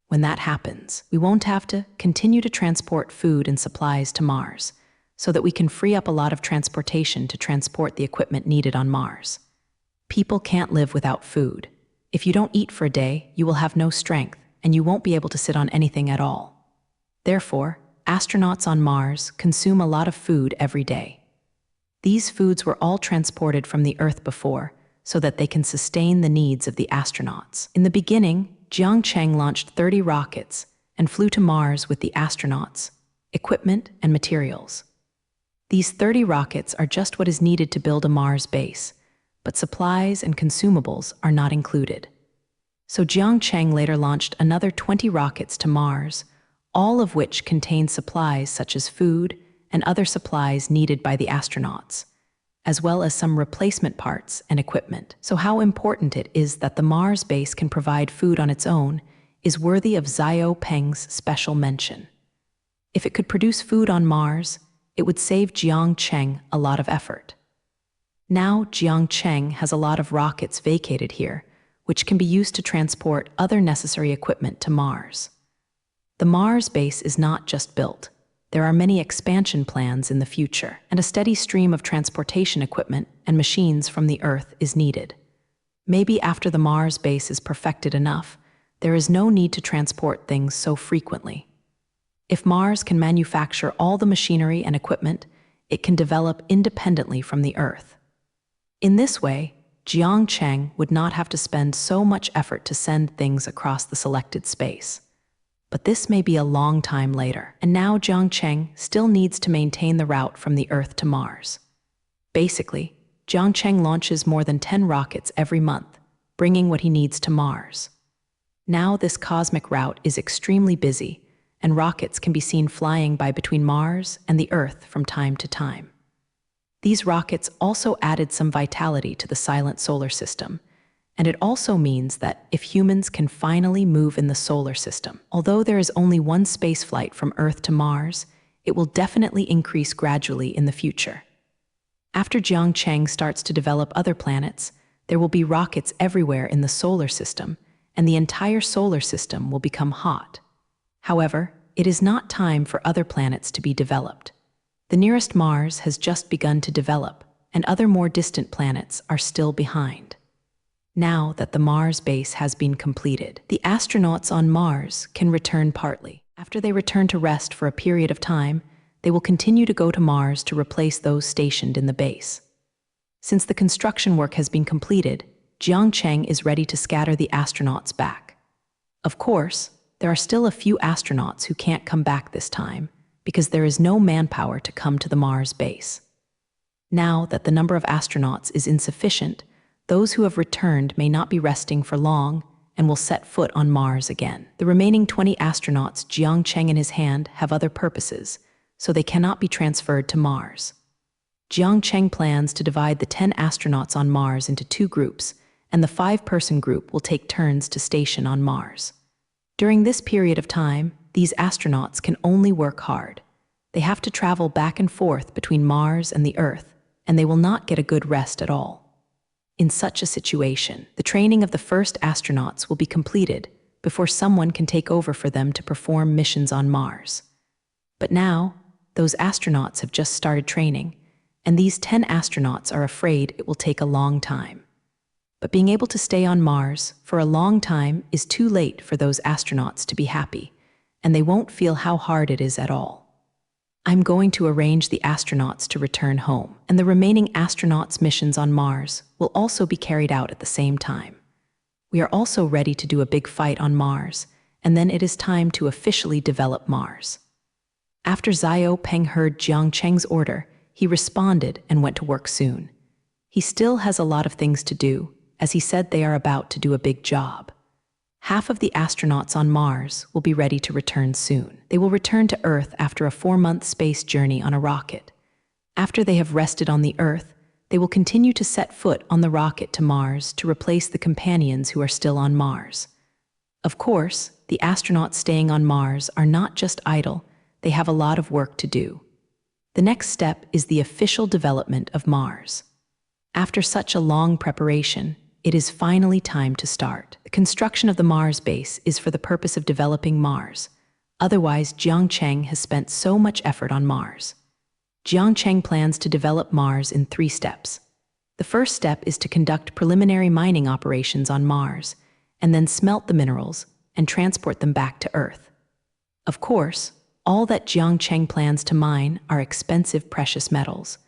When that happens, we won't have to continue to transport food and supplies to Mars, so that we can free up a lot of transportation to transport the equipment needed on Mars. People can't live without food. If you don't eat for a day, you will have no strength, and you won't be able to sit on anything at all. Therefore, astronauts on Mars consume a lot of food every day. These foods were all transported from the Earth before, so that they can sustain the needs of the astronauts. In the beginning, Jiang Cheng launched 30 rockets and flew to Mars with the astronauts, equipment, and materials. These 30 rockets are just what is needed to build a Mars base, but supplies and consumables are not included. So Jiang Cheng later launched another 20 rockets to Mars, all of which contain supplies such as food and other supplies needed by the astronauts, as well as some replacement parts and equipment. So how important it is that the Mars base can provide food on its own is worthy of Xiao Peng's special mention. If it could produce food on Mars, it would save Jiang Cheng a lot of effort. Now Jiang Cheng has a lot of rockets vacated here, which can be used to transport other necessary equipment to Mars. The Mars base is not just built. There are many expansion plans in the future, and a steady stream of transportation equipment and machines from the Earth is needed. Maybe after the Mars base is perfected enough, there is no need to transport things so frequently. If Mars can manufacture all the machinery and equipment, it can develop independently from the Earth. In this way, Jiang Cheng would not have to spend so much effort to send things across the selected space. But this may be a long time later, and now Jiang Cheng still needs to maintain the route from the Earth to Mars. Basically, Jiang Cheng launches more than 10 rockets every month, bringing what he needs to Mars. Now this cosmic route is extremely busy, and rockets can be seen flying by between Mars and the Earth from time to time. These rockets also added some vitality to the silent solar system, and it also means that if humans can finally move in the solar system, although there is only one spaceflight from Earth to Mars, it will definitely increase gradually in the future. After Jiang Cheng starts to develop other planets, there will be rockets everywhere in the solar system, and the entire solar system will become hot. However, it is not time for other planets to be developed. The nearest Mars has just begun to develop, and other more distant planets are still behind. Now that the Mars base has been completed, the astronauts on Mars can return partly. After they return to rest for a period of time, they will continue to go to Mars to replace those stationed in the base. Since the construction work has been completed, Jiang Cheng is ready to scatter the astronauts back. Of course, there are still a few astronauts who can't come back this time, because there is no manpower to come to the Mars base. Now that the number of astronauts is insufficient, those who have returned may not be resting for long and will set foot on Mars again. The remaining 20 astronauts Jiang Cheng in his hand have other purposes, so they cannot be transferred to Mars. Jiang Cheng plans to divide the 10 astronauts on Mars into 2 groups, and the 5-person group will take turns to station on Mars. During this period of time, these astronauts can only work hard. They have to travel back and forth between Mars and the Earth, and they will not get a good rest at all. In such a situation, the training of the first astronauts will be completed before someone can take over for them to perform missions on Mars. But now, those astronauts have just started training, and these 10 astronauts are afraid it will take a long time. But being able to stay on Mars for a long time is too late for those astronauts to be happy, and they won't feel how hard it is at all. I'm going to arrange the astronauts to return home, and the remaining astronauts' missions on Mars will also be carried out at the same time. We are also ready to do a big fight on Mars, and then it is time to officially develop Mars. After Xiao Peng heard Jiang Cheng's order, he responded and went to work soon. He still has a lot of things to do, as he said they are about to do a big job. Half of the astronauts on Mars will be ready to return soon. They will return to Earth after a 4-month space journey on a rocket. After they have rested on the Earth, they will continue to set foot on the rocket to Mars to replace the companions who are still on Mars. Of course, the astronauts staying on Mars are not just idle, they have a lot of work to do. The next step is the official development of Mars. After such a long preparation, it is finally time to start. The construction of the Mars base is for the purpose of developing Mars. Otherwise, Jiang Cheng has spent so much effort on Mars. Jiang Cheng plans to develop Mars in 3 steps. The first step is to conduct preliminary mining operations on Mars, and then smelt the minerals and transport them back to Earth. Of course, all that Jiang Cheng plans to mine are expensive precious metals,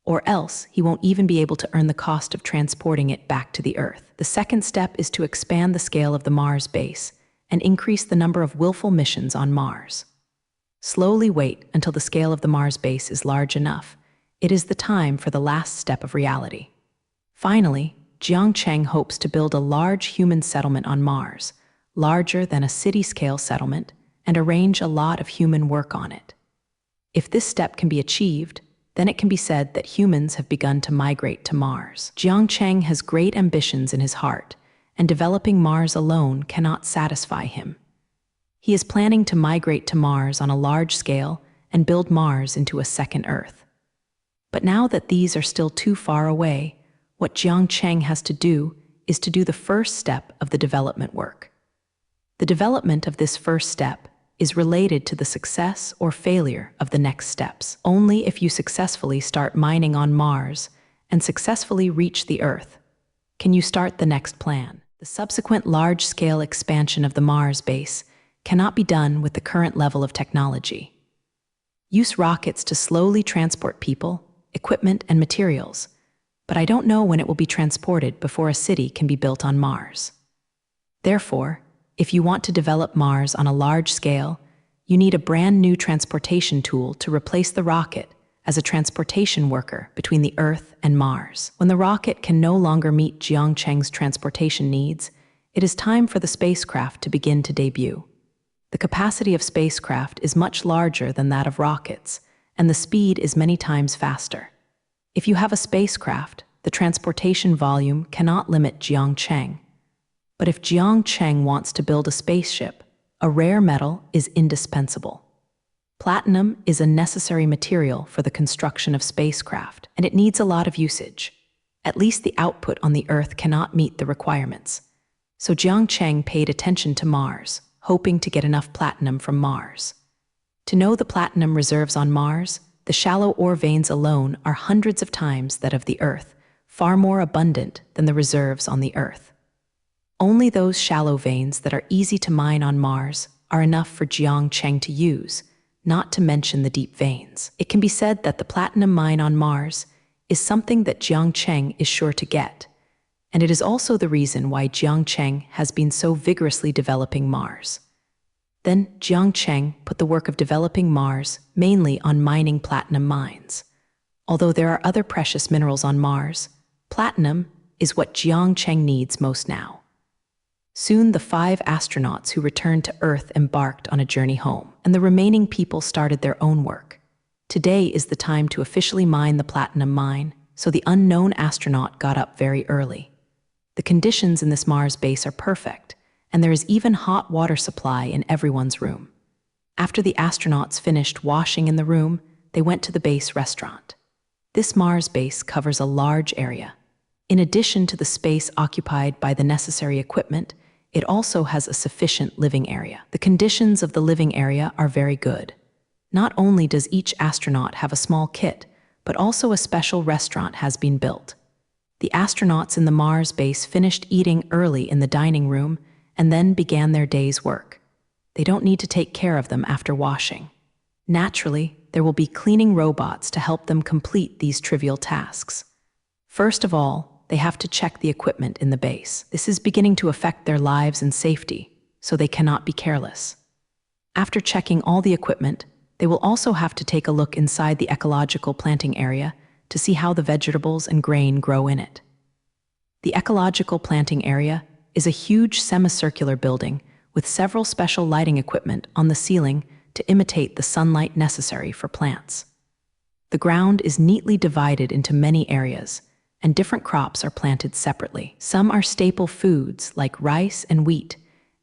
or else he won't even be able to earn the cost of transporting it back to the Earth. The second step is to expand the scale of the Mars base and increase the number of willful missions on Mars. Slowly wait until the scale of the Mars base is large enough. It is the time for the last step of reality. Finally, Jiang Cheng hopes to build a large human settlement on Mars, larger than a city-scale settlement, and arrange a lot of human work on it. If this step can be achieved, then it can be said that humans have begun to migrate to Mars. Jiang Cheng has great ambitions in his heart, and developing Mars alone cannot satisfy him. He is planning to migrate to Mars on a large scale and build Mars into a second Earth. But now that these are still too far away, what Jiang Cheng has to do is to do the first step of the development work. The development of this first step is related to the success or failure of the next steps. Only if you successfully start mining on Mars and successfully reach the Earth can you start the next plan. The subsequent large-scale expansion of the Mars base cannot be done with the current level of technology. Use rockets to slowly transport people, equipment, and materials, but I don't know when it will be transported before a city can be built on Mars. Therefore, if you want to develop Mars on a large scale, you need a brand new transportation tool to replace the rocket as a transportation worker between the Earth and Mars. When the rocket can no longer meet Jiang Cheng's transportation needs, it is time for the spacecraft to begin to debut. The capacity of spacecraft is much larger than that of rockets, and the speed is many times faster. If you have a spacecraft, the transportation volume cannot limit Jiang Cheng. But if Jiang Cheng wants to build a spaceship, a rare metal is indispensable. Platinum is a necessary material for the construction of spacecraft, and it needs a lot of usage. At least the output on the Earth cannot meet the requirements. So Jiang Cheng paid attention to Mars, hoping to get enough platinum from Mars. To know the platinum reserves on Mars, the shallow ore veins alone are hundreds of times that of the Earth, far more abundant than the reserves on the Earth. Only those shallow veins that are easy to mine on Mars are enough for Jiang Cheng to use, not to mention the deep veins. It can be said that the platinum mine on Mars is something that Jiang Cheng is sure to get, and it is also the reason why Jiang Cheng has been so vigorously developing Mars. Then Jiang Cheng put the work of developing Mars mainly on mining platinum mines. Although there are other precious minerals on Mars, platinum is what Jiang Cheng needs most now. Soon the 5 astronauts who returned to Earth embarked on a journey home, and the remaining people started their own work. Today is the time to officially mine the platinum mine, so the unknown astronaut got up very early. The conditions in this Mars base are perfect, and there is even hot water supply in everyone's room. After the astronauts finished washing in the room, they went to the base restaurant. This Mars base covers a large area. In addition to the space occupied by the necessary equipment, it also has a sufficient living area. The conditions of the living area are very good. Not only does each astronaut have a small kit, but also a special restaurant has been built. The astronauts in the Mars base finished eating early in the dining room and then began their day's work. They don't need to take care of them after washing. Naturally, there will be cleaning robots to help them complete these trivial tasks. First of all, they have to check the equipment in the base. This is beginning to affect their lives and safety, so they cannot be careless. After checking all the equipment, they will also have to take a look inside the ecological planting area to see how the vegetables and grain grow in it. The ecological planting area is a huge semicircular building with several special lighting equipment on the ceiling to imitate the sunlight necessary for plants. The ground is neatly divided into many areas, and different crops are planted separately. Some are staple foods like rice and wheat,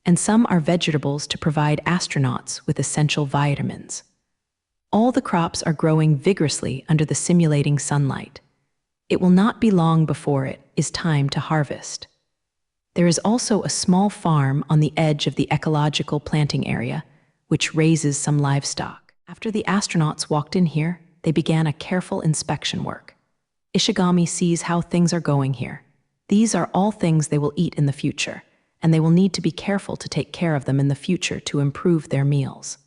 and some are vegetables to provide astronauts with essential vitamins. All the crops are growing vigorously under the simulating sunlight. It will not be long before it is time to harvest. There is also a small farm on the edge of the ecological planting area, which raises some livestock. After the astronauts walked in here, they began a careful inspection work. Ishigami sees how things are going here. These are all things they will eat in the future, and they will need to be careful to take care of them in the future to improve their meals.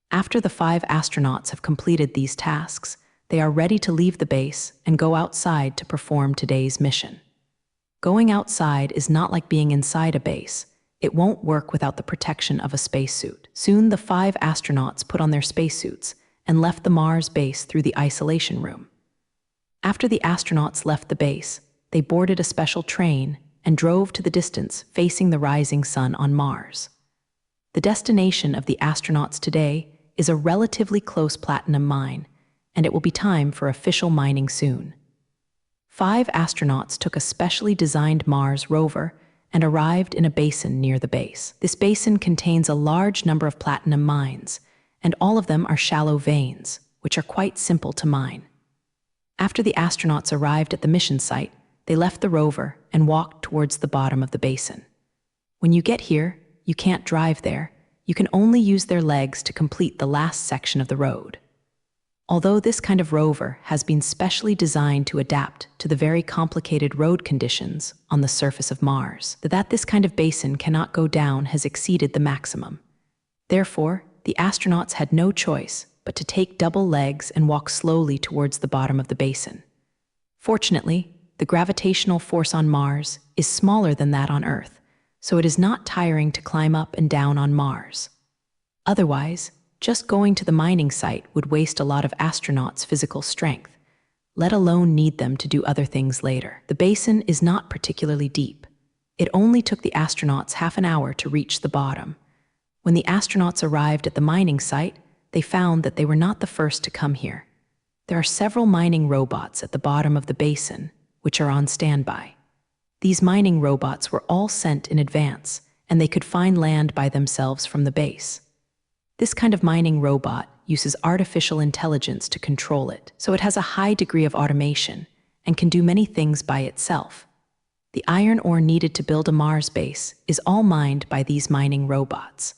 After the 5 astronauts have completed these tasks, they are ready to leave the base and go outside to perform today's mission. Going outside is not like being inside a base. It won't work without the protection of a spacesuit. Soon the 5 astronauts put on their spacesuits and left the Mars base through the isolation room. After the astronauts left the base, they boarded a special train and drove to the distance facing the rising sun on Mars. The destination of the astronauts today is a relatively close platinum mine, and it will be time for official mining soon. 5 astronauts took a specially designed Mars rover and arrived in a basin near the base. This basin contains a large number of platinum mines, and all of them are shallow veins, which are quite simple to mine. After the astronauts arrived at the mission site, they left the rover and walked towards the bottom of the basin. When you get here, you can't drive there. You can only use their legs to complete the last section of the road. Although this kind of rover has been specially designed to adapt to the very complicated road conditions on the surface of Mars, that this kind of basin cannot go down has exceeded the maximum. Therefore, the astronauts had no choice but to take double legs and walk slowly towards the bottom of the basin. Fortunately, the gravitational force on Mars is smaller than that on Earth, so it is not tiring to climb up and down on Mars. Otherwise, just going to the mining site would waste a lot of astronauts' physical strength, let alone need them to do other things later. The basin is not particularly deep. It only took the astronauts half an hour to reach the bottom. When the astronauts arrived at the mining site, they found that they were not the first to come here. There are several mining robots at the bottom of the basin, which are on standby. These mining robots were all sent in advance, and they could find land by themselves from the base. This kind of mining robot uses artificial intelligence to control it, so it has a high degree of automation and can do many things by itself. The iron ore needed to build a Mars base is all mined by these mining robots.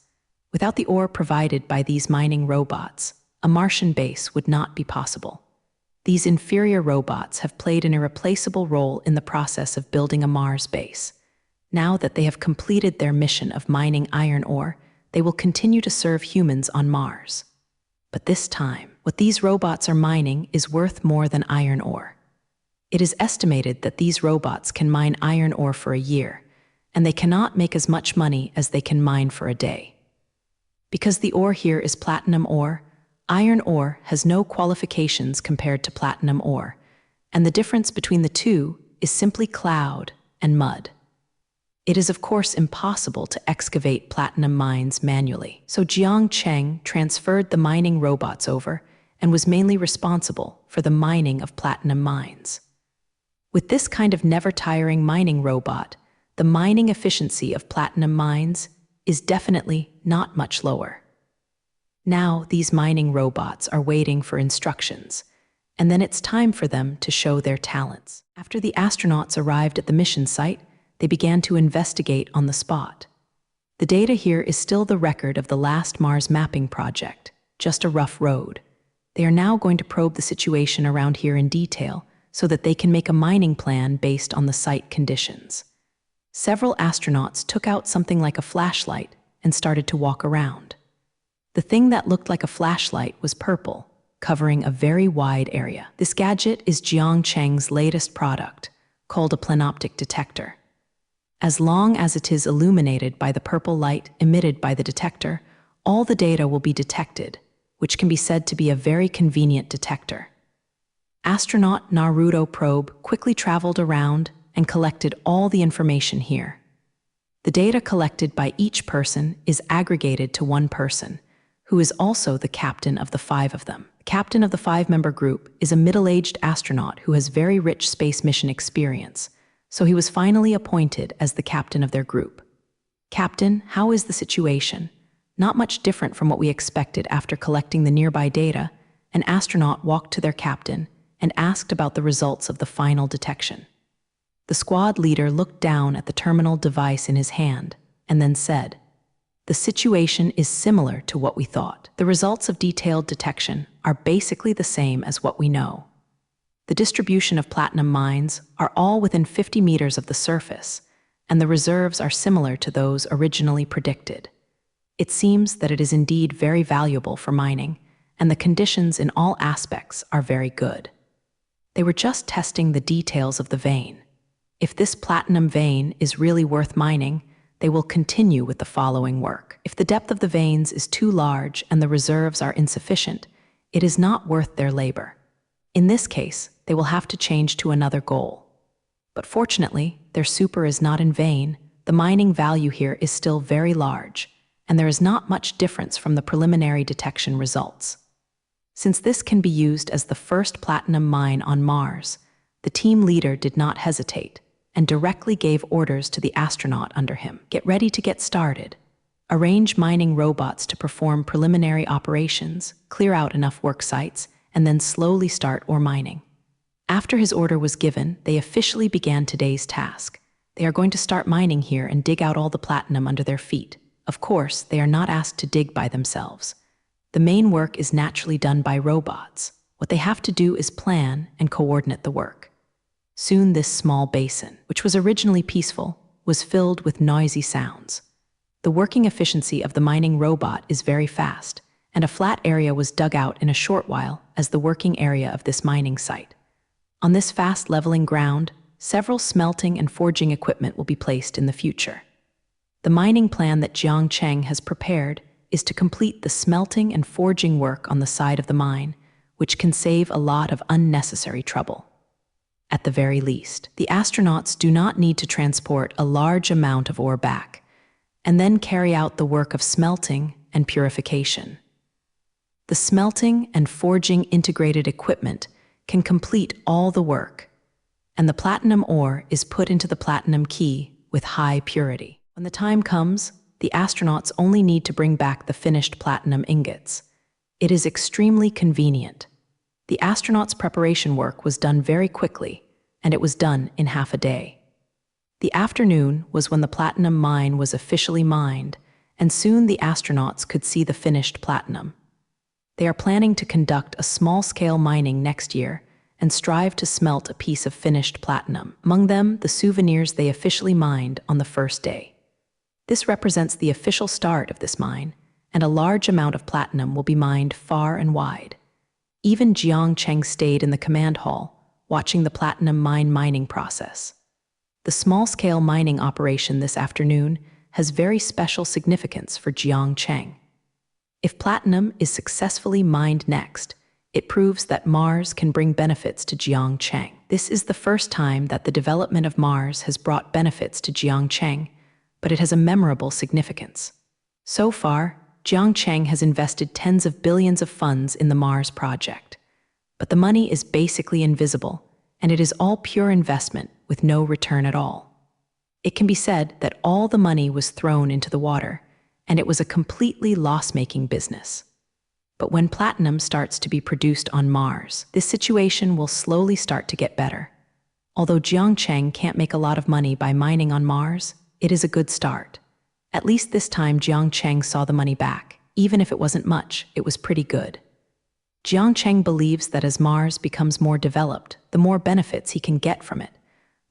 Without the ore provided by these mining robots, a Martian base would not be possible. These inferior robots have played an irreplaceable role in the process of building a Mars base. Now that they have completed their mission of mining iron ore, they will continue to serve humans on Mars. But this time, what these robots are mining is worth more than iron ore. It is estimated that these robots can mine iron ore for a year, and they cannot make as much money as they can mine for a day. Because the ore here is platinum ore, iron ore has no qualifications compared to platinum ore, and the difference between the two is simply cloud and mud. It is of course impossible to excavate platinum mines manually, so Jiang Cheng transferred the mining robots over and was mainly responsible for the mining of platinum mines. With this kind of never-tiring mining robot, the mining efficiency of platinum mines is definitely not much lower. Now these mining robots are waiting for instructions, and then it's time for them to show their talents. After the astronauts arrived at the mission site, they began to investigate on the spot. The data here is still the record of the last Mars mapping project, just a rough road. They are now going to probe the situation around here in detail so that they can make a mining plan based on the site conditions. Several astronauts took out something like a flashlight and started to walk around. The thing that looked like a flashlight was purple, covering a very wide area. This gadget is Jiang Cheng's latest product, called a planoptic detector. As long as it is illuminated by the purple light emitted by the detector, all the data will be detected, which can be said to be a very convenient detector. Astronaut Naruto probe quickly traveled around and collected all the information here. The data collected by each person is aggregated to one person, who is also the captain of the 5 of them. The captain of the 5-member group is a middle-aged astronaut who has very rich space mission experience, so he was finally appointed as the captain of their group. "Captain, how is the situation?" Not much different from what we expected after collecting the nearby data, an astronaut walked to their captain and asked about the results of the final detection. The squad leader looked down at the terminal device in his hand and then said, "The situation is similar to what we thought. The results of detailed detection are basically the same as what we know. The distribution of platinum mines are all within 50 meters of the surface, and the reserves are similar to those originally predicted. It seems that it is indeed very valuable for mining, and the conditions in all aspects are very good. They were just testing the details of the vein. If this platinum vein is really worth mining, they will continue with the following work. If the depth of the veins is too large and the reserves are insufficient, it is not worth their labor. In this case, they will have to change to another goal. But fortunately, their super is not in vain. The mining value here is still very large, and there is not much difference from the preliminary detection results. Since this can be used as the first platinum mine on Mars, the team leader did not hesitate and directly gave orders to the astronaut under him. Get ready to get started. Arrange mining robots to perform preliminary operations, clear out enough work sites, and then slowly start ore mining. After his order was given, they officially began today's task. They are going to start mining here and dig out all the platinum under their feet. Of course, they are not asked to dig by themselves. The main work is naturally done by robots. What they have to do is plan and coordinate the work. Soon this small basin, which was originally peaceful, was filled with noisy sounds. The working efficiency of the mining robot is very fast, and a flat area was dug out in a short while as the working area of this mining site. On this fast leveling ground, several smelting and forging equipment will be placed in the future. The mining plan that Jiang Cheng has prepared is to complete the smelting and forging work on the side of the mine, which can save a lot of unnecessary trouble. At the very least, the astronauts do not need to transport a large amount of ore back, and then carry out the work of smelting and purification. The smelting and forging integrated equipment can complete all the work, and the platinum ore is put into the platinum key with high purity. When the time comes, the astronauts only need to bring back the finished platinum ingots. It is extremely convenient. The astronauts' preparation work was done very quickly, and it was done in half a day. The afternoon was when the platinum mine was officially mined, and soon the astronauts could see the finished platinum. They are planning to conduct a small-scale mining next year and strive to smelt a piece of finished platinum, among them the souvenirs they officially mined on the first day. This represents the official start of this mine, and a large amount of platinum will be mined far and wide. Even Jiang Cheng stayed in the command hall, watching the platinum mine mining process. The small-scale mining operation this afternoon has very special significance for Jiang Cheng. If platinum is successfully mined next, it proves that Mars can bring benefits to Jiang Cheng. This is the first time that the development of Mars has brought benefits to Jiang Cheng, but it has a memorable significance. So far, Jiang Cheng has invested tens of billions of funds in the Mars project. But the money is basically invisible, and it is all pure investment with no return at all. It can be said that all the money was thrown into the water, and it was a completely loss-making business. But when platinum starts to be produced on Mars, this situation will slowly start to get better. Although Jiang Cheng can't make a lot of money by mining on Mars, it is a good start. At least this time Jiang Cheng saw the money back. Even if it wasn't much, it was pretty good. Jiang Cheng believes that as Mars becomes more developed, the more benefits he can get from it.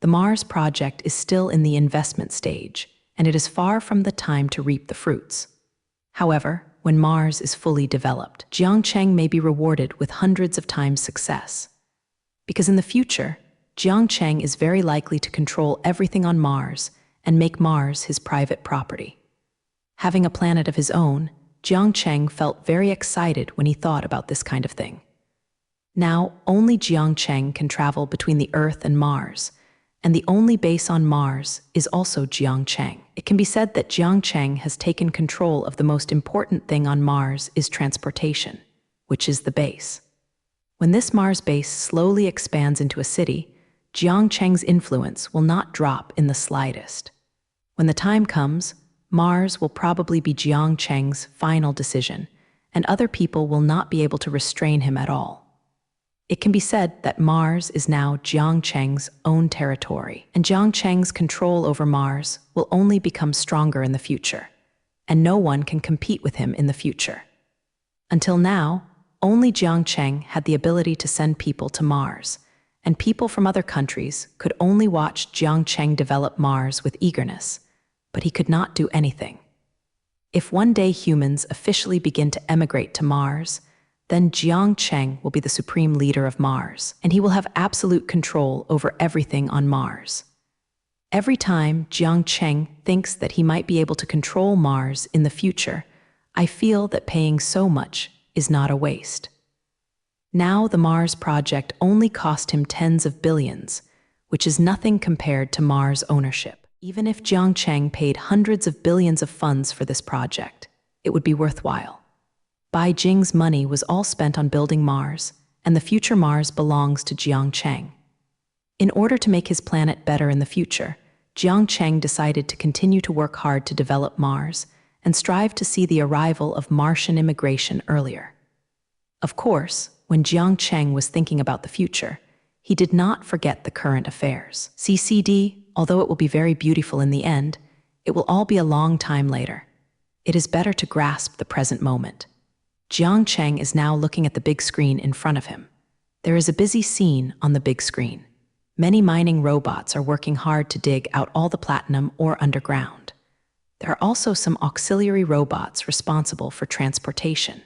The Mars project is still in the investment stage, and it is far from the time to reap the fruits. However, when Mars is fully developed, Jiang Cheng may be rewarded with hundreds of times success. Because in the future, Jiang Cheng is very likely to control everything on Mars and make Mars his private property. Having a planet of his own, Jiang Cheng felt very excited when he thought about this kind of thing. Now, only Jiang Cheng can travel between the Earth and Mars, and the only base on Mars is also Jiang Cheng. It can be said that Jiang Cheng has taken control of the most important thing on Mars is transportation, which is the base. When this Mars base slowly expands into a city, Jiang Cheng's influence will not drop in the slightest. When the time comes, Mars will probably be Jiang Cheng's final decision, and other people will not be able to restrain him at all. It can be said that Mars is now Jiang Cheng's own territory, and Jiang Cheng's control over Mars will only become stronger in the future, and no one can compete with him in the future. Until now, only Jiang Cheng had the ability to send people to Mars, and people from other countries could only watch Jiang Cheng develop Mars with eagerness, but he could not do anything. If one day humans officially begin to emigrate to Mars, then Jiang Cheng will be the supreme leader of Mars, and he will have absolute control over everything on Mars. Every time Jiang Cheng thinks that he might be able to control Mars in the future, I feel that paying so much is not a waste. Now the Mars project only cost him tens of billions, which is nothing compared to Mars ownership. Even if Jiang Cheng paid hundreds of billions of funds for this project, it would be worthwhile. Bai Jing's money was all spent on building Mars, and the future Mars belongs to Jiang Cheng. In order to make his planet better in the future, Jiang Cheng decided to continue to work hard to develop Mars and strive to see the arrival of Martian immigration earlier. Of course, when Jiang Cheng was thinking about the future, He did not forget the current affairs. CCD, although it will be very beautiful in the end, it will all be a long time later. It is better to grasp the present moment. Jiang Cheng is now looking at the big screen in front of him. There is a busy scene on the big screen. Many mining robots are working hard to dig out all the platinum ore underground. There are also some auxiliary robots responsible for transportation,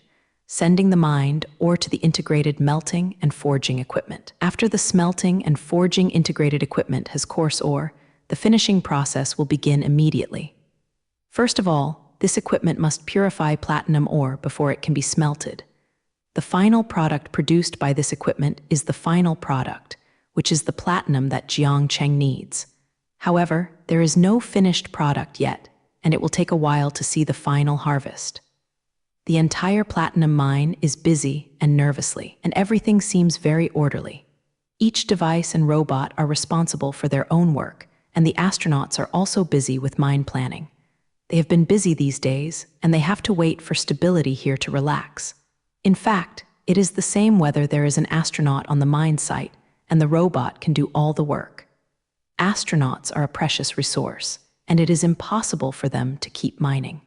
sending the mined ore to the integrated melting and forging equipment. After the smelting and forging integrated equipment has coarse ore, the finishing process will begin immediately. First of all, this equipment must purify platinum ore before it can be smelted. The final product produced by this equipment is the final product, which is the platinum that Jiang Cheng needs. However, there is no finished product yet, and it will take a while to see the final harvest. The entire platinum mine is busy and nervously, and everything seems very orderly. Each device and robot are responsible for their own work, and the astronauts are also busy with mine planning. They have been busy these days, and they have to wait for stability here to relax. In fact, it is the same whether there is an astronaut on the mine site, and the robot can do all the work. Astronauts are a precious resource, and it is impossible for them to keep mining.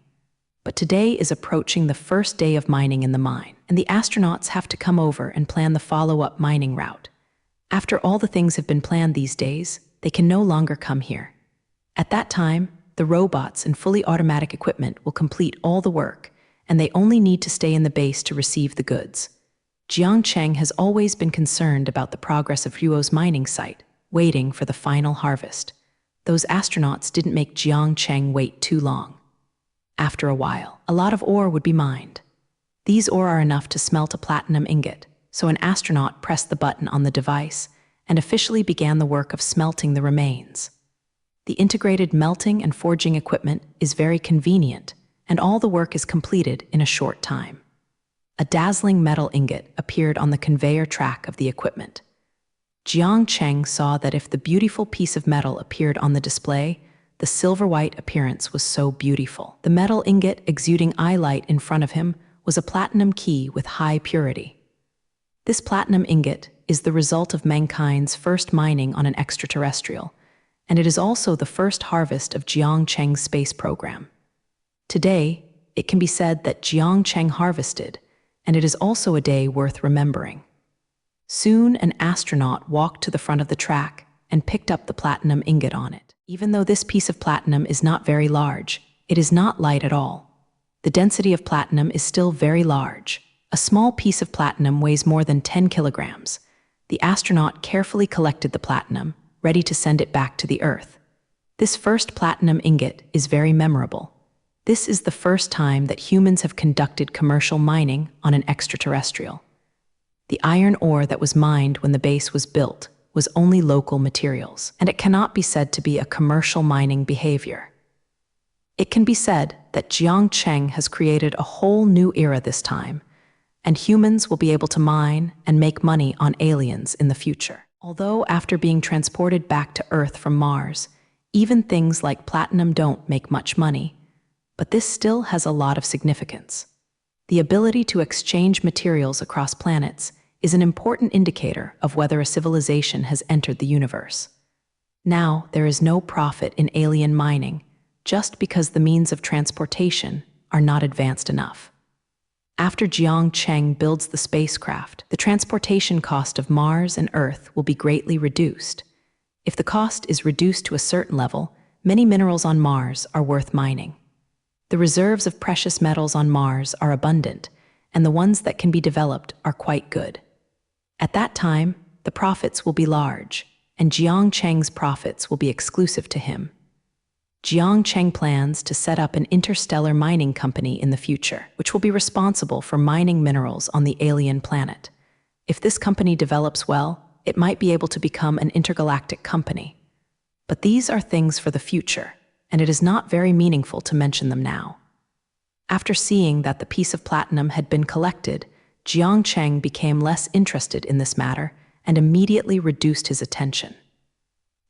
But today is approaching the first day of mining in the mine, and the astronauts have to come over and plan the follow-up mining route. After all the things have been planned these days, they can no longer come here. At that time, the robots and fully automatic equipment will complete all the work, and they only need to stay in the base to receive the goods. Jiang Cheng has always been concerned about the progress of Huo's mining site, waiting for the final harvest. Those astronauts didn't make Jiang Cheng wait too long. After a while, a lot of ore would be mined. These ore are enough to smelt a platinum ingot, so an astronaut pressed the button on the device and officially began the work of smelting the remains. The integrated melting and forging equipment is very convenient, and all the work is completed in a short time. A dazzling metal ingot appeared on the conveyor track of the equipment. Jiang Cheng saw that if the beautiful piece of metal appeared on the display, the silver-white appearance was so beautiful. The metal ingot exuding eye light in front of him was a platinum key with high purity. This platinum ingot is the result of mankind's first mining on an extraterrestrial, and it is also the first harvest of Jiang Cheng's space program. Today, it can be said that Jiang Cheng harvested, and it is also a day worth remembering. Soon, an astronaut walked to the front of the track and picked up the platinum ingot on it. Even though this piece of platinum is not very large, it is not light at all. The density of platinum is still very large. A small piece of platinum weighs more than 10 kilograms. The astronaut carefully collected the platinum, ready to send it back to the Earth. This first platinum ingot is very memorable. This is the first time that humans have conducted commercial mining on an extraterrestrial. The iron ore that was mined when the base was built was only local materials, and it cannot be said to be a commercial mining behavior. It can be said that Jiang Cheng has created a whole new era this time, and humans will be able to mine and make money on aliens in the future. Although after being transported back to Earth from Mars, even things like platinum don't make much money, but this still has a lot of significance. The ability to exchange materials across planets is an important indicator of whether a civilization has entered the universe. Now, there is no profit in alien mining just because the means of transportation are not advanced enough. After Jiang Cheng builds the spacecraft, the transportation cost of Mars and Earth will be greatly reduced. If the cost is reduced to a certain level, many minerals on Mars are worth mining. The reserves of precious metals on Mars are abundant, and the ones that can be developed are quite good. At that time, the profits will be large, and Jiang Cheng's profits will be exclusive to him. Jiang Cheng plans to set up an interstellar mining company in the future, which will be responsible for mining minerals on the alien planet. If this company develops well, it might be able to become an intergalactic company. But these are things for the future, and it is not very meaningful to mention them now. After seeing that the piece of platinum had been collected, Jiang Cheng became less interested in this matter and immediately reduced his attention.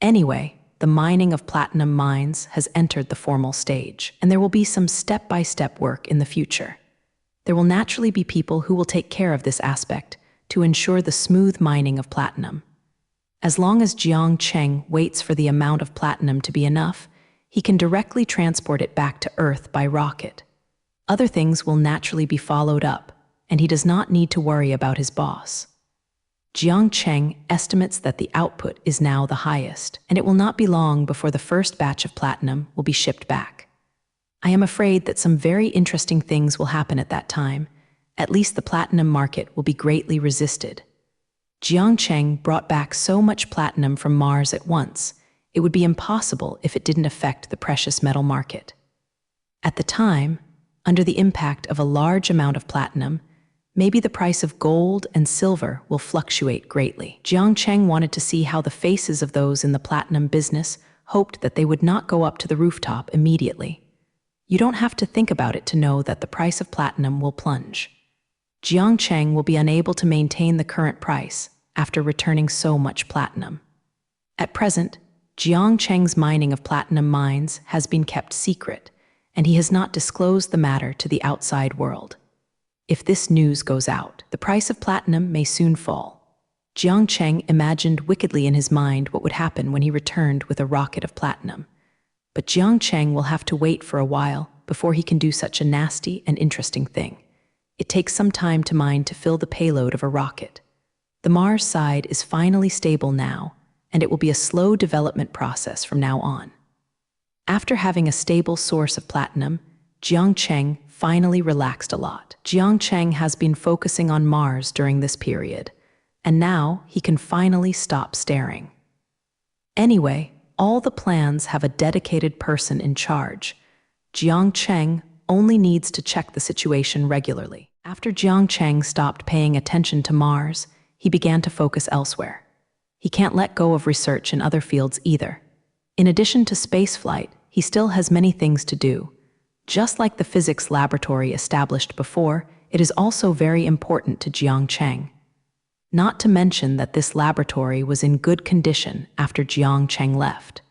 Anyway, the mining of platinum mines has entered the formal stage, and there will be some step-by-step work in the future. There will naturally be people who will take care of this aspect to ensure the smooth mining of platinum. As long as Jiang Cheng waits for the amount of platinum to be enough, he can directly transport it back to Earth by rocket. Other things will naturally be followed up, and he does not need to worry about his boss. Jiang Cheng estimates that the output is now the highest, and it will not be long before the first batch of platinum will be shipped back. I am afraid that some very interesting things will happen at that time. At least the platinum market will be greatly resisted. Jiang Cheng brought back so much platinum from Mars at once, it would be impossible if it didn't affect the precious metal market. At the time, under the impact of a large amount of platinum, maybe the price of gold and silver will fluctuate greatly. Jiang Cheng wanted to see how the faces of those in the platinum business hoped that they would not go up to the rooftop immediately. You don't have to think about it to know that the price of platinum will plunge. Jiang Cheng will be unable to maintain the current price after returning so much platinum. At present, Jiang Cheng's mining of platinum mines has been kept secret, and he has not disclosed the matter to the outside world. If this news goes out, the price of platinum may soon fall. Jiang Cheng imagined wickedly in his mind what would happen when he returned with a rocket of platinum. But Jiang Cheng will have to wait for a while before he can do such a nasty and interesting thing. It takes some time to mine to fill the payload of a rocket. The Mars side is finally stable now, and it will be a slow development process from now on. After having a stable source of platinum, Jiang Cheng finally relaxed a lot. Jiang Cheng has been focusing on Mars during this period, and now he can finally stop staring. Anyway, all the plans have a dedicated person in charge. Jiang Cheng only needs to check the situation regularly. After Jiang Cheng stopped paying attention to Mars, he began to focus elsewhere. He can't let go of research in other fields either. In addition to spaceflight, he still has many things to do. Just like the physics laboratory established before, it is also very important to Jiang Cheng. Not to mention that this laboratory was in good condition after Jiang Cheng left.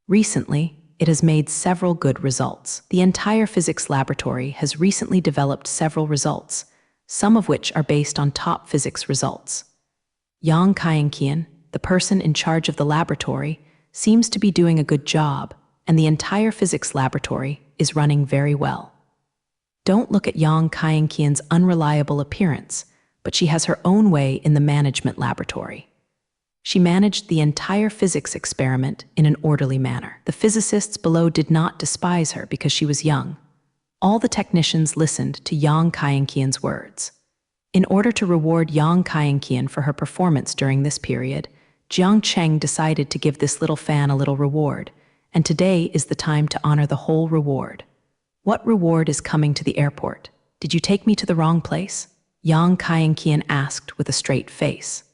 Recently, it has made several good results. The entire physics laboratory has recently developed several results, some of which are based on top physics results. Yang Kaienkian, the person in charge of the laboratory, seems to be doing a good job, and the entire physics laboratory is running very well. Don't look at Yang Kaienkian's unreliable appearance, but she has her own way in the management laboratory. She managed the entire physics experiment in an orderly manner. The physicists below did not despise her because she was young. All the technicians listened to Yang Kaienkian's words. In order to reward Yang Kaienkian for her performance during this period, Jiang Cheng decided to give this little fan a little reward, and today is the time to honor the whole reward. What reward is coming to the airport? Did you take me to the wrong place? Yang Kaienkian asked with a straight face.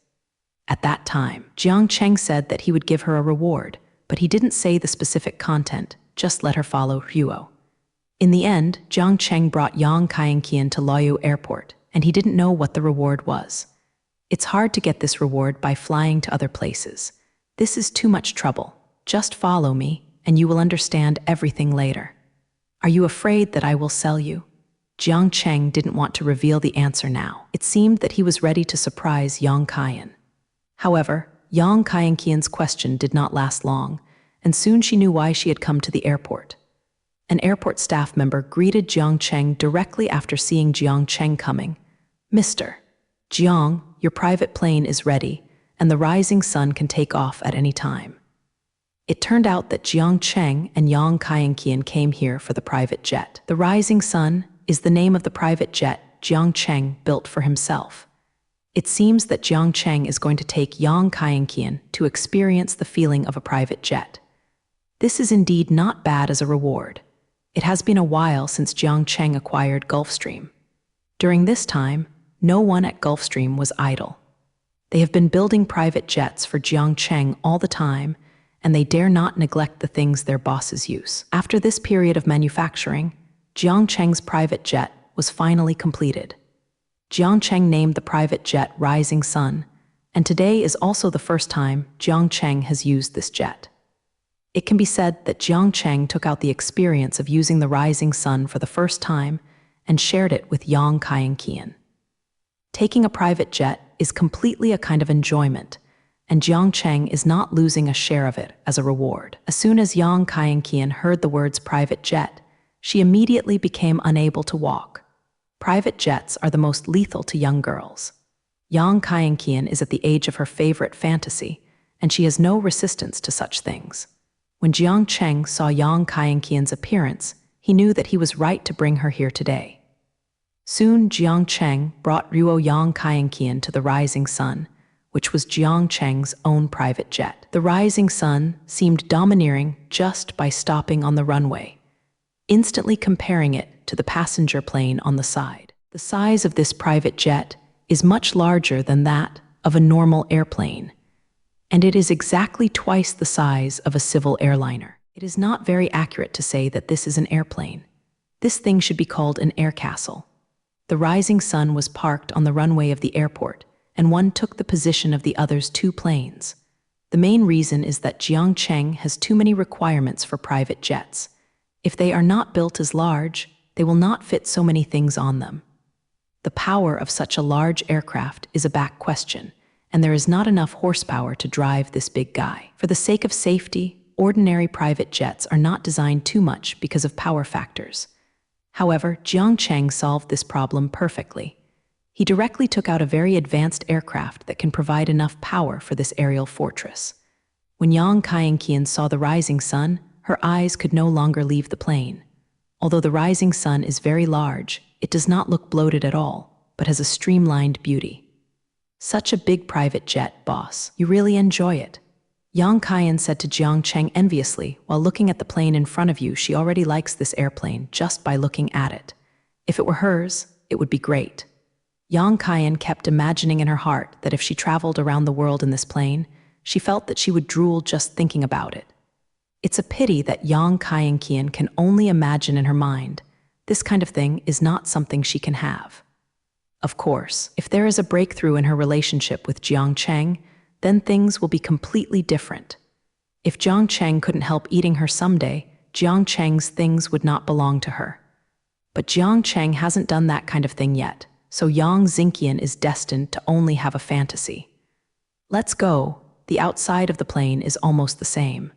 At that time, Jiang Cheng said that he would give her a reward, but he didn't say the specific content, just let her follow Huo. In the end, Jiang Cheng brought Yang Kaienkian to Luoyou Airport, and he didn't know what the reward was. It's hard to get this reward by flying to other places. This is too much trouble. Just follow me, and you will understand everything later. Are you afraid that I will sell you? Jiang Cheng didn't want to reveal the answer now. It seemed that he was ready to surprise Yang Kaian. However, Yang Kaienkian's question did not last long, and soon she knew why she had come to the airport. An airport staff member greeted Jiang Cheng directly after seeing Jiang Cheng coming. Mr. Jiang, your private plane is ready, and the rising sun can take off at any time. It turned out that Jiang Cheng and Yang Kaienkian came here for the private jet. The Rising Sun is the name of the private jet Jiang Cheng built for himself. It seems that Jiang Cheng is going to take Yang Kaienkian to experience the feeling of a private jet. This is indeed not bad as a reward. It has been a while since Jiang Cheng acquired Gulfstream. During this time, no one at Gulfstream was idle. They have been building private jets for Jiang Cheng all the time, and they dare not neglect the things their bosses use. After this period of manufacturing, Jiang Cheng's private jet was finally completed. Jiang Cheng named the private jet Rising Sun, and today is also the first time Jiang Cheng has used this jet. It can be said that Jiang Cheng took out the experience of using the Rising Sun for the first time and shared it with Yang Kaienkian. Taking a private jet is completely a kind of enjoyment, and Jiang Cheng is not losing a share of it as a reward. As soon as Yang Kaienqian heard the words private jet, she immediately became unable to walk. Private jets are the most lethal to young girls. Yang Kaienqian is at the age of her favorite fantasy, and she has no resistance to such things. When Jiang Cheng saw Yang Kaienqian's appearance, he knew that he was right to bring her here today. Soon Jiang Cheng brought Ruo Yang Kaienqian to the Rising Sun, which was Jiang Cheng's own private jet. The Rising Sun seemed domineering just by stopping on the runway, instantly comparing it to the passenger plane on the side. The size of this private jet is much larger than that of a normal airplane, and it is exactly twice the size of a civil airliner. It is not very accurate to say that this is an airplane. This thing should be called an air castle. The Rising Sun was parked on the runway of the airport, and one took the position of the other's two planes. The main reason is that Jiang Cheng has too many requirements for private jets. If they are not built as large, they will not fit so many things on them. The power of such a large aircraft is a back question, and there is not enough horsepower to drive this big guy. For the sake of safety, ordinary private jets are not designed too much because of power factors. However, Jiang Cheng solved this problem perfectly. He directly took out a very advanced aircraft that can provide enough power for this aerial fortress. When Yang Kaienqian saw the Rising Sun, her eyes could no longer leave the plane. Although the Rising Sun is very large, it does not look bloated at all, but has a streamlined beauty. Such a big private jet, boss. You really enjoy it. Yang Kaian said to Jiang Cheng enviously, while looking at the plane in front of you. She already likes this airplane just by looking at it. If it were hers, it would be great. Yang Kaian kept imagining in her heart that if she traveled around the world in this plane, she felt that she would drool just thinking about it. It's a pity that Yang Kaienqian can only imagine in her mind. This kind of thing is not something she can have. Of course, if there is a breakthrough in her relationship with Jiang Cheng, then things will be completely different. If Jiang Cheng couldn't help eating her someday, Jiang Cheng's things would not belong to her. But Jiang Cheng hasn't done that kind of thing yet, so Yang Xingqian is destined to only have a fantasy. Let's go. The outside of the plane is almost the same.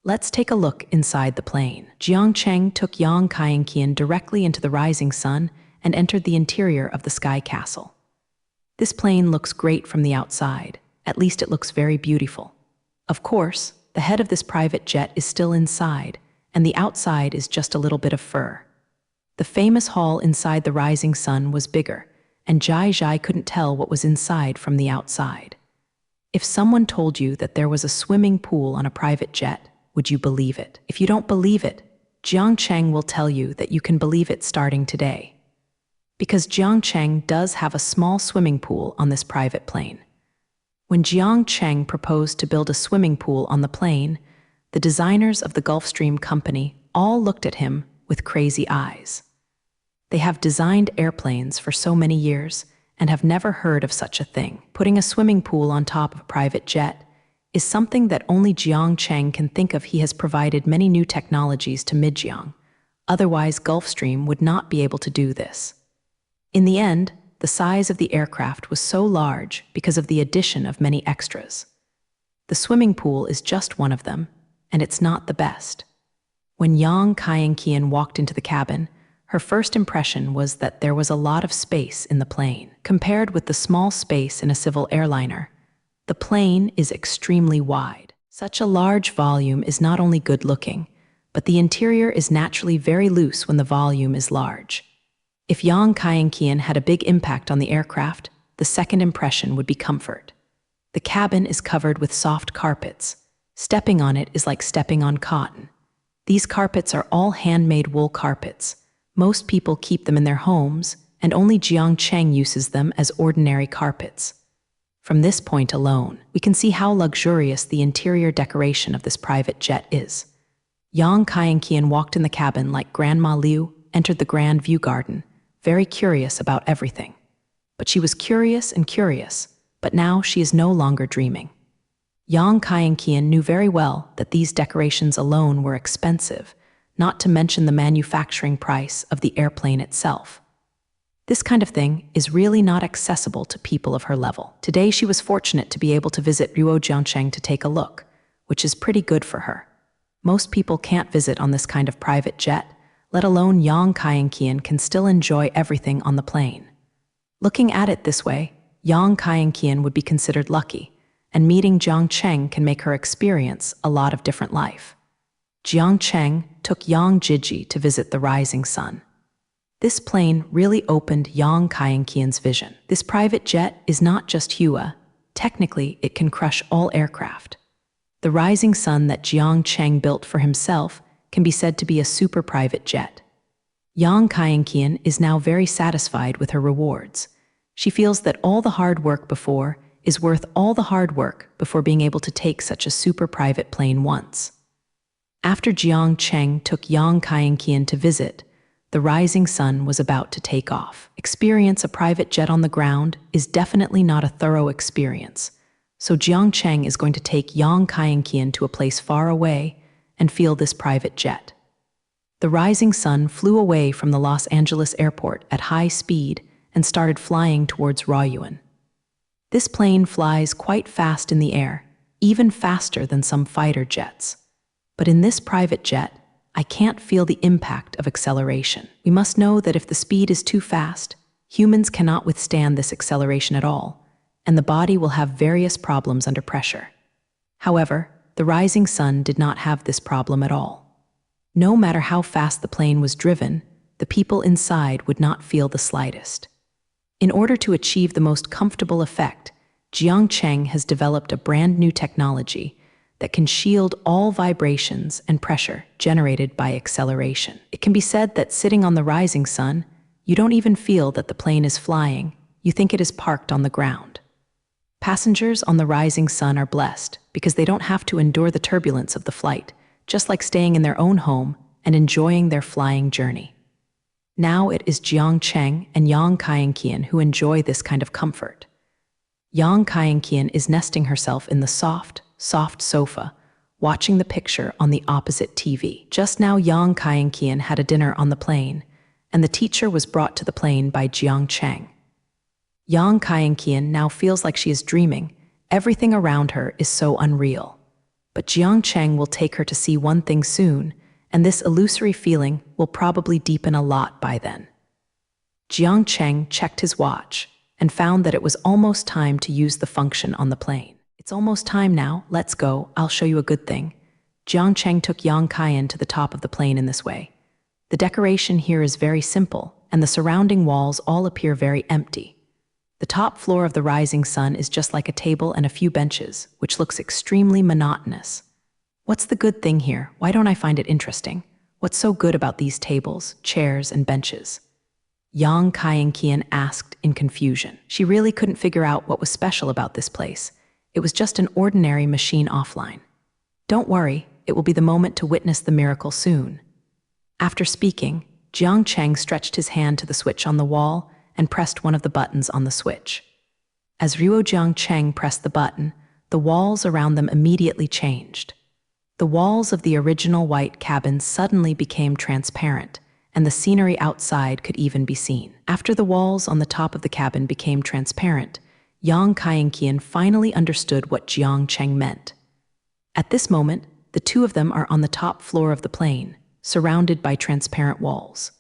Let's take a look inside the plane. Jiang Cheng took Yang Kaienqian directly into the Rising Sun and entered the interior of the Sky Castle. This plane looks great from the outside. At least it looks very beautiful. Of course, the head of this private jet is still inside, and the outside is just a little bit of fur. The famous hall inside the Rising Sun was bigger, and Jai couldn't tell what was inside from the outside. If someone told you that there was a swimming pool on a private jet, would you believe it? If you don't believe it, Jiang Cheng will tell you that you can believe it starting today. Because Jiang Cheng does have a small swimming pool on this private plane. When Jiang Cheng proposed to build a swimming pool on the plane, the designers of the Gulfstream company all looked at him with crazy eyes. They have designed airplanes for so many years and have never heard of such a thing. Putting a swimming pool on top of a private jet is something that only Jiang Cheng can think of. He has provided many new technologies to Midjiang. Otherwise, Gulfstream would not be able to do this. In the end, the size of the aircraft was so large because of the addition of many extras. The swimming pool is just one of them, and it's not the best. When Yang Kaienqian walked into the cabin, her first impression was that there was a lot of space in the plane. Compared with the small space in a civil airliner, the plane is extremely wide. Such a large volume is not only good-looking, but the interior is naturally very loose when the volume is large. If Yang Kaienqian had a big impact on the aircraft, the second impression would be comfort. The cabin is covered with soft carpets. Stepping on it is like stepping on cotton. These carpets are all handmade wool carpets. Most people keep them in their homes, and only Jiang Cheng uses them as ordinary carpets. From this point alone, we can see how luxurious the interior decoration of this private jet is. Yang Kaienqian walked in the cabin like Grandma Liu entered the Grand View Garden, very curious about everything. But she was curious, but now she is no longer dreaming. Yang Kaienqian knew very well that these decorations alone were expensive, not to mention the manufacturing price of the airplane itself. This kind of thing is really not accessible to people of her level. Today she was fortunate to be able to visit Ruo Jiangcheng to take a look, which is pretty good for her. Most people can't visit on this kind of private jet, let alone Yang Kaienqian can still enjoy everything on the plane. Looking at it this way, Yang Kaienqian would be considered lucky, and meeting Jiangcheng can make her experience a lot of different life. Jiangcheng took Yang Jiji to visit the rising sun. This plane really opened Yang Kaienqian's vision. This private jet is not just Hua. Technically, it can crush all aircraft. The rising sun that Jiangcheng built for himself can be said to be a super private jet. Yang Kaienqian is now very satisfied with her rewards. She feels that all the hard work before is worth all the hard work before being able to take such a super private plane once. After Jiangcheng took Yang Kaienqian to visit, the rising sun was about to take off. Experience a private jet on the ground is definitely not a thorough experience, so Jiangcheng is going to take Yang Kaienqian to a place far away and feel this private jet. The rising sun flew away from the Los Angeles airport at high speed and started flying towards Ruoyuan. This plane flies quite fast in the air, even faster than some fighter jets. But in this private jet, I can't feel the impact of acceleration. We must know that if the speed is too fast, humans cannot withstand this acceleration at all, and the body will have various problems under pressure. However, the rising sun did not have this problem at all. No matter how fast the plane was driven, the people inside would not feel the slightest. In order to achieve the most comfortable effect, Jiangcheng has developed a brand new technology that can shield all vibrations and pressure generated by acceleration. It can be said that sitting on the rising sun, you don't even feel that the plane is flying, you think it is parked on the ground. Passengers on the rising sun are blessed because they don't have to endure the turbulence of the flight, just like staying in their own home and enjoying their flying journey. Now it is Jiangcheng and Yang Kaienqian who enjoy this kind of comfort. Yang Kaienqian is nesting herself in the soft sofa, watching the picture on the opposite TV. Just now Yang Kaienqian had a dinner on the plane, and the teacher was brought to the plane by Jiangcheng. Yang Kaienqian now feels like she is dreaming. Everything around her is so unreal. But Jiangcheng will take her to see one thing soon, and this illusory feeling will probably deepen a lot by then. Jiangcheng checked his watch and found that it was almost time to use the function on the plane. It's almost time now, let's go, I'll show you a good thing. Jiangcheng took Yang Kaian to the top of the plane in this way. The decoration here is very simple, and the surrounding walls all appear very empty. The top floor of the rising sun is just like a table and a few benches, which looks extremely monotonous. What's the good thing here? Why don't I find it interesting? What's so good about these tables, chairs, and benches? Yang Kaienqian asked in confusion. She really couldn't figure out what was special about this place. It was just an ordinary machine offline. Don't worry, it will be the moment to witness the miracle soon. After speaking, Jiangcheng stretched his hand to the switch on the wall and pressed one of the buttons on the switch. As Ruo Jiangcheng pressed the button, the walls around them immediately changed. The walls of the original white cabin suddenly became transparent, and the scenery outside could even be seen. After the walls on the top of the cabin became transparent, Yang Kaienqian finally understood what Jiangcheng meant. At this moment, the two of them are on the top floor of the plane, surrounded by transparent walls.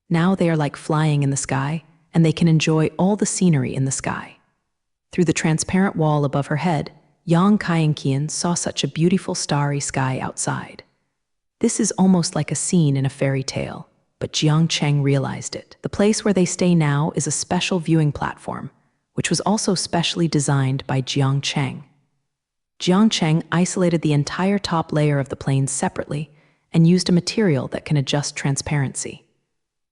Now they are like flying in the sky, and they can enjoy all the scenery in the sky. Through the transparent wall above her head, Yang Kaienqian saw such a beautiful starry sky outside. This is almost like a scene in a fairy tale, but Jiangcheng realized it. The place where they stay now is a special viewing platform, which was also specially designed by Jiangcheng. Jiangcheng isolated the entire top layer of the plane separately and used a material that can adjust transparency.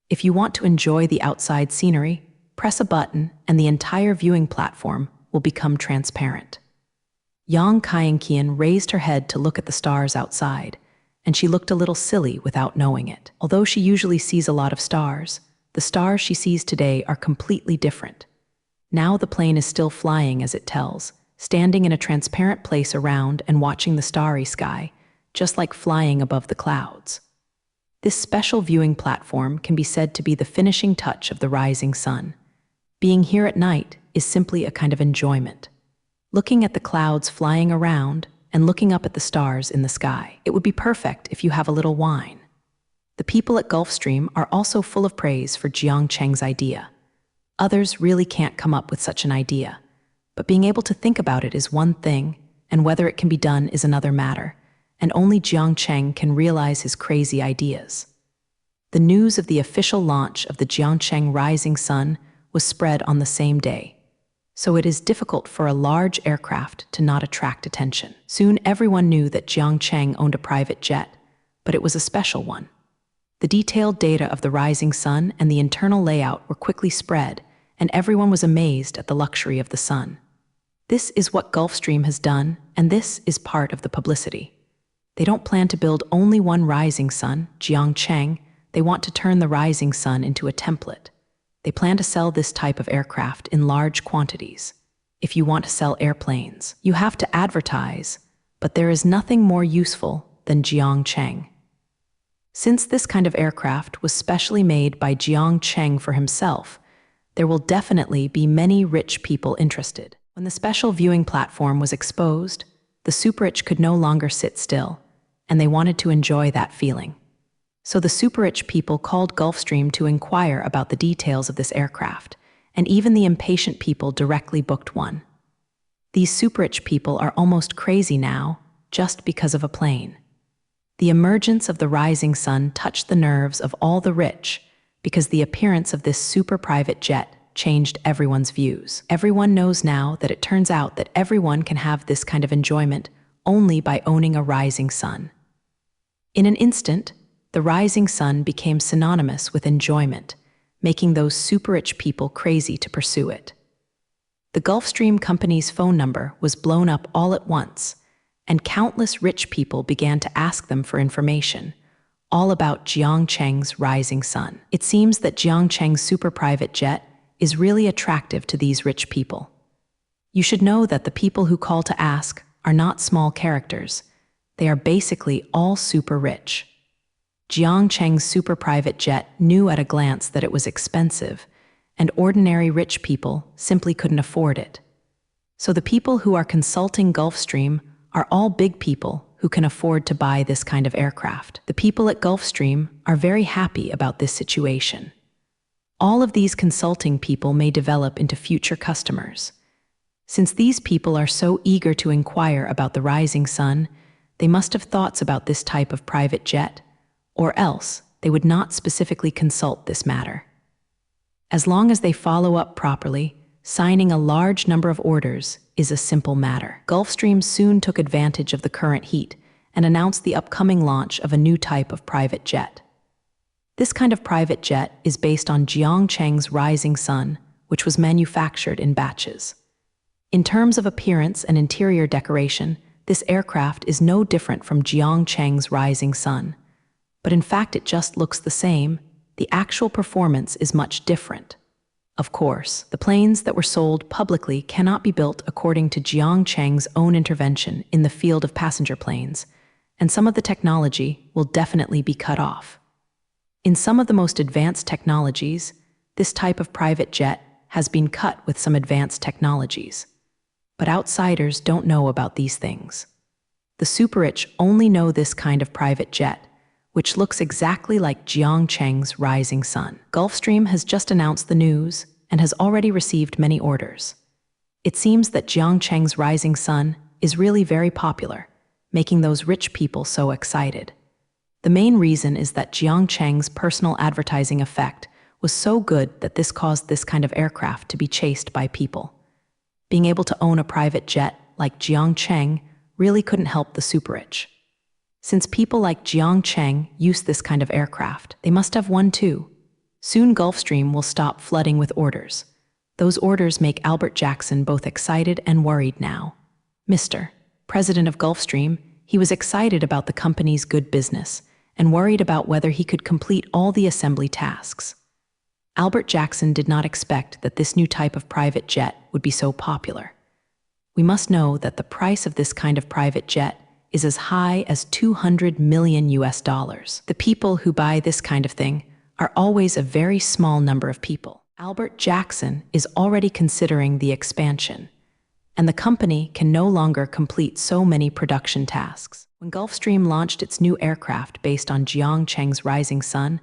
If you want to enjoy the outside scenery, press a button and the entire viewing platform will become transparent. Yang Kaienqian raised her head to look at the stars outside, and she looked a little silly without knowing it. Although she usually sees a lot of stars, the stars she sees today are completely different. Now the plane is still flying as it tells, standing in a transparent place around and watching the starry sky, just like flying above the clouds. This special viewing platform can be said to be the finishing touch of the rising sun. Being here at night is simply a kind of enjoyment. Looking at the clouds flying around and looking up at the stars in the sky. It would be perfect if you have a little wine. The people at Gulfstream are also full of praise for Jiang Cheng's idea. Others really can't come up with such an idea. But being able to think about it is one thing, and whether it can be done is another matter, and only Jiang Cheng can realize his crazy ideas. The news of the official launch of the Jiangcheng Rising Sun was spread on the same day, so it is difficult for a large aircraft to not attract attention. Soon everyone knew that Jiang Cheng owned a private jet, but it was a special one. The detailed data of the rising sun and the internal layout were quickly spread, and everyone was amazed at the luxury of the sun. This is what Gulfstream has done, and this is part of the publicity. They don't plan to build only one rising sun, Jiangcheng. They want to turn the rising sun into a template. They plan to sell this type of aircraft in large quantities. If you want to sell airplanes, you have to advertise, but there is nothing more useful than Jiangcheng. Since this kind of aircraft was specially made by Jiang Cheng for himself, there will definitely be many rich people interested. When the special viewing platform was exposed, the super-rich could no longer sit still, and they wanted to enjoy that feeling. So the super-rich people called Gulfstream to inquire about the details of this aircraft, and even the impatient people directly booked one. These super-rich people are almost crazy now, just because of a plane. The emergence of the rising sun touched the nerves of all the rich, because the appearance of this super private jet changed everyone's views. Everyone knows now that it turns out that everyone can have this kind of enjoyment only by owning a rising sun. In an instant, the rising sun became synonymous with enjoyment, making those super-rich people crazy to pursue it. The Gulfstream company's phone number was blown up all at once, and countless rich people began to ask them for information, all about Jiang Cheng's rising sun. It seems that Jiang Cheng's super private jet is really attractive to these rich people. You should know that the people who call to ask are not small characters. They are basically all super rich. Jiang Cheng's super private jet knew at a glance that it was expensive, and ordinary rich people simply couldn't afford it. So the people who are consulting Gulfstream are all big people who can afford to buy this kind of aircraft. The people at Gulfstream are very happy about this situation. All of these consulting people may develop into future customers. Since these people are so eager to inquire about the rising sun, they must have thoughts about this type of private jet, or else they would not specifically consult this matter. As long as they follow up properly, signing a large number of orders is a simple matter. Gulfstream soon took advantage of the current heat and announced the upcoming launch of a new type of private jet. This kind of private jet is based on Jiang Cheng's rising sun, which was manufactured in batches. In terms of appearance and interior decoration, this aircraft is no different from Jiang Cheng's rising sun. But in fact, it just looks the same. The actual performance is much different. Of course, the planes that were sold publicly cannot be built according to Jiang Cheng's own intervention in the field of passenger planes, and some of the technology will definitely be cut off. In some of the most advanced technologies, this type of private jet has been cut with some advanced technologies. But outsiders don't know about these things. The super-rich only know this kind of private jet, which looks exactly like Jiang Cheng's rising sun. Gulfstream has just announced the news and has already received many orders. It seems that Jiang Cheng's rising sun is really very popular, making those rich people so excited. The main reason is that Jiang Cheng's personal advertising effect was so good that this caused this kind of aircraft to be chased by people. Being able to own a private jet like Jiang Cheng really couldn't help the super-rich. Since people like Jiang Cheng use this kind of aircraft, they must have one too. Soon Gulfstream will stop flooding with orders. Those orders make Albert Jackson both excited and worried now. Mr. President of Gulfstream, he was excited about the company's good business and worried about whether he could complete all the assembly tasks. Albert Jackson did not expect that this new type of private jet would be so popular. We must know that the price of this kind of private jet is as high as 200 million US dollars. The people who buy this kind of thing are always a very small number of people. Albert Jackson is already considering the expansion, and the company can no longer complete so many production tasks. When Gulfstream launched its new aircraft based on Jiang Cheng's rising sun,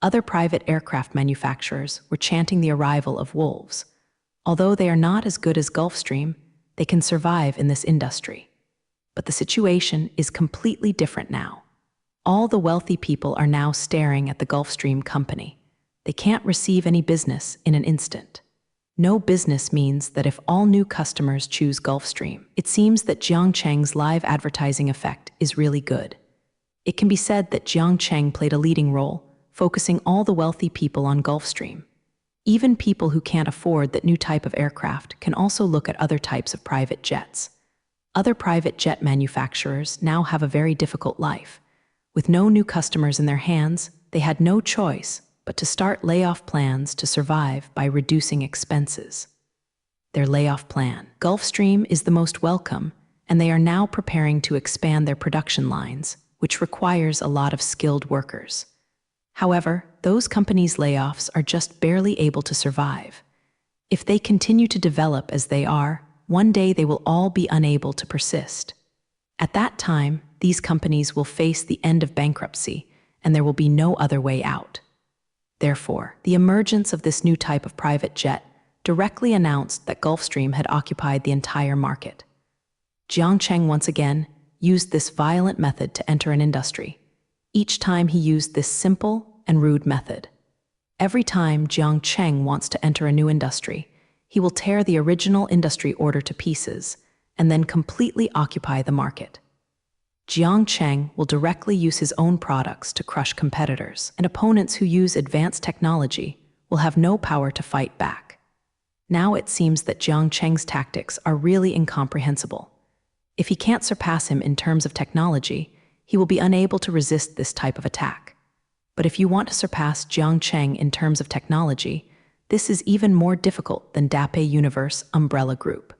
other private aircraft manufacturers were chanting the arrival of wolves. Although they are not as good as Gulfstream, they can survive in this industry. But the situation is completely different now. All the wealthy people are now staring at the Gulfstream company. They can't receive any business in an instant. No business means that if all new customers choose Gulfstream, it seems that Jiang Cheng's live advertising effect is really good. It can be said that Jiang Cheng played a leading role, focusing all the wealthy people on Gulfstream. Even people who can't afford that new type of aircraft can also look at other types of private jets. Other private jet manufacturers now have a very difficult life. With no new customers in their hands, they had no choice but to start layoff plans to survive by reducing expenses. Their layoff plan. Gulfstream is the most welcome, and they are now preparing to expand their production lines, which requires a lot of skilled workers. However, those companies' layoffs are just barely able to survive. If they continue to develop as they are, one day they will all be unable to persist. At that time, these companies will face the end of bankruptcy, and there will be no other way out. Therefore, the emergence of this new type of private jet directly announced that Gulfstream had occupied the entire market. Jiang Cheng once again used this violent method to enter an industry. Each time he used this simple and rude method. Every time Jiang Cheng wants to enter a new industry, he will tear the original industry order to pieces and then completely occupy the market. Jiang Cheng will directly use his own products to crush competitors, and opponents who use advanced technology will have no power to fight back. Now it seems that Jiang Cheng's tactics are really incomprehensible. If he can't surpass him in terms of technology, he will be unable to resist this type of attack. But if you want to surpass Jiang Cheng in terms of technology, this is even more difficult than Dape Universe Umbrella Group.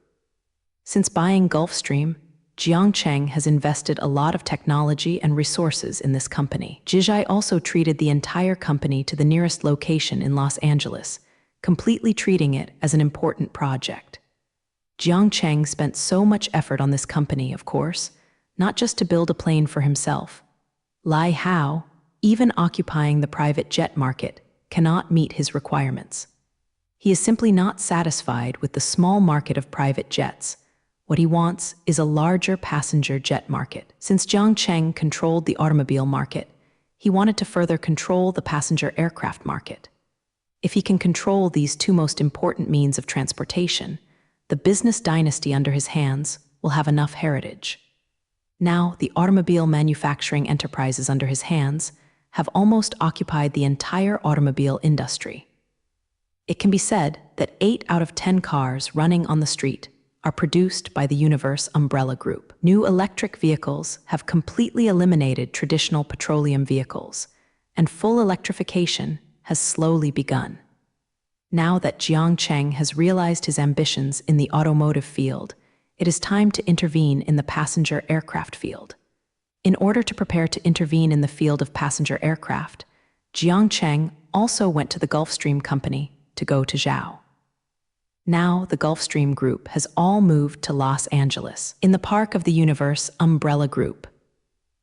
Since buying Gulfstream, Jiang Cheng has invested a lot of technology and resources in this company. Jizhai also treated the entire company to the nearest location in Los Angeles, completely treating it as an important project. Jiang Cheng spent so much effort on this company, of course, not just to build a plane for himself. Lai Hao, even occupying the private jet market, cannot meet his requirements. He is simply not satisfied with the small market of private jets. What he wants is a larger passenger jet market. Since Jiang Cheng controlled the automobile market, he wanted to further control the passenger aircraft market. If he can control these two most important means of transportation, the business dynasty under his hands will have enough heritage. Now, the automobile manufacturing enterprises under his hands have almost occupied the entire automobile industry. It can be said that 8 out of 10 cars running on the street are produced by the Universe Umbrella Group. New electric vehicles have completely eliminated traditional petroleum vehicles, and full electrification has slowly begun. Now that Jiang Cheng has realized his ambitions in the automotive field, it is time to intervene in the passenger aircraft field. In order to prepare to intervene in the field of passenger aircraft, Jiang Cheng also went to the Gulfstream company to go to Zhao. Now the Gulfstream Group has all moved to Los Angeles, in the park of the Universe Umbrella Group.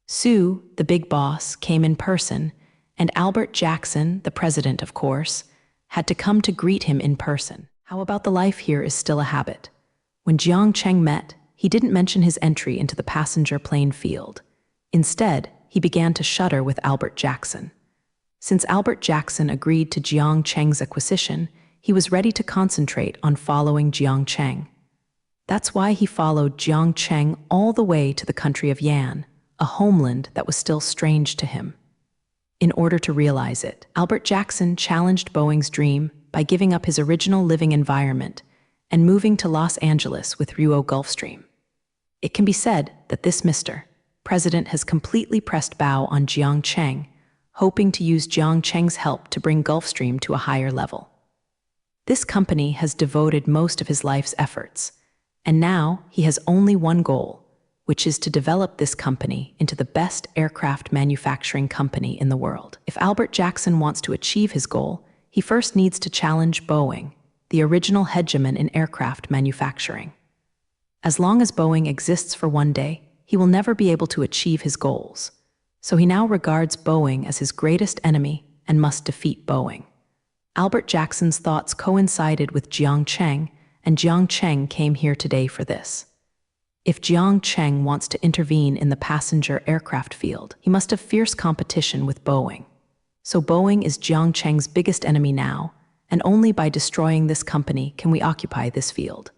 Sue, the big boss, came in person, and Albert Jackson, the president, of course, had to come to greet him in person. How about the life here is still a habit. When Jiang Cheng met, he didn't mention his entry into the passenger plane field. Instead, he began to shudder with Albert Jackson. Since Albert Jackson agreed to Jiang Cheng's acquisition, he was ready to concentrate on following Jiang Cheng. That's why he followed Jiang Cheng all the way to the country of Yan, a homeland that was still strange to him. In order to realize it, Albert Jackson challenged Boeing's dream by giving up his original living environment and moving to Los Angeles with Ruo Gulfstream. It can be said that this Mr. President has completely pressed bow on Jiang Cheng, hoping to use Jiang Cheng's help to bring Gulfstream to a higher level. This company has devoted most of his life's efforts, and now he has only one goal, which is to develop this company into the best aircraft manufacturing company in the world. If Albert Jackson wants to achieve his goal, he first needs to challenge Boeing, the original hegemon in aircraft manufacturing. As long as Boeing exists for one day, he will never be able to achieve his goals. So he now regards Boeing as his greatest enemy and must defeat Boeing. Albert Jackson's thoughts coincided with Jiang Cheng, and Jiang Cheng came here today for this. If Jiang Cheng wants to intervene in the passenger aircraft field, he must have fierce competition with Boeing. So Boeing is Jiang Cheng's biggest enemy now, and only by destroying this company can we occupy this field.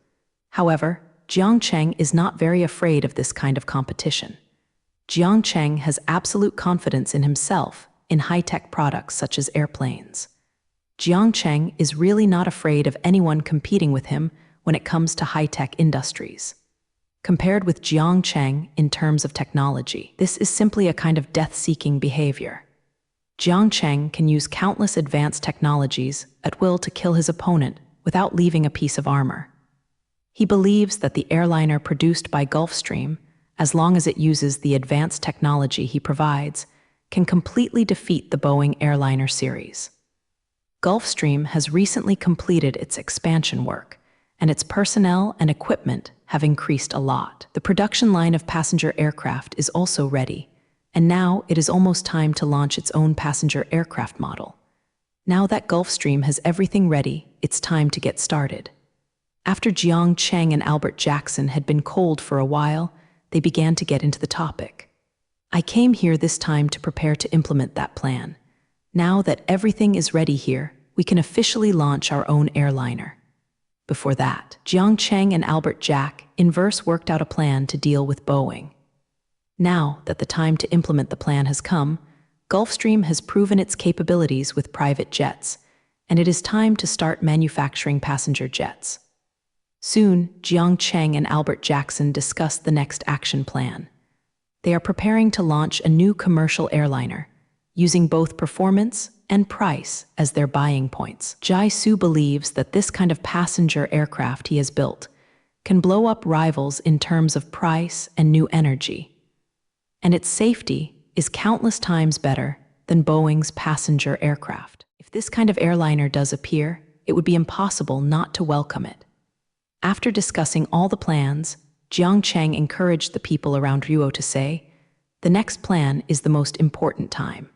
However, Jiang Cheng is not very afraid of this kind of competition. Jiang Cheng has absolute confidence in himself in high-tech products such as airplanes. Jiang Cheng is really not afraid of anyone competing with him when it comes to high-tech industries. Compared with Jiang Cheng in terms of technology, this is simply a kind of death-seeking behavior. Jiang Cheng can use countless advanced technologies at will to kill his opponent without leaving a piece of armor. He believes that the airliner produced by Gulfstream, as long as it uses the advanced technology he provides, can completely defeat the Boeing airliner series. Gulfstream has recently completed its expansion work, and its personnel and equipment have increased a lot. The production line of passenger aircraft is also ready, and now it is almost time to launch its own passenger aircraft model. Now that Gulfstream has everything ready, it's time to get started. After Jiang Cheng and Albert Jackson had been cold for a while, they began to get into the topic. I came here this time to prepare to implement that plan. Now that everything is ready here, we can officially launch our own airliner. Before that, Jiang Cheng and Albert Jack in verse worked out a plan to deal with Boeing. Now that the time to implement the plan has come, Gulfstream has proven its capabilities with private jets, and it is time to start manufacturing passenger jets. Soon, Jiang Cheng and Albert Jackson discussed the next action plan. They are preparing to launch a new commercial airliner, using both performance and price as their buying points. Jai Su believes that this kind of passenger aircraft he has built can blow up rivals in terms of price and new energy. And its safety is countless times better than Boeing's passenger aircraft. If this kind of airliner does appear, it would be impossible not to welcome it. After discussing all the plans, Jiang Cheng encouraged the people around Ruo to say, "The next plan is the most important time.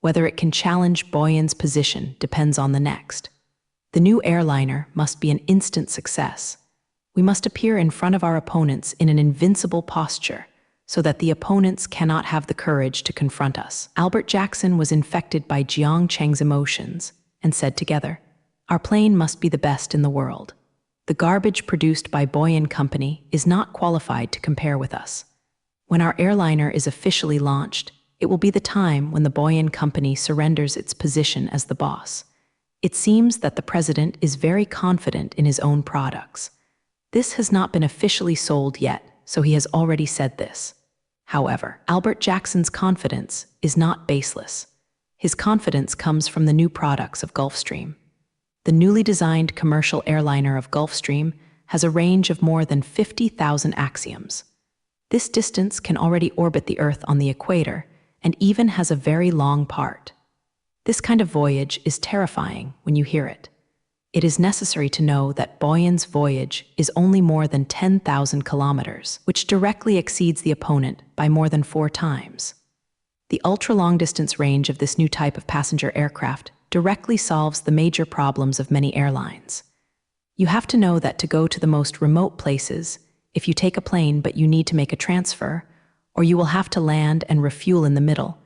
Whether it can challenge Boeing's position depends on the next. The new airliner must be an instant success. We must appear in front of our opponents in an invincible posture, so that the opponents cannot have the courage to confront us." Albert Jackson was infected by Jiang Cheng's emotions and said together, "Our plane must be the best in the world. The garbage produced by Boeing Company is not qualified to compare with us. When our airliner is officially launched, it will be the time when the Boeing Company surrenders its position as the boss. It seems that the president is very confident in his own products. This has not been officially sold yet, so he has already said this. However, Albert Jackson's confidence is not baseless. His confidence comes from the new products of Gulfstream. The newly designed commercial airliner of Gulfstream has a range of more than 50,000 axioms. This distance can already orbit the Earth on the equator and even has a very long part. This kind of voyage is terrifying when you hear it. It is necessary to know that Boeing's voyage is only more than 10,000 kilometers, which directly exceeds the opponent by more than 4 times. The ultra-long-distance range of this new type of passenger aircraft directly solves the major problems of many airlines. You have to know that to go to the most remote places, if you take a plane but you need to make a transfer, or you will have to land and refuel in the middle,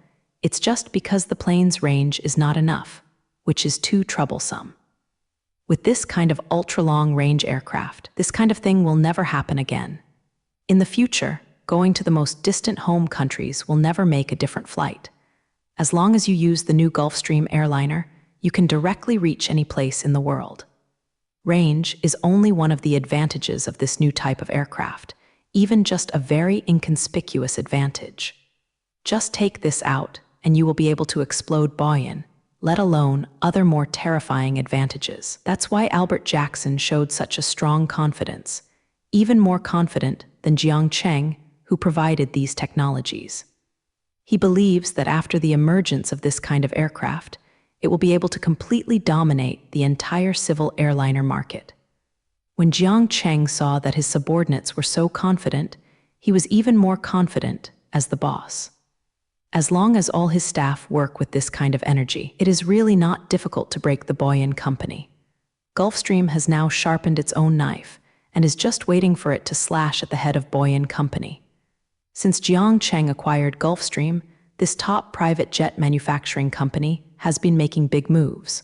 it's just because the plane's range is not enough, which is too troublesome. With this kind of ultra-long range aircraft, this kind of thing will never happen again. In the future, going to the most distant home countries will never make a different flight. As long as you use the new Gulfstream airliner, you can directly reach any place in the world. Range is only one of the advantages of this new type of aircraft, even just a very inconspicuous advantage. Just take this out, and you will be able to explode Boeing, let alone other more terrifying advantages. That's why Albert Jackson showed such a strong confidence, even more confident than Jiang Cheng, who provided these technologies. He believes that after the emergence of this kind of aircraft, it will be able to completely dominate the entire civil airliner market. When Jiang Cheng saw that his subordinates were so confident, he was even more confident as the boss. As long as all his staff work with this kind of energy, it is really not difficult to break the Boyan company. Gulfstream has now sharpened its own knife and is just waiting for it to slash at the head of Boyan company. Since Jiang Cheng acquired Gulfstream, this top private jet manufacturing company has been making big moves.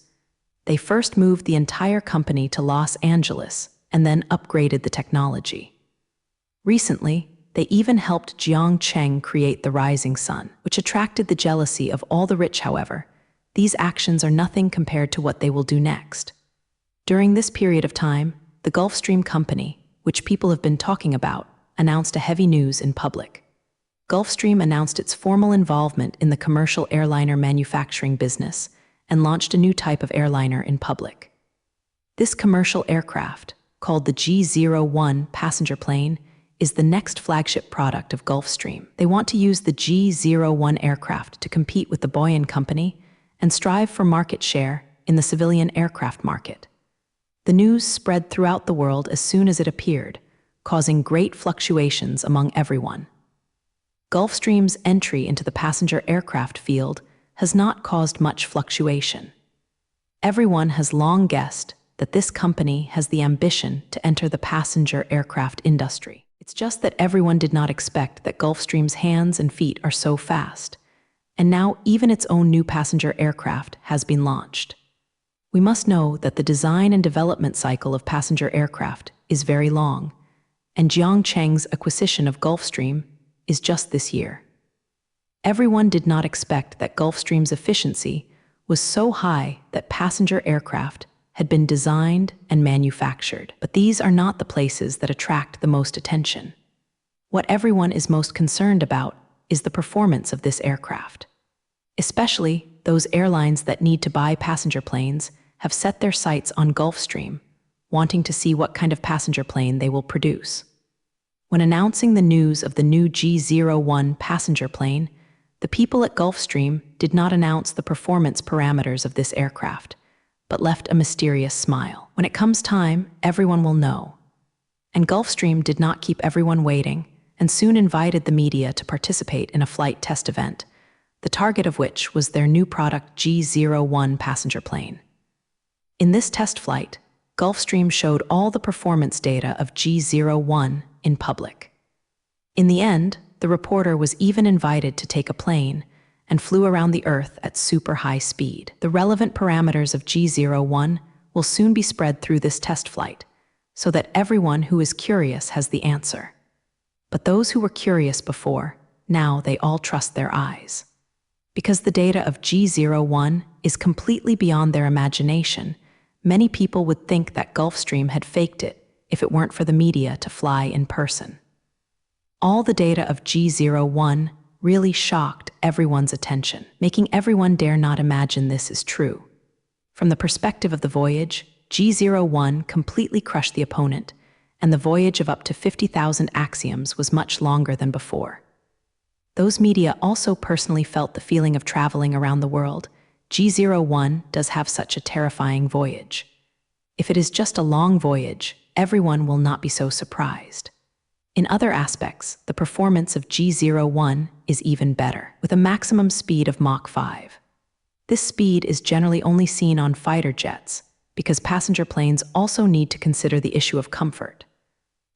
They first moved the entire company to Los Angeles and then upgraded the technology. Recently, they even helped Jiang Cheng create the Rising Sun, which attracted the jealousy of all the rich. However, these actions are nothing compared to what they will do next. During this period of time, the Gulfstream company, which people have been talking about, announced a heavy news in public. Gulfstream announced its formal involvement in the commercial airliner manufacturing business and launched a new type of airliner in public. This commercial aircraft, called the G-01 passenger plane, is the next flagship product of Gulfstream. They want to use the G-01 aircraft to compete with the Boyan company and strive for market share in the civilian aircraft market. The news spread throughout the world as soon as it appeared, causing great fluctuations among everyone. Gulfstream's entry into the passenger aircraft field has not caused much fluctuation. Everyone has long guessed that this company has the ambition to enter the passenger aircraft industry. It's just that everyone did not expect that Gulfstream's hands and feet are so fast, and now even its own new passenger aircraft has been launched. We must know that the design and development cycle of passenger aircraft is very long, and Jiang Cheng's acquisition of Gulfstream is just this year. Everyone did not expect that Gulfstream's efficiency was so high that passenger aircraft had been designed and manufactured. But these are not the places that attract the most attention. What everyone is most concerned about is the performance of this aircraft. Especially those airlines that need to buy passenger planes have set their sights on Gulfstream, wanting to see what kind of passenger plane they will produce. When announcing the news of the new G-01 passenger plane, the people at Gulfstream did not announce the performance parameters of this aircraft, but left a mysterious smile. When it comes time, everyone will know. And Gulfstream did not keep everyone waiting and soon invited the media to participate in a flight test event, the target of which was their new product G-01 passenger plane. In this test flight, Gulfstream showed all the performance data of G-01 in public. In the end, the reporter was even invited to take a plane and flew around the Earth at super high speed. The relevant parameters of G-01 will soon be spread through this test flight, so that everyone who is curious has the answer. But those who were curious before, now they all trust their eyes. Because the data of G-01 is completely beyond their imagination, many people would think that Gulfstream had faked it if it weren't for the media to fly in person. All the data of G-01 really shocked everyone's attention, making everyone dare not imagine this is true. From the perspective of the voyage, G-01 completely crushed the opponent, and the voyage of up to 50,000 axioms was much longer than before. Those media also personally felt the feeling of traveling around the world. G-01 does have such a terrifying voyage. If it is just a long voyage, everyone will not be so surprised. In other aspects, the performance of G-01 is even better, with a maximum speed of Mach 5. This speed is generally only seen on fighter jets, because passenger planes also need to consider the issue of comfort.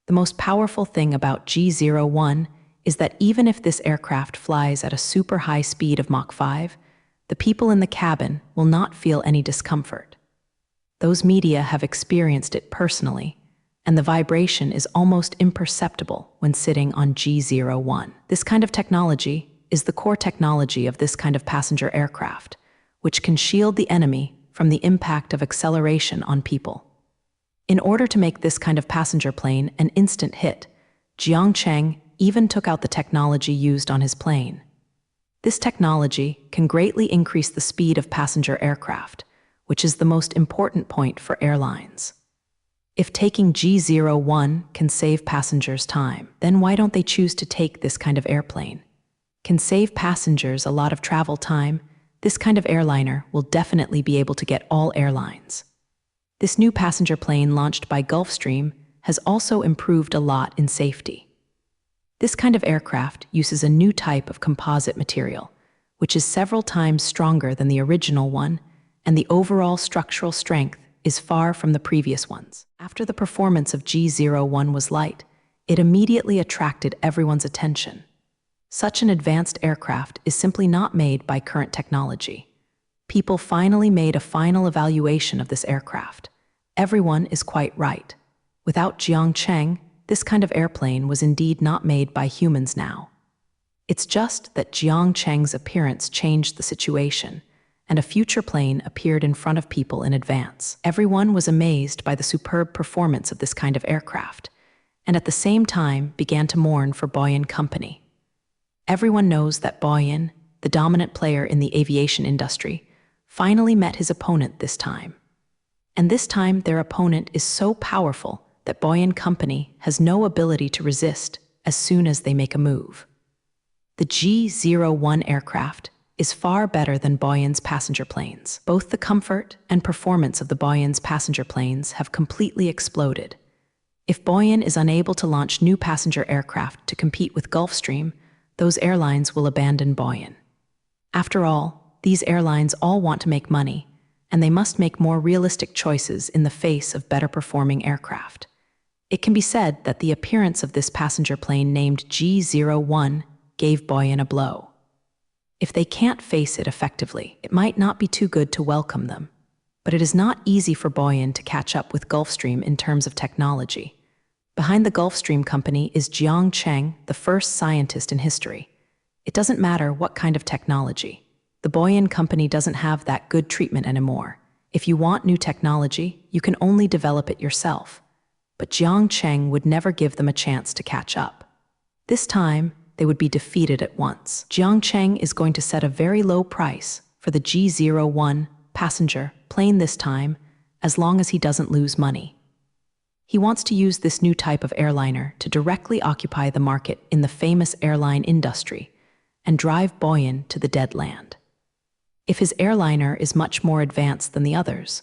The most powerful thing about G-01 is that even if this aircraft flies at a super high speed of Mach 5, the people in the cabin will not feel any discomfort. Those media have experienced it personally, and the vibration is almost imperceptible when sitting on G-01. This kind of technology is the core technology of this kind of passenger aircraft, which can shield the enemy from the impact of acceleration on people. In order to make this kind of passenger plane an instant hit, Jiang Cheng even took out the technology used on his plane. This technology can greatly increase the speed of passenger aircraft, which is the most important point for airlines. If taking G01 can save passengers time, then why don't they choose to take this kind of airplane? Can save passengers a lot of travel time, this kind of airliner will definitely be able to get all airlines. This new passenger plane launched by Gulfstream has also improved a lot in safety. This kind of aircraft uses a new type of composite material, which is several times stronger than the original one, and the overall structural strength is far from the previous ones. After the performance of G01 was light, it immediately attracted everyone's attention. Such an advanced aircraft is simply not made by current technology. People finally made a final evaluation of this aircraft. Everyone is quite right. Without Jiangcheng, this kind of airplane was indeed not made by humans now. It's just that Jiangcheng's appearance changed the situation, and a future plane appeared in front of people in advance. Everyone was amazed by the superb performance of this kind of aircraft, and at the same time began to mourn for Boeing Company. Everyone knows that Boeing, the dominant player in the aviation industry, finally met his opponent this time. And this time their opponent is so powerful that Boeing Company has no ability to resist as soon as they make a move. The G01 aircraft is far better than Boeing's passenger planes. Both the comfort and performance of the Boeing's passenger planes have completely exploded. If Boeing is unable to launch new passenger aircraft to compete with Gulfstream, those airlines will abandon Boeing. After all, these airlines all want to make money, and they must make more realistic choices in the face of better performing aircraft. It can be said that the appearance of this passenger plane named G01 gave Boeing a blow. If they can't face it effectively, it might not be too good to welcome them. But it is not easy for Boeing to catch up with Gulfstream in terms of technology. Behind the Gulfstream company is Jiangcheng, the first scientist in history. It doesn't matter what kind of technology. The Boeing company doesn't have that good treatment anymore. If you want new technology, you can only develop it yourself. But Jiangcheng would never give them a chance to catch up. This time, they would be defeated at once. Jiangcheng is going to set a very low price for the G01 passenger plane this time, as long as he doesn't lose money. He wants to use this new type of airliner to directly occupy the market in the famous airline industry and drive Boeing to the dead land. If his airliner is much more advanced than the others,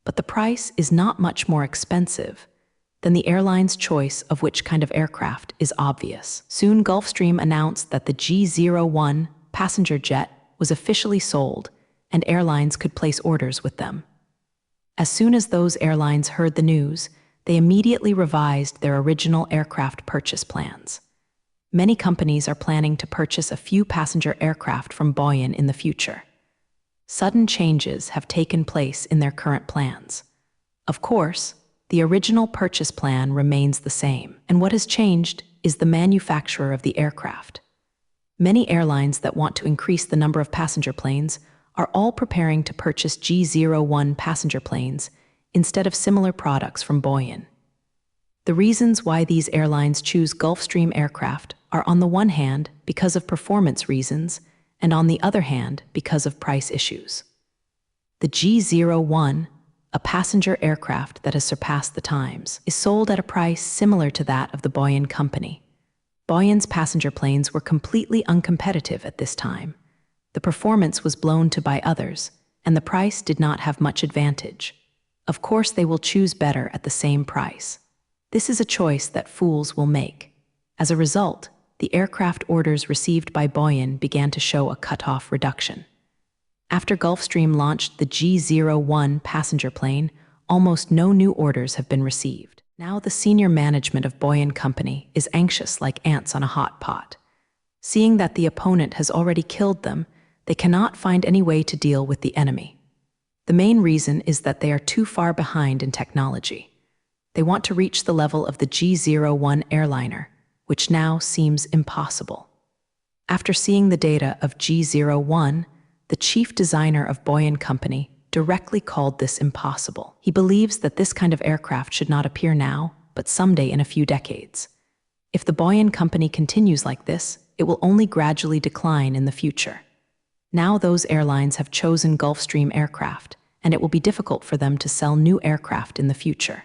but the price is not much more expensive, then the airline's choice of which kind of aircraft is obvious. Soon Gulfstream announced that the G01 passenger jet was officially sold and airlines could place orders with them. As soon as those airlines heard the news, they immediately revised their original aircraft purchase plans. Many companies are planning to purchase a few passenger aircraft from Boeing in the future. Sudden changes have taken place in their current plans. Of course, the original purchase plan remains the same, and what has changed is the manufacturer of the aircraft. Many airlines that want to increase the number of passenger planes are all preparing to purchase G01 passenger planes instead of similar products from Boeing. The reasons why these airlines choose Gulfstream aircraft are on the one hand because of performance reasons, and on the other hand because of price issues. The G01, a passenger aircraft that has surpassed the times, is sold at a price similar to that of the Boeing company. Boeing's passenger planes were completely uncompetitive at this time. The performance was blown to by others, and the price did not have much advantage. Of course, they will choose better at the same price. This is a choice that fools will make. As a result, the aircraft orders received by Boeing began to show a cut-off reduction. After Gulfstream launched the G01 passenger plane, almost no new orders have been received. Now the senior management of Boeing Company is anxious like ants on a hot pot. Seeing that the opponent has already killed them, they cannot find any way to deal with the enemy. The main reason is that they are too far behind in technology. They want to reach the level of the G01 airliner, which now seems impossible. After seeing the data of G01, the chief designer of Boeing Company directly called this impossible. He believes that this kind of aircraft should not appear now, but someday in a few decades. If the Boeing Company continues like this, it will only gradually decline in the future. Now those airlines have chosen Gulfstream aircraft, and it will be difficult for them to sell new aircraft in the future.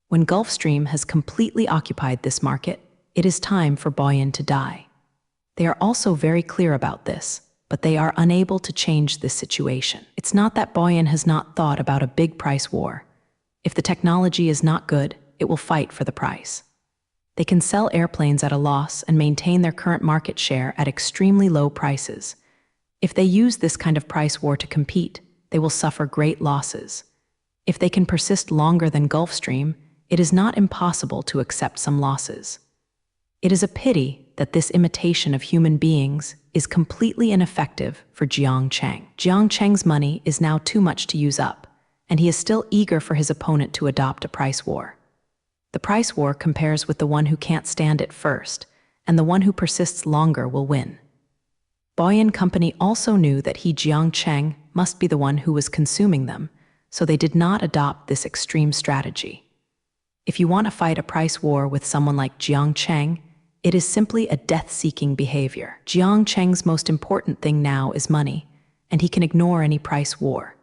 When Gulfstream has completely occupied this market, it is time for Boyan to die. They are also very clear about this, but they are unable to change this situation. It's not that Boyan has not thought about a big price war. If the technology is not good, it will fight for the price. They can sell airplanes at a loss and maintain their current market share at extremely low prices. If they use this kind of price war to compete, they will suffer great losses. If they can persist longer than Gulfstream, it is not impossible to accept some losses. It is a pity that this imitation of human beings is completely ineffective for Jiang Cheng. Jiang Cheng's money is now too much to use up, and he is still eager for his opponent to adopt a price war. The price war compares with the one who can't stand it first, and the one who persists longer will win. Boyan Company also knew that Jiang Cheng must be the one who was consuming them, so they did not adopt this extreme strategy. If you want to fight a price war with someone like Jiang Cheng, it is simply a death-seeking behavior. Jiang Cheng's most important thing now is money, and he can ignore any price war.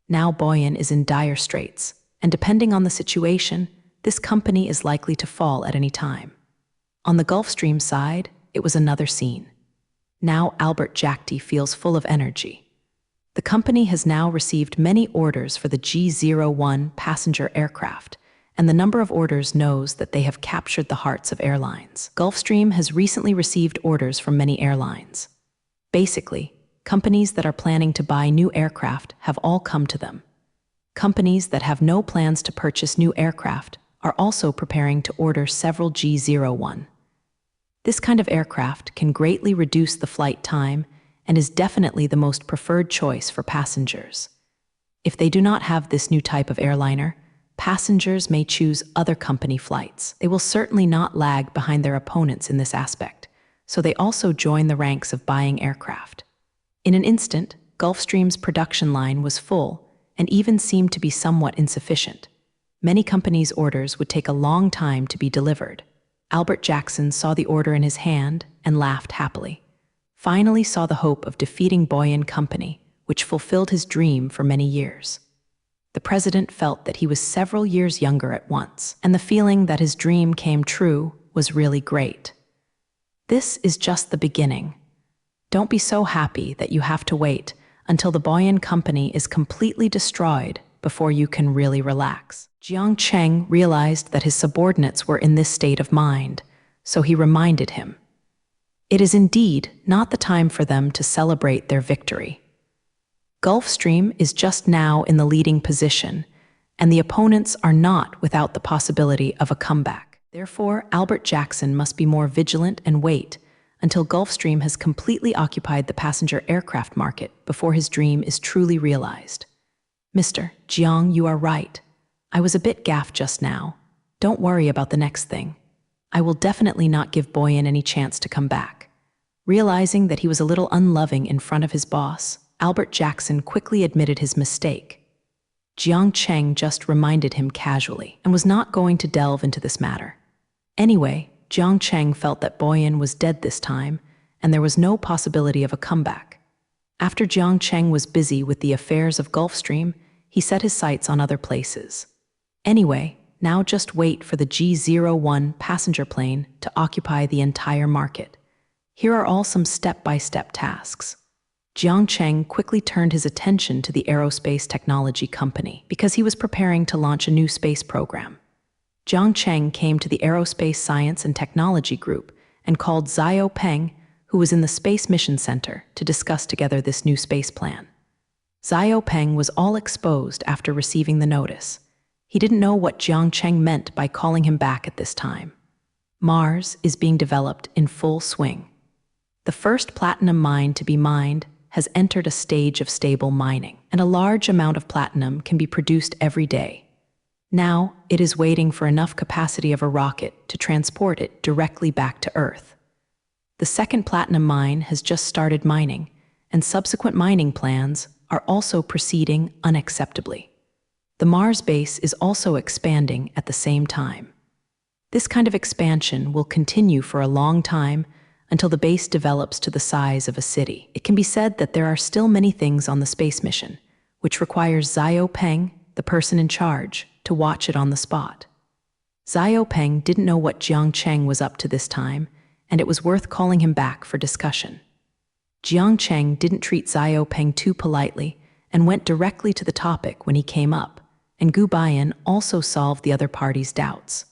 Now Boyan is in dire straits, and depending on the situation, this company is likely to fall at any time. On the Gulfstream side, it was another scene. Now Albert Jagti feels full of energy. The company has now received many orders for the G-01 passenger aircraft, and the number of orders knows that they have captured the hearts of airlines. Gulfstream has recently received orders from many airlines. Basically, companies that are planning to buy new aircraft have all come to them. Companies that have no plans to purchase new aircraft are also preparing to order several G-01. This kind of aircraft can greatly reduce the flight time and is definitely the most preferred choice for passengers. If they do not have this new type of airliner, passengers may choose other company flights. They will certainly not lag behind their opponents in this aspect, so they also join the ranks of buying aircraft. In an instant, Gulfstream's production line was full and even seemed to be somewhat insufficient. Many companies' orders would take a long time to be delivered. Albert Jackson saw the order in his hand and laughed happily. Finally saw the hope of defeating Boyan Company, which fulfilled his dream for many years. The president felt that he was several years younger at once, and the feeling that his dream came true was really great. This is just the beginning. Don't be so happy that you have to wait until the Boyan Company is completely destroyed before you can really relax. Jiang Cheng realized that his subordinates were in this state of mind, so he reminded him. It is indeed not the time for them to celebrate their victory. Gulfstream is just now in the leading position, and the opponents are not without the possibility of a comeback. Therefore, Albert Jackson must be more vigilant and wait until Gulfstream has completely occupied the passenger aircraft market before his dream is truly realized. Mr. Jiang, you are right. I was a bit gaffed just now. Don't worry about the next thing. I will definitely not give Boyan any chance to come back. Realizing that he was a little unloving in front of his boss, Albert Jackson quickly admitted his mistake. Jiang Cheng just reminded him casually and was not going to delve into this matter. Anyway, Jiang Cheng felt that Boyan was dead this time, and there was no possibility of a comeback. After Jiang Cheng was busy with the affairs of Gulfstream, he set his sights on other places. Anyway, now just wait for the G-01 passenger plane to occupy the entire market. Here are all some step-by-step tasks. Jiang Cheng quickly turned his attention to the aerospace technology company because he was preparing to launch a new space program. Jiang Cheng came to the Aerospace Science and Technology Group and called Xiao Peng, who was in the Space Mission Center, to discuss together this new space plan. Xiao Peng was all exposed after receiving the notice. He didn't know what Jiang Cheng meant by calling him back at this time. Mars is being developed in full swing. The first platinum mine to be mined has entered a stage of stable mining, and a large amount of platinum can be produced every day. Now, it is waiting for enough capacity of a rocket to transport it directly back to Earth. The second platinum mine has just started mining, and subsequent mining plans are also proceeding unacceptably. The Mars base is also expanding at the same time. This kind of expansion will continue for a long time until the base develops to the size of a city. It can be said that there are still many things on the space mission, which requires Xiao Peng, the person in charge, to watch it on the spot. Xiaopeng didn't know what Jiang Cheng was up to this time, and it was worth calling him back for discussion. Jiang Cheng didn't treat Xiaopeng too politely and went directly to the topic when he came up, and Gu Baiyan also solved the other party's doubts.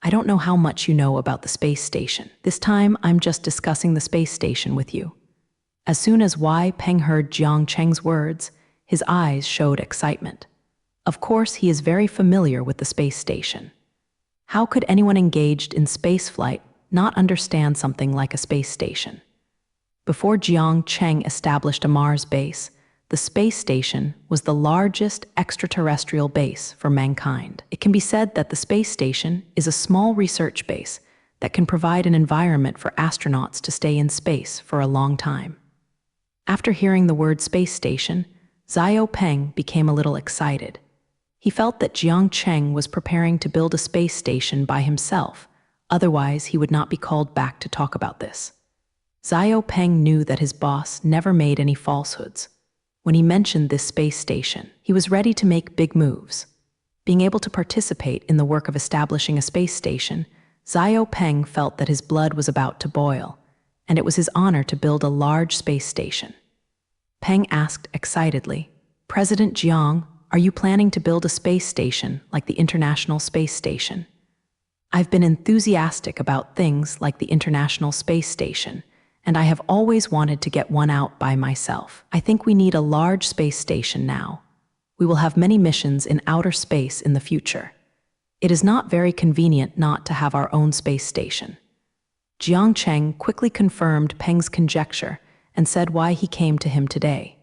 I don't know how much you know about the space station. This time, I'm just discussing the space station with you. As soon as Wei Peng heard Jiang Cheng's words, his eyes showed excitement. Of course, he is very familiar with the space station. How could anyone engaged in spaceflight not understand something like a space station? Before Jiang Cheng established a Mars base, the space station was the largest extraterrestrial base for mankind. It can be said that the space station is a small research base that can provide an environment for astronauts to stay in space for a long time. After hearing the word space station, Xiaopeng became a little excited. He felt that Jiang Cheng was preparing to build a space station by himself, otherwise he would not be called back to talk about this. Xiaopeng knew that his boss never made any falsehoods. When he mentioned this space station, he was ready to make big moves. Being able to participate in the work of establishing a space station, Xiaopeng felt that his blood was about to boil, and it was his honor to build a large space station. Peng asked excitedly, "President Jiang, are you planning to build a space station like the International Space Station?" "I've been enthusiastic about things like the International Space Station, and I have always wanted to get one out by myself. I think we need a large space station now. We will have many missions in outer space in the future. It is not very convenient not to have our own space station." Jiang Cheng quickly confirmed Peng's conjecture and said why he came to him today.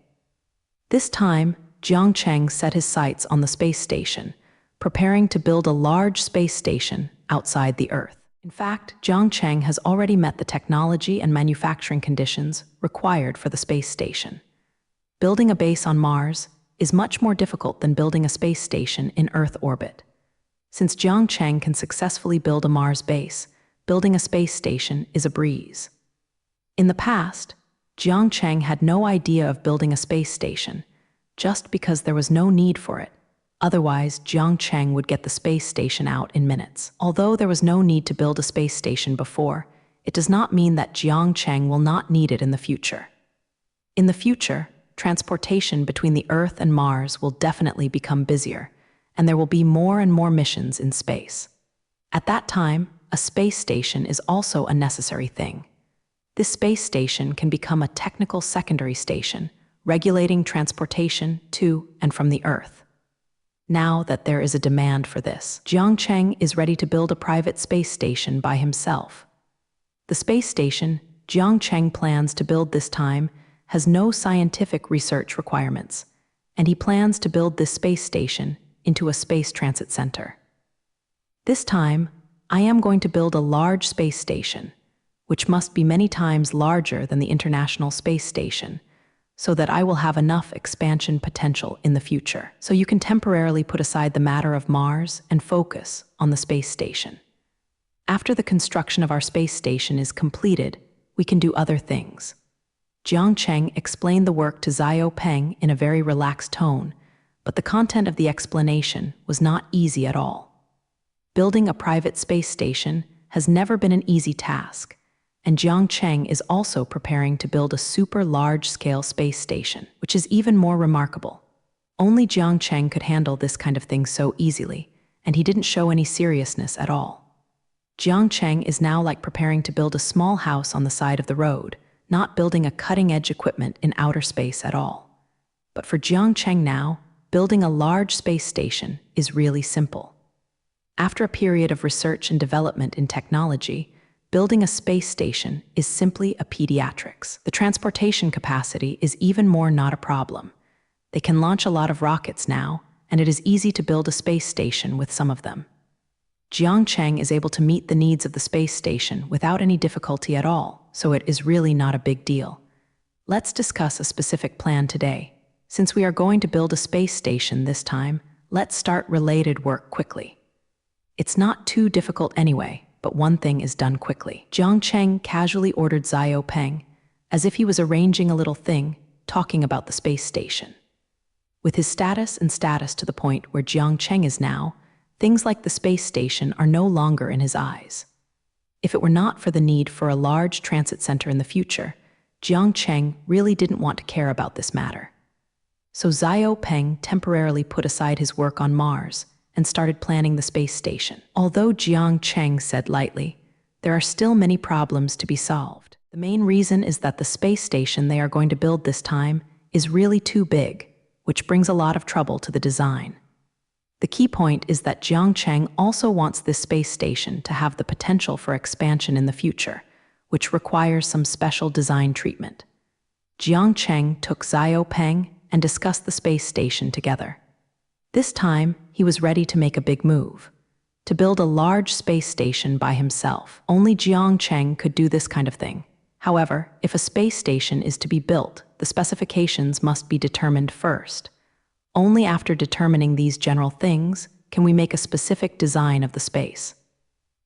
This time, Jiang Cheng set his sights on the space station, preparing to build a large space station outside the Earth. In fact, Jiang Cheng has already met the technology and manufacturing conditions required for the space station. Building a base on Mars is much more difficult than building a space station in Earth orbit. Since Jiang Cheng can successfully build a Mars base, building a space station is a breeze. In the past, Jiang Cheng had no idea of building a space station, just because there was no need for it. Otherwise, Jiang Cheng would get the space station out in minutes. Although there was no need to build a space station before, it does not mean that Jiang Cheng will not need it in the future. In the future, transportation between the Earth and Mars will definitely become busier, and there will be more and more missions in space. At that time, a space station is also a necessary thing. This space station can become a technical secondary station, regulating transportation to and from the Earth. Now that there is a demand for this, Jiang Cheng is ready to build a private space station by himself. The space station Jiang Cheng plans to build this time has no scientific research requirements, and he plans to build this space station into a space transit center. This time, I am going to build a large space station, which must be many times larger than the International Space Station, so that I will have enough expansion potential in the future. So you can temporarily put aside the matter of Mars and focus on the space station. After the construction of our space station is completed, we can do other things. Jiang Cheng explained the work to Xiaopeng in a very relaxed tone, but the content of the explanation was not easy at all. Building a private space station has never been an easy task, and Jiang Cheng is also preparing to build a super large-scale space station, which is even more remarkable. Only Jiang Cheng could handle this kind of thing so easily, and he didn't show any seriousness at all. Jiang Cheng is now like preparing to build a small house on the side of the road, not building a cutting-edge equipment in outer space at all. But for Jiang Cheng now, building a large space station is really simple. After a period of research and development in technology, building a space station is simply a pediatrics. The transportation capacity is even more not a problem. They can launch a lot of rockets now, and it is easy to build a space station with some of them. Jiang Cheng is able to meet the needs of the space station without any difficulty at all, so it is really not a big deal. Let's discuss a specific plan today. Since we are going to build a space station this time, let's start related work quickly. It's not too difficult anyway, but one thing is done quickly. Jiang Cheng casually ordered Xiaopeng, as if he was arranging a little thing, talking about the space station. With his status to the point where Jiang Cheng is now, Things like the space station are no longer in his eyes. If it were not for the need for a large transit center in the future, Jiang Cheng really didn't want to care about this matter. So Xiao Peng temporarily put aside his work on Mars and started planning the space station. Although Jiang Cheng said lightly, there are still many problems to be solved. The main reason is that the space station they are going to build this time is really too big, which brings a lot of trouble to the design. The key point is that Jiang Cheng also wants this space station to have the potential for expansion in the future, which requires some special design treatment. Jiang Cheng took Xiao Peng and discussed the space station together. This time, he was ready to make a big move, to build a large space station by himself. Only Jiang Cheng could do this kind of thing. However, if a space station is to be built, the specifications must be determined first. Only after determining these general things can we make a specific design of the space.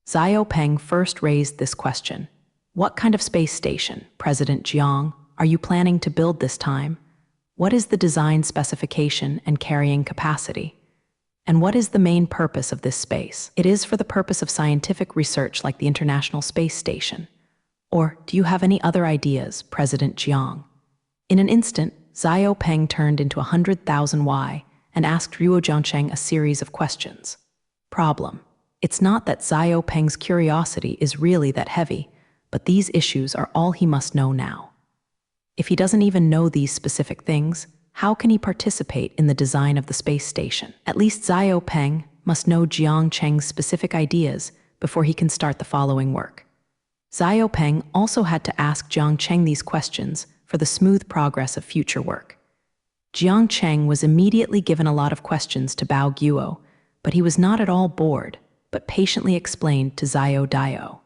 Xiao Peng first raised this question. What kind of space station, President Jiang, are you planning to build this time? What is the design specification and carrying capacity? And what is the main purpose of this space? It is for the purpose of scientific research like the International Space Station. Or do you have any other ideas, President Jiang? In an instant, Xiao Peng turned into 100,000 Y and asked Ruo Jiangcheng a series of questions. Problem. It's not that Xiao Peng's curiosity is really that heavy, but these issues are all he must know now. If he doesn't even know these specific things, how can he participate in the design of the space station? At least Xiao Peng must know Jiang Cheng's specific ideas before he can start the following work. Xiao Peng also had to ask Jiang Cheng these questions for the smooth progress of future work. Jiang Cheng was immediately given a lot of questions to Bao Guo, but he was not at all bored, but patiently explained to Xiao Dio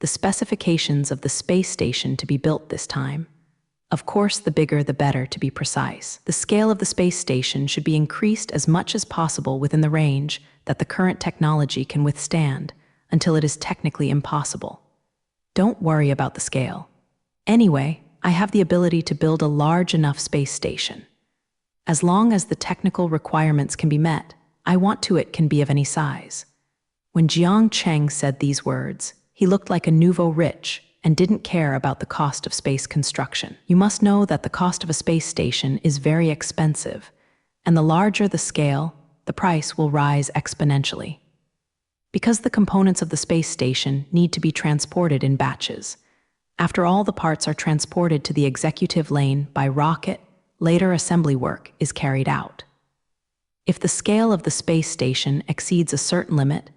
the specifications of the space station to be built this time. Of course, the bigger the better, to be precise. The scale of the space station should be increased as much as possible within the range that the current technology can withstand until it is technically impossible. Don't worry about the scale. Anyway, I have the ability to build a large enough space station. As long as the technical requirements can be met, I want it can be of any size. When Jiang Cheng said these words, he looked like a nouveau rich and didn't care about the cost of space construction. You must know that the cost of a space station is very expensive, and the larger the scale, the price will rise exponentially. Because the components of the space station need to be transported in batches. After all the parts are transported to the executive lane by rocket, later assembly work is carried out. If the scale of the space station exceeds a certain limit,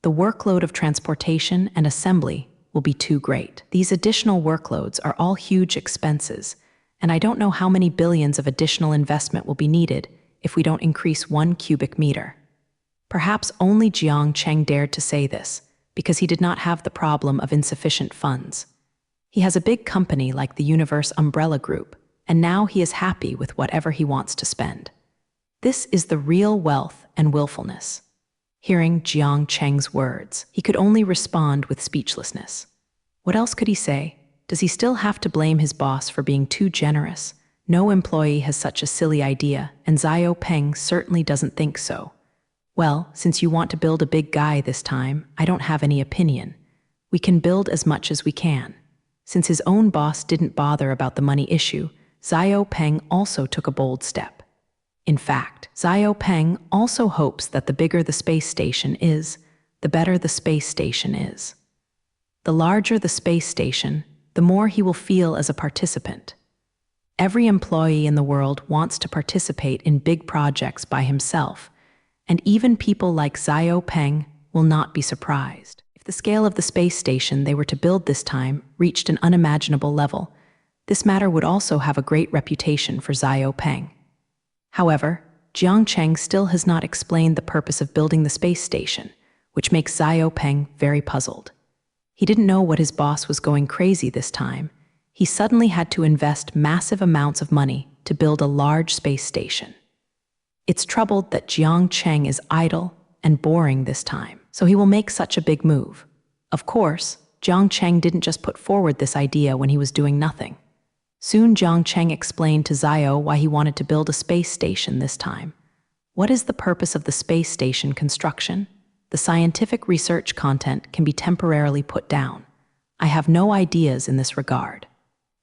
the workload of transportation and assembly will be too great. These additional workloads are all huge expenses, and I don't know how many billions of additional investment will be needed if we don't increase 1 cubic meter. Perhaps only Jiang Cheng dared to say this, because he did not have the problem of insufficient funds. He has a big company like the Universe Umbrella Group, and now he is happy with whatever he wants to spend. This is the real wealth and willfulness. Hearing Jiang Cheng's words, he could only respond with speechlessness. What else could he say? Does he still have to blame his boss for being too generous? No employee has such a silly idea, and Xiao Peng certainly doesn't think so. Well, since you want to build a big guy this time, I don't have any opinion. We can build as much as we can. Since his own boss didn't bother about the money issue, Xiao Peng also took a bold step. In fact, Xiao Peng also hopes that the bigger the space station is, the better the space station is. The larger the space station, the more he will feel as a participant. Every employee in the world wants to participate in big projects by himself, and even people like Xiao Peng will not be surprised. If the scale of the space station they were to build this time reached an unimaginable level, this matter would also have a great reputation for Xiao Peng. However, Jiang Cheng still has not explained the purpose of building the space station, which makes Xiao Peng very puzzled. He didn't know what his boss was going crazy this time. He suddenly had to invest massive amounts of money to build a large space station. It's troubled that Jiang Cheng is idle and boring this time, so he will make such a big move. Of course, Jiang Cheng didn't just put forward this idea when he was doing nothing. Soon Jiang Cheng explained to Xiao why he wanted to build a space station this time. What is the purpose of the space station construction? The scientific research content can be temporarily put down. I have no ideas in this regard.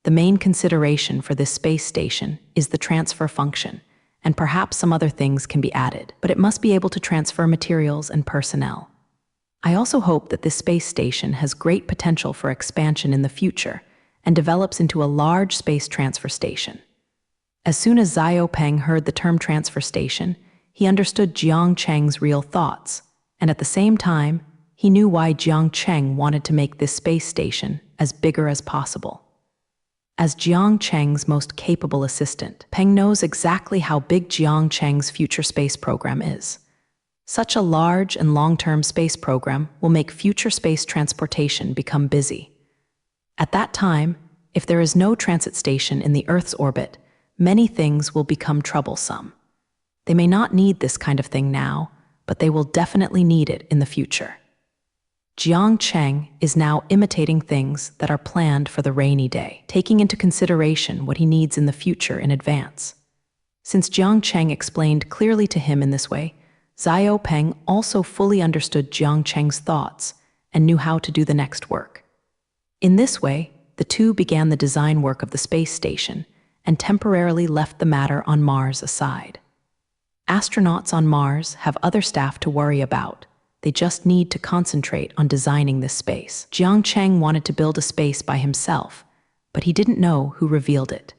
The main consideration for this space station is the transfer function, and perhaps some other things can be added, but it must be able to transfer materials and personnel. I also hope that this space station has great potential for expansion in the future and develops into a large space transfer station. As soon as Xiao Peng heard the term transfer station, he understood Jiang Cheng's real thoughts, and at the same time, he knew why Jiang Cheng wanted to make this space station as bigger as possible. As Jiang Cheng's most capable assistant, Peng knows exactly how big Jiang Cheng's future space program is. Such a large and long-term space program will make future space transportation become busy. At that time, if there is no transit station in the Earth's orbit, many things will become troublesome. They may not need this kind of thing now, but they will definitely need it in the future. Jiang Cheng is now imitating things that are planned for the rainy day, taking into consideration what he needs in the future in advance. Since Jiang Cheng explained clearly to him in this way, Xiao Peng also fully understood Jiang Cheng's thoughts and knew how to do the next work. In this way, the two began the design work of the space station and temporarily left the matter on Mars aside. Astronauts on Mars have other staff to worry about. They just need to concentrate on designing this space. Jiang Cheng wanted to build a space by himself, but he didn't know who revealed it.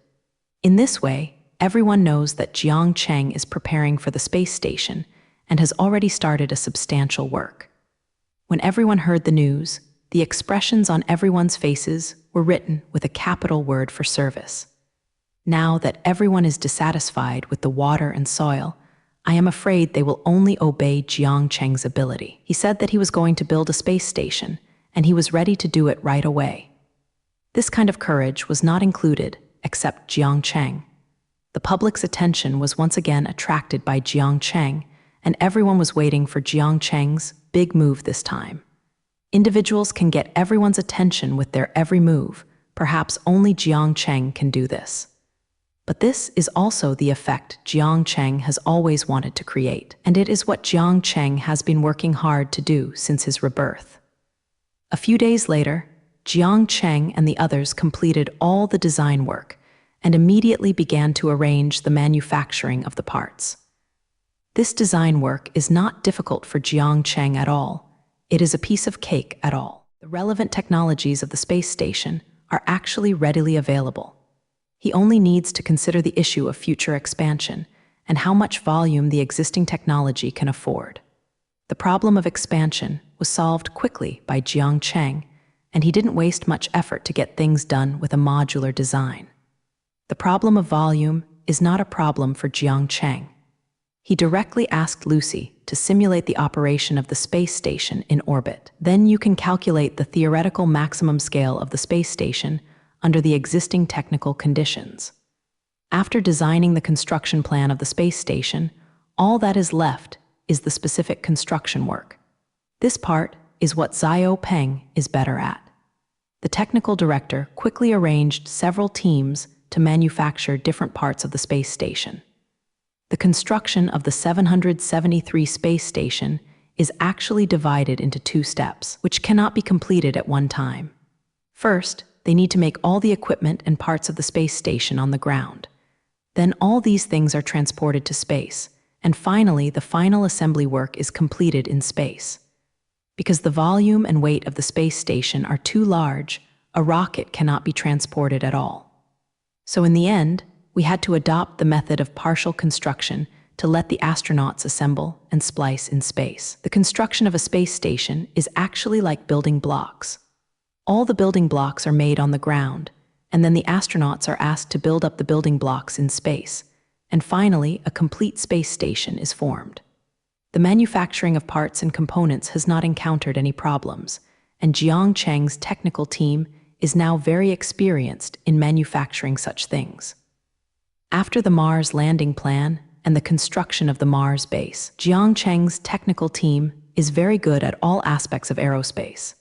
In this way, everyone knows that Jiang Cheng is preparing for the space station and has already started a substantial work. When everyone heard the news, the expressions on everyone's faces were written with a capital word for service. Now that everyone is dissatisfied with the water and soil, I am afraid they will only obey Jiang Cheng's ability. He said that he was going to build a space station, and he was ready to do it right away. This kind of courage was not included, except Jiang Cheng. The public's attention was once again attracted by Jiang Cheng, and everyone was waiting for Jiang Cheng's big move this time. Individuals can get everyone's attention with their every move. Perhaps only Jiang Cheng can do this. But this is also the effect Jiang Cheng has always wanted to create, and it is what Jiang Cheng has been working hard to do since his rebirth. A few days later, Jiang Cheng and the others completed all the design work and immediately began to arrange the manufacturing of the parts. This design work is not difficult for Jiang Cheng at all. It is a piece of cake at all. The relevant technologies of the space station are actually readily available. He only needs to consider the issue of future expansion and how much volume the existing technology can afford. The problem of expansion was solved quickly by Jiang Cheng, and he didn't waste much effort to get things done with a modular design. The problem of volume is not a problem for Jiang Cheng. He directly asked Lucy to simulate the operation of the space station in orbit. Then you can calculate the theoretical maximum scale of the space station under the existing technical conditions. After designing the construction plan of the space station, all that is left is the specific construction work. This part is what Xiao Peng is better at. The technical director quickly arranged several teams to manufacture different parts of the space station. The construction of the 773 space station is actually divided into 2 steps, which cannot be completed at one time. First, they need to make all the equipment and parts of the space station on the ground. Then all these things are transported to space, and finally the final assembly work is completed in space. Because the volume and weight of the space station are too large, a rocket cannot be transported at all. So in the end, we had to adopt the method of partial construction to let the astronauts assemble and splice in space. The construction of a space station is actually like building blocks. All the building blocks are made on the ground, and then the astronauts are asked to build up the building blocks in space, and finally a complete space station is formed. The manufacturing of parts and components has not encountered any problems, and Jiang Cheng's technical team is now very experienced in manufacturing such things. After the Mars landing plan and the construction of the Mars base, Jiang Cheng's technical team is very good at all aspects of aerospace.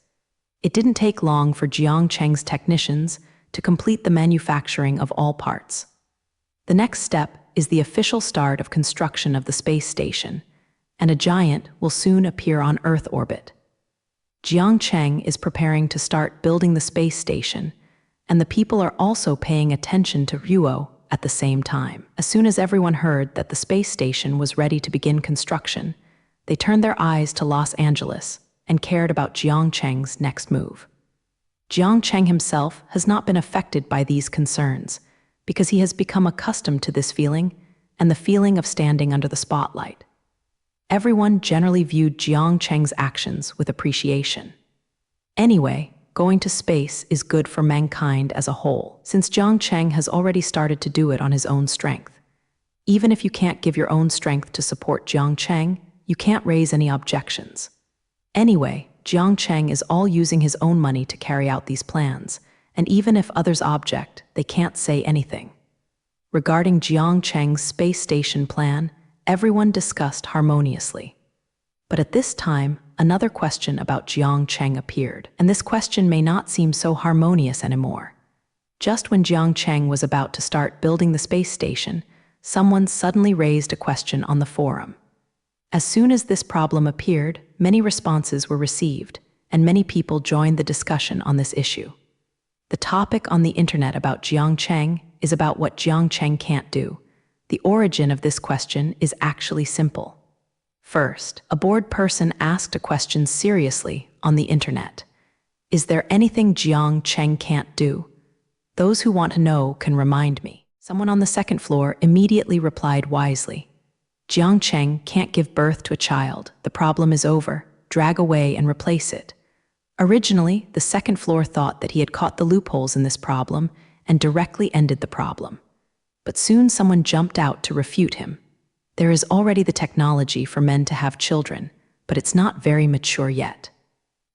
It didn't take long for Jiang Cheng's technicians to complete the manufacturing of all parts. The next step is the official start of construction of the space station, and a giant will soon appear on Earth orbit. Jiangcheng is preparing to start building the space station, and the people are also paying attention to Ruo at the same time. As soon as everyone heard that the space station was ready to begin construction, they turned their eyes to Los Angeles and cared about Jiangcheng's next move. Jiangcheng himself has not been affected by these concerns because he has become accustomed to this feeling and the feeling of standing under the spotlight. Everyone generally viewed Jiangcheng's actions with appreciation. Anyway, going to space is good for mankind as a whole, since Jiangcheng has already started to do it on his own strength. Even if you can't give your own strength to support Jiangcheng, you can't raise any objections. Anyway, Jiangcheng is all using his own money to carry out these plans, and even if others object, they can't say anything. Regarding Jiangcheng's space station plan, everyone discussed harmoniously. But at this time, another question about Jiangcheng appeared, and this question may not seem so harmonious anymore. Just when Jiangcheng was about to start building the space station, someone suddenly raised a question on the forum. As soon as this problem appeared, many responses were received, and many people joined the discussion on this issue. The topic on the internet about Jiangcheng is about what Jiangcheng can't do. The origin of this question is actually simple. First, a bored person asked a question seriously on the internet. Is there anything Jiangcheng can't do? Those who want to know can remind me. Someone on the second floor immediately replied wisely. Jiangcheng can't give birth to a child. The problem is over. Drag away and replace it. Originally, the second floor thought that he had caught the loopholes in this problem and directly ended the problem. But soon someone jumped out to refute him. There is already the technology for men to have children, but it's not very mature yet.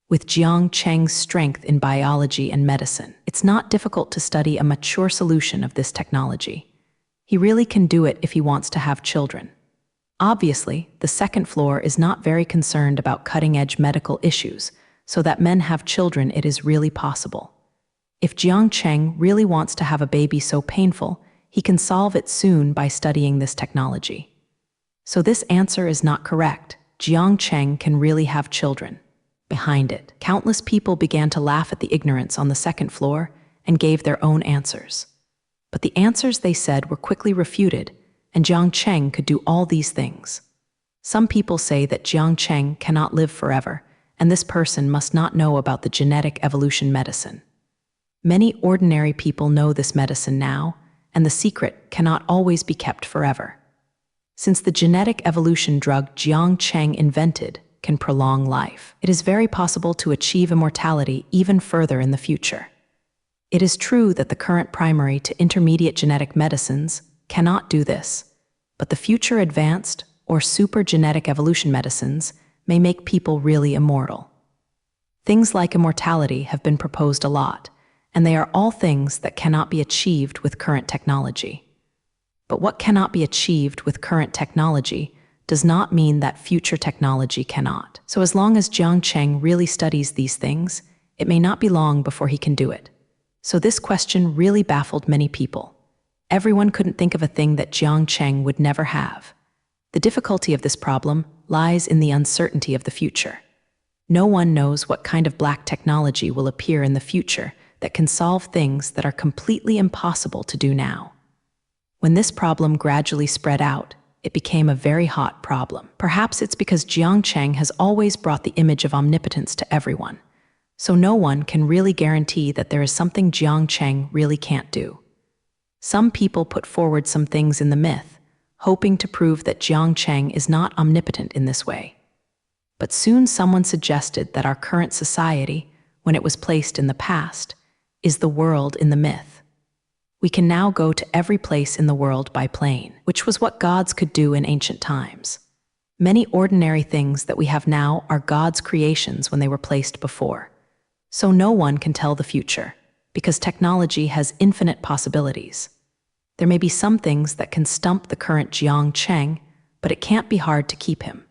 With Jiangcheng's strength in biology and medicine, it's not difficult to study a mature solution of this technology. He really can do it if he wants to have children. Obviously, the second floor is not very concerned about cutting-edge medical issues, so that men have children it is really possible. If Jiangcheng really wants to have a baby so painful, he can solve it soon by studying this technology. So this answer is not correct. Jiangcheng can really have children. Behind it, countless people began to laugh at the ignorance on the second floor and gave their own answers. But the answers they said were quickly refuted, and Jiangcheng could do all these things. Some people say that Jiangcheng cannot live forever, and this person must not know about the genetic evolution medicine. Many ordinary people know this medicine now, and the secret cannot always be kept forever. Since the genetic evolution drug Jiangcheng invented can prolong life, it is very possible to achieve immortality even further in the future. It is true that the current primary to intermediate genetic medicines cannot do this, but the future advanced or super genetic evolution medicines may make people really immortal. Things like immortality have been proposed a lot, and they are all things that cannot be achieved with current technology. But what cannot be achieved with current technology does not mean that future technology cannot. So as long as Jiangcheng really studies these things, it may not be long before he can do it. So this question really baffled many people. Everyone couldn't think of a thing that Jiangcheng would never have. The difficulty of this problem lies in the uncertainty of the future. No one knows what kind of black technology will appear in the future that can solve things that are completely impossible to do now. When this problem gradually spread out, it became a very hot problem. Perhaps it's because Jiangcheng has always brought the image of omnipotence to everyone, so no one can really guarantee that there is something Jiangcheng really can't do. Some people put forward some things in the myth, hoping to prove that Jiangcheng is not omnipotent in this way. But soon someone suggested that our current society, when it was placed in the past, is the world in the myth. We can now go to every place in the world by plane, which was what gods could do in ancient times. Many ordinary things that we have now are God's creations when they were placed before. So no one can tell the future, because technology has infinite possibilities. There may be some things that can stump the current Jiangcheng, but it can't be hard to keep him.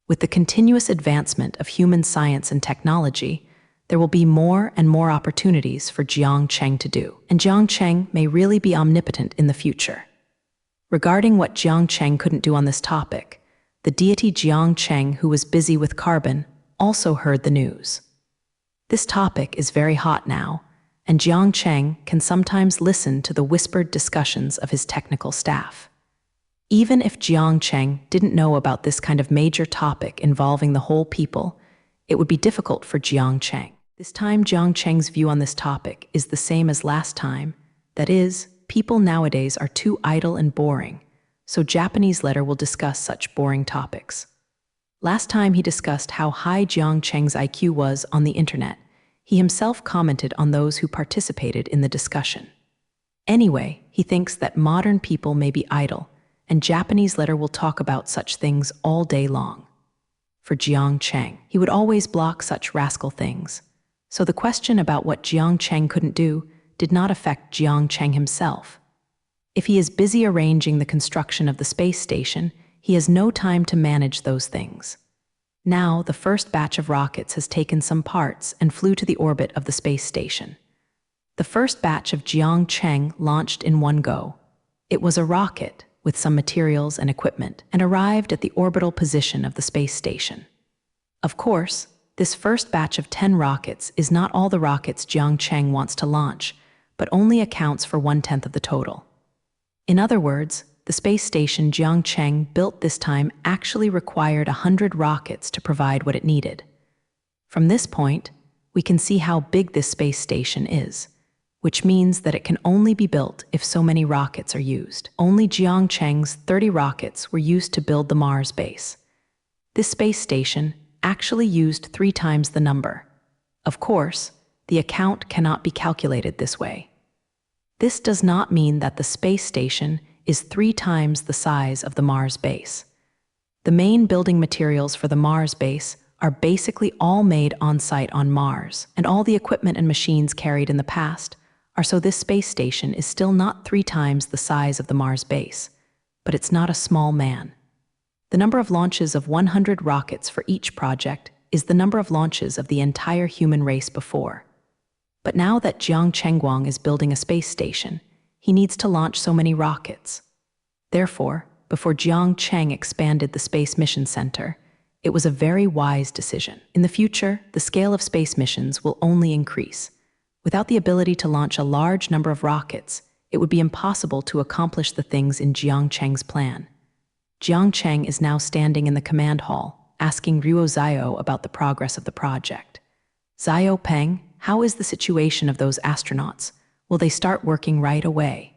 With the continuous advancement of human science and technology, there will be more and more opportunities for Jiangcheng to do, and Jiangcheng may really be omnipotent in the future. Regarding what Jiang Cheng couldn't do on this topic, the deity Jiang Cheng, who was busy with carbon, also heard the news. This topic is very hot now, and Jiang Cheng can sometimes listen to the whispered discussions of his technical staff. Even if Jiang Cheng didn't know about this kind of major topic involving the whole people, it would be difficult for Jiang Cheng. This time, Jiang Cheng's view on this topic is the same as last time. That is, people nowadays are too idle and boring, so Japanese letter will discuss such boring topics. Last time he discussed how high Jiang Cheng's IQ was on the internet. He himself commented on those who participated in the discussion. Anyway, he thinks that modern people may be idle, and Japanese letter will talk about such things all day long. For Jiang Cheng, he would always block such rascal things. So the question about what Jiang Cheng couldn't do did not affect Jiang Cheng himself. If he is busy arranging the construction of the space station, he has no time to manage those things. Now, the first batch of rockets has taken some parts and flew to the orbit of the space station. The first batch of Jiang Cheng launched in one go. It was a rocket with some materials and equipment and arrived at the orbital position of the space station. Of course, this first batch of 10 rockets is not all the rockets Jiang Cheng wants to launch, but only accounts for 1/10 of the total. In other words, the space station Jiang Cheng built this time actually required 100 rockets to provide what it needed. From this point, we can see how big this space station is, which means that it can only be built if so many rockets are used. Only Jiang Cheng's 30 rockets were used to build the Mars base. This space station actually used 3 times the number. Of course, the account cannot be calculated this way. This does not mean that the space station is 3 times the size of the Mars base. The main building materials for the Mars base are basically all made on-site on Mars, and all the equipment and machines carried in the past are so this space station is still not 3 times the size of the Mars base, but it's not a small man. The number of launches of 100 rockets for each project is the number of launches of the entire human race before. But now that Jiang Chengguang is building a space station, he needs to launch so many rockets. Therefore, before Jiang Cheng expanded the Space Mission Center, it was a very wise decision. In the future, the scale of space missions will only increase. Without the ability to launch a large number of rockets, it would be impossible to accomplish the things in Jiang Cheng's plan. Jiang Cheng is now standing in the command hall, asking Ruo Zhao about the progress of the project. Zhao Peng, how is the situation of those astronauts? Will they start working right away?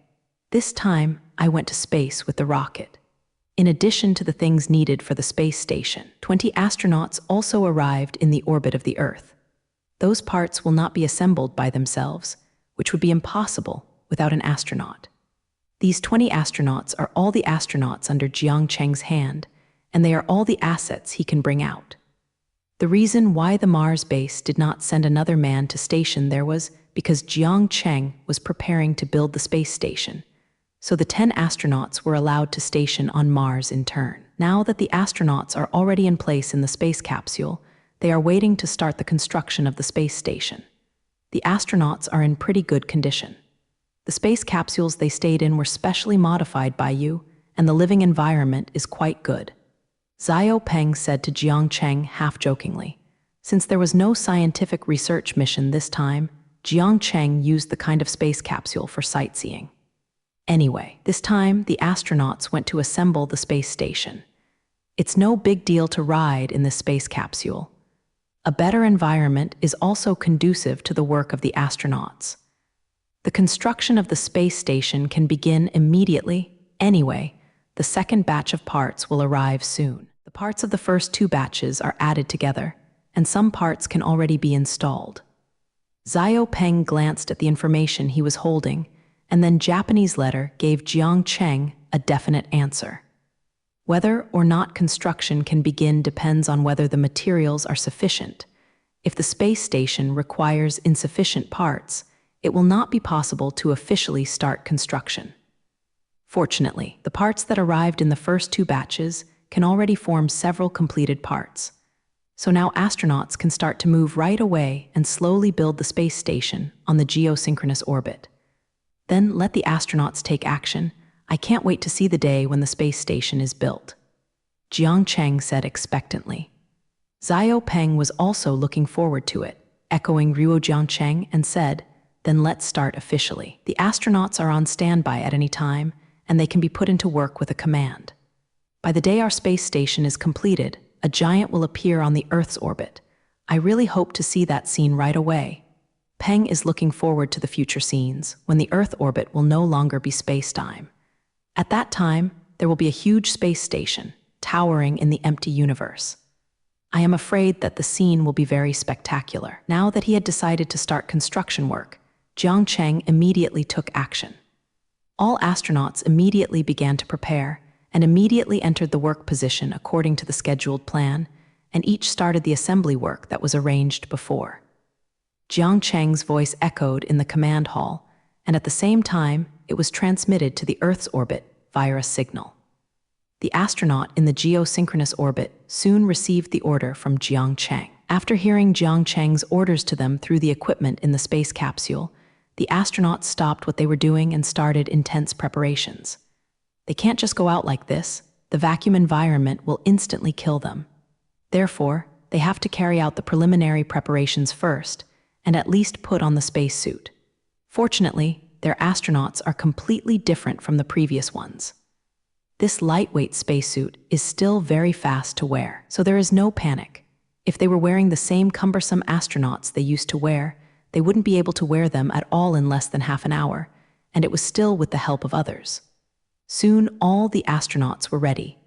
This time, I went to space with the rocket. In addition to the things needed for the space station, 20 astronauts also arrived in the orbit of the Earth. Those parts will not be assembled by themselves, which would be impossible without an astronaut. These 20 astronauts are all the astronauts under Jiang Cheng's hand, and they are all the assets he can bring out. The reason why the Mars base did not send another man to station there was because Jiang Cheng was preparing to build the space station, so the 10 astronauts were allowed to station on Mars in turn. Now that the astronauts are already in place in the space capsule, they are waiting to start the construction of the space station. The astronauts are in pretty good condition. The space capsules they stayed in were specially modified by you, and the living environment is quite good. Zhao Peng said to Jiang Cheng half-jokingly. Since there was no scientific research mission this time, Jiang Cheng used the kind of space capsule for sightseeing. Anyway, this time the astronauts went to assemble the space station. It's no big deal to ride in this space capsule. A better environment is also conducive to the work of the astronauts. The construction of the space station can begin immediately. Anyway, the second batch of parts will arrive soon. The parts of the first 2 batches are added together, and some parts can already be installed. Zhao Peng glanced at the information he was holding, and then Japanese letter gave Jiang Cheng a definite answer. Whether or not construction can begin depends on whether the materials are sufficient. If the space station requires insufficient parts, it will not be possible to officially start construction. Fortunately, the parts that arrived in the first 2 batches can already form several completed parts. So now astronauts can start to move right away and slowly build the space station on the geosynchronous orbit. Then let the astronauts take action. I can't wait to see the day when the space station is built, Jiang Cheng said expectantly. Xiao Peng was also looking forward to it, echoing Ruo Jiangcheng, and said, "Then let's start officially. The astronauts are on standby at any time, and they can be put into work with a command. By the day our space station is completed, a giant will appear on the Earth's orbit. I really hope to see that scene right away." Peng is looking forward to the future scenes, when the Earth orbit will no longer be space-time. At that time, there will be a huge space station, towering in the empty universe. I am afraid that the scene will be very spectacular. Now that he had decided to start construction work, Jiang Cheng immediately took action. All astronauts immediately began to prepare and immediately entered the work position according to the scheduled plan, and each started the assembly work that was arranged before. Jiang Cheng's voice echoed in the command hall, and at the same time, it was transmitted to the Earth's orbit via a signal. The astronaut in the geosynchronous orbit soon received the order from Jiang Cheng. After hearing Jiang Cheng's orders to them through the equipment in the space capsule, the astronauts stopped what they were doing and started intense preparations. They can't just go out like this. The vacuum environment will instantly kill them. Therefore, they have to carry out the preliminary preparations first and at least put on the spacesuit. Fortunately, their astronauts are completely different from the previous ones. This lightweight spacesuit is still very fast to wear, so there is no panic. If they were wearing the same cumbersome astronauts they used to wear, they wouldn't be able to wear them at all in less than half an hour, and it was still with the help of others. Soon, all the astronauts were ready.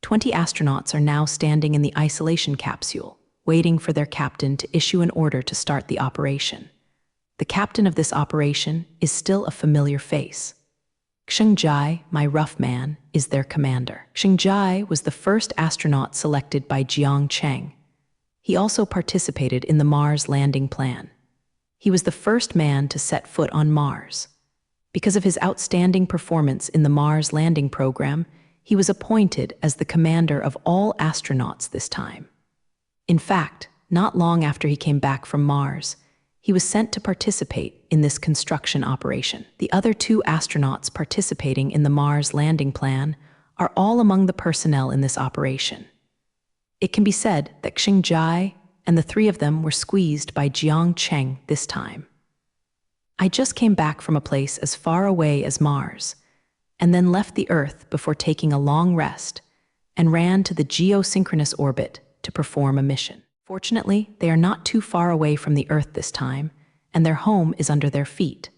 20 astronauts are now standing in the isolation capsule, waiting for their captain to issue an order to start the operation. The captain of this operation is still a familiar face. Xing Jai, my rough man, is their commander. Xing Jai was the first astronaut selected by Jiang Cheng. He also participated in the Mars landing plan. He was the first man to set foot on Mars. Because of his outstanding performance in the Mars landing program, he was appointed as the commander of all astronauts this time. In fact, not long after he came back from Mars, he was sent to participate in this construction operation. The other 2 astronauts participating in the Mars landing plan are all among the personnel in this operation. It can be said that Xing Jai and the 3 of them were squeezed by Jiang Cheng this time. I just came back from a place as far away as Mars, and then left the Earth before taking a long rest, and ran to the geosynchronous orbit to perform a mission. Fortunately, they are not too far away from the Earth this time, and their home is under their feet.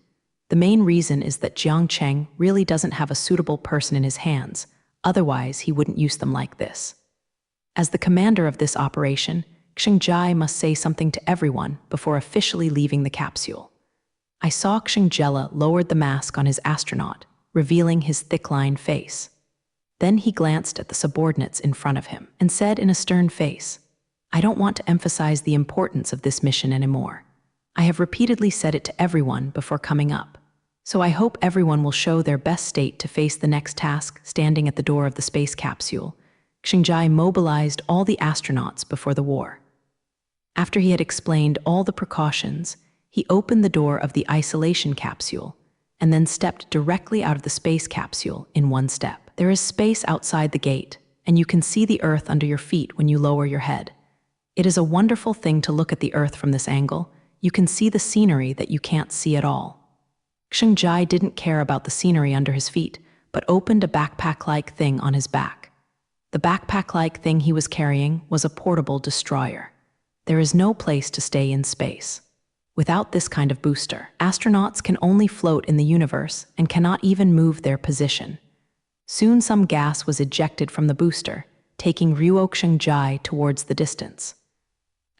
The main reason is that Jiang Cheng really doesn't have a suitable person in his hands, otherwise he wouldn't use them like this. As the commander of this operation, Xing Jai must say something to everyone before officially leaving the capsule. I saw Xing Jela lowered the mask on his astronaut, revealing his thick-lined face. Then he glanced at the subordinates in front of him and said in a stern face, "I don't want to emphasize the importance of this mission anymore. I have repeatedly said it to everyone before coming up, so I hope everyone will show their best state to face the next task." Standing at the door of the space capsule, Xing Jai mobilized all the astronauts before the war. After he had explained all the precautions, he opened the door of the isolation capsule and then stepped directly out of the space capsule in one step. There is space outside the gate, and you can see the Earth under your feet when you lower your head. It is a wonderful thing to look at the Earth from this angle. You can see the scenery that you can't see at all. Xing Jai didn't care about the scenery under his feet, but opened a backpack-like thing on his back. The backpack-like thing he was carrying was a portable destroyer. There is no place to stay in space. Without this kind of booster, astronauts can only float in the universe and cannot even move their position. Soon some gas was ejected from the booster, taking Ruo Xing Jai towards the distance.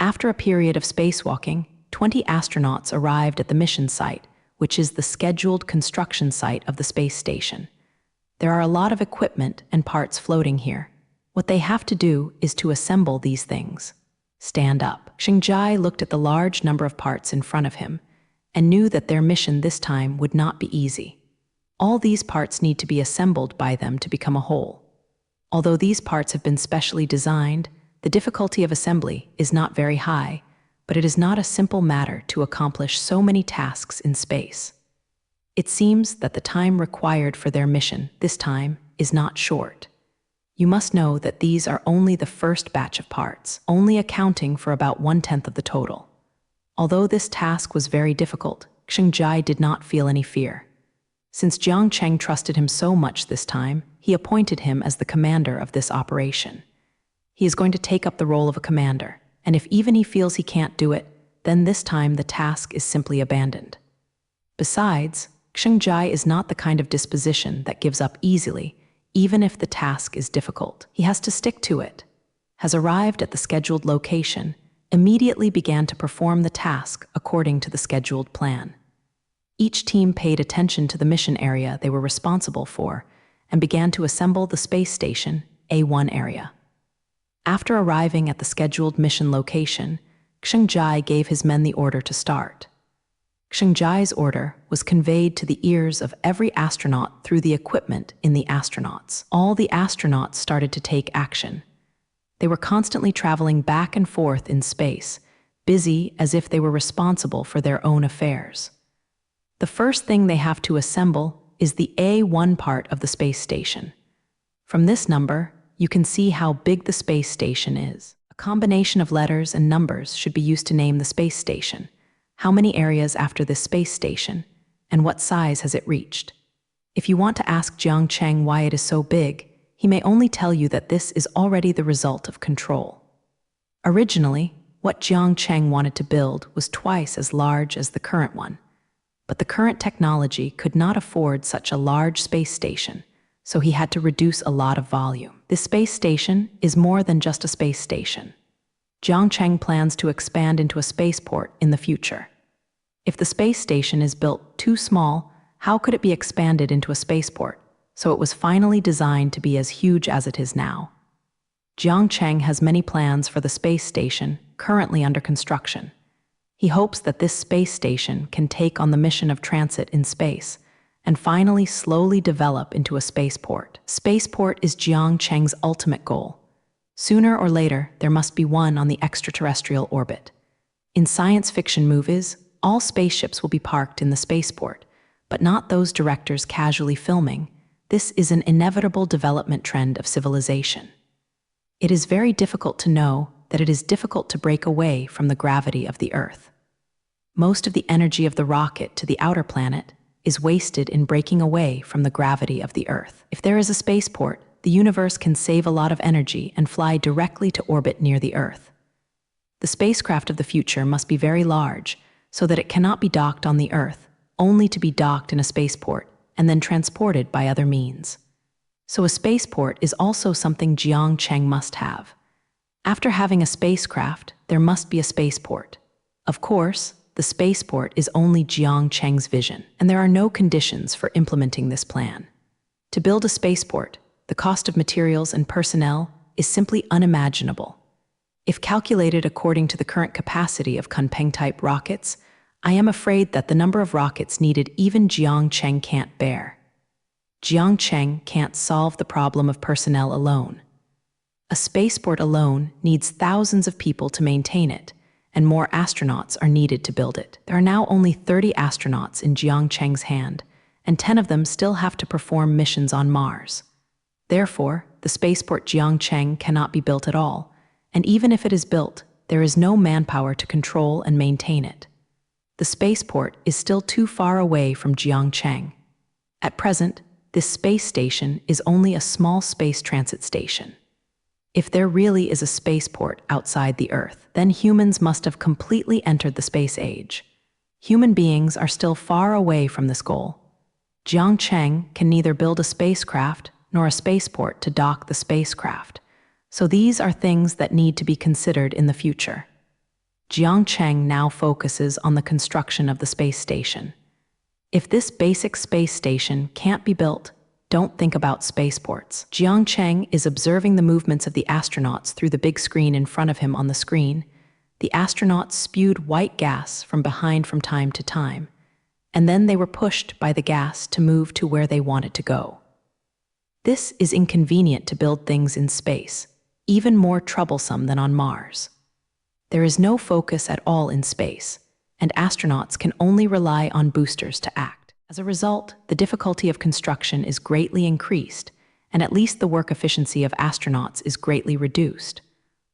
After a period of spacewalking, 20 astronauts arrived at the mission site, which is the scheduled construction site of the space station. There are a lot of equipment and parts floating here. What they have to do is to assemble these things. Stand up. Xing Jai looked at the large number of parts in front of him and knew that their mission this time would not be easy. All these parts need to be assembled by them to become a whole. Although these parts have been specially designed, the difficulty of assembly is not very high, but it is not a simple matter to accomplish so many tasks in space. It seems that the time required for their mission this time is not short. You must know that these are only the first batch of parts, only accounting for about 1/10 of the total. Although this task was very difficult, Xingjai did not feel any fear. Since Jiang Cheng trusted him so much this time, he appointed him as the commander of this operation. He is going to take up the role of a commander, and if even he feels he can't do it, then this time the task is simply abandoned. Besides, Xingjai is not the kind of disposition that gives up easily, even if the task is difficult. He has to stick to it. Has arrived at the scheduled location, immediately began to perform the task according to the scheduled plan. Each team paid attention to the mission area they were responsible for and began to assemble the space station A1 area. After arriving at the scheduled mission location, Xingjai gave his men the order to start. Xingjai's order was conveyed to the ears of every astronaut through the equipment in the astronauts. All the astronauts started to take action. They were constantly traveling back and forth in space, busy as if they were responsible for their own affairs. The first thing they have to assemble is the A1 part of the space station. From this number, you can see how big the space station is. A combination of letters and numbers should be used to name the space station. How many areas after this space station, and what size has it reached? If you want to ask Jiang Cheng why it is so big, he may only tell you that this is already the result of control. Originally, what Jiang Cheng wanted to build was twice as large as the current one. But the current technology could not afford such a large space station, so he had to reduce a lot of volume. This space station is more than just a space station. Jiang Cheng plans to expand into a spaceport in the future. If the space station is built too small, how could it be expanded into a spaceport? So it was finally designed to be as huge as it is now. Jiang Cheng has many plans for the space station currently under construction. He hopes that this space station can take on the mission of transit in space and finally slowly develop into a spaceport. Spaceport is Jiang Cheng's ultimate goal. Sooner or later, there must be one on the extraterrestrial orbit. In science fiction movies, all spaceships will be parked in the spaceport, but not those directors casually filming. This is an inevitable development trend of civilization. It is very difficult to know that it is difficult to break away from the gravity of the Earth. Most of the energy of the rocket to the outer planet is wasted in breaking away from the gravity of the Earth. If there is a spaceport, the universe can save a lot of energy and fly directly to orbit near the Earth. The spacecraft of the future must be very large, so that it cannot be docked on the Earth, only to be docked in a spaceport and then transported by other means. So a spaceport is also something Jiang Cheng must have. After having a spacecraft, there must be a spaceport. Of course, the spaceport is only Jiang Cheng's vision, and there are no conditions for implementing this plan. To build a spaceport, the cost of materials and personnel is simply unimaginable. If calculated according to the current capacity of Kunpeng-type rockets, I am afraid that the number of rockets needed even Jiang Cheng can't bear. Jiang Cheng can't solve the problem of personnel alone. A spaceport alone needs thousands of people to maintain it, and more astronauts are needed to build it. There are now only 30 astronauts in Jiang Cheng's hand, and 10 of them still have to perform missions on Mars. Therefore, the spaceport Jiang Cheng cannot be built at all, and even if it is built, there is no manpower to control and maintain it. The spaceport is still too far away from Jiang Cheng. At present, this space station is only a small space transit station. If there really is a spaceport outside the Earth, then humans must have completely entered the space age. Human beings are still far away from this goal. Jiang Cheng can neither build a spacecraft nor a spaceport to dock the spacecraft, so these are things that need to be considered in the future. Jiang Cheng now focuses on the construction of the space station. If this basic space station can't be built, don't think about spaceports. Jiang Cheng is observing the movements of the astronauts through the big screen in front of him on the screen. The astronauts spewed white gas from behind from time to time, and then they were pushed by the gas to move to where they wanted to go. This is inconvenient to build things in space, even more troublesome than on Mars. There is no focus at all in space, and astronauts can only rely on boosters to act. As a result, the difficulty of construction is greatly increased, and at least the work efficiency of astronauts is greatly reduced.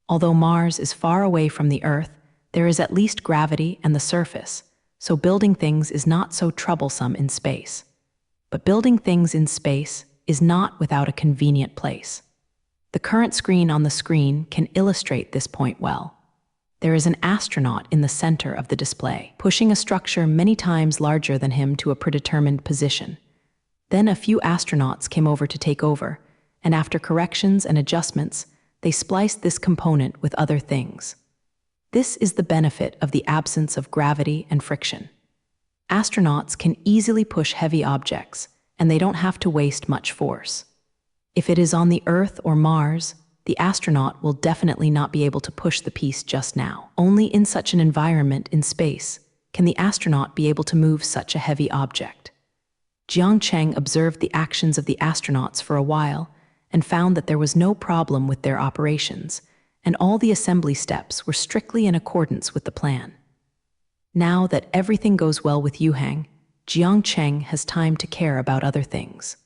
Although Mars is far away from the Earth, there is at least gravity and the surface, so building things is not so troublesome in space. But building things in space is not without a convenient place. The current screen on the screen can illustrate this point well. There is an astronaut in the center of the display, pushing a structure many times larger than him to a predetermined position. Then a few astronauts came over to take over, and after corrections and adjustments, they spliced this component with other things. This is the benefit of the absence of gravity and friction. Astronauts can easily push heavy objects, and they don't have to waste much force. If it is on the Earth or Mars, the astronaut will definitely not be able to push the piece just now. Only in such an environment in space can the astronaut be able to move such a heavy object. Jiang Cheng observed the actions of the astronauts for a while and found that there was no problem with their operations, and all the assembly steps were strictly in accordance with the plan. Now that everything goes well with Yuhang, Jiang Cheng has time to care about other things.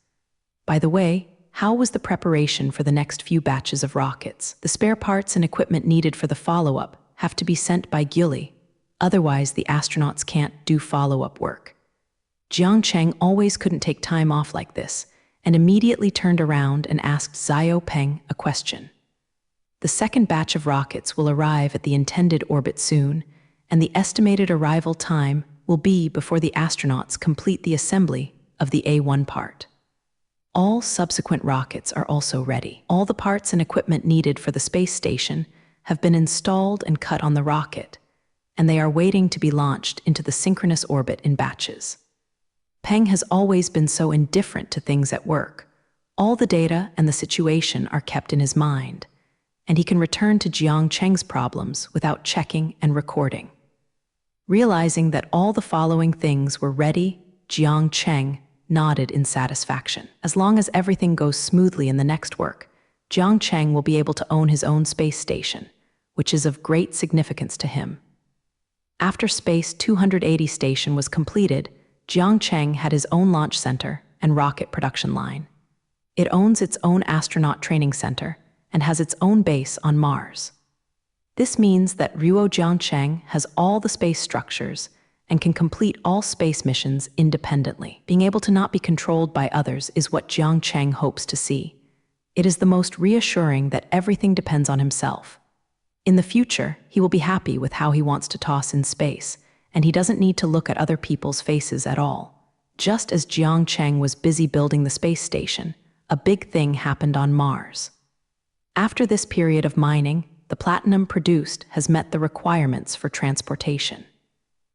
By the way, how was the preparation for the next few batches of rockets? The spare parts and equipment needed for the follow-up have to be sent by Gyuli, otherwise the astronauts can't do follow-up work. Jiang Cheng always couldn't take time off like this, and immediately turned around and asked Xiao Peng a question. The second batch of rockets will arrive at the intended orbit soon, and the estimated arrival time will be before the astronauts complete the assembly of the A1 part. All subsequent rockets are also ready. All the parts and equipment needed for the space station have been installed and cut on the rocket, and they are waiting to be launched into the synchronous orbit in batches. Peng has always been so indifferent to things at work. All the data and the situation are kept in his mind, and he can return to Jiang Cheng's problems without checking and recording. Realizing that all the following things were ready, Jiang Cheng nodded in satisfaction. As long as everything goes smoothly in the next work, Jiang Cheng will be able to own his own space station, which is of great significance to him. After Space 280 station was completed, Jiang Cheng had his own launch center and rocket production line. It owns its own astronaut training center and has its own base on Mars. This means that Ruo Jiang Cheng has all the space structures and can complete all space missions independently. Being able to not be controlled by others is what Jiang Cheng hopes to see. It is the most reassuring that everything depends on himself. In the future, he will be happy with how he wants to toss in space, and he doesn't need to look at other people's faces at all. Just as Jiang Cheng was busy building the space station, a big thing happened on Mars. After this period of mining, the platinum produced has met the requirements for transportation.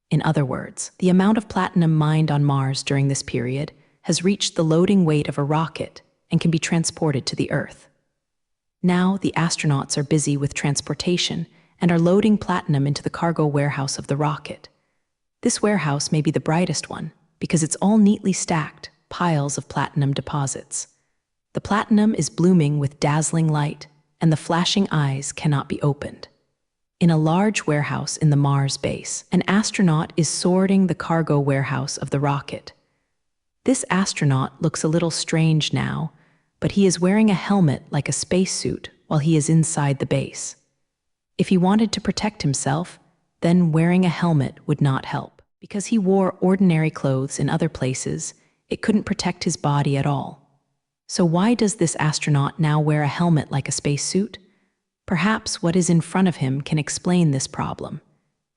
In other words, the amount of platinum mined on Mars during this period has reached the loading weight of a rocket and can be transported to the Earth. Now the astronauts are busy with transportation and are loading platinum into the cargo warehouse of the rocket. This warehouse may be the brightest one because it's all neatly stacked piles of platinum deposits. The platinum is blooming with dazzling light, and the flashing eyes cannot be opened. In a large warehouse in the Mars base, an astronaut is sorting the cargo warehouse of the rocket. This astronaut looks a little strange now, but he is wearing a helmet like a spacesuit while he is inside the base. If he wanted to protect himself, then wearing a helmet would not help. Because he wore ordinary clothes in other places, it couldn't protect his body at all. So why does this astronaut now wear a helmet like a spacesuit? Perhaps what is in front of him can explain this problem.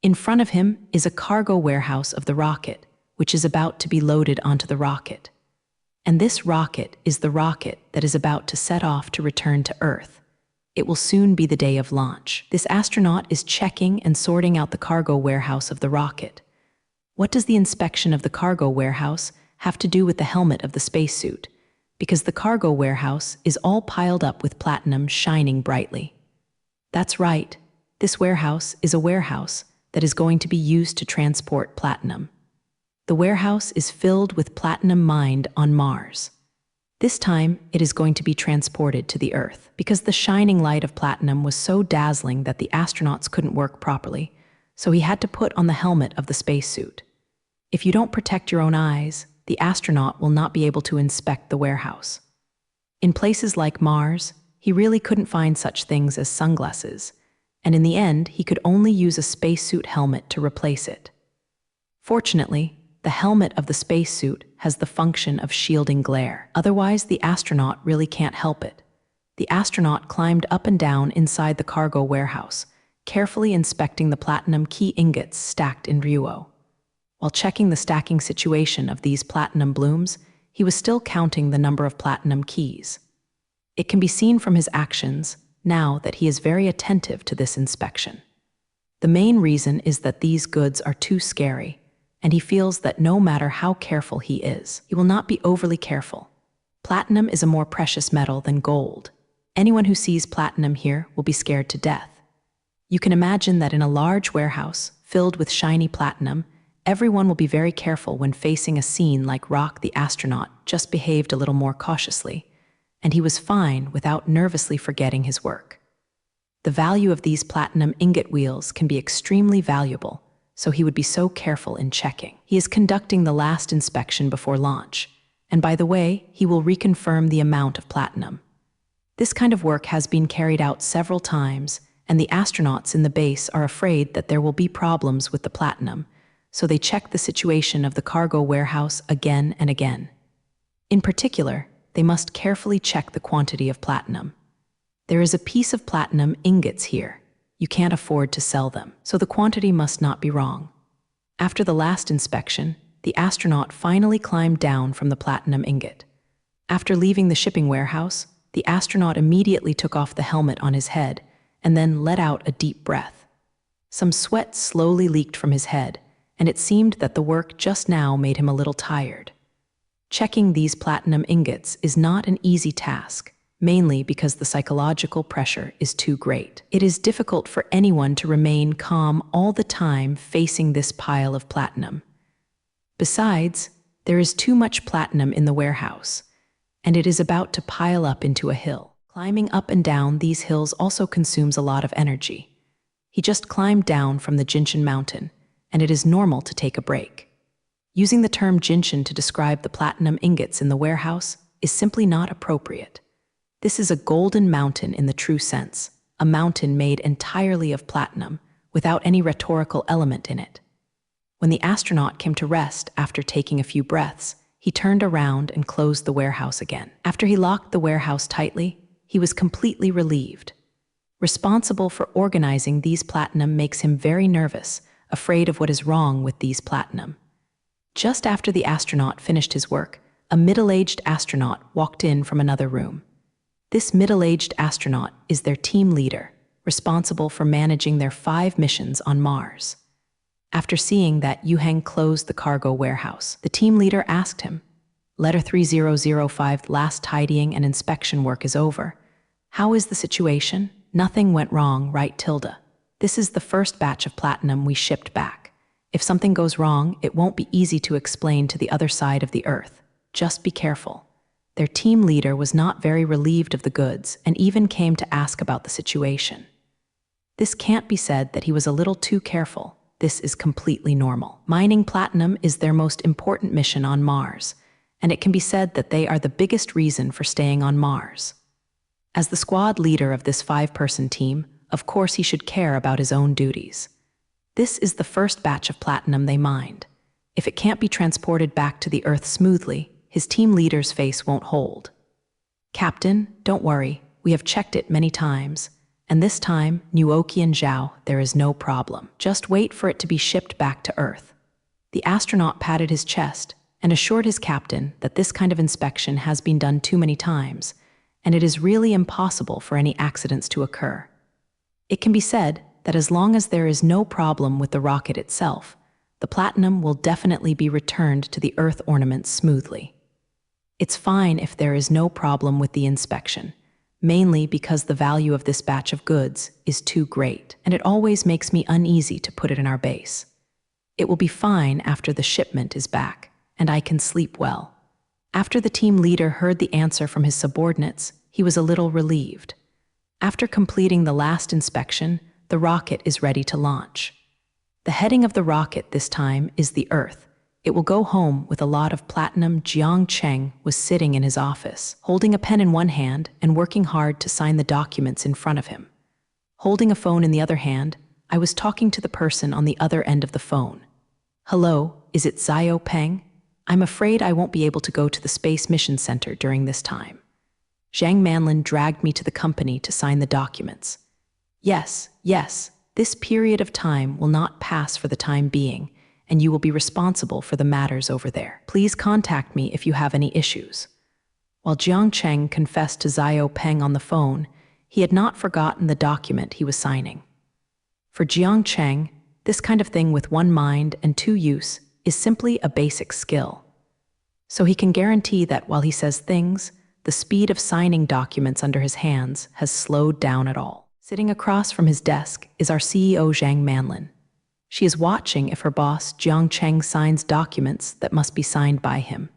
In front of him is a cargo warehouse of the rocket, which is about to be loaded onto the rocket. And this rocket is the rocket that is about to set off to return to Earth. It will soon be the day of launch. This astronaut is checking and sorting out the cargo warehouse of the rocket. What does the inspection of the cargo warehouse have to do with the helmet of the spacesuit? Because the cargo warehouse is all piled up with platinum shining brightly. That's right, this warehouse is a warehouse that is going to be used to transport platinum. The warehouse is filled with platinum mined on Mars. This time, it is going to be transported to the Earth. Because the shining light of platinum was so dazzling that the astronauts couldn't work properly, so he had to put on the helmet of the spacesuit. If you don't protect your own eyes, the astronaut will not be able to inspect the warehouse. In places like Mars, he really couldn't find such things as sunglasses, and in the end, he could only use a spacesuit helmet to replace it. Fortunately, the helmet of the spacesuit has the function of shielding glare. Otherwise, the astronaut really can't help it. The astronaut climbed up and down inside the cargo warehouse, carefully inspecting the platinum key ingots stacked in Ryuo. While checking the stacking situation of these platinum blooms, he was still counting the number of platinum keys. It can be seen from his actions now that he is very attentive to this inspection. The main reason is that these goods are too scary, and he feels that no matter how careful he is, he will not be overly careful. Platinum is a more precious metal than gold. Anyone who sees platinum here will be scared to death. You can imagine that in a large warehouse filled with shiny platinum, everyone will be very careful when facing a scene like Rock the astronaut just behaved a little more cautiously, and he was fine without nervously forgetting his work. The value of these platinum ingot wheels can be extremely valuable, so he would be so careful in checking. He is conducting the last inspection before launch, and by the way, he will reconfirm the amount of platinum. This kind of work has been carried out several times, and the astronauts in the base are afraid that there will be problems with the platinum, so they check the situation of the cargo warehouse again and again. In particular, they must carefully check the quantity of platinum. There is a piece of platinum ingots here. You can't afford to sell them, so the quantity must not be wrong. After the last inspection, the astronaut finally climbed down from the platinum ingot. After leaving the shipping warehouse, the astronaut immediately took off the helmet on his head and then let out a deep breath. Some sweat slowly leaked from his head, and it seemed that the work just now made him a little tired. Checking these platinum ingots is not an easy task, mainly because the psychological pressure is too great. It is difficult for anyone to remain calm all the time facing this pile of platinum. Besides, there is too much platinum in the warehouse, and it is about to pile up into a hill. Climbing up and down these hills also consumes a lot of energy. He just climbed down from the Jinshin mountain, and it is normal to take a break. Using the term Jinshin to describe the platinum ingots in the warehouse is simply not appropriate. This is a golden mountain in the true sense, a mountain made entirely of platinum, without any rhetorical element in it. When the astronaut came to rest after taking a few breaths, he turned around and closed the warehouse again. After he locked the warehouse tightly, he was completely relieved. Responsible for organizing these platinum makes him very nervous, afraid of what is wrong with these platinum. Just after the astronaut finished his work, a middle-aged astronaut walked in from another room. This middle-aged astronaut is their team leader, responsible for managing their 5 missions on Mars. After seeing that Yuheng closed the cargo warehouse, the team leader asked him, "Letter 3005, last tidying and inspection work is over. How is the situation? Nothing went wrong, right, Tilda? This is the first batch of platinum we shipped back. If something goes wrong, it won't be easy to explain to the other side of the Earth. Just be careful." Their team leader was not very relieved of the goods and even came to ask about the situation. This can't be said that he was a little too careful. This is completely normal. Mining platinum is their most important mission on Mars, and it can be said that they are the biggest reason for staying on Mars. As the squad leader of this 5-person team, of course he should care about his own duties. This is the first batch of platinum they mined. If it can't be transported back to the Earth smoothly, his team leader's face won't hold. "Captain, don't worry, we have checked it many times, and this time, Nuoki and Zhao, there is no problem. Just wait for it to be shipped back to Earth." The astronaut patted his chest and assured his captain that this kind of inspection has been done too many times, and it is really impossible for any accidents to occur. It can be said that as long as there is no problem with the rocket itself, the platinum will definitely be returned to the Earth ornaments smoothly. It's fine if there is no problem with the inspection, mainly because the value of this batch of goods is too great, and it always makes me uneasy to put it in our base. It will be fine after the shipment is back, and I can sleep well. After the team leader heard the answer from his subordinates, he was a little relieved. After completing the last inspection, the rocket is ready to launch. The heading of the rocket this time is the Earth, It will go home with a lot of platinum. Jiang Cheng was sitting in his office, holding a pen in one hand and working hard to sign the documents in front of him. Holding a phone in the other hand, I was talking to the person on the other end of the phone. Hello, is it Xiao Peng? I'm afraid I won't be able to go to the Space Mission Center during this time. Zhang Manlin dragged me to the company to sign the documents. Yes, this period of time will not pass for the time being, and you will be responsible for the matters over there. Please contact me if you have any issues. While Jiang Cheng confessed to Xiao Peng on the phone, he had not forgotten the document he was signing. For Jiang Cheng, this kind of thing with one mind and two use is simply a basic skill. So he can guarantee that while he says things, the speed of signing documents under his hands has slowed down at all. Sitting across from his desk is our CEO Zhang Manlin. She is watching if her boss Jiang Cheng signs documents that must be signed by him.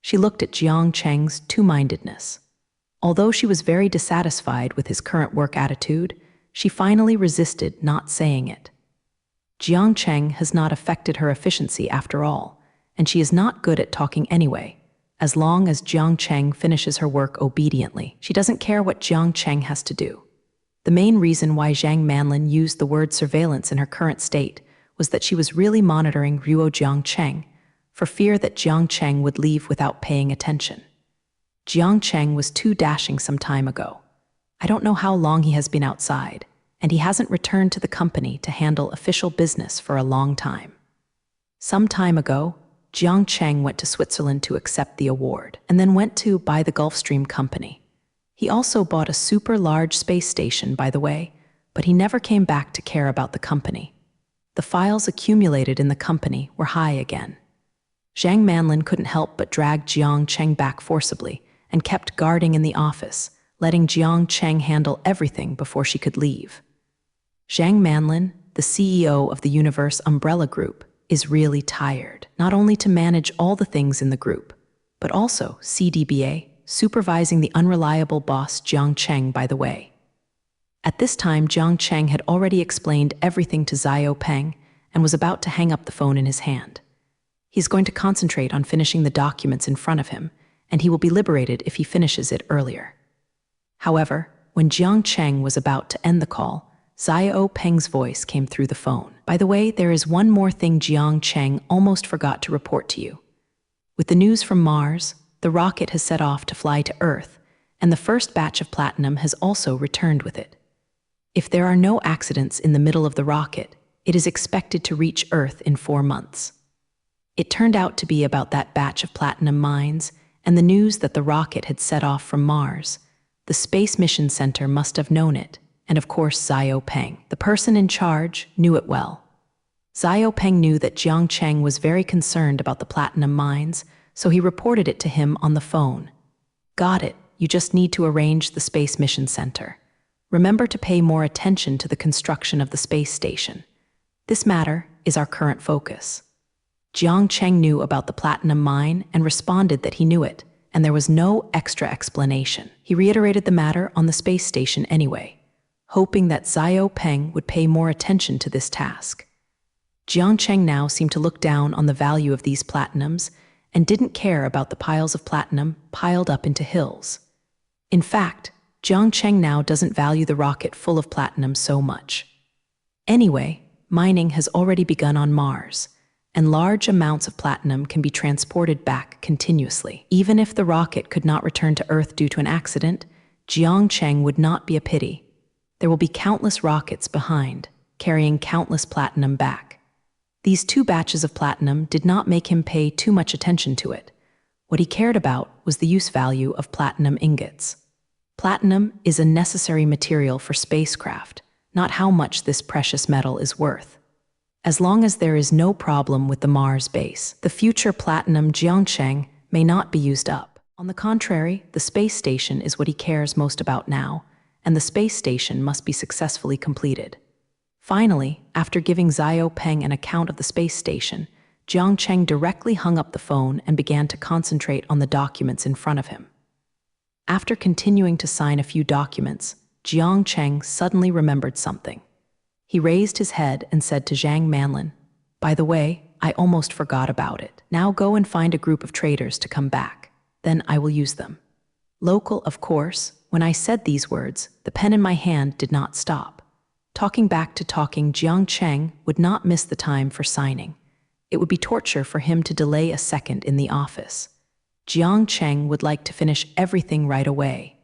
She looked at Jiang Cheng's two-mindedness. Although she was very dissatisfied with his current work attitude, she finally resisted not saying it. Jiang Cheng has not affected her efficiency after all, and she is not good at talking anyway. As long as Jiang Cheng finishes her work obediently, she doesn't care what Jiang Cheng has to do. The main reason why Zhang Manlin used the word surveillance in her current state was that she was really monitoring Ruo Jiang Cheng, for fear that Jiang Cheng would leave without paying attention. Jiang Cheng was too dashing some time ago. I don't know how long he has been outside, and he hasn't returned to the company to handle official business for a long time. Some time ago, Jiang Cheng went to Switzerland to accept the award, and then went to buy the Gulfstream company. He also bought a super large space station, by the way, but he never came back to care about the company. The files accumulated in the company were high again. Zhang Manlin couldn't help but drag Jiang Cheng back forcibly and kept guarding in the office, letting Jiang Cheng handle everything before she could leave. Zhang Manlin, the CEO of the Universe Umbrella Group, is really tired, not only to manage all the things in the group, but also CDBA, supervising the unreliable boss Jiang Cheng, by the way. At this time, Jiang Cheng had already explained everything to Xiao Peng and was about to hang up the phone in his hand. He's going to concentrate on finishing the documents in front of him, and he will be liberated if he finishes it earlier. However, when Jiang Cheng was about to end the call, Xiao Peng's voice came through the phone. By the way, there is one more thing Jiang Cheng almost forgot to report to you. With the news from Mars, the rocket has set off to fly to Earth, and the first batch of platinum has also returned with it. If there are no accidents in the middle of the rocket, it is expected to reach Earth in 4 months. It turned out to be about that batch of platinum mines and the news that the rocket had set off from Mars. The Space Mission Center must have known it, and of course Xiao Peng, the person in charge, knew it well. Xiao Peng knew that Jiang Cheng was very concerned about the platinum mines, so he reported it to him on the phone. Got it, you just need to arrange the Space Mission Center. Remember to pay more attention to the construction of the space station. This matter is our current focus. Jiang Cheng knew about the platinum mine and responded that he knew it, and there was no extra explanation. He reiterated the matter on the space station anyway, hoping that Xiao Peng would pay more attention to this task. Jiang Cheng now seemed to look down on the value of these platinums and didn't care about the piles of platinum piled up into hills. In fact, Jiang Cheng now doesn't value the rocket full of platinum so much. Anyway, mining has already begun on Mars, and large amounts of platinum can be transported back continuously. Even if the rocket could not return to Earth due to an accident, Jiang Cheng would not be a pity. There will be countless rockets behind, carrying countless platinum back. These 2 batches of platinum did not make him pay too much attention to it. What he cared about was the use value of platinum ingots. Platinum is a necessary material for spacecraft, not how much this precious metal is worth. As long as there is no problem with the Mars base, the future platinum Jiang Cheng may not be used up. On the contrary, the space station is what he cares most about now, and the space station must be successfully completed. Finally, after giving Xiao Peng an account of the space station, Jiang Cheng directly hung up the phone and began to concentrate on the documents in front of him. After continuing to sign a few documents, Jiang Cheng suddenly remembered something. He raised his head and said to Zhang Manlin, "By the way, I almost forgot about it. Now go and find a group of traders to come back. Then I will use them. Local, of course. When I said these words, the pen in my hand did not stop. Talking back to talking, Jiang Cheng would not miss the time for signing. It would be torture for him to delay a second in the office. Jiang Cheng would like to finish everything right away.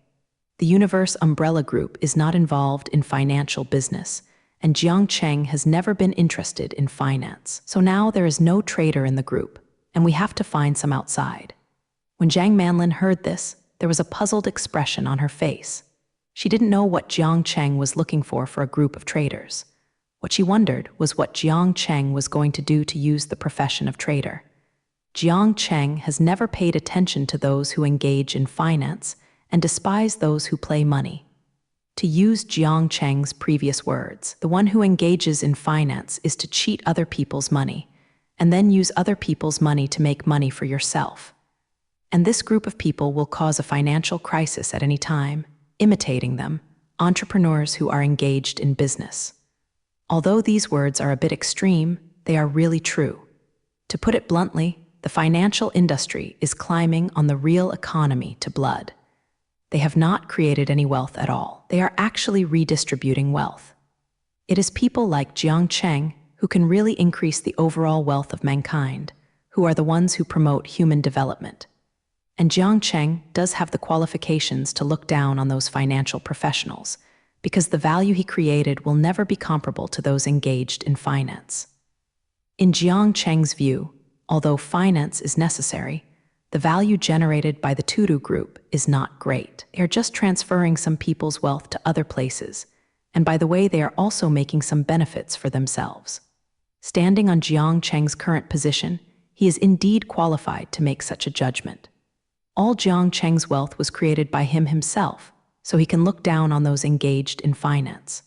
The Universe Umbrella Group is not involved in financial business, and Jiang Cheng has never been interested in finance. So now there is no trader in the group, and we have to find some outside. When Jiang Manlin heard this, there was a puzzled expression on her face. She didn't know what Jiang Cheng was looking for a group of traders. What she wondered was what Jiang Cheng was going to do to use the profession of trader. Jiang Cheng has never paid attention to those who engage in finance and despise those who play money. To use Jiang Cheng's previous words, the one who engages in finance is to cheat other people's money, and then use other people's money to make money for yourself. And this group of people will cause a financial crisis at any time, imitating them, entrepreneurs who are engaged in business. Although these words are a bit extreme, they are really true. To put it bluntly, the financial industry is climbing on the real economy to blood. They have not created any wealth at all. They are actually redistributing wealth. It is people like Jiang Cheng who can really increase the overall wealth of mankind, who are the ones who promote human development. And Jiang Cheng does have the qualifications to look down on those financial professionals, because the value he created will never be comparable to those engaged in finance. In Jiang Cheng's view, although finance is necessary, the value generated by the Tudu Group is not great. They are just transferring some people's wealth to other places, and by the way, they are also making some benefits for themselves. Standing on Jiang Cheng's current position, he is indeed qualified to make such a judgment. All Jiang Cheng's wealth was created by him himself, so he can look down on those engaged in finance.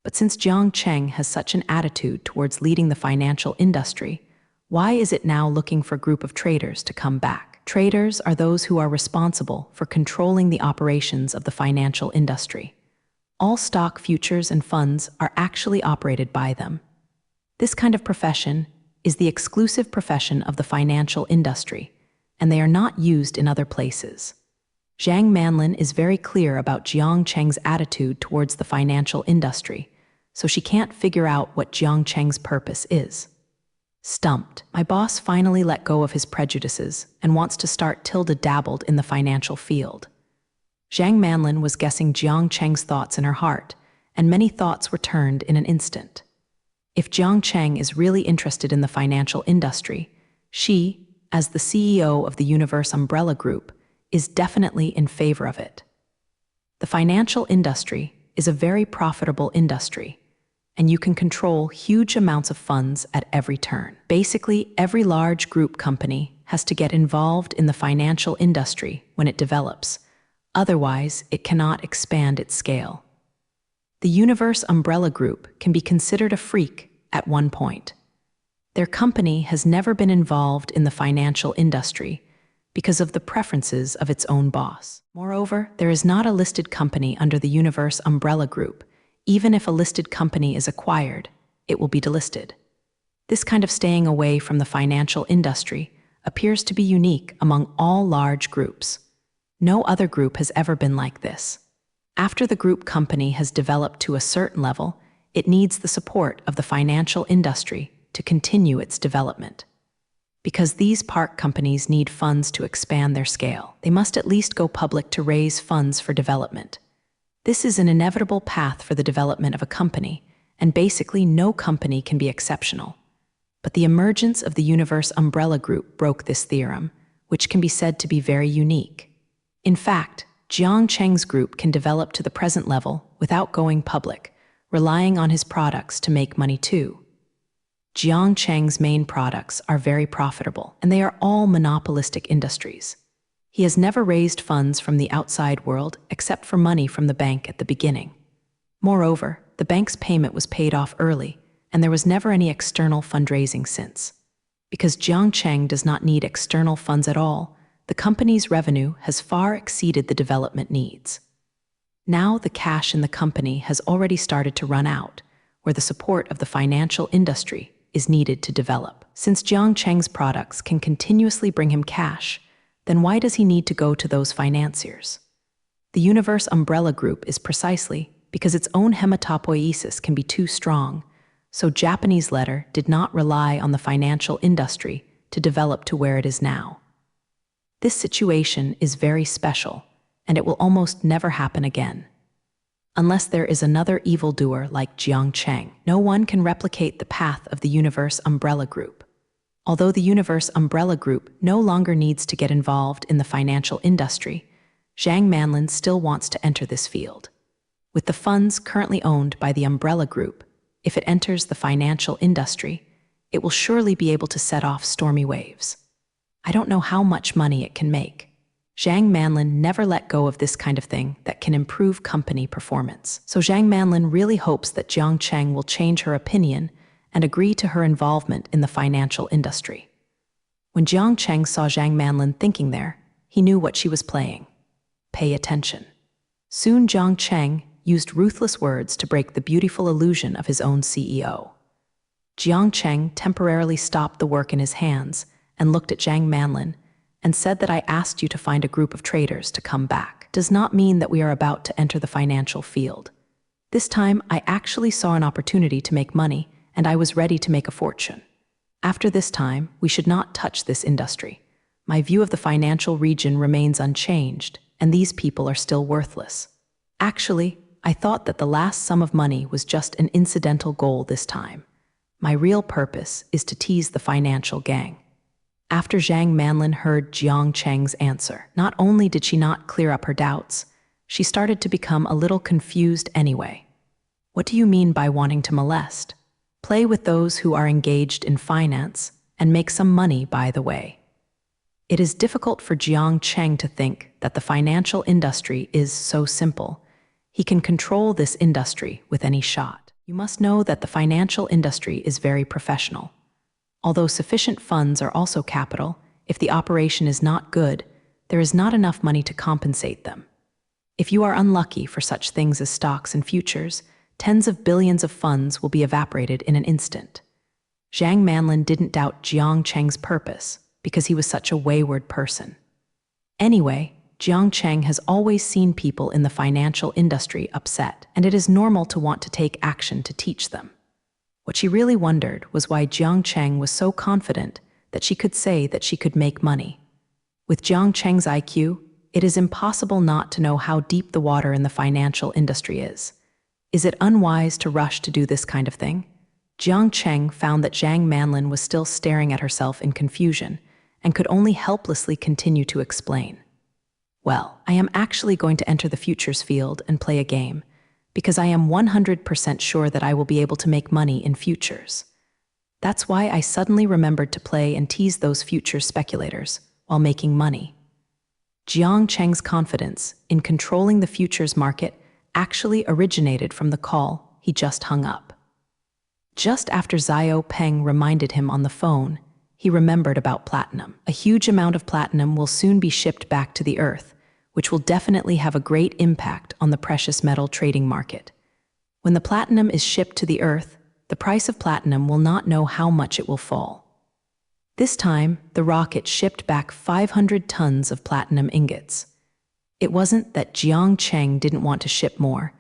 But since Jiang Cheng has such an attitude towards leading the financial industry, why is it now looking for a group of traders to come back? Traders are those who are responsible for controlling the operations of the financial industry. All stock, futures, and funds are actually operated by them. This kind of profession is the exclusive profession of the financial industry, and they are not used in other places. Jiang Manlin is very clear about Jiang Cheng's attitude towards the financial industry, so she can't figure out what Jiang Cheng's purpose is. Stumped, my boss finally let go of his prejudices and wants to start Tilda dabbled in the financial field. Jiang Manlin was guessing Jiang Cheng's thoughts in her heart, and many thoughts were turned in an instant. If Jiang Cheng is really interested in the financial industry, she, as the CEO of the Universe Umbrella Group, is definitely in favor of it. The financial industry is a very profitable industry, and you can control huge amounts of funds at every turn. Basically, every large group company has to get involved in the financial industry when it develops. Otherwise, it cannot expand its scale. The Universe Umbrella Group can be considered a freak at one point. Their company has never been involved in the financial industry because of the preferences of its own boss. Moreover, there is not a listed company under the Universe Umbrella Group. Even if a listed company is acquired, it will be delisted. This kind of staying away from the financial industry appears to be unique among all large groups. No other group has ever been like this. After the group company has developed to a certain level, it needs the support of the financial industry to continue its development. Because these park companies need funds to expand their scale, they must at least go public to raise funds for development. This is an inevitable path for the development of a company, and basically no company can be exceptional. But the emergence of the Universe Umbrella Group broke this theorem, which can be said to be very unique. In fact, Jiang Cheng's group can develop to the present level without going public, relying on his products to make money too. Jiang Cheng's main products are very profitable, and they are all monopolistic industries. He has never raised funds from the outside world except for money from the bank at the beginning. Moreover, the bank's payment was paid off early, and there was never any external fundraising since. Because Jiang Cheng does not need external funds at all, the company's revenue has far exceeded the development needs. Now the cash in the company has already started to run out, where the support of the financial industry is needed to develop. Since Jiang Cheng's products can continuously bring him cash, then why does he need to go to those financiers? The Universe Umbrella Group is precisely because its own hematopoiesis can be too strong, so Japanese leather did not rely on the financial industry to develop to where it is now. This situation is very special, and it will almost never happen again. Unless there is another evildoer like Jiang Cheng, no one can replicate the path of the Universe Umbrella Group. Although the Universe Umbrella Group no longer needs to get involved in the financial industry, Zhang Manlin still wants to enter this field. With the funds currently owned by the Umbrella Group, if it enters the financial industry, it will surely be able to set off stormy waves. I don't know how much money it can make. Zhang Manlin never let go of this kind of thing that can improve company performance. So Zhang Manlin really hopes that Jiang Cheng will change her opinion and agree to her involvement in the financial industry. When Jiang Cheng saw Zhang Manlin thinking there, he knew what she was playing. Pay attention. Soon Jiang Cheng used ruthless words to break the beautiful illusion of his own CEO. Jiang Cheng temporarily stopped the work in his hands and looked at Zhang Manlin and said that I asked you to find a group of traders to come back. Does not mean that we are about to enter the financial field. This time, I actually saw an opportunity to make money, and I was ready to make a fortune. After this time, we should not touch this industry. My view of the financial region remains unchanged, and these people are still worthless. Actually, I thought that the last sum of money was just an incidental goal this time. My real purpose is to tease the financial gang. After Zhang Manlin heard Jiang Cheng's answer, not only did she not clear up her doubts, she started to become a little confused anyway. What do you mean by wanting to molest? Play with those who are engaged in finance and make some money by the way. It is difficult for Jiang Cheng to think that the financial industry is so simple. He can control this industry with any shot. You must know that the financial industry is very professional. Although sufficient funds are also capital, if the operation is not good, there is not enough money to compensate them. If you are unlucky for such things as stocks and futures, tens of billions of funds will be evaporated in an instant. Zhang Manlin didn't doubt Jiang Cheng's purpose because he was such a wayward person. Anyway, Jiang Cheng has always seen people in the financial industry upset, and it is normal to want to take action to teach them. What she really wondered was why Jiang Cheng was so confident that she could say that she could make money. With Jiang Cheng's IQ, it is impossible not to know how deep the water in the financial industry is. Is it unwise to rush to do this kind of thing? Jiang Cheng found that Zhang Manlin was still staring at herself in confusion and could only helplessly continue to explain. Well, I am actually going to enter the futures field and play a game, because I am 100% sure that I will be able to make money in futures. That's why I suddenly remembered to play and tease those futures speculators while making money. Jiang Cheng's confidence in controlling the futures market actually originated from the call he just hung up. Just after Xiao Peng reminded him on the phone, he remembered about platinum. A huge amount of platinum will soon be shipped back to the Earth, which will definitely have a great impact on the precious metal trading market. When the platinum is shipped to the Earth, the price of platinum will not know how much it will fall. This time, the rocket shipped back 500 tons of platinum ingots. It wasn't that Jiang Cheng didn't want to ship more,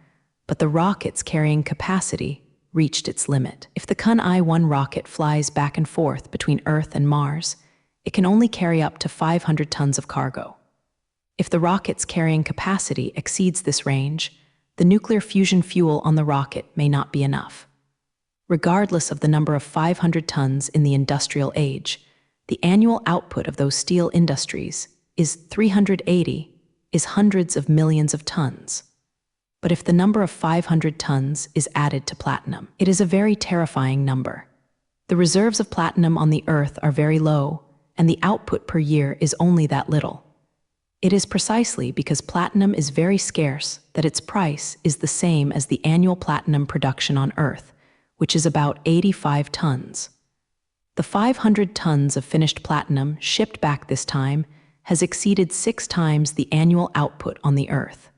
but the rocket's carrying capacity reached its limit. If the Kun-I-1 rocket flies back and forth between Earth and Mars, it can only carry up to 500 tons of cargo. If the rocket's carrying capacity exceeds this range, the nuclear fusion fuel on the rocket may not be enough. Regardless of the number of 500 tons in the industrial age, the annual output of those steel industries is 380, is hundreds of millions of tons. But if the number of 500 tons is added to platinum, it is a very terrifying number. The reserves of platinum on the Earth are very low, and the output per year is only that little. It is precisely because platinum is very scarce that its price is the same as the annual platinum production on Earth, which is about 85 tons. The 500 tons of finished platinum shipped back this time has exceeded 6 times the annual output on the Earth.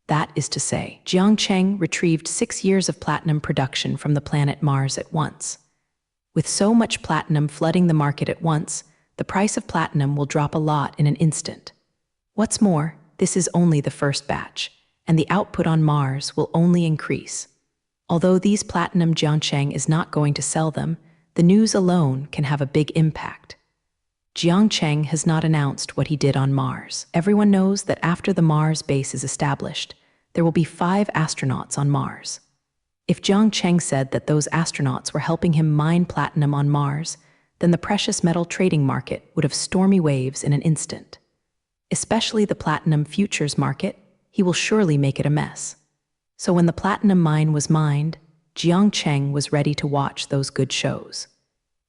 That is to say, Jiang Cheng retrieved 6 years of platinum production from the planet Mars at once. With so much platinum flooding the market at once, the price of platinum will drop a lot in an instant. What's more, this is only the first batch, and the output on Mars will only increase. Although these platinum Jiangcheng is not going to sell them, the news alone can have a big impact. Jiangcheng has not announced what he did on Mars. Everyone knows that after the Mars base is established, there will be 5 astronauts on Mars. If Jiangcheng said that those astronauts were helping him mine platinum on Mars, then the precious metal trading market would have stormy waves in an instant. Especially the platinum futures market, he will surely make it a mess. So when the platinum mine was mined, Jiangcheng was ready to watch those good shows.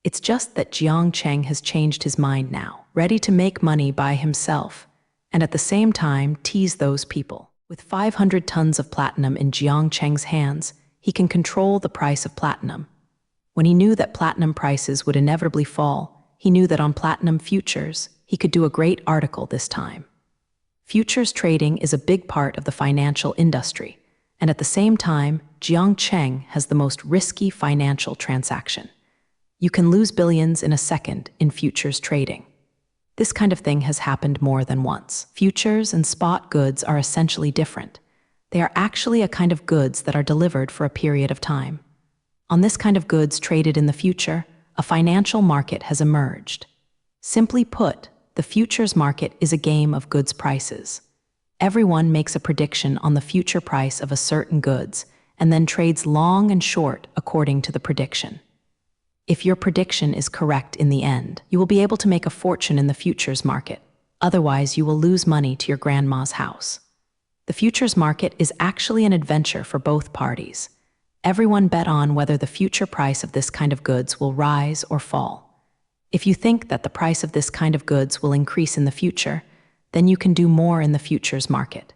It's just that Jiangcheng has changed his mind now, ready to make money by himself, and at the same time tease those people. With 500 tons of platinum in Jiangcheng's hands, he can control the price of platinum. When he knew that platinum prices would inevitably fall, he knew that on platinum futures, he could do a great article this time. Futures trading is a big part of the financial industry, and at the same time, Jiangcheng has the most risky financial transaction. You can lose billions in a second in futures trading. This kind of thing has happened more than once. Futures and spot goods are essentially different. They are actually a kind of goods that are delivered for a period of time. On this kind of goods traded in the future, a financial market has emerged. Simply put, the futures market is a game of goods prices. Everyone makes a prediction on the future price of a certain goods and then trades long and short according to the prediction. If your prediction is correct in the end, you will be able to make a fortune in the futures market. Otherwise, you will lose money to your grandma's house. The futures market is actually an adventure for both parties. Everyone bet on whether the future price of this kind of goods will rise or fall. If you think that the price of this kind of goods will increase in the future, then you can do more in the futures market.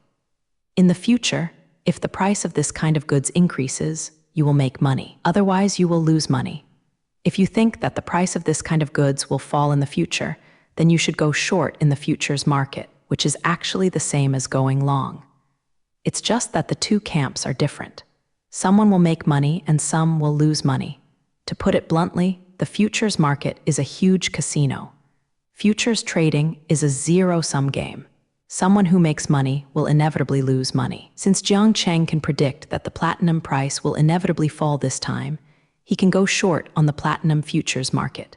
In the future, if the price of this kind of goods increases, you will make money. Otherwise, you will lose money. If you think that the price of this kind of goods will fall in the future, then you should go short in the futures market, which is actually the same as going long. It's just that the two camps are different. Someone will make money and some will lose money. To put it bluntly, the futures market is a huge casino. Futures trading is a zero-sum game. Someone who makes money will inevitably lose money. Since Jiangcheng can predict that the platinum price will inevitably fall this time, he can go short on the platinum futures market.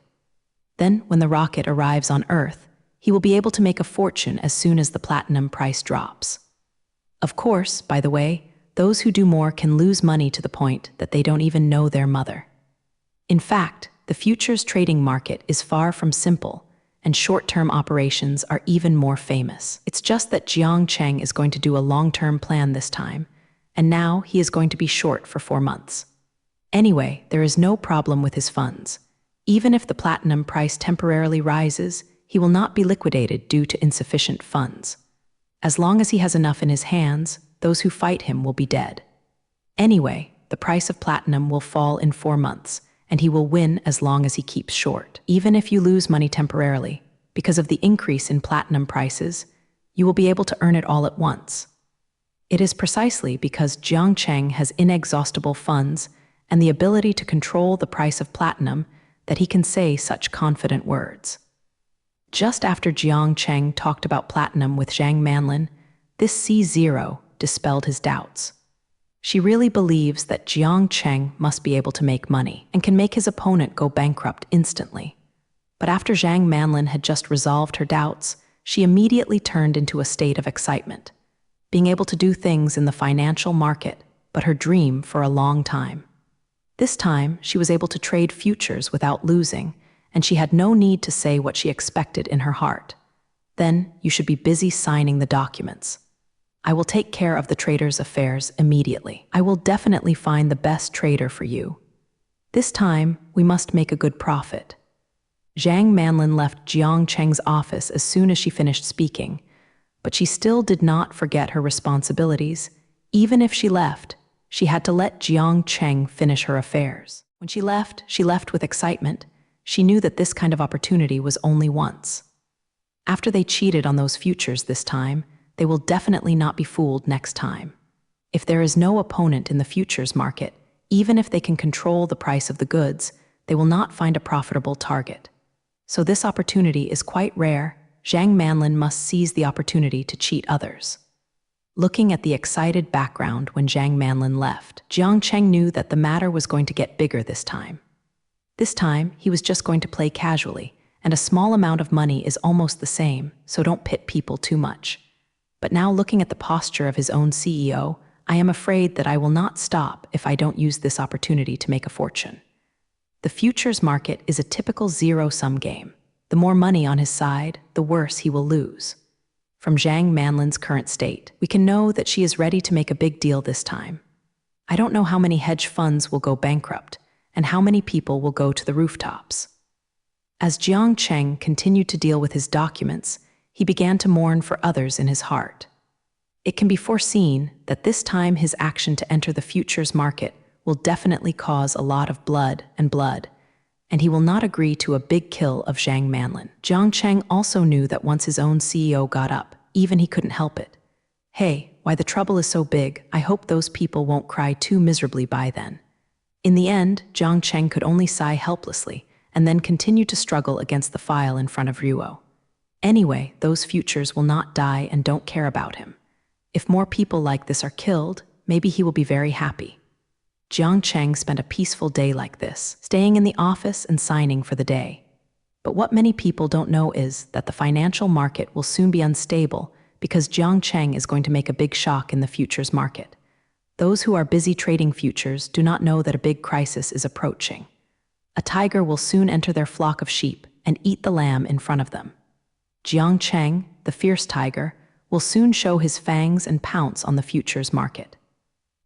Then, when the rocket arrives on Earth, he will be able to make a fortune as soon as the platinum price drops. Of course, by the way, those who do more can lose money to the point that they don't even know their mother. In fact, the futures trading market is far from simple, and short-term operations are even more famous. It's just that Jiangcheng is going to do a long-term plan this time, and now he is going to be short for 4 months. Anyway, there is no problem with his funds. Even if the platinum price temporarily rises, he will not be liquidated due to insufficient funds. As long as he has enough in his hands, those who fight him will be dead. Anyway, the price of platinum will fall in 4 months, and he will win as long as he keeps short. Even if you lose money temporarily, because of the increase in platinum prices, you will be able to earn it all at once. It is precisely because Jiangcheng has inexhaustible funds and the ability to control the price of platinum that he can say such confident words. Just after Jiangcheng talked about platinum with Zhang Manlin, this C0 dispelled his doubts. She really believes that Jiangcheng must be able to make money and can make his opponent go bankrupt instantly. But after Zhang Manlin had just resolved her doubts, she immediately turned into a state of excitement, being able to do things in the financial market, but her dream for a long time. This time, she was able to trade futures without losing, and she had no need to say what she expected in her heart. Then, you should be busy signing the documents. I will take care of the trader's affairs immediately. I will definitely find the best trader for you. This time, we must make a good profit. Zhang Manlin left Jiangcheng's office as soon as she finished speaking, but she still did not forget her responsibilities. Even if she left, she had to let Jiangcheng finish her affairs. When she left with excitement. She knew that this kind of opportunity was only once. After they cheated on those futures this time, they will definitely not be fooled next time. If there is no opponent in the futures market, even if they can control the price of the goods, they will not find a profitable target. So this opportunity is quite rare. Zhang Manlin must seize the opportunity to cheat others. Looking at the excited background when Zhang Manlin left, Jiang Cheng knew that the matter was going to get bigger this time. This time, he was just going to play casually, and a small amount of money is almost the same, so don't pit people too much. But now looking at the posture of his own CEO, I am afraid that I will not stop if I don't use this opportunity to make a fortune. The futures market is a typical zero-sum game. The more money on his side, the worse he will lose. From Zhang Manlin's current state, we can know that she is ready to make a big deal this time. I don't know how many hedge funds will go bankrupt and how many people will go to the rooftops. As Jiang Cheng continued to deal with his documents, he began to mourn for others in his heart. It can be foreseen that this time his action to enter the futures market will definitely cause a lot of blood, and he will not agree to a big kill of Zhang Manlin. Jiang Cheng also knew that once his own CEO got up, even he couldn't help it. Hey, why the trouble is so big, I hope those people won't cry too miserably by then. In the end, Jiang Cheng could only sigh helplessly, and then continue to struggle against the file in front of Ruo. Anyway, those futures will not die and don't care about him. If more people like this are killed, maybe he will be very happy. Jiang Cheng spent a peaceful day like this, staying in the office and signing for the day. But what many people don't know is that the financial market will soon be unstable because Jiang Cheng is going to make a big shock in the futures market. Those who are busy trading futures do not know that a big crisis is approaching. A tiger will soon enter their flock of sheep and eat the lamb in front of them. Jiang Cheng, the fierce tiger, will soon show his fangs and pounce on the futures market.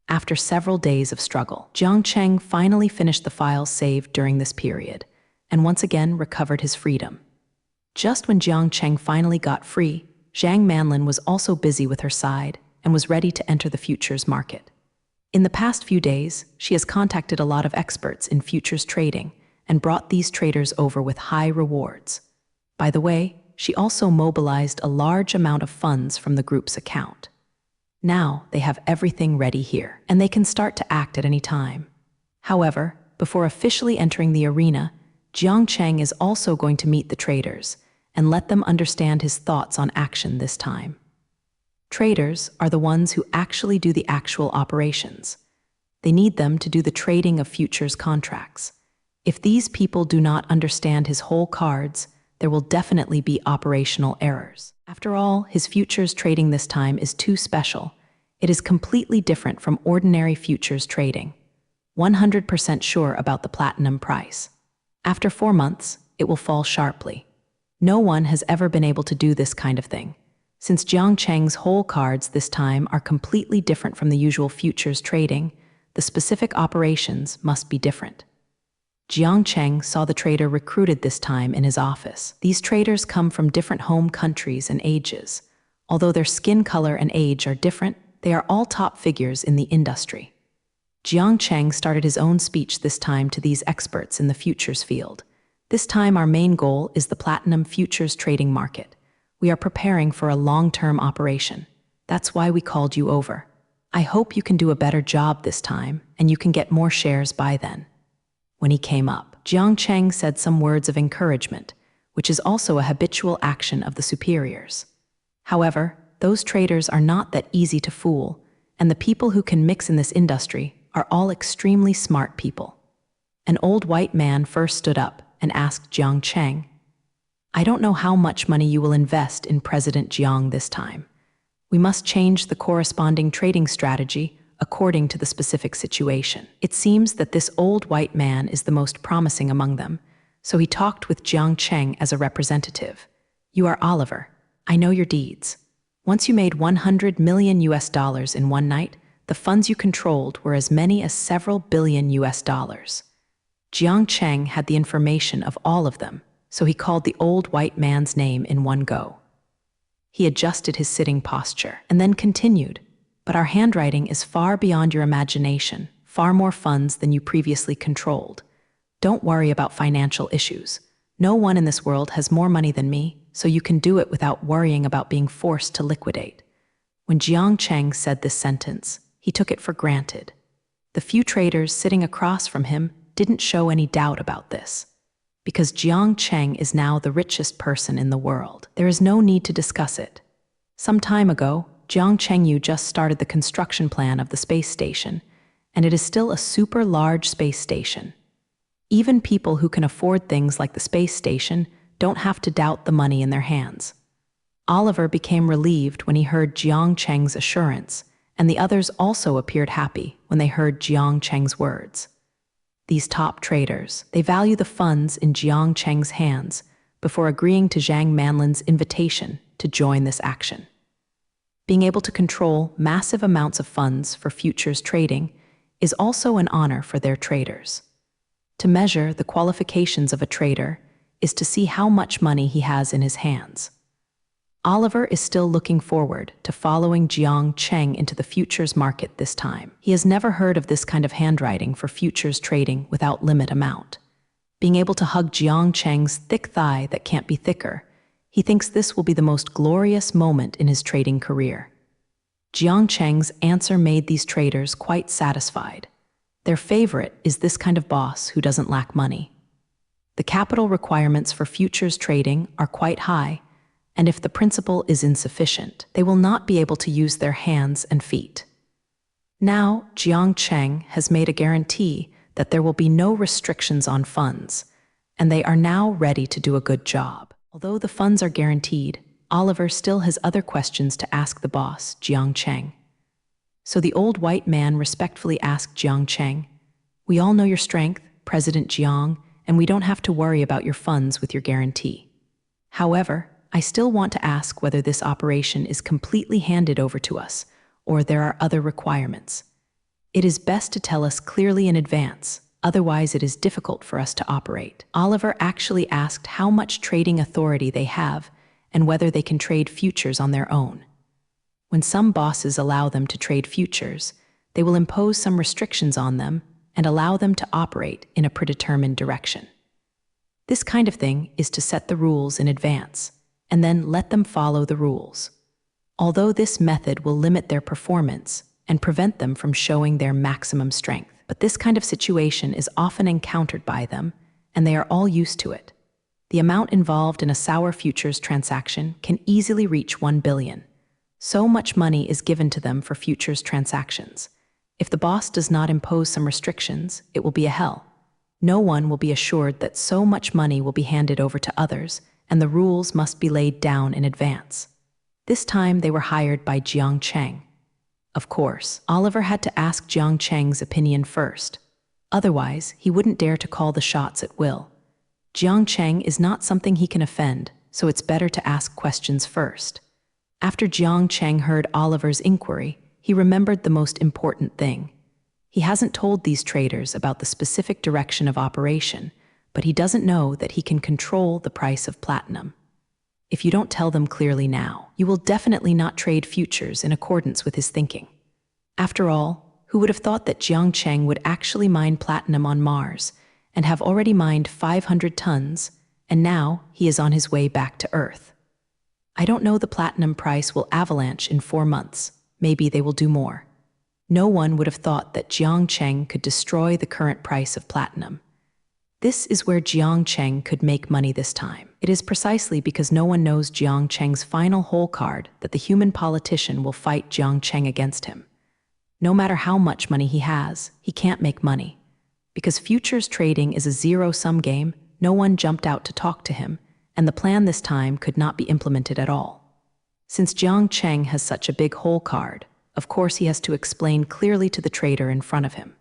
After several days of struggle, Jiang Cheng finally finished the files saved during this period, and once again recovered his freedom. Just when Jiang Cheng finally got free, Zhang Manlin was also busy with her side and was ready to enter the futures market. In the past few days, she has contacted a lot of experts in futures trading and brought these traders over with high rewards. By the way, she also mobilized a large amount of funds from the group's account. Now they have everything ready here, and they can start to act at any time. However, before officially entering the arena, Jiang Cheng is also going to meet the traders and let them understand his thoughts on action this time. Traders are the ones who actually do the actual operations. They need them to do the trading of futures contracts. If these people do not understand his whole cards, there will definitely be operational errors. After all, his futures trading this time is too special. It is completely different from ordinary futures trading. 100% sure about the platinum price. After 4 months, it will fall sharply. No one has ever been able to do this kind of thing. Since Jiang Cheng's whole cards this time are completely different from the usual futures trading, the specific operations must be different. Jiang Cheng saw the trader recruited this time in his office. These traders come from different home countries and ages. Although their skin color and age are different, they are all top figures in the industry. Jiang Cheng started his own speech this time to these experts in the futures field. This time our main goal is the platinum futures trading market. We are preparing for a long-term operation. That's why we called you over. I hope you can do a better job this time, and you can get more shares by then. When he came up, Jiang Cheng said some words of encouragement, which is also a habitual action of the superiors. However, those traders are not that easy to fool, and the people who can mix in this industry are all extremely smart people. An old white man first stood up and asked Jiang Cheng, "I don't know how much money you will invest in President Jiang this time. We must change the corresponding trading strategy according to the specific situation." It seems that this old white man is the most promising among them, so he talked with Jiang Cheng as a representative. "You are Oliver. I know your deeds. Once you made $100 million in one night, the funds you controlled were as many as several billion $. Jiang Cheng had the information of all of them, so he called the old white man's name in one go. He adjusted his sitting posture and then continued, "But our handwriting is far beyond your imagination, far more funds than you previously controlled. Don't worry about financial issues. No one in this world has more money than me, so you can do it without worrying about being forced to liquidate." When Jiang Cheng said this sentence, he took it for granted. The few traders sitting across from him didn't show any doubt about this. Because Jiang Cheng is now the richest person in the world, there is no need to discuss it. Some time ago, Jiang Chengyu just started the construction plan of the space station, and it is still a super large space station. Even people who can afford things like the space station don't have to doubt the money in their hands. Oliver became relieved when he heard Jiang Cheng's assurance, and the others also appeared happy when they heard Jiang Cheng's words. These top traders, they value the funds in Jiang Cheng's hands before agreeing to Zhang Manlin's invitation to join this action. Being able to control massive amounts of funds for futures trading is also an honor for their traders. To measure the qualifications of a trader is to see how much money he has in his hands. Oliver is still looking forward to following Jiang Cheng into the futures market this time. He has never heard of this kind of handwriting for futures trading without limit amount. Being able to hug Jiang Cheng's thick thigh that can't be thicker, he thinks this will be the most glorious moment in his trading career. Jiang Cheng's answer made these traders quite satisfied. Their favorite is this kind of boss who doesn't lack money. The capital requirements for futures trading are quite high, and if the principal is insufficient, they will not be able to use their hands and feet. Now, Jiang Cheng has made a guarantee that there will be no restrictions on funds, and they are now ready to do a good job. Although the funds are guaranteed, Oliver still has other questions to ask the boss, Jiang Cheng. So the old white man respectfully asked Jiang Cheng, "We all know your strength, President Jiang, and we don't have to worry about your funds with your guarantee. However, I still want to ask whether this operation is completely handed over to us, or there are other requirements. It is best to tell us clearly in advance, otherwise it is difficult for us to operate." Oliver actually asked how much trading authority they have and whether they can trade futures on their own. When some bosses allow them to trade futures, they will impose some restrictions on them and allow them to operate in a predetermined direction. This kind of thing is to set the rules in advance, and then let them follow the rules. Although this method will limit their performance and prevent them from showing their maximum strength. But this kind of situation is often encountered by them, and they are all used to it. The amount involved in a sour futures transaction can easily reach 1 billion. So much money is given to them for futures transactions. If the boss does not impose some restrictions, it will be a hell. No one will be assured that so much money will be handed over to others, and the rules must be laid down in advance. This time they were hired by Jiang Cheng. Of course, Oliver had to ask Jiang Cheng's opinion first. Otherwise, he wouldn't dare to call the shots at will. Jiang Cheng is not something he can offend, so it's better to ask questions first. After Jiang Cheng heard Oliver's inquiry, he remembered the most important thing. He hasn't told these traders about the specific direction of operation, but he doesn't know that he can control the price of platinum. If you don't tell them clearly now, you will definitely not trade futures in accordance with his thinking. After all, who would have thought that Jiang Cheng would actually mine platinum on Mars and have already mined 500 tons, and now he is on his way back to Earth? I don't know, the platinum price will avalanche in 4 months. Maybe they will do more. No one would have thought that Jiang Cheng could destroy the current price of platinum. This is where Jiang Cheng could make money this time. It is precisely because no one knows Jiang Cheng's final hole card that the human politician will fight Jiang Cheng against him. No matter how much money he has, he can't make money. Because futures trading is a zero-sum game, no one jumped out to talk to him, and the plan this time could not be implemented at all. Since Jiang Cheng has such a big hole card, of course he has to explain clearly to the trader in front of him.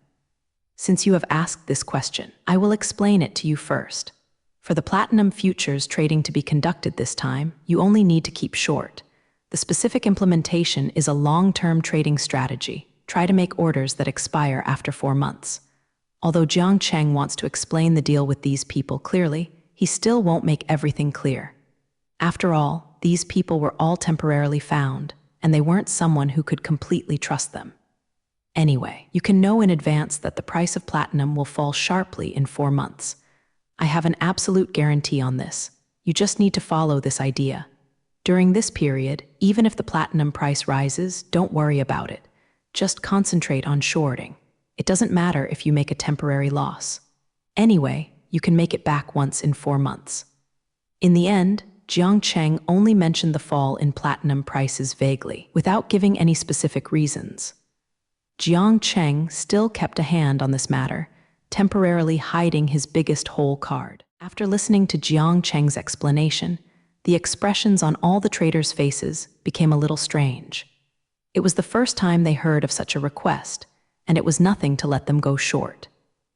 Since you have asked this question, I will explain it to you first. For the platinum futures trading to be conducted this time, you only need to keep short. The specific implementation is a long-term trading strategy. Try to make orders that expire after 4 months. Although Jiang Cheng wants to explain the deal with these people clearly, he still won't make everything clear. After all, these people were all temporarily found, and they weren't someone who could completely trust them. Anyway, you can know in advance that the price of platinum will fall sharply in 4 months. I have an absolute guarantee on this. You just need to follow this idea. During this period, even if the platinum price rises, don't worry about it. Just concentrate on shorting. It doesn't matter if you make a temporary loss. Anyway, you can make it back once in 4 months. In the end, Jiang Cheng only mentioned the fall in platinum prices vaguely, without giving any specific reasons. Jiang Cheng still kept a hand on this matter, temporarily hiding his biggest hole card. After listening to Jiang Cheng's explanation, the expressions on all the traders' faces became a little strange. It was the first time they heard of such a request, and it was nothing to let them go short.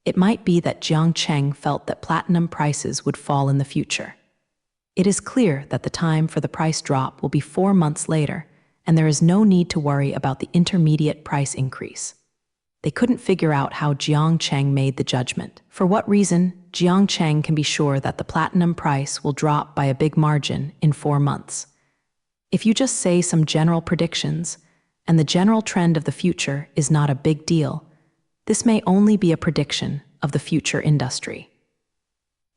It might be that Jiang Cheng felt that platinum prices would fall in the future. It is clear that the time for the price drop will be 4 months later, and there is no need to worry about the intermediate price increase. They couldn't figure out how Jiang Cheng made the judgment. For what reason, Jiang Cheng can be sure that the platinum price will drop by a big margin in 4 months. If you just say some general predictions, and the general trend of the future is not a big deal, this may only be a prediction of the future industry.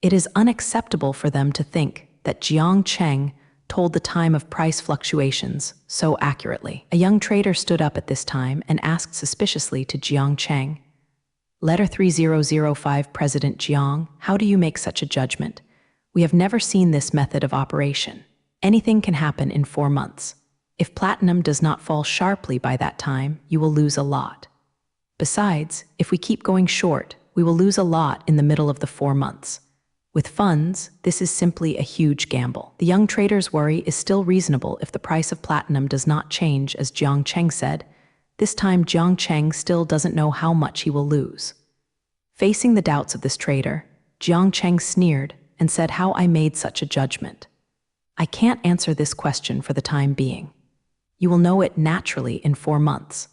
It is unacceptable for them to think that Jiang Cheng told the time of price fluctuations so accurately. A young trader stood up at this time and asked suspiciously to Jiang Cheng, "Letter 3005 President Jiang, how do you make such a judgment? We have never seen this method of operation. Anything can happen in 4 months. If platinum does not fall sharply by that time, you will lose a lot. Besides, if we keep going short, we will lose a lot in the middle of the 4 months. With funds, this is simply a huge gamble." The young trader's worry is still reasonable if the price of platinum does not change, as Jiang Cheng said. This time, Jiang Cheng still doesn't know how much he will lose. Facing the doubts of this trader, Jiang Cheng sneered and said, "How I made such a judgment? I can't answer this question for the time being. You will know it naturally in 4 months.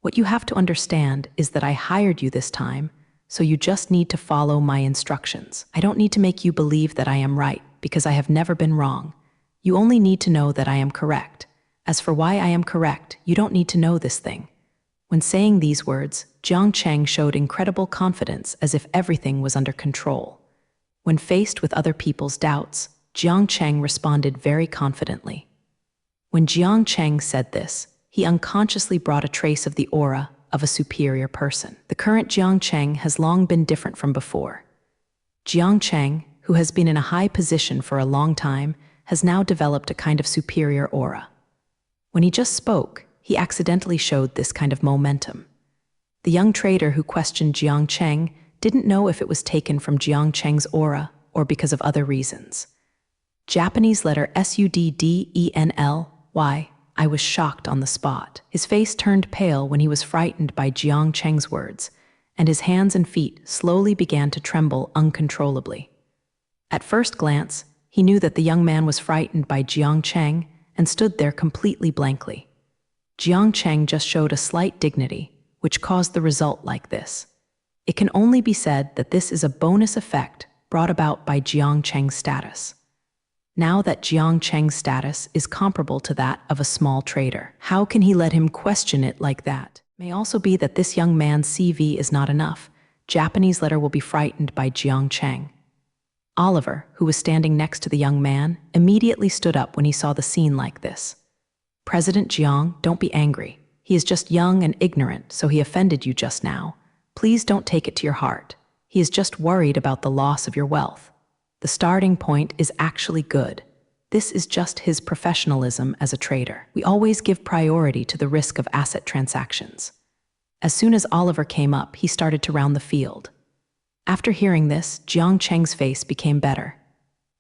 What you have to understand is that I hired you this time, so you just need to follow my instructions. I don't need to make you believe that I am right, because I have never been wrong. You only need to know that I am correct. As for why I am correct, you don't need to know this thing." When saying these words, Jiang Cheng showed incredible confidence, as if everything was under control. When faced with other people's doubts, Jiang Cheng responded very confidently. When Jiang Cheng said this, he unconsciously brought a trace of the aura of a superior person. The current Jiang Cheng has long been different from before. Jiang Cheng, who has been in a high position for a long time, has now developed a kind of superior aura. When he just spoke, he accidentally showed this kind of momentum. The young trader who questioned Jiang Cheng didn't know if it was taken from Jiang Cheng's aura or because of other reasons. Japanese letter SUDDENLY. I was shocked on the spot. His face turned pale when he was frightened by Jiang Cheng's words, and his hands and feet slowly began to tremble uncontrollably. At first glance, he knew that the young man was frightened by Jiang Cheng and stood there completely blankly. Jiang Cheng just showed a slight dignity, which caused the result like this. It can only be said that this is a bonus effect brought about by Jiang Cheng's status. Now that Jiang Cheng's status is comparable to that of a small trader, how can he let him question it like that? May also be that this young man's CV is not enough. Japanese letter will be frightened by Jiang Cheng. Oliver, who was standing next to the young man, immediately stood up when he saw the scene like this. "President Jiang, don't be angry. He is just young and ignorant, so he offended you just now. Please don't take it to your heart. He is just worried about the loss of your wealth. The starting point is actually good. This is just his professionalism as a trader. We always give priority to the risk of asset transactions." As soon as Oliver came up, he started to round the field. After hearing this, Jiang Cheng's face became better.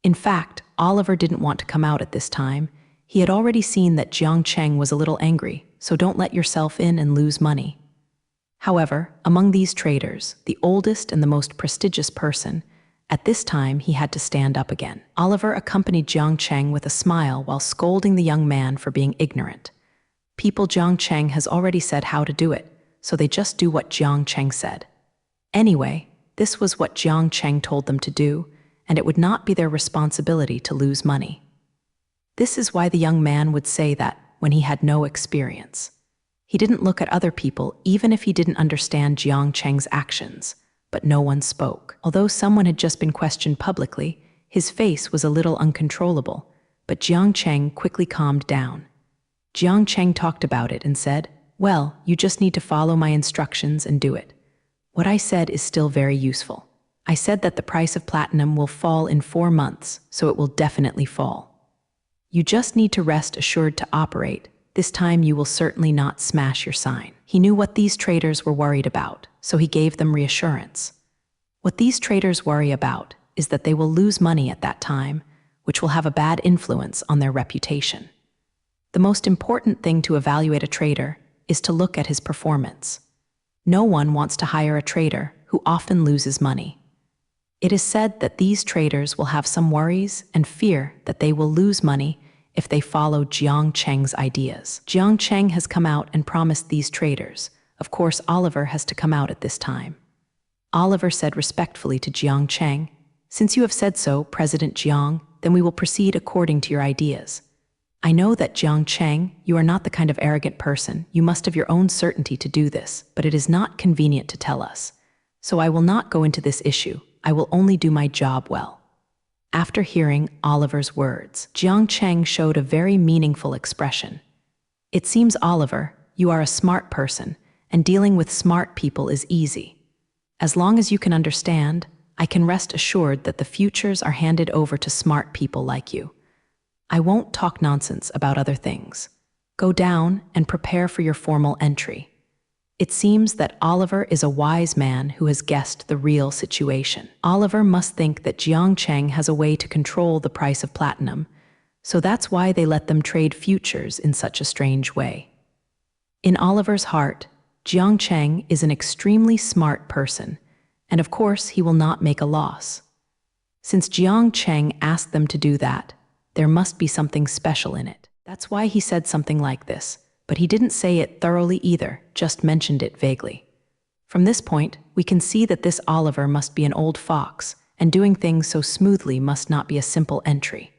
In fact, Oliver didn't want to come out at this time. He had already seen that Jiang Cheng was a little angry, so don't let yourself in and lose money. However, among these traders, the oldest and the most prestigious person, at this time he had to stand up again. Oliver accompanied Jiang Cheng with a smile while scolding the young man for being ignorant. People Jiang Cheng has already said how to do it, so they just do what Jiang Cheng said. Anyway, this was what Jiang Cheng told them to do, and it would not be their responsibility to lose money. This is why the young man would say that when he had no experience. He didn't look at other people even if he didn't understand Jiang Cheng's actions. But no one spoke. Although someone had just been questioned publicly, his face was a little uncontrollable, but Jiang Cheng quickly calmed down. Jiang Cheng talked about it and said, "Well, you just need to follow my instructions and do it. What I said is still very useful. I said that the price of platinum will fall in 4 months, so it will definitely fall. You just need to rest assured to operate. This time you will certainly not smash your sign. He knew what these traders were worried about, so he gave them reassurance. What these traders worry about is that they will lose money at that time, which will have a bad influence on their reputation. The most important thing to evaluate a trader is to look at his performance. No one wants to hire a trader who often loses money. It is said that these traders will have some worries and fear that they will lose money if they follow Jiang Cheng's ideas. Jiang Cheng has come out and promised these traders. Of course, Oliver has to come out at this time. Oliver said respectfully to Jiang Cheng, "Since you have said so, President Jiang, then we will proceed according to your ideas. I know that Jiang Cheng, you are not the kind of arrogant person. You must have your own certainty to do this, but it is not convenient to tell us. So I will not go into this issue. I will only do my job well." After hearing Oliver's words, Jiang Cheng showed a very meaningful expression. "It seems, Oliver, you are a smart person, and dealing with smart people is easy. As long as you can understand, I can rest assured that the futures are handed over to smart people like you. I won't talk nonsense about other things. Go down and prepare for your formal entry." It seems that Oliver is a wise man who has guessed the real situation. Oliver must think that Jiang Cheng has a way to control the price of platinum, so that's why they let them trade futures in such a strange way. In Oliver's heart, Jiang Cheng is an extremely smart person, and of course he will not make a loss. Since Jiang Cheng asked them to do that, there must be something special in it. That's why he said something like this, but he didn't say it thoroughly either, just mentioned it vaguely. From this point, we can see that this Oliver must be an old fox, and doing things so smoothly must not be a simple entry.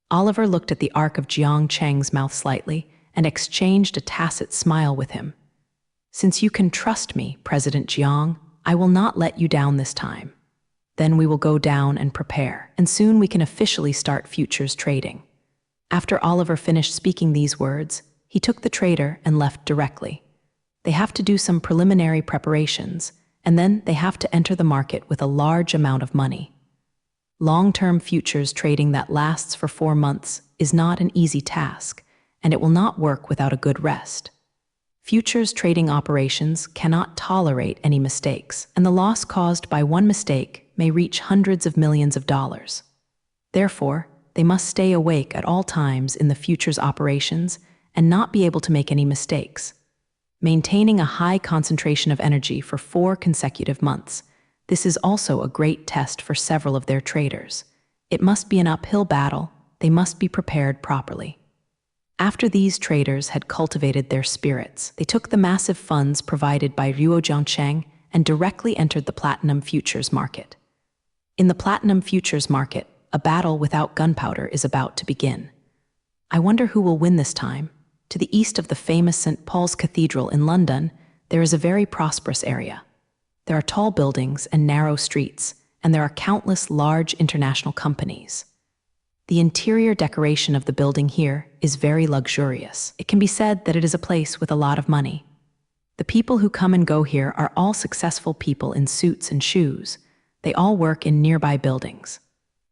Oliver looked at the arc of Jiang Cheng's mouth slightly and exchanged a tacit smile with him. "Since you can trust me, President Jiang, I will not let you down this time. Then we will go down and prepare, and soon we can officially start futures trading." After Oliver finished speaking these words, he took the trader and left directly. They have to do some preliminary preparations, and then they have to enter the market with a large amount of money. Long-term futures trading that lasts for 4 months is not an easy task, and it will not work without a good rest. Futures trading operations cannot tolerate any mistakes, and the loss caused by one mistake may reach hundreds of millions of dollars. Therefore, they must stay awake at all times in the futures operations and not be able to make any mistakes. Maintaining a high concentration of energy for 4 consecutive months, this is also a great test for several of their traders. It must be an uphill battle. They must be prepared properly. After these traders had cultivated their spirits, they took the massive funds provided by Ruo Jiangcheng and directly entered the platinum futures market. In the platinum futures market, a battle without gunpowder is about to begin. I wonder who will win this time. To the east of the famous St. Paul's Cathedral in London, there is a very prosperous area. There are tall buildings and narrow streets, and there are countless large international companies. The interior decoration of the building here is very luxurious. It can be said that it is a place with a lot of money. The people who come and go here are all successful people in suits and shoes. They all work in nearby buildings.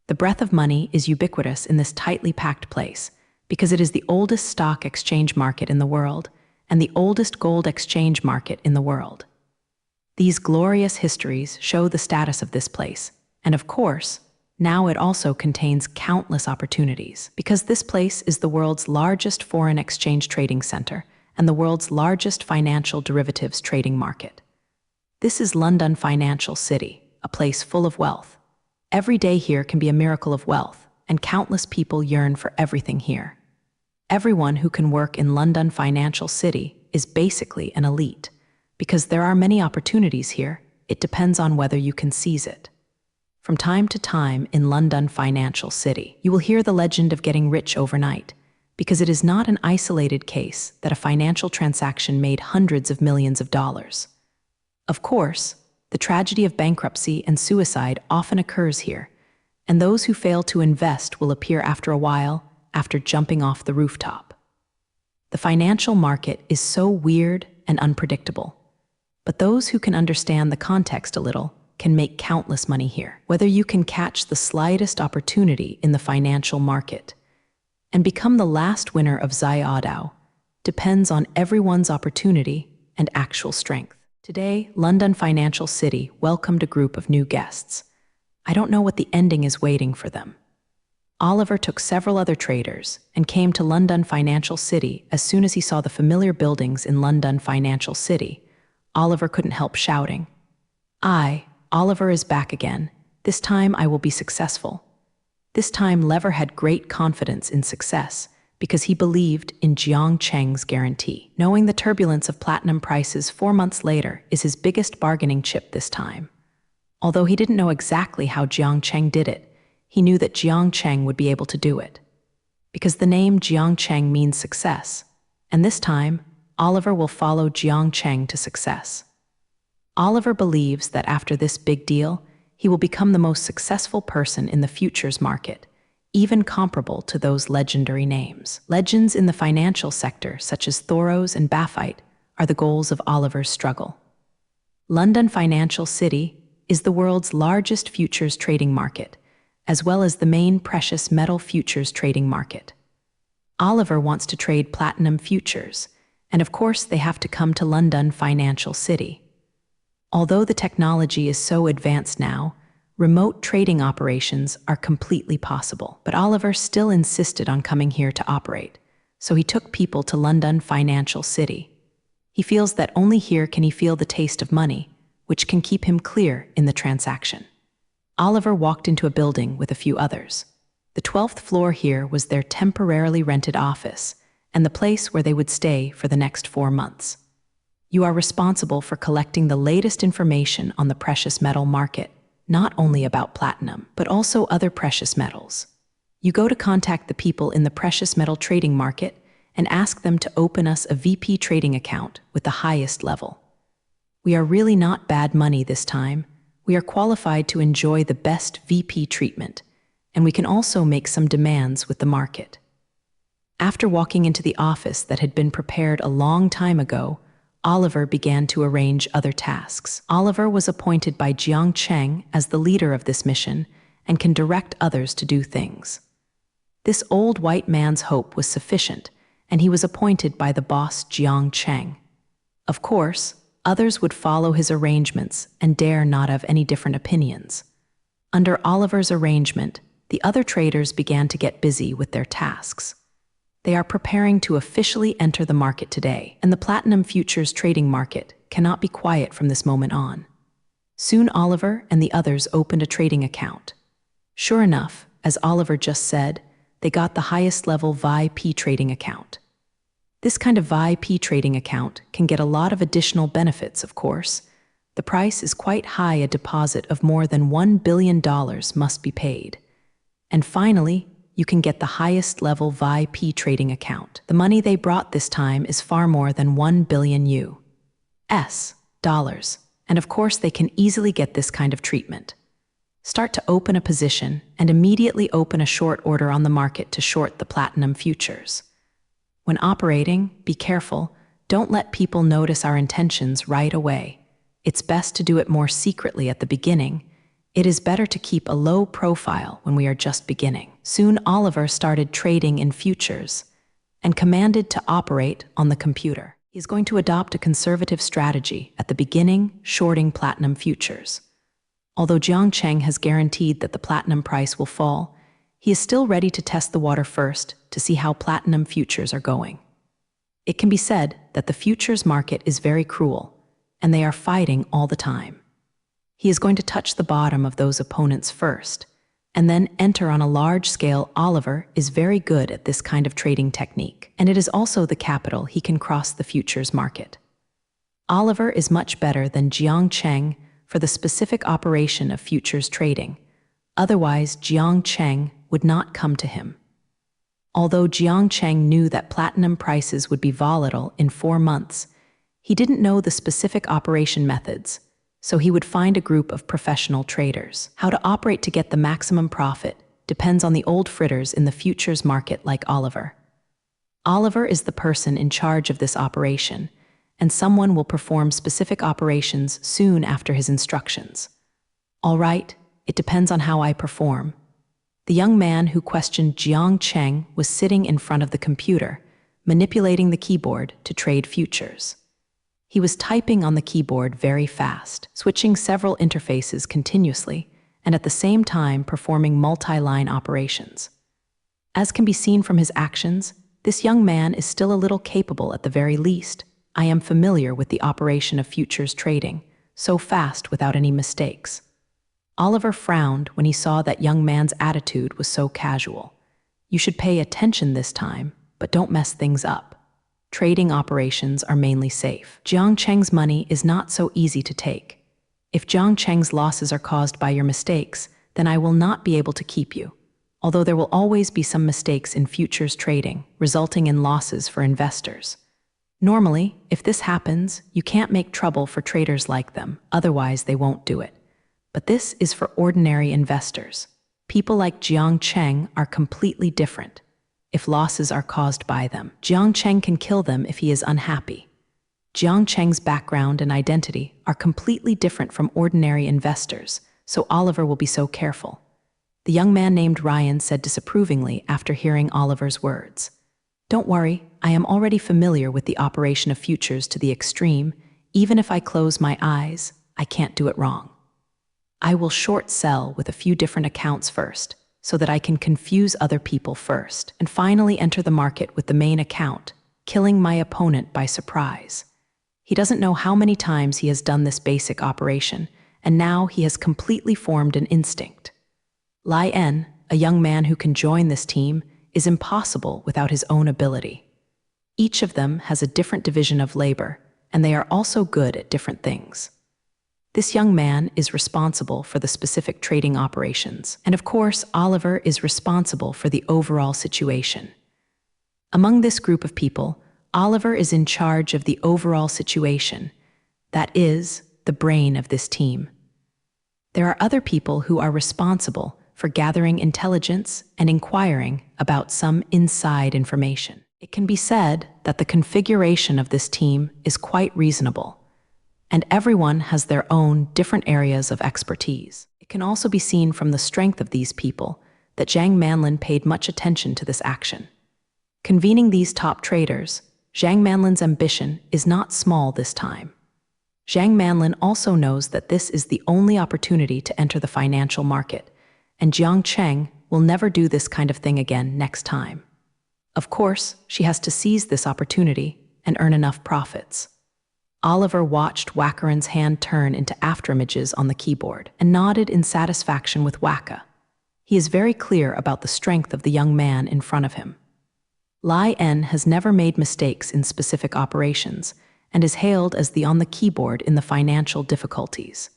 The breath of money is ubiquitous in this tightly packed place because it is the oldest stock exchange market in the world and the oldest gold exchange market in the world. These glorious histories show the status of this place, and of course, now it also contains countless opportunities because this place is the world's largest foreign exchange trading center and the world's largest financial derivatives trading market. This is London Financial City, a place full of wealth. Every day here can be a miracle of wealth, and countless people yearn for everything here. Everyone who can work in London Financial City is basically an elite. Because there are many opportunities here, it depends on whether you can seize it. From time to time in London Financial City, you will hear the legend of getting rich overnight, because it is not an isolated case that a financial transaction made hundreds of millions of dollars. Of course, the tragedy of bankruptcy and suicide often occurs here, and those who fail to invest will appear after a while, after jumping off the rooftop. The financial market is so weird and unpredictable, but those who can understand the context a little can make countless money here. Whether you can catch the slightest opportunity in the financial market and become the last winner of Xiaodao depends on everyone's opportunity and actual strength. Today, London Financial City welcomed a group of new guests. I don't know what the ending is waiting for them. Oliver took several other traders and came to London Financial City. As soon as he saw the familiar buildings in London Financial City, Oliver couldn't help shouting, Oliver is back again. This time I will be successful. This time Lever had great confidence in success because he believed in Jiang Cheng's guarantee. Knowing the turbulence of platinum prices 4 months later is his biggest bargaining chip this time. Although he didn't know exactly how Jiang Cheng did it, he knew that Jiang Cheng would be able to do it. Because the name Jiang Cheng means success, and this time, Oliver will follow Jiang Cheng to success. Oliver believes that after this big deal, he will become the most successful person in the futures market, even comparable to those legendary names. Legends in the financial sector, such as Thoros and Baphite, are the goals of Oliver's struggle. London Financial City is the world's largest futures trading market, as well as the main precious metal futures trading market. Oliver wants to trade platinum futures, and of course they have to come to London Financial City. Although the technology is so advanced now, remote trading operations are completely possible. But Oliver still insisted on coming here to operate, so he took people to London Financial City. He feels that only here can he feel the taste of money, which can keep him clear in the transaction. Oliver walked into a building with a few others. The 12th floor here was their temporarily rented office, and the place where they would stay for the next 4 months. You are responsible for collecting the latest information on the precious metal market, not only about platinum, but also other precious metals. You go to contact the people in the precious metal trading market and ask them to open us a VP trading account with the highest level. We are really not bad money this time. We are qualified to enjoy the best VP treatment, and we can also make some demands with the market. After walking into the office that had been prepared a long time ago, Oliver began to arrange other tasks. Oliver was appointed by Jiang Cheng as the leader of this mission and can direct others to do things. This old white man's hope was sufficient, and he was appointed by the boss Jiang Cheng. Of course, others would follow his arrangements and dare not have any different opinions. Under Oliver's arrangement, the other traders began to get busy with their tasks. They are preparing to officially enter the market today, and the platinum futures trading market cannot be quiet from this moment on. Soon Oliver and the others opened a trading account. Sure enough, as Oliver just said, they got the highest level VIP trading account. This kind of VIP trading account can get a lot of additional benefits, of course. The price is quite high, a deposit of more than $1 billion must be paid. And finally, you can get the highest level VIP trading account. The money they brought this time is far more than 1 billion US dollars, and of course they can easily get this kind of treatment. Start to open a position and immediately open a short order on the market to short the platinum futures. When operating, be careful, don't let people notice our intentions right away. It's best to do it more secretly at the beginning. It is better to keep a low profile when we are just beginning. Soon Oliver started trading in futures and commanded to operate on the computer. He is going to adopt a conservative strategy at the beginning, shorting platinum futures. Although Jiang Cheng has guaranteed that the platinum price will fall, he is still ready to test the water first to see how platinum futures are going. It can be said that the futures market is very cruel, and they are fighting all the time. He is going to touch the bottom of those opponents first, and then enter on a large scale. Oliver is very good at this kind of trading technique, and it is also the capital he can cross the futures market. Oliver is much better than Jiang Cheng for the specific operation of futures trading. Otherwise, Jiang Cheng would not come to him. Although Jiang Cheng knew that platinum prices would be volatile in 4 months, he didn't know the specific operation methods, so he would find a group of professional traders. How to operate to get the maximum profit depends on the old fritters in the futures market like Oliver. Oliver is the person in charge of this operation, and someone will perform specific operations soon after his instructions. All right, it depends on how I perform. The young man who questioned Jiang Cheng was sitting in front of the computer, manipulating the keyboard to trade futures. He was typing on the keyboard very fast, switching several interfaces continuously, and at the same time performing multi-line operations. As can be seen from his actions, this young man is still a little capable at the very least. I am familiar with the operation of futures trading, so fast without any mistakes. Oliver frowned when he saw that young man's attitude was so casual. You should pay attention this time, but don't mess things up. Trading operations are mainly safe. Jiang Cheng's money is not so easy to take. If Jiang Cheng's losses are caused by your mistakes, then I will not be able to keep you. Although there will always be some mistakes in futures trading, resulting in losses for investors. Normally, if this happens, you can't make trouble for traders like them, otherwise they won't do it. But this is for ordinary investors. People like Jiang Cheng are completely different. If losses are caused by them, Jiang Cheng can kill them if he is unhappy. Jiang Cheng's background and identity are completely different from ordinary investors, so Oliver will be so careful. The young man named Ryan said disapprovingly after hearing Oliver's words. Don't worry, I am already familiar with the operation of futures to the extreme. Even if I close my eyes, I can't do it wrong. I will short sell with a few different accounts first, so that I can confuse other people first, and finally enter the market with the main account, killing my opponent by surprise. He doesn't know how many times he has done this basic operation, and now he has completely formed an instinct. Lai En, a young man who can join this team, is impossible without his own ability. Each of them has a different division of labor, and they are also good at different things. This young man is responsible for the specific trading operations, and of course, Oliver is responsible for the overall situation. Among this group of people, Oliver is in charge of the overall situation, that is, the brain of this team. There are other people who are responsible for gathering intelligence and inquiring about some inside information. It can be said that the configuration of this team is quite reasonable, and everyone has their own different areas of expertise. It can also be seen from the strength of these people that Zhang Manlin paid much attention to this action. Convening these top traders, Zhang Manlin's ambition is not small this time. Zhang Manlin also knows that this is the only opportunity to enter the financial market, and Jiang Cheng will never do this kind of thing again next time. Of course, she has to seize this opportunity and earn enough profits. Oliver watched Wackeran's hand turn into afterimages on the keyboard and nodded in satisfaction with Wacka. He is very clear about the strength of the young man in front of him. Lai En has never made mistakes in specific operations and is hailed as the on the keyboard in the financial difficulties.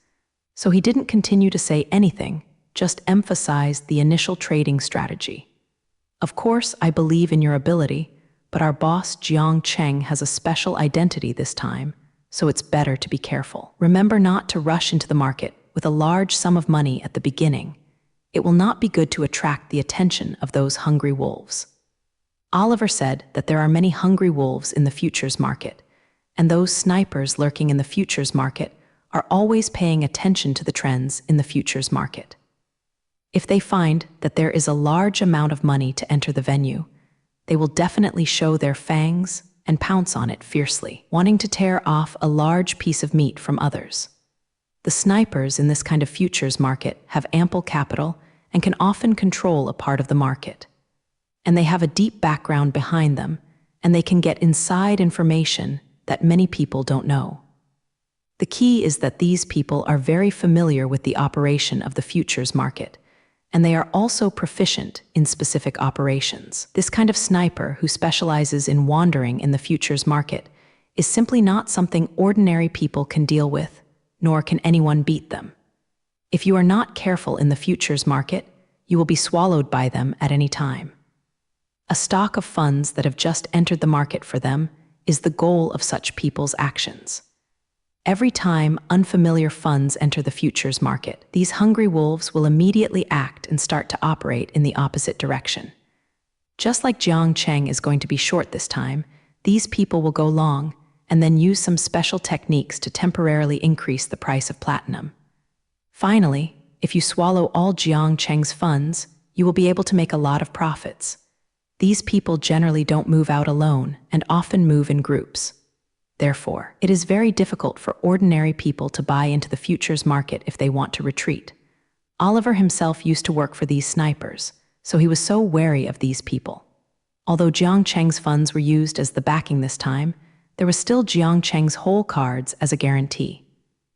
So he didn't continue to say anything, just emphasized the initial trading strategy. Of course, I believe in your ability, but our boss Jiang Cheng has a special identity this time, so it's better to be careful. Remember not to rush into the market with a large sum of money at the beginning. It will not be good to attract the attention of those hungry wolves. Oliver said that there are many hungry wolves in the futures market, and those snipers lurking in the futures market are always paying attention to the trends in the futures market. If they find that there is a large amount of money to enter the venue, they will definitely show their fangs and pounce on it fiercely, wanting to tear off a large piece of meat from others. The snipers in this kind of futures market have ample capital and can often control a part of the market. And they have a deep background behind them, and they can get inside information that many people don't know. The key is that these people are very familiar with the operation of the futures market, and they are also proficient in specific operations. This kind of sniper who specializes in wandering in the futures market is simply not something ordinary people can deal with, nor can anyone beat them. If you are not careful in the futures market, you will be swallowed by them at any time. A stock of funds that have just entered the market for them is the goal of such people's actions. Every time unfamiliar funds enter the futures market, these hungry wolves will immediately act and start to operate in the opposite direction. Just like Jiang Cheng is going to be short this time, these people will go long and then use some special techniques to temporarily increase the price of platinum. Finally, if you swallow all Jiang Cheng's funds, you will be able to make a lot of profits. These people generally don't move out alone and often move in groups. Therefore, it is very difficult for ordinary people to buy into the futures market if they want to retreat. Oliver himself used to work for these snipers, so he was so wary of these people. Although Jiang Cheng's funds were used as the backing this time, there was still Jiang Cheng's whole cards as a guarantee.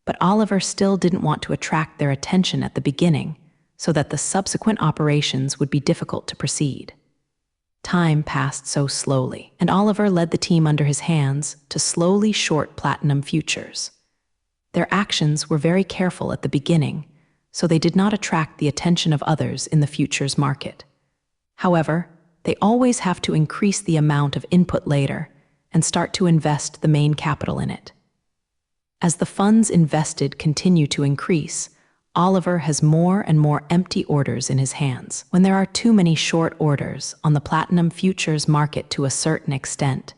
But Oliver still didn't want to attract their attention at the beginning, so that the subsequent operations would be difficult to proceed. Time passed so slowly, and Oliver led the team under his hands to slowly short platinum futures. Their actions were very careful at the beginning, so they did not attract the attention of others in the futures market. However, they always have to increase the amount of input later and start to invest the main capital in it. As the funds invested continue to increase, Oliver has more and more empty orders in his hands. When there are too many short orders on the platinum futures market to a certain extent,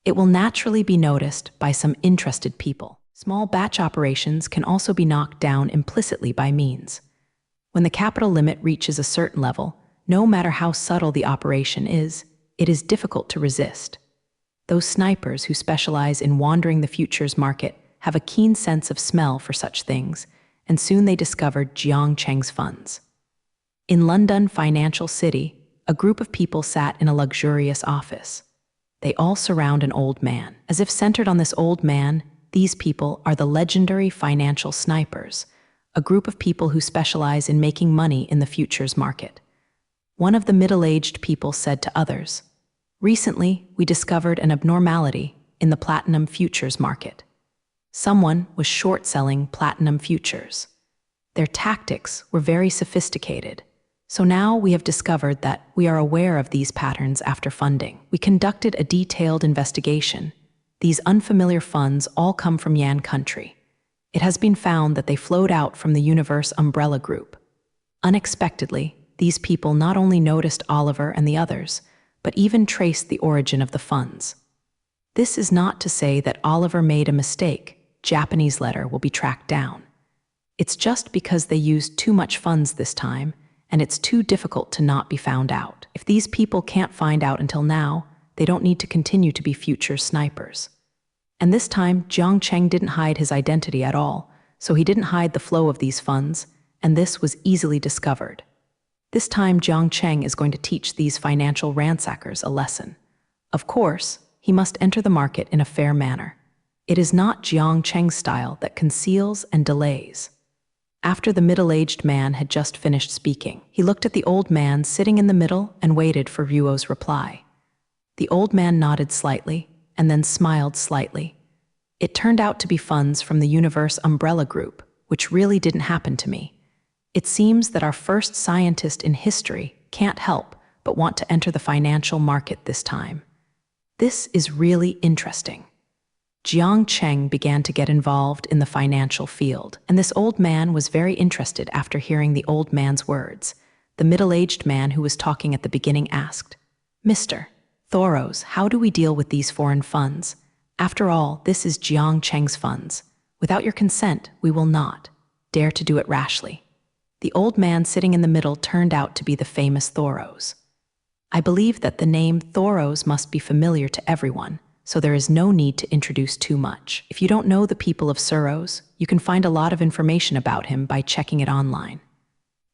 it will naturally be noticed by some interested people. Small batch operations can also be knocked down implicitly by means. When the capital limit reaches a certain level, no matter how subtle the operation is, it is difficult to resist. Those snipers who specialize in wandering the futures market have a keen sense of smell for such things, and soon they discovered Jiang Cheng's funds. In London Financial City, a group of people sat in a luxurious office. They all surround an old man. As if centered on this old man, these people are the legendary financial snipers, a group of people who specialize in making money in the futures market. One of the middle-aged people said to others, "Recently, we discovered an abnormality in the platinum futures market. Someone was short-selling platinum futures. Their tactics were very sophisticated, so now we have discovered that we are aware of these patterns after funding. We conducted a detailed investigation. These unfamiliar funds all come from Yan country. It has been found that they flowed out from the Universe umbrella group. Unexpectedly, these people not only noticed Oliver and the others, but even traced the origin of the funds. This is not to say that Oliver made a mistake. Japanese letter will be tracked down. It's just because they used too much funds this time, and it's too difficult to not be found out. If these people can't find out until now, they don't need to continue to be future snipers." And this time, Jiang Cheng didn't hide his identity at all, so he didn't hide the flow of these funds, and this was easily discovered. This time, Jiang Cheng is going to teach these financial ransackers a lesson. Of course, he must enter the market in a fair manner. It is not Jiang Cheng's style that conceals and delays. After the middle-aged man had just finished speaking, he looked at the old man sitting in the middle and waited for Ruo's reply. The old man nodded slightly and then smiled slightly. It turned out to be funds from the Universe umbrella group, which really didn't happen to me. It seems that our first scientist in history can't help but want to enter the financial market this time. This is really interesting. Jiang Cheng began to get involved in the financial field, and this old man was very interested after hearing the old man's words. The middle-aged man who was talking at the beginning asked, "Mr. Thoros, how do we deal with these foreign funds? After all, this is Jiang Cheng's funds. Without your consent, we will not dare to do it rashly." The old man sitting in the middle turned out to be the famous Thoros. I believe that the name Thoros must be familiar to everyone, so there is no need to introduce too much. If you don't know the people of Suros, you can find a lot of information about him by checking it online.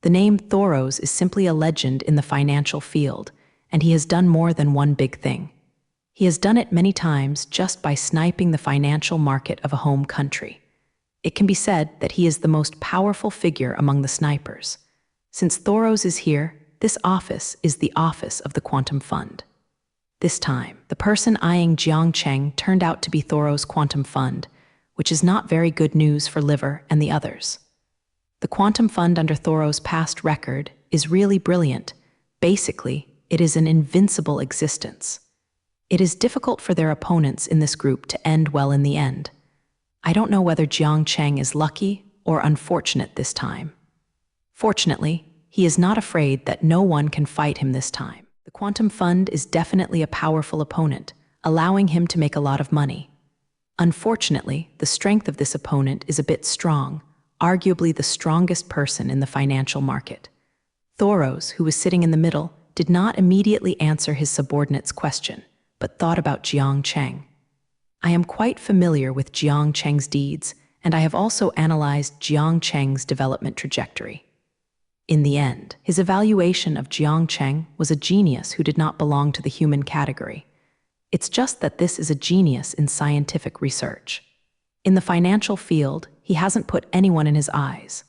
The name Thoros is simply a legend in the financial field, and he has done more than one big thing. He has done it many times just by sniping the financial market of a home country. It can be said that he is the most powerful figure among the snipers. Since Thoros is here, this office is the office of the Quantum Fund. This time, the person eyeing Jiang Cheng turned out to be Thoros' Quantum Fund, which is not very good news for Liver and the others. The Quantum Fund under Thoros' past record is really brilliant. Basically, it is an invincible existence. It is difficult for their opponents in this group to end well in the end. I don't know whether Jiang Cheng is lucky or unfortunate this time. Fortunately, he is not afraid that no one can fight him this time. The Quantum Fund is definitely a powerful opponent, allowing him to make a lot of money. Unfortunately, the strength of this opponent is a bit strong, arguably the strongest person in the financial market. Thoros, who was sitting in the middle, did not immediately answer his subordinate's question, but thought about Jiang Cheng. I am quite familiar with Jiang Cheng's deeds, and I have also analyzed Jiang Cheng's development trajectory. In the end, his evaluation of Jiang Cheng was a genius who did not belong to the human category. It's just that this is a genius in scientific research. In the financial field, he hasn't put anyone in his eyes.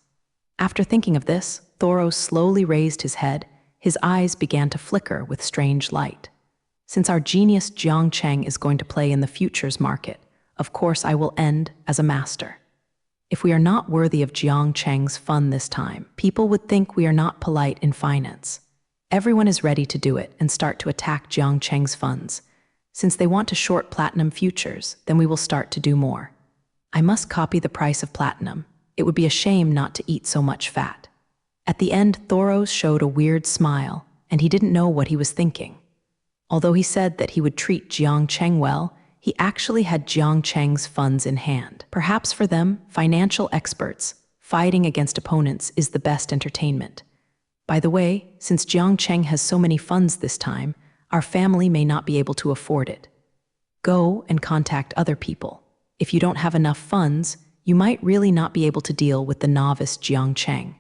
After thinking of this, Thoros slowly raised his head. His eyes began to flicker with strange light. Since our genius Jiang Cheng is going to play in the futures market, of course I will end as a master. If we are not worthy of Jiang Cheng's fund this time, people would think we are not polite in finance. Everyone is ready to do it and start to attack Jiang Cheng's funds. Since they want to short platinum futures, then we will start to do more. I must copy the price of platinum. It would be a shame not to eat so much fat. At the end, Thoros showed a weird smile, and he didn't know what he was thinking. Although he said that he would treat Jiang Cheng well, he actually had Jiang Cheng's funds in hand. Perhaps for them, financial experts, fighting against opponents is the best entertainment. By the way, since Jiang Cheng has so many funds this time, our family may not be able to afford it. Go and contact other people. If you don't have enough funds, you might really not be able to deal with the novice Jiang Cheng.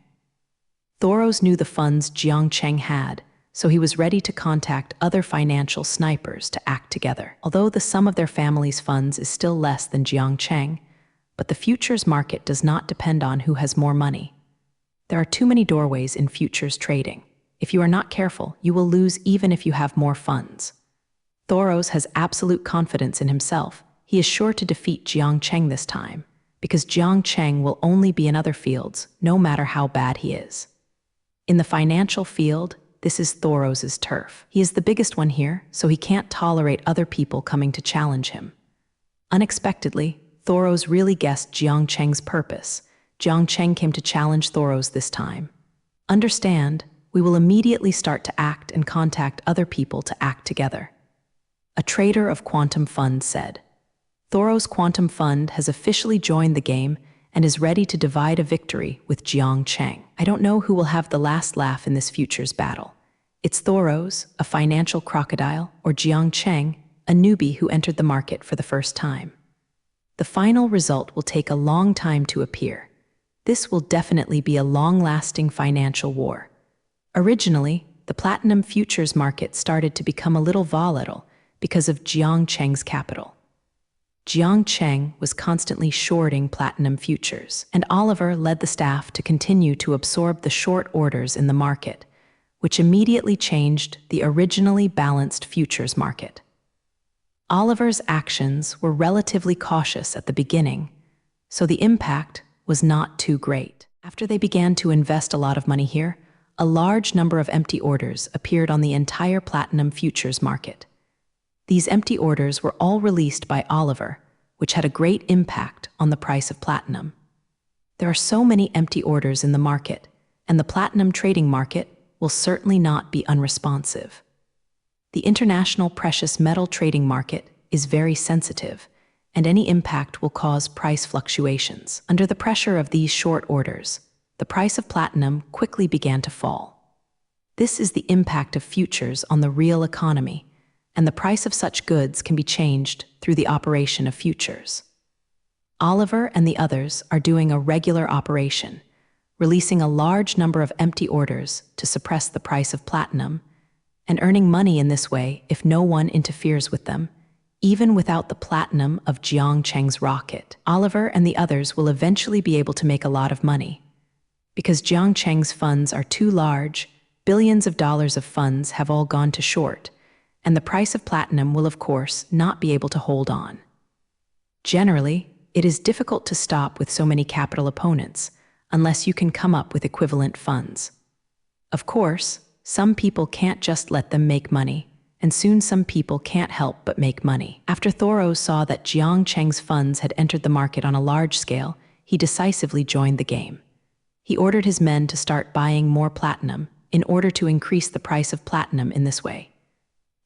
Thoros knew the funds Jiang Cheng had, so he was ready to contact other financial snipers to act together. Although the sum of their family's funds is still less than Jiang Cheng, but the futures market does not depend on who has more money. There are too many doorways in futures trading. If you are not careful, you will lose even if you have more funds. Thoros has absolute confidence in himself. He is sure to defeat Jiang Cheng this time, because Jiang Cheng will only be in other fields, no matter how bad he is. In the financial field, this is Thoros' turf. He is the biggest one here, so he can't tolerate other people coming to challenge him. Unexpectedly, Thoros really guessed Jiang Cheng's purpose. Jiang Cheng came to challenge Thoros this time. Understand, we will immediately start to act and contact other people to act together. A trader of Quantum Fund said, Thoros Quantum Fund has officially joined the game and is ready to divide a victory with Jiang Cheng. I don't know who will have the last laugh in this futures battle. It's Thoros, a financial crocodile, or Jiang Cheng, a newbie who entered the market for the first time. The final result will take a long time to appear. This will definitely be a long-lasting financial war. Originally, the platinum futures market started to become a little volatile because of Jiang Cheng's capital. Jiang Cheng was constantly shorting platinum futures, and Oliver led the staff to continue to absorb the short orders in the market, which immediately changed the originally balanced futures market. Oliver's actions were relatively cautious at the beginning, so the impact was not too great. After they began to invest a lot of money here, a large number of empty orders appeared on the entire platinum futures market. These empty orders were all released by Oliver, which had a great impact on the price of platinum. There are so many empty orders in the market, and the platinum trading market will certainly not be unresponsive. The international precious metal trading market is very sensitive, and any impact will cause price fluctuations. Under the pressure of these short orders, the price of platinum quickly began to fall. This is the impact of futures on the real economy, and the price of such goods can be changed through the operation of futures. Oliver and the others are doing a regular operation, releasing a large number of empty orders to suppress the price of platinum, and earning money in this way if no one interferes with them, even without the platinum of Jiang Cheng's rocket. Oliver and the others will eventually be able to make a lot of money. Because Jiang Cheng's funds are too large, billions of dollars of funds have all gone to short, and the price of platinum will of course not be able to hold on. Generally, it is difficult to stop with so many capital opponents unless you can come up with equivalent funds. Of course, some people can't just let them make money, and soon some people can't help but make money. After Thoros saw that Jiang Cheng's funds had entered the market on a large scale, he decisively joined the game. He ordered his men to start buying more platinum in order to increase the price of platinum in this way.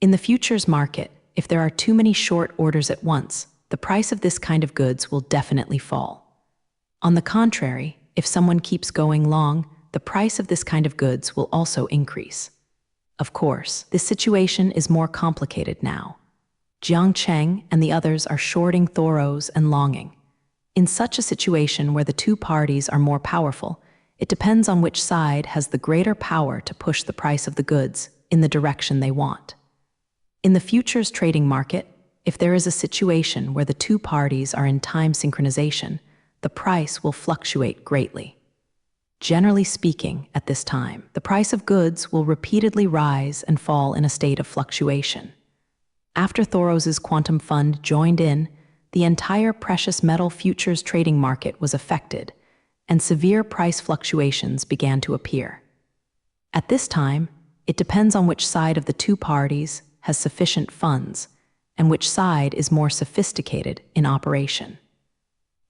In the futures market, if there are too many short orders at once, the price of this kind of goods will definitely fall. On the contrary, if someone keeps going long, the price of this kind of goods will also increase. Of course, this situation is more complicated now. Jiang Cheng and the others are shorting Thoros and longing. In such a situation where the two parties are more powerful, it depends on which side has the greater power to push the price of the goods in the direction they want. In the futures trading market, if there is a situation where the two parties are in time synchronization, the price will fluctuate greatly. Generally speaking, at this time, the price of goods will repeatedly rise and fall in a state of fluctuation. After Thoros' quantum fund joined in, the entire precious metal futures trading market was affected, and severe price fluctuations began to appear. At this time, it depends on which side of the two parties has sufficient funds and which side is more sophisticated in operation.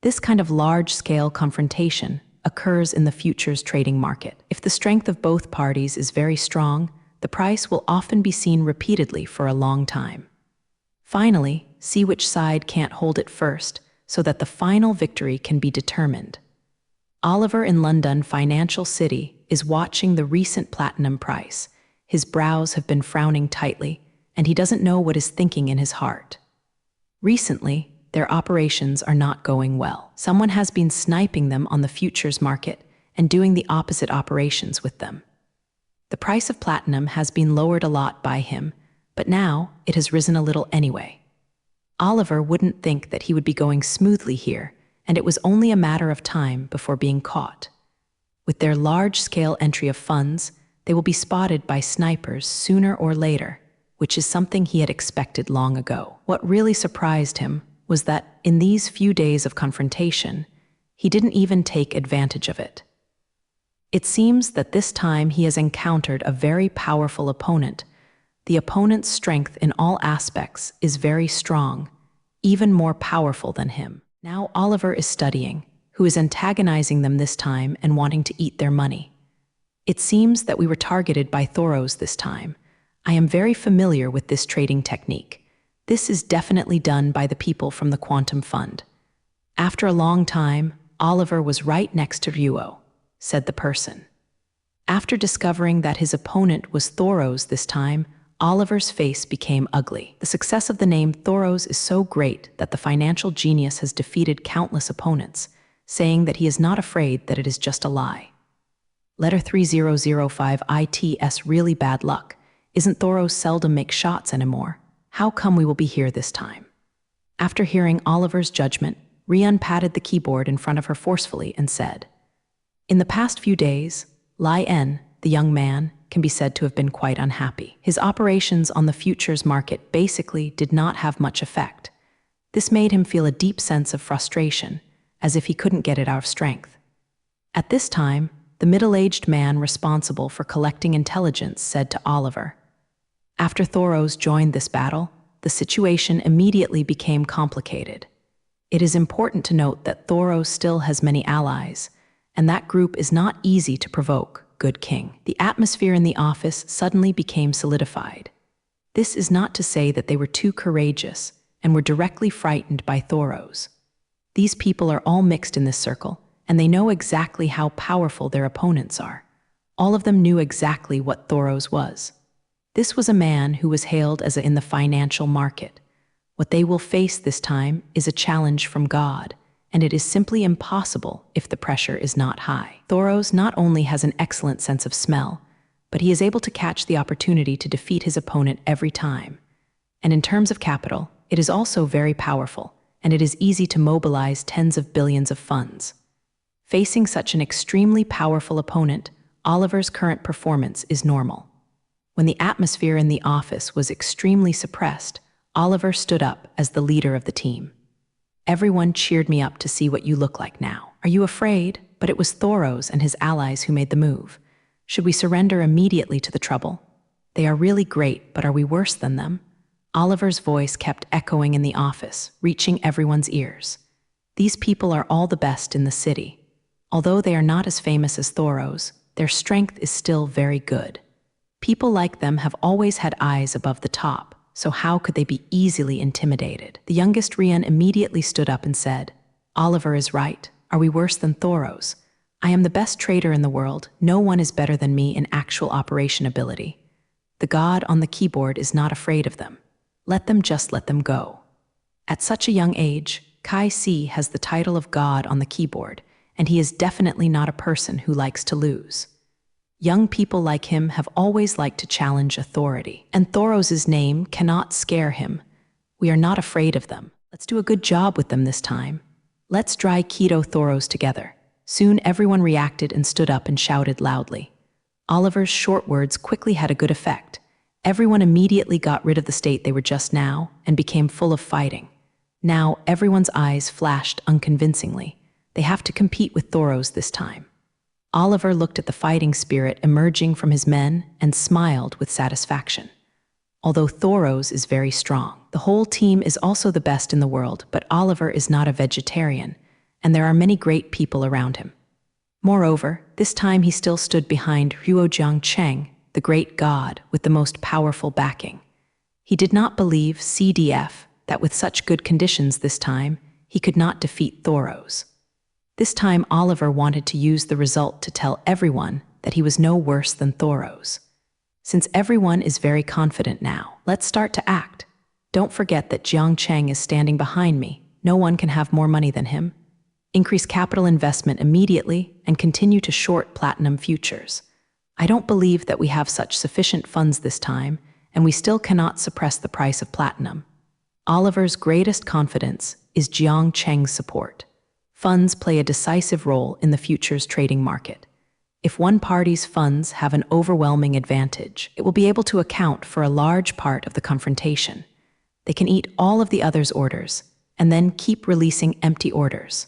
This kind of large-scale confrontation occurs in the futures trading market. If the strength of both parties is very strong, the price will often be seen repeatedly for a long time. Finally, see which side can't hold it first so that the final victory can be determined. Oliver in London Financial City is watching the recent platinum price. His brows have been frowning tightly, and he doesn't know what is thinking in his heart. Recently, their operations are not going well. Someone has been sniping them on the futures market and doing the opposite operations with them. The price of platinum has been lowered a lot by him, but now it has risen a little anyway. Oliver wouldn't think that he would be going smoothly here, and it was only a matter of time before being caught. With their large-scale entry of funds, they will be spotted by snipers sooner or later, which is something he had expected long ago. What really surprised him was that in these few days of confrontation, he didn't even take advantage of it. It seems that this time he has encountered a very powerful opponent. The opponent's strength in all aspects is very strong, even more powerful than him. Now Oliver is studying, who is antagonizing them this time and wanting to eat their money. It seems that we were targeted by Thoros this time. I am very familiar with this trading technique. This is definitely done by the people from the Quantum Fund. After a long time, Oliver was right next to Ruo, said the person. After discovering that his opponent was Thoros this time, Oliver's face became ugly. The success of the name Thoros is so great that the financial genius has defeated countless opponents, saying that he is not afraid that it is just a lie. Letter 3005 ITS really bad luck. Isn't Thoros seldom make shots anymore? How come we will be here this time? After hearing Oliver's judgment, Rian patted the keyboard in front of her forcefully and said, "In the past few days, Lai En, the young man, can be said to have been quite unhappy. His operations on the futures market basically did not have much effect. This made him feel a deep sense of frustration, as if he couldn't get it out of strength. At this time, the middle-aged man responsible for collecting intelligence said to Oliver, "After Thoros joined this battle, the situation immediately became complicated. It is important to note that Thoros still has many allies, and that group is not easy to provoke, good king." The atmosphere in the office suddenly became solidified. This is not to say that they were too courageous and were directly frightened by Thoros. These people are all mixed in this circle, and they know exactly how powerful their opponents are. All of them knew exactly what Thoros was. This was a man who was hailed as in the financial market. What they will face this time is a challenge from God, and it is simply impossible if the pressure is not high. Thoros not only has an excellent sense of smell, but he is able to catch the opportunity to defeat his opponent every time. And in terms of capital, it is also very powerful, and it is easy to mobilize tens of billions of funds. Facing such an extremely powerful opponent, Oliver's current performance is normal. When the atmosphere in the office was extremely suppressed, Oliver stood up as the leader of the team. "Everyone cheered me up to see what you look like now. Are you afraid? But it was Thoros and his allies who made the move. Should we surrender immediately to the trouble? They are really great, but are we worse than them?" Oliver's voice kept echoing in the office, reaching everyone's ears. These people are all the best in the city. Although they are not as famous as Thoros, their strength is still very good. People like them have always had eyes above the top, so how could they be easily intimidated? The youngest Rian immediately stood up and said, "Oliver is right. Are we worse than Thoros? I am the best trader in the world. No one is better than me in actual operation ability. The god on the keyboard is not afraid of them. Let them go. At such a young age, Kai Si has the title of god on the keyboard, and he is definitely not a person who likes to lose. Young people like him have always liked to challenge authority, and Thoros' name cannot scare him. We are not afraid of them. Let's do a good job with them this time. Let's dry keto Thoros together. Soon everyone reacted and stood up and shouted loudly. Oliver's short words quickly had a good effect. Everyone immediately got rid of the state they were just now and became full of fighting. Now everyone's eyes flashed unconvincingly. They have to compete with Thoros this time. Oliver looked at the fighting spirit emerging from his men and smiled with satisfaction. Although Thoros is very strong, the whole team is also the best in the world, but Oliver is not a vegetarian, and there are many great people around him. Moreover, this time he still stood behind Huojiang Cheng, the great god with the most powerful backing. He did not believe CDF that with such good conditions this time, he could not defeat Thoros. This time Oliver wanted to use the result to tell everyone that he was no worse than Thoros. Since everyone is very confident now, let's start to act. Don't forget that Jiang Cheng is standing behind me. No one can have more money than him. Increase capital investment immediately and continue to short platinum futures. I don't believe that we have such sufficient funds this time, and we still cannot suppress the price of platinum. Oliver's greatest confidence is Jiang Cheng's support. Funds play a decisive role in the futures trading market. If one party's funds have an overwhelming advantage, it will be able to account for a large part of the confrontation. They can eat all of the others' orders, and then keep releasing empty orders.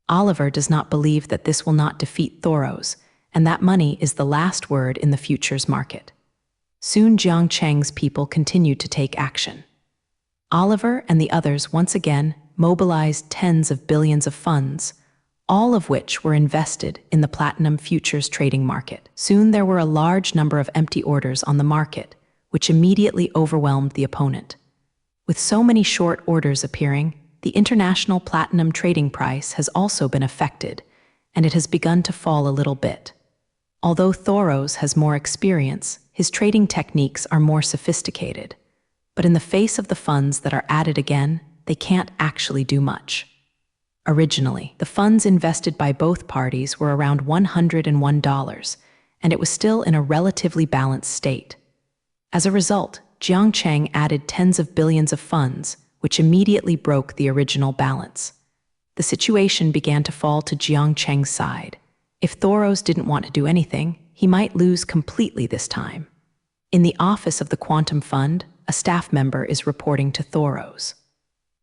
Oliver does not believe that this will not defeat Thoros, and that money is the last word in the futures market. Soon Jiang Cheng's people continued to take action. Oliver and the others once again mobilized tens of billions of funds, all of which were invested in the platinum futures trading market. Soon there were a large number of empty orders on the market, which immediately overwhelmed the opponent. With so many short orders appearing, the international platinum trading price has also been affected, and it has begun to fall a little bit. Although Thoros has more experience, his trading techniques are more sophisticated. But in the face of the funds that are added again, they can't actually do much. Originally, the funds invested by both parties were around $101, and it was still in a relatively balanced state. As a result, Jiang Cheng added tens of billions of funds, which immediately broke the original balance. The situation began to fall to Jiang Cheng's side. If Thoros didn't want to do anything, he might lose completely this time. In the office of the Quantum Fund, a staff member is reporting to Thoros.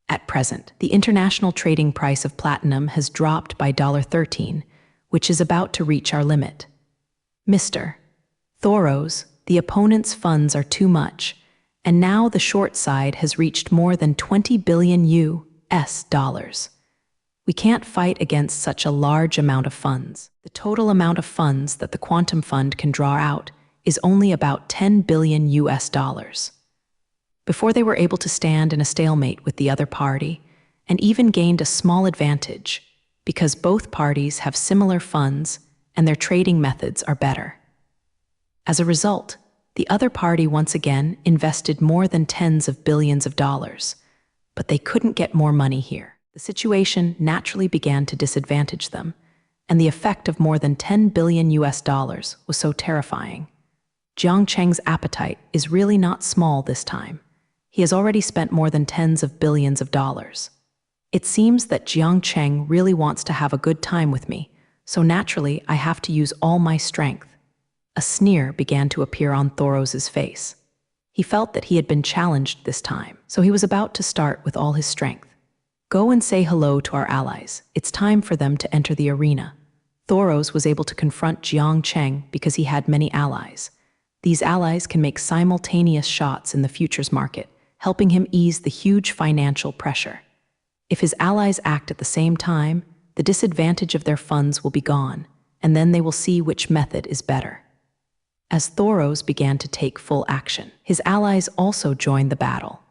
At present, the international trading price of platinum has dropped by $13, which is about to reach our limit. Mr. Thoros, the opponent's funds are too much, and now the short side has reached more than 20 billion US dollars. We can't fight against such a large amount of funds. The total amount of funds that the Quantum Fund can draw out is only about 10 billion US dollars. Before they were able to stand in a stalemate with the other party, and even gained a small advantage, because both parties have similar funds and their trading methods are better. As a result, the other party once again invested more than tens of billions of dollars, but they couldn't get more money here. The situation naturally began to disadvantage them, and the effect of more than 10 billion US dollars was so terrifying. Jiang Cheng's appetite is really not small this time. He has already spent more than tens of billions of dollars. It seems that Jiang Cheng really wants to have a good time with me, so naturally I have to use all my strength. A sneer began to appear on Thoros' face. He felt that he had been challenged this time, so he was about to start with all his strength. Go and say hello to our allies. It's time for them to enter the arena. Thoros was able to confront Jiang Cheng because he had many allies. These allies can make simultaneous shots in the futures market, helping him ease the huge financial pressure. If his allies act at the same time, the disadvantage of their funds will be gone, and then they will see which method is better. As Thoros began to take full action, his allies also joined the battle.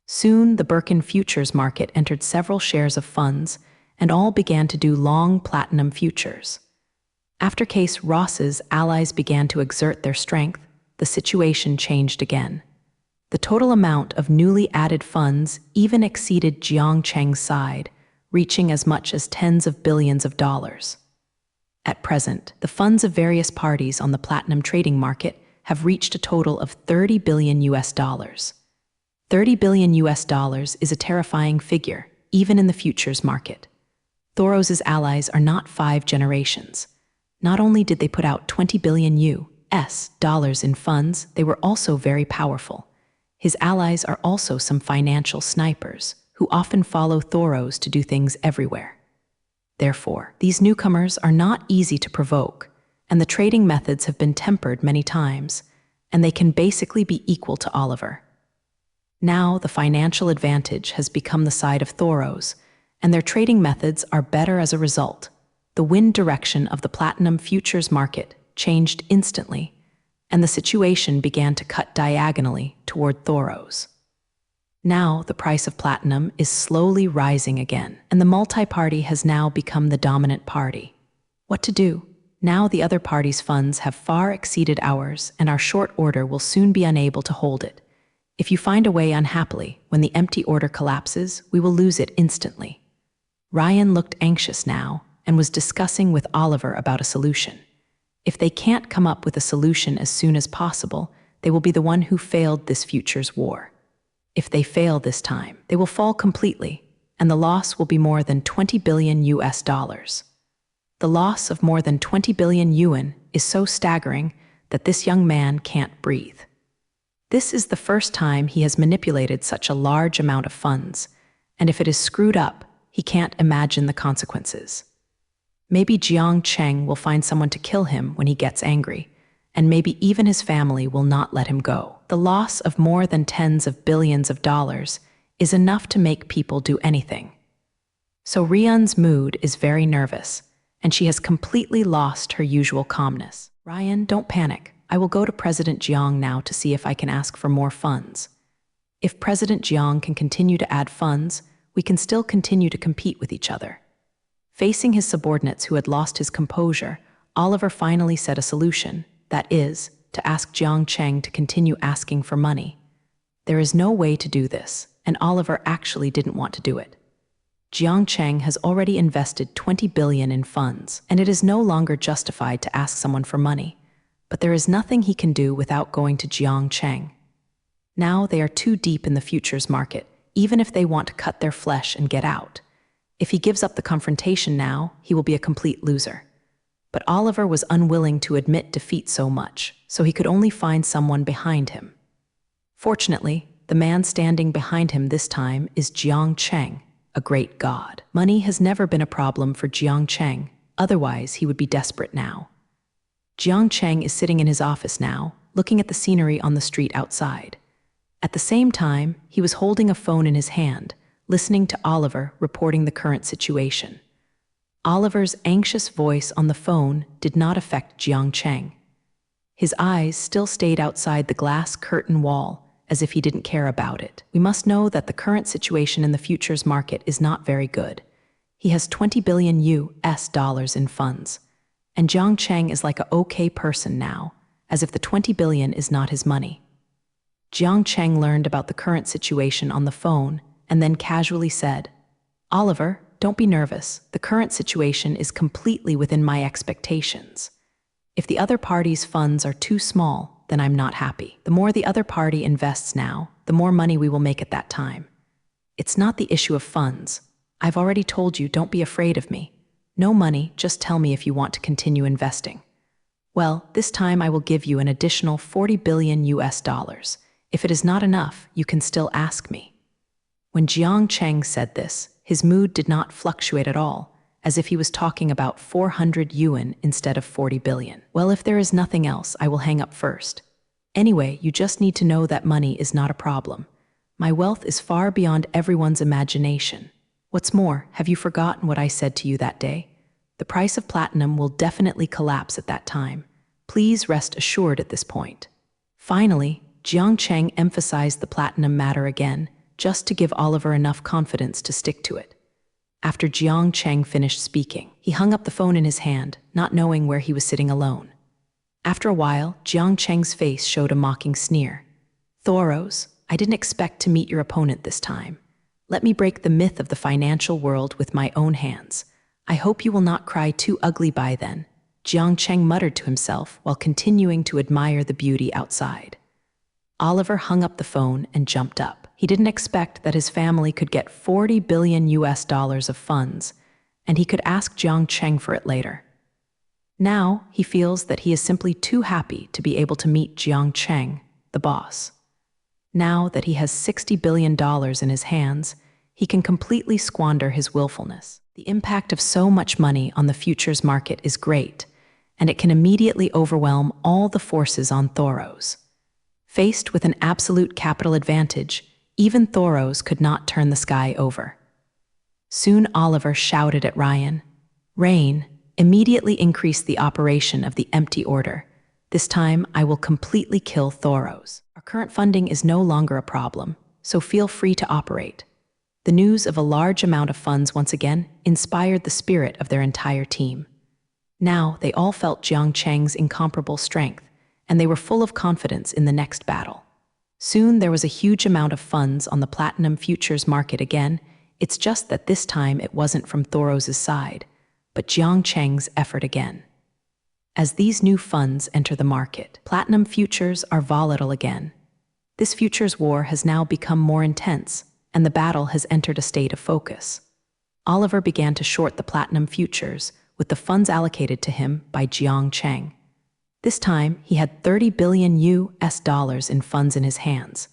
Soon, the Birkin futures market entered several shares of funds, and all began to do long platinum futures. After Case Ross's allies began to exert their strength, the situation changed again. The total amount of newly added funds even exceeded Jiang Cheng's side, reaching as much as tens of billions of dollars. At present, the funds of various parties on the platinum trading market have reached a total of $30 billion US. $30 billion US is a terrifying figure, even in the futures market. Thoros' allies are not 5 generations. Not only did they put out $20 billion US in funds, they were also very powerful. His allies are also some financial snipers, who often follow Thoros to do things everywhere. Therefore, these newcomers are not easy to provoke, and the trading methods have been tempered many times, and they can basically be equal to Oliver. Now, the financial advantage has become the side of Thoros, and their trading methods are better as a result. The wind direction of the platinum futures market changed instantly, and the situation began to cut diagonally toward Thoros. Now, the price of platinum is slowly rising again, and the multi-party has now become the dominant party. What to do? Now the other party's funds have far exceeded ours, and our short order will soon be unable to hold it. If you find a way unhappily, when the empty order collapses, we will lose it instantly. Ryan looked anxious now, and was discussing with Oliver about a solution. If they can't come up with a solution as soon as possible, they will be the one who failed this futures war. If they fail this time, they will fall completely, and the loss will be more than $20 billion US. The loss of more than 20 billion yuan is so staggering that this young man can't breathe. This is the first time he has manipulated such a large amount of funds, and if it is screwed up, he can't imagine the consequences. Maybe Jiang Cheng will find someone to kill him when he gets angry, and maybe even his family will not let him go. The loss of more than tens of billions of dollars is enough to make people do anything. So Ryan's mood is very nervous, and she has completely lost her usual calmness. Ryan, don't panic. I will go to President Jiang now to see if I can ask for more funds. If President Jiang can continue to add funds, we can still continue to compete with each other. Facing his subordinates who had lost his composure, Oliver finally said a solution, that is, to ask Jiang Cheng to continue asking for money. There is no way to do this, and Oliver actually didn't want to do it. Jiang Cheng has already invested 20 billion in funds, and it is no longer justified to ask someone for money. But there is nothing he can do without going to Jiang Cheng. Now they are too deep in the futures market, even if they want to cut their flesh and get out. If he gives up the confrontation now, he will be a complete loser. But Oliver was unwilling to admit defeat so much, so he could only find someone behind him. Fortunately, the man standing behind him this time is Jiang Cheng, a great god. Money has never been a problem for Jiang Cheng, otherwise he would be desperate now. Jiang Cheng is sitting in his office now, looking at the scenery on the street outside. At the same time, he was holding a phone in his hand, listening to Oliver reporting the current situation. Oliver's anxious voice on the phone did not affect Jiang Cheng. His eyes still stayed outside the glass curtain wall, as if he didn't care about it. We must know that the current situation in the futures market is not very good. He has 20 billion US dollars in funds, and Jiang Cheng is like a okay person now, as if the 20 billion is not his money. Jiang Cheng learned about the current situation on the phone and then casually said, "Oliver, don't be nervous. The current situation is completely within my expectations. If the other party's funds are too small, then I'm not happy. The more the other party invests now, the more money we will make at that time. It's not the issue of funds. I've already told you, don't be afraid of me. No money, just tell me if you want to continue investing. Well, this time I will give you an additional 40 billion US dollars. If it is not enough, you can still ask me." When Jiang Cheng said this, his mood did not fluctuate at all, as if he was talking about 400 yuan instead of 40 billion. "Well, if there is nothing else, I will hang up first. Anyway, you just need to know that money is not a problem. My wealth is far beyond everyone's imagination. What's more, have you forgotten what I said to you that day? The price of platinum will definitely collapse at that time. Please rest assured at this point." Finally, Jiang Cheng emphasized the platinum matter again, just to give Oliver enough confidence to stick to it. after Jiang Cheng finished speaking. He hung up the phone in his hand, not knowing where he was sitting alone. After a while, Jiang Cheng's face showed a mocking sneer. "Thoros, I didn't expect to meet your opponent this time. Let me break the myth of the financial world with my own hands. I hope you will not cry too ugly by then," Jiang Cheng muttered to himself while continuing to admire the beauty outside. Oliver hung up the phone and jumped up. He didn't expect that his family could get $40 billion of funds, and he could ask Jiang Cheng for it later. Now, he feels that he is simply too happy to be able to meet Jiang Cheng, the boss. Now that he has $60 billion in his hands, he can completely squander his willfulness. The impact of so much money on the futures market is great, and it can immediately overwhelm all the forces on Thoros. Faced with an absolute capital advantage, even Thoros could not turn the sky over. Soon Oliver shouted at Ryan, "Rain, immediately increase the operation of the empty order. This time I will completely kill Thoros. Our current funding is no longer a problem, so feel free to operate." The news of a large amount of funds once again inspired the spirit of their entire team. Now they all felt Jiang Cheng's incomparable strength, and they were full of confidence in the next battle. Soon there was a huge amount of funds on the platinum futures market again. It's just that this time it wasn't from Thoros' side, but Jiang Cheng's effort again. As these new funds enter the market, platinum futures are volatile again. This futures war has now become more intense, and the battle has entered a state of focus. Oliver began to short the platinum futures with the funds allocated to him by Jiang Cheng. This time, he had $30 billion in funds in his hands.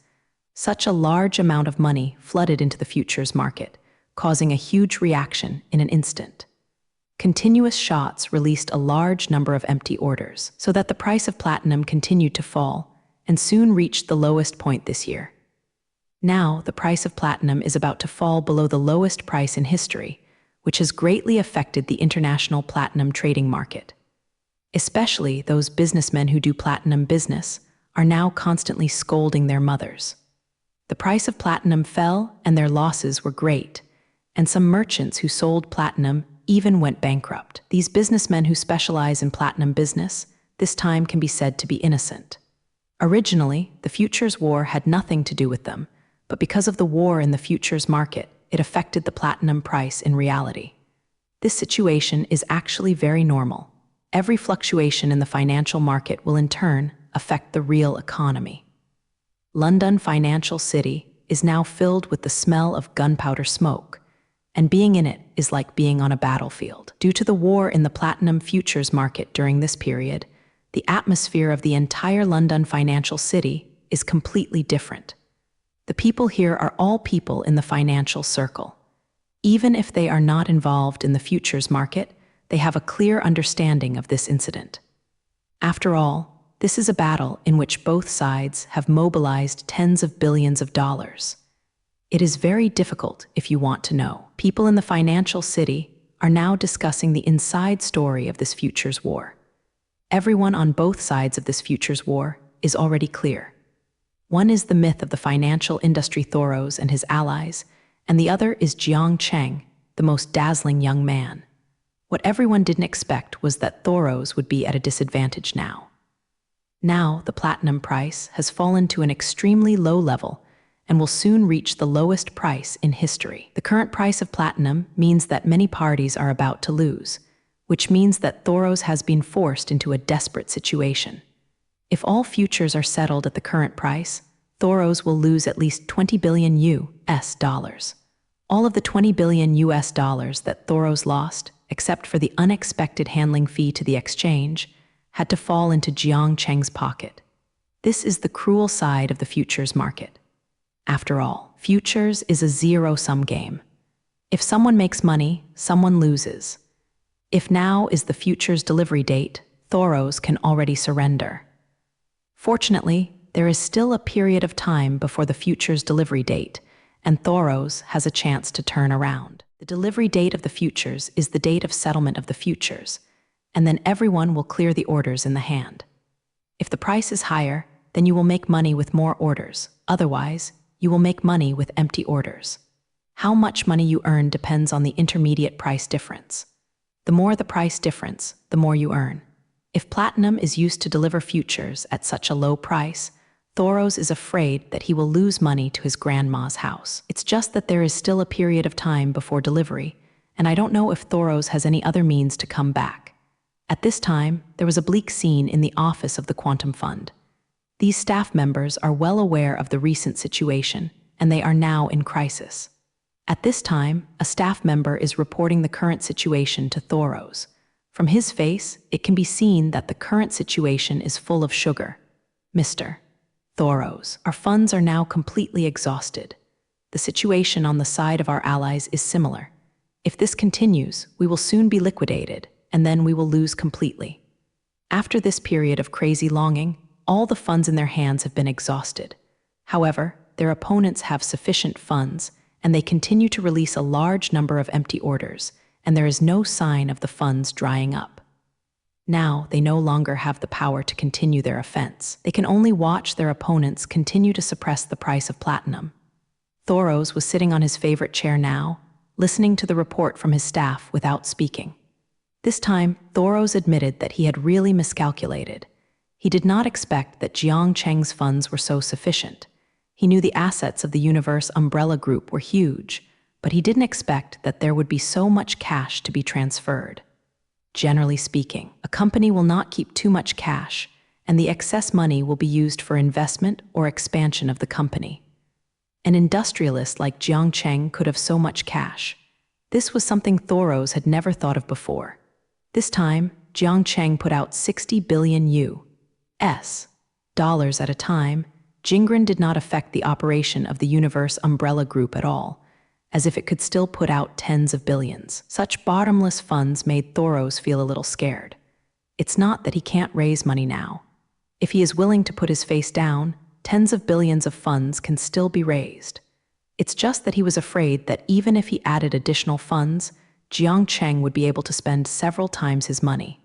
Such a large amount of money flooded into the futures market, causing a huge reaction in an instant. Continuous shots released a large number of empty orders, so that the price of platinum continued to fall and soon reached the lowest point this year. Now, the price of platinum is about to fall below the lowest price in history, which has greatly affected the international platinum trading market. Especially those businessmen who do platinum business are now constantly scolding their mothers. The price of platinum fell and their losses were great, and some merchants who sold platinum even went bankrupt. These businessmen who specialize in platinum business this time can be said to be innocent. Originally, the futures war had nothing to do with them, but because of the war in the futures market, it affected the platinum price in reality. This situation is actually very normal. Every fluctuation in the financial market will in turn affect the real economy. London Financial City is now filled with the smell of gunpowder smoke, and being in it is like being on a battlefield. Due to the war in the platinum futures market during this period, the atmosphere of the entire London Financial City is completely different. The people here are all people in the financial circle. Even if they are not involved in the futures market, they have a clear understanding of this incident. After all, this is a battle in which both sides have mobilized tens of billions of dollars. It is very difficult if you want to know. People in the financial city are now discussing the inside story of this futures war. Everyone on both sides of this futures war is already clear. One is the myth of the financial industry Thoros and his allies, and the other is Jiang Cheng, the most dazzling young man. What everyone didn't expect was that Thoros would be at a disadvantage now. Now, the platinum price has fallen to an extremely low level and will soon reach the lowest price in history. The current price of platinum means that many parties are about to lose, which means that Thoros has been forced into a desperate situation. If all futures are settled at the current price, Thoros will lose at least $20 billion. All of the $20 billion that Thoros lost, except for the unexpected handling fee to the exchange, had to fall into Jiang Cheng's pocket. This is the cruel side of the futures market. After all, futures is a zero-sum game. If someone makes money, someone loses. If now is the futures delivery date, Thoros can already surrender. Fortunately, there is still a period of time before the futures delivery date, and Thoros has a chance to turn around. The delivery date of the futures is the date of settlement of the futures, and then everyone will clear the orders in the hand. If the price is higher, then you will make money with more orders. Otherwise, you will make money with empty orders. How much money you earn depends on the intermediate price difference. The more the price difference, the more you earn. If platinum is used to deliver futures at such a low price, Thoros is afraid that he will lose money to his grandma's house. It's just that there is still a period of time before delivery, and I don't know if Thoros has any other means to come back. At this time, there was a bleak scene in the office of the Quantum Fund. These staff members are well aware of the recent situation, and they are now in crisis. At this time, a staff member is reporting the current situation to Thoros. From his face, it can be seen that the current situation is full of sugar. Mr. Thoros, our funds are now completely exhausted. The situation on the side of our allies is similar. If this continues, we will soon be liquidated, and then we will lose completely. After this period of crazy longing, all the funds in their hands have been exhausted. However, their opponents have sufficient funds, and they continue to release a large number of empty orders, and there is no sign of the funds drying up. Now, they no longer have the power to continue their offense. They can only watch their opponents continue to suppress the price of platinum. Thoros was sitting on his favorite chair now, listening to the report from his staff without speaking. This time, Thoros admitted that he had really miscalculated. He did not expect that Jiang Cheng's funds were so sufficient. He knew the assets of the Universe Umbrella Group were huge, but he didn't expect that there would be so much cash to be transferred. Generally speaking, a company will not keep too much cash, and the excess money will be used for investment or expansion of the company. An industrialist like Jiang Cheng could have so much cash. This was something Thoros had never thought of before. This time, Jiang Cheng put out 60 billion US dollars at a time. Jingren did not affect the operation of the Universe Umbrella Group at all, as if it could still put out tens of billions. Such bottomless funds made Thoros feel a little scared. It's not that he can't raise money now. If he is willing to put his face down, tens of billions of funds can still be raised. It's just that he was afraid that even if he added additional funds, Jiang Cheng would be able to spend several times his money.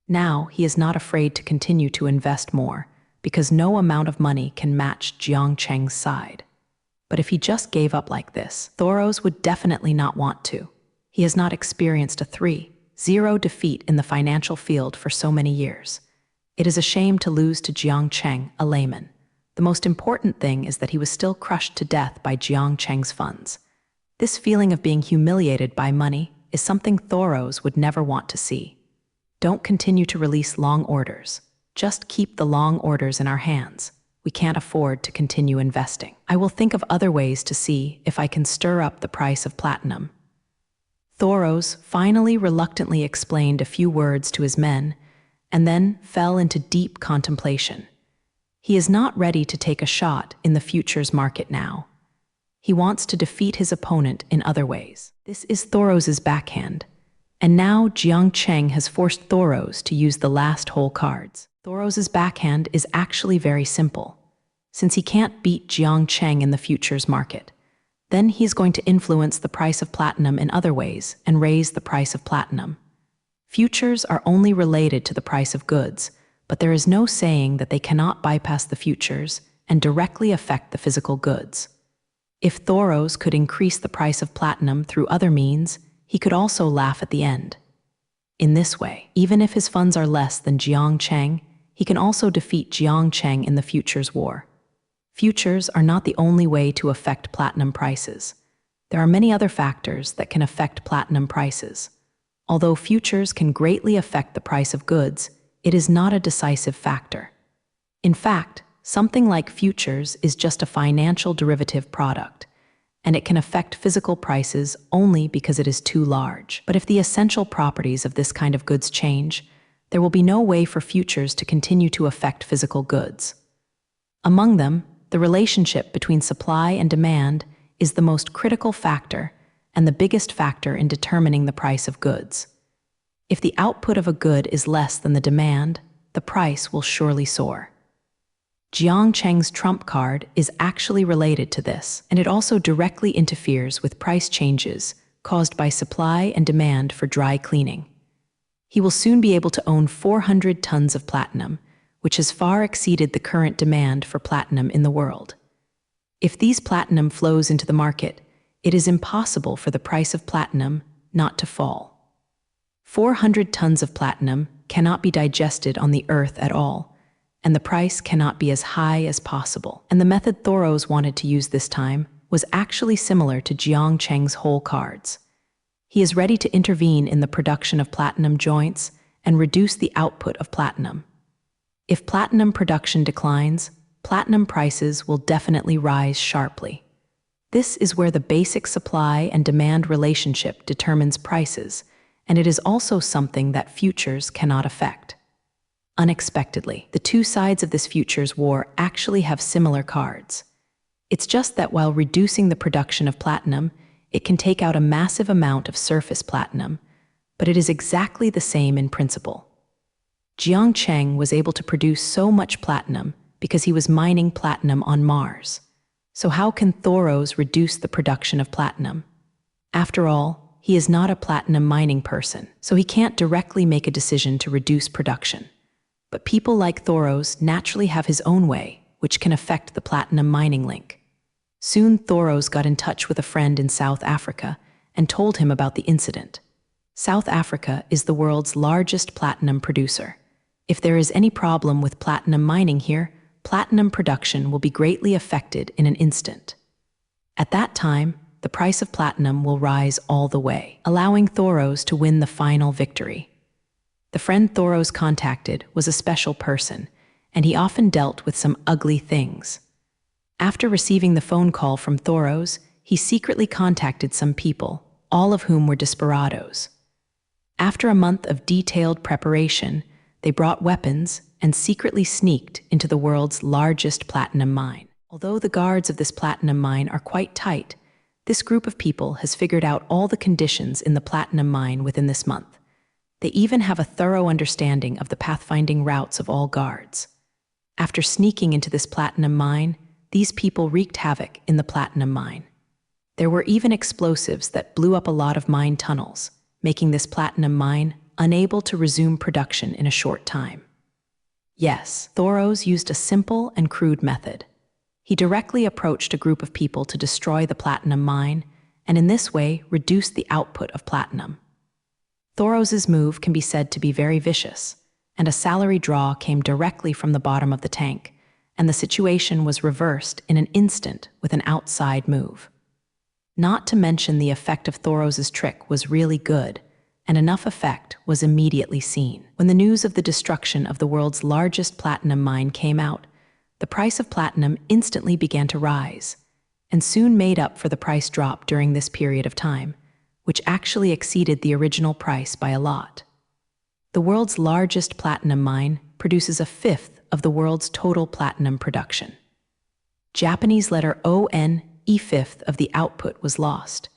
Now, he is not afraid to continue to invest more, because no amount of money can match Jiang Cheng's side. But if he just gave up like this, Thoros would definitely not want to. He has not experienced a 3-0 defeat in the financial field for so many years. It is a shame to lose to Jiang Cheng, a layman. The most important thing is that he was still crushed to death by Jiang Cheng's funds. This feeling of being humiliated by money is something Thoros would never want to see. Don't continue to release long orders. Just keep the long orders in our hands. We can't afford to continue investing. I will think of other ways to see if I can stir up the price of platinum. Thoros finally reluctantly explained a few words to his men, and then fell into deep contemplation. He is not ready to take a shot in the futures market now. He wants to defeat his opponent in other ways. This is Thoros's backhand, and now Jiang Cheng has forced Thoros to use the last hole cards. Thoros's backhand is actually very simple. Since he can't beat Jiang Cheng in the futures market, then he's going to influence the price of platinum in other ways and raise the price of platinum. Futures are only related to the price of goods, but there is no saying that they cannot bypass the futures and directly affect the physical goods. If Thoros could increase the price of platinum through other means, he could also laugh at the end. In this way, even if his funds are less than Jiang Cheng, he can also defeat Jiang Cheng in the futures war. Futures are not the only way to affect platinum prices. There are many other factors that can affect platinum prices. Although futures can greatly affect the price of goods, it is not a decisive factor. In fact, something like futures is just a financial derivative product, and it can affect physical prices only because it is too large. But if the essential properties of this kind of goods change, there will be no way for futures to continue to affect physical goods. Among them, the relationship between supply and demand is the most critical factor and the biggest factor in determining the price of goods. If the output of a good is less than the demand, the price will surely soar. Jiang Cheng's trump card is actually related to this, and it also directly interferes with price changes caused by supply and demand for dry cleaning. He will soon be able to own 400 tons of platinum, which has far exceeded the current demand for platinum in the world. If these platinum flows into the market, It is impossible for the price of platinum not to fall. 400 tons of platinum cannot be digested on the earth at all, and the price cannot be as high as possible. And the method Thoros wanted to use this time was actually similar to Jiang Cheng's whole cards. He is ready to intervene in the production of platinum joints and reduce the output of platinum. If platinum production declines, platinum prices will definitely rise sharply. This is where the basic supply and demand relationship determines prices, and it is also something that futures cannot affect. Unexpectedly, the two sides of this futures war actually have similar cards. It's just that while reducing the production of platinum, it can take out a massive amount of surface platinum, but it is exactly the same in principle. Jiang Cheng was able to produce so much platinum because he was mining platinum on Mars. So how can Thoros reduce the production of platinum? After all, he is not a platinum mining person, so he can't directly make a decision to reduce production. But people like Thoros naturally have his own way, which can affect the platinum mining link. Soon Thoros got in touch with a friend in South Africa and told him about the incident. South Africa is the world's largest platinum producer. If there is any problem with platinum mining here, platinum production will be greatly affected in an instant. At that time, the price of platinum will rise all the way, allowing Thoros to win the final victory. The friend Thoros contacted was a special person, and he often dealt with some ugly things. After receiving the phone call from Thoros, he secretly contacted some people, all of whom were desperados. After a month of detailed preparation, they brought weapons and secretly sneaked into the world's largest platinum mine. Although the guards of this platinum mine are quite tight, this group of people has figured out all the conditions in the platinum mine within this month. They even have a thorough understanding of the pathfinding routes of all guards. After sneaking into this platinum mine, these people wreaked havoc in the platinum mine. There were even explosives that blew up a lot of mine tunnels, making this platinum mine unable to resume production in a short time. Yes, Thoros used a simple and crude method. He directly approached a group of people to destroy the platinum mine, and in this way reduced the output of platinum. Thoros's move can be said to be very vicious, and a salary draw came directly from the bottom of the tank, and the situation was reversed in an instant with an outside move. Not to mention the effect of Thoros's trick was really good, and enough effect was immediately seen. When the news of the destruction of the world's largest platinum mine came out, the price of platinum instantly began to rise, and soon made up for the price drop during this period of time, which actually exceeded the original price by a lot. The world's largest platinum mine produces a fifth of the world's total platinum production. Japanese letter ON, e-fifth of the output was lost,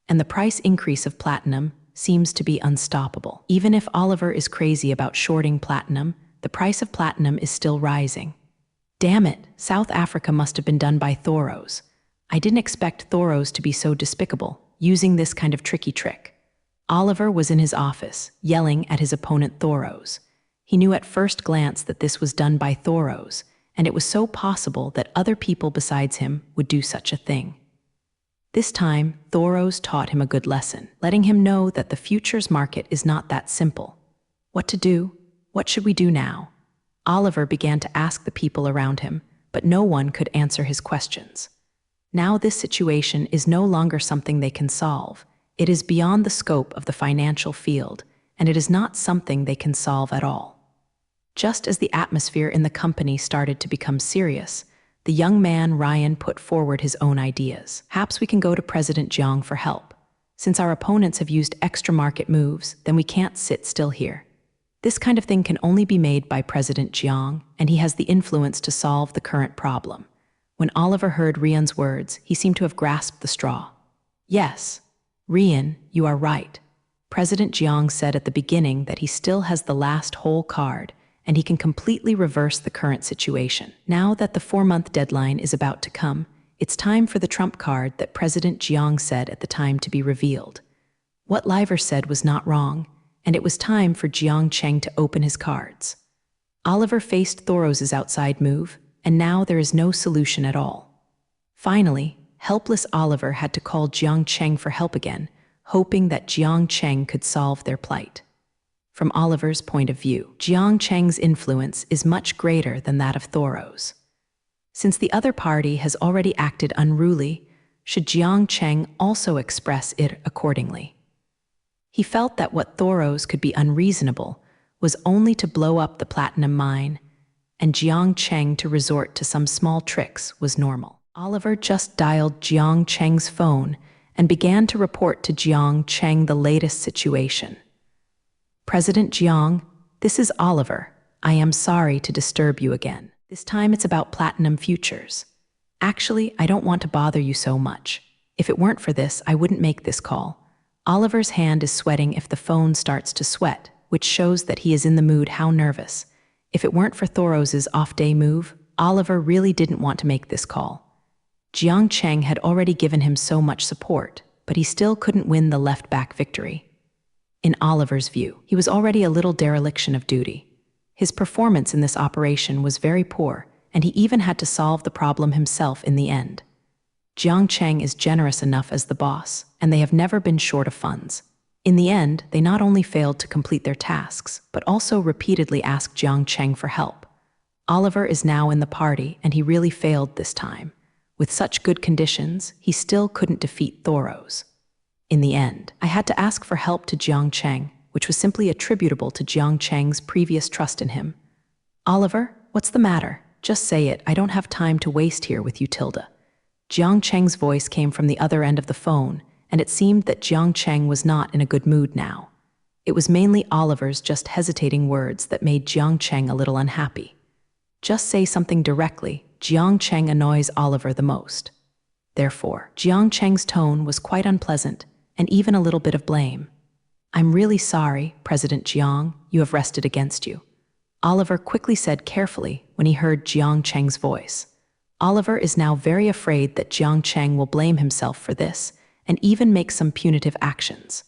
and the price increase of platinum seems to be unstoppable. Even if Oliver is crazy about shorting platinum, the price of platinum is still rising. Damn it, South Africa must have been done by Thoros. I didn't expect Thoros to be so despicable, using this kind of tricky trick. Oliver was in his office, yelling at his opponent Thoros. He knew at first glance that this was done by Thoros, and it was so possible that other people besides him would do such a thing. This time, Thoros taught him a good lesson, letting him know that the futures market is not that simple. What to do? What should we do now? Oliver began to ask the people around him, but no one could answer his questions. Now this situation is no longer something they can solve. It is beyond the scope of the financial field, and it is not something they can solve at all. Just as the atmosphere in the company started to become serious, the young man Ryan put forward his own ideas. Perhaps we can go to President Jiang for help. Since our opponents have used extra market moves, then we can't sit still here. This kind of thing can only be made by President Jiang, and he has the influence to solve the current problem. When Oliver heard Rian's words, he seemed to have grasped the straw. Yes, Rian, you are right. President Jiang said at the beginning that he still has the last whole card, and he can completely reverse the current situation. Now that the 4-month deadline is about to come, it's time for the trump card that President Jiang said at the time to be revealed. What Liver said was not wrong, and it was time for Jiang Cheng to open his cards. Oliver faced Thoros's outside move, and now there is no solution at all. Finally, helpless Oliver had to call Jiang Cheng for help again, hoping that Jiang Cheng could solve their plight. From Oliver's point of view, Jiang Cheng's influence is much greater than that of Thoreau's. Since the other party has already acted unruly, should Jiang Cheng also express it accordingly? He felt that what Thoreau's could be unreasonable was only to blow up the platinum mine, and Jiang Cheng to resort to some small tricks was normal. Oliver just dialed Jiang Cheng's phone and began to report to Jiang Cheng the latest situation. President Jiang, this is Oliver. I am sorry to disturb you again. This time it's about platinum futures. Actually, I don't want to bother you so much. If it weren't for this, I wouldn't make this call. Oliver's hand is sweating if the phone starts to sweat, which shows that he is in the mood. How nervous. If it weren't for Thoreau's off-day move, Oliver really didn't want to make this call. Jiang Cheng had already given him so much support, but he still couldn't win the left-back victory. In Oliver's view, he was already a little dereliction of duty. His performance in this operation was very poor, and he even had to solve the problem himself in the end. Jiang Cheng is generous enough as the boss, and they have never been short of funds. In the end, they not only failed to complete their tasks, but also repeatedly asked Jiang Cheng for help. Oliver is now in the party, and he really failed this time. With such good conditions, he still couldn't defeat Thoreau's. In the end, I had to ask for help to Jiang Cheng, which was simply attributable to Jiang Cheng's previous trust in him. Oliver, what's the matter? Just say it. I don't have time to waste here with you, Tilda. Jiang Cheng's voice came from the other end of the phone, and it seemed that Jiang Cheng was not in a good mood now. It was mainly Oliver's just hesitating words that made Jiang Cheng a little unhappy. Just say something directly. Jiang Cheng annoys Oliver the most. Therefore, Jiang Cheng's tone was quite unpleasant, and even a little bit of blame. I'm really sorry, President Jiang, you have rested against you. Oliver quickly said carefully when he heard Jiang Cheng's voice. Oliver is now very afraid that Jiang Cheng will blame himself for this and even make some punitive actions.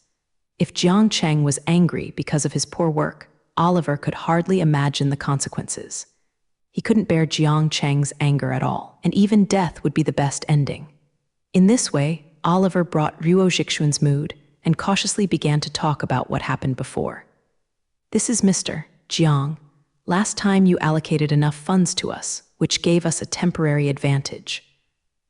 If Jiang Cheng was angry because of his poor work, Oliver could hardly imagine the consequences. He couldn't bear Jiang Cheng's anger at all, and even death would be the best ending. In this way, Oliver brought Ruo Jixuan's mood and cautiously began to talk about what happened before. This is Mr. Jiang. Last time you allocated enough funds to us, which gave us a temporary advantage.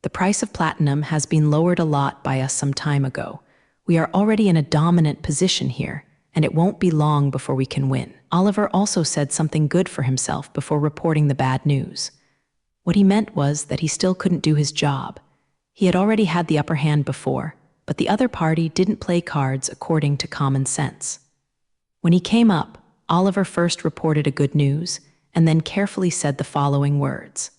The price of platinum has been lowered a lot by us some time ago. We are already in a dominant position here, and it won't be long before we can win. Oliver also said something good for himself before reporting the bad news. What he meant was that he still couldn't do his job. He had already had the upper hand before, but the other party didn't play cards according to common sense. When he came up, Oliver first reported a good news, and then carefully said the following words.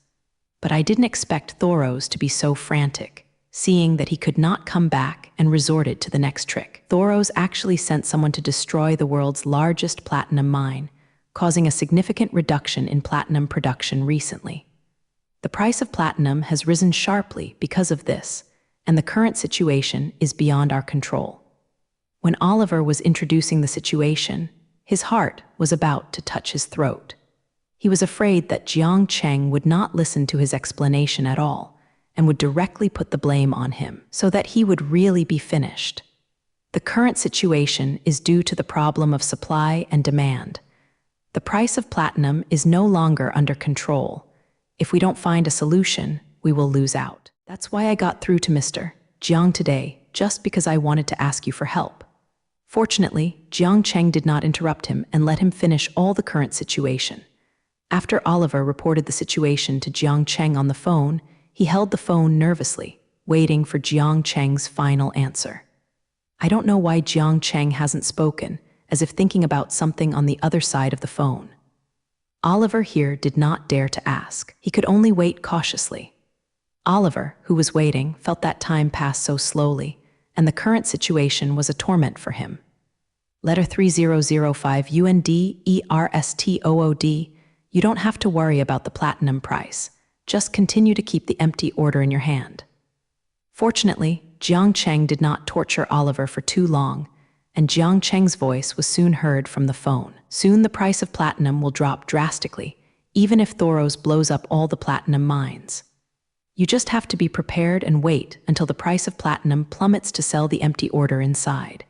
But I didn't expect Thoreau's to be so frantic, seeing that he could not come back and resorted to the next trick. Thoreau's actually sent someone to destroy the world's largest platinum mine, causing a significant reduction in platinum production recently. The price of platinum has risen sharply because of this, and the current situation is beyond our control. When Oliver was introducing the situation, his heart was about to touch his throat. He was afraid that Jiang Cheng would not listen to his explanation at all and would directly put the blame on him, so that he would really be finished. The current situation is due to the problem of supply and demand. The price of platinum is no longer under control. If we don't find a solution, we will lose out. That's why I got through to Mr. Jiang today, just because I wanted to ask you for help. Fortunately, Jiang Cheng did not interrupt him and let him finish all the current situation. After Oliver reported the situation to Jiang Cheng on the phone, he held the phone nervously, waiting for Jiang Cheng's final answer. I don't know why Jiang Cheng hasn't spoken, as if thinking about something on the other side of the phone. Oliver here did not dare to ask. He could only wait cautiously. Oliver, who was waiting, felt that time pass so slowly, and the current situation was a torment for him. Letter 3005 UNDERSTOOD. You don't have to worry about the platinum price. Just continue to keep the empty order in your hand. Fortunately, Jiang Cheng did not torture Oliver for too long, and Jiang Cheng's voice was soon heard from the phone. Soon the price of platinum will drop drastically, even if Thoreau's blows up all the platinum mines. You just have to be prepared and wait until the price of platinum plummets to sell the empty order inside.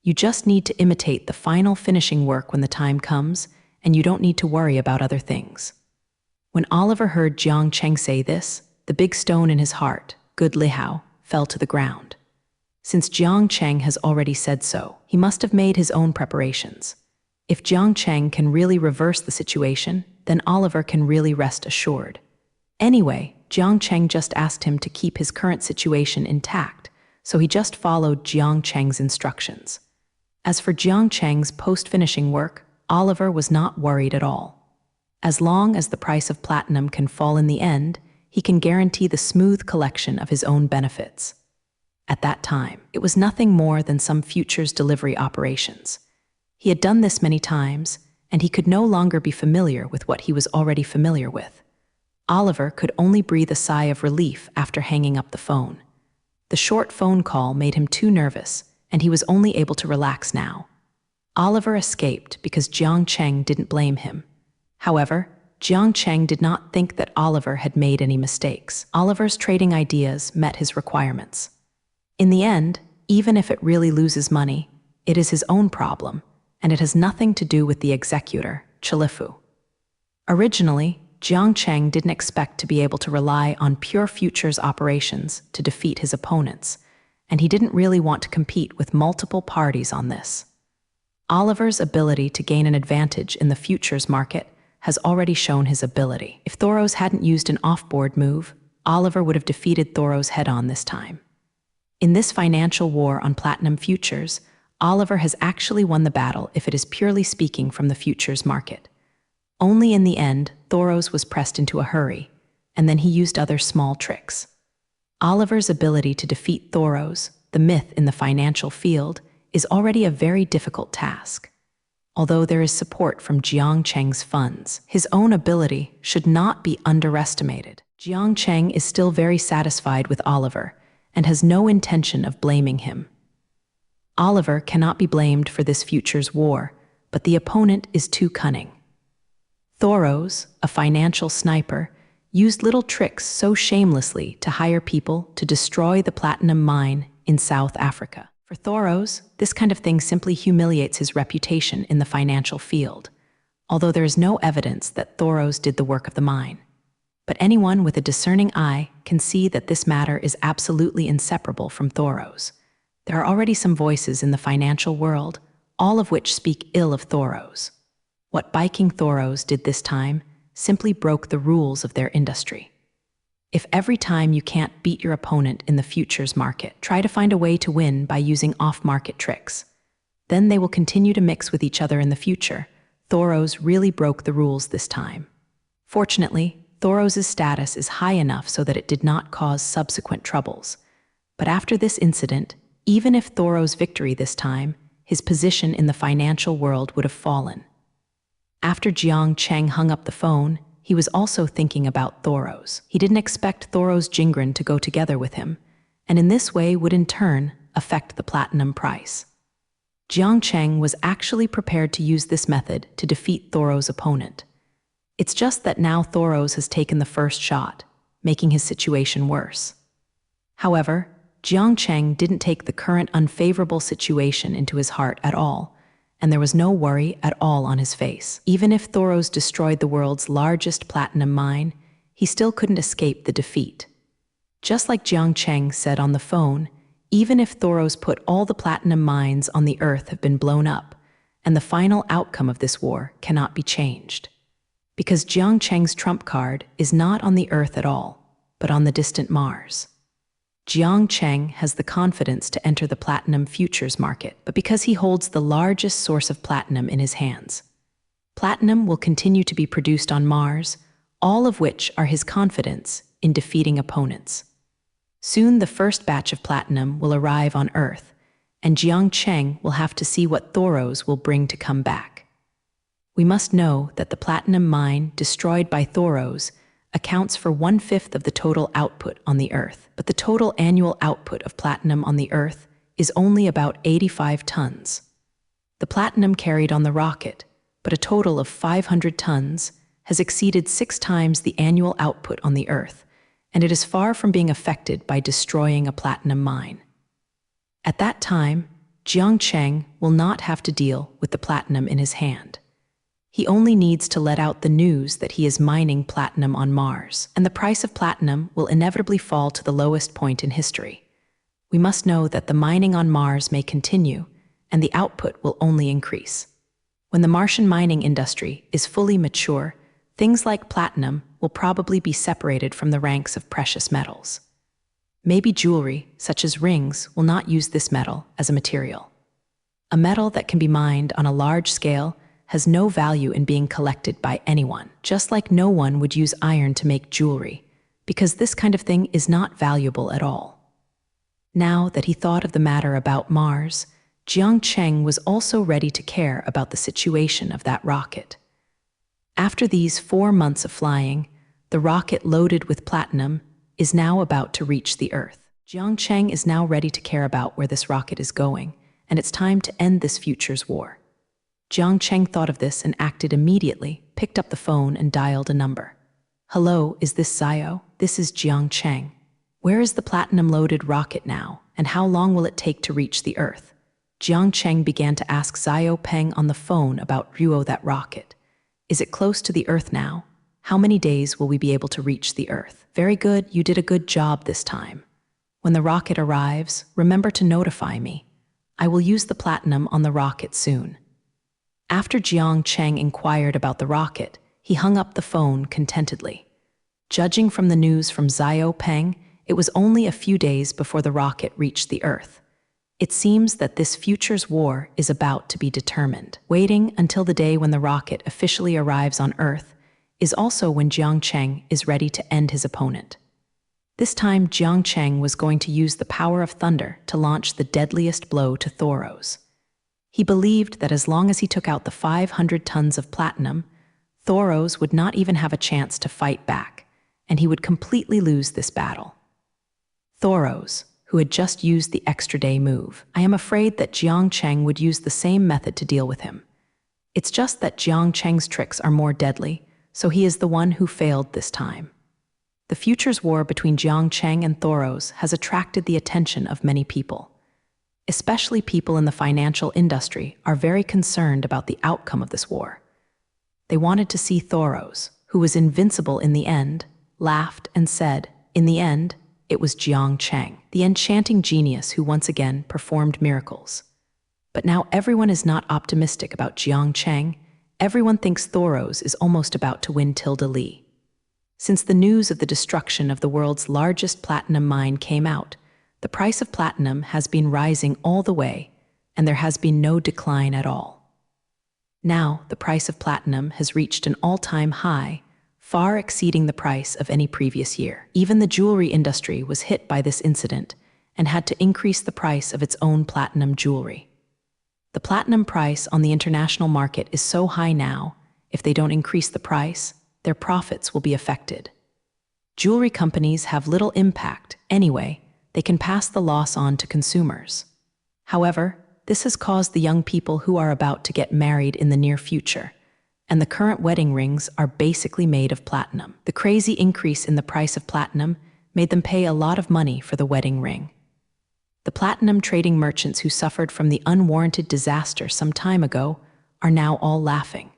You just need to imitate the final finishing work when the time comes, and you don't need to worry about other things. When Oliver heard Jiang Cheng say this, the big stone in his heart, good Lihao, fell to the ground. Since Jiang Cheng has already said so, he must have made his own preparations. If Jiang Cheng can really reverse the situation, then Oliver can really rest assured. Anyway, Jiang Cheng just asked him to keep his current situation intact, so he just followed Jiang Cheng's instructions. As for Jiang Cheng's post-finishing work, Oliver was not worried at all. As long as the price of platinum can fall in the end, he can guarantee the smooth collection of his own benefits. At that time, it was nothing more than some futures delivery operations. He had done this many times, and he could no longer be familiar with what he was already familiar with. Oliver could only breathe a sigh of relief after hanging up the phone. The short phone call made him too nervous, and he was only able to relax now. Oliver escaped because Jiang Cheng didn't blame him. However, Jiang Cheng did not think that Oliver had made any mistakes. Oliver's trading ideas met his requirements. In the end, even if it really loses money, it is his own problem, and it has nothing to do with the executor, Chalifu. Originally, Jiang Cheng didn't expect to be able to rely on pure futures operations to defeat his opponents, and he didn't really want to compete with multiple parties on this. Oliver's ability to gain an advantage in the futures market has already shown his ability. If Thoros hadn't used an off-board move, Oliver would have defeated Thoros head-on this time. In this financial war on platinum futures, Oliver has actually won the battle if it is purely speaking from the futures market. Only in the end, Thoros was pressed into a hurry, and then he used other small tricks. Oliver's ability to defeat Thoros, the myth in the financial field, is already a very difficult task. Although there is support from Jiang Cheng's funds, his own ability should not be underestimated. Jiang Cheng is still very satisfied with Oliver and has no intention of blaming him. Oliver cannot be blamed for this futures war, but the opponent is too cunning. Thoros, a financial sniper, used little tricks so shamelessly to hire people to destroy the platinum mine in South Africa. For Thoros, this kind of thing simply humiliates his reputation in the financial field, although there is no evidence that Thoros did the work of the mine. But anyone with a discerning eye can see that this matter is absolutely inseparable from Thoros. There are already some voices in the financial world, all of which speak ill of Thoros. What biking Thoros did this time simply broke the rules of their industry. If every time you can't beat your opponent in the futures market, try to find a way to win by using off-market tricks, then they will continue to mix with each other in the future. Thoros really broke the rules this time. Fortunately, Thoros' status is high enough so that it did not cause subsequent troubles. But after this incident, even if Thoros' victory this time, his position in the financial world would have fallen. After Jiang Cheng hung up the phone, he was also thinking about Thoros. He didn't expect Thoros Jingren to go together with him, and in this way would in turn affect the platinum price. Jiang Cheng was actually prepared to use this method to defeat Thoros' opponent. It's just that now Thoros has taken the first shot, making his situation worse. However, Jiang Cheng didn't take the current unfavorable situation into his heart at all, and there was no worry at all on his face. Even if Thoros destroyed the world's largest platinum mine, he still couldn't escape the defeat. Just like Jiang Cheng said on the phone, even if Thoros put all the platinum mines on the Earth have been blown up, and the final outcome of this war cannot be changed. Because Jiang Cheng's trump card is not on the Earth at all, but on the distant Mars. Jiang Cheng has the confidence to enter the platinum futures market, but because he holds the largest source of platinum in his hands. Platinum will continue to be produced on Mars, all of which are his confidence in defeating opponents. Soon the first batch of platinum will arrive on Earth, and Jiang Cheng will have to see what Thoros will bring to come back. We must know that the platinum mine destroyed by Thoros accounts for 1/5 of the total output on the Earth, but the total annual output of platinum on the Earth is only about 85 tons. The platinum carried on the rocket, but a total of 500 tons, has exceeded 6 times the annual output on the Earth, and it is far from being affected by destroying a platinum mine. At that time, Jiang Cheng will not have to deal with the platinum in his hand. He only needs to let out the news that he is mining platinum on Mars, and the price of platinum will inevitably fall to the lowest point in history. We must know that the mining on Mars may continue, and the output will only increase. When the Martian mining industry is fully mature, things like platinum will probably be separated from the ranks of precious metals. Maybe jewelry, such as rings, will not use this metal as a material. A metal that can be mined on a large scale has no value in being collected by anyone, just like no one would use iron to make jewelry, because this kind of thing is not valuable at all. Now that he thought of the matter about Mars, Jiang Cheng was also ready to care about the situation of that rocket. After these 4 months of flying, the rocket loaded with platinum is now about to reach the Earth. Jiang Cheng is now ready to care about where this rocket is going, and it's time to end this futures war. Jiang Cheng thought of this and acted immediately, picked up the phone and dialed a number. "Hello, is this Zio? This is Jiang Cheng. Where is the platinum-loaded rocket now, and how long will it take to reach the Earth?" Jiang Cheng began to ask Zio Peng on the phone about Ruo, that rocket. "Is it close to the Earth now? How many days will we be able to reach the Earth?" "Very good, you did a good job this time. When the rocket arrives, remember to notify me. I will use the platinum on the rocket soon." After Jiang Cheng inquired about the rocket, he hung up the phone contentedly. Judging from the news from Zio Peng, it was only a few days before the rocket reached the Earth. It seems that this futures war is about to be determined. Waiting until the day when the rocket officially arrives on Earth is also when Jiang Cheng is ready to end his opponent. This time, Jiang Cheng was going to use the power of thunder to launch the deadliest blow to Thoros. He believed that as long as he took out the 500 tons of platinum, Thoros would not even have a chance to fight back, and he would completely lose this battle. Thoros, who had just used the extra day move, I am afraid that Jiang Cheng would use the same method to deal with him. It's just that Jiang Cheng's tricks are more deadly, so he is the one who failed this time. The futures war between Jiang Cheng and Thoros has attracted the attention of many people. Especially people in the financial industry are very concerned about the outcome of this war. They wanted to see Thoros, who was invincible in the end, laughed and said, in the end, it was Jiang Cheng, the enchanting genius who once again performed miracles. But now everyone is not optimistic about Jiang Cheng. Everyone thinks Thoros is almost about to win Tilda Li. Since the news of the destruction of the world's largest platinum mine came out, the price of platinum has been rising all the way, and there has been no decline at all. Now, the price of platinum has reached an all-time high, far exceeding the price of any previous year. Even the jewelry industry was hit by this incident and had to increase the price of its own platinum jewelry. The platinum price on the international market is so high now, if they don't increase the price, their profits will be affected. Jewelry companies have little impact anyway. They can pass the loss on to consumers. However, this has caused the young people who are about to get married in the near future, and the current wedding rings are basically made of platinum. The crazy increase in the price of platinum made them pay a lot of money for the wedding ring. The platinum trading merchants who suffered from the unwarranted disaster some time ago are now all laughing.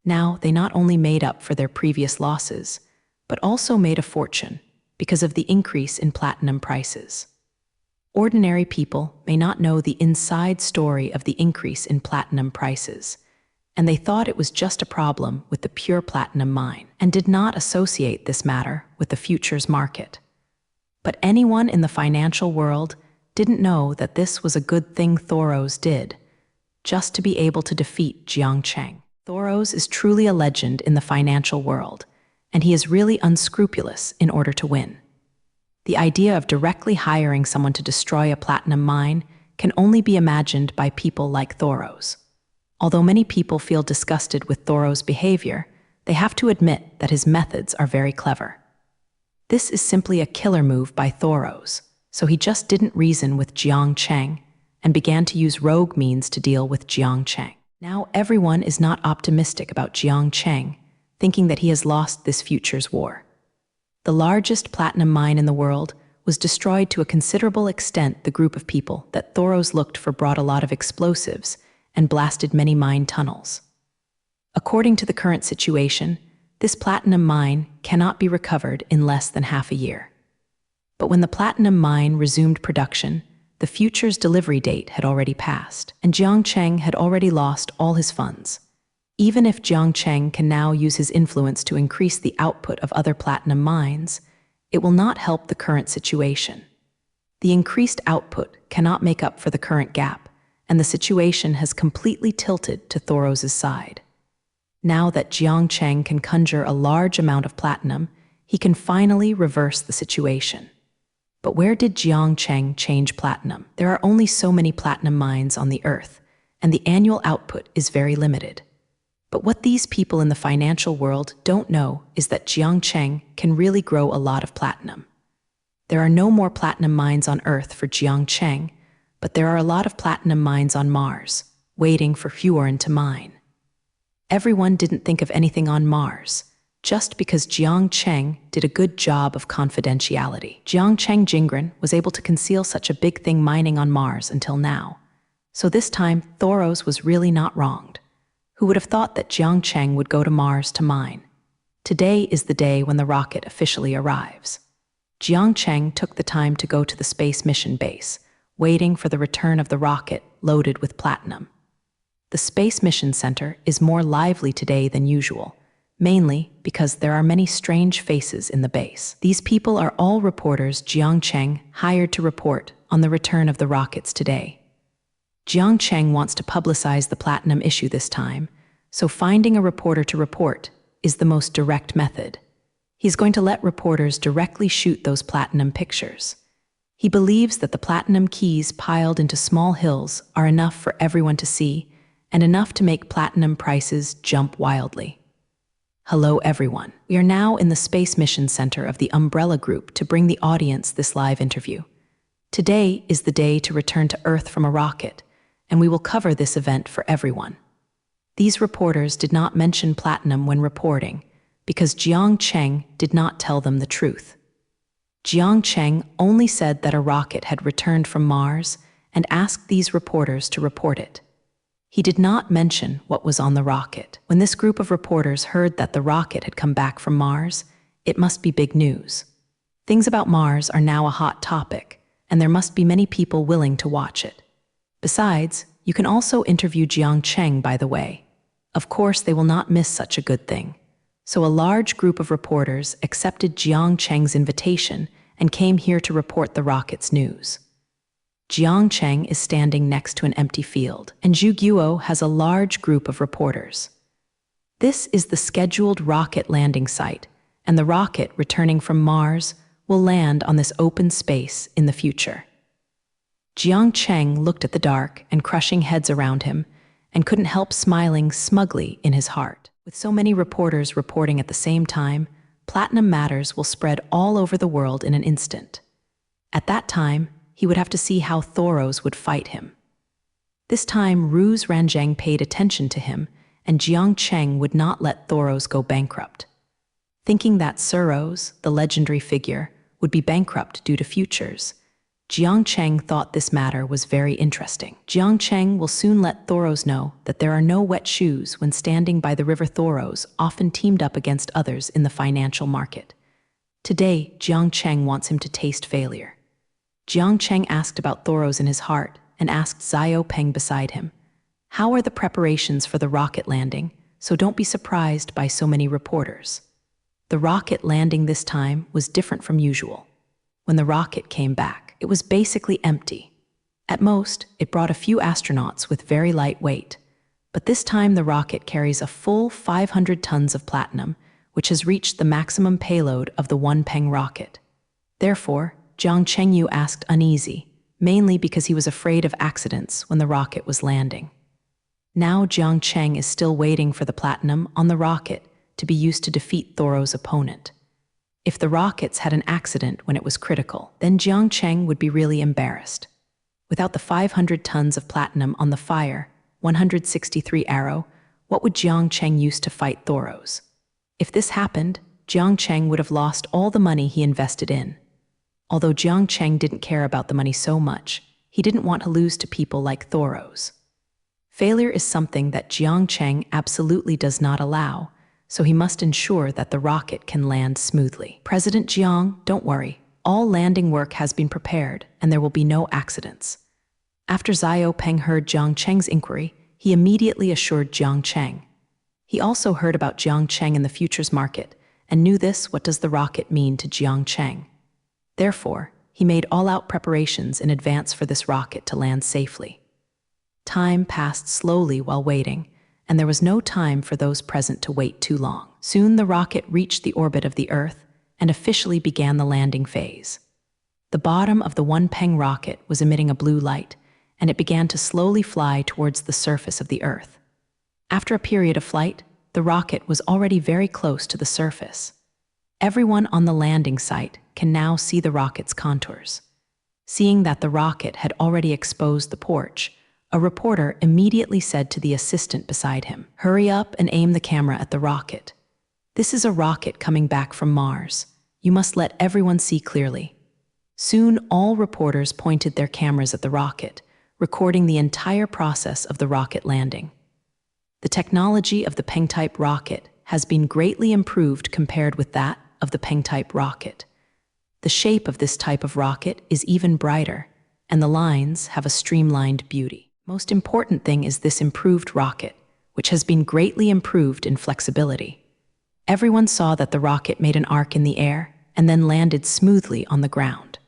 Now they not only made up for their previous losses, but also made a fortune because of the increase in platinum prices. Ordinary people may not know the inside story of the increase in platinum prices, and they thought it was just a problem with the pure platinum mine and did not associate this matter with the futures market. But anyone in the financial world didn't know that this was a good thing Thoros did, just to be able to defeat Jiang Cheng. Thoros is truly a legend in the financial world, and he is really unscrupulous in order to win. The idea of directly hiring someone to destroy a platinum mine can only be imagined by people like Thoros. Although many people feel disgusted with Thoros' behavior, they have to admit that his methods are very clever. This is simply a killer move by Thoros, so he just didn't reason with Jiang Cheng and began to use rogue means to deal with Jiang Cheng. Now everyone is not optimistic about Jiang Cheng, thinking that he has lost this futures war. The largest platinum mine in the world was destroyed to a considerable extent. The group of people that Thoros looked for brought a lot of explosives and blasted many mine tunnels. According to the current situation, this platinum mine cannot be recovered in less than half a year. But when the platinum mine resumed production, the future's delivery date had already passed, and Jiang Cheng had already lost all his funds. Even if Jiang Cheng can now use his influence to increase the output of other platinum mines, it will not help the current situation. The increased output cannot make up for the current gap, and the situation has completely tilted to Thoros' side. Now that Jiang Cheng can conjure a large amount of platinum, he can finally reverse the situation. But where did Jiang Cheng change platinum? There are only so many platinum mines on the Earth, and the annual output is very limited. But what these people in the financial world don't know is that Jiang Cheng can really grow a lot of platinum. There are no more platinum mines on Earth for Jiang Cheng, but there are a lot of platinum mines on Mars, waiting for Huron to mine. Everyone didn't think of anything on Mars, just because Jiang Cheng did a good job of confidentiality. Jiang Cheng Jingren was able to conceal such a big thing mining on Mars until now. So this time, Thoros was really not wronged. Who would have thought that Jiang Cheng would go to Mars to mine? Today is the day when the rocket officially arrives. Jiang Cheng took the time to go to the space mission base, waiting for the return of the rocket loaded with platinum. The Space Mission Center is more lively today than usual, mainly because there are many strange faces in the base. These people are all reporters Jiang Cheng hired to report on the return of the rockets today. Jiang Cheng wants to publicize the platinum issue this time, so finding a reporter to report is the most direct method. He's going to let reporters directly shoot those platinum pictures. He believes that the platinum keys piled into small hills are enough for everyone to see, and enough to make platinum prices jump wildly. Hello everyone. We are now in the Space Mission Center of the Umbrella Group to bring the audience this live interview. Today is the day to return to Earth from a rocket, and we will cover this event for everyone. These reporters did not mention platinum when reporting, because Jiang Cheng did not tell them the truth. Jiang Cheng only said that a rocket had returned from Mars and asked these reporters to report it. He did not mention what was on the rocket. When this group of reporters heard that the rocket had come back from Mars, it must be big news. Things about Mars are now a hot topic, and there must be many people willing to watch it. Besides, you can also interview Jiang Cheng, by the way. Of course, they will not miss such a good thing. So a large group of reporters accepted Jiang Cheng's invitation and came here to report the rocket's news. Jiang Cheng is standing next to an empty field, and Zhu Guo has a large group of reporters. This is the scheduled rocket landing site, and the rocket returning from Mars will land on this open space in the future. Jiang Cheng looked at the dark and crushing heads around him and couldn't help smiling smugly in his heart. With so many reporters reporting at the same time, platinum matters will spread all over the world in an instant. At that time, he would have to see how Thoros would fight him. This time, Ruse Ranjang paid attention to him, and Jiang Cheng would not let Thoros go bankrupt. Thinking that Suros, the legendary figure, would be bankrupt due to futures, Jiang Cheng thought this matter was very interesting. Jiang Cheng will soon let Thoros know that there are no wet shoes when standing by the river. Thoros often teamed up against others in the financial market. Today, Jiang Cheng wants him to taste failure. Jiang Cheng asked about Thoros in his heart and asked Xiao Peng beside him, "How are the preparations for the rocket landing, so don't be surprised by so many reporters?" The rocket landing this time was different from usual. When the rocket came back, it was basically empty. At most, it brought a few astronauts with very light weight, but this time the rocket carries a full 500 tons of platinum, which has reached the maximum payload of the One-Peng rocket. Therefore, Jiang Chengyu asked uneasy, mainly because he was afraid of accidents when the rocket was landing. Now Jiang Cheng is still waiting for the platinum on the rocket to be used to defeat Thoros' opponent. If the rockets had an accident when it was critical, then Jiang Cheng would be really embarrassed. Without the 500 tons of platinum on the Fire 163 arrow, what would Jiang Cheng use to fight Thoros? If this happened, Jiang Cheng would have lost all the money he invested in. Although Jiang Cheng didn't care about the money so much, he didn't want to lose to people like Thoros. Failure is something that Jiang Cheng absolutely does not allow, so he must ensure that the rocket can land smoothly. President Jiang, don't worry. All landing work has been prepared, and there will be no accidents. After Xiao Peng heard Jiang Cheng's inquiry, he immediately assured Jiang Cheng. He also heard about Jiang Cheng in the futures market, and knew this. What does the rocket mean to Jiang Cheng? Therefore, he made all-out preparations in advance for this rocket to land safely. Time passed slowly while waiting, and there was no time for those present to wait too long. Soon the rocket reached the orbit of the Earth and officially began the landing phase. The bottom of the One-Peng rocket was emitting a blue light, and it began to slowly fly towards the surface of the Earth. After a period of flight, the rocket was already very close to the surface. Everyone on the landing site can now see the rocket's contours. Seeing that the rocket had already exposed the porch, a reporter immediately said to the assistant beside him, "Hurry up and aim the camera at the rocket. This is a rocket coming back from Mars. You must let everyone see clearly." Soon all reporters pointed their cameras at the rocket, recording the entire process of the rocket landing. The technology of the Peng-type rocket has been greatly improved compared with that of the Peng-type rocket. The shape of this type of rocket is even brighter, and the lines have a streamlined beauty. Most important thing is this improved rocket, which has been greatly improved in flexibility. Everyone saw that the rocket made an arc in the air and then landed smoothly on the ground.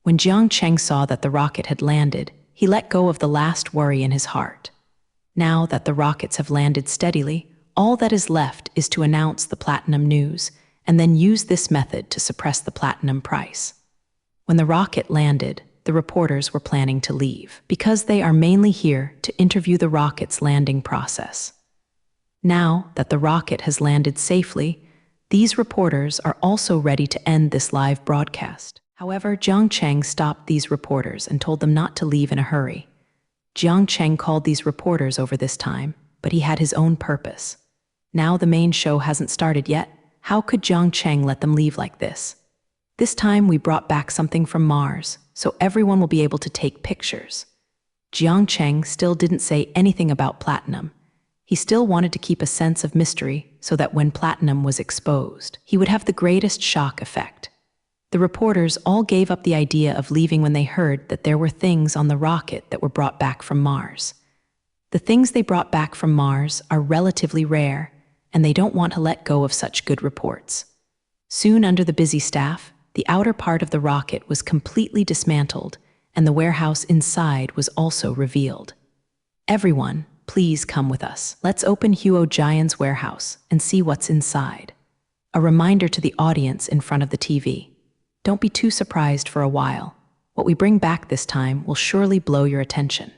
When Jiang Cheng saw that the rocket had landed, he let go of the last worry in his heart. Now that the rockets have landed steadily, all that is left is to announce the platinum news and then use this method to suppress the platinum price. When the rocket landed, the reporters were planning to leave, because they are mainly here to interview the rocket's landing process. Now that the rocket has landed safely, these reporters are also ready to end this live broadcast. However, Jiang Cheng stopped these reporters and told them not to leave in a hurry. Jiang Cheng called these reporters over this time, but he had his own purpose. Now the main show hasn't started yet. How could Jiang Cheng let them leave like this? This time we brought back something from Mars, so everyone will be able to take pictures. Jiang Cheng still didn't say anything about platinum. He still wanted to keep a sense of mystery so that when platinum was exposed, he would have the greatest shock effect. The reporters all gave up the idea of leaving when they heard that there were things on the rocket that were brought back from Mars. The things they brought back from Mars are relatively rare, and they don't want to let go of such good reports. Soon under the busy staff, the outer part of the rocket was completely dismantled, and the warehouse inside was also revealed. "Everyone, please come with us. Let's open Huo Jian's warehouse and see what's inside." A reminder to the audience in front of the TV. Don't be too surprised for a while. What we bring back this time will surely blow your attention.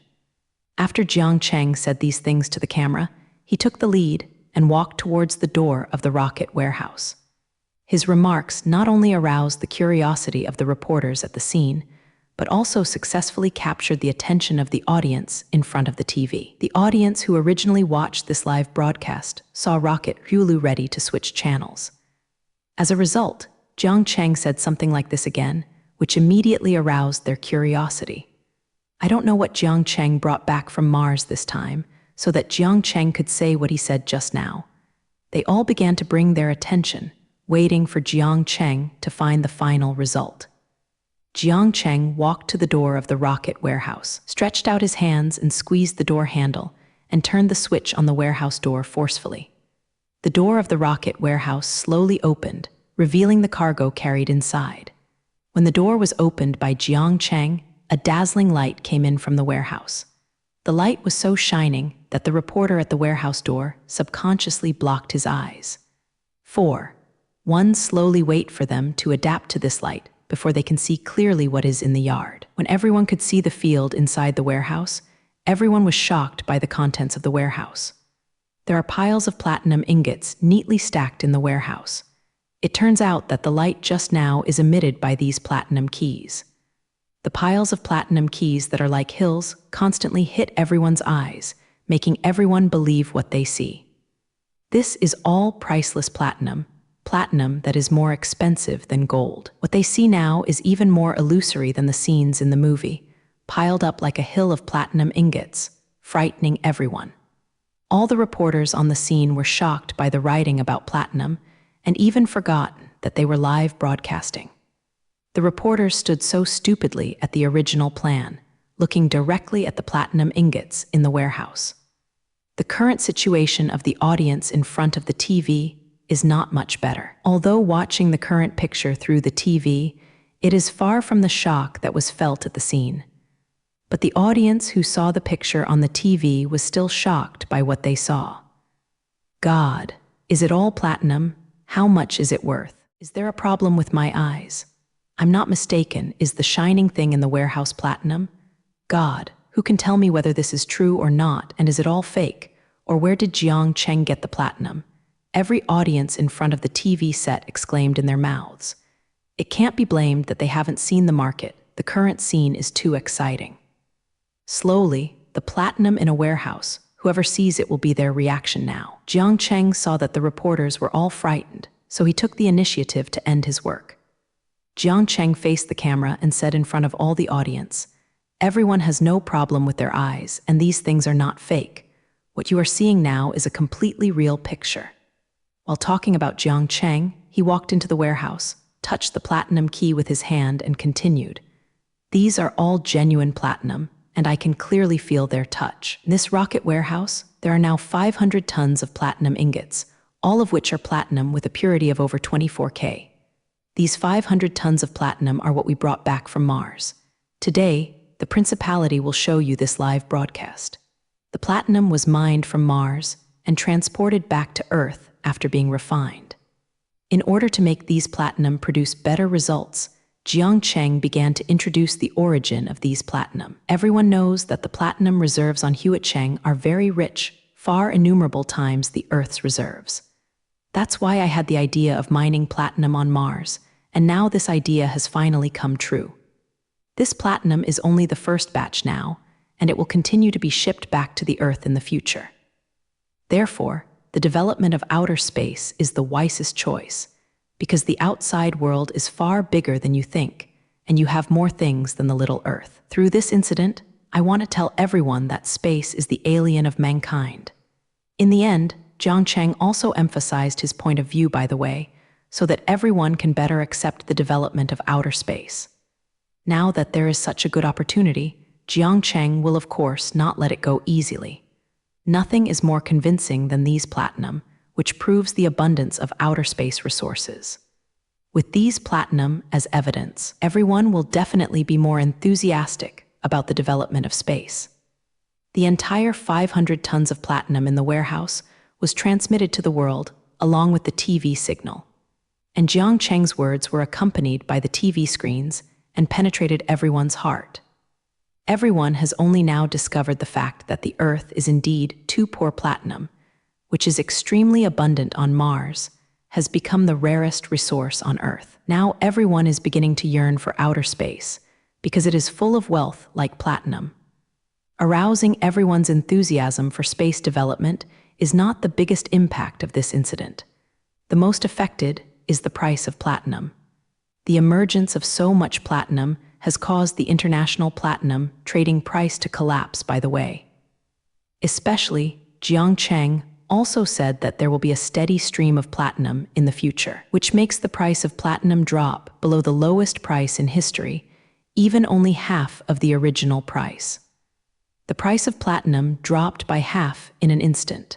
After Jiang Cheng said these things to the camera, he took the lead and walked towards the door of the rocket warehouse. His remarks not only aroused the curiosity of the reporters at the scene, but also successfully captured the attention of the audience in front of the TV. The audience who originally watched this live broadcast saw Rocket Hulu ready to switch channels. As a result, Jiang Cheng said something like this again, which immediately aroused their curiosity. I don't know what Jiang Cheng brought back from Mars this time, so that Jiang Cheng could say what he said just now. They all began to bring their attention, waiting for Jiang Cheng to find the final result. Jiang Cheng walked to the door of the rocket warehouse, stretched out his hands and squeezed the door handle, and turned the switch on the warehouse door forcefully. The door of the rocket warehouse slowly opened, revealing the cargo carried inside. When the door was opened by Jiang Cheng, a dazzling light came in from the warehouse. The light was so shining that the reporter at the warehouse door subconsciously blocked his eyes. 4. 1. Slowly wait for them to adapt to this light before they can see clearly what is in the yard. When everyone could see the field inside the warehouse, everyone was shocked by the contents of the warehouse. There are piles of platinum ingots neatly stacked in the warehouse. It turns out that the light just now is emitted by these platinum keys. The piles of platinum keys that are like hills constantly hit everyone's eyes, making everyone believe what they see. This is all priceless platinum, platinum that is more expensive than gold. What they see now is even more illusory than the scenes in the movie, piled up like a hill of platinum ingots, frightening everyone. All the reporters on the scene were shocked by the writing about platinum and even forgotten that they were live broadcasting. The reporters stood so stupidly at the original plan, looking directly at the platinum ingots in the warehouse. The current situation of the audience in front of the TV is not much better. Although watching the current picture through the TV, it is far from the shock that was felt at the scene. But the audience who saw the picture on the TV was still shocked by what they saw. God, is it all platinum? How much is it worth? Is there a problem with my eyes? I'm not mistaken, is the shining thing in the warehouse platinum? God, who can tell me whether this is true or not, and is it all fake? Or where did Jiang Cheng get the platinum? Every audience in front of the TV set exclaimed in their mouths. It can't be blamed that they haven't seen the market. The current scene is too exciting. Slowly, the platinum in a warehouse, whoever sees it will be their reaction now. Jiang Cheng saw that the reporters were all frightened, so he took the initiative to end his work. Jiang Cheng faced the camera and said in front of all the audience, "Everyone has no problem with their eyes, and these things are not fake. What you are seeing now is a completely real picture." While talking about Jiang Cheng, he walked into the warehouse, touched the platinum key with his hand, and continued, "These are all genuine platinum, and I can clearly feel their touch. In this rocket warehouse, there are now 500 tons of platinum ingots, all of which are platinum with a purity of over 24K. These 500 tons of platinum are what we brought back from Mars. Today, the Principality will show you this live broadcast. The platinum was mined from Mars and transported back to Earth after being refined. In order to make these platinum produce better results, Jiang Cheng began to introduce the origin of these platinum. Everyone knows that the platinum reserves on Huicheng are very rich, far innumerable times the Earth's reserves. That's why I had the idea of mining platinum on Mars, and now this idea has finally come true. This platinum is only the first batch now, and it will continue to be shipped back to the Earth in the future. Therefore, the development of outer space is the wisest choice, because the outside world is far bigger than you think, and you have more things than the little Earth. Through this incident, I want to tell everyone that space is the alien of mankind. In the end, Jiang Cheng also emphasized his point of view, by the way, so that everyone can better accept the development of outer space. Now that there is such a good opportunity, Jiang Cheng will of course not let it go easily. Nothing is more convincing than these platinum, which proves the abundance of outer space resources. With these platinum as evidence, everyone will definitely be more enthusiastic about the development of space. The entire 500 tons of platinum in the warehouse was transmitted to the world along with the TV signal. And Jiang Cheng's words were accompanied by the TV screens and penetrated everyone's heart. Everyone has only now discovered the fact that the Earth is indeed too poor platinum, which is extremely abundant on Mars, has become the rarest resource on Earth. Now everyone is beginning to yearn for outer space, because it is full of wealth like platinum. Arousing everyone's enthusiasm for space development is not the biggest impact of this incident. The most affected is the price of platinum. The emergence of so much platinum has caused the international platinum trading price to collapse, by the way. Especially, Jiang Cheng also said that there will be a steady stream of platinum in the future, which makes the price of platinum drop below the lowest price in history, even only half of the original price. The price of platinum dropped by half in an instant.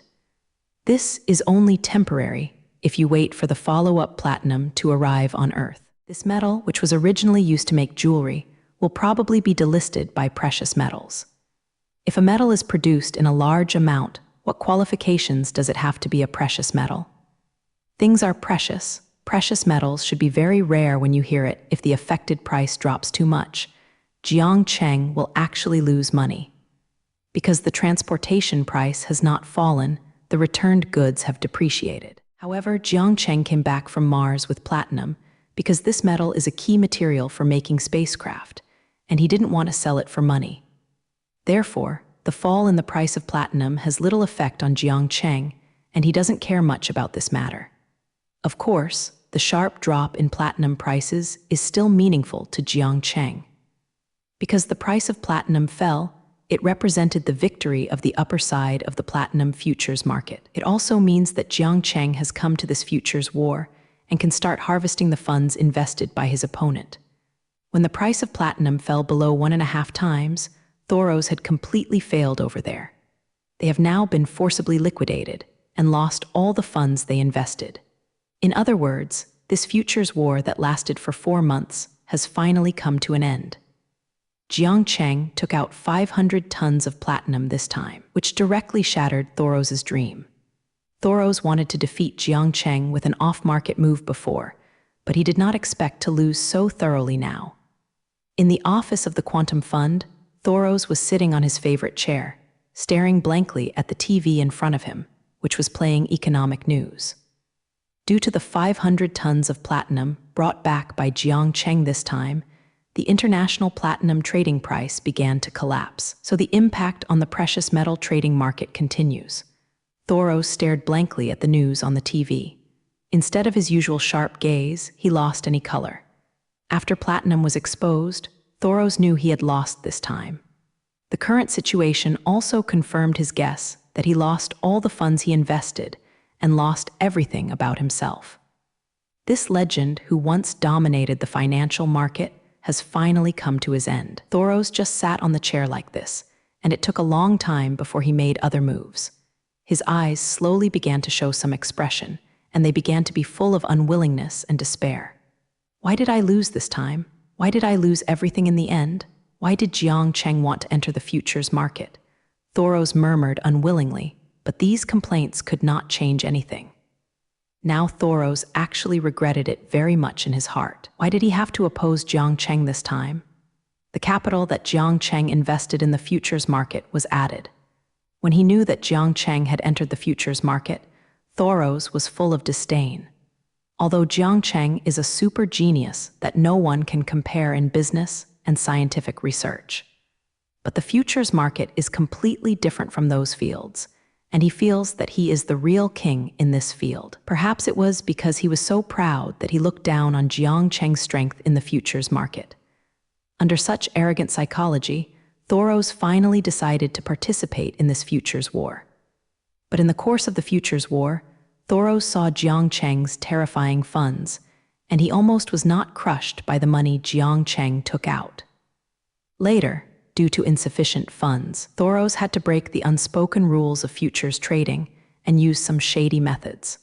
This is only temporary if you wait for the follow-up platinum to arrive on Earth. This metal, which was originally used to make jewelry, will probably be delisted by precious metals. If a metal is produced in a large amount, what qualifications does it have to be a precious metal? Things are precious. Precious metals should be very rare when you hear it. If the affected price drops too much, Jiang Cheng will actually lose money. Because the transportation price has not fallen, the returned goods have depreciated. However, Jiang Cheng came back from Mars with platinum because this metal is a key material for making spacecraft, and he didn't want to sell it for money. Therefore, the fall in the price of platinum has little effect on Jiang Cheng, and he doesn't care much about this matter. Of course, the sharp drop in platinum prices is still meaningful to Jiang Cheng. Because the price of platinum fell, it represented the victory of the upper side of the platinum futures market. It also means that Jiang Cheng has come to this futures war and can start harvesting the funds invested by his opponent. When the price of platinum fell below 1.5 times, Thoros had completely failed over there. They have now been forcibly liquidated and lost all the funds they invested. In other words, this futures war that lasted for 4 months has finally come to an end. Jiang Cheng took out 500 tons of platinum this time, which directly shattered Thoros' dream. Thoros wanted to defeat Jiang Cheng with an off-market move before, but he did not expect to lose so thoroughly now. In the office of the Quantum Fund, Thoros was sitting on his favorite chair, staring blankly at the TV in front of him, which was playing economic news. Due to the 500 tons of platinum brought back by Jiang Cheng this time, the international platinum trading price began to collapse, so the impact on the precious metal trading market continues. Thoros stared blankly at the news on the TV. Instead of his usual sharp gaze, he lost any color. After platinum was exposed, Thoros knew he had lost this time. The current situation also confirmed his guess that he lost all the funds he invested and lost everything about himself. This legend, who once dominated the financial market, has finally come to his end. Thoros just sat on the chair like this, and it took a long time before he made other moves. His eyes slowly began to show some expression, and they began to be full of unwillingness and despair. Why did I lose this time? Why did I lose everything in the end? Why did Jiang Cheng want to enter the futures market? Thoros murmured unwillingly, but these complaints could not change anything. Now Thoros actually regretted it very much in his heart. Why did he have to oppose Jiang Cheng this time? The capital that Jiang Cheng invested in the futures market was added. When he knew that Jiang Cheng had entered the futures market, Thoros was full of disdain. Although Jiang Cheng is a super genius that no one can compare in business and scientific research. But the futures market is completely different from those fields, and he feels that he is the real king in this field. Perhaps it was because he was so proud that he looked down on Jiang Cheng's strength in the futures market. Under such arrogant psychology, Thoros finally decided to participate in this futures war. But in the course of the futures war, Thoros saw Jiang Cheng's terrifying funds, and he almost was not crushed by the money Jiang Cheng took out. Later, due to insufficient funds, Thoros had to break the unspoken rules of futures trading and use some shady methods.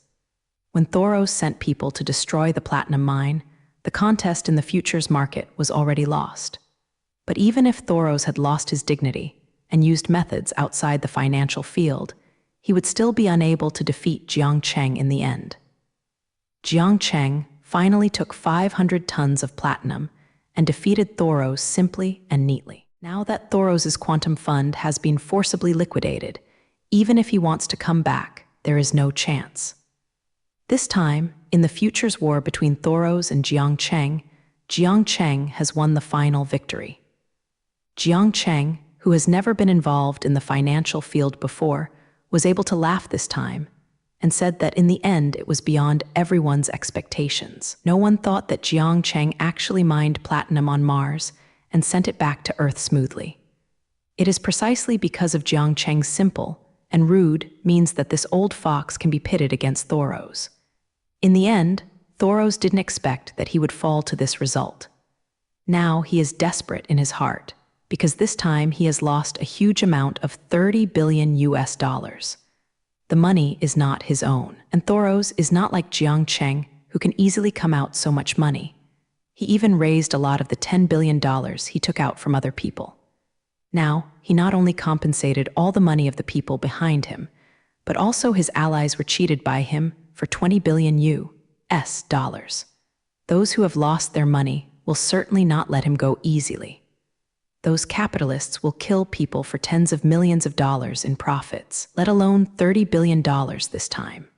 When Thoros sent people to destroy the platinum mine, the contest in the futures market was already lost. But even if Thoros had lost his dignity and used methods outside the financial field, he would still be unable to defeat Jiang Cheng in the end. Jiang Cheng finally took 500 tons of platinum and defeated Thoros simply and neatly. Now that Thoros' quantum fund has been forcibly liquidated, even if he wants to come back, there is no chance. This time, in the futures war between Thoros and Jiang Cheng has won the final victory. Jiang Cheng, who has never been involved in the financial field before, was able to laugh this time and said that in the end it was beyond everyone's expectations. No one thought that Jiang Cheng actually mined platinum on Mars and sent it back to Earth smoothly. It is precisely because of Jiang Cheng's simple and rude means that this old fox can be pitted against Thoros. In the end, Thoros didn't expect that he would fall to this result. Now he is desperate in his heart, because this time he has lost a huge amount of $30 billion. The money is not his own, and Thoros is not like Jiang Cheng, who can easily come out so much money. He even raised a lot of the $10 billion he took out from other people. Now, he not only compensated all the money of the people behind him, but also his allies were cheated by him for $20 billion. Those who have lost their money will certainly not let him go easily. Those capitalists will kill people for tens of millions of dollars in profits, let alone $30 billion this time.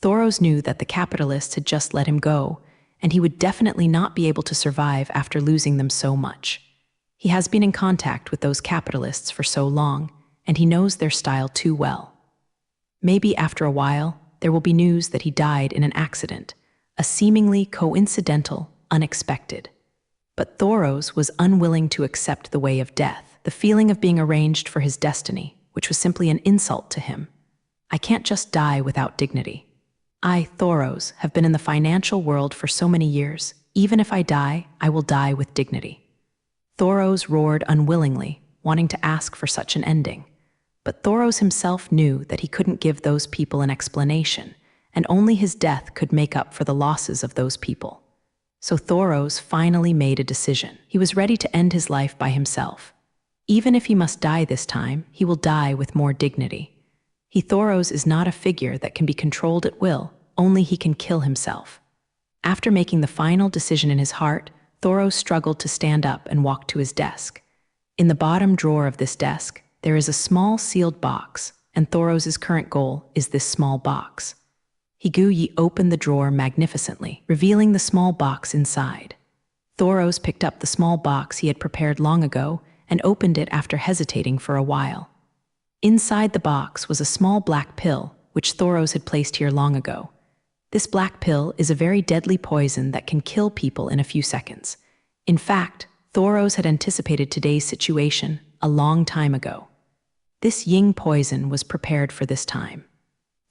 Thoros knew that the capitalists had just let him go, and he would definitely not be able to survive after losing them so much. He has been in contact with those capitalists for so long, and he knows their style too well. Maybe after a while, there will be news that he died in an accident, a seemingly coincidental, unexpected. But Thoros was unwilling to accept the way of death, the feeling of being arranged for his destiny, which was simply an insult to him. I can't just die without dignity. I, Thoros, have been in the financial world for so many years. Even if I die, I will die with dignity. Thoros roared unwillingly, wanting to ask for such an ending. But Thoros himself knew that he couldn't give those people an explanation, and only his death could make up for the losses of those people. So Thoros finally made a decision. He was ready to end his life by himself. Even if he must die this time, he will die with more dignity. Thoros is not a figure that can be controlled at will, only he can kill himself. After making the final decision in his heart, Thoros struggled to stand up and walk to his desk. In the bottom drawer of this desk, there is a small sealed box, and Thoros' current goal is this small box. Higuyi opened the drawer magnificently, revealing the small box inside. Thoros picked up the small box he had prepared long ago and opened it after hesitating for a while. Inside the box was a small black pill, which Thoros had placed here long ago. This black pill is a very deadly poison that can kill people in a few seconds. In fact, Thoros had anticipated today's situation a long time ago. This Ying poison was prepared for this time.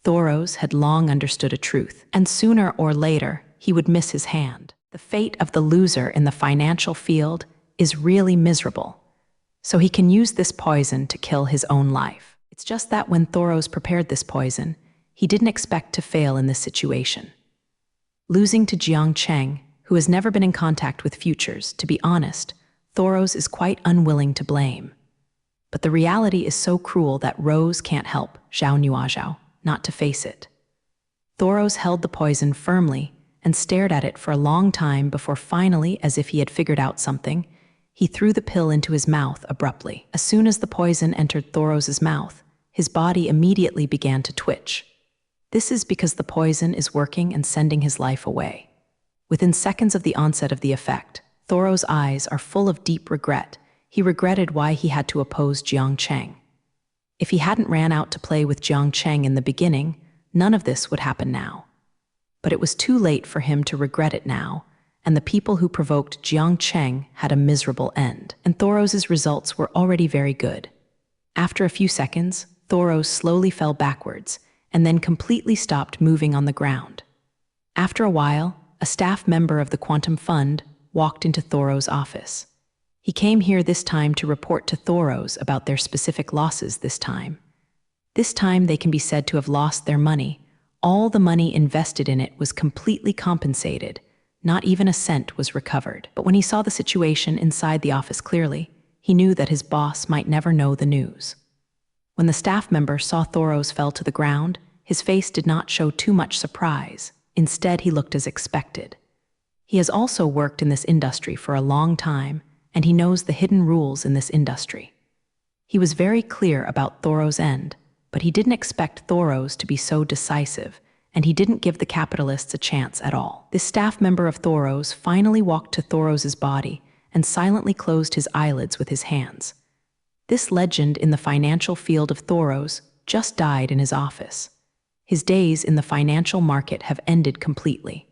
Thoros had long understood a truth, and sooner or later, he would miss his hand. The fate of the loser in the financial field is really miserable, so he can use this poison to kill his own life. It's just that when Thoros prepared this poison, he didn't expect to fail in this situation. Losing to Jiang Cheng, who has never been in contact with futures, to be honest, Thoros is quite unwilling to blame. But the reality is so cruel that Rose can't help Zhao Nuazhao not to face it. Thoros held the poison firmly and stared at it for a long time before finally, as if he had figured out something, he threw the pill into his mouth abruptly. As soon as the poison entered Thoros' mouth, his body immediately began to twitch. This is because the poison is working and sending his life away. Within seconds of the onset of the effect, Thoros' eyes are full of deep regret. He regretted why he had to oppose Jiang Cheng. If he hadn't ran out to play with Jiang Cheng in the beginning, none of this would happen now. But it was too late for him to regret it now, and the people who provoked Jiang Cheng had a miserable end. And Thoros' results were already very good. After a few seconds, Thoros slowly fell backwards, and then completely stopped moving on the ground. After a while, a staff member of the Quantum Fund walked into Thoros' office. He came here this time to report to Thoros about their specific losses this time. This time they can be said to have lost their money. All the money invested in it was completely compensated. Not even a cent was recovered. But when he saw the situation inside the office clearly, he knew that his boss might never know the news. When the staff member saw Thoros fell to the ground, his face did not show too much surprise. Instead, he looked as expected. He has also worked in this industry for a long time, and he knows the hidden rules in this industry. He was very clear about Thoros' end, but he didn't expect Thoros to be so decisive, and he didn't give the capitalists a chance at all. This staff member of Thoros finally walked to Thoros' body and silently closed his eyelids with his hands. This legend in the financial field of Thoros just died in his office. His days in the financial market have ended completely.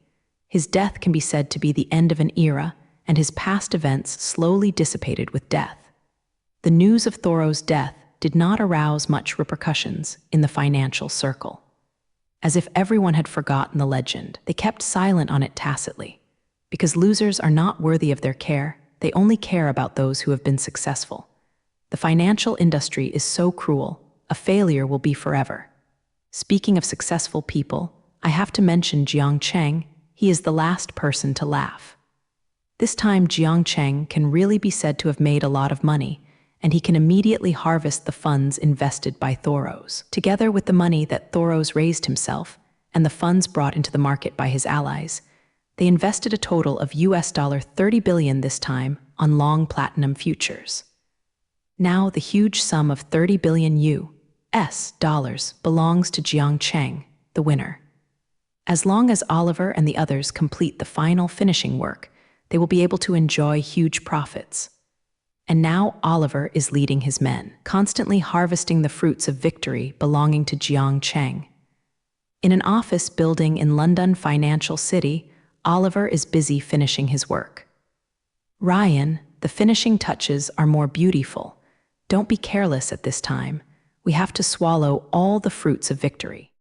His death can be said to be the end of an era, and his past events slowly dissipated with death. The news of Thoros' death did not arouse much repercussions in the financial circle. As if everyone had forgotten the legend, they kept silent on it tacitly. Because losers are not worthy of their care, they only care about those who have been successful. The financial industry is so cruel, a failure will be forever. Speaking of successful people, I have to mention Jiang Cheng. He is the last person to laugh. This time Jiang Cheng can really be said to have made a lot of money, and he can immediately harvest the funds invested by Thoros. Together with the money that Thoros raised himself and the funds brought into the market by his allies, they invested a total of $30 billion this time on long platinum futures. Now the huge sum of $30 billion US dollars belongs to Jiang Cheng, the winner. As long as Oliver and the others complete the final finishing work, they will be able to enjoy huge profits. And now Oliver is leading his men, constantly harvesting the fruits of victory belonging to Jiang Cheng. In an office building in London Financial City, Oliver is busy finishing his work. Ryan, the finishing touches are more beautiful. Don't be careless at this time. We have to swallow all the fruits of victory.